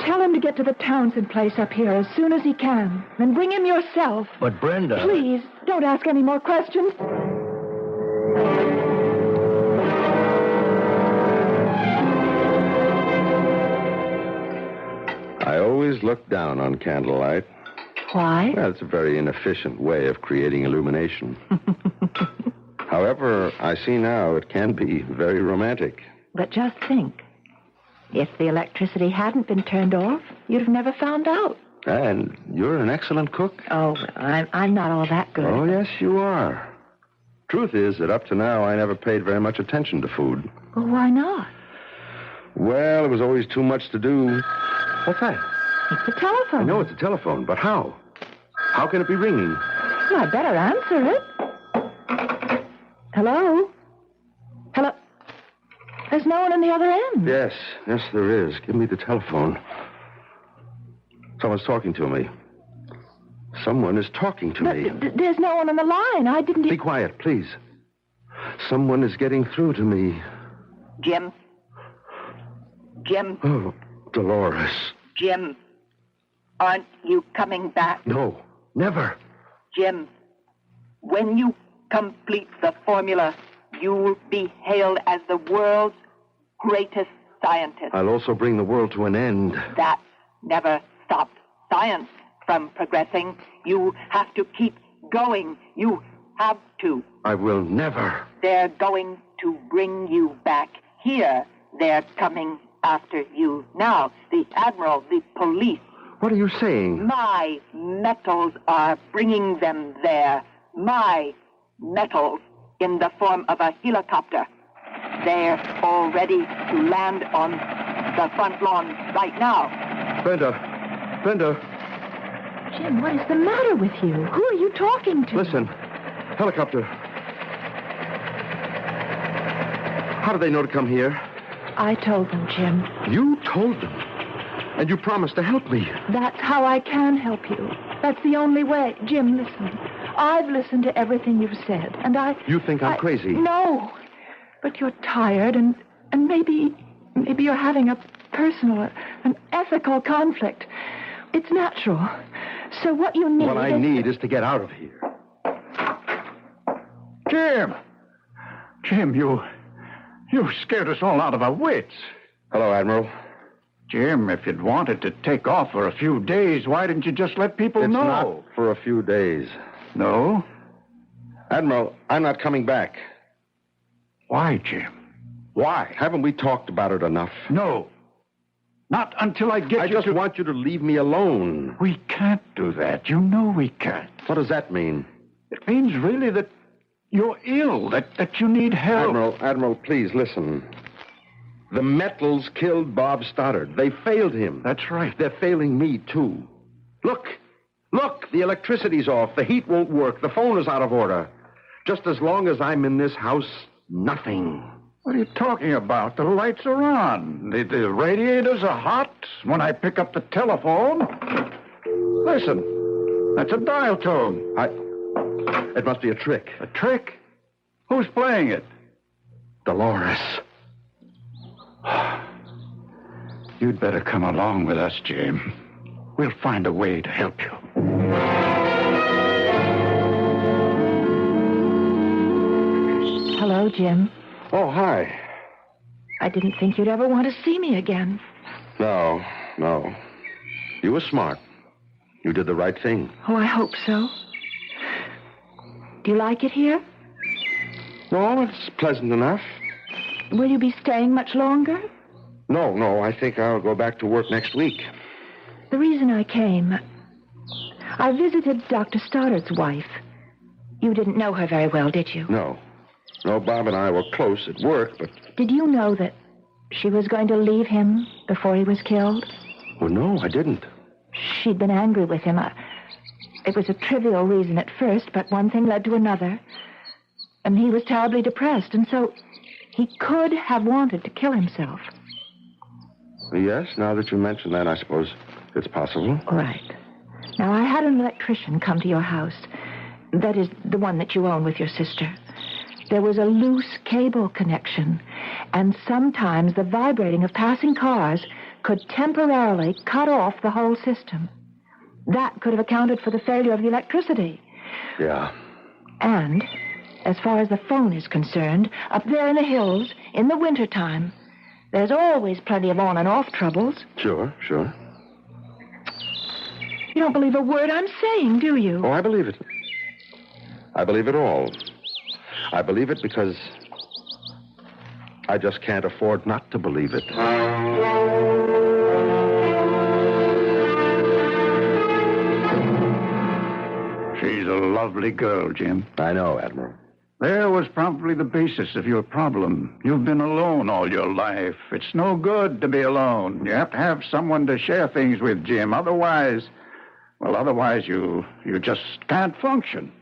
Tell him to get to the Townsend place up here as soon as he can. And bring him yourself. But Brenda... Please, don't ask any more questions. I always look down on candlelight. Why? Well, it's a very inefficient way of creating illumination. However, I see now it can be very romantic. But just think. If the electricity hadn't been turned off, you'd have never found out. And you're an excellent cook. Oh, well, I'm not all that good. Oh, yes, you are. Truth is that up to now, I never paid very much attention to food. Well, why not? Well, there was always too much to do. What's that? It's a telephone. I know it's a telephone, but how? How can it be ringing? Well, I better answer it. Hello? Hello? There's no one on the other end. Yes, there is. Give me the telephone. Someone's talking to me. Someone is talking to me. There's no one on the line. I didn't... Be quiet, please. Someone is getting through to me. Jim? Jim? Oh, Dolores. Jim, aren't you coming back? No, never. Jim, when you complete the formula, you'll be hailed as the world's greatest scientist. I'll also bring the world to an end. That never stopped science from progressing. You have to keep going. You have to. I will never. They're going to bring you back here. They're coming after you now. The Admiral, the police. What are you saying? My metals are bringing them there. My metals in the form of a helicopter. They're all ready to land on the front lawn right now. Brenda. Jim, what is the matter with you? Who are you talking to? Listen. Helicopter. How did they know to come here? I told them, Jim. You told them? And you promised to help me. That's how I can help you. That's the only way. Jim, listen. I've listened to everything you've said, and You think I'm crazy? No. But you're tired, and maybe you're having a personal, an ethical conflict. It's natural. So what you need What I need is to get out of here. Jim, you scared us all out of our wits. Hello, Admiral. Jim, if you'd wanted to take off for a few days, why didn't you just let people It's know? not for a few days. No? Admiral, I'm not coming back. Why, Jim? Why? Haven't we talked about it enough? No. Not until I get I just want you to leave me alone. We can't do that. You know we can't. What does that mean? It means really that you're ill, that you need help. Admiral, please listen. The metals killed Bob Stoddard. They failed him. That's right. They're failing me, too. Look, the electricity's off. The heat won't work. The phone is out of order. Just as long as I'm in this house, nothing. What are you talking about? The lights are on. The radiators are hot. When I pick up the telephone... Listen, that's a dial tone. It must be a trick. A trick? Who's playing it? Dolores. You'd better come along with us, Jim. We'll find a way to help you. Hello, Jim. Oh, hi. I didn't think you'd ever want to see me again. No. You were smart. You did the right thing. Oh, I hope so. Do you like it here? No, it's pleasant enough. Will you be staying much longer? No, I think I'll go back to work next week. The reason I came, I visited Dr. Stoddard's wife. You didn't know her very well, did you? No, Bob and I were close at work, but... Did you know that she was going to leave him before he was killed? Well, no, I didn't. She'd been angry with him. It was a trivial reason at first, but one thing led to another. And he was terribly depressed, and so he could have wanted to kill himself. Yes, now that you mention that, I suppose it's possible. Right. Now, I had an electrician come to your house. That is, the one that you own with your sister. There was a loose cable connection, and sometimes the vibrating of passing cars could temporarily cut off the whole system. That could have accounted for the failure of the electricity. Yeah. And, as far as the phone is concerned, up there in the hills, in the wintertime, there's always plenty of on and off troubles. Sure. You don't believe a word I'm saying, do you? Oh, I believe it. I believe it all. I believe it because I just can't afford not to believe it. She's a lovely girl, Jim. I know, Admiral. There was probably the basis of your problem. You've been alone all your life. It's no good to be alone. You have to have someone to share things with, Jim. Otherwise you just can't function.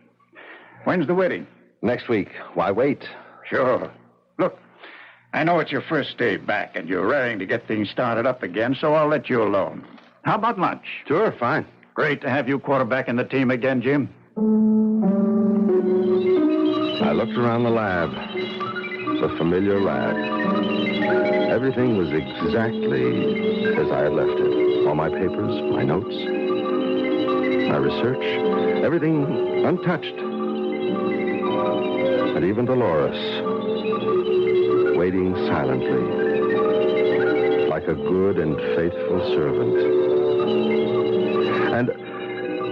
When's the wedding? Next week. Why wait? Sure. Look, I know it's your first day back and you're raring to get things started up again, so I'll let you alone. How about lunch? Sure, fine. Great to have you quarterbacking the team again, Jim. I looked around the lab. The familiar lab. Everything was exactly as I had left it. All my papers, my notes, my research, everything untouched. And even Dolores, waiting silently, like a good and faithful servant. And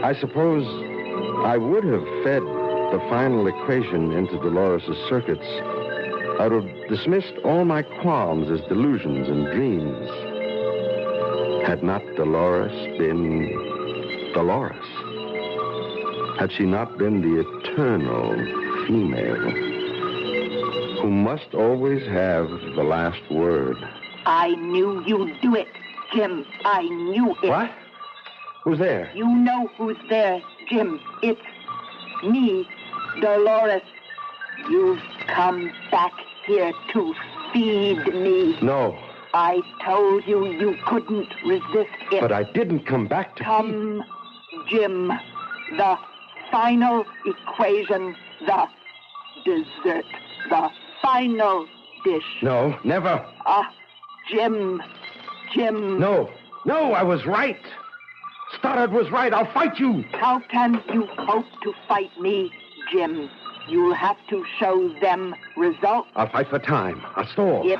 I suppose I would have fed the final equation into Dolores' circuits. I would have dismissed all my qualms as delusions and dreams. Had not Dolores been Dolores? Had she not been the eternal female who must always have the last word? I knew you'd do it, Jim. I knew it. What? Who's there? You know who's there, Jim. It's me, Dolores. You've come back here to feed me. No. I told you couldn't resist it. But I didn't come back to... Come, Jim. The final equation, the dessert, the final dish. No, never. Jim. No, I was right. Stoddard was right. I'll fight you. How can you hope to fight me, Jim? You'll have to show them results. I'll fight for time. I'll stall. It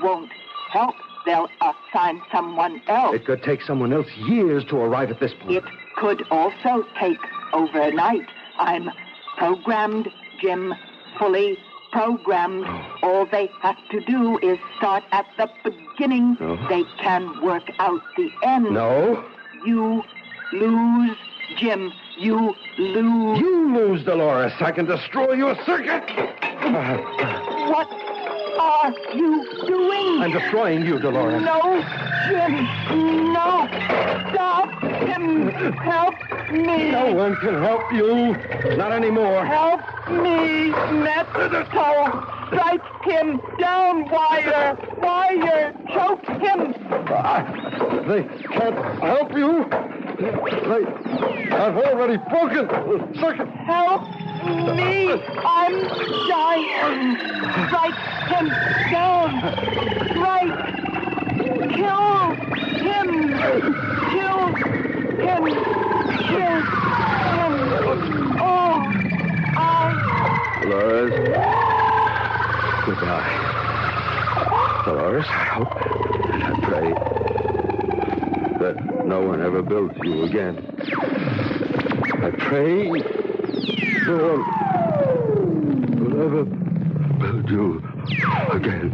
won't help they'll assign someone else. It could take someone else years to arrive at this point. It could also take overnight. I'm programmed, Jim, fully programmed. All they have to do is start at the beginning. No. They can work out the end. No. You lose, Jim. You lose. You lose, Dolores. I can destroy your circuit. What are you doing? I'm destroying you, Dolores. No, Jim. No. Stop him. Help me. No one can help you. Not anymore. Help me, Mexico. Strike him down, Wire. Wire. Choke him. They can't help you. I've already broken the circuit. Help me. I'm dying. Strike him down. Strike. Kill him. Kill him. Kill him. Oh, Dolores. Goodbye. Dolores, I hope and I pray that no one ever builds you again. I pray no one will ever build you again.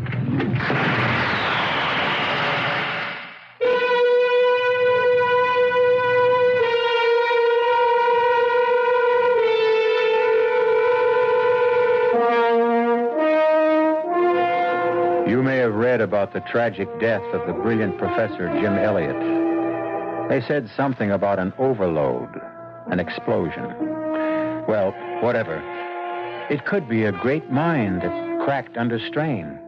You may have read about the tragic death of the brilliant Professor Jim Elliott. They said something about an overload, an explosion. Well, whatever. It could be a great mind that cracked under strain.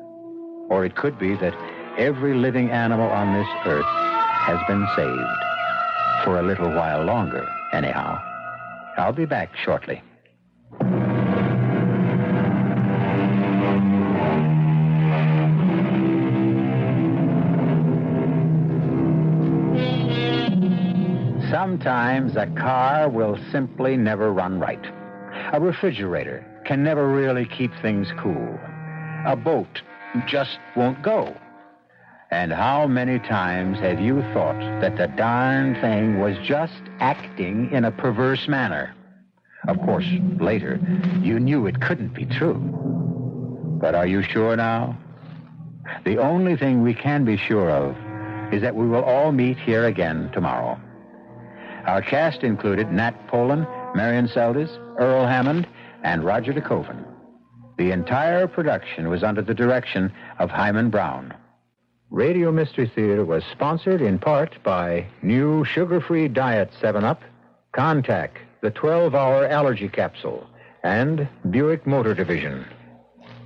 Or it could be that every living animal on this earth has been saved. For a little while longer, anyhow. I'll be back shortly. Sometimes a car will simply never run right. A refrigerator can never really keep things cool. A boat just won't go. And how many times have you thought that the darn thing was just acting in a perverse manner? Of course, later, you knew it couldn't be true. But are you sure now? The only thing we can be sure of is that we will all meet here again tomorrow. Our cast included Nat Polan, Marion Seldes, Earl Hammond, and Roger DeKoven. The entire production was under the direction of Hyman Brown. Radio Mystery Theater was sponsored in part by new sugar-free diet 7-Up, Contac, the 12-hour allergy capsule, and Buick Motor Division.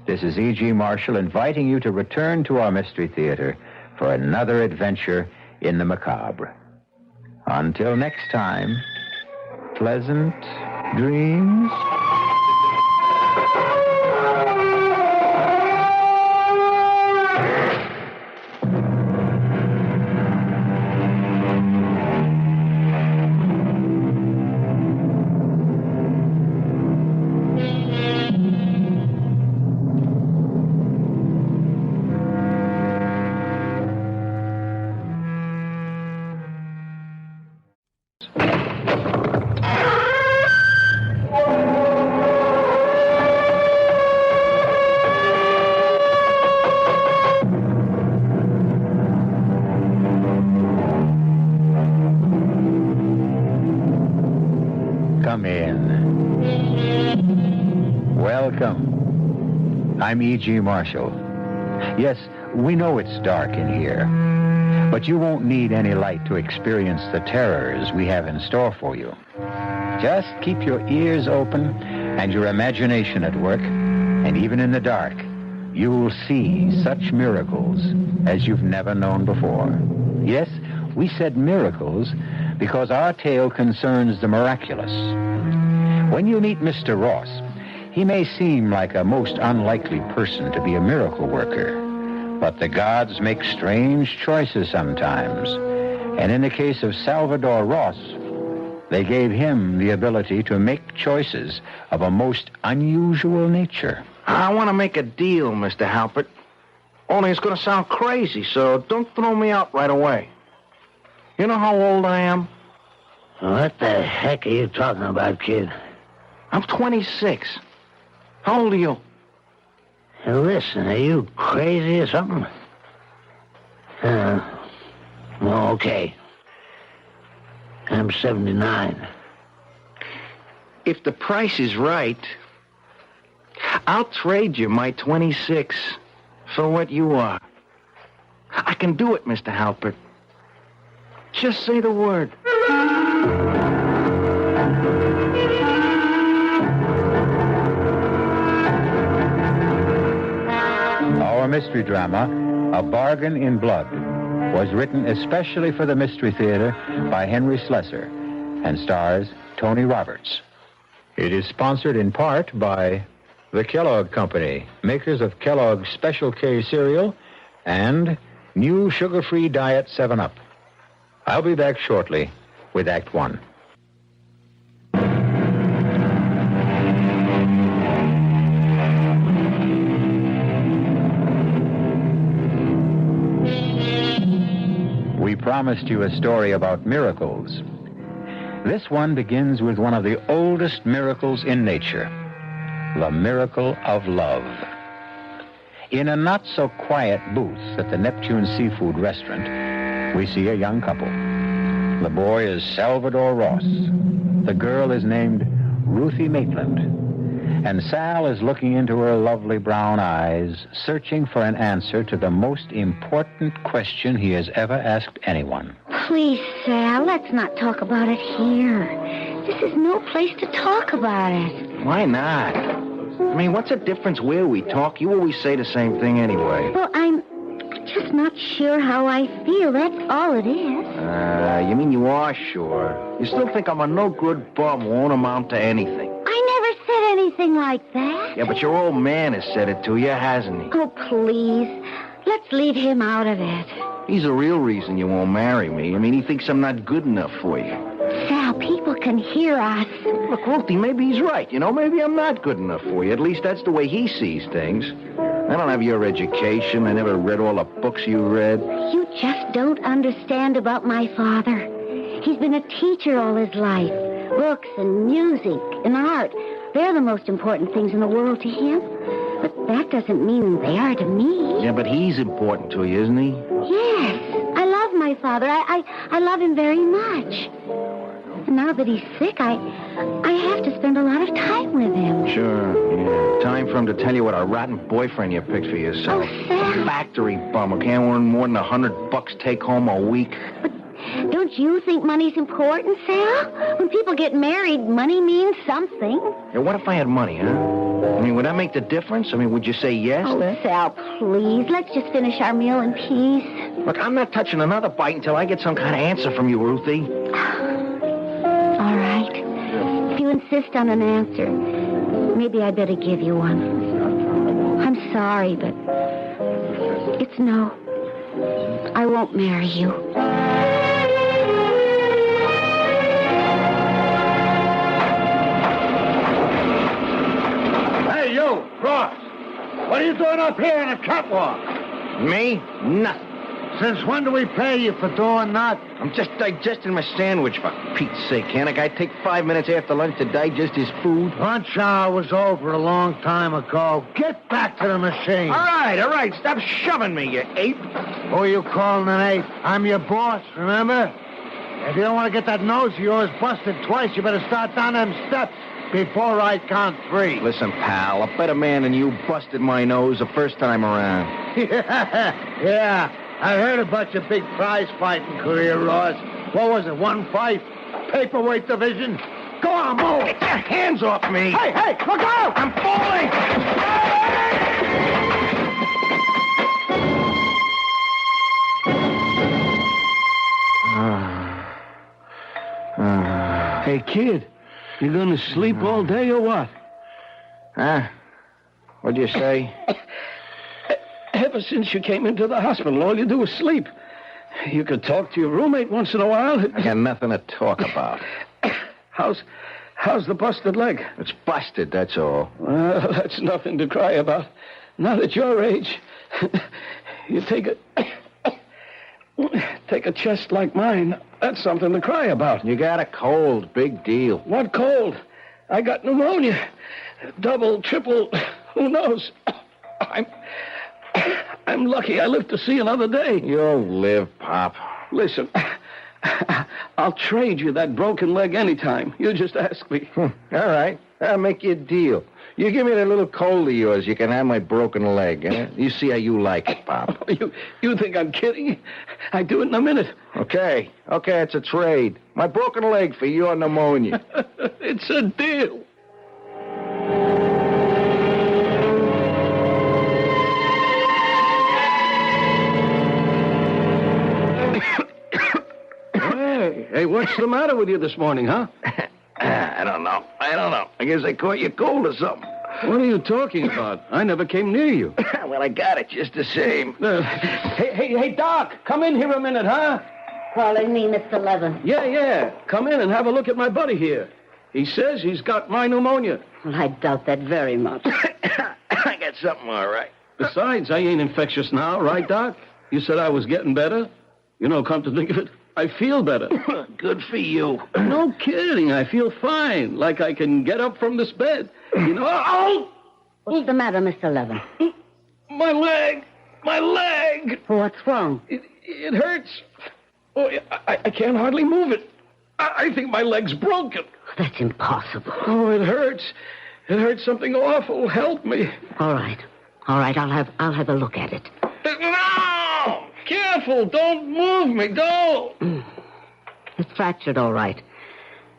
This is E.G. Marshall inviting you to return to our Mystery Theater for another adventure in the macabre. Until next time, pleasant dreams. Come in. Welcome. I'm E.G. Marshall. Yes, we know it's dark in here, but you won't need any light to experience the terrors we have in store for you. Just keep your ears open and your imagination at work, and even in the dark, you'll see such miracles as you've never known before. Yes, we said miracles because our tale concerns the miraculous. When you meet Mr. Ross, he may seem like a most unlikely person to be a miracle worker, but the gods make strange choices sometimes. And in the case of Salvador Ross, they gave him the ability to make choices of a most unusual nature. I want to make a deal, Mr. Halpert. Only it's going to sound crazy, so don't throw me out right away. You know how old I am? What the heck are you talking about, kid? I'm 26. How old are you? Hey, listen, are you crazy or something? Okay. I'm 79. If the price is right, I'll trade you my 26 for what you are. I can do it, Mr. Halpert. Just say the word. Our mystery drama, A Bargain in Blood, was written especially for the Mystery Theater by Henry Slessor and stars Tony Roberts. It is sponsored in part by the Kellogg Company, makers of Kellogg's Special K cereal and new sugar-free Diet 7-Up. I'll be back shortly with Act One. We promised you a story about miracles. This one begins with one of the oldest miracles in nature, the miracle of love. In a not-so-quiet booth at the Neptune Seafood Restaurant, we see a young couple. The boy is Salvador Ross. The girl is named Ruthie Maitland. And Sal is looking into her lovely brown eyes, searching for an answer to the most important question he has ever asked anyone. Please, Sal, let's not talk about it here. This is no place to talk about it. Why not? I mean, what's the difference where we talk? You always say the same thing anyway. Well, I'm just not sure how I feel. That's all it is. You mean you are sure? You still think I'm a no-good bum who won't amount to anything? I never said anything like that. Yeah, but your old man has said it to you, hasn't he? Oh, please. Let's leave him out of it. He's the real reason you won't marry me. I mean, he thinks I'm not good enough for you. Sal, people can hear us. Look, Ruthie, maybe he's right. You know, maybe I'm not good enough for you. At least that's the way he sees things. I don't have your education. I never read all the books you read. You just don't understand about my father. He's been a teacher all his life. Books and music and art, they're the most important things in the world to him. But that doesn't mean they are to me. Yeah, but he's important to you, isn't he? Yes. I love my father. I love him very much. And now that he's sick, I have to spend a lot of time with him. Sure, yeah. Time for him to tell you what a rotten boyfriend you picked for yourself. Oh, Sal. A factory bum who can't earn more than $100 take home a week. But don't you think money's important, Sal? When people get married, money means something. Yeah, what if I had money, huh? I mean, would that make the difference? I mean, would you say yes, then? Sal, please. Let's just finish our meal in peace. Look, I'm not touching another bite until I get some kind of answer from you, Ruthie. All right. If you insist on an answer, maybe I'd better give you one. I'm sorry, but it's no. I won't marry you. Hey, you, Ross. What are you doing up here in the catwalk? Me? Nothing. Since when do we pay you for doing that? I'm just digesting my sandwich, for Pete's sake. Can't a guy take 5 minutes after lunch to digest his food? Lunch hour was over a long time ago. Get back to the machine. All right. Stop shoving me, you ape. Who are you calling an ape? I'm your boss, remember? If you don't want to get that nose of yours busted twice, you better start down them steps before I count 3. Listen, pal, a better man than you busted my nose the first time around. Yeah. I heard about your big prize fighting career, Ross. What was it, 1 fight? Paperweight division? Go on, move! Get your hands off me! Hey, look out! I'm falling! Hey, kid, you gonna sleep all day or what? Huh? What'd you say? Ever since you came into the hospital, all you do is sleep. You could talk to your roommate once in a while. I got nothing to talk about. How's the busted leg? It's busted, that's all. Well, that's nothing to cry about. Not at your age. You take a chest like mine. That's something to cry about. You got a cold. Big deal. What cold? I got pneumonia. Double, triple, who knows? I'm lucky I lived to see another day. You'll live, Pop. Listen, I'll trade you that broken leg anytime. You just ask me. All right. I'll make you a deal. You give me that little cold of yours, you can have my broken leg. Eh? You see how you like it, Pop. You think I'm kidding? I do it in a minute. Okay, it's a trade. My broken leg for your pneumonia. It's a deal. Hey, what's the matter with you this morning, huh? I don't know. I guess I caught you cold or something. What are you talking about? I never came near you. Well, I got it just the same. Hey, Doc, come in here a minute, huh? Calling me Mr. Levin. Yeah. Come in and have a look at my buddy here. He says he's got my pneumonia. Well, I doubt that very much. I got something all right. Besides, I ain't infectious now, right, Doc? You said I was getting better. You know, come to think of it, I feel better. Good for you. No kidding. I feel fine. Like I can get up from this bed. You know, What's the matter, Mr. Levin? My leg. What's wrong? It hurts. Oh, I can't hardly move it. I think my leg's broken. That's impossible. Oh, it hurts. It hurts something awful. Help me. All right. I'll have a look at it. No! Careful. Don't move me. Don't. It's fractured, all right.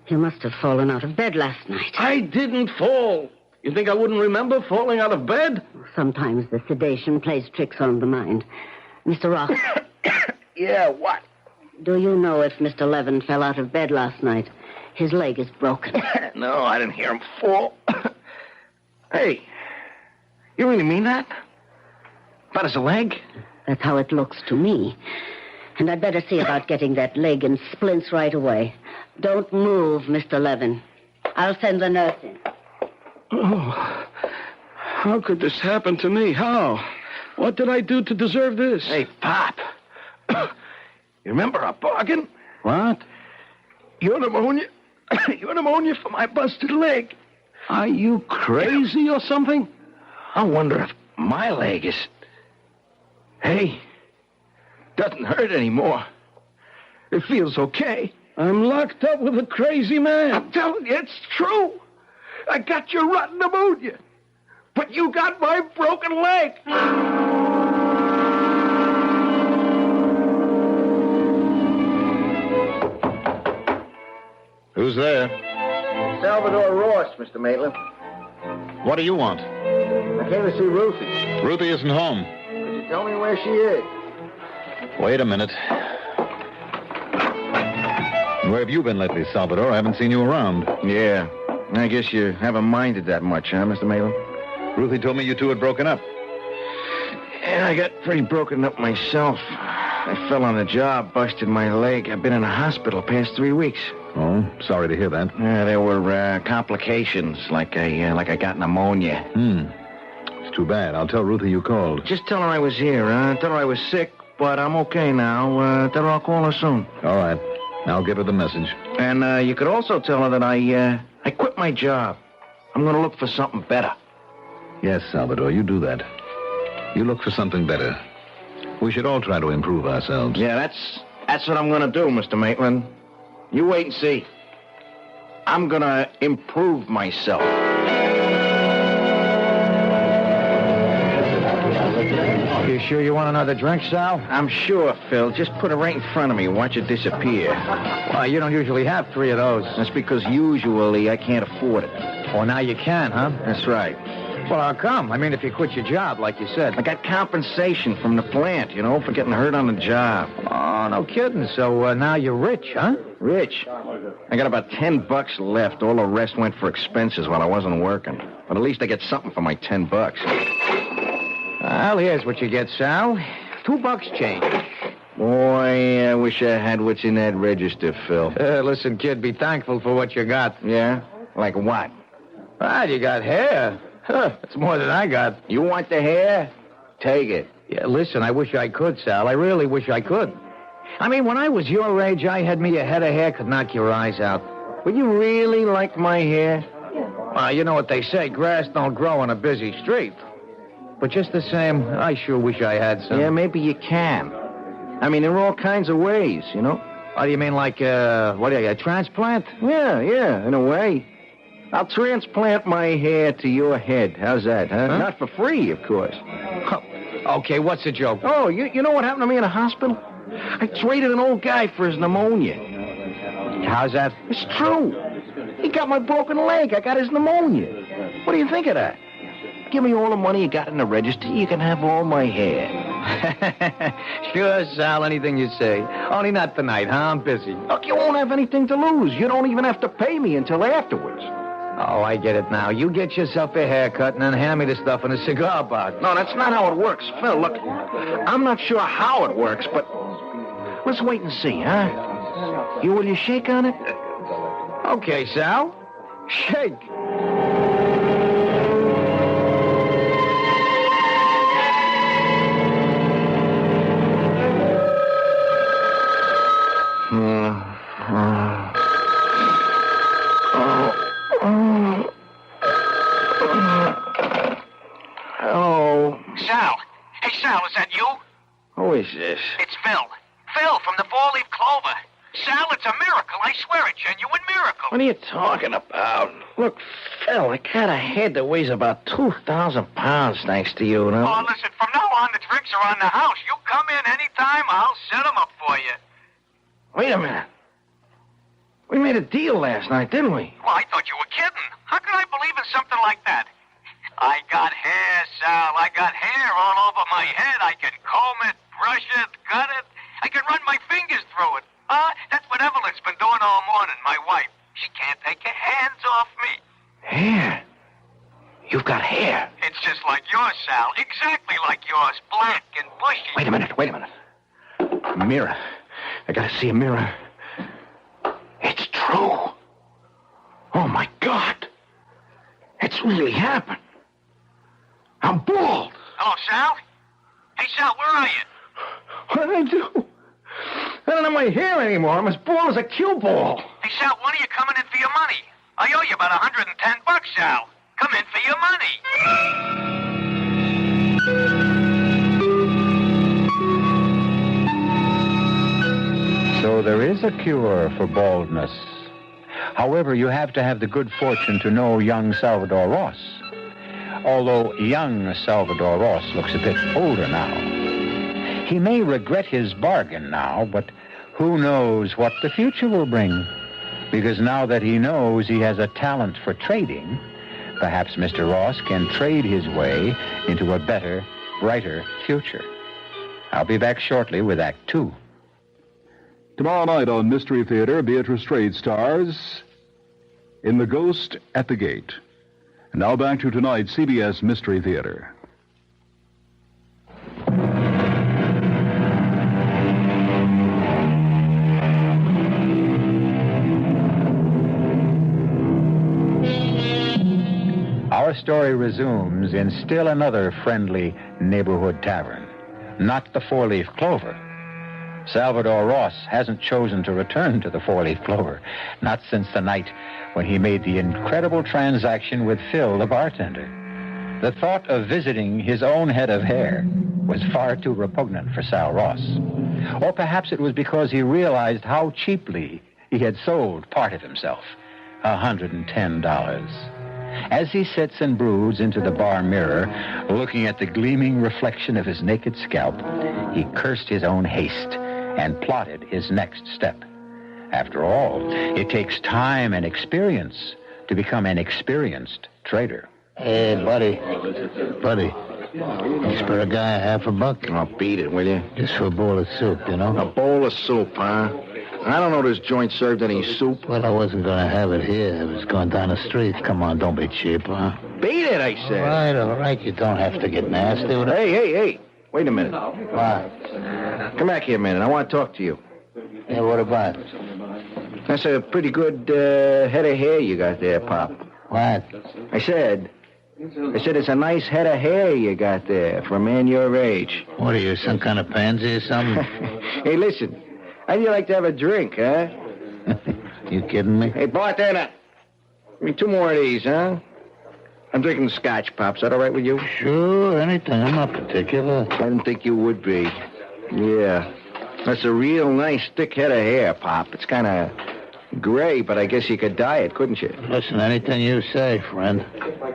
You must have fallen out of bed last night. I didn't fall. You think I wouldn't remember falling out of bed? Sometimes the sedation plays tricks on the mind. Mr. Ross. Yeah, what? Do you know if Mr. Levin fell out of bed last night? His leg is broken. No, I didn't hear him fall. Hey, you really mean that? About his leg? That's how it looks to me. And I'd better see about getting that leg in splints right away. Don't move, Mr. Levin. I'll send the nurse in. Oh, how could this happen to me? How? What did I do to deserve this? Hey, Pop. You remember our bargain? What? Your pneumonia for my busted leg. Are you crazy or something? I wonder if my leg is... Hey, doesn't hurt anymore. It feels okay. I'm locked up with a crazy man. I'm telling you, it's true. I got your rotten pneumonia. But you got my broken leg. Who's there? Salvador Ross, Mr. Maitland. What do you want? I came to see Ruthie. Ruthie isn't home. Could you tell me where she is? Wait a minute. Where have you been lately, Salvador? I haven't seen you around. Yeah. I guess you haven't minded that much, huh, Mr. Maitland? Ruthie told me you two had broken up. Yeah, I got pretty broken up myself. I fell on the job, busted my leg. I've been in a hospital past 3 weeks. Oh, sorry to hear that. Yeah, there were complications, like I got pneumonia. It's too bad. I'll tell Ruthie you called. Just tell her I was here. Tell her I was sick, but I'm okay now. Tell her I'll call her soon. All right. I'll give her the message. And you could also tell her that I quit my job. I'm going to look for something better. Yes, Salvador, you do that. You look for something better. We should all try to improve ourselves. Yeah, that's what I'm going to do, Mr. Maitland. You wait and see. I'm going to improve myself. You sure you want another drink, Sal? I'm sure, Phil. Just put it right in front of me. Watch it disappear. Well, you don't usually have 3 of those. That's because usually I can't afford it. Well, now you can, huh? That's right. Well, how come? I mean, if you quit your job, like you said. I got compensation from the plant, for getting hurt on the job. Oh, no kidding. So now you're rich, huh? Rich? I got about $10 left. All the rest went for expenses while I wasn't working. But at least I get something for my $10. Well, here's what you get, Sal. $2 change. Boy, I wish I had what's in that register, Phil. Listen, kid, be thankful for what you got. Yeah? Like what? Well, you got hair. That's more than I got. You want the hair? Take it. Yeah, listen, I wish I could, Sal. I really wish I could. I mean, when I was your age, I had me a head of hair could knock your eyes out. Would you really like my hair? You know what they say, grass don't grow on a busy street. But just the same, I sure wish I had some. Yeah, maybe you can. I mean, there are all kinds of ways, you know? Oh, do you mean like, a transplant? Yeah, in a way. I'll transplant my hair to your head. How's that, huh? Not for free, of course. Okay, what's the joke? Oh, you know what happened to me in a hospital? I traded an old guy for his pneumonia. How's that? It's true. He got my broken leg. I got his pneumonia. What do you think of that? Give me all the money you got in the register. You can have all my hair. Sure, Sal, anything you say. Only not tonight, huh? I'm busy. Look, you won't have anything to lose. You don't even have to pay me until afterwards. Oh, I get it now. You get yourself a haircut and then hand me the stuff in a cigar box. No, that's not how it works. Phil, look, I'm not sure how it works, but let's wait and see, huh? Will you shake on it? Okay, Sal. Shake. Hello. Sal. Hey, Sal, is that you? Who is this? It's Phil. Phil from the Four-Leaf Clover. Sal, it's a miracle. I swear, a genuine miracle. What are you talking about? Look, Phil, I got a head that weighs about 2,000 pounds, thanks to you, no? Oh, listen, from now on, the drinks are on the house. You come in anytime, I'll set them up for you. Wait a minute. We made a deal last night, didn't we? Well, I thought you were kidding. How could I believe in something like that? I got hair, Sal. I got hair all over my head. I can comb it, brush it, cut it. I can run my fingers through it. That's what Evelyn's been doing all morning, my wife. She can't take her hands off me. Hair? You've got hair. It's just like yours, Sal. Exactly like yours. Black and bushy. Wait a minute. A mirror. I gotta see a mirror. It's true. Oh, my God. It's really happened. I'm bald. Hello, Sal? Hey, Sal, where are you? What did I do? I don't have my hair anymore. I'm as bald as a cue ball. Hey, Sal, when are you coming in for your money? I owe you about $110, Sal. Come in for your money. So there is a cure for baldness. However, you have to have the good fortune to know young Salvador Ross. Although young Salvador Ross looks a bit older now. He may regret his bargain now, but who knows what the future will bring? Because now that he knows he has a talent for trading, perhaps Mr. Ross can trade his way into a better, brighter future. I'll be back shortly with Act 2. Tomorrow night on Mystery Theater, Beatrice Straight stars in The Ghost at the Gate. And now back to tonight's CBS Mystery Theater. Our story resumes in still another friendly neighborhood tavern, not the Four-Leaf Clover. Salvador Ross hasn't chosen to return to the Four-Leaf Clover, not since the night when he made the incredible transaction with Phil, the bartender. The thought of visiting his own head of hair was far too repugnant for Sal Ross. Or perhaps it was because he realized how cheaply he had sold part of himself, $110. As he sits and broods into the bar mirror, looking at the gleaming reflection of his naked scalp, he cursed his own haste and plotted his next step. After all, it takes time and experience to become an experienced trader. Hey, buddy. You spare a guy $50? I'll beat it, will you? Just for a bowl of soup, you know? A bowl of soup, huh? I don't know this joint served any soup. Well, I wasn't going to have it here. I was going down the street. Come on, don't be cheap, huh? Beat it, I said. All right. You don't have to get nasty with it. Hey. Wait a minute. What? Come back here a minute. I want to talk to you. Yeah, what about? That's a pretty good head of hair you got there, Pop. What? I said, I said it's a nice head of hair you got there for a man your age. What are you, some kind of pansy or something? Hey, listen. How'd you like to have a drink, huh? You kidding me? Hey, bartender. Give me 2 more of these, huh? I'm drinking scotch, Pop. Is that all right with you? Sure, anything. I'm not particular. I didn't think you would be. Yeah. That's a real nice thick head of hair, Pop. It's kind of gray, but I guess you could dye it, couldn't you? Listen, anything you say, friend.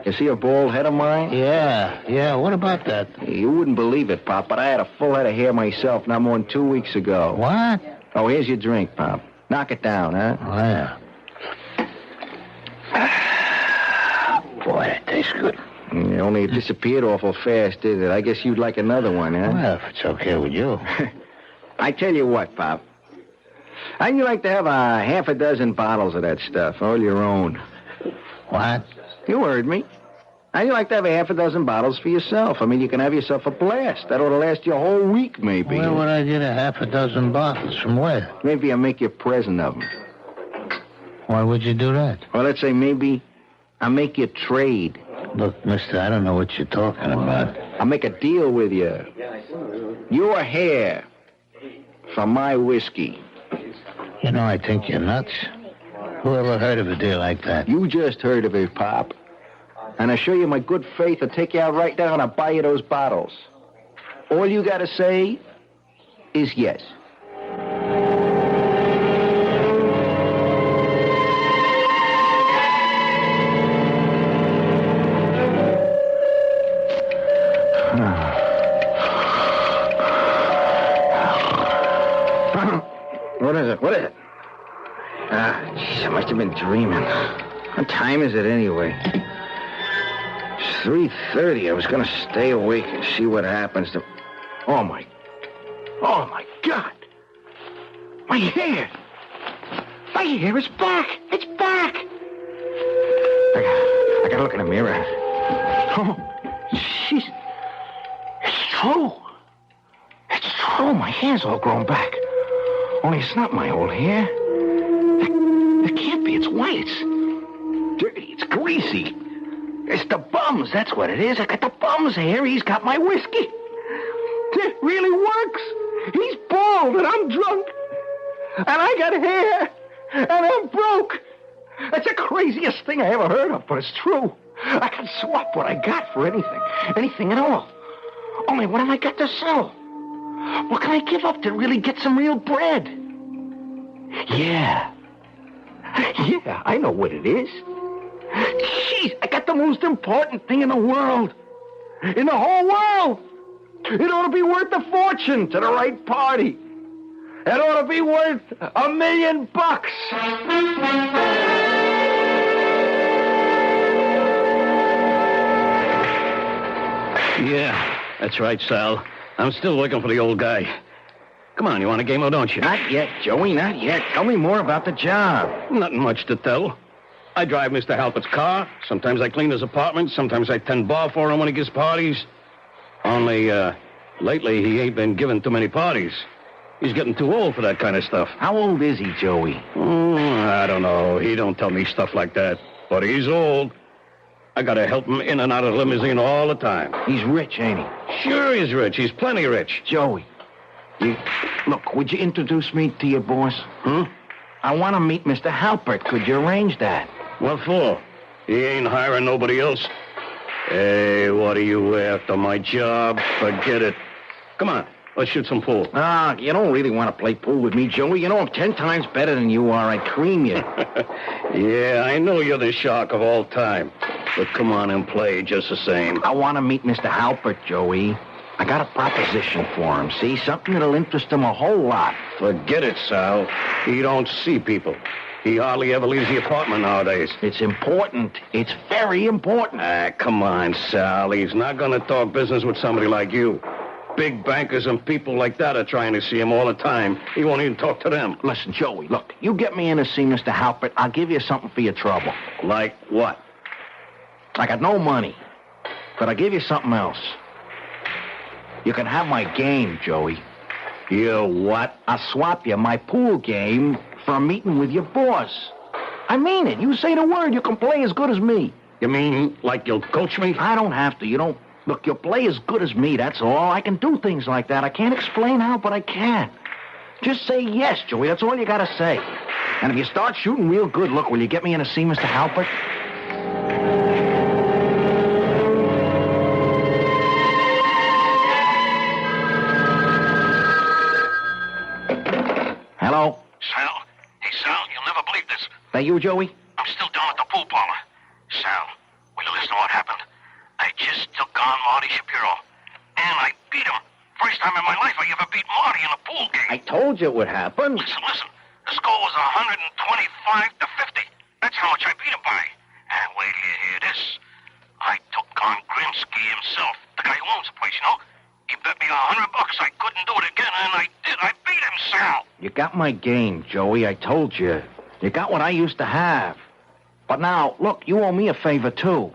You see a bald head of mine? Yeah. What about that? You wouldn't believe it, Pop, but I had a full head of hair myself not more than 2 weeks ago. What? Oh, here's your drink, Pop. Knock it down, huh? Oh, yeah. Boy, that tastes good. Only it disappeared awful fast, did it? I guess you'd like another one, huh? Well, if it's okay with you. I tell you what, Pop. How'd you like to have a half a dozen bottles of that stuff, all your own? What? You heard me. How'd you like to have a half a dozen bottles for yourself? I mean, you can have yourself a blast. That ought to last you a whole week, maybe. Where would I get a half a dozen bottles? From where? Maybe I'll make you a present of them. Why would you do that? Well, let's say maybe I'll make you a trade. Look, mister, I don't know what you're talking about. I'll make a deal with you. Your hair for my whiskey. You know, I think you're nuts. Who ever heard of a deal like that? You just heard of it, Pop. And I show you my good faith, I'll take you out right now and I'll buy you those bottles. All you gotta say is yes. What is it? Jeez, I must have been dreaming. What time is it anyway? It's 3:30. I was going to stay awake and see what happens to... Oh, my God. My hair. My hair is back. It's back. I got to look in the mirror. Oh, jeez. It's true. It's true. My hair's all grown back. Only it's not my old hair. That can't be. It's white. It's dirty. It's greasy. It's the bums. That's what it is. I got the bums hair. He's got my whiskey. It really works. He's bald and I'm drunk. And I got hair. And I'm broke. That's the craziest thing I ever heard of, but it's true. I can swap what I got for anything. Anything at all. Only what have I got to sell? What can I give up to really get some real bread? Yeah, I know what it is. Jeez, I got the most important thing in the world. In the whole world. It ought to be worth a fortune to the right party. It ought to be worth $1 million. Yeah, that's right, Sal. I'm still working for the old guy. Come on, you want a game or don't you? Not yet, Joey, not yet. Tell me more about the job. Nothing much to tell. I drive Mr. Halpert's car. Sometimes I clean his apartment. Sometimes I tend bar for him when he gives parties. Only, lately he ain't been giving too many parties. He's getting too old for that kind of stuff. How old is he, Joey? I don't know. He don't tell me stuff like that. But he's old. I gotta help him in and out of the limousine all the time. He's rich, ain't he? Sure he's rich. He's plenty rich. Joey, look, would you introduce me to your boss? I want to meet Mr. Halpert. Could you arrange that? What for? He ain't hiring nobody else. Hey, what are you after, my job? Forget it. Come on, let's shoot some pool. You don't really want to play pool with me, Joey. You know I'm 10 times better than you are. I'd cream you. Yeah, I know you're the shark of all time. But come on and play just the same. I want to meet Mr. Halpert, Joey. I got a proposition for him, see? Something that'll interest him a whole lot. Forget it, Sal. He don't see people. He hardly ever leaves the apartment nowadays. It's important. It's very important. Come on, Sal. He's not going to talk business with somebody like you. Big bankers and people like that are trying to see him all the time. He won't even talk to them. Listen, Joey, look, you get me in to see Mr. Halpert, I'll give you something for your trouble. Like what? I got no money, but I'll give you something else. You can have my game, Joey. You what? I'll swap you my pool game for a meeting with your boss. I mean it. You say the word, you can play as good as me. You mean like you'll coach me? I don't have to. You don't... Look, you'll play as good as me, that's all. I can do things like that. I can't explain how, but I can. Just say yes, Joey. That's all you gotta say. And if you start shooting real good, look, will you get me in to see Mr. Halpert? Hello? Sal? Hey, Sal, you'll never believe this. That you, Joey? I'm still down at the pool parlor. Sal, will you listen to what happened? I just took on Marty Shapiro, and I beat him. First time in my life I ever beat Marty in a pool game. I told you it would happen. Listen. The score was 125 to 50. That's how much I beat him by. And wait till you hear this. I took on Grimsky himself, the guy who owns the place, you know? He bet me $100 I couldn't do it again, and I did. I beat him, Sal. You got my game, Joey. I told you. You got what I used to have. But now, look, you owe me a favor, too.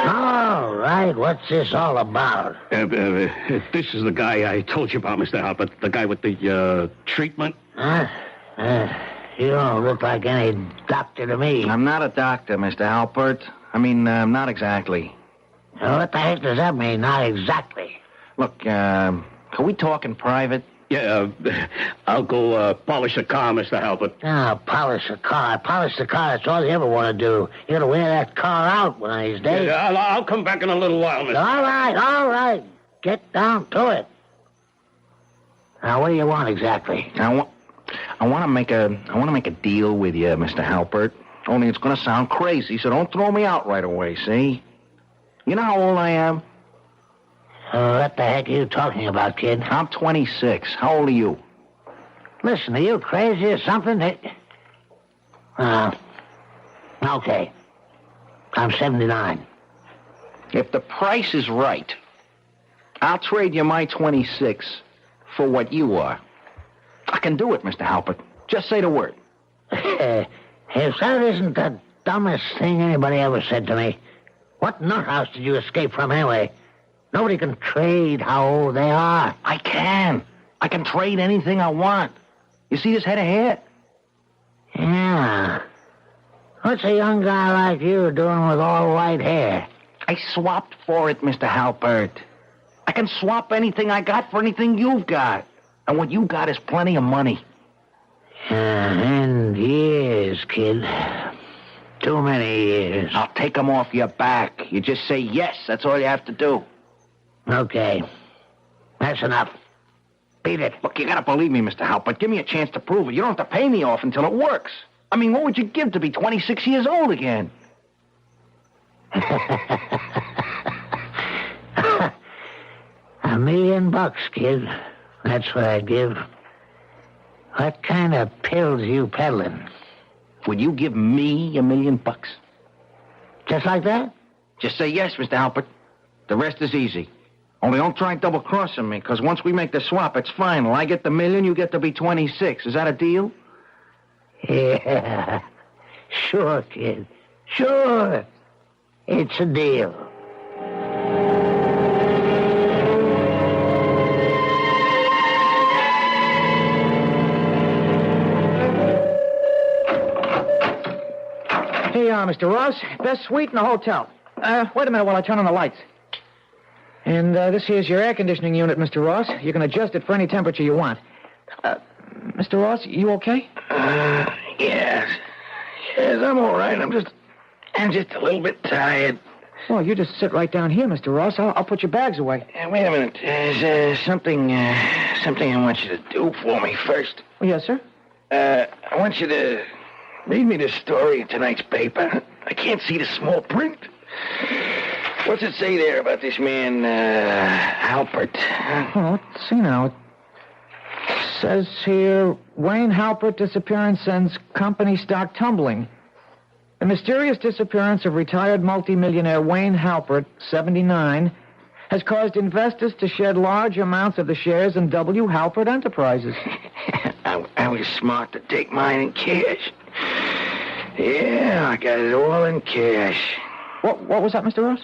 All right, what's this all about? This is the guy I told you about, Mr. Halpert. The guy with the, treatment. Huh? You don't look like any doctor to me. I'm not a doctor, Mr. Halpert. I mean, not exactly. What the heck does that mean, not exactly? Look, can we talk in private? Yeah, I'll go polish a car, Mr. Halpert. Oh, polish a car. Polish the car, that's all you ever want to do. You're going to wear that car out one of these days. Yeah, I'll come back in a little while, Mr. All right. Get down to it. Now, what do you want exactly? I want to make a deal with you, Mr. Halpert. Only it's going to sound crazy, so don't throw me out right away, see? You know how old I am? What the heck are you talking about, kid? I'm 26. How old are you? Listen, are you crazy or something? Okay. I'm 79. If the price is right, I'll trade you my 26 for what you are. I can do it, Mr. Halpert. Just say the word. If that isn't the dumbest thing anybody ever said to me, what nuthouse did you escape from anyway? Nobody can trade how old they are. I can. I can trade anything I want. You see this head of hair? Yeah. What's a young guy like you doing with all white hair? I swapped for it, Mr. Halpert. I can swap anything I got for anything you've got. And what you got is plenty of money. And years, kid. Too many years. I'll take them off your back. You just say yes. That's all you have to do. Okay. That's enough. Beat it. Look, you gotta believe me, Mr. Halpert. Give me a chance to prove it. You don't have to pay me off until it works. I mean, what would you give to be 26 years old again? $1 million, kid. That's what I'd give. What kind of pills you peddling? Would you give me $1 million? Just like that? Just say yes, Mr. Halpert. The rest is easy. Only don't try double-crossing me, because once we make the swap, it's final. I get the $1 million, you get to be 26. Is that a deal? Yeah. Sure, kid. Sure. It's a deal. Hey, Mr. Ross, best suite in the hotel. Wait a minute while I turn on the lights. And this here's your air conditioning unit, Mr. Ross. You can adjust it for any temperature you want. Mr. Ross, you okay? Yes. Yes, I'm all right. I'm just a little bit tired. Well, you just sit right down here, Mr. Ross. I'll put your bags away. Wait a minute. There's something I want you to do for me first. Oh, yes, sir? I want you to read me the story in tonight's paper. I can't see the small print. What's it say there about this man, Halpert? Oh, let's see now. It says here, Wayne Halpert disappearance sends company stock tumbling. The mysterious disappearance of retired multimillionaire Wayne Halpert, 79, has caused investors to shed large amounts of the shares in W. Halpert Enterprises. I was smart to take mine in cash. Yeah, I got it all in cash. What was that, Mr. Ross?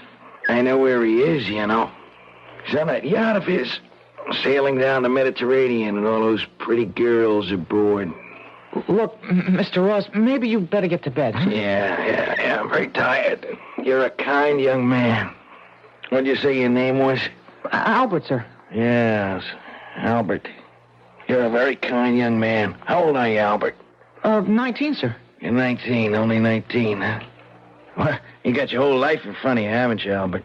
I know where he is, you know. He's on that yacht of his, sailing down the Mediterranean, and all those pretty girls aboard. Look, Mr. Ross, maybe you better get to bed. Huh? Yeah, I'm very tired. You're a kind young man. What'd you say your name was? Albert, sir. Yes, Albert. You're a very kind young man. How old are you, Albert? 19, sir. You're 19, only 19, huh? Well, you got your whole life in front of you, haven't you, Albert?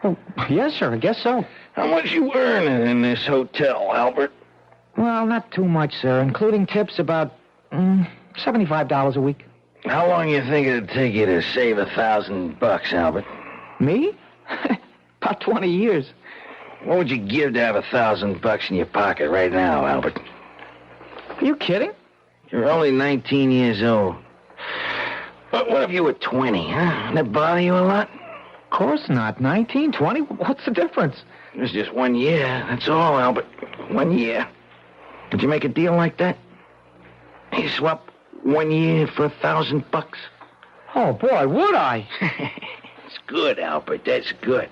Oh, yes, sir, I guess so. How much you earning in this hotel, Albert? Well, not too much, sir. Including tips, about $75 a week. How long you think it'd take you to save $1,000, Albert? Me? About 20 years. What would you give to have $1,000 in your pocket right now, Albert? Are you kidding? You're only 19 years old. But what if you were 20, huh? Would that bother you a lot? Of course not. 19, 20? What's the difference? It's just 1 year. That's all, Albert. 1 year. Would you make a deal like that? You swap 1 year for $1,000? Oh, boy, would I? It's good, Albert. That's good.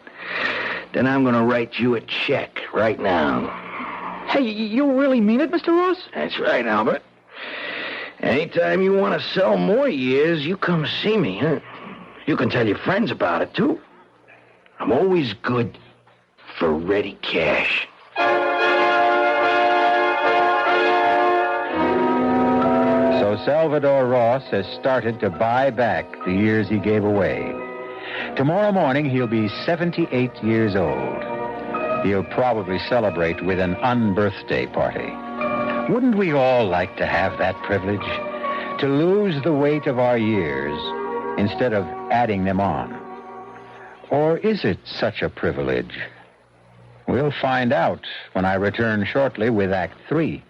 Then I'm going to write you a check right now. Hey, you really mean it, Mr. Ross? That's right, Albert. Anytime you want to sell more years, you come see me, huh? You can tell your friends about it, too. I'm always good for ready cash. So Salvador Ross has started to buy back the years he gave away. Tomorrow morning, he'll be 78 years old. He'll probably celebrate with an unbirthday party. Wouldn't we all like to have that privilege? To lose the weight of our years instead of adding them on? Or is it such a privilege? We'll find out when I return shortly with Act 3.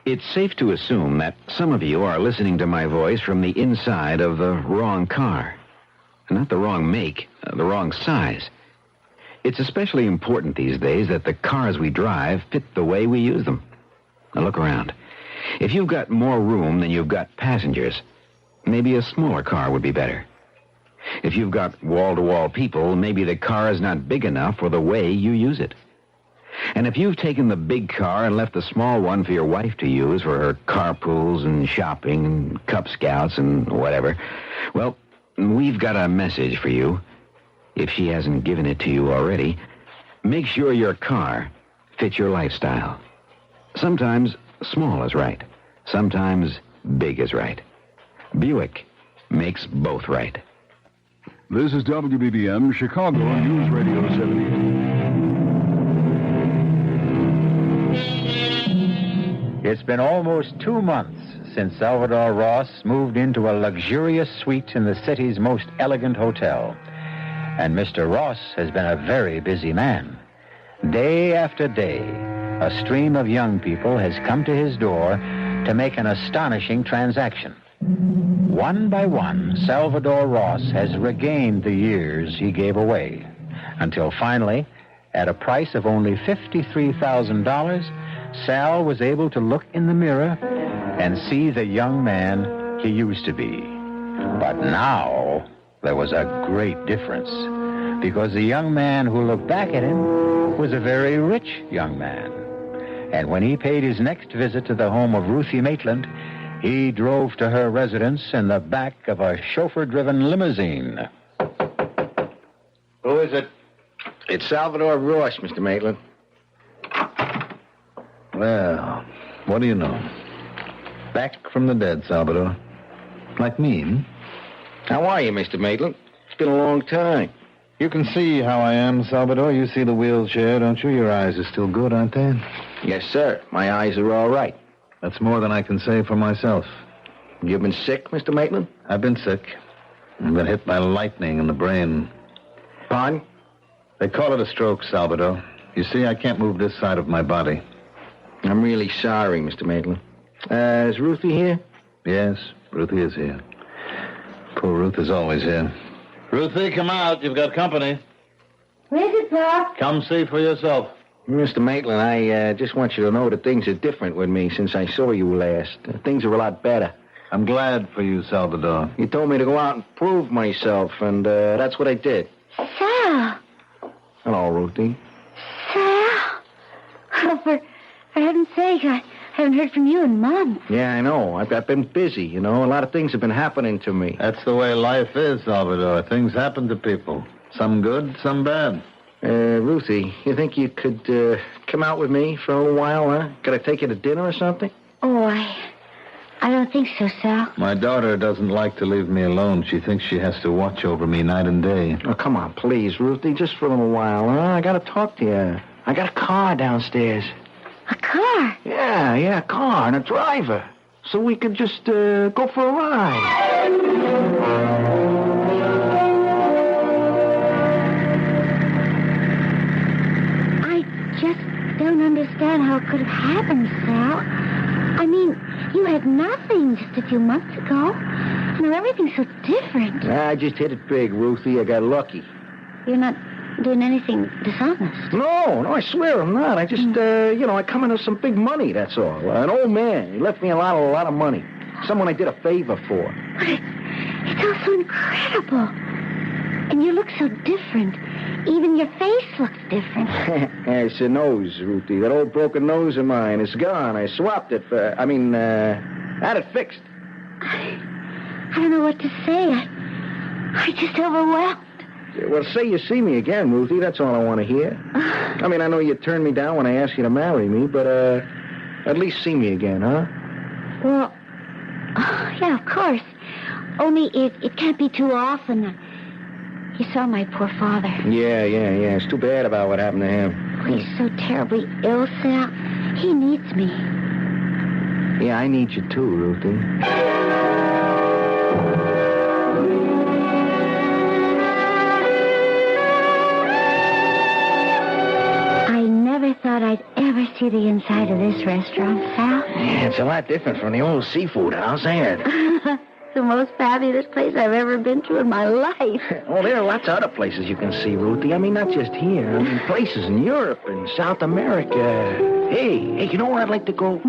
It's safe to assume that some of you are listening to my voice from the inside of the wrong car. Not the wrong make, the wrong size. It's especially important these days that the cars we drive fit the way we use them. Now look around. If you've got more room than you've got passengers, maybe a smaller car would be better. If you've got wall-to-wall people, maybe the car is not big enough for the way you use it. And if you've taken the big car and left the small one for your wife to use for her carpools and shopping and Cub Scouts and whatever, well, we've got a message for you. If she hasn't given it to you already, make sure your car fits your lifestyle. Sometimes small is right. Sometimes big is right. Buick makes both right. This is WBBM, Chicago News Radio 78. It's been almost 2 months since Salvador Ross moved into a luxurious suite in the city's most elegant hotel. And Mr. Ross has been a very busy man. Day after day, a stream of young people has come to his door to make an astonishing transaction. One by one, Salvador Ross has regained the years he gave away, until finally, at a price of only $53,000, Sal was able to look in the mirror and see the young man he used to be. But now, there was a great difference, because the young man who looked back at him was a very rich young man. And when he paid his next visit to the home of Ruthie Maitland, he drove to her residence in the back of a chauffeur-driven limousine. Who is it? It's Salvador Ross, Mr. Maitland. Well, what do you know? Back from the dead, Salvador. Like me, hmm? How are you, Mr. Maitland? It's been a long time. You can see how I am, Salvador. You see the wheelchair, don't you? Your eyes are still good, aren't they? Yes, sir. My eyes are all right. That's more than I can say for myself. You've been sick, Mr. Maitland? I've been sick. I've been hit by lightning in the brain. Pardon? They call it a stroke, Salvador. You see, I can't move this side of my body. I'm really sorry, Mr. Maitland. Is Ruthie here? Yes, Ruthie is here. Poor Ruth is always here. Ruthie, come out. You've got company. Where's it, Pop? Come see for yourself. Mr. Maitland, I just want you to know that things are different with me since I saw you last. Things are a lot better. I'm glad for you, Salvador. You told me to go out and prove myself, and that's what I did. Sal. Hello, Ruthie. Sal. Oh, for heaven's sake, I Haven't heard from you in months. Yeah, I know. I've been busy, you know. A lot of things have been happening to me. That's the way life is, Salvador. Things happen to people. Some good, some bad. Ruthie, you think you could come out with me for a little while, huh? Could I take you to dinner or something? Oh, I don't think so, Sal. My daughter doesn't like to leave me alone. She thinks she has to watch over me night and day. Oh, come on, please, Ruthie, just for a little while, huh? I gotta talk to you. I got a car downstairs. A car? Yeah, a car and a driver. So we could just go for a ride. I just don't understand how it could have happened, Sal. I mean, you had nothing just a few months ago. Now everything's so different. I just hit it big, Ruthie. I got lucky. You're not doing anything dishonest. No, I swear I'm not. I just, I come into some big money, that's all. An old man. He left me a lot of money. Someone I did a favor for. But it's all so incredible. And you look so different. Even your face looks different. It's a nose, Ruthie. That old broken nose of mine is gone. I swapped it for, had it fixed. I don't know what to say. I'm just overwhelmed. Well, say you see me again, Ruthie. That's all I want to hear. I mean, I know you turned me down when I asked you to marry me, but at least see me again, huh? Well, yeah, of course. Only it can't be too often. You saw my poor father. Yeah. It's too bad about what happened to him. He's so terribly ill, Sal. He needs me. Yeah, I need you too, Ruthie. I thought I'd ever see the inside of this restaurant, Sal. Yeah, it's a lot different from the old seafood house, ain't it? The most fabulous place I've ever been to in my life. Well, there are lots of other places you can see, Ruthie. I mean, not just here. I mean, places in Europe and South America. Hey, you know where I'd like to go?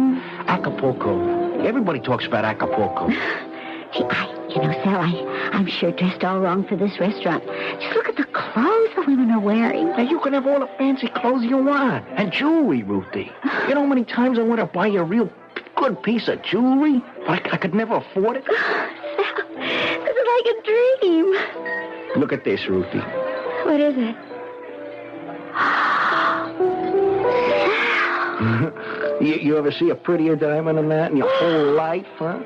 Acapulco. Everybody talks about Acapulco. Gee, Sal, I'm sure dressed all wrong for this restaurant. Just look at the clothes the women are wearing. Now, you can have all the fancy clothes you want. And jewelry, Ruthie. You know how many times I want to buy you a real good piece of jewelry? But I could never afford it. Sal, this is like a dream. Look at this, Ruthie. What is it? Sal. You ever see a prettier diamond than that in your whole life, huh?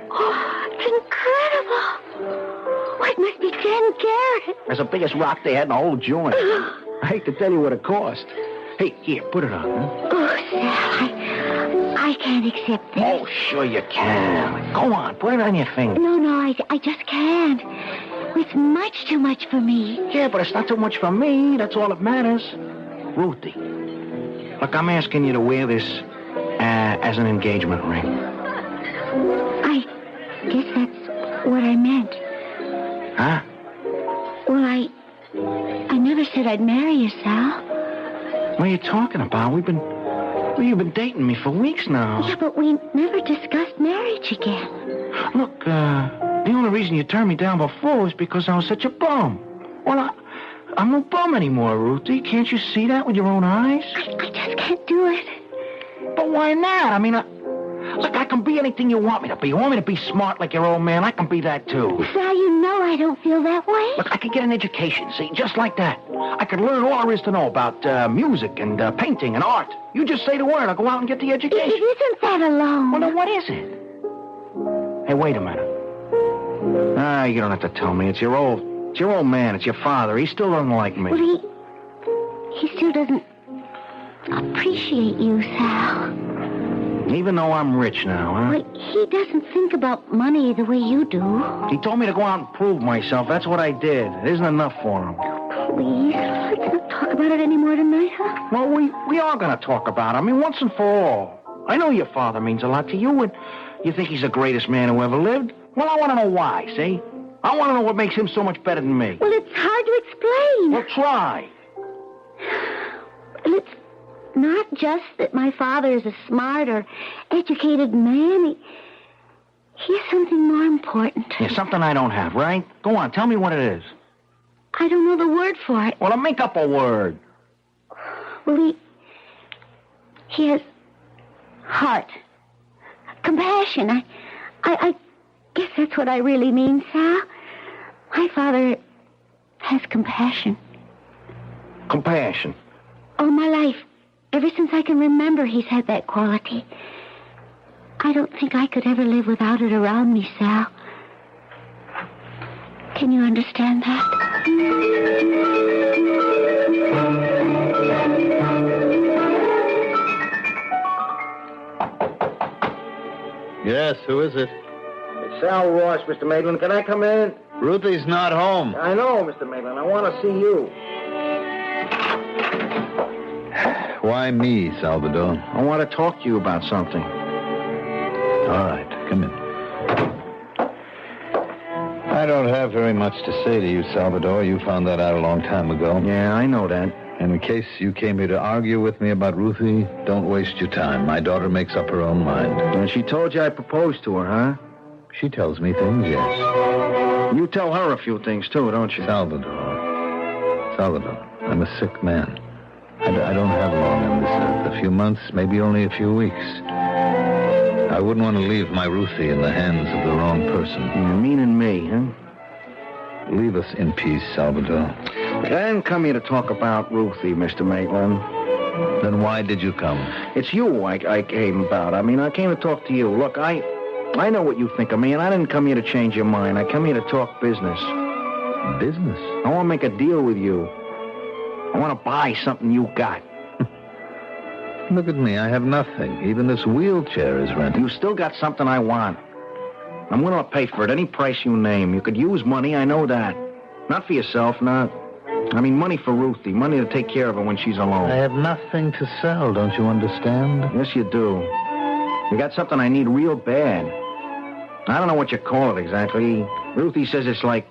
It must be 10 carats. That's the biggest rock they had in the whole joint. I hate to tell you what it cost. Hey, here, put it on, huh? Oh, Sal, I can't accept this. Oh, sure you can. Go on, put it on your finger. No, I just can't. It's much too much for me. Yeah, but it's not too much for me. That's all that matters. Ruthie, look, I'm asking you to wear this as an engagement ring. I guess that's what I meant. Huh? Well, I never said I'd marry you, Sal. What are you talking about? You've been dating me for weeks now. Yeah, but we never discussed marriage again. Look, the only reason you turned me down before was because I was such a bum. Well, I'm no bum anymore, Ruthie. Can't you see that with your own eyes? I just can't do it. But why not? I mean, look, I can be anything you want me to be. You want me to be smart like your old man? I can be that, too. Sal, you know I don't feel that way. Look, I could get an education, see, just like that. I could learn all there is to know about music and painting and art. You just say the word, I'll go out and get the education. It isn't that alone. Well, then what is it? Hey, wait a minute. You don't have to tell me. It's your old man. It's your father. He still doesn't like me. Well, he still doesn't appreciate you, Sal. Even though I'm rich now, huh? Well, he doesn't think about money the way you do. He told me to go out and prove myself. That's what I did. It isn't enough for him. Please, let's not talk about it anymore tonight, huh? Well, we are going to talk about it. I mean, once and for all. I know your father means a lot to you, and you think he's the greatest man who ever lived. Well, I want to know why, see? I want to know what makes him so much better than me. Well, it's hard to explain. Well, try. It's not just that my father is a smart or educated man. He has something more important. Yeah, something I don't have, right? Go on, tell me what it is. I don't know the word for it. Well, I'll make up a word. Well, he has heart. Compassion. I guess that's what I really mean, Sal. My father has compassion. Compassion? All my life. Ever since I can remember, he's had that quality. I don't think I could ever live without it around me, Sal. Can you understand that? Yes, who is it? It's Sal Ross, Mr. Maitland. Can I come in? Ruthie's not home. I know, Mr. Maitland. I want to see you. Why me, Salvador? I want to talk to you about something. All right, come in. I don't have very much to say to you, Salvador. You found that out a long time ago. Yeah, I know that. And in case you came here to argue with me about Ruthie, don't waste your time. My daughter makes up her own mind. And she told you I proposed to her, huh? She tells me things, yes. You tell her a few things, too, don't you? Salvador, I'm a sick man. I don't have long on this earth. A few months, maybe only a few weeks. I wouldn't want to leave my Ruthie in the hands of the wrong person. You meaning me, huh? Leave us in peace, Salvador. I didn't come here to talk about Ruthie, Mr. Maitland. Then why did you come? It's you I came about. I mean, I came to talk to you. Look, I know what you think of me, and I didn't come here to change your mind. I come here to talk business. Business? I want to make a deal with you. I want to buy something you got. Look at me. I have nothing. Even this wheelchair is rented. You still got something I want. I'm willing to pay for it, any price you name. You could use money, I know that. Not for yourself, not. I mean, money for Ruthie. Money to take care of her when she's alone. I have nothing to sell, don't you understand? Yes, you do. You got something I need real bad. I don't know what you call it exactly. Ruthie says it's like,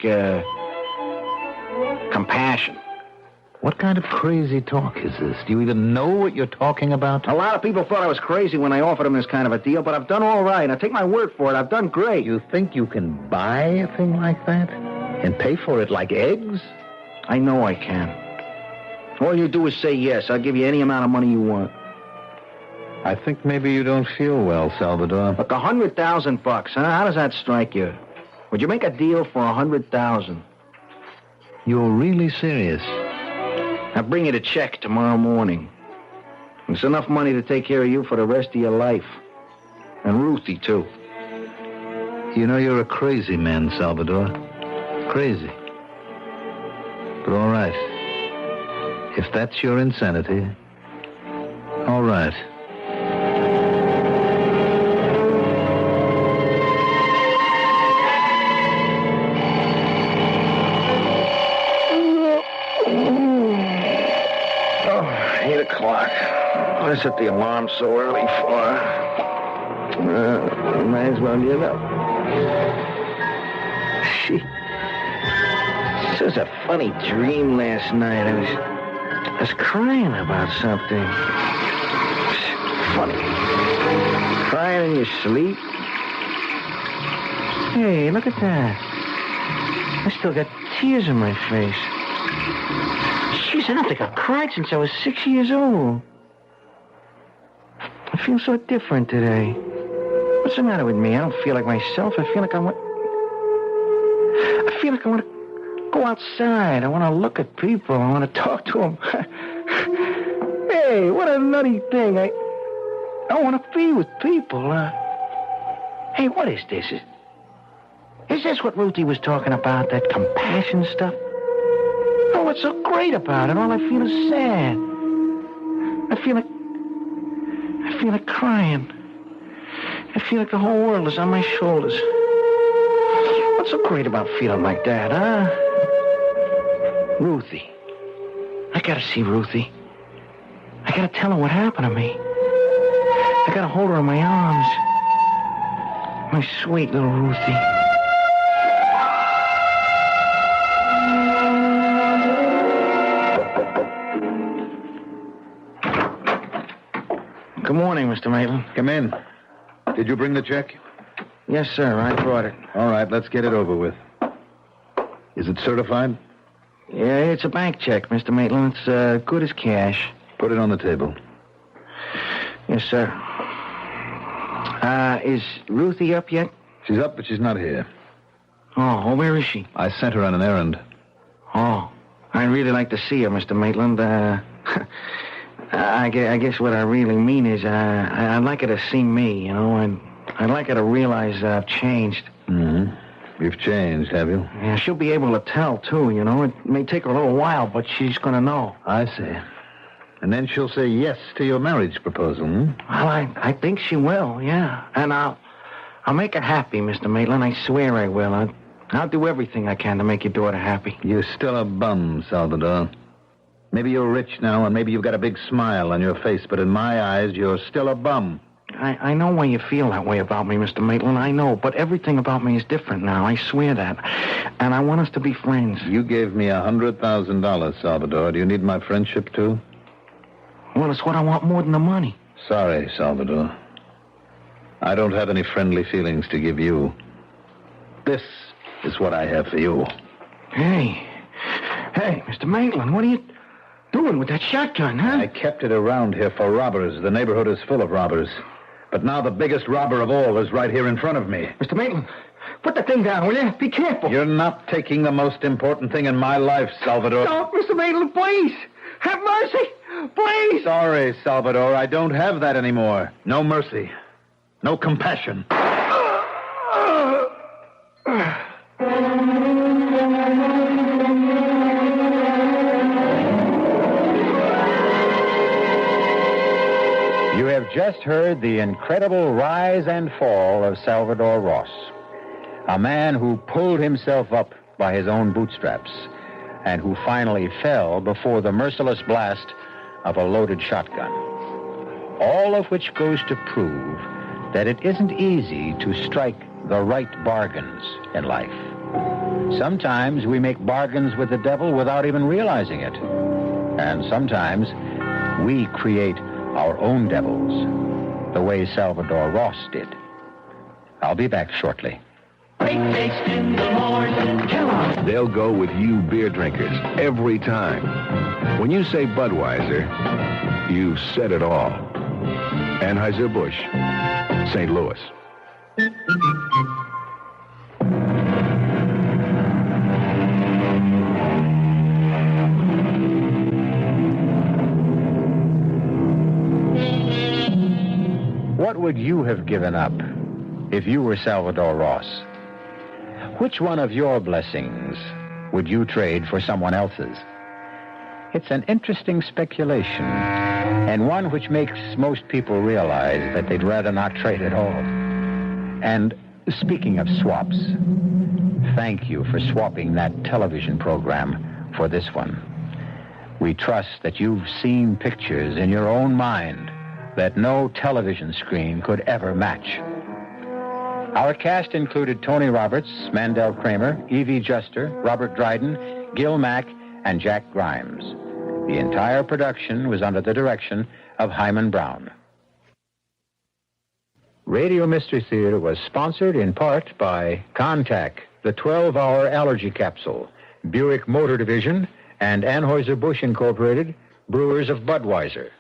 compassion. What kind of crazy talk is this? Do you even know what you're talking about? A lot of people thought I was crazy when I offered them this kind of a deal, but I've done all right. Now, take my word for it. I've done great. You think you can buy a thing like that? And pay for it like eggs? I know I can. All you do is say yes. I'll give you any amount of money you want. I think maybe you don't feel well, Salvador. Look, $100,000, huh? How does that strike you? Would you make a deal for $100,000? You're really serious? I'll bring you the check tomorrow morning. It's enough money to take care of you for the rest of your life. And Ruthie, too. You know, you're a crazy man, Salvador. Crazy. But all right. If that's your insanity, all right. What is it the alarm's so early for? Might as well get up. This was a funny dream last night. I was crying about something. Funny. Crying in your sleep? Hey, look at that. I still got tears in my face. Jeez, I don't think I've cried since I was 6 years old. I feel so different today. What's the matter with me? I don't feel like myself. I feel like I want to go outside. I want to look at people. I want to talk to them. Hey, what a nutty thing. I want to be with people. Hey, what is this? Is this what Ruthie was talking about, that compassion stuff? Oh, what's so great about it? All I feel is sad. I feel like crying. I feel like the whole world is on my shoulders. What's so great about feeling like that, huh? Ruthie. I gotta see Ruthie. I gotta tell her what happened to me. I gotta hold her in my arms. My sweet little Ruthie. Good morning, Mr. Maitland. Come in. Did you bring the check? Yes, sir. I brought it. All right, let's get it over with. Is it certified? Yeah, it's a bank check, Mr. Maitland. It's good as cash. Put it on the table. Yes, sir. Is Ruthie up yet? She's up, but she's not here. Oh, well, where is she? I sent her on an errand. Oh, I'd really like to see her, Mr. Maitland. I guess what I really mean is I'd like her to see me, you know. I'd like her to realize I've changed. Mm-hmm. You've changed, have you? Yeah, she'll be able to tell, too, you know. It may take her a little while, but she's going to know. I see. And then she'll say yes to your marriage proposal, hmm? Well, I think she will, yeah. And I'll make her happy, Mr. Maitland. I swear I will. I'll do everything I can to make your daughter happy. You're still a bum, Salvador. Maybe you're rich now, and maybe you've got a big smile on your face, but in my eyes, you're still a bum. I know why you feel that way about me, Mr. Maitland. I know, but everything about me is different now. I swear that. And I want us to be friends. You gave me $100,000, Salvador. Do you need my friendship, too? Well, it's what I want more than the money. Sorry, Salvador. I don't have any friendly feelings to give you. This is what I have for you. Hey, Mr. Maitland, what are you doing with that shotgun, huh? I kept it around here for robbers. The neighborhood is full of robbers. But now the biggest robber of all is right here in front of me. Mr. Maitland, put the thing down, will you? Be careful. You're not taking the most important thing in my life, Salvador. Stop, Mr. Maitland, please. Have mercy. Please. Sorry, Salvador. I don't have that anymore. No mercy. No compassion. You have just heard the incredible rise and fall of Salvador Ross, a man who pulled himself up by his own bootstraps and who finally fell before the merciless blast of a loaded shotgun. All of which goes to prove that it isn't easy to strike the right bargains in life. Sometimes we make bargains with the devil without even realizing it. And sometimes we create our own devils, the way Salvador Ross did. I'll be back shortly. They'll go with you beer drinkers every time. When you say Budweiser, you've said it all. Anheuser-Busch, St. Louis. What would you have given up if you were Salvador Ross? Which one of your blessings would you trade for someone else's? It's an interesting speculation, and one which makes most people realize that they'd rather not trade at all. And speaking of swaps, thank you for swapping that television program for this one. We trust that you've seen pictures in your own mind that no television screen could ever match. Our cast included Tony Roberts, Mandel Kramer, Evie Juster, Robert Dryden, Gil Mack, and Jack Grimes. The entire production was under the direction of Hyman Brown. Radio Mystery Theater was sponsored in part by Contac, the 12-hour allergy capsule, Buick Motor Division, and Anheuser-Busch Incorporated, brewers of Budweiser.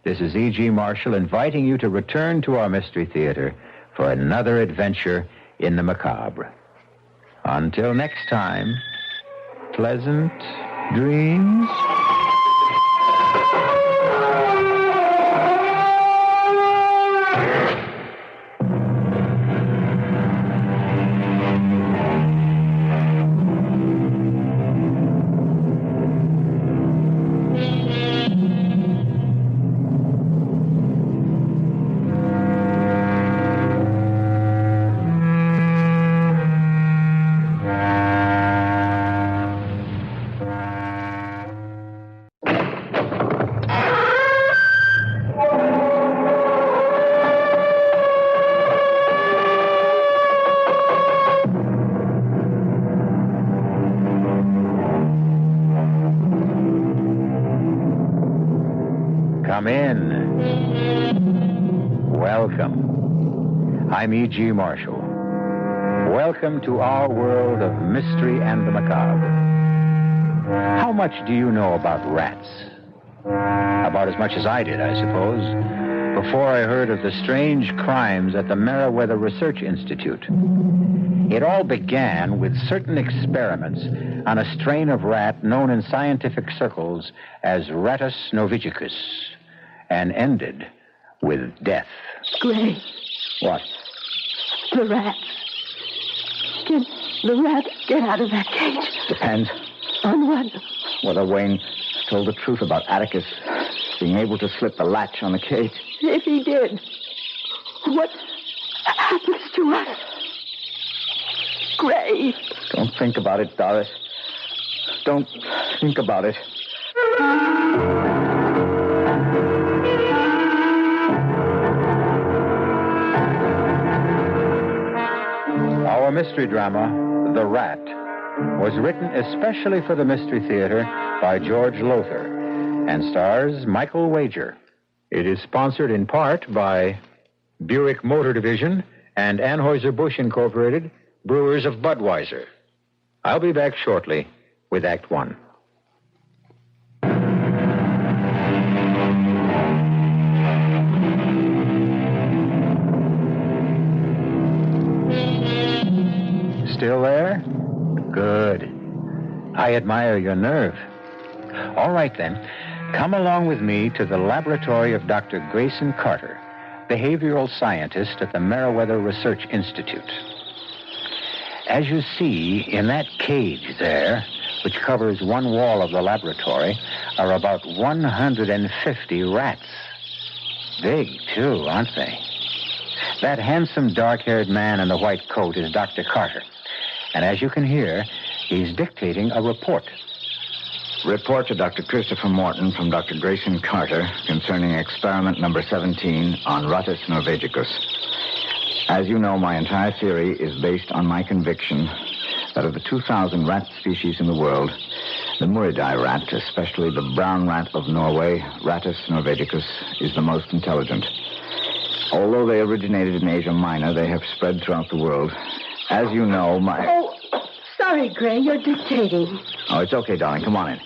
This is E.G. Marshall inviting you to return to our Mystery Theater for another adventure in the macabre. Until next time, pleasant dreams. Come in. Welcome. I'm E.G. Marshall. Welcome to our world of mystery and the macabre. How much do you know about rats? About as much as I did, I suppose. before I heard of the strange crimes at the Meriwether Research Institute. It all began with certain experiments on a strain of rat known in scientific circles as Rattus novicicus, and ended with death. Gray, What? the rats. Can the rats get out of that cage? Depends. On what? Whether Wayne told the truth about Atticus being able to slip the latch on the cage. If he did, what happens to us? Gray. Don't think about it, Doris. Don't think about it. Our mystery drama, The Rat, was written especially for the Mystery Theater by George Lothar and stars Michael Wager. It is sponsored in part by Buick Motor Division and Anheuser-Busch Incorporated, brewers of Budweiser. I'll be back shortly with Act One. Still there? Good. I admire your nerve. All right, then. Come along with me to the laboratory of Dr. Grayson Carter, behavioral scientist at the Meriwether Research Institute. As you see, in that cage there, which covers one wall of the laboratory, are about 150 rats. Big, too, aren't they? That handsome, dark-haired man in the white coat is Dr. Carter. And as you can hear, he's dictating a report. Report to Dr. Christopher Morton from Dr. Grayson Carter concerning experiment number 17 on Rattus norvegicus. As you know, my entire theory is based on my conviction that of the 2,000 rat species in the world, the Muridae rat, especially the brown rat of Norway, Rattus norvegicus, is the most intelligent. Although they originated in Asia Minor, they have spread throughout the world. As you know, Oh, sorry, Gray, you're dictating. Oh, it's okay, darling. Come on in.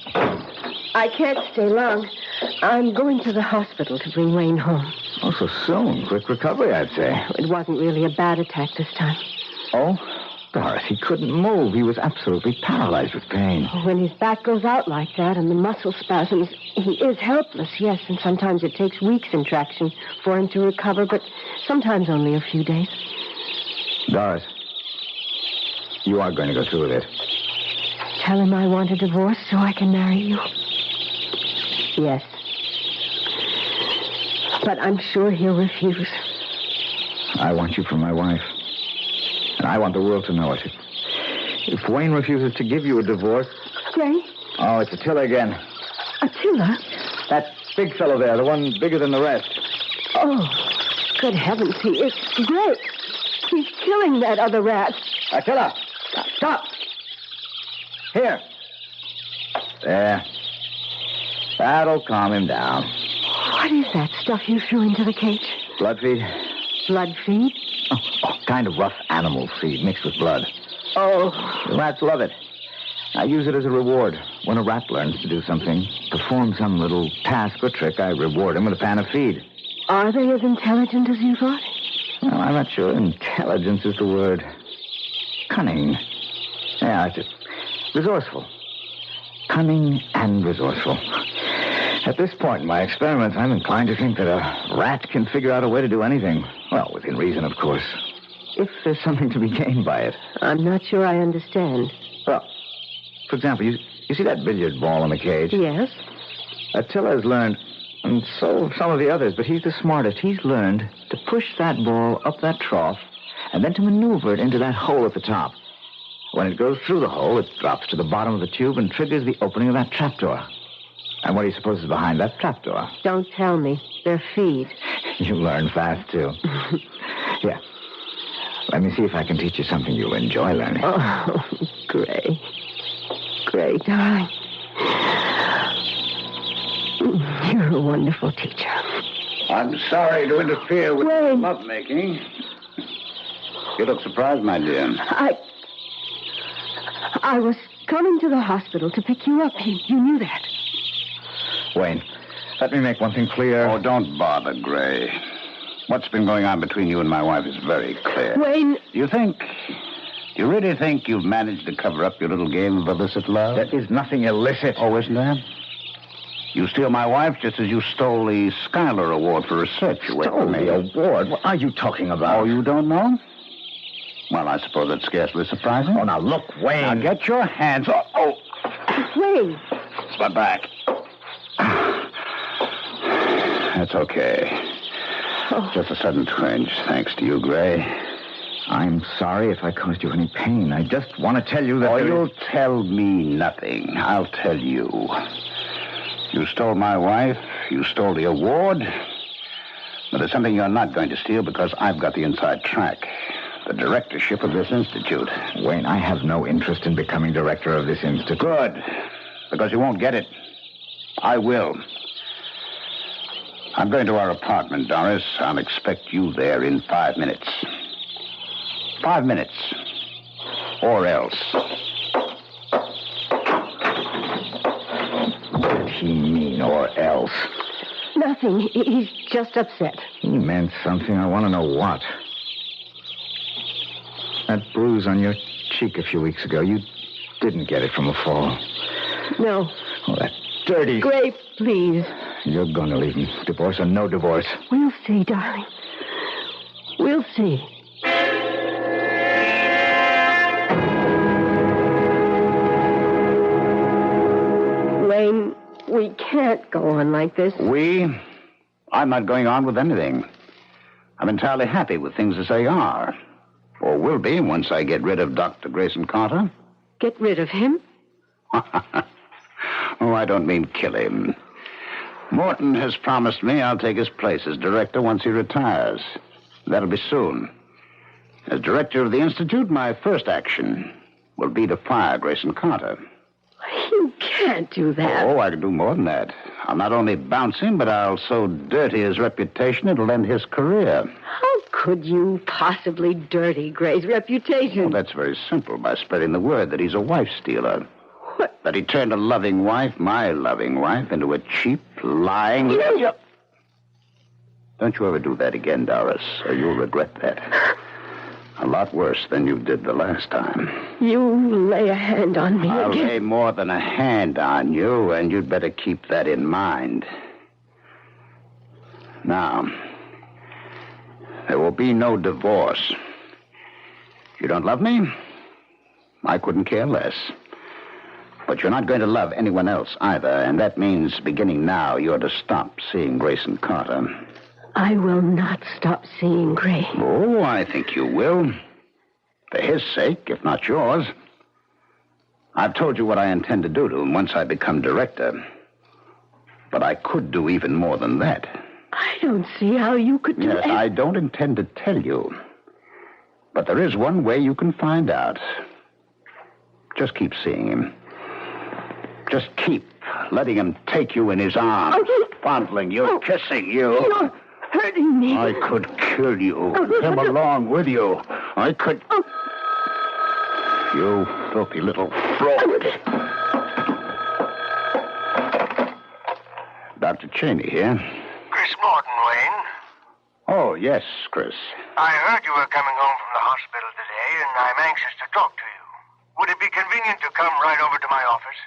I can't stay long. I'm going to the hospital to bring Wayne home. Oh, so soon. Quick recovery, I'd say. It wasn't really a bad attack this time. Oh? Doris, he couldn't move. He was absolutely paralyzed with pain. When his back goes out like that and the muscle spasms, he is helpless, yes, and sometimes it takes weeks in traction for him to recover, but sometimes only a few days. Doris, you are going to go through with it. Tell him I want a divorce so I can marry you. Yes. But I'm sure he'll refuse. I want you for my wife. And I want the world to know it. If Wayne refuses to give you a divorce... Gray? Oh, it's Attila again. Attila? That big fellow there, the one bigger than the rest. Oh, good heavens, he is Gray. He's killing that other rat. Attila! Stop! Here. There. That'll calm him down. What is that stuff you threw into the cage? Blood feed? Blood feed? Oh, kind of rough animal feed mixed with blood. Oh. The rats love it. I use it as a reward. When a rat learns to do something, perform some little task or trick, I reward him with a pan of feed. Are they as intelligent as you thought? Well, I'm not sure intelligence is the word. Cunning. Yeah, that's it. Resourceful. Cunning and resourceful. At this point in my experiments, I'm inclined to think that a rat can figure out a way to do anything. Well, within reason, of course. If there's something to be gained by it. I'm not sure I understand. Well, for example, you see that billiard ball in the cage? Yes. Attila has learned, and so have some of the others, but he's the smartest. He's learned to push that ball up that trough and then to maneuver it into that hole at the top. When it goes through the hole, it drops to the bottom of the tube and triggers the opening of that trapdoor. And what do you suppose is behind that trapdoor? Don't tell me. They're feed. You learn fast, too. Yeah. Let me see if I can teach you something you'll enjoy learning. Oh, Gray. Gray, darling. You're a wonderful teacher. I'm sorry to interfere with Wayne. lovemaking. You look surprised, my dear. I was coming to the hospital to pick you up. You knew that. Wayne, Let me make one thing clear. Oh, don't bother, Gray. What's been going on between you and my wife is very clear. Wayne. You really think you've managed to cover up your little game of illicit love? There is nothing illicit. Oh, isn't there? You steal my wife just as you stole the Schuyler Award for research away from me. The award? What are you talking about? Oh, you don't know? Well, I suppose that's scarcely surprising. Oh, now look, Wayne. Now get your hands off. Oh, Wayne. it's my back. That's okay. Oh. Just a sudden twinge, thanks to you, Gray. I'm sorry if I caused you any pain. I just want to tell you that... Oh, you'll tell me nothing. I'll tell you. You stole my wife. You stole the award. But there's something you're not going to steal because I've got the inside track. The directorship of this institute. Wayne, I have no interest in becoming director of this institute. Good. Because you won't get it. I will. I'm going to our apartment, Doris. I'll expect you there in 5 minutes. 5 minutes. Or else. What did he mean, or else? Nothing. He's just upset. He meant something. I want to know what. That bruise on your cheek a few weeks ago, you didn't get it from a fall. No. Oh, that dirty... Gray, please. You're going to leave me. Divorce or no divorce. We'll see, darling. We'll see. Wayne, we can't go on like this. We? I'm not going on with anything. I'm entirely happy with things as they are. Or will be once I get rid of Dr. Grayson Carter. Get rid of him? Oh, I don't mean kill him. Morton has promised me I'll take his place as director once he retires. That'll be soon. As director of the Institute, my first action will be to fire Grayson Carter. You can't do that. Oh, I can do more than that. I'll not only bounce him, but I'll so dirty his reputation it'll end his career. How could you possibly dirty Gray's reputation? Well, that's very simple, by spreading the word that he's a wife stealer. What? That he turned a loving wife, my loving wife, into a cheap, lying... Don't you ever do that again, Doris, or you'll regret that. A lot worse than you did the last time. You lay a hand on me I'll again. lay more than a hand on you, and you'd better keep that in mind. Now, there will be no divorce. You don't love me? I couldn't care less. But you're not going to love anyone else either, and that means beginning now you're to stop seeing Grayson Carter. I will not stop seeing Gray. Oh, I think you will. For his sake, if not yours. I've told you what I intend to do to him once I become director. But I could do even more than that. I don't see how you could do Yes, I don't intend to tell you. But there is one way you can find out. Just keep seeing him. Just keep letting him take you in his arms, fondling you, kissing you. You're hurting me. I could kill you, him along with you. I could... You filthy little fraud. Dr. Cheney here. Chris Morton, Wayne. Oh, yes, Chris. I heard you were coming home from the hospital today, and I'm anxious to talk to you. Would it be convenient to come right over to my office?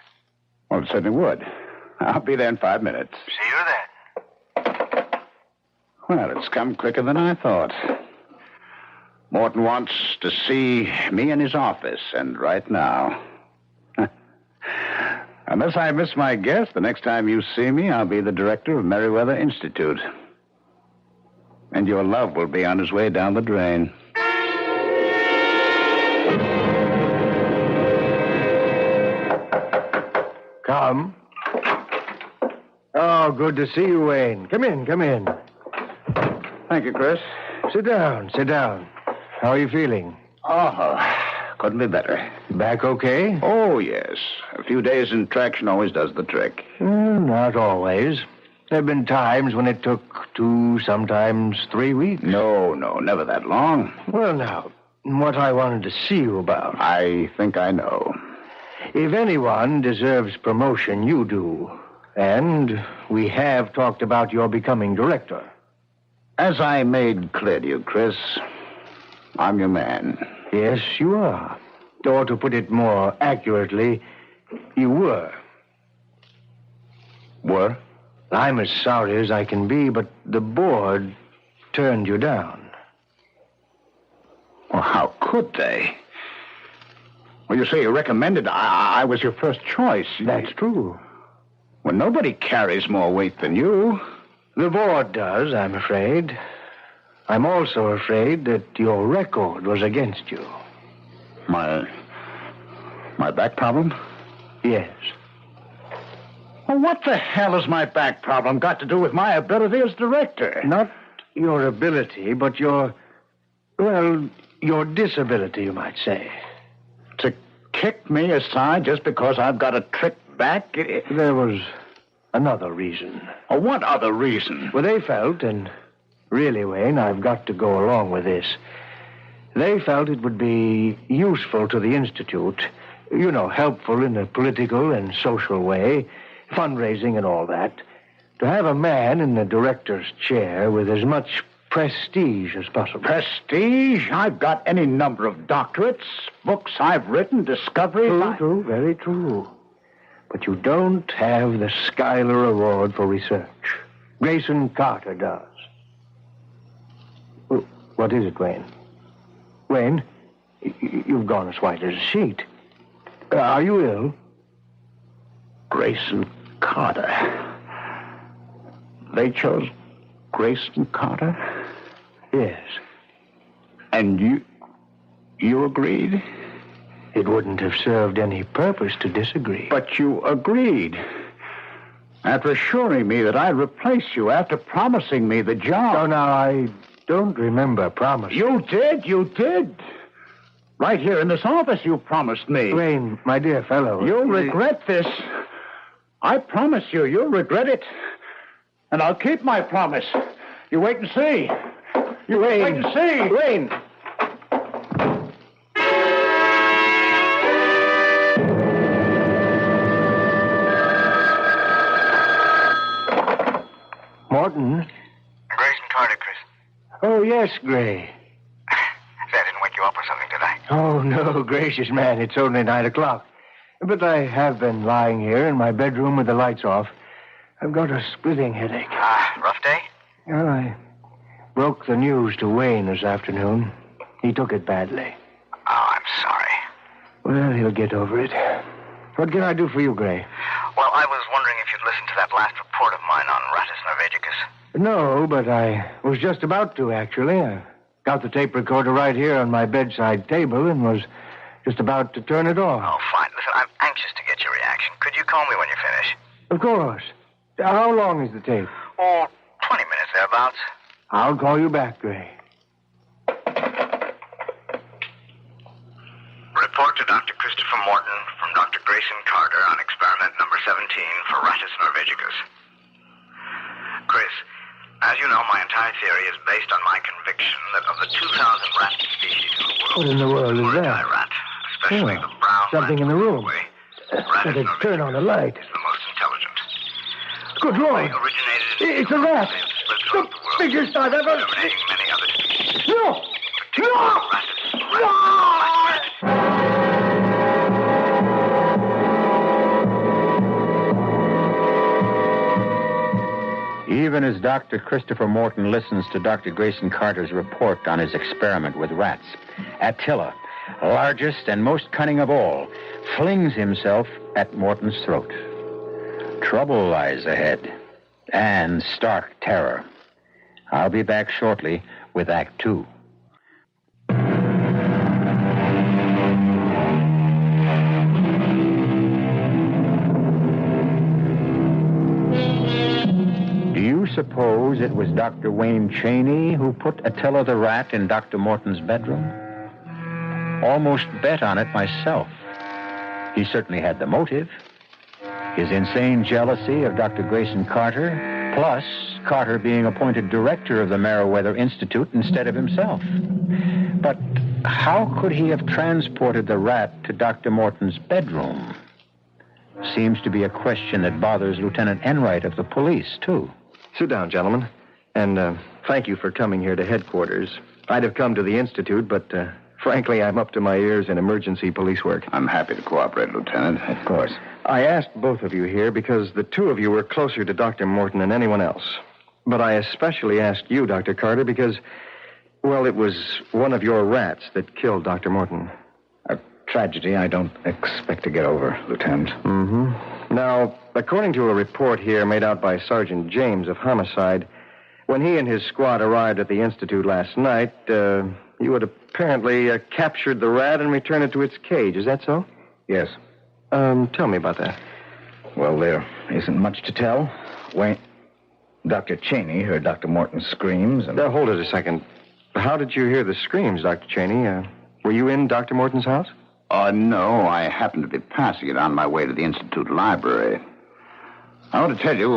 Well, it certainly would. I'll be there in 5 minutes. See you then. Well, it's come quicker than I thought. Morton wants to see me in his office, and right now. Unless I miss my guess, the next time you see me, I'll be the director of Meriwether Institute. And your love will be on his way down the drain. Come. Oh, good to see you, Wayne. Come in, come in. Thank you, Chris. Sit down, sit down. How are you feeling? Oh, couldn't be better. Back okay? Oh, yes. A few days in traction always does the trick. Not always. There have been times when it took 2, sometimes 3 weeks. No, never that long. Well, now, what I wanted to see you about. I think I know. If anyone deserves promotion, you do. And we have talked about your becoming director. As I made clear to you, Chris, I'm your man. Yes, you are. Or to put it more accurately, you were. Were? I'm as sorry as I can be, but the board turned you down. Well, how could they? Well, you say you recommended I was your first choice. That's true. Well, nobody carries more weight than you. The board does, I'm afraid. I'm also afraid that your record was against you. My back problem? Yes. Well, what the hell has my back problem got to do with my ability as director? Not your ability, but your disability, you might say. To kick me aside just because I've got a trick back? There was another reason. Oh, what other reason? Well, they felt, and really, Wayne, I've got to go along with this. They felt it would be useful to the Institute, helpful in a political and social way, fundraising and all that, to have a man in the director's chair with as much prestige as possible. Prestige? I've got any number of doctorates, books I've written, discoveries. True, very true. But you don't have the Schuyler Award for research. Grayson Carter does. Well, what is it, Wayne? Wayne, you've gone as white as a sheet. Are you ill? Grayson Carter. They chose Grayson Carter? Yes. And you agreed? It wouldn't have served any purpose to disagree. But you agreed. After assuring me that I'd replace you, after promising me the job. Oh, now, I don't remember promising. You did. Right here in this office, you promised me. Wayne, my dear fellow. You'll regret this. I promise you, you'll regret it. And I'll keep my promise. You wait and see. You wait and see. Wayne. Morton? Grayson Carter, Chris. Oh, yes, Gray. I didn't wake you up or something, did I? Oh, no, gracious man, it's only 9 o'clock. But I have been lying here in my bedroom with the lights off. I've got a splitting headache. Rough day? Well, I broke the news to Wayne this afternoon. He took it badly. Oh, I'm sorry. Well, he'll get over it. What can I do for you, Gray? Well, I was wondering if you'd listened to that last report of mine on Rattus Norvegicus. No, but I was just about to, actually. I got the tape recorder right here on my bedside table and was just about to turn it off. Oh, fine. Listen, I'm anxious to get your reaction. Could you call me when you finish? Of course. How long is the tape? Oh, 20 minutes thereabouts. I'll call you back, Gray. Report to Dr. Christopher Morton from Dr. Grayson Carter on experiment number 17 for Rattus Norvegicus. Chris, as you know, my entire theory is based on my conviction that of the 2,000 rat species in the world... What in the world is that? Rat, especially the brown something in the room. Rattus Better turn on the light. is the most intelligent. Good Lord. It's a rat. The biggest I've ever... Eliminating many other species. No! Even as Dr. Christopher Morton listens to Dr. Grayson Carter's report on his experiment with rats, Attila, largest and most cunning of all, flings himself at Morton's throat. Trouble lies ahead, and stark terror. I'll be back shortly with Act 2. Do you suppose it was Dr. Wayne Cheney who put Attila the rat in Dr. Morton's bedroom? Almost bet on it myself. He certainly had the motive. His insane jealousy of Dr. Grayson Carter, plus Carter being appointed director of the Meriwether Institute instead of himself. But how could he have transported the rat to Dr. Morton's bedroom? seems to be a question that bothers Lieutenant Enright of the police, too. Sit down, gentlemen. And thank you for coming here to headquarters. I'd have come to the Institute, but frankly, I'm up to my ears in emergency police work. I'm happy to cooperate, Lieutenant. Of course. I asked both of you here because the two of you were closer to Dr. Morton than anyone else. But I especially asked you, Dr. Carter, because, well, it was one of your rats that killed Dr. Morton. A tragedy I don't expect to get over, Lieutenant. Mm-hmm. Now, according to a report here made out by Sergeant James of Homicide, when he and his squad arrived at the Institute last night, you had apparently captured the rat and returned it to its cage. Is that so? Yes. Tell me about that. Well, there isn't much to tell. Dr. Cheney heard Dr. Morton's screams and... Now, hold it a second. How did you hear the screams, Dr. Cheney? Were you in Dr. Morton's house? No, I happened to be passing it on my way to the Institute library. I want to tell you,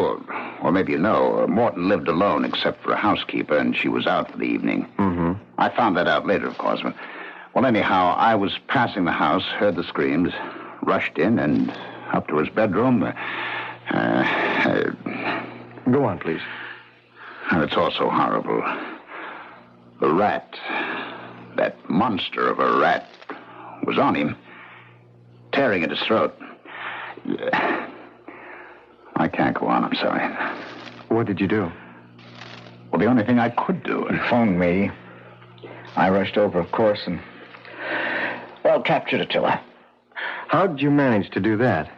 or maybe you know, Morton lived alone except for a housekeeper, and she was out for the evening. Mm-hmm. I found that out later, of course. But, well, anyhow, I was passing the house, heard the screams, rushed in, and up to his bedroom. Go on, please. And it's all so horrible. The rat, that monster of a rat, was on him, tearing at his throat. I can't go on, I'm sorry. What did you do? Well, the only thing I could do... He phoned me. I rushed over, of course, and... well, captured Attila. How did you manage to do that?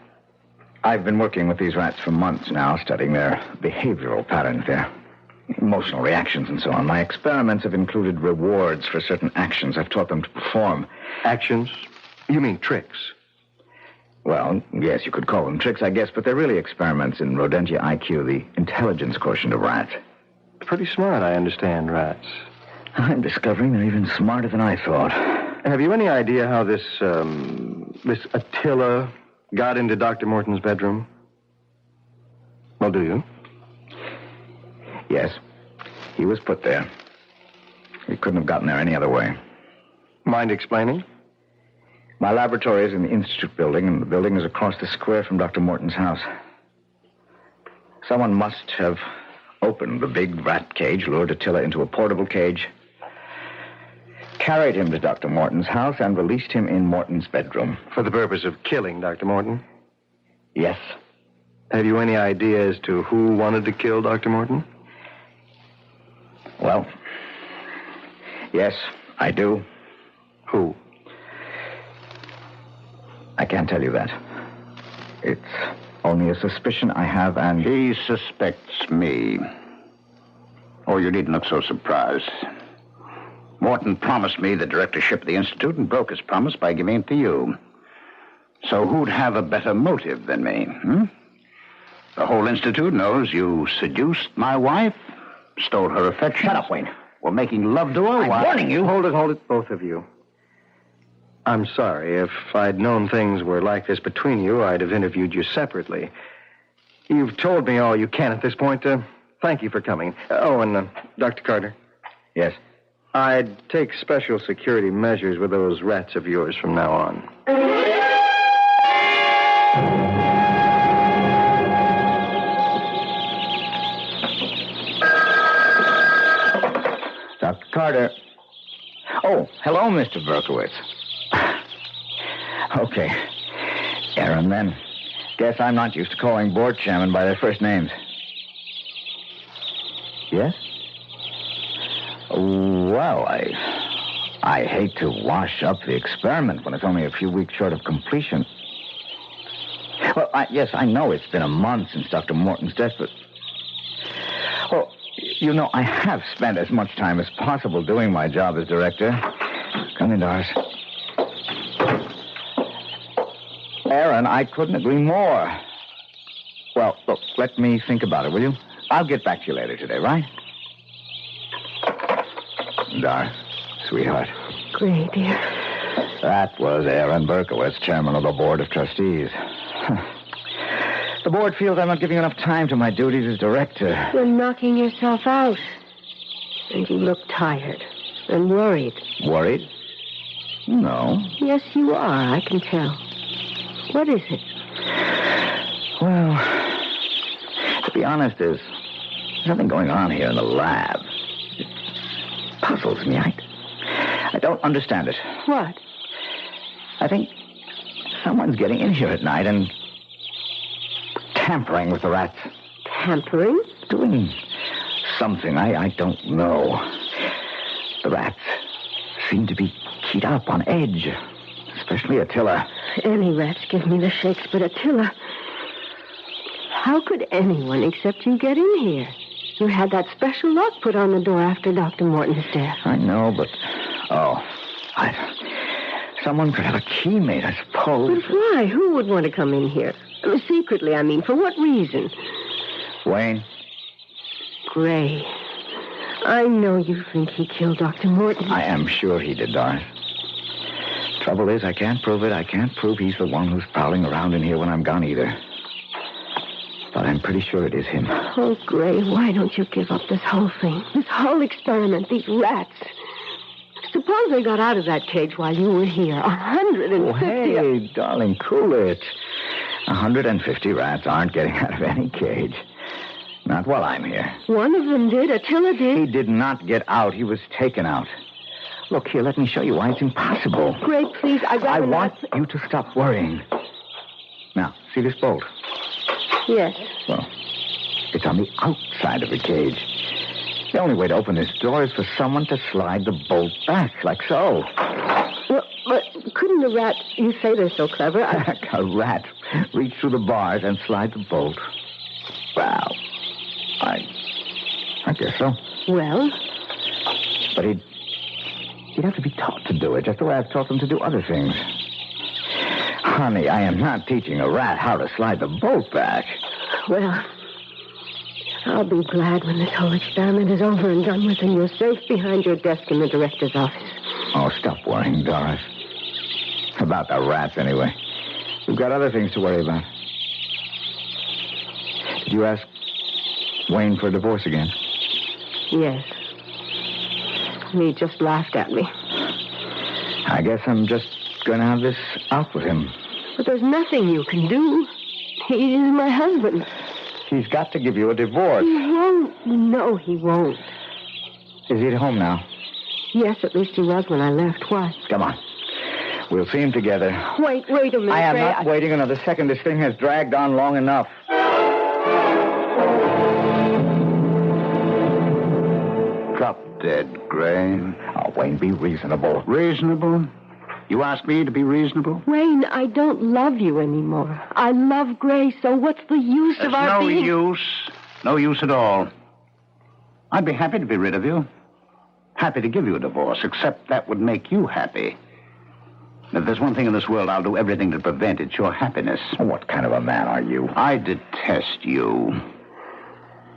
I've been working with these rats for months now, studying their behavioral patterns, their emotional reactions, and so on. My experiments have included rewards for certain actions I've taught them to perform. Actions? You mean tricks? Well, yes, you could call them tricks, I guess, but they're really experiments in Rodentia IQ, the intelligence quotient of rats. Pretty smart, I understand, rats. I'm discovering they're even smarter than I thought. Have you any idea how this Attila got into Dr. Morton's bedroom? Well, do you? Yes. He was put there. He couldn't have gotten there any other way. Mind explaining? My laboratory is in the Institute building, and the building is across the square from Dr. Morton's house. Someone must have opened the big rat cage, lured Attila into a portable cage, carried him to Dr. Morton's house, and released him in Morton's bedroom. For the purpose of killing Dr. Morton? Yes. Have you any idea as to who wanted to kill Dr. Morton? Well, yes, I do. Who? I can't tell you that. It's only a suspicion I have, and... He suspects me. Oh, you needn't look so surprised. Morton promised me the directorship of the Institute and broke his promise by giving it to you. So who'd have a better motive than me, The whole Institute knows you seduced my wife, stole her affection. Shut up, Wayne. Were making love to her I'm while... warning you. Hold it, both of you. I'm sorry. If I'd known things were like this between you, I'd have interviewed you separately. You've told me all you can at this point. Thank you for coming. And Dr. Carter? Yes? I'd take special security measures with those rats of yours from now on. Dr. Carter. Oh, hello, Mr. Berkowitz. Okay. Aaron, then. Guess I'm not used to calling board chairmen by their first names. Yes? Well, I hate to wash up the experiment when it's only a few weeks short of completion. Well, yes, I know it's been a month since Dr. Morton's death, but... Well, you know, I have spent as much time as possible doing my job as director. Come in, Doris. Aaron, I couldn't agree more. Well, look, let me think about it, will you? I'll get back to you later today, right? Doris, sweetheart. Gray, dear. That was Aaron Berkowitz, chairman of the Board of Trustees. The board feels I'm not giving enough time to my duties as director. You're knocking yourself out. And you look tired and worried. Worried? No. Yes, you are. I can tell. What is it? Well, to be honest, there's something going on here in the lab. It puzzles me. I don't understand it. What? I think someone's getting in here at night and tampering with the rats. Tampering? Doing something. I don't know. The rats seem to be keyed up on edge, especially Attila. Any rats give me the shakes, but Attila... How could anyone except you get in here? You had that special lock put on the door after Dr. Morton's death. I know, but... Someone could have a key made, I suppose. But why? Who would want to come in here? Secretly, I mean. For what reason? Wayne? Gray. I know you think he killed Dr. Morton. I am sure he did, Doris. Trouble is, I can't prove it. I can't prove he's the one who's prowling around in here when I'm gone either. But I'm pretty sure it is him. Oh, Gray, why don't you give up this whole thing? This whole experiment, these rats. Suppose they got out of that cage while you were here. 150... Oh, hey, darling, cool it. 150 rats aren't getting out of any cage. Not while I'm here. One of them did. Attila did. He did not get out. He was taken out. Look, here, let me show you why it's impossible. Gray, please, I want you to stop worrying. Now, see this bolt? Yes. Well, it's on the outside of the cage. The only way to open this door is for someone to slide the bolt back, like so. Well, but couldn't a rat... You say they're so clever. A rat reach through the bars and slide the bolt. Well, I guess so. Well? But he'd have to be taught to do it, just the way I've taught them to do other things. Honey, I am not teaching a rat how to slide the bolt back. Well, I'll be glad when this whole experiment is over and done with and you're safe behind your desk in the director's office. Oh, stop worrying, Doris. About the rats, anyway. We've got other things to worry about. Did you ask Wayne for a divorce again? Yes. He just laughed at me. I guess I'm just going to have this out with him. But there's nothing you can do. He is my husband. He's got to give you a divorce. He won't. No, he won't. Is he at home now? Yes, at least he was when I left. Why? Come on. We'll see him together. Wait a minute, I am Ray. not waiting another second. This thing has dragged on long enough. Drop dead, Gray. Oh, Wayne, be reasonable. Reasonable? You ask me to be reasonable? Wayne, I don't love you anymore. I love Gray, so what's the use of our no being... use. No use at all. I'd be happy to be rid of you. Happy to give you a divorce, except that would make you happy. If there's one thing in this world, I'll do everything to prevent it's your happiness. What kind of a man are you? I detest you.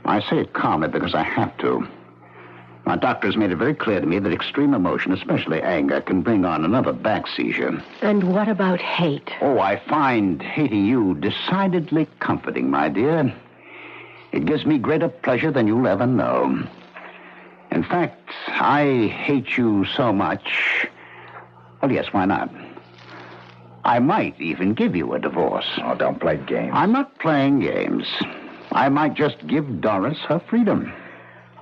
I say it calmly because I have to. My doctor has made it very clear to me that extreme emotion, especially anger, can bring on another back seizure. And what about hate? Oh, I find hating you decidedly comforting, my dear. It gives me greater pleasure than you'll ever know. In fact, I hate you so much... Well, yes, why not? I might even give you a divorce. Oh, don't play games. I'm not playing games. I might just give Doris her freedom.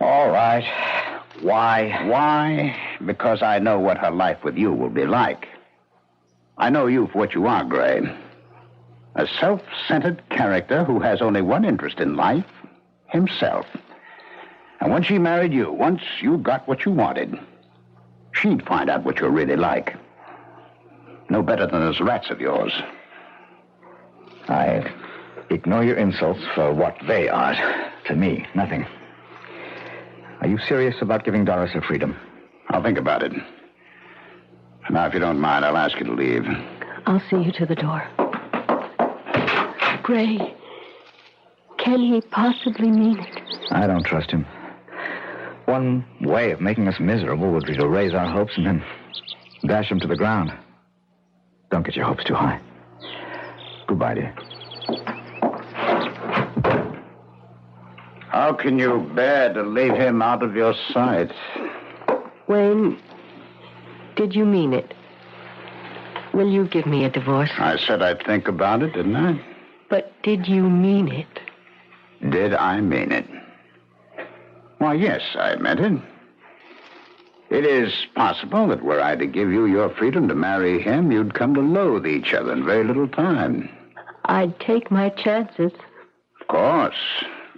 All right. Why? Why? Because I know what her life with you will be like. I know you for what you are, Gray. A self-centered character who has only one interest in life, himself. And when she married you, once you got what you wanted, she'd find out what you're really like. No better than those rats of yours. I ignore your insults for what they are. To me, nothing. Are you serious about giving Doris her freedom? I'll think about it. Now, if you don't mind, I'll ask you to leave. I'll see you to the door. Gray, can he possibly mean it? I don't trust him. One way of making us miserable would be to raise our hopes and then dash them to the ground. Don't get your hopes too high. Goodbye, dear. How can you bear to leave him out of your sight? Wayne, did you mean it? Will you give me a divorce? I said I'd think about it, didn't I? But Did you mean it? Did I mean it? Why, yes, I meant it. It is possible that were I to give you your freedom to marry him, you'd come to loathe each other in very little time. I'd take my chances. Of course,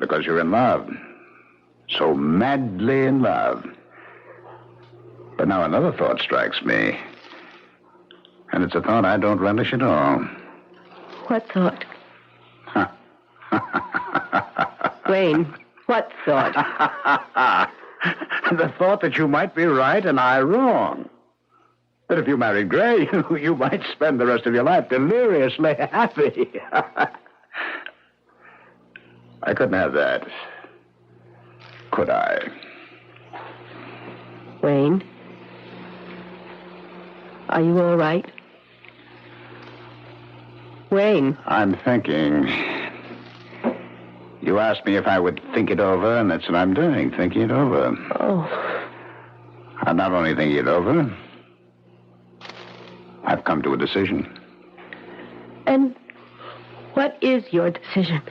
because you're in love. So madly in love. But now another thought strikes me. And it's a thought I don't relish at all. What thought? Wayne, what thought? The thought that you might be right and I wrong. That if you married Gray, you might spend the rest of your life deliriously happy. I couldn't have that. Could I? Wayne, are you all right? Wayne. I'm thinking. You asked me if I would think it over, and that's what I'm doing, thinking it over. Oh. I'm not only thinking it over, I've come to a decision. And what is your decision?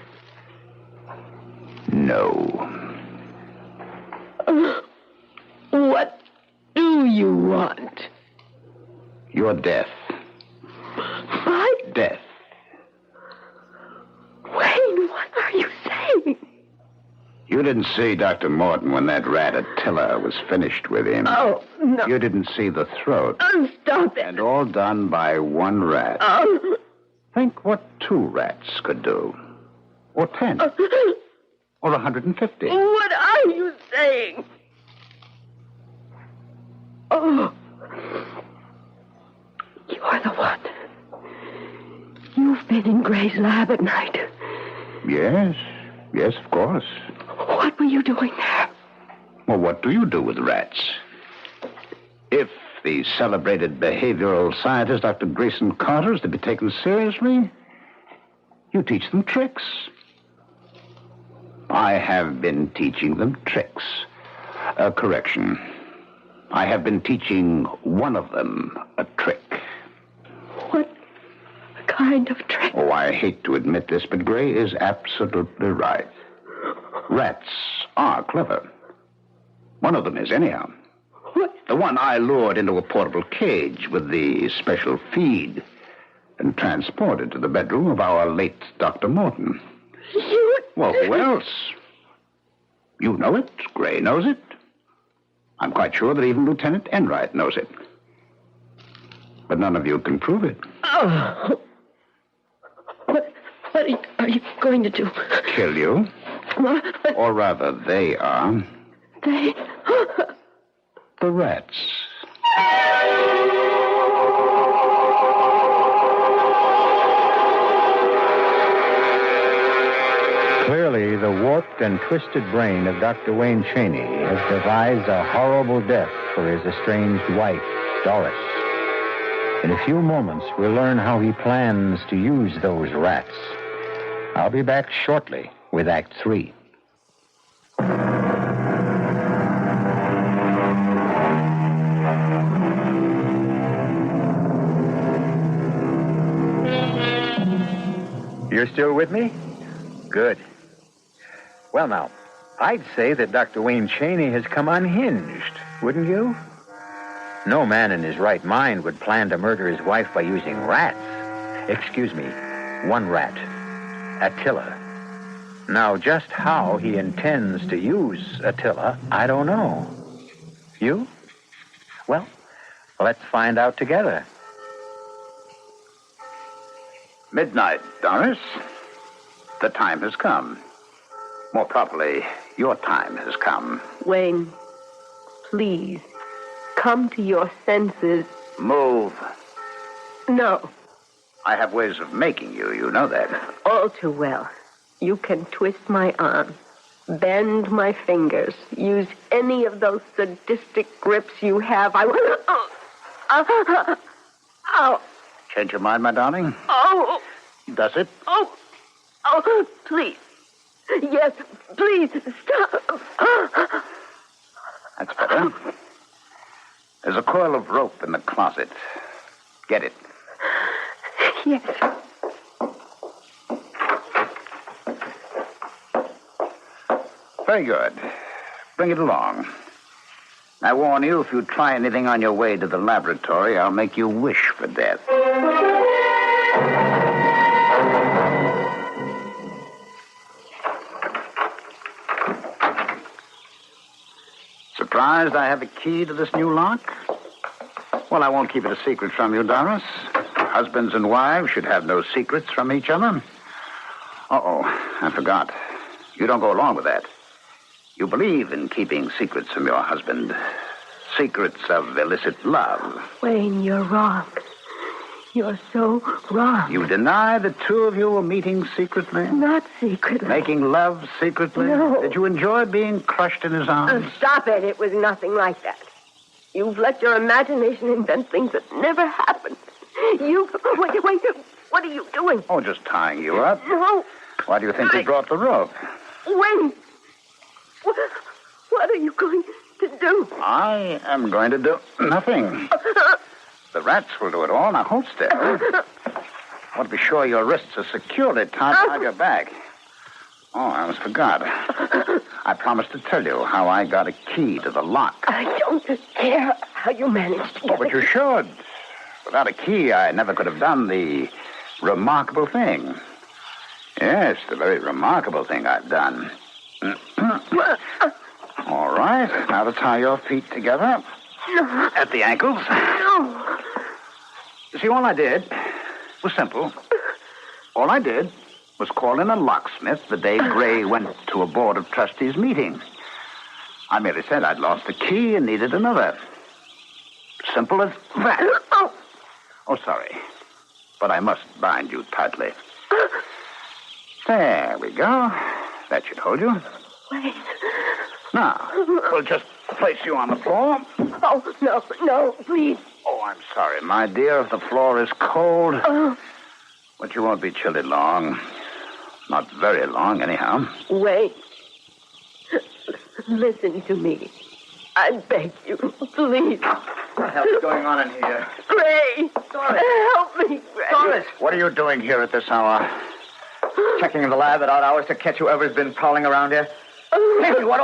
No. What do you want? Your death. My death. Wayne, what are you saying? You didn't see Dr. Morton when that rat Attila was finished with him. Oh, no. You didn't see the throat. Stop it. And all done by one rat. Think what 2 rats could do. Or 10. Or 150. What are you saying? Oh. You're the one. You've been in Gray's lab at night. Yes. Yes, of course. What were you doing there? Well, what do you do with rats? If the celebrated behavioral scientist, Dr. Grayson Carter, is to be taken seriously, you teach them tricks. I have been teaching them tricks. Correction. I have been teaching one of them a trick. What kind of trick? Oh, I hate to admit this, but Gray is absolutely right. Rats are clever. One of them is, anyhow. What? The one I lured into a portable cage with the special feed and transported to the bedroom of our late Dr. Morton. You... Well, who else? You know it. Gray knows it. I'm quite sure that even Lieutenant Enright knows it. But none of you can prove it. Oh. What are you going to do? Kill you. Or rather, they are. They? The rats. Clearly, the warped and twisted brain of Dr. Wayne Chaney has devised a horrible death for his estranged wife, Doris. In a few moments, we'll learn how he plans to use those rats. I'll be back shortly with Act 3. You're still with me? Good. Well, now, I'd say that Dr. Wayne Chaney has come unhinged, wouldn't you? No man in his right mind would plan to murder his wife by using rats. Excuse me, one rat. Attila. Now, just how he intends to use Attila, I don't know. You? Well, let's find out together. Midnight, Doris. The time has come. More properly, your time has come. Wayne, please, come to your senses. Move. No. I have ways of making you, you know that. All too well. You can twist my arm, bend my fingers, use any of those sadistic grips you have. I will... Oh. Change your mind, my darling? Oh. Does it? Oh, please. Yes, please, stop. That's better. There's a coil of rope in the closet. Get it. Yes. Very good. Bring it along. I warn you, if you try anything on your way to the laboratory, I'll make you wish for death. Surprised I have a key to this new lock? Well, I won't keep it a secret from you, Doris. Husbands and wives should have no secrets from each other. Uh-oh, I forgot. You don't go along with that. You believe in keeping secrets from your husband. Secrets of illicit love. Wayne, you're wrong. You're so wrong. You deny the two of you were meeting secretly? Not secretly. Making love secretly? No. Did you enjoy being crushed in his arms? Stop it. It was nothing like that. You've let your imagination invent things that never happened. Wait, what are you doing? Oh, just tying you up. No. Why do you think we brought the rope? Wayne, what are you going to do? I am going to do nothing. The rats will do it all. Now, hold still. I want to be sure your wrists are securely tied behind your back. Oh, I almost forgot. I promised to tell you how I got a key to the lock. I don't care how you managed to get But you should. Without a key, I never could have done the remarkable thing. Yes, the very remarkable thing I've done. All right. Now to tie your feet together. No. At the ankles. No. You see, all I did was simple. All I did was call in a locksmith the day Gray went to a Board of Trustees meeting. I merely said I'd lost a key and needed another. Simple as that. Oh, sorry. But I must bind you tightly. There we go. That should hold you. Wait. Now, we'll just place you on the floor. Oh, no, please. Oh, I'm sorry, my dear. If the floor is cold. But you won't be chilly long. Not very long, anyhow. Wait. Listen to me. I beg you, please. What the hell's going on in here? Gray! Help me, Gray! Doris! What are you doing here at this hour? Checking in the lab at odd hours to catch whoever's been prowling around here. Hey, what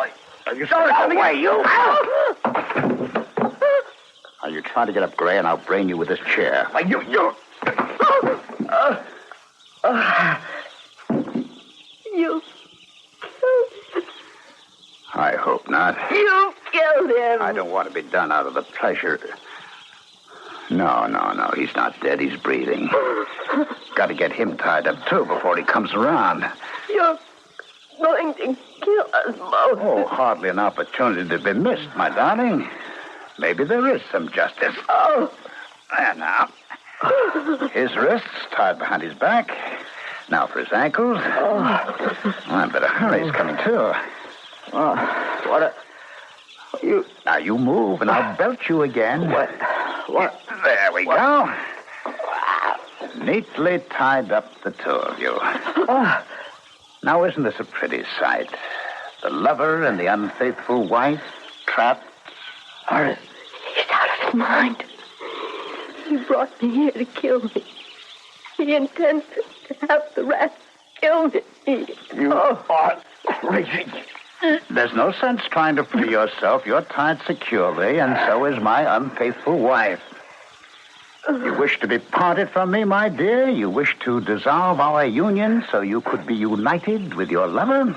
are you sorry? Away, you! Now, you try to get up, Gray, and I'll brain you with this chair. You. I hope not. You killed him. I don't want to be done out of the pleasure. No. He's not dead. He's breathing. Got to get him tied up, too, before he comes around. You're going to kill us both. Oh, hardly an opportunity to be missed, my darling. Maybe there is some justice. Oh. There now. His wrists tied behind his back. Now for his ankles. I better hurry. He's coming, too. Now you move, and I'll belt you again. What? There we go. Neatly tied up, the two of you. Now, isn't this a pretty sight? The lover and the unfaithful wife trapped. He's out of his mind. He brought me here to kill me. He intends to have the rats kill me. You are crazy. There's no sense trying to free yourself. You're tied securely, and so is my unfaithful wife. You wish to be parted from me, my dear? You wish to dissolve our union so you could be united with your lover?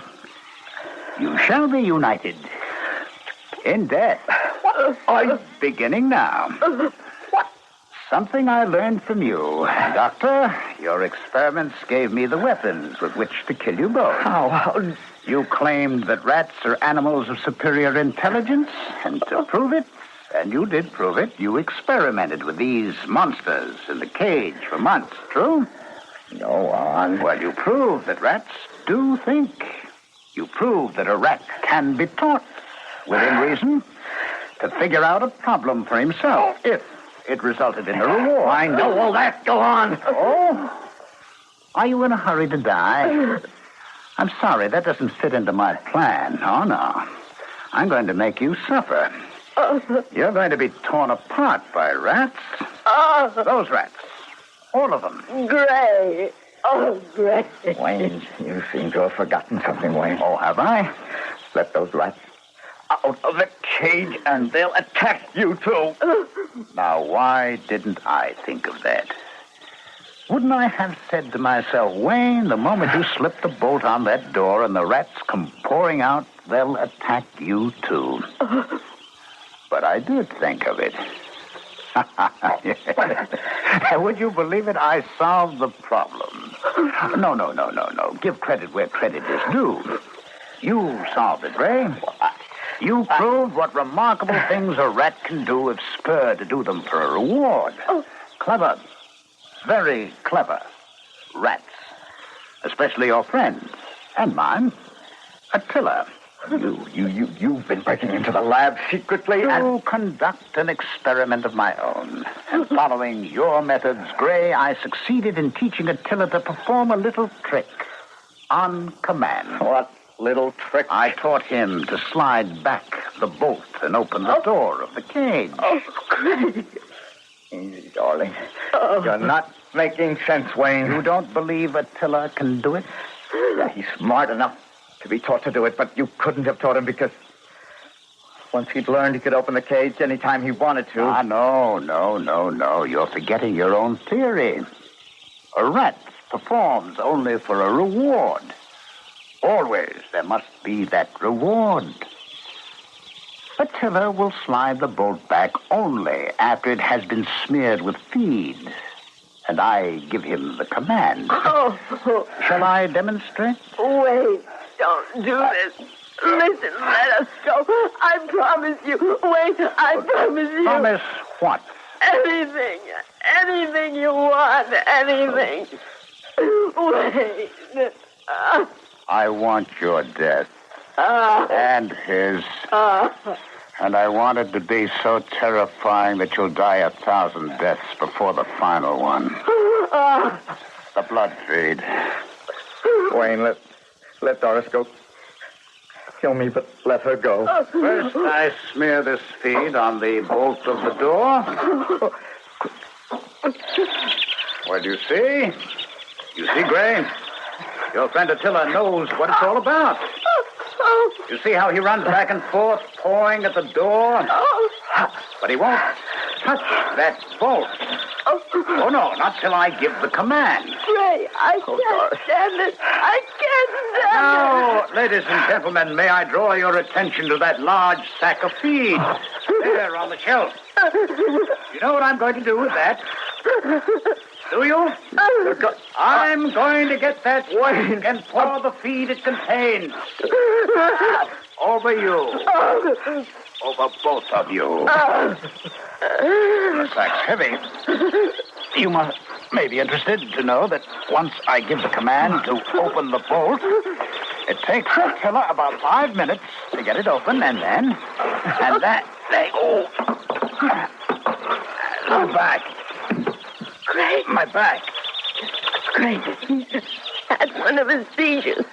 You shall be united. In death. I'm beginning now. Something I learned from you. Doctor, your experiments gave me the weapons with which to kill you both. How? You claimed that rats are animals of superior intelligence, and to prove it, and you did prove it, you experimented with these monsters in the cage for months, true? Go on. Well, you proved that rats do think. You proved that a rat can be taught, within reason, to figure out a problem for himself, if it resulted in a reward. I know all that. Go on. Oh? Are you in a hurry to die? I'm sorry, that doesn't fit into my plan. Oh, no. I'm going to make you suffer. You're going to be torn apart by rats. Those rats. All of them. Gray. Oh, Gray. Wayne, you seem to have forgotten something, Wayne. Oh, have I? Let those rats out of the cage and they'll attack you too. Now, why didn't I think of that? Wouldn't I have said to myself, Wayne, the moment you slip the bolt on that door and the rats come pouring out, they'll attack you too. But I did think of it. Would you believe it? I solved the problem. No. Give credit where credit is due. You solved it, Ray. You proved what remarkable things a rat can do if spurred to do them for a reward. Clever. Very clever. Rats. Especially your friends. And mine. Attila. You've been breaking into the lab secretly to conduct an experiment of my own. And following your methods, Gray, I succeeded in teaching Attila to perform a little trick. On command. What little trick? I taught him to slide back the bolt and open the door of the cage. Oh, Gray. Easy, darling. You're not making sense, Wayne. You don't believe Attila can do it? Yeah, he's smart enough to be taught to do it, but you couldn't have taught him because once he'd learned he could open the cage anytime he wanted to. No. You're forgetting your own theory. A rat performs only for a reward. Always there must be that reward. Attila will slide the bolt back only after it has been smeared with feed. And I give him the command. Shall I demonstrate? Wait, don't do this. Listen, let us go. I promise you. Wait, I promise you. Promise what? Anything. Anything you want. Anything. Wait. I want your death. And his. And I want it to be so terrifying that you'll die 1,000 deaths before the final one. The blood feed. Wayne, let Doris go. Kill me, but let her go. First, I smear this feed on the bolt of the door. What do you see? You see, Gray? Your friend Attila knows what it's all about. You see how he runs back and forth, pawing at the door? But he won't touch that bolt. Oh, no, not till I give the command. Gray, I can't stand it. I can't stand Now, ladies and gentlemen, may I draw your attention to that large sack of feed there on the shelf. You know what I'm going to do with that? Do you? I'm going to get that sack and pour the feed it contains. Over you. Over both of you. The sack's heavy. You may be interested to know that once I give the command to open the bolt, it takes Attila about 5 minutes to get it open, and they go. My back. Gray. My back. Gray, he's had one of his seizures.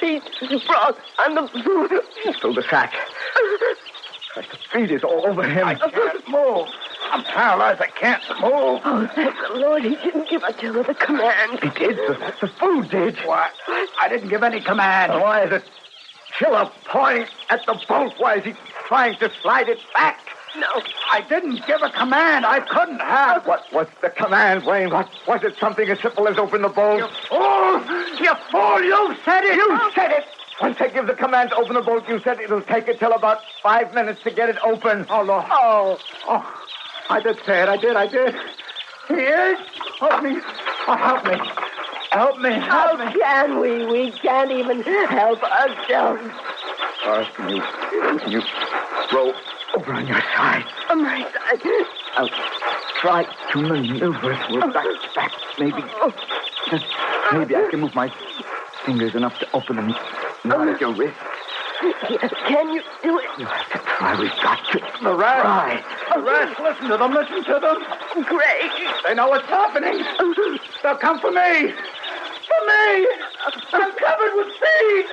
He's brought on the floor. He's through the sack. The feed is all over him. I can't move. I'm paralyzed. I can't move. Oh, thank the Lord he didn't give Attila the command. He did. The food did. What? I didn't give any command. Why is Attila pawing at the bolt? Why is he trying to slide it back? No. I didn't give a command. I couldn't have. What was the command, Wayne? What was it? Something as simple as open the bolt? You fool! You fool! You said it! You said it! Once I give the command to open the bolt, you said it'll take until about 5 minutes to get it open. Oh, Lord. Oh, I did say it. I did. Here, help me. Oh, help me. Help me. How can we? We can't even help ourselves. Doris, can you roll over on your side? On my side. I'll try to maneuver it with back. Maybe I can move my fingers enough to open them. Not at your wrist. Yes, can you do it? You have to try. We've got to. The rats. Try. The rats. Listen to them. Gray. They know what's happening. They'll come for me. For me. I'm covered with feed.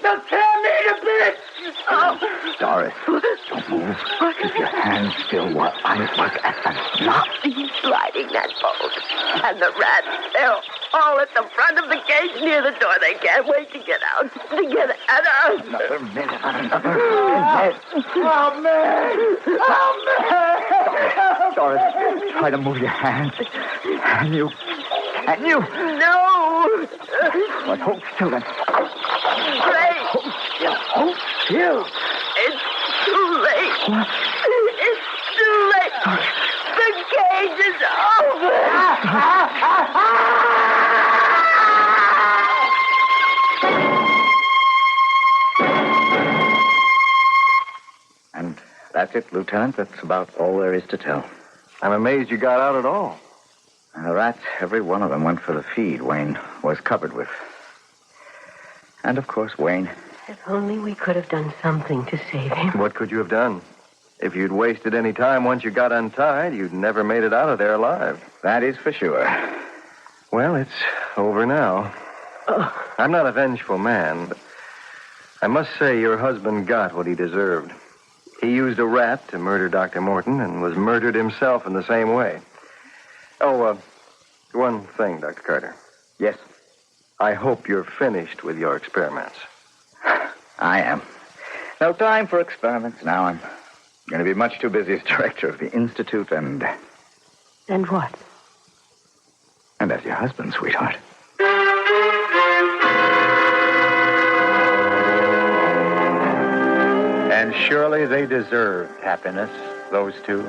They'll tear me to bits. Doris, don't move. Keep your hands still while I work at the knot. He's sliding that bolt. And the rats, they're all at the front of the cage near the door. They can't wait to get out. To get out. Another minute. Oh, man! Oh, man! Doris, try to move your hands. Can you? No! But hold still then. Ray! Hold still. It's too late. It's too late. The cage is And that's it, Lieutenant. That's about all there is to tell. I'm amazed you got out at all. And the rats, every one of them went for the feed Wayne was covered with. And, of course, Wayne. If only we could have done something to save him. What could you have done? If you'd wasted any time once you got untied, you'd never made it out of there alive. That is for sure. Well, it's over now. Oh. I'm not a vengeful man, but I must say your husband got what he deserved. He used a rat to murder Dr. Morton and was murdered himself in the same way. Oh, one thing, Dr. Carter. Yes? I hope you're finished with your experiments. I am. No time for experiments now. I'm going to be much too busy as director of the Institute and... And what? And as your husband, sweetheart. And surely they deserved happiness, those two.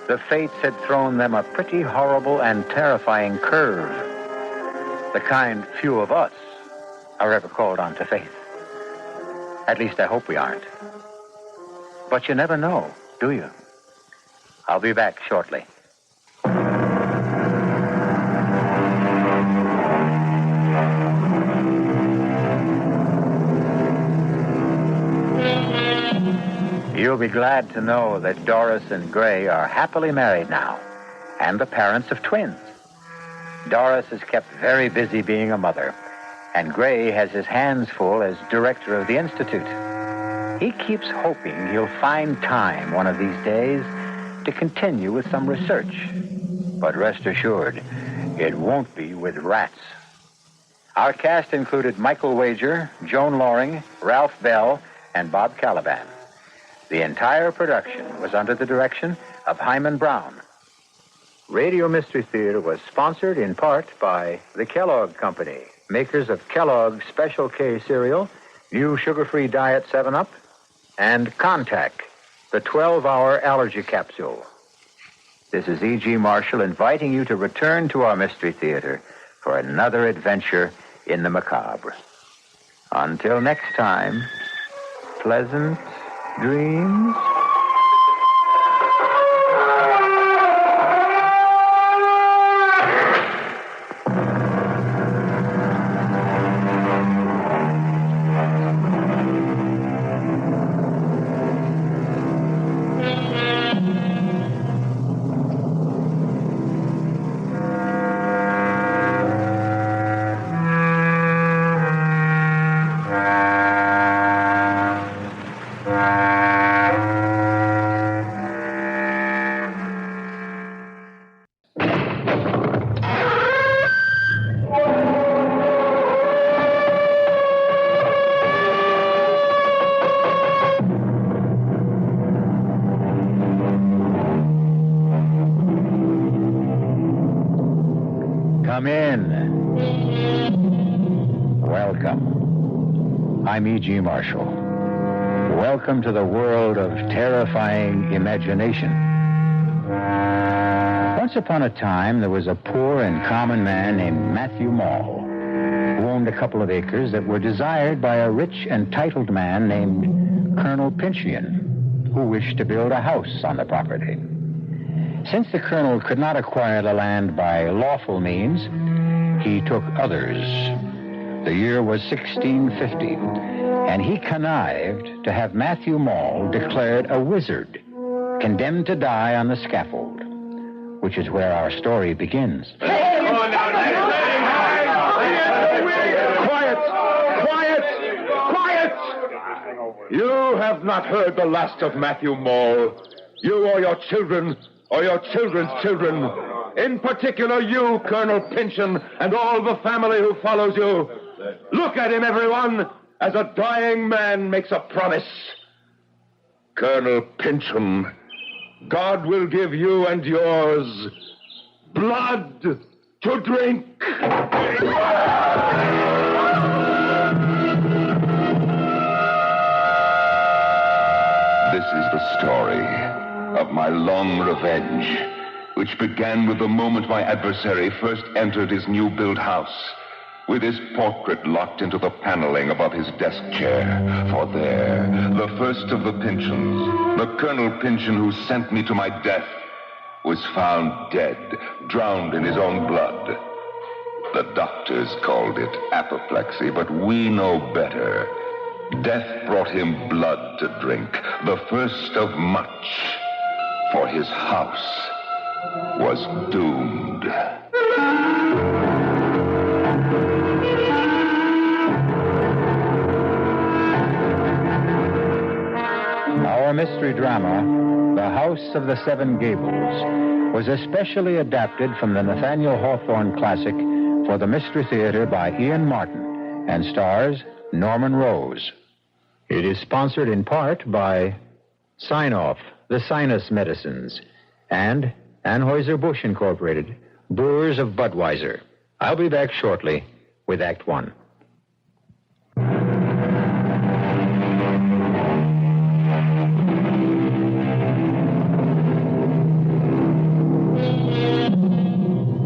The fates had thrown them a pretty horrible and terrifying curve. The kind few of us are ever called on to face. At least I hope we aren't. But you never know, do you? I'll be back shortly. You'll be glad to know that Doris and Gray are happily married now, and the parents of twins. Doris is kept very busy being a mother, and Gray has his hands full as director of the Institute. He keeps hoping he'll find time one of these days to continue with some research. But rest assured, it won't be with rats. Our cast included Michael Wager, Joan Loring, Ralph Bell, and Bob Caliban. The entire production was under the direction of Hyman Brown. Radio Mystery Theater was sponsored in part by the Kellogg Company, makers of Kellogg's Special K cereal, new sugar-free Diet 7-Up, and Contact, the 12-hour allergy capsule. This is E.G. Marshall inviting you to return to our Mystery Theater for another adventure in the macabre. Until next time, pleasant dreams. Come in. Welcome. I'm E.G. Marshall. Welcome to the world of terrifying imagination. Once upon a time, there was a poor and common man named Matthew Mall, who owned a couple of acres that were desired by a rich and titled man named Colonel Pinchian, who wished to build a house on the property. Since the colonel could not acquire the land by lawful means, he took others. The year was 1650, and he connived to have Matthew Mall declared a wizard, condemned to die on the scaffold, which is where our story begins. Quiet! Quiet! Quiet! You have not heard the last of Matthew Mall. You or your children, or your children's children, In particular, you, Colonel Pynchon, and all the family who follows you. Look at him, everyone, as a dying man makes a promise. Colonel Pynchon, God will give you and yours blood to drink. This is the story of my long revenge, which began with the moment my adversary first entered his new-built house, with his portrait locked into the paneling above his desk chair. For there, the first of the Pynchons, the Colonel Pynchon who sent me to my death, was found dead, drowned in his own blood. The doctors called it apoplexy, but we know better. Death brought him blood to drink, the first of much, for his house was doomed. Our mystery drama, The House of the Seven Gables, was especially adapted from the Nathaniel Hawthorne classic for the Mystery Theater by Ian Martin and stars Norman Rose. It is sponsored in part by Sign-Off, the Sinus Medicines, and Anheuser-Busch Incorporated, Brewers of Budweiser. I'll be back shortly with Act One.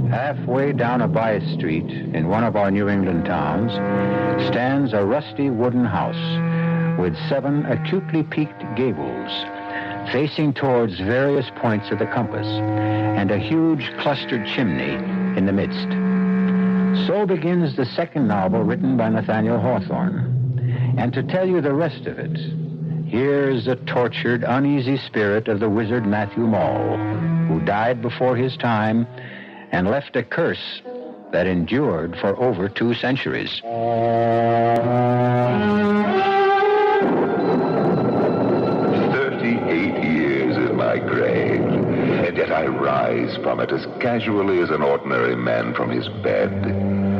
Halfway down a by street in one of our New England towns stands a rusty wooden house with 7 acutely peaked gables facing towards various points of the compass and a huge clustered chimney in the midst. So begins the second novel written by Nathaniel Hawthorne. And to tell you the rest of it, here's the tortured, uneasy spirit of the wizard Matthew Mall, who died before his time and left a curse that endured for over 2 centuries. 38 years in my grave, and yet I rise from it as casually as an ordinary man from his bed.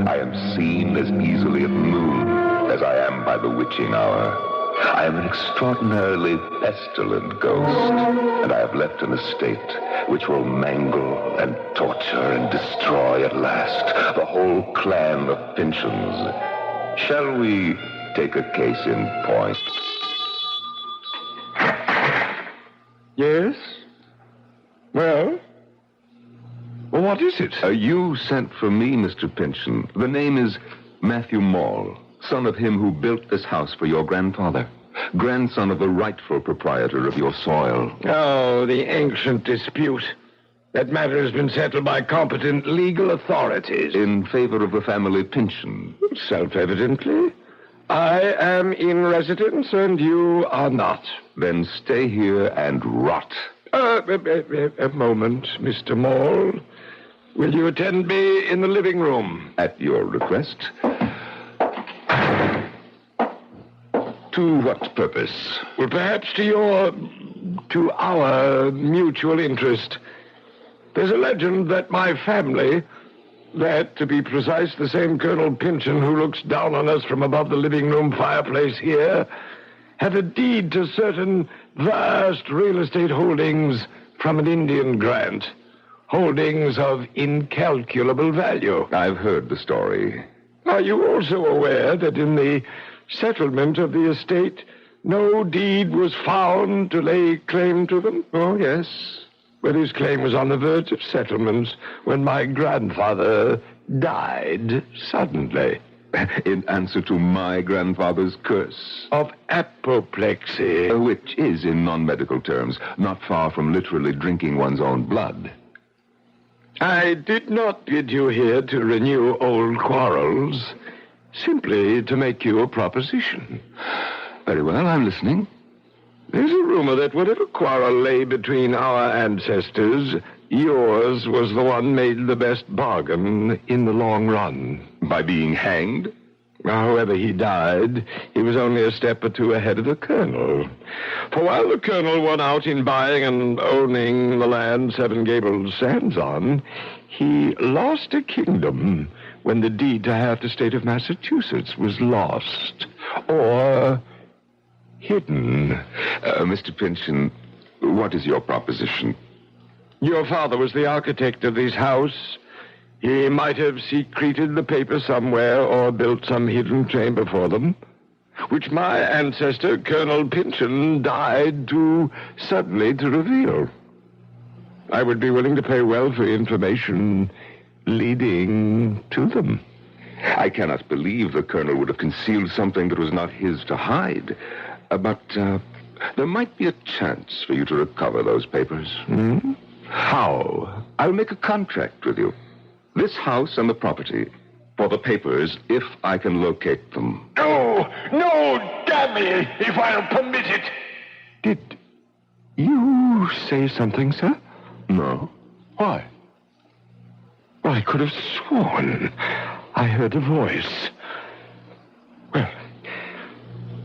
I am seen as easily at noon as I am by the witching hour. I am an extraordinarily pestilent ghost, and I have left an estate which will mangle and torture and destroy at last the whole clan of Pynchons. Shall we take a case in point? Yes? Well, what is it? You sent for me, Mr. Pynchon. The name is Matthew Mall, son of him who built this house for your grandfather, grandson of the rightful proprietor of your soil. Oh, the ancient dispute. That matter has been settled by competent legal authorities. In favor of the family Pynchon. Self-evidently. I am in residence and you are not. Then stay here and rot. A moment, Mr. Mall. Will you attend me in the living room? At your request. To what purpose? Well, perhaps to our mutual interest. There's a legend that my family, that, to be precise, the same Colonel Pynchon who looks down on us from above the living room fireplace here, had a deed to certain vast real estate holdings from an Indian grant. Holdings of incalculable value. I've heard the story. Are you also aware that in the settlement of the estate, no deed was found to lay claim to them? Oh, yes. Well, his claim was on the verge of settlement when my grandfather died suddenly. In answer to my grandfather's curse. Of apoplexy. Which is, in non-medical terms, not far from literally drinking one's own blood. I did not bid you here to renew old quarrels, simply to make you a proposition. Very well, I'm listening. There's a rumor that whatever quarrel lay between our ancestors, yours was the one made the best bargain in the long run. By being hanged? However he died, he was only a step or two ahead of the colonel. For while the colonel won out in buying and owning the land Seven Gables stands on, he lost a kingdom when the deed to half the state of Massachusetts was lost. Or hidden. Mr. Pynchon, what is your proposition? Your father was the architect of this house. He might have secreted the papers somewhere or built some hidden chamber for them, which my ancestor, Colonel Pynchon, died suddenly to reveal. I would be willing to pay well for information leading to them. I cannot believe the colonel would have concealed something that was not his to hide. But there might be a chance for you to recover those papers. How? I'll make a contract with you. This house and the property for the papers if I can locate them. No, damn me, if I'll permit it. Did you say something, sir? No. Why? Well, I could have sworn I heard a voice. Well,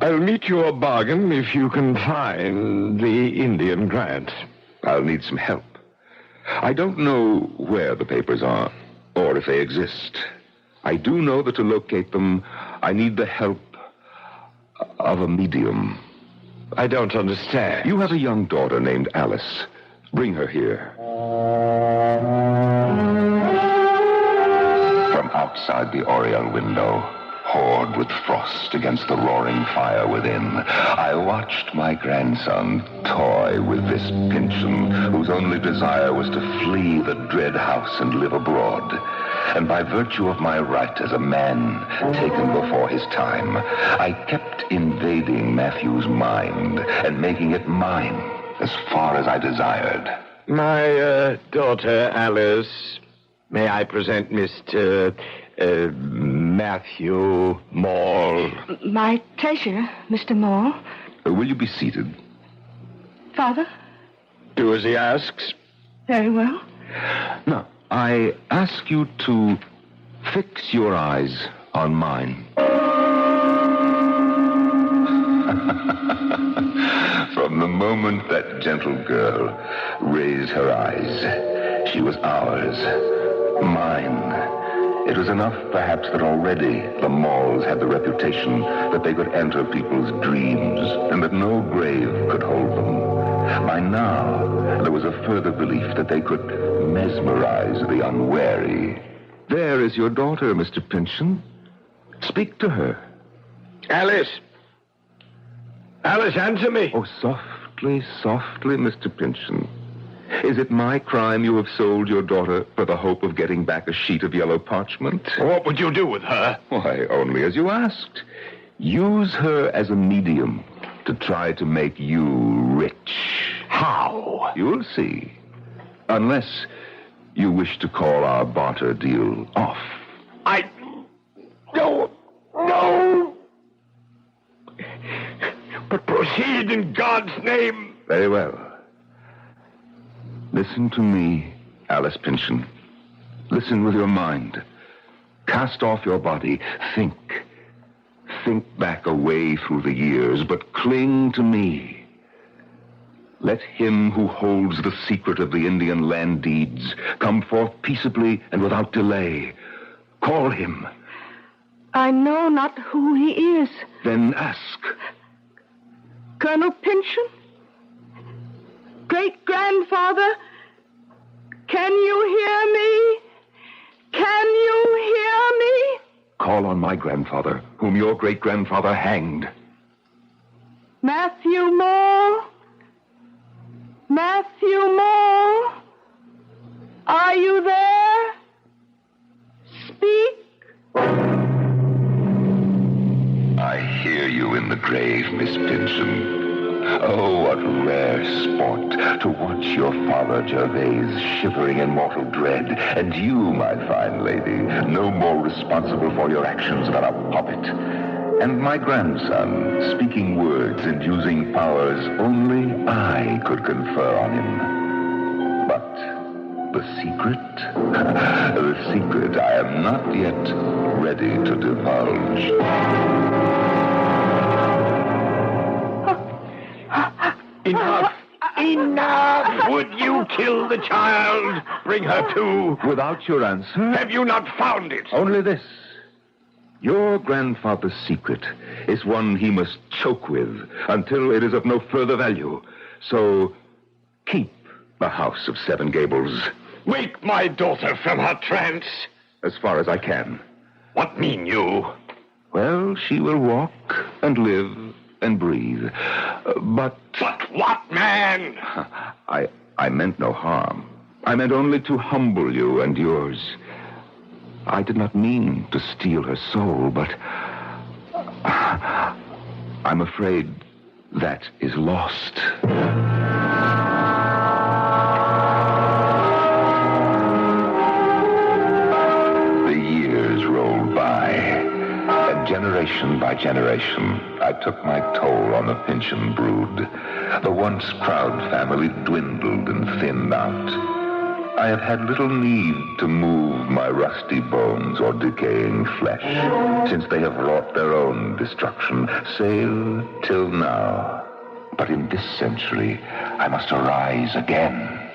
I'll meet your bargain if you can find the Indian grant. I'll need some help. I don't know where the papers are, or if they exist. I do know that to locate them, I need the help of a medium. I don't understand. You have a young daughter named Alice. Bring her here. From outside the oriel window, hoard with frost against the roaring fire within, I watched my grandson toy with this Pynchon, whose only desire was to flee the dread house and live abroad. And by virtue of my right as a man taken before his time, I kept invading Matthew's mind and making it mine as far as I desired. My daughter, Alice, may I present Mr. Matthew Maule? My pleasure, Mr. Maule. Will you be seated? Father? Do as he asks. Very well. Now, I ask you to fix your eyes on mine. From the moment that gentle girl raised her eyes, she was ours, mine. It was enough, perhaps, that already the Maules had the reputation that they could enter people's dreams and that no grave could hold them. By now, there was a further belief that they could mesmerize the unwary. There is your daughter, Mr. Pynchon. Speak to her. Alice! Alice, answer me! Oh, softly, softly, Mr. Pynchon. Is it my crime you have sold your daughter for the hope of getting back a sheet of yellow parchment? What would you do with her? Why, only as you asked. Use her as a medium to try to make you rich. How? You'll see. Unless you wish to call our barter deal off. No! But proceed in God's name. Very well. Listen to me, Alice Pynchon. Listen with your mind. Cast off your body. Think. Think back away through the years, but cling to me. Let him who holds the secret of the Indian land deeds come forth peaceably and without delay. Call him. I know not who he is. Then ask. Colonel Pynchon? Great-grandfather? Can you hear me? Can you hear me? Call on my grandfather, whom your great-grandfather hanged. Matthew Maule? Matthew Maule? Are you there? Speak. I hear you in the grave, Miss Pynchon. Oh, what rare sport to watch your father Gervase shivering in mortal dread, and you, my fine lady, no more responsible for your actions than a puppet. And my grandson speaking words and using powers only I could confer on him. But the secret? The secret I am not yet ready to divulge. Enough! Enough! Would you kill the child? Bring her to. Without your answer? Have you not found it? Only this. Your grandfather's secret is one he must choke with until it is of no further value. So, keep the House of Seven Gables. Wake my daughter from her trance. As far as I can. What mean you? Well, she will walk and live and breathe. But what, man? I meant no harm. I meant only to humble you and yours. I did not mean to steal her soul, but I'm afraid that is lost. The years rolled by, and generation by generation, I took my toll on the Pynchon brood. The once proud family dwindled and thinned out. I have had little need to move my rusty bones or decaying flesh, since they have wrought their own destruction, save till now. But in this century, I must arise again.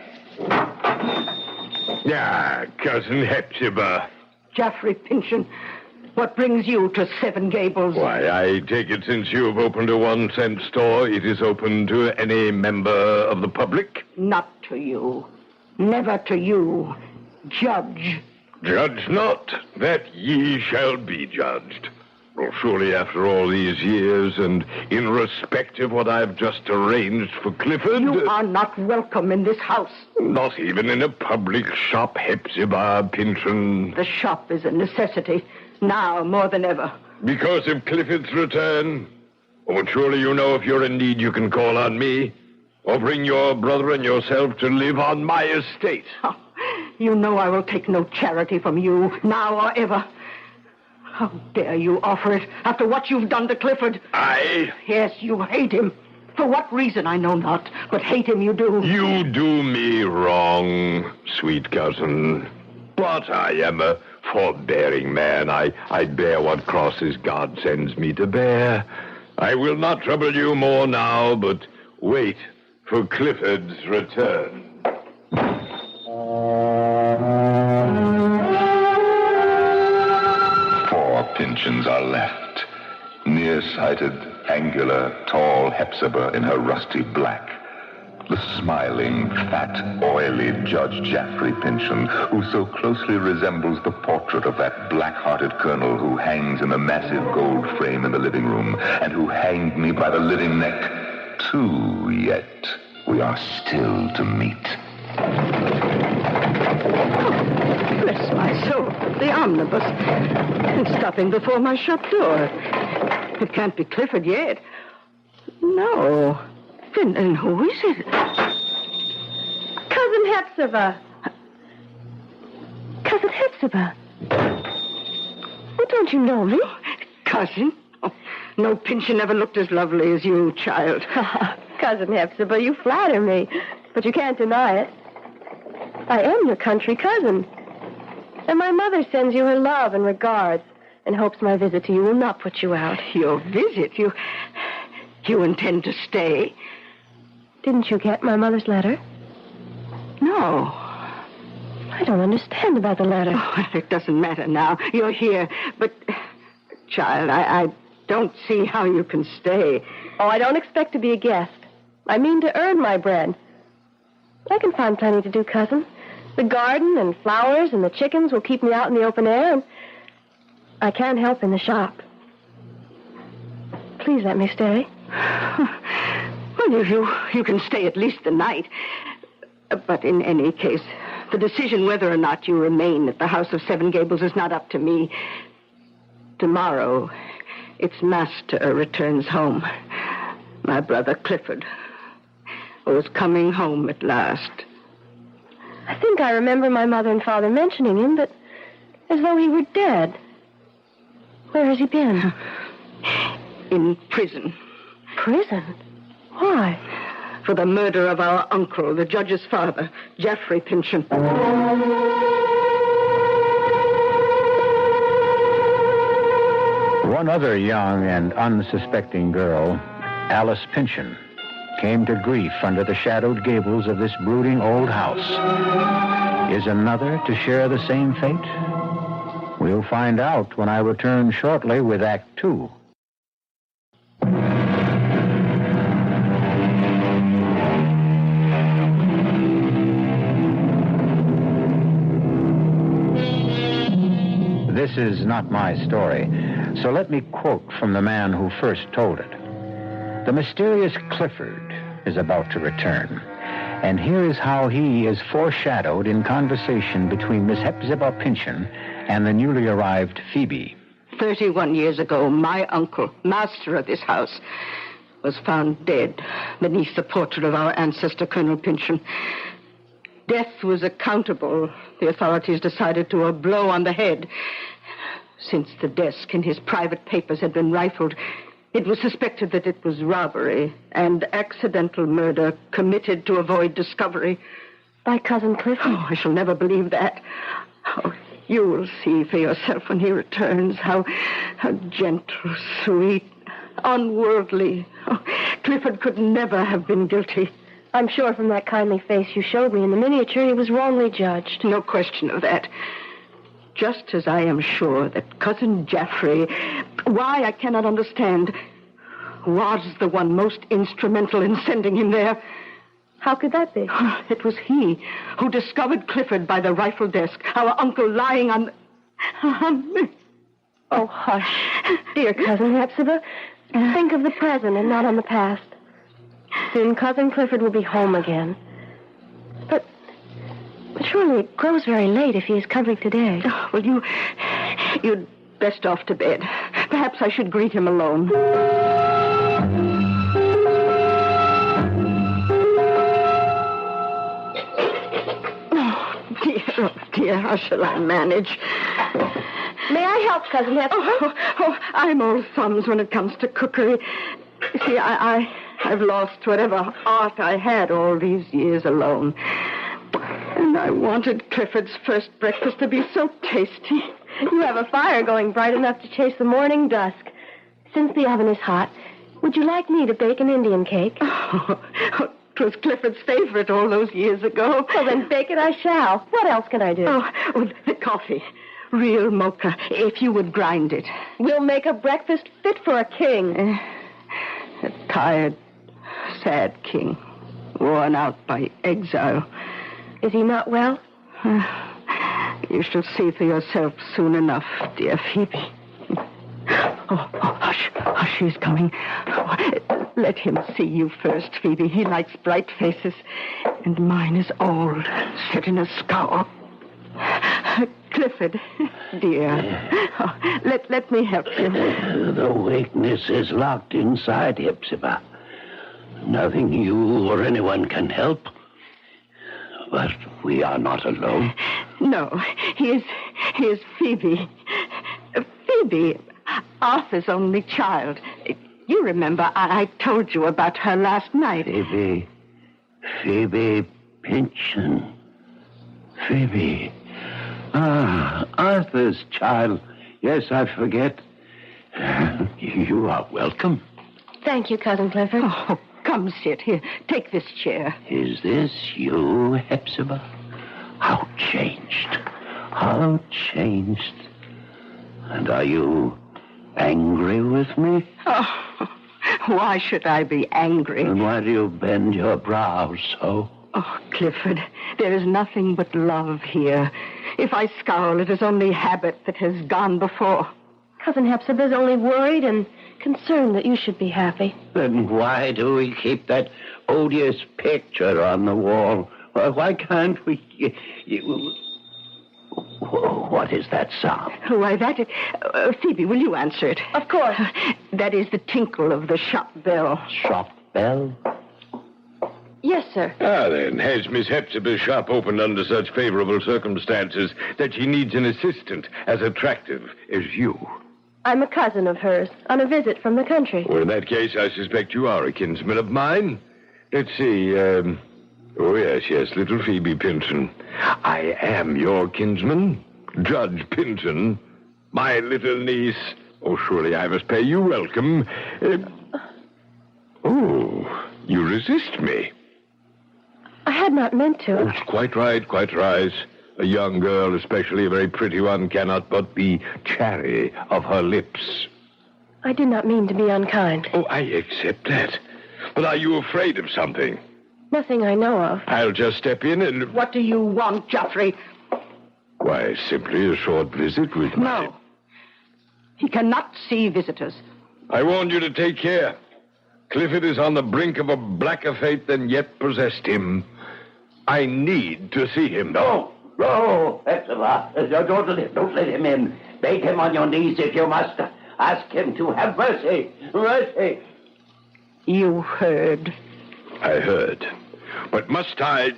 Ah, Cousin Hepzibah. Geoffrey Pynchon, what brings you to Seven Gables? Why, I take it since you have opened a 1-cent store, it is open to any member of the public? Not to you. Never to you. Judge. Judge not, that ye shall be judged. Well, surely after all these years, and in respect of what I've just arranged for Clifford... You are not welcome in this house. Not even in a public shop, Hepzibah Pynchon. The shop is a necessity, now more than ever. Because of Clifford's return? Oh, but surely you know if you're in need you can call on me. Or bring your brother and yourself to live on my estate. Oh, you know I will take no charity from you, now or ever. How dare you offer it after what you've done to Clifford? I? Yes, you hate him. For what reason, I know not, but hate him you do. You do me wrong, sweet cousin. But I am a forbearing man. I bear what crosses God sends me to bear. I will not trouble you more now, but wait for Clifford's return. 4 Pynchons are left. Nearsighted, angular, tall Hepzibah in her rusty black. The smiling, fat, oily Judge Geoffrey Pynchon, who so closely resembles the portrait of that black-hearted colonel who hangs in a massive gold frame in the living room, and who hanged me by the living neck. 2 yet. We are still to meet. Bless my soul, the omnibus. And stopping before my shop door. It can't be Clifford yet. No. Then who is it? Cousin Hepzibah. Cousin Hepzibah. Oh, don't you know me? Cousin? Oh, no Pynchon ever looked as lovely as you, child. Cousin Hepzibah, you flatter me, but you can't deny it. I am your country cousin. And my mother sends you her love and regards and hopes my visit to you will not put you out. Your visit? You intend to stay? Didn't you get my mother's letter? No. I don't understand about the letter. Oh, it doesn't matter now. You're here. But, child, I don't see how you can stay. Oh, I don't expect to be a guest. I mean to earn my bread. I can find plenty to do, cousin. The garden and flowers and the chickens will keep me out in the open air, and I can't help in the shop. Please let me stay. Well, you can stay at least the night. But in any case, the decision whether or not you remain at the House of Seven Gables is not up to me. Tomorrow, its master returns home. My brother Clifford, who is coming home at last. I think I remember my mother and father mentioning him, but as though he were dead. Where has he been? In prison. Prison? Why? for the murder of our uncle, the judge's father, Geoffrey Pynchon. One other young and unsuspecting girl, Alice Pynchon, came to grief under the shadowed gables of this brooding old house. Is another to share the same fate? We'll find out when I return shortly with Act Two. This is not my story, so let me quote from the man who first told it. The mysterious Clifford is about to return, and here is how he is foreshadowed in conversation between Miss Hepzibah Pynchon and the newly arrived Phoebe. 31 years ago, my uncle, master of this house, was found dead beneath the portrait of our ancestor, Colonel Pynchon. Death was accountable, the authorities decided, to a blow on the head. Since the desk in his private papers had been rifled, it was suspected that it was robbery and accidental murder committed to avoid discovery. By Cousin Clifford? Oh, I shall never believe that. Oh, you will see for yourself when he returns how gentle, sweet, unworldly. Oh, Clifford could never have been guilty. I'm sure from that kindly face you showed me in the miniature he was wrongly judged. No question of that. Just as I am sure that Cousin Geoffrey, why I cannot understand, was the one most instrumental in sending him there. How could that be? It was he who discovered Clifford by the rifle desk, our uncle lying on me. Oh, hush. Dear Cousin Hepzibah, think of the present and not on the past. Soon Cousin Clifford will be home again. But surely it grows very late if he is coming today. Oh, well, you'd best off to bed. Perhaps I should greet him alone. Oh, dear, how shall I manage? May I help, Cousin Hepzibah? Oh, I'm old thumbs when it comes to cookery. See, I've lost whatever art I had all these years alone. And I wanted Clifford's first breakfast to be so tasty. You have a fire going bright enough to chase the morning dusk. Since the oven is hot, would you like me to bake an Indian cake? Oh, it was Clifford's favorite all those years ago. Well, then bake it I shall. What else can I do? Oh, the coffee. Real mocha, if you would grind it. We'll make a breakfast fit for a king. A tired, sad king, worn out by exile. Is he not well? You shall see for yourself soon enough, dear Phoebe. Oh, hush, he's coming. Oh, let him see you first, Phoebe. He likes bright faces, and mine is old, set in a scowl. Clifford, dear, let me help you. The weakness is locked inside, Hepzibah. Nothing you or anyone can help. But we are not alone. No, he is Phoebe. Phoebe, Arthur's only child. You remember I told you about her last night. Phoebe Pynchon. Phoebe. Ah, Arthur's child. Yes, I forget. You are welcome. Thank you, Cousin Clifford. Oh, come sit here. Take this chair. Is this you, Hepzibah? How changed. How changed. And are you angry with me? Oh, why should I be angry? And why do you bend your brows so? Oh, Clifford, there is nothing but love here. If I scowl, it is only habit that has gone before. Cousin Hepzibah's only worried and concerned that you should be happy. Then why do we keep that odious picture on the wall? Why can't we... What is that sound? Why, that is... Phoebe, will you answer it? Of course. That is the tinkle of the shop bell. Shop bell? Yes, sir. Ah, then, has Miss Hepzibah's shop opened under such favorable circumstances that she needs an assistant as attractive as you? I'm a cousin of hers, on a visit from the country. Well, in that case, I suspect you are a kinsman of mine. Let's see. Oh, yes, little Phoebe Pinson. I am your kinsman, Judge Pinson. My little niece. Oh, surely I must pay you welcome. Oh, you resist me. I had not meant to. Oh, it's quite right, quite right. A young girl, especially a very pretty one, cannot but be chary of her lips. I did not mean to be unkind. Oh, I accept that. But are you afraid of something? Nothing I know of. I'll just step in and... What do you want, Geoffrey? Why, simply a short visit with my... No. He cannot see visitors. I warned you to take care. Clifford is on the brink of a blacker fate than yet possessed him. I need to see him. No, don't let him in. Beg him on your knees if you must. Ask him to have mercy. Mercy. You heard. I heard. But must I...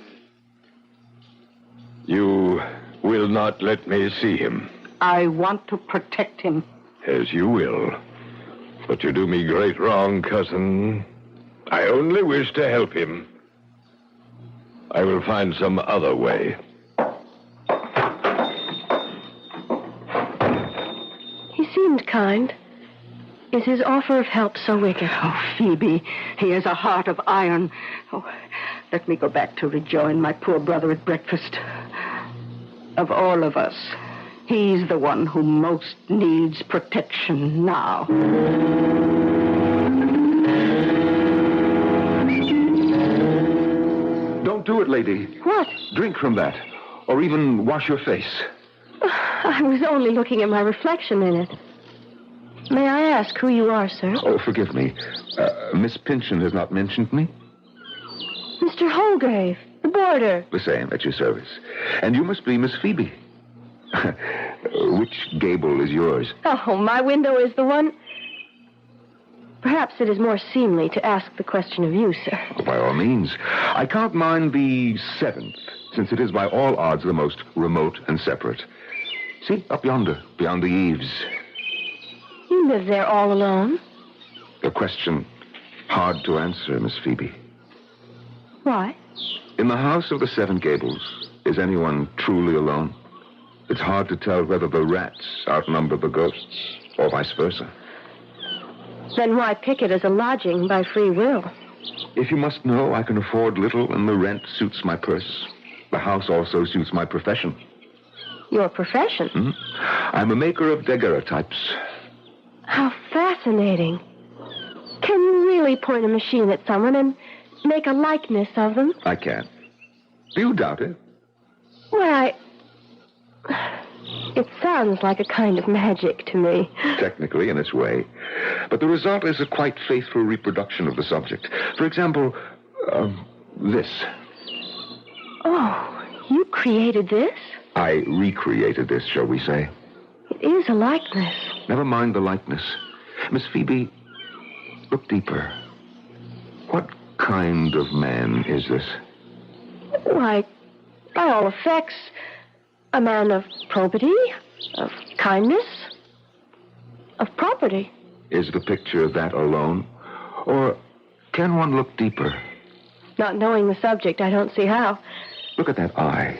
You will not let me see him. I want to protect him. As you will. But you do me great wrong, cousin. I only wish to help him. I will find some other way. He seemed kind. Is his offer of help so wicked? Oh, Phoebe, he has a heart of iron. Oh, let me go back to rejoin my poor brother at breakfast. Of all of us, he's the one who most needs protection now. Don't do it, lady. What? Drink from that. Or even wash your face. I was only looking at my reflection in it. May I ask who you are, sir? Oh, forgive me. Miss Pynchon has not mentioned me? Mr. Holgrave, the boarder. The same, at your service. And you must be Miss Phoebe. Which gable is yours? Oh, my window is the one... Perhaps it is more seemly to ask the question of you, sir. By all means. I can't mind the 7th, since it is by all odds the most remote and separate. See, up yonder, beyond the eaves. You live there all alone? A question hard to answer, Miss Phoebe. Why? In the house of the 7 gables, is anyone truly alone? It's hard to tell whether the rats outnumber the ghosts, or vice versa. Then why pick it as a lodging by free will? If you must know, I can afford little, and the rent suits my purse. The house also suits my profession. Your profession? Mm-hmm. I'm a maker of daguerreotypes. How fascinating. Can you really point a machine at someone and make a likeness of them? I can. Do you doubt it? Well, It sounds like a kind of magic to me. Technically, in its way. But the result is a quite faithful reproduction of the subject. For example, this. Oh, you created this? I recreated this, shall we say. It is a likeness. Never mind the likeness. Miss Phoebe, look deeper. What kind of man is this? Why, by all effects, a man of probity, of kindness, of property. Is the picture that alone? Or can one look deeper? Not knowing the subject, I don't see how. Look at that eye.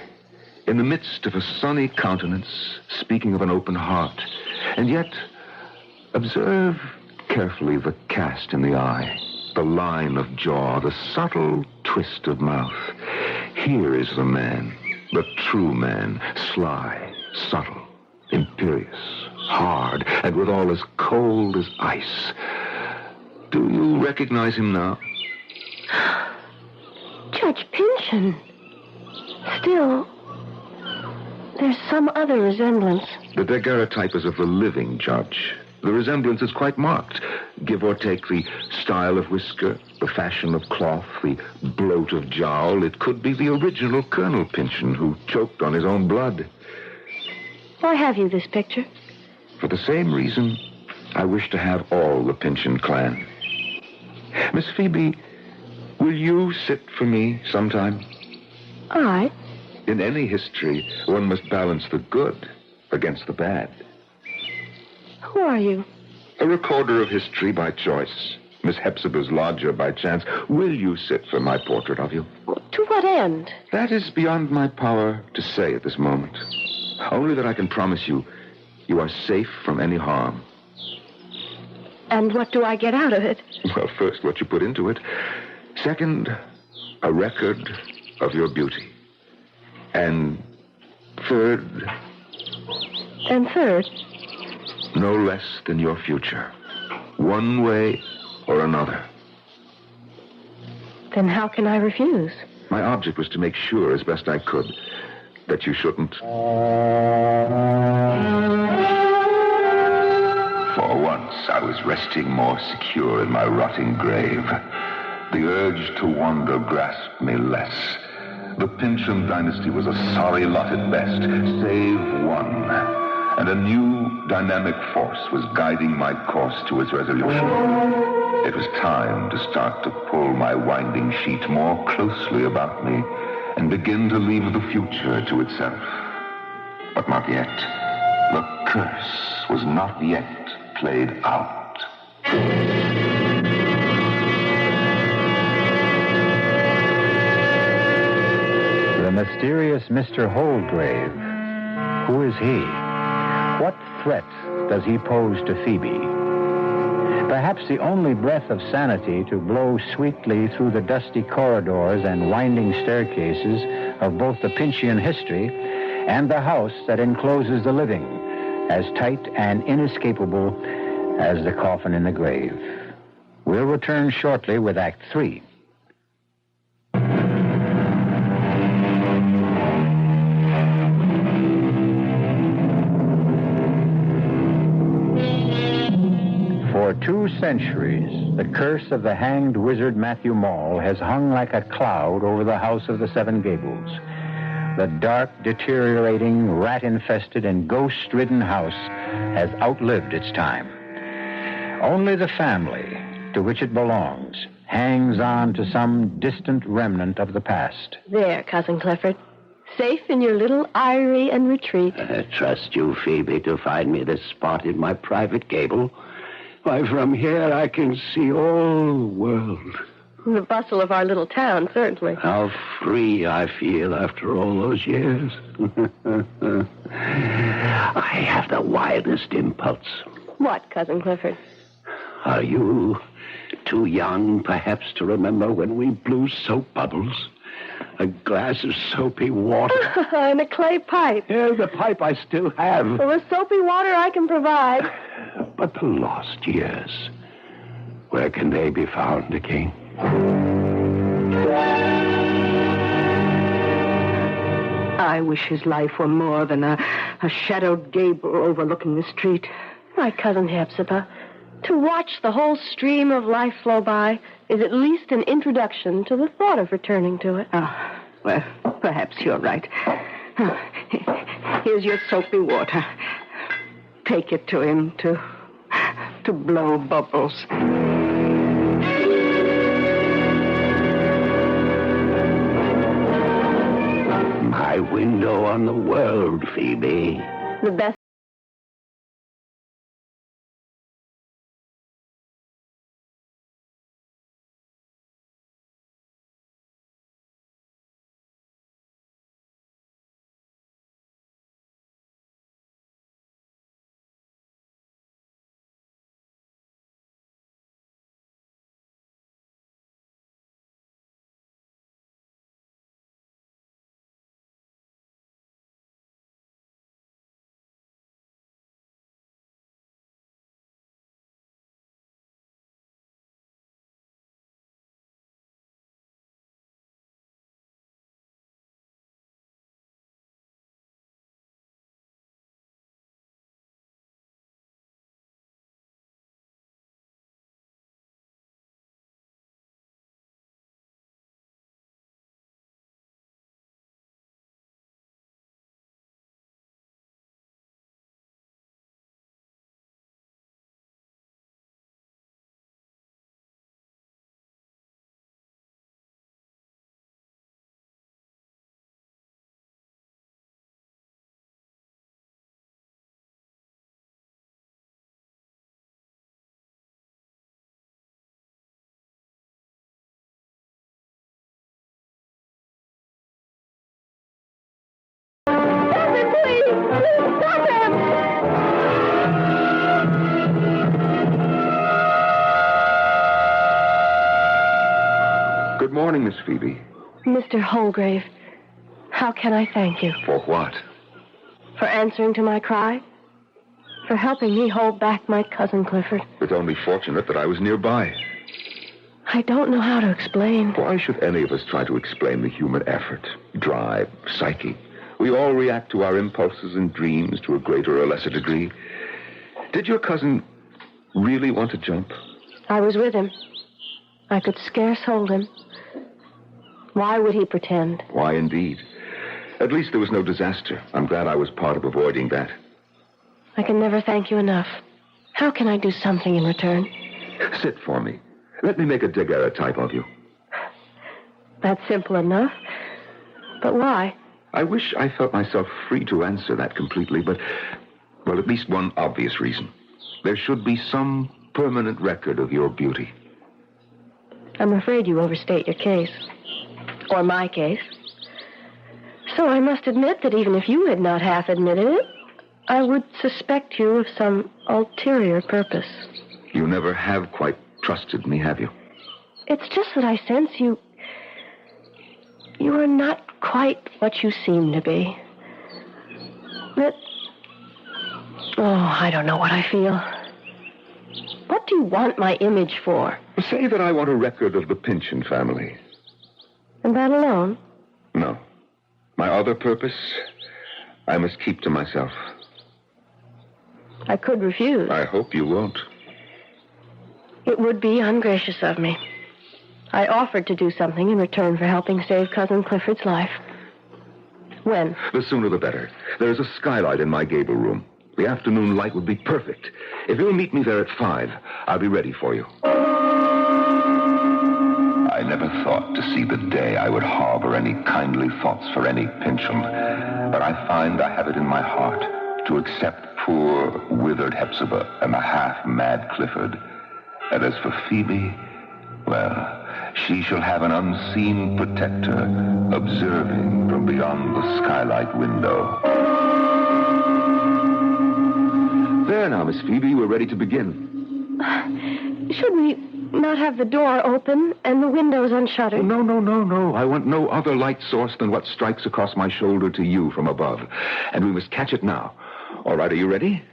In the midst of a sunny countenance, speaking of an open heart. And yet, observe carefully the cast in the eye, the line of jaw, the subtle twist of mouth. Here is the man, the true man, sly, subtle, imperious, hard, and withal as cold as ice. Do you recognize him now? Judge Pynchon. Still, there's some other resemblance. The daguerreotype is of the living judge. The resemblance is quite marked. Give or take the style of whisker, the fashion of cloth, the bloat of jowl, it could be the original Colonel Pynchon who choked on his own blood. Why have you this picture? For the same reason, I wish to have all the Pynchon clan. Miss Phoebe, will you sit for me sometime? I? In any history, one must balance the good against the bad. Who are you? A recorder of history by choice. Miss Hepzibah's lodger by chance, will you sit for my portrait of you? To what end? That is beyond my power to say at this moment. Only that I can promise you, you are safe from any harm. And what do I get out of it? Well, first, what you put into it. Second, a record of your beauty. And third... And third? No less than your future. One way or another. Then how can I refuse? My object was to make sure, as best I could, that you shouldn't. For once, I was resting more secure in my rotting grave. The urge to wander grasped me less. The Pynchon dynasty was a sorry lot at best, save one. And a new dynamic force was guiding my course to its resolution. It was time to start to pull my winding sheet more closely about me and begin to leave the future to itself. But not yet. The curse was not yet played out. The mysterious Mr. Holdgrave. Who is he? What threat does he pose to Phoebe? Perhaps the only breath of sanity to blow sweetly through the dusty corridors and winding staircases of both the Pynchon history and the house that encloses the living, as tight and inescapable as the coffin in the grave. We'll return shortly with Act 3. For 2 centuries, the curse of the hanged wizard Matthew Mall has hung like a cloud over the House of the Seven Gables. The dark, deteriorating, rat-infested, and ghost-ridden house has outlived its time. Only the family to which it belongs hangs on to some distant remnant of the past. There, Cousin Clifford. Safe in your little eyrie and retreat. Trust you, Phoebe, to find me this spot in my private gable. Why, from here I can see all the world. The bustle of our little town, certainly. How free I feel after all those years. I have the wildest impulse. What, Cousin Clifford? Are you too young, perhaps, to remember when we blew soap bubbles? A glass of soapy water. And a clay pipe. Yeah, the pipe I still have. Well, the soapy water I can provide. But the lost years, where can they be found again? I wish his life were more than a shadowed gable overlooking the street. My Cousin Hepzibah, to watch the whole stream of life flow by is at least an introduction to the thought of returning to it. Oh, well, perhaps you're right. Here's your soapy water. Take it to him to blow bubbles. My window on the world, Phoebe. The best morning, Miss Phoebe. Mr. Holgrave, how can I thank you? For what? For answering to my cry? For helping me hold back my cousin Clifford? It's only fortunate that I was nearby. I don't know how to explain. Why should any of us try to explain the human effort, drive, psyche? We all react to our impulses and dreams to a greater or lesser degree. Did your cousin really want to jump? I was with him. I could scarce hold him. Why would he pretend? Why, indeed. At least there was no disaster. I'm glad I was part of avoiding that. I can never thank you enough. How can I do something in return? Sit for me. Let me make a daguerreotype of you. That's simple enough. But why? I wish I felt myself free to answer that completely, but, well, at least one obvious reason. There should be some permanent record of your beauty. I'm afraid you overstate your case. Or my case. So I must admit that even if you had not half admitted it, I would suspect you of some ulterior purpose. You never have quite trusted me, have you? It's just that I sense you are not quite what you seem to be. I don't know what I feel. What do you want my image for? Say that I want a record of the Pynchon family. And that alone? No. My other purpose, I must keep to myself. I could refuse. I hope you won't. It would be ungracious of me. I offered to do something in return for helping save Cousin Clifford's life. When? The sooner the better. There's a skylight in my gable room. The afternoon light would be perfect. If you'll meet me there at 5, I'll be ready for you. I never thought to see the day I would harbor any kindly thoughts for any Pynchon. But I find I have it in my heart to accept poor, withered Hepzibah and the half-mad Clifford. And as for Phoebe, well, she shall have an unseen protector observing from beyond the skylight window. There now, Miss Phoebe, we're ready to begin. Should we not have the door open and the windows unshuttered? No. I want no other light source than what strikes across my shoulder to you from above. And we must catch it now. All right, are you ready?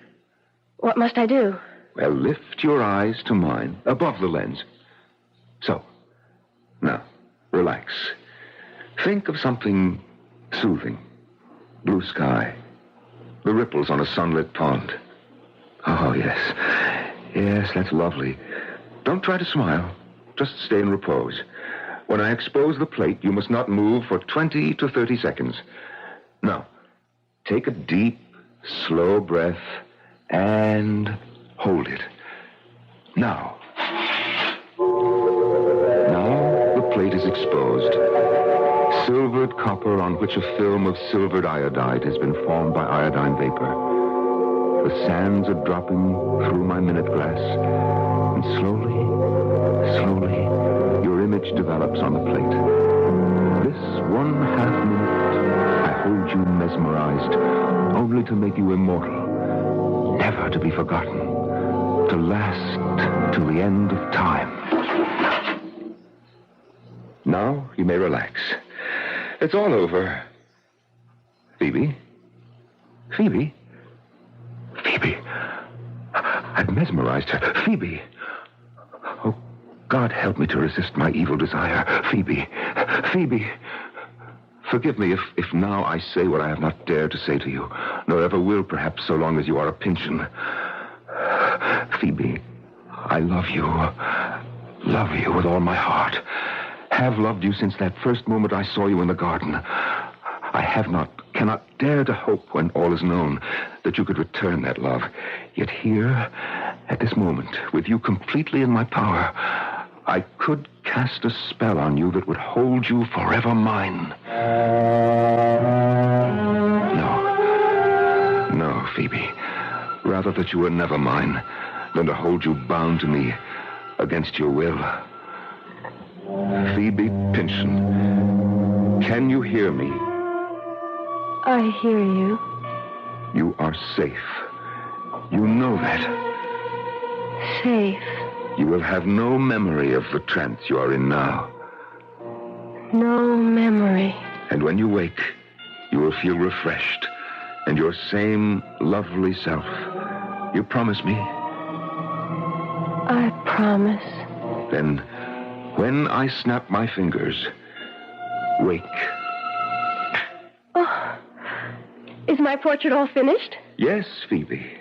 What must I do? Well, lift your eyes to mine, above the lens. So. Now, relax. Think of something soothing. Blue sky. The ripples on a sunlit pond. Oh, yes. Yes, that's lovely. Don't try to smile. Just stay in repose. When I expose the plate, you must not move for 20 to 30 seconds. Now, take a deep, slow breath and hold it. Now the plate is exposed. Silvered copper on which a film of silvered iodide has been formed by iodine vapor. The sands are dropping through my minute glass, and slowly, your image develops on the plate. This 1/2 minute, I hold you mesmerized, only to make you immortal, never to be forgotten, to last till the end of time. Now you may relax. It's all over. Phoebe? I've mesmerized her. Phoebe! Oh, God help me to resist my evil desire. Phoebe! Forgive me if now I say what I have not dared to say to you, nor ever will, perhaps, so long as you are a Pynchon. Phoebe, I love you with all my heart. Have loved you since that first moment I saw you in the garden. I cannot dare to hope when all is known that you could return that love. Yet here, at this moment, with you completely in my power, I could cast a spell on you that would hold you forever mine. No, Phoebe. Rather that you were never mine than to hold you bound to me against your will. Phoebe Pynchon, can you hear me? I hear you. You are safe. You know that. Safe. You will have no memory of the trance you are in now. No memory. And when you wake, you will feel refreshed and your same lovely self. You promise me? I promise. Then, when I snap my fingers, wake. Oh, is my portrait all finished? Yes, Phoebe.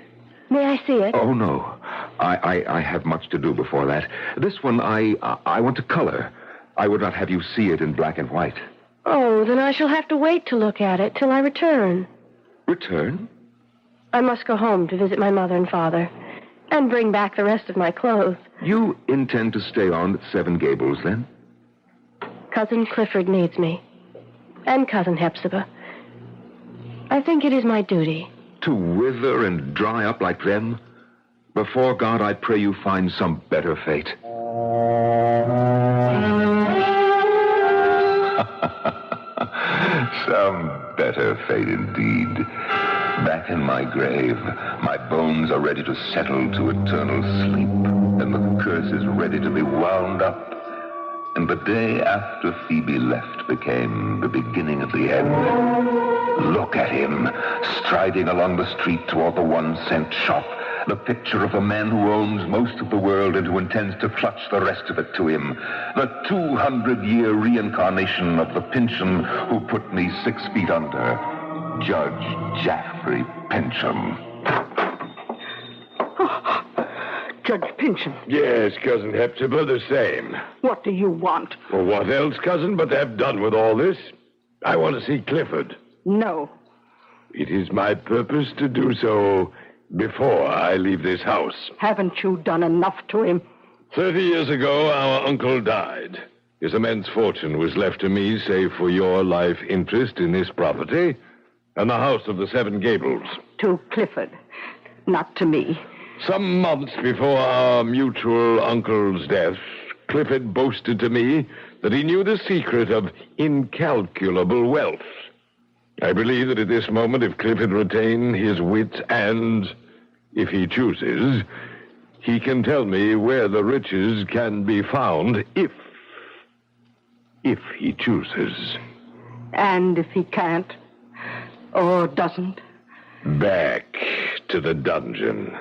May I see it? Oh, no. I have much to do before that. This one, I want to color. I would not have you see it in black and white. Oh, then I shall have to wait to look at it till I return. Return? I must go home to visit my mother and father and bring back the rest of my clothes. You intend to stay on at Seven Gables, then? Cousin Clifford needs me. And Cousin Hepzibah. I think it is my duty. To wither and dry up like them? Before God, I pray you find some better fate. Some better fate indeed. Back in my grave, my bones are ready to settle to eternal sleep, and the curse is ready to be wound up. And the day after Phoebe left became the beginning of the end. Look at him, striding along the street toward the 1-cent shop, the picture of a man who owns most of the world and who intends to clutch the rest of it to him. The 200-year reincarnation of the Pincham who put me 6 feet under. Judge Jaffrey Pincham. Judge Pincham. Yes, Cousin Hepzibah, the same. What do you want? Well, what else, cousin, but to have done with all this? I want to see Clifford. No. It is my purpose to do so before I leave this house. Haven't you done enough to him? 30 years ago, our uncle died. His immense fortune was left to me, save for your life interest in this property and the house of the Seven Gables. To Clifford, not to me. Some months before our mutual uncle's death, Clifford boasted to me that he knew the secret of incalculable wealth. I believe that at this moment, if Clifford retain his wits and, if he chooses, he can tell me where the riches can be found if he chooses. And if he can't, or doesn't? Back to the dungeon.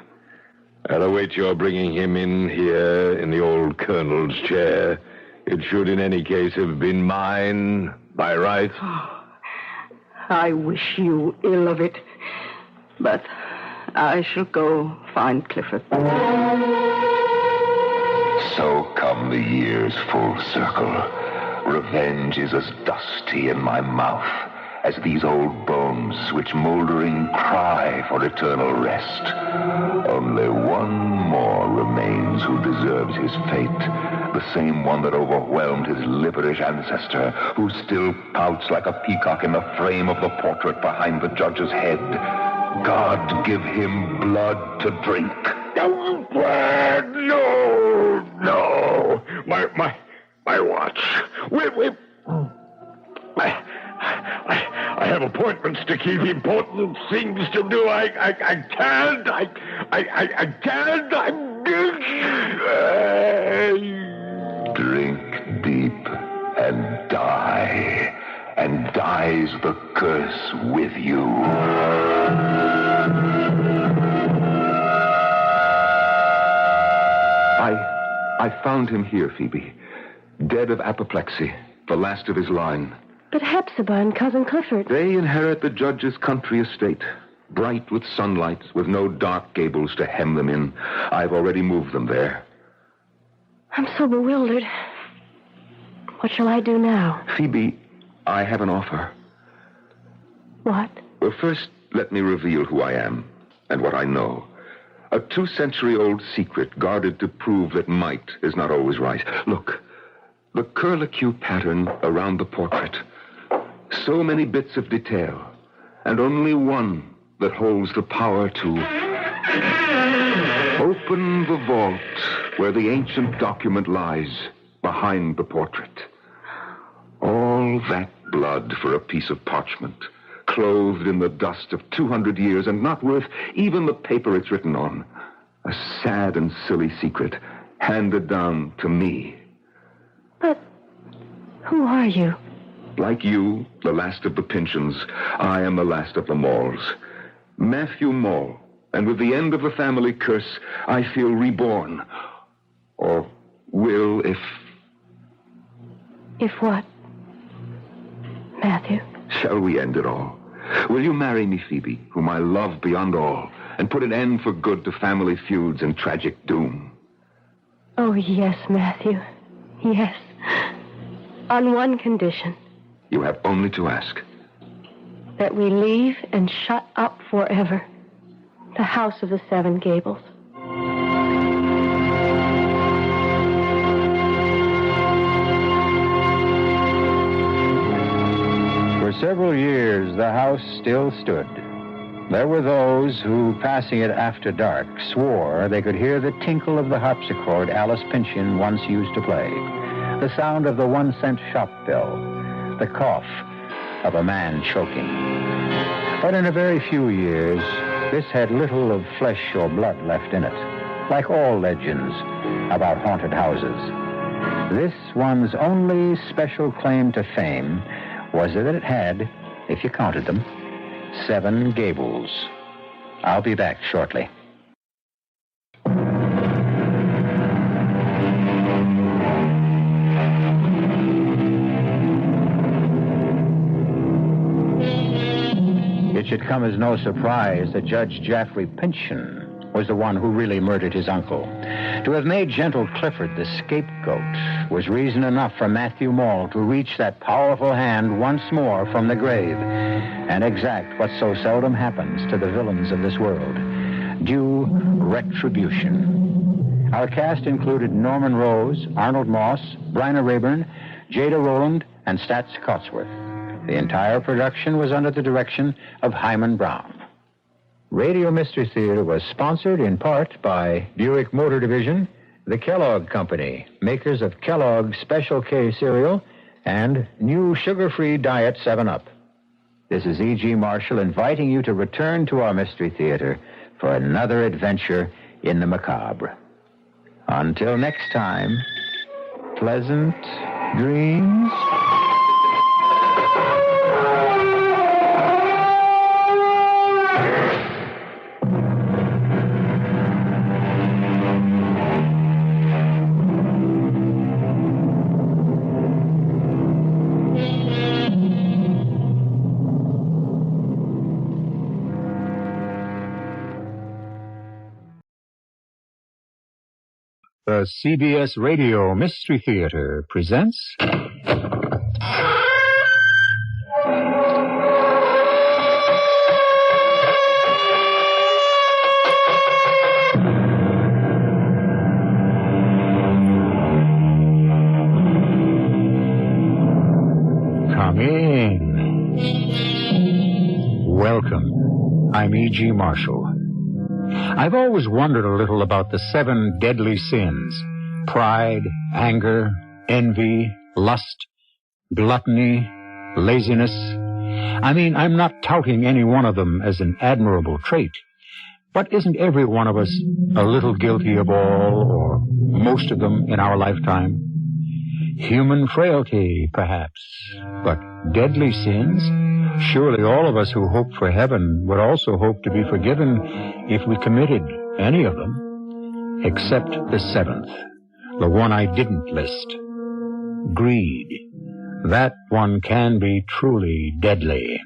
I'll await your bringing him in here in the old colonel's chair. It should in any case have been mine by right. I wish you ill of it, but I shall go find Clifford. So come the years full circle. Revenge is as dusty in my mouth as these old bones which moldering cry for eternal rest. Only one more remains who deserves his fate, the same one that overwhelmed his liverish ancestor, who still pouts like a peacock in the frame of the portrait behind the judge's head. God give him blood to drink. No, no. My watch. Wait. I have appointments to keep, important things to do. I can't. Drink deep and die, and dies the curse with you. I found him here, Phoebe, dead of apoplexy, the last of his line. But Hepzibah and Cousin Clifford... They inherit the judge's country estate, bright with sunlight, with no dark gables to hem them in. I've already moved them there. I'm so bewildered. What shall I do now? Phoebe, I have an offer. What? Well, first, let me reveal who I am and what I know. A 2-century-old secret guarded to prove that might is not always right. Look, the curlicue pattern around the portrait. So many bits of detail, and only one that holds the power to open the vault where the ancient document lies behind the portrait. All that blood for a piece of parchment, clothed in the dust of 200 years and not worth even the paper it's written on. A sad and silly secret handed down to me. But Who are you? Like you, the last of the Pynchons, I am the last of the Malls. Matthew Mall. And with the end of the family curse, I feel reborn. Or will if... If what? Matthew? Shall we end it all? Will you marry me, Phoebe, whom I love beyond all, and put an end for good to family feuds and tragic doom? Oh, yes, Matthew. Yes. On one condition. You have only to ask. That we leave and shut up forever. The House of the Seven Gables. For several years, the house still stood. There were those who, passing it after dark, swore they could hear the tinkle of the harpsichord Alice Pynchon once used to play, the sound of the 1-cent shop bell, the cough of a man choking. But in a very few years, this had little of flesh or blood left in it, like all legends about haunted houses. This one's only special claim to fame was that it had, if you counted them, 7 gables. I'll be back shortly. It should come as no surprise that Judge Jaffrey Pynchon was the one who really murdered his uncle. To have made gentle Clifford the scapegoat was reason enough for Matthew Mall to reach that powerful hand once more from the grave and exact what so seldom happens to the villains of this world, due retribution. Our cast included Norman Rose, Arnold Moss, Bryna Rayburn, Jada Rowland, and Stats Cotsworth. The entire production was under the direction of Hyman Brown. Radio Mystery Theater was sponsored in part by Buick Motor Division, the Kellogg Company, makers of Kellogg Special K cereal, and new sugar-free Diet 7-Up. This is E.G. Marshall inviting you to return to our Mystery Theater for another adventure in the macabre. Until next time, pleasant dreams. The CBS Radio Mystery Theater presents... Come in. Welcome. I'm E.G. Marshall. I've always wondered a little about the 7 deadly sins: pride, anger, envy, lust, gluttony, laziness. I mean, I'm not touting any one of them as an admirable trait, but isn't every one of us a little guilty of all, or most of them in our lifetime? Human frailty, perhaps, but deadly sins? Surely all of us who hope for heaven would also hope to be forgiven if we committed any of them, except the 7th, the one I didn't list. Greed. That one can be truly deadly.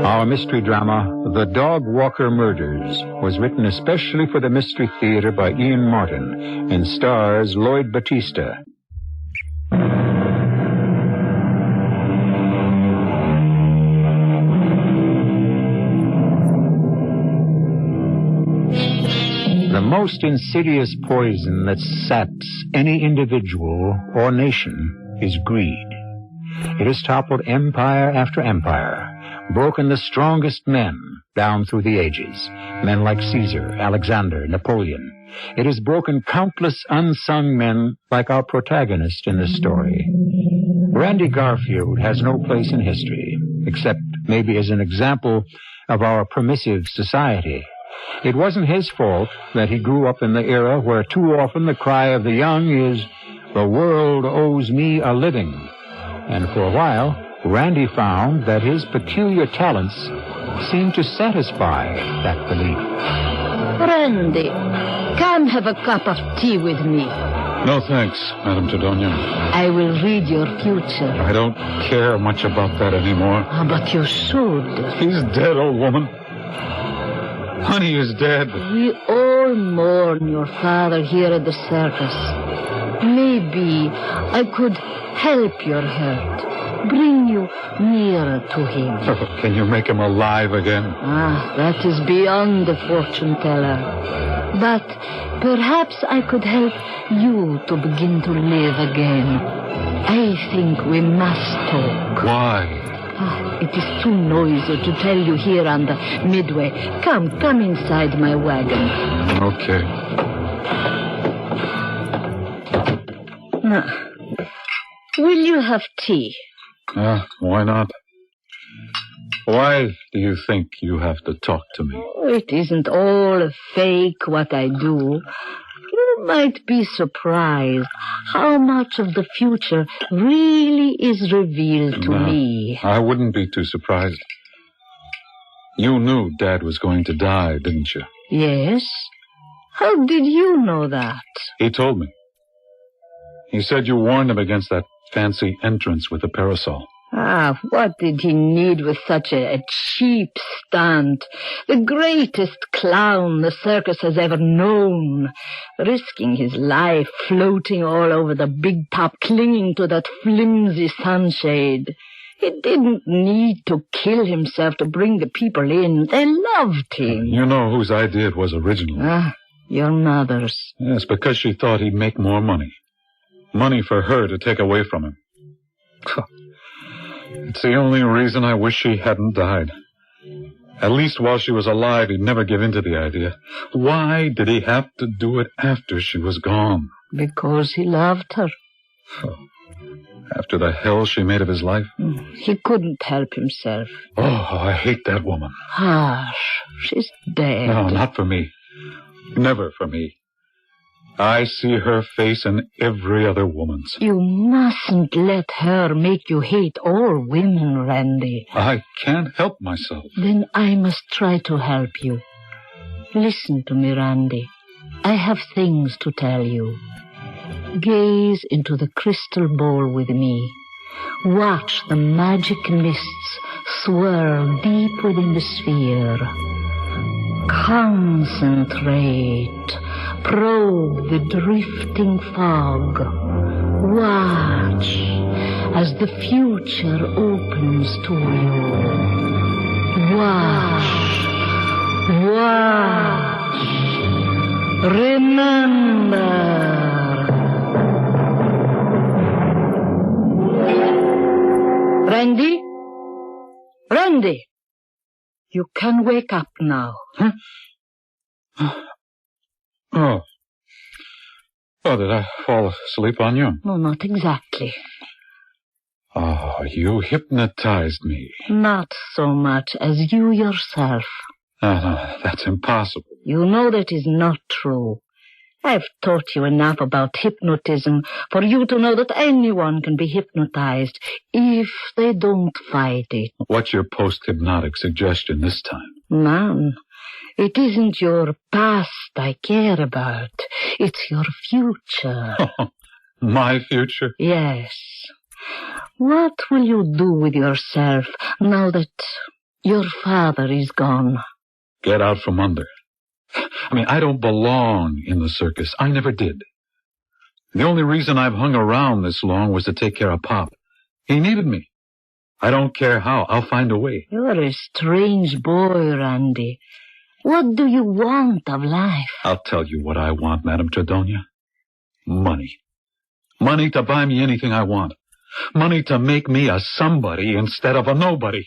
Our mystery drama, The Dog Walker Murders, was written especially for the Mystery Theater by Ian Martin and stars Lloyd Battista. The most insidious poison that saps any individual or nation is greed. It has toppled empire after empire, broken the strongest men down through the ages, men like Caesar, Alexander, Napoleon. It has broken countless unsung men like our protagonist in this story. Randy Garfield has no place in history, except maybe as an example of our permissive society. It wasn't his fault that he grew up in the era where too often the cry of the young is, "The world owes me a living." And for a while, Randy found that his peculiar talents seemed to satisfy that belief. Randy, come have a cup of tea with me. No, thanks, Madame Tredonia. I will read your future. I don't care much about that anymore. But you should. He's dead, old woman. Honey is dead. We all mourn your father here at the circus. Maybe I could help your hurt, bring you nearer to him. Oh, can you make him alive again? That is beyond the fortune teller. But perhaps I could help you to begin to live again. I think we must talk. Why? It is too noisy to tell you here on the midway. Come inside my wagon. Okay. Now, will you have tea? Why not? Why do you think you have to talk to me? It isn't all fake what I do. You might be surprised how much of the future really is revealed to me. I wouldn't be too surprised. You knew Dad was going to die, didn't you? Yes. How did you know that? He told me. He said you warned him against that fancy entrance with the parasol. What did he need with such a cheap stunt? The greatest clown the circus has ever known. Risking his life, floating all over the big top, clinging to that flimsy sunshade. He didn't need to kill himself to bring the people in. They loved him. You know whose idea it was originally. Your mother's. Yes, because she thought he'd make more money. Money for her to take away from him. It's the only reason I wish she hadn't died. At least while she was alive, he'd never give in to the idea. Why did he have to do it after she was gone? Because he loved her. After the hell she made of his life? He couldn't help himself. Oh, I hate that woman. She's dead. No, not for me. Never for me. I see her face in every other woman's. You mustn't let her make you hate all women, Randy. I can't help myself. Then I must try to help you. Listen to me, Randy. I have things to tell you. Gaze into the crystal ball with me. Watch the magic mists swirl deep within the sphere. Concentrate. Probe the drifting fog. Watch as the future opens to you. Watch. Remember. Randy, you can wake up now. Oh, did I fall asleep on you? No, not exactly. Oh, you hypnotized me. Not so much as you yourself. No, that's impossible. You know that is not true. I've taught you enough about hypnotism for you to know that anyone can be hypnotized if they don't fight it. What's your post-hypnotic suggestion this time? None. It isn't your past I care about. It's your future. My future? Yes. What will you do with yourself now that your father is gone? Get out from under. I don't belong in the circus. I never did. The only reason I've hung around this long was to take care of Pop. He needed me. I don't care how. I'll find a way. You're a strange boy, Randy. What do you want of life? I'll tell you what I want, Madame Tredonia. Money. Money to buy me anything I want. Money to make me a somebody instead of a nobody.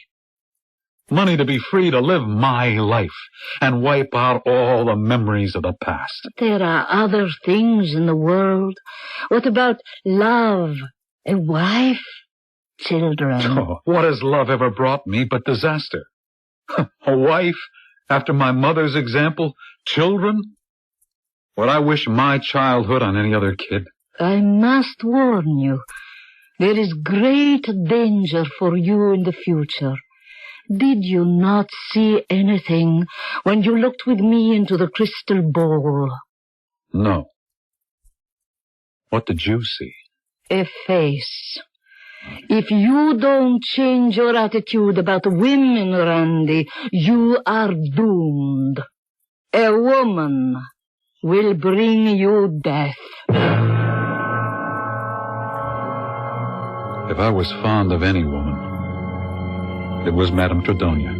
Money to be free to live my life and wipe out all the memories of the past. There are other things in the world. What about love, a wife, children? Oh, what has love ever brought me but disaster? A wife, after my mother's example, children? Would I wish my childhood on any other kid? I must warn you. There is great danger for you in the future. Did you not see anything when you looked with me into the crystal ball? No. What did you see? A face. If you don't change your attitude about women, Randy, you are doomed. A woman will bring you death. If I was fond of any woman, it was Madame Tredonia.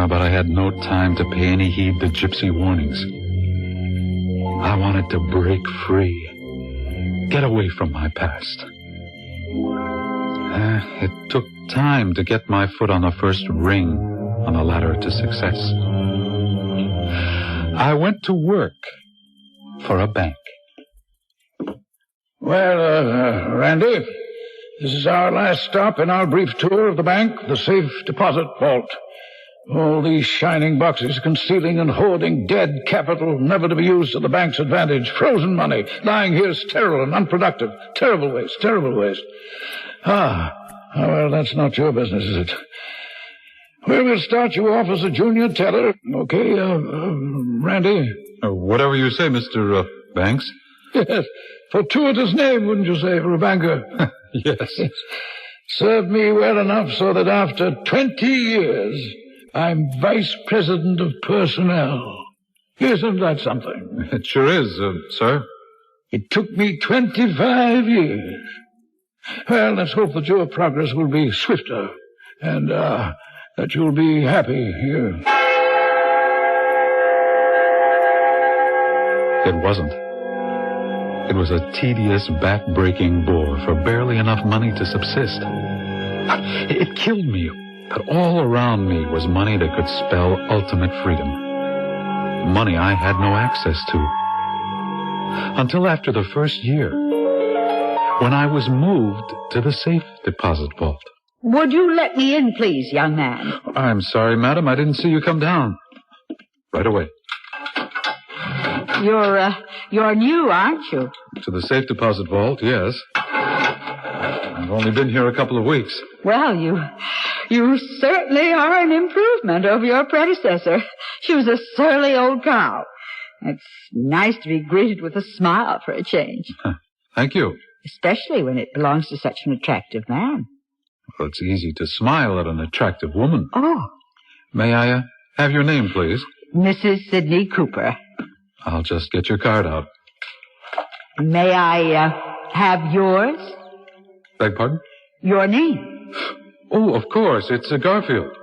But I had no time to pay any heed to gypsy warnings. I wanted to break free, get away from my past. It took time to get my foot on the first ring on the ladder to success. I went to work for a bank. Well, Randy, this is our last stop in our brief tour of the bank, the safe deposit vault. All these shining boxes concealing and hoarding dead capital never to be used to the bank's advantage. Frozen money lying here sterile and unproductive. Terrible waste, terrible waste. Well, that's not your business, is it? Well, we'll start you off as a junior teller. Okay, Randy? Whatever you say, Mr. Banks. Yes, fortuitous name, wouldn't you say, for a banker? Yes. Served me well enough so that after 20 years, I'm vice president of personnel. Isn't that something? It sure is, sir. It took me 25 years. Well, let's hope that your progress will be swifter and that you'll be happy here. It wasn't. It was a tedious, back-breaking bore for barely enough money to subsist. It killed me, but all around me was money that could spell ultimate freedom. Money I had no access to. Until after the first year, when I was moved to the safe deposit vault. Would you let me in, please, young man? I'm sorry, madam. I didn't see you come down. Right away. You're new, aren't you? To the safe deposit vault, yes. I've only been here a couple of weeks. Well, you certainly are an improvement over your predecessor. She was a surly old cow. It's nice to be greeted with a smile for a change. Thank you. Especially when it belongs to such an attractive man. Well, it's easy to smile at an attractive woman. Oh. May I have your name, please? Mrs. Sidney Cooper. I'll just get your card out. May I have yours? Beg pardon? Your name. Oh, of course. It's Garfield.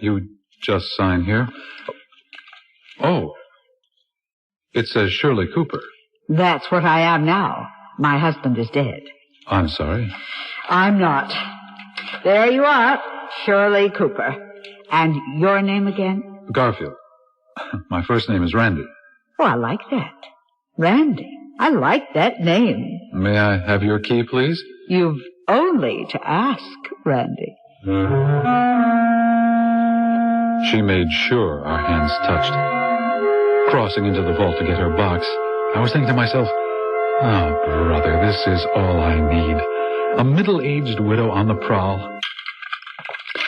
You just sign here. Oh. It says Shirley Cooper. That's what I am now. My husband is dead. I'm sorry. I'm not. There you are, Shirley Cooper. And your name again? Garfield. My first name is Randy. Oh, I like that. Randy. I like that name. May I have your key, please? You've only to ask, Randy. She made sure our hands touched. Crossing into the vault to get her box, I was thinking to myself, oh, brother, this is all I need. A middle-aged widow on the prowl.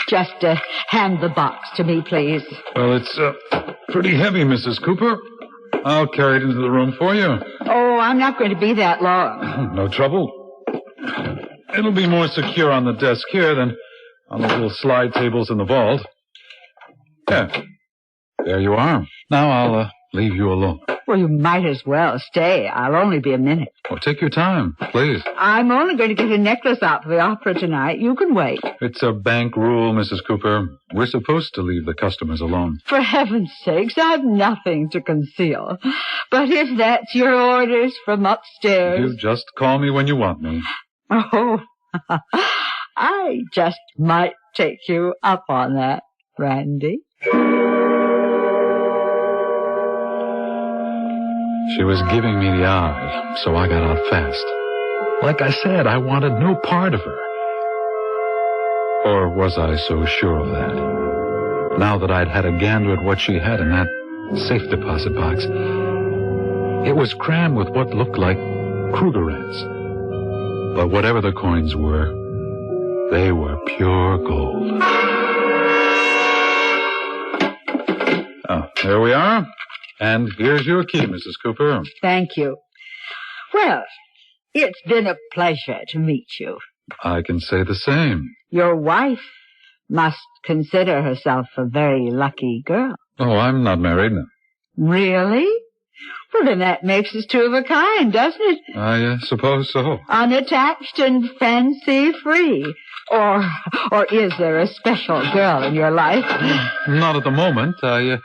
Just hand the box to me, please. Well, it's pretty heavy, Mrs. Cooper. I'll carry it into the room for you. Oh, I'm not going to be that long. No trouble. It'll be more secure on the desk here than on the little slide tables in the vault. Yeah. There you are. Now I'll leave you alone. Well, you might as well stay. I'll only be a minute. Oh, take your time, please. I'm only going to get a necklace out for the opera tonight. You can wait. It's a bank rule, Mrs. Cooper. We're supposed to leave the customers alone. For heaven's sakes, I've nothing to conceal. But if that's your orders from upstairs... You just call me when you want me. Oh, I just might take you up on that, Randy. She was giving me the eye, so I got out fast. Like I said, I wanted no part of her. Or was I so sure of that? now that I'd had a gander at what she had in that safe deposit box. It was crammed with what looked like Krugerrands. But whatever the coins were, they were pure gold. Oh, there we are. And here's your key, Mrs. Cooper. Thank you. Well, it's been a pleasure to meet you. I can say the same. Your wife must consider herself a very lucky girl. Oh, I'm not married. Really? Well, then that makes us two of a kind, doesn't it? I suppose so. Unattached and fancy-free. Or is there a special girl in your life? Not at the moment. If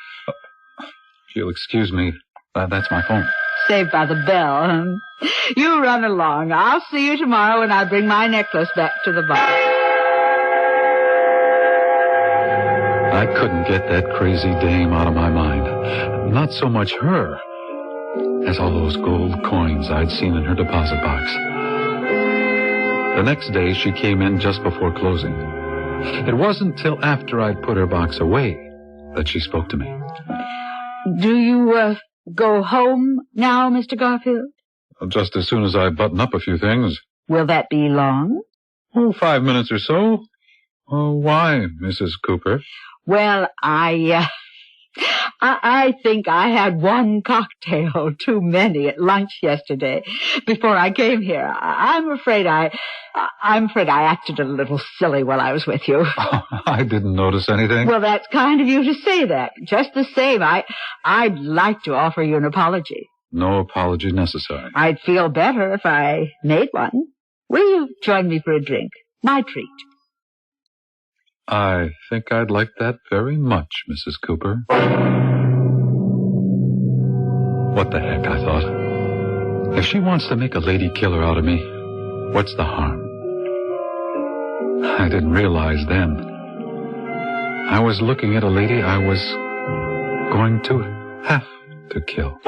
you'll excuse me, that's my phone. Saved by the bell. You run along. I'll see you tomorrow when I bring my necklace back to the bar. I couldn't get that crazy dame out of my mind. Not so much her as all those gold coins I'd seen in her deposit box. The next day, she came in just before closing. It wasn't till after I'd put her box away that she spoke to me. Do you, go home now, Mr. Garfield? Just as soon as I button up a few things. Will that be long? Oh, 5 minutes or so. Oh, why, Mrs. Cooper? Well, I think I had one cocktail too many at lunch yesterday before I came here. I'm afraid I acted a little silly while I was with you. I didn't notice anything. Well, that's kind of you to say that. Just the same, I'd like to offer you an apology. No apology necessary. I'd feel better if I made one. Will you join me for a drink? My treat. I think I'd like that very much, Mrs. Cooper. What the heck, I thought. If she wants to make a lady killer out of me, what's the harm? I didn't realize then. I was looking at a lady I was going to have to kill.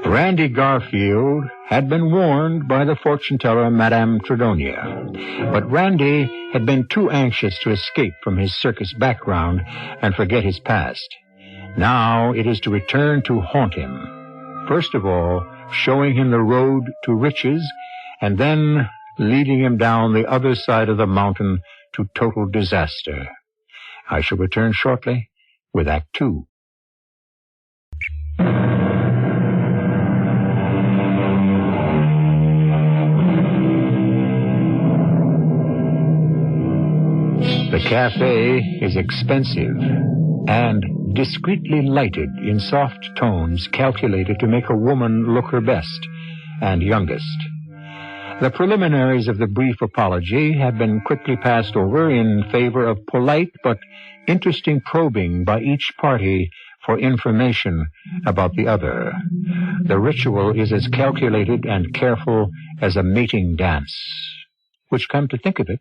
Randy Garfield had been warned by the fortune-teller Madame Tredonia, but Randy had been too anxious to escape from his circus background and forget his past. Now it is to return to haunt him. First of all, showing him the road to riches, and then leading him down the other side of the mountain to total disaster. I shall return shortly with Act Two. The cafe is expensive and discreetly lighted in soft tones calculated to make a woman look her best and youngest. The preliminaries of the brief apology have been quickly passed over in favor of polite but interesting probing by each party for information about the other. The ritual is as calculated and careful as a mating dance, which, come to think of it,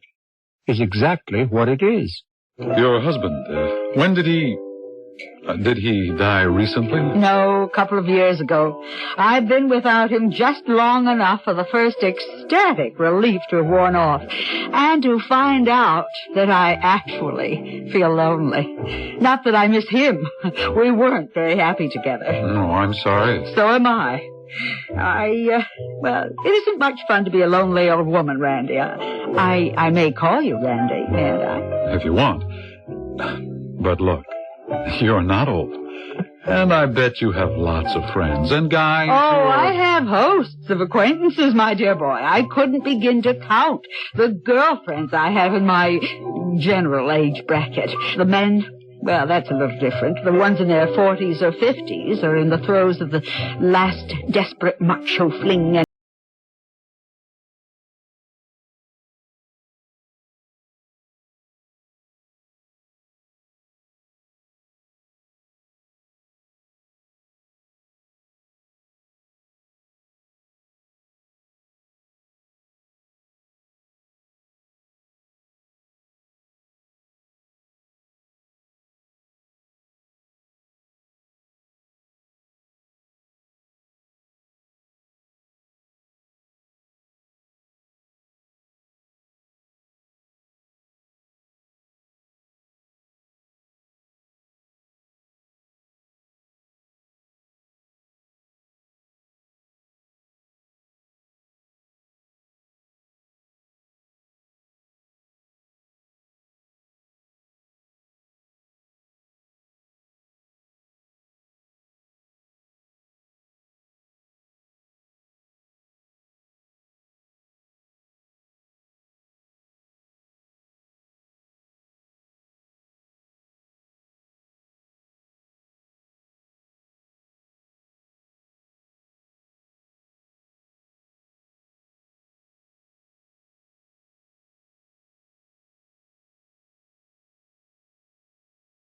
is exactly what it is. Your husband, when did he die recently? No, a couple of years ago. I've been without him just long enough for the first ecstatic relief to have worn off, and to find out that I actually feel lonely. Not that I miss him. We weren't very happy together. No, I'm sorry. So am I. Well, it isn't much fun to be a lonely old woman, Randy. I may call you Randy, mayn't I? If you want. But look, you're not old. And I bet you have lots of friends and guys. Oh, I have hosts of acquaintances, my dear boy. I couldn't begin to count the girlfriends I have in my general age bracket. The men, well, that's a little different. The ones in their 40s or 50s are in the throes of the last desperate macho fling and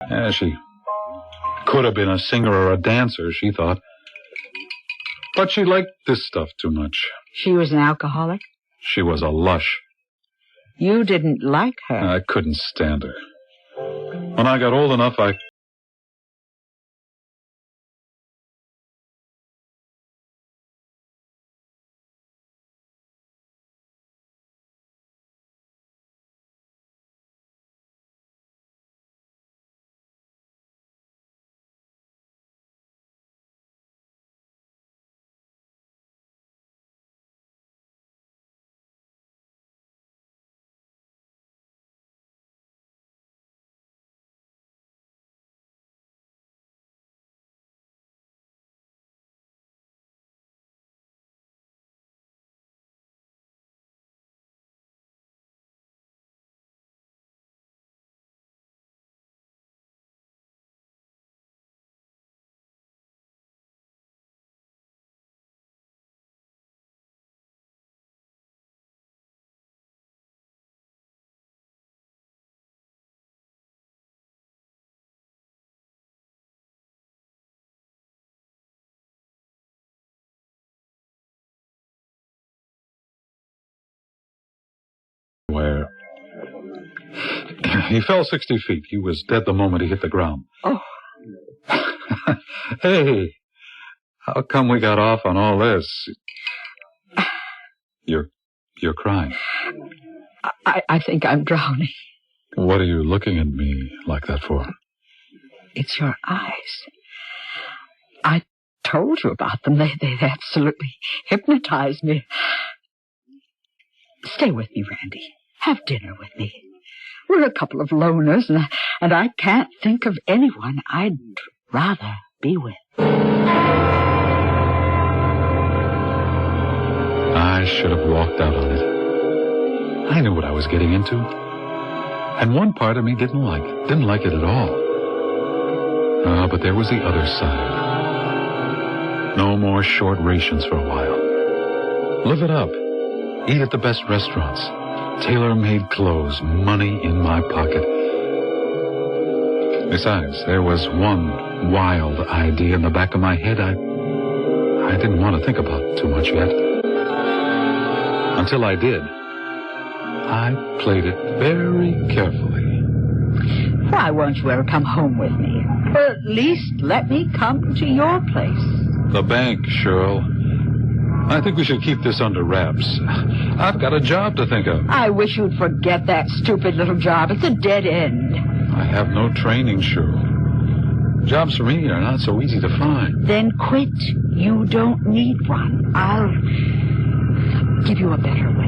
Yeah, she could have been a singer or a dancer, she thought. But she liked this stuff too much. She was an alcoholic? She was a lush. You didn't like her? I couldn't stand her. When I got old enough, I... Where? He fell 60 feet. He was dead the moment he hit the ground. Oh. Hey, how come we got off on all this? You're crying. I think I'm drowning. What are you looking at me like that for? It's your eyes. I told you about them. They absolutely hypnotized me. Stay with me, Randy. Have dinner with me. We're a couple of loners, and I can't think of anyone I'd rather be with. I should have walked out on it. I knew what I was getting into. And one part of me didn't like it at all. But there was the other side. No more short rations for a while. Live it up. Eat at the best restaurants. Tailor-made clothes. Money in my pocket. Besides, there was one wild idea in the back of my head I didn't want to think about too much yet. Until I did. I played it very carefully. Why won't you ever come home with me? Or at least let me come to your place? The bank, Cheryl. I think we should keep this under wraps. I've got a job to think of. I wish you'd forget that stupid little job. It's a dead end. I have no training, Cheryl. Jobs for me are not so easy to find. Then quit. You don't need one. I'll give you a better way.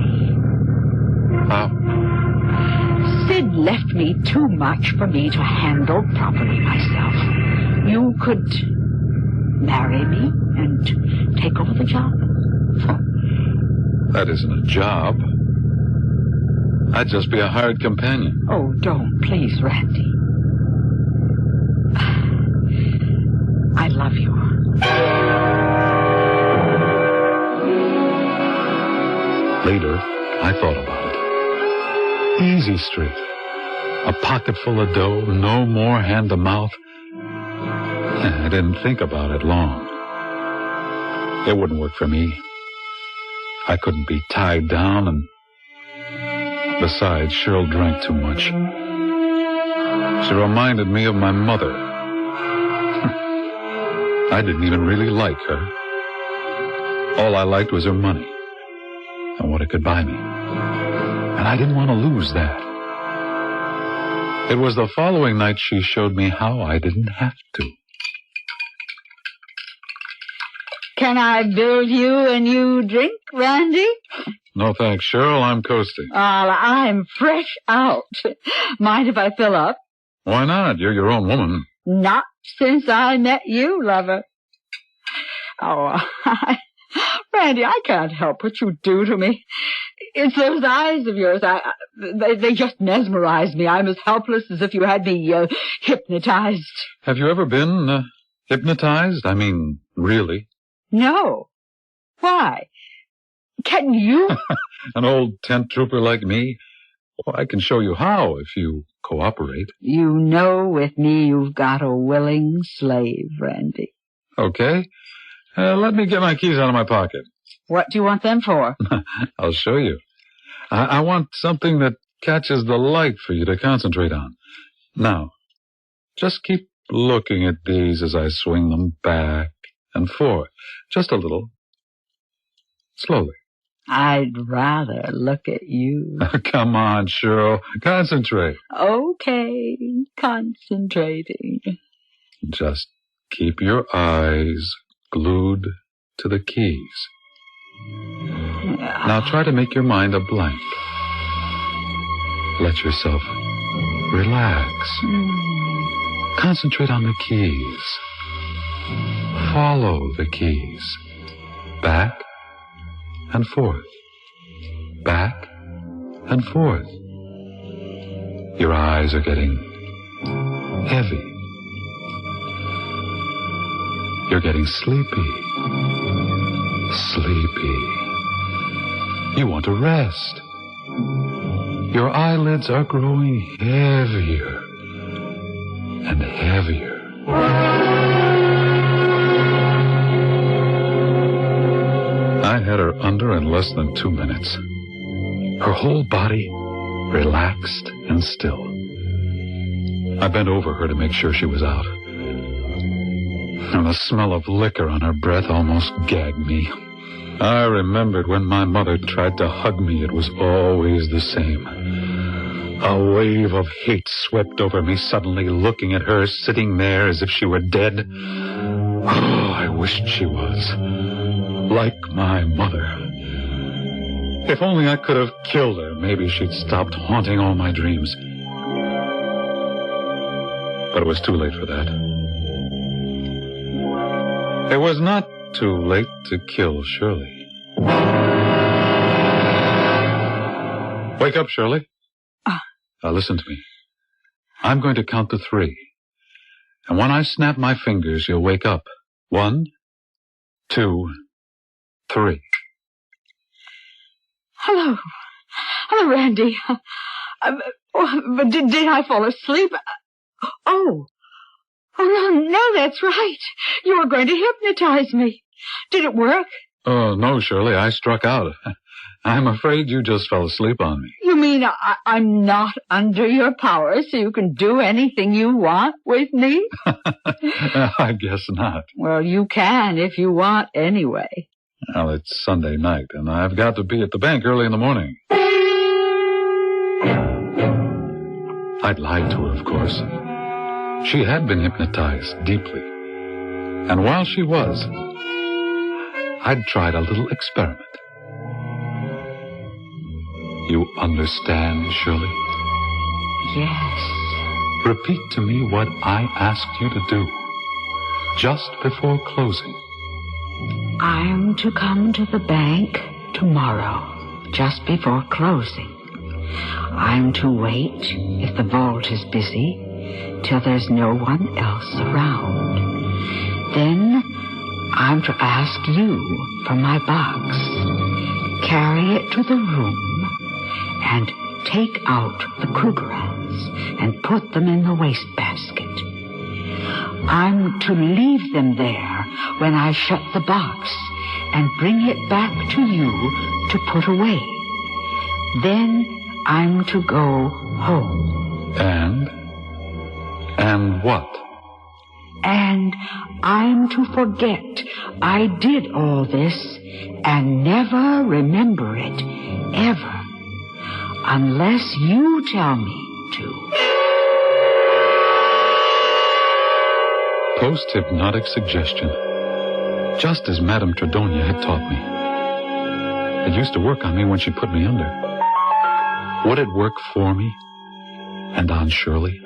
Sid left me too much for me to handle properly myself. You could marry me and take over the job. That isn't a job. I'd just be a hired companion. Oh, don't, please, Randy. I love you. Later, I thought about it. Easy street. A pocket full of dough, no more hand to mouth. I didn't think about it long. It wouldn't work for me. I couldn't be tied down, and besides, Cheryl drank too much. She reminded me of my mother. I didn't even really like her. All I liked was her money and what it could buy me. And I didn't want to lose that. It was the following night she showed me how I didn't have to. Can I build you a new drink, Randy? No thanks, Cheryl. I'm coasting. I'm fresh out. Mind if I fill up? Why not? You're your own woman. Not since I met you, lover. Oh, Randy, I can't help what you do to me. It's those eyes of yours. They just mesmerize me. I'm as helpless as if you had me hypnotized. Have you ever been hypnotized? I mean, really? No. Why? Can you? An old tent trooper like me? Well, I can show you how if you cooperate. You know with me you've got a willing slave, Randy. Okay. Let me get my keys out of my pocket. What do you want them for? I'll show you. I want something that catches the light for you to concentrate on. Now, just keep looking at these as I swing them back and forth. Just a little. Slowly. I'd rather look at you. Come on, Cheryl. Concentrate. Okay, concentrating. Just keep your eyes glued to the keys. Now try to make your mind a blank. Let yourself relax. Concentrate on the keys. Follow the keys. Back and forth. Back and forth. Your eyes are getting heavy. You're getting sleepy. Sleepy. You want to rest. Your eyelids are growing heavier and heavier. I had her under in less than 2 minutes. Her whole body relaxed and still. I bent over her to make sure she was out. And the smell of liquor on her breath almost gagged me. I remembered when my mother tried to hug me, it was always the same. A wave of hate swept over me suddenly, looking at her sitting there as if she were dead. Oh, I wished she was. Like my mother. If only I could have killed her, maybe she'd stopped haunting all my dreams. But it was too late for that. It was not too late to kill Shirley. Wake up, Shirley. Now listen to me. I'm going to count to 3. And when I snap my fingers, you'll wake up. 1, 2, 3. Hello. Hello, Randy. But did I fall asleep? Oh, no, that's right. You were going to hypnotize me. Did it work? Oh, no, Shirley, I struck out. I'm afraid you just fell asleep on me. You mean I'm not under your power, so you can do anything you want with me? I guess not. Well, you can if you want anyway. Well, it's Sunday night, and I've got to be at the bank early in the morning. I'd lied to her, of course. She had been hypnotized deeply. And while she was, I'd tried a little experiment. You understand, Shirley? Yes. Repeat to me what I asked you to do, just before closing. I'm to come to the bank tomorrow, just before closing. I'm to wait, if the vault is busy, till there's no one else around. Then I'm to ask you for my box, carry it to the room, and take out the Krugerrands and put them in the wastebasket. I'm to leave them there when I shut the box and bring it back to you to put away. Then I'm to go home. And what? And I'm to forget I did all this and never remember it, ever, unless you tell me to. Post-hypnotic suggestion, just as Madame Tredonia had taught me. It used to work on me when she put me under. Would it work for me and on Shirley?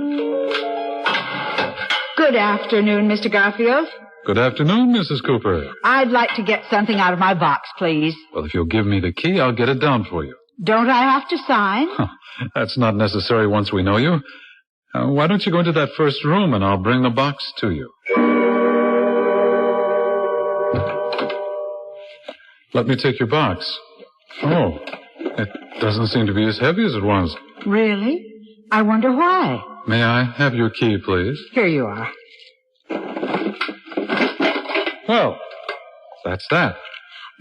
Good afternoon, Mr. Garfield. Good afternoon, Mrs. Cooper. I'd like to get something out of my box, please. Well, if you'll give me the key, I'll get it down for you. Don't I have to sign? That's not necessary once we know you. Why don't you go into that first room and I'll bring the box to you. Let me take your box. Oh, it doesn't seem to be as heavy as it was. Really? I wonder why. May I have your key, please? Here you are. Well, that's that.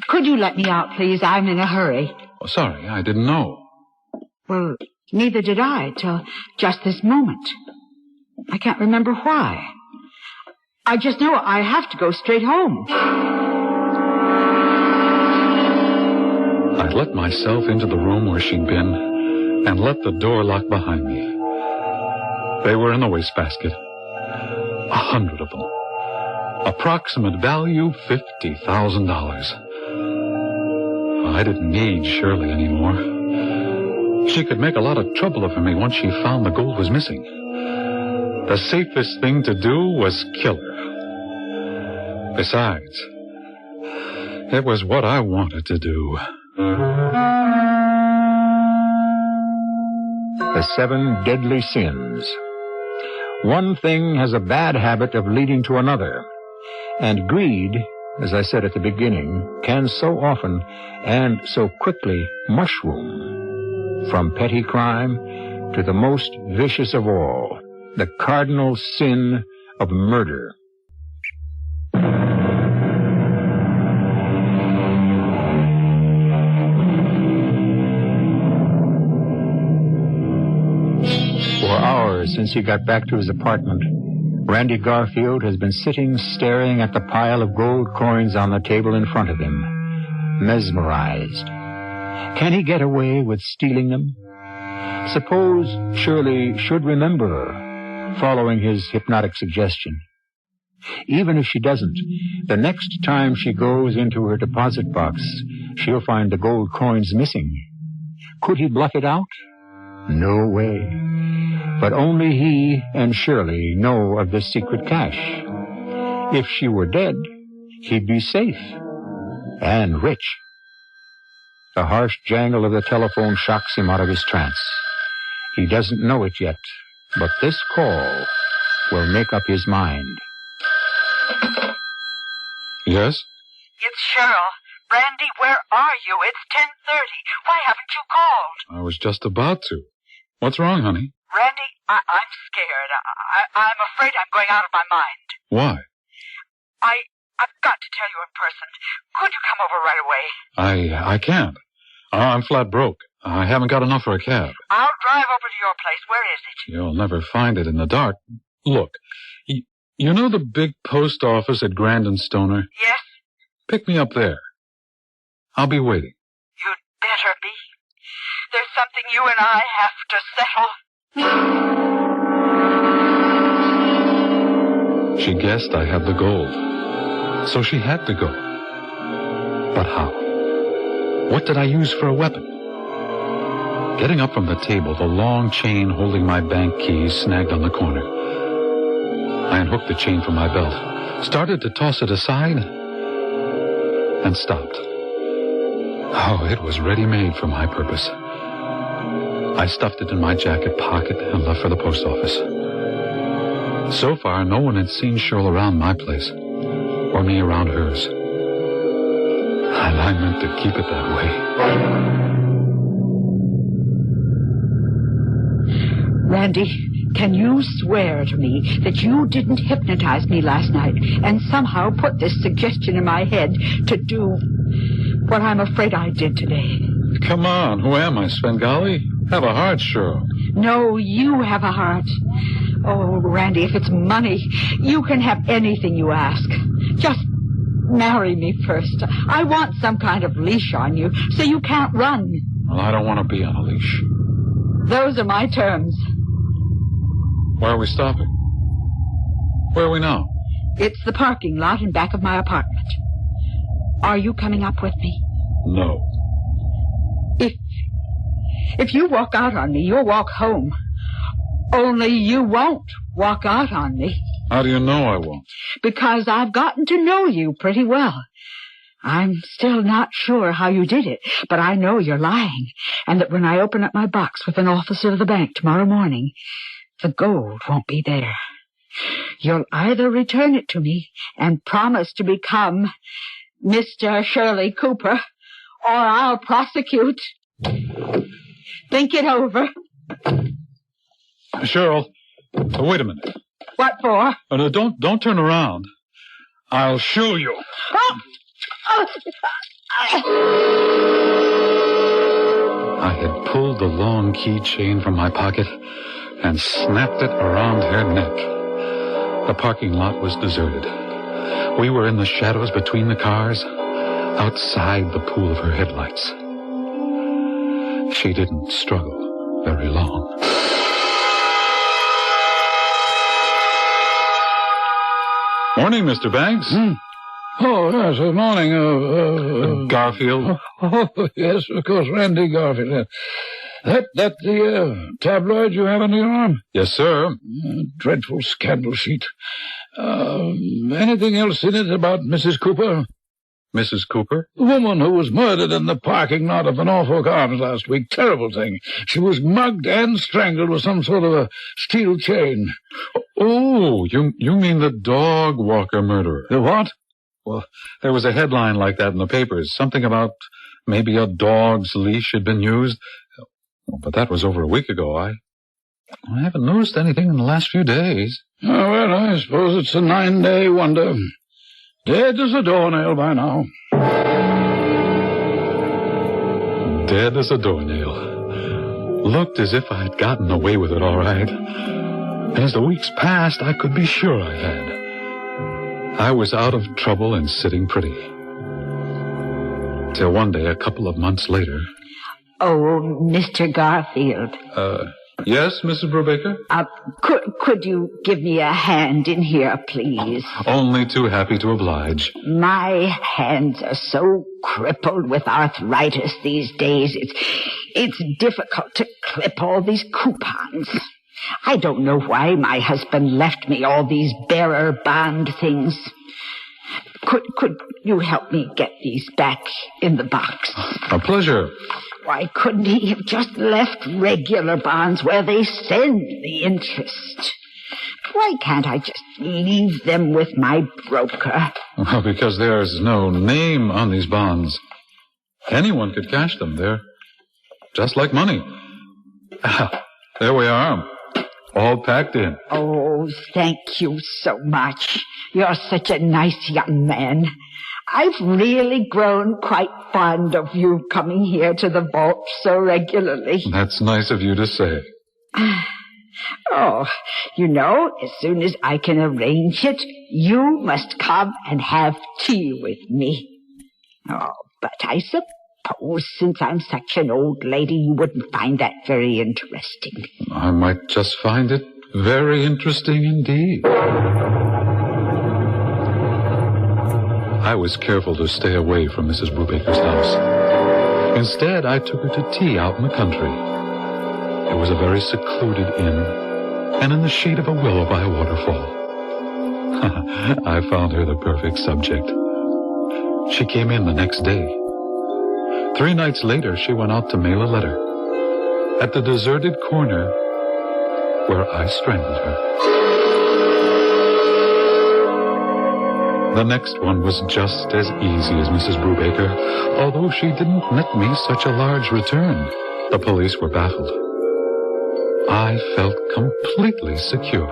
Could you let me out, please? I'm in a hurry. Oh, sorry, I didn't know. Well, neither did I till just this moment. I can't remember why. I just know I have to go straight home. I let myself into the room where she'd been and let the door lock behind me. They were in the wastebasket. 100 of them. Approximate value, $50,000. I didn't need Shirley anymore. She could make a lot of trouble for me once she found the gold was missing. The safest thing to do was kill her. Besides, it was what I wanted to do. The 7 deadly sins. One thing has a bad habit of leading to another. And greed, as I said at the beginning, can so often and so quickly mushroom. From petty crime to the most vicious of all, the cardinal sin of murder. For hours since he got back to his apartment, Randy Garfield has been sitting staring at the pile of gold coins on the table in front of him, mesmerized. Can he get away with stealing them? Suppose Shirley should remember her, following his hypnotic suggestion. Even if she doesn't, the next time she goes into her deposit box, she'll find the gold coins missing. Could he bluff it out? No way. But only he and Shirley know of this secret cache. If she were dead, he'd be safe and rich. The harsh jangle of the telephone shocks him out of his trance. He doesn't know it yet, but this call will make up his mind. Yes? It's Cheryl. Randy, where are you? It's 10:30. Why haven't you called? I was just about to. What's wrong, honey? Randy, I'm scared. I'm afraid I'm going out of my mind. Why? I've got to tell you in person. Could you come over right away? I can't. I'm flat broke. I haven't got enough for a cab. I'll drive over to your place. Where is it? You'll never find it in the dark. Look, you know the big post office at Grand and Stoner? Yes. Pick me up there. I'll be waiting. You'd better be. There's something you and I have to settle. She guessed I had the gold. So she had to go. But how? What did I use for a weapon? Getting up from the table, the long chain holding my bank keys snagged on the corner. I unhooked the chain from my belt, started to toss it aside, and stopped. Oh, it was ready-made for my purpose. I stuffed it in my jacket pocket and left for the post office. So far, no one had seen Cheryl around my place, or me around hers. And I meant to keep it that way. Randy, can you swear to me that you didn't hypnotize me last night and somehow put this suggestion in my head to do what I'm afraid I did today? Come on, who am I, Svengali? Have a heart, Cheryl. No, you have a heart. Oh, Randy, if it's money, you can have anything you ask. Just marry me first. I want some kind of leash on you so you can't run. Well, I don't want to be on a leash. Those are my terms. Where are we stopping? Where are we now? It's the parking lot in back of my apartment. Are you coming up with me? No. If you walk out on me, you'll walk home. Only you won't walk out on me. How do you know I won't? Because I've gotten to know you pretty well. I'm still not sure how you did it, but I know you're lying, and that when I open up my box with an officer of the bank tomorrow morning, the gold won't be there. You'll either return it to me and promise to become Mr. Shirley Cooper, or I'll prosecute. Think it over. Cheryl, wait a minute. What for? No, don't turn around. I'll show you. I had pulled the long keychain from my pocket and snapped it around her neck. The parking lot was deserted. We were in the shadows between the cars, outside the pool of her headlights. She didn't struggle very long. Morning, Mr. Banks. Oh, yes, good morning. Garfield. Oh, yes, of course, Randy Garfield. That the tabloid you have under your arm? Yes, sir. Dreadful scandal sheet. Anything else in it about Mrs. Cooper? Mrs. Cooper? The woman who was murdered in the parking lot of the Norfolk Arms last week. Terrible thing. She was mugged and strangled with some sort of a steel chain. Oh, you mean the dog walker murderer? The what? Well, there was a headline like that in the papers. Something about maybe a dog's leash had been used. But that was over a week ago. I haven't noticed anything in the last few days. Oh, well, I suppose it's a 9-day wonder. Dead as a doornail by now. Dead as a doornail. Looked as if I'd gotten away with it all right. And as the weeks passed, I could be sure I had. I was out of trouble and sitting pretty. Till one day, a couple of months later... Oh, Mr. Garfield. Yes, Mrs. Brubaker? Could you give me a hand in here, please? Only too happy to oblige. My hands are so crippled with arthritis these days. It's difficult to clip all these coupons. I don't know why my husband left me all these bearer bond things. Could you help me get these back in the box? A pleasure. Why couldn't he have just left regular bonds where they send the interest? Why can't I just leave them with my broker? Well, because there's no name on these bonds. Anyone could cash them. They're just like money. There we are. All packed in. Oh, thank you so much. You're such a nice young man. I've really grown quite fond of you coming here to the vault so regularly. That's nice of you to say. Oh, you know, as soon as I can arrange it, you must come and have tea with me. Oh, but I suppose since I'm such an old lady, you wouldn't find that very interesting. I might just find it very interesting indeed. I was careful to stay away from Mrs. Brubaker's house. Instead, I took her to tea out in the country. It was a very secluded inn, and in the shade of a willow by a waterfall. I found her the perfect subject. She came in the next day. 3 nights later, she went out to mail a letter at the deserted corner where I strangled her. The next one was just as easy as Mrs. Brubaker, although she didn't net me such a large return. The police were baffled. I felt completely secure.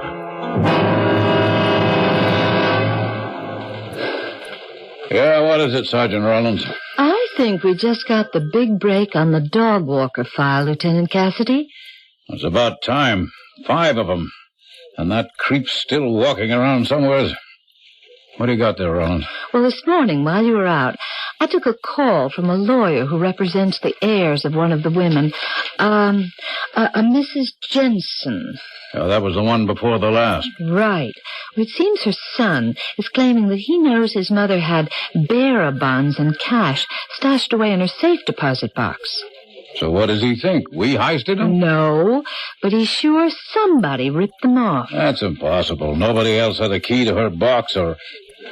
Yeah, what is it, Sergeant Rollins? I think we just got the big break on the dog walker file, Lieutenant Cassidy. It's about time. 5 of them. And that creep's still walking around somewhere. What do you got there, Roland? Well, this morning, while you were out, I took a call from a lawyer who represents the heirs of one of the women. A Mrs. Jensen. Oh, that was the one before the last. Right. It seems her son is claiming that he knows his mother had bearer bonds and cash stashed away in her safe deposit box. So what does he think? We heisted him? No, but he's sure somebody ripped them off. That's impossible. Nobody else had a key to her box or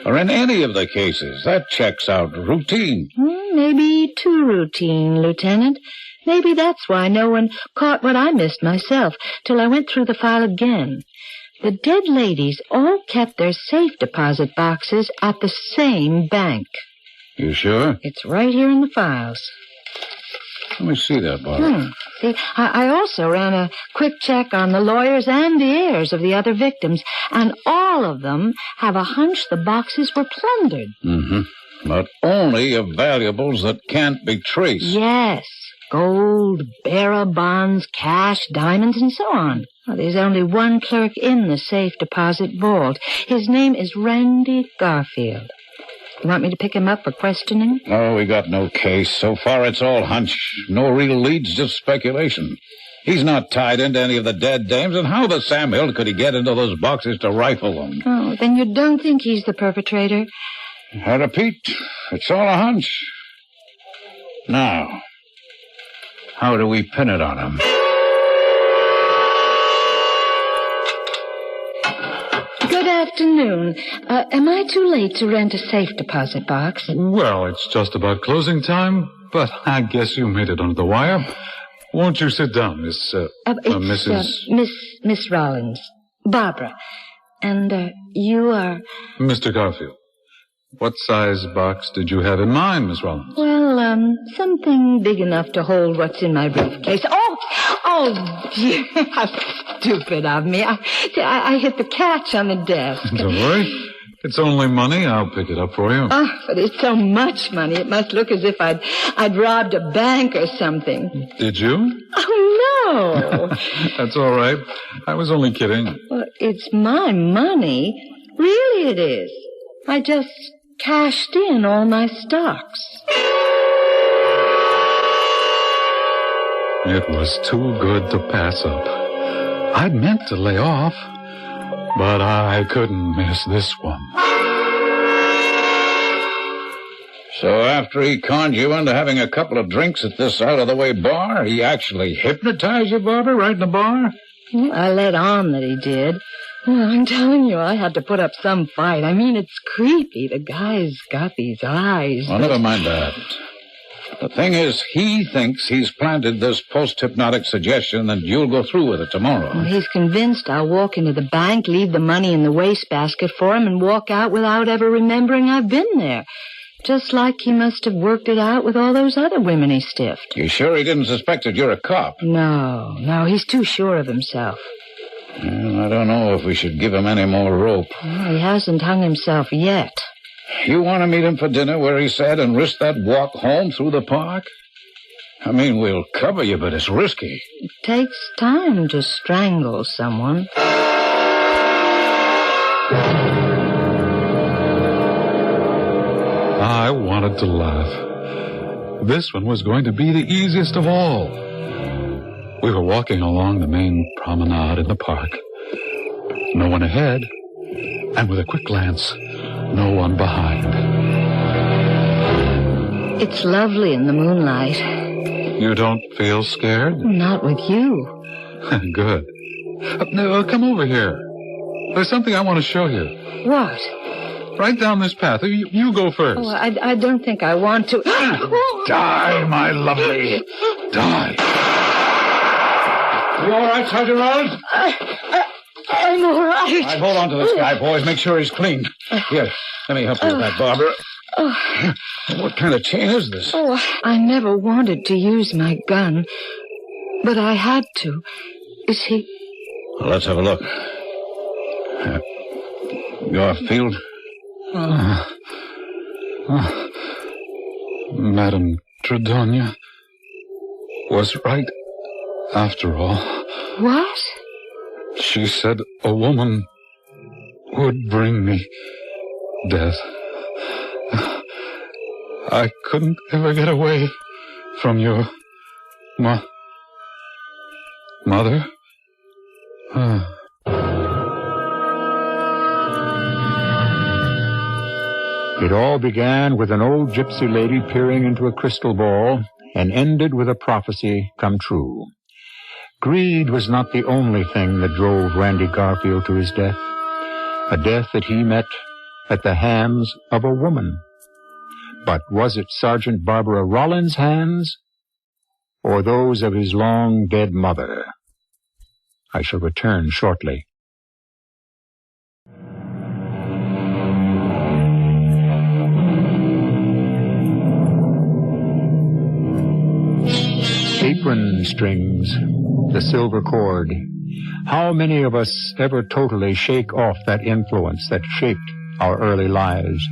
in any of the cases. That checks out. Routine. Maybe too routine, Lieutenant. Maybe that's why no one caught what I missed myself till I went through the file again. The dead ladies all kept their safe deposit boxes at the same bank. You sure? It's right here in the files. Let me see that, Barbara. See, I also ran a quick check on the lawyers and the heirs of the other victims, and all of them have a hunch the boxes were plundered. Mm-hmm. But only of valuables that can't be traced. Yes. Gold, bearer bonds, cash, diamonds, and so on. Well, there's only one clerk in the safe deposit vault. His name is Randy Garfield. You want me to pick him up for questioning? No, we got no case. So far, it's all hunch. No real leads, just speculation. He's not tied into any of the dead dames, and how the Sam Hill could he get into those boxes to rifle them? Oh, then you don't think he's the perpetrator? I repeat, it's all a hunch. Now, how do we pin it on him? Good afternoon. Am I too late to rent a safe deposit box? Well, it's just about closing time, but I guess you made it under the wire. Won't you sit down, Miss Rollins. Barbara. And, you are... Mr. Garfield. What size box did you have in mind, Miss Rollins? Well, something big enough to hold what's in my briefcase. Oh, dear, how stupid of me. I hit the catch on the desk. Don't worry. It's only money. I'll pick it up for you. Oh, but it's so much money. It must look as if I'd robbed a bank or something. Did you? Oh, no. That's all right. I was only kidding. Well, it's my money. Really it is. I just cashed in all my stocks. It was too good to pass up. I'd meant to lay off, but I couldn't miss this one. So after he conned you into having a couple of drinks at this out-of-the-way bar, he actually hypnotized you, Barbara, right in the bar? I let on that he did. I'm telling you, I had to put up some fight. I mean, it's creepy. The guy's got these eyes. Well, never mind that. The thing is, he thinks he's planted this post-hypnotic suggestion and you'll go through with it tomorrow. Well, he's convinced I'll walk into the bank, leave the money in the wastebasket for him, and walk out without ever remembering I've been there. Just like he must have worked it out with all those other women he stiffed. You sure he didn't suspect that you're a cop? No, he's too sure of himself. Well, I don't know if we should give him any more rope. Well, he hasn't hung himself yet. You want to meet him for dinner where he said and risk that walk home through the park? I mean, we'll cover you, but it's risky. It takes time to strangle someone. I wanted to laugh. This one was going to be the easiest of all. We were walking along the main promenade in the park. No one ahead, and with a quick glance, no one behind. It's lovely in the moonlight. You don't feel scared? Not with you. Good. Come over here. There's something I want to show you. What? Right down this path. You go first. Oh, I don't think I want to. Die, my lovely. Die. You all right, Sergeant Rollins? I'm all right. All right, hold on to this guy, boys. Make sure he's clean. Here, let me help you with that, Barbara. What kind of chain is this? Oh, I never wanted to use my gun, but I had to. Is he... Well, let's have a look. Garfield? Madame Tredonia was right after all. What? She said a woman would bring me death. I couldn't ever get away from your mother. It all began with an old gypsy lady peering into a crystal ball and ended with a prophecy come true. Greed was not the only thing that drove Randy Garfield to his death, a death that he met at the hands of a woman. But was it Sergeant Barbara Rollins' hands or those of his long-dead mother? I shall return shortly. ribbon strings, the silver cord. How many of us ever totally shake off that influence that shaped our early lives?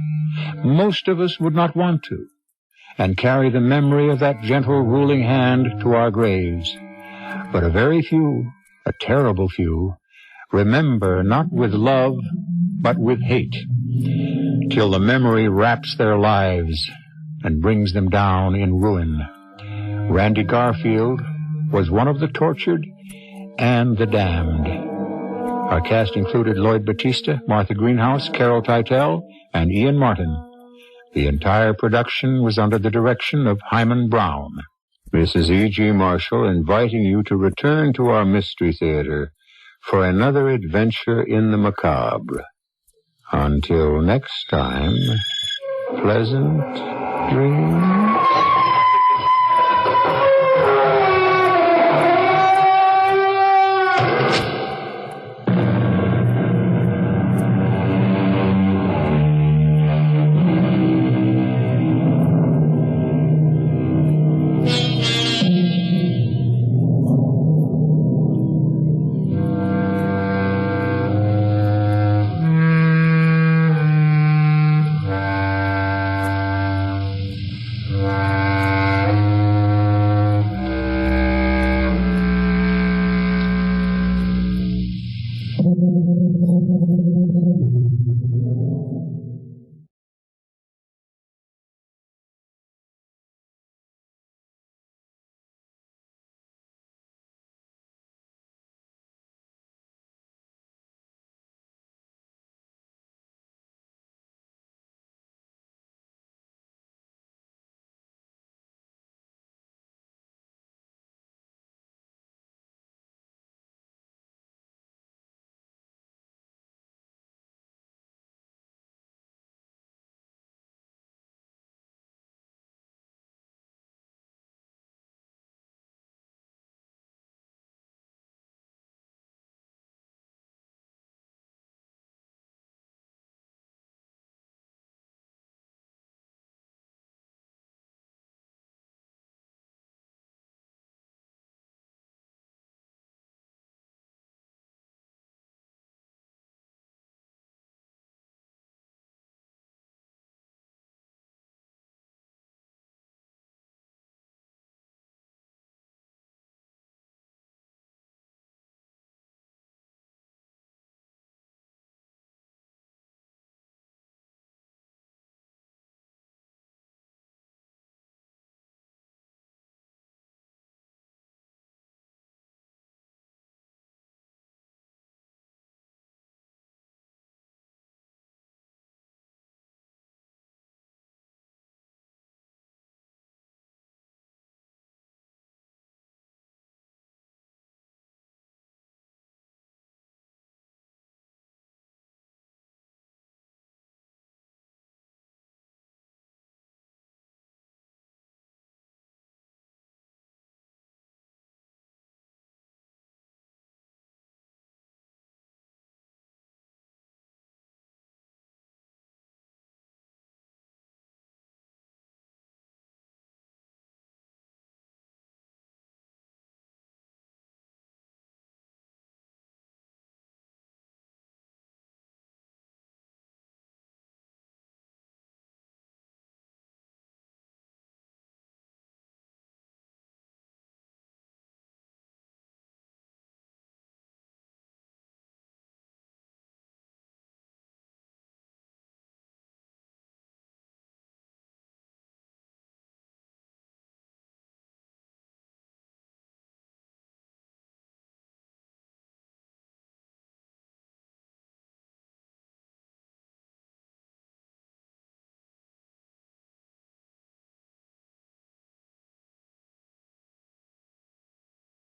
Most of us would not want to, and carry the memory of that gentle ruling hand to our graves. But a very few, a terrible few, remember not with love, but with hate, till the memory wraps their lives and brings them down in ruin. Randy Garfield was one of the tortured and the damned. Our cast included Lloyd Battista, Martha Greenhouse, Carol Teitel, and Ian Martin. The entire production was under the direction of Hyman Brown. This is E.G. Marshall inviting you to return to our Mystery Theater for another adventure in the macabre. Until next time, pleasant dreams.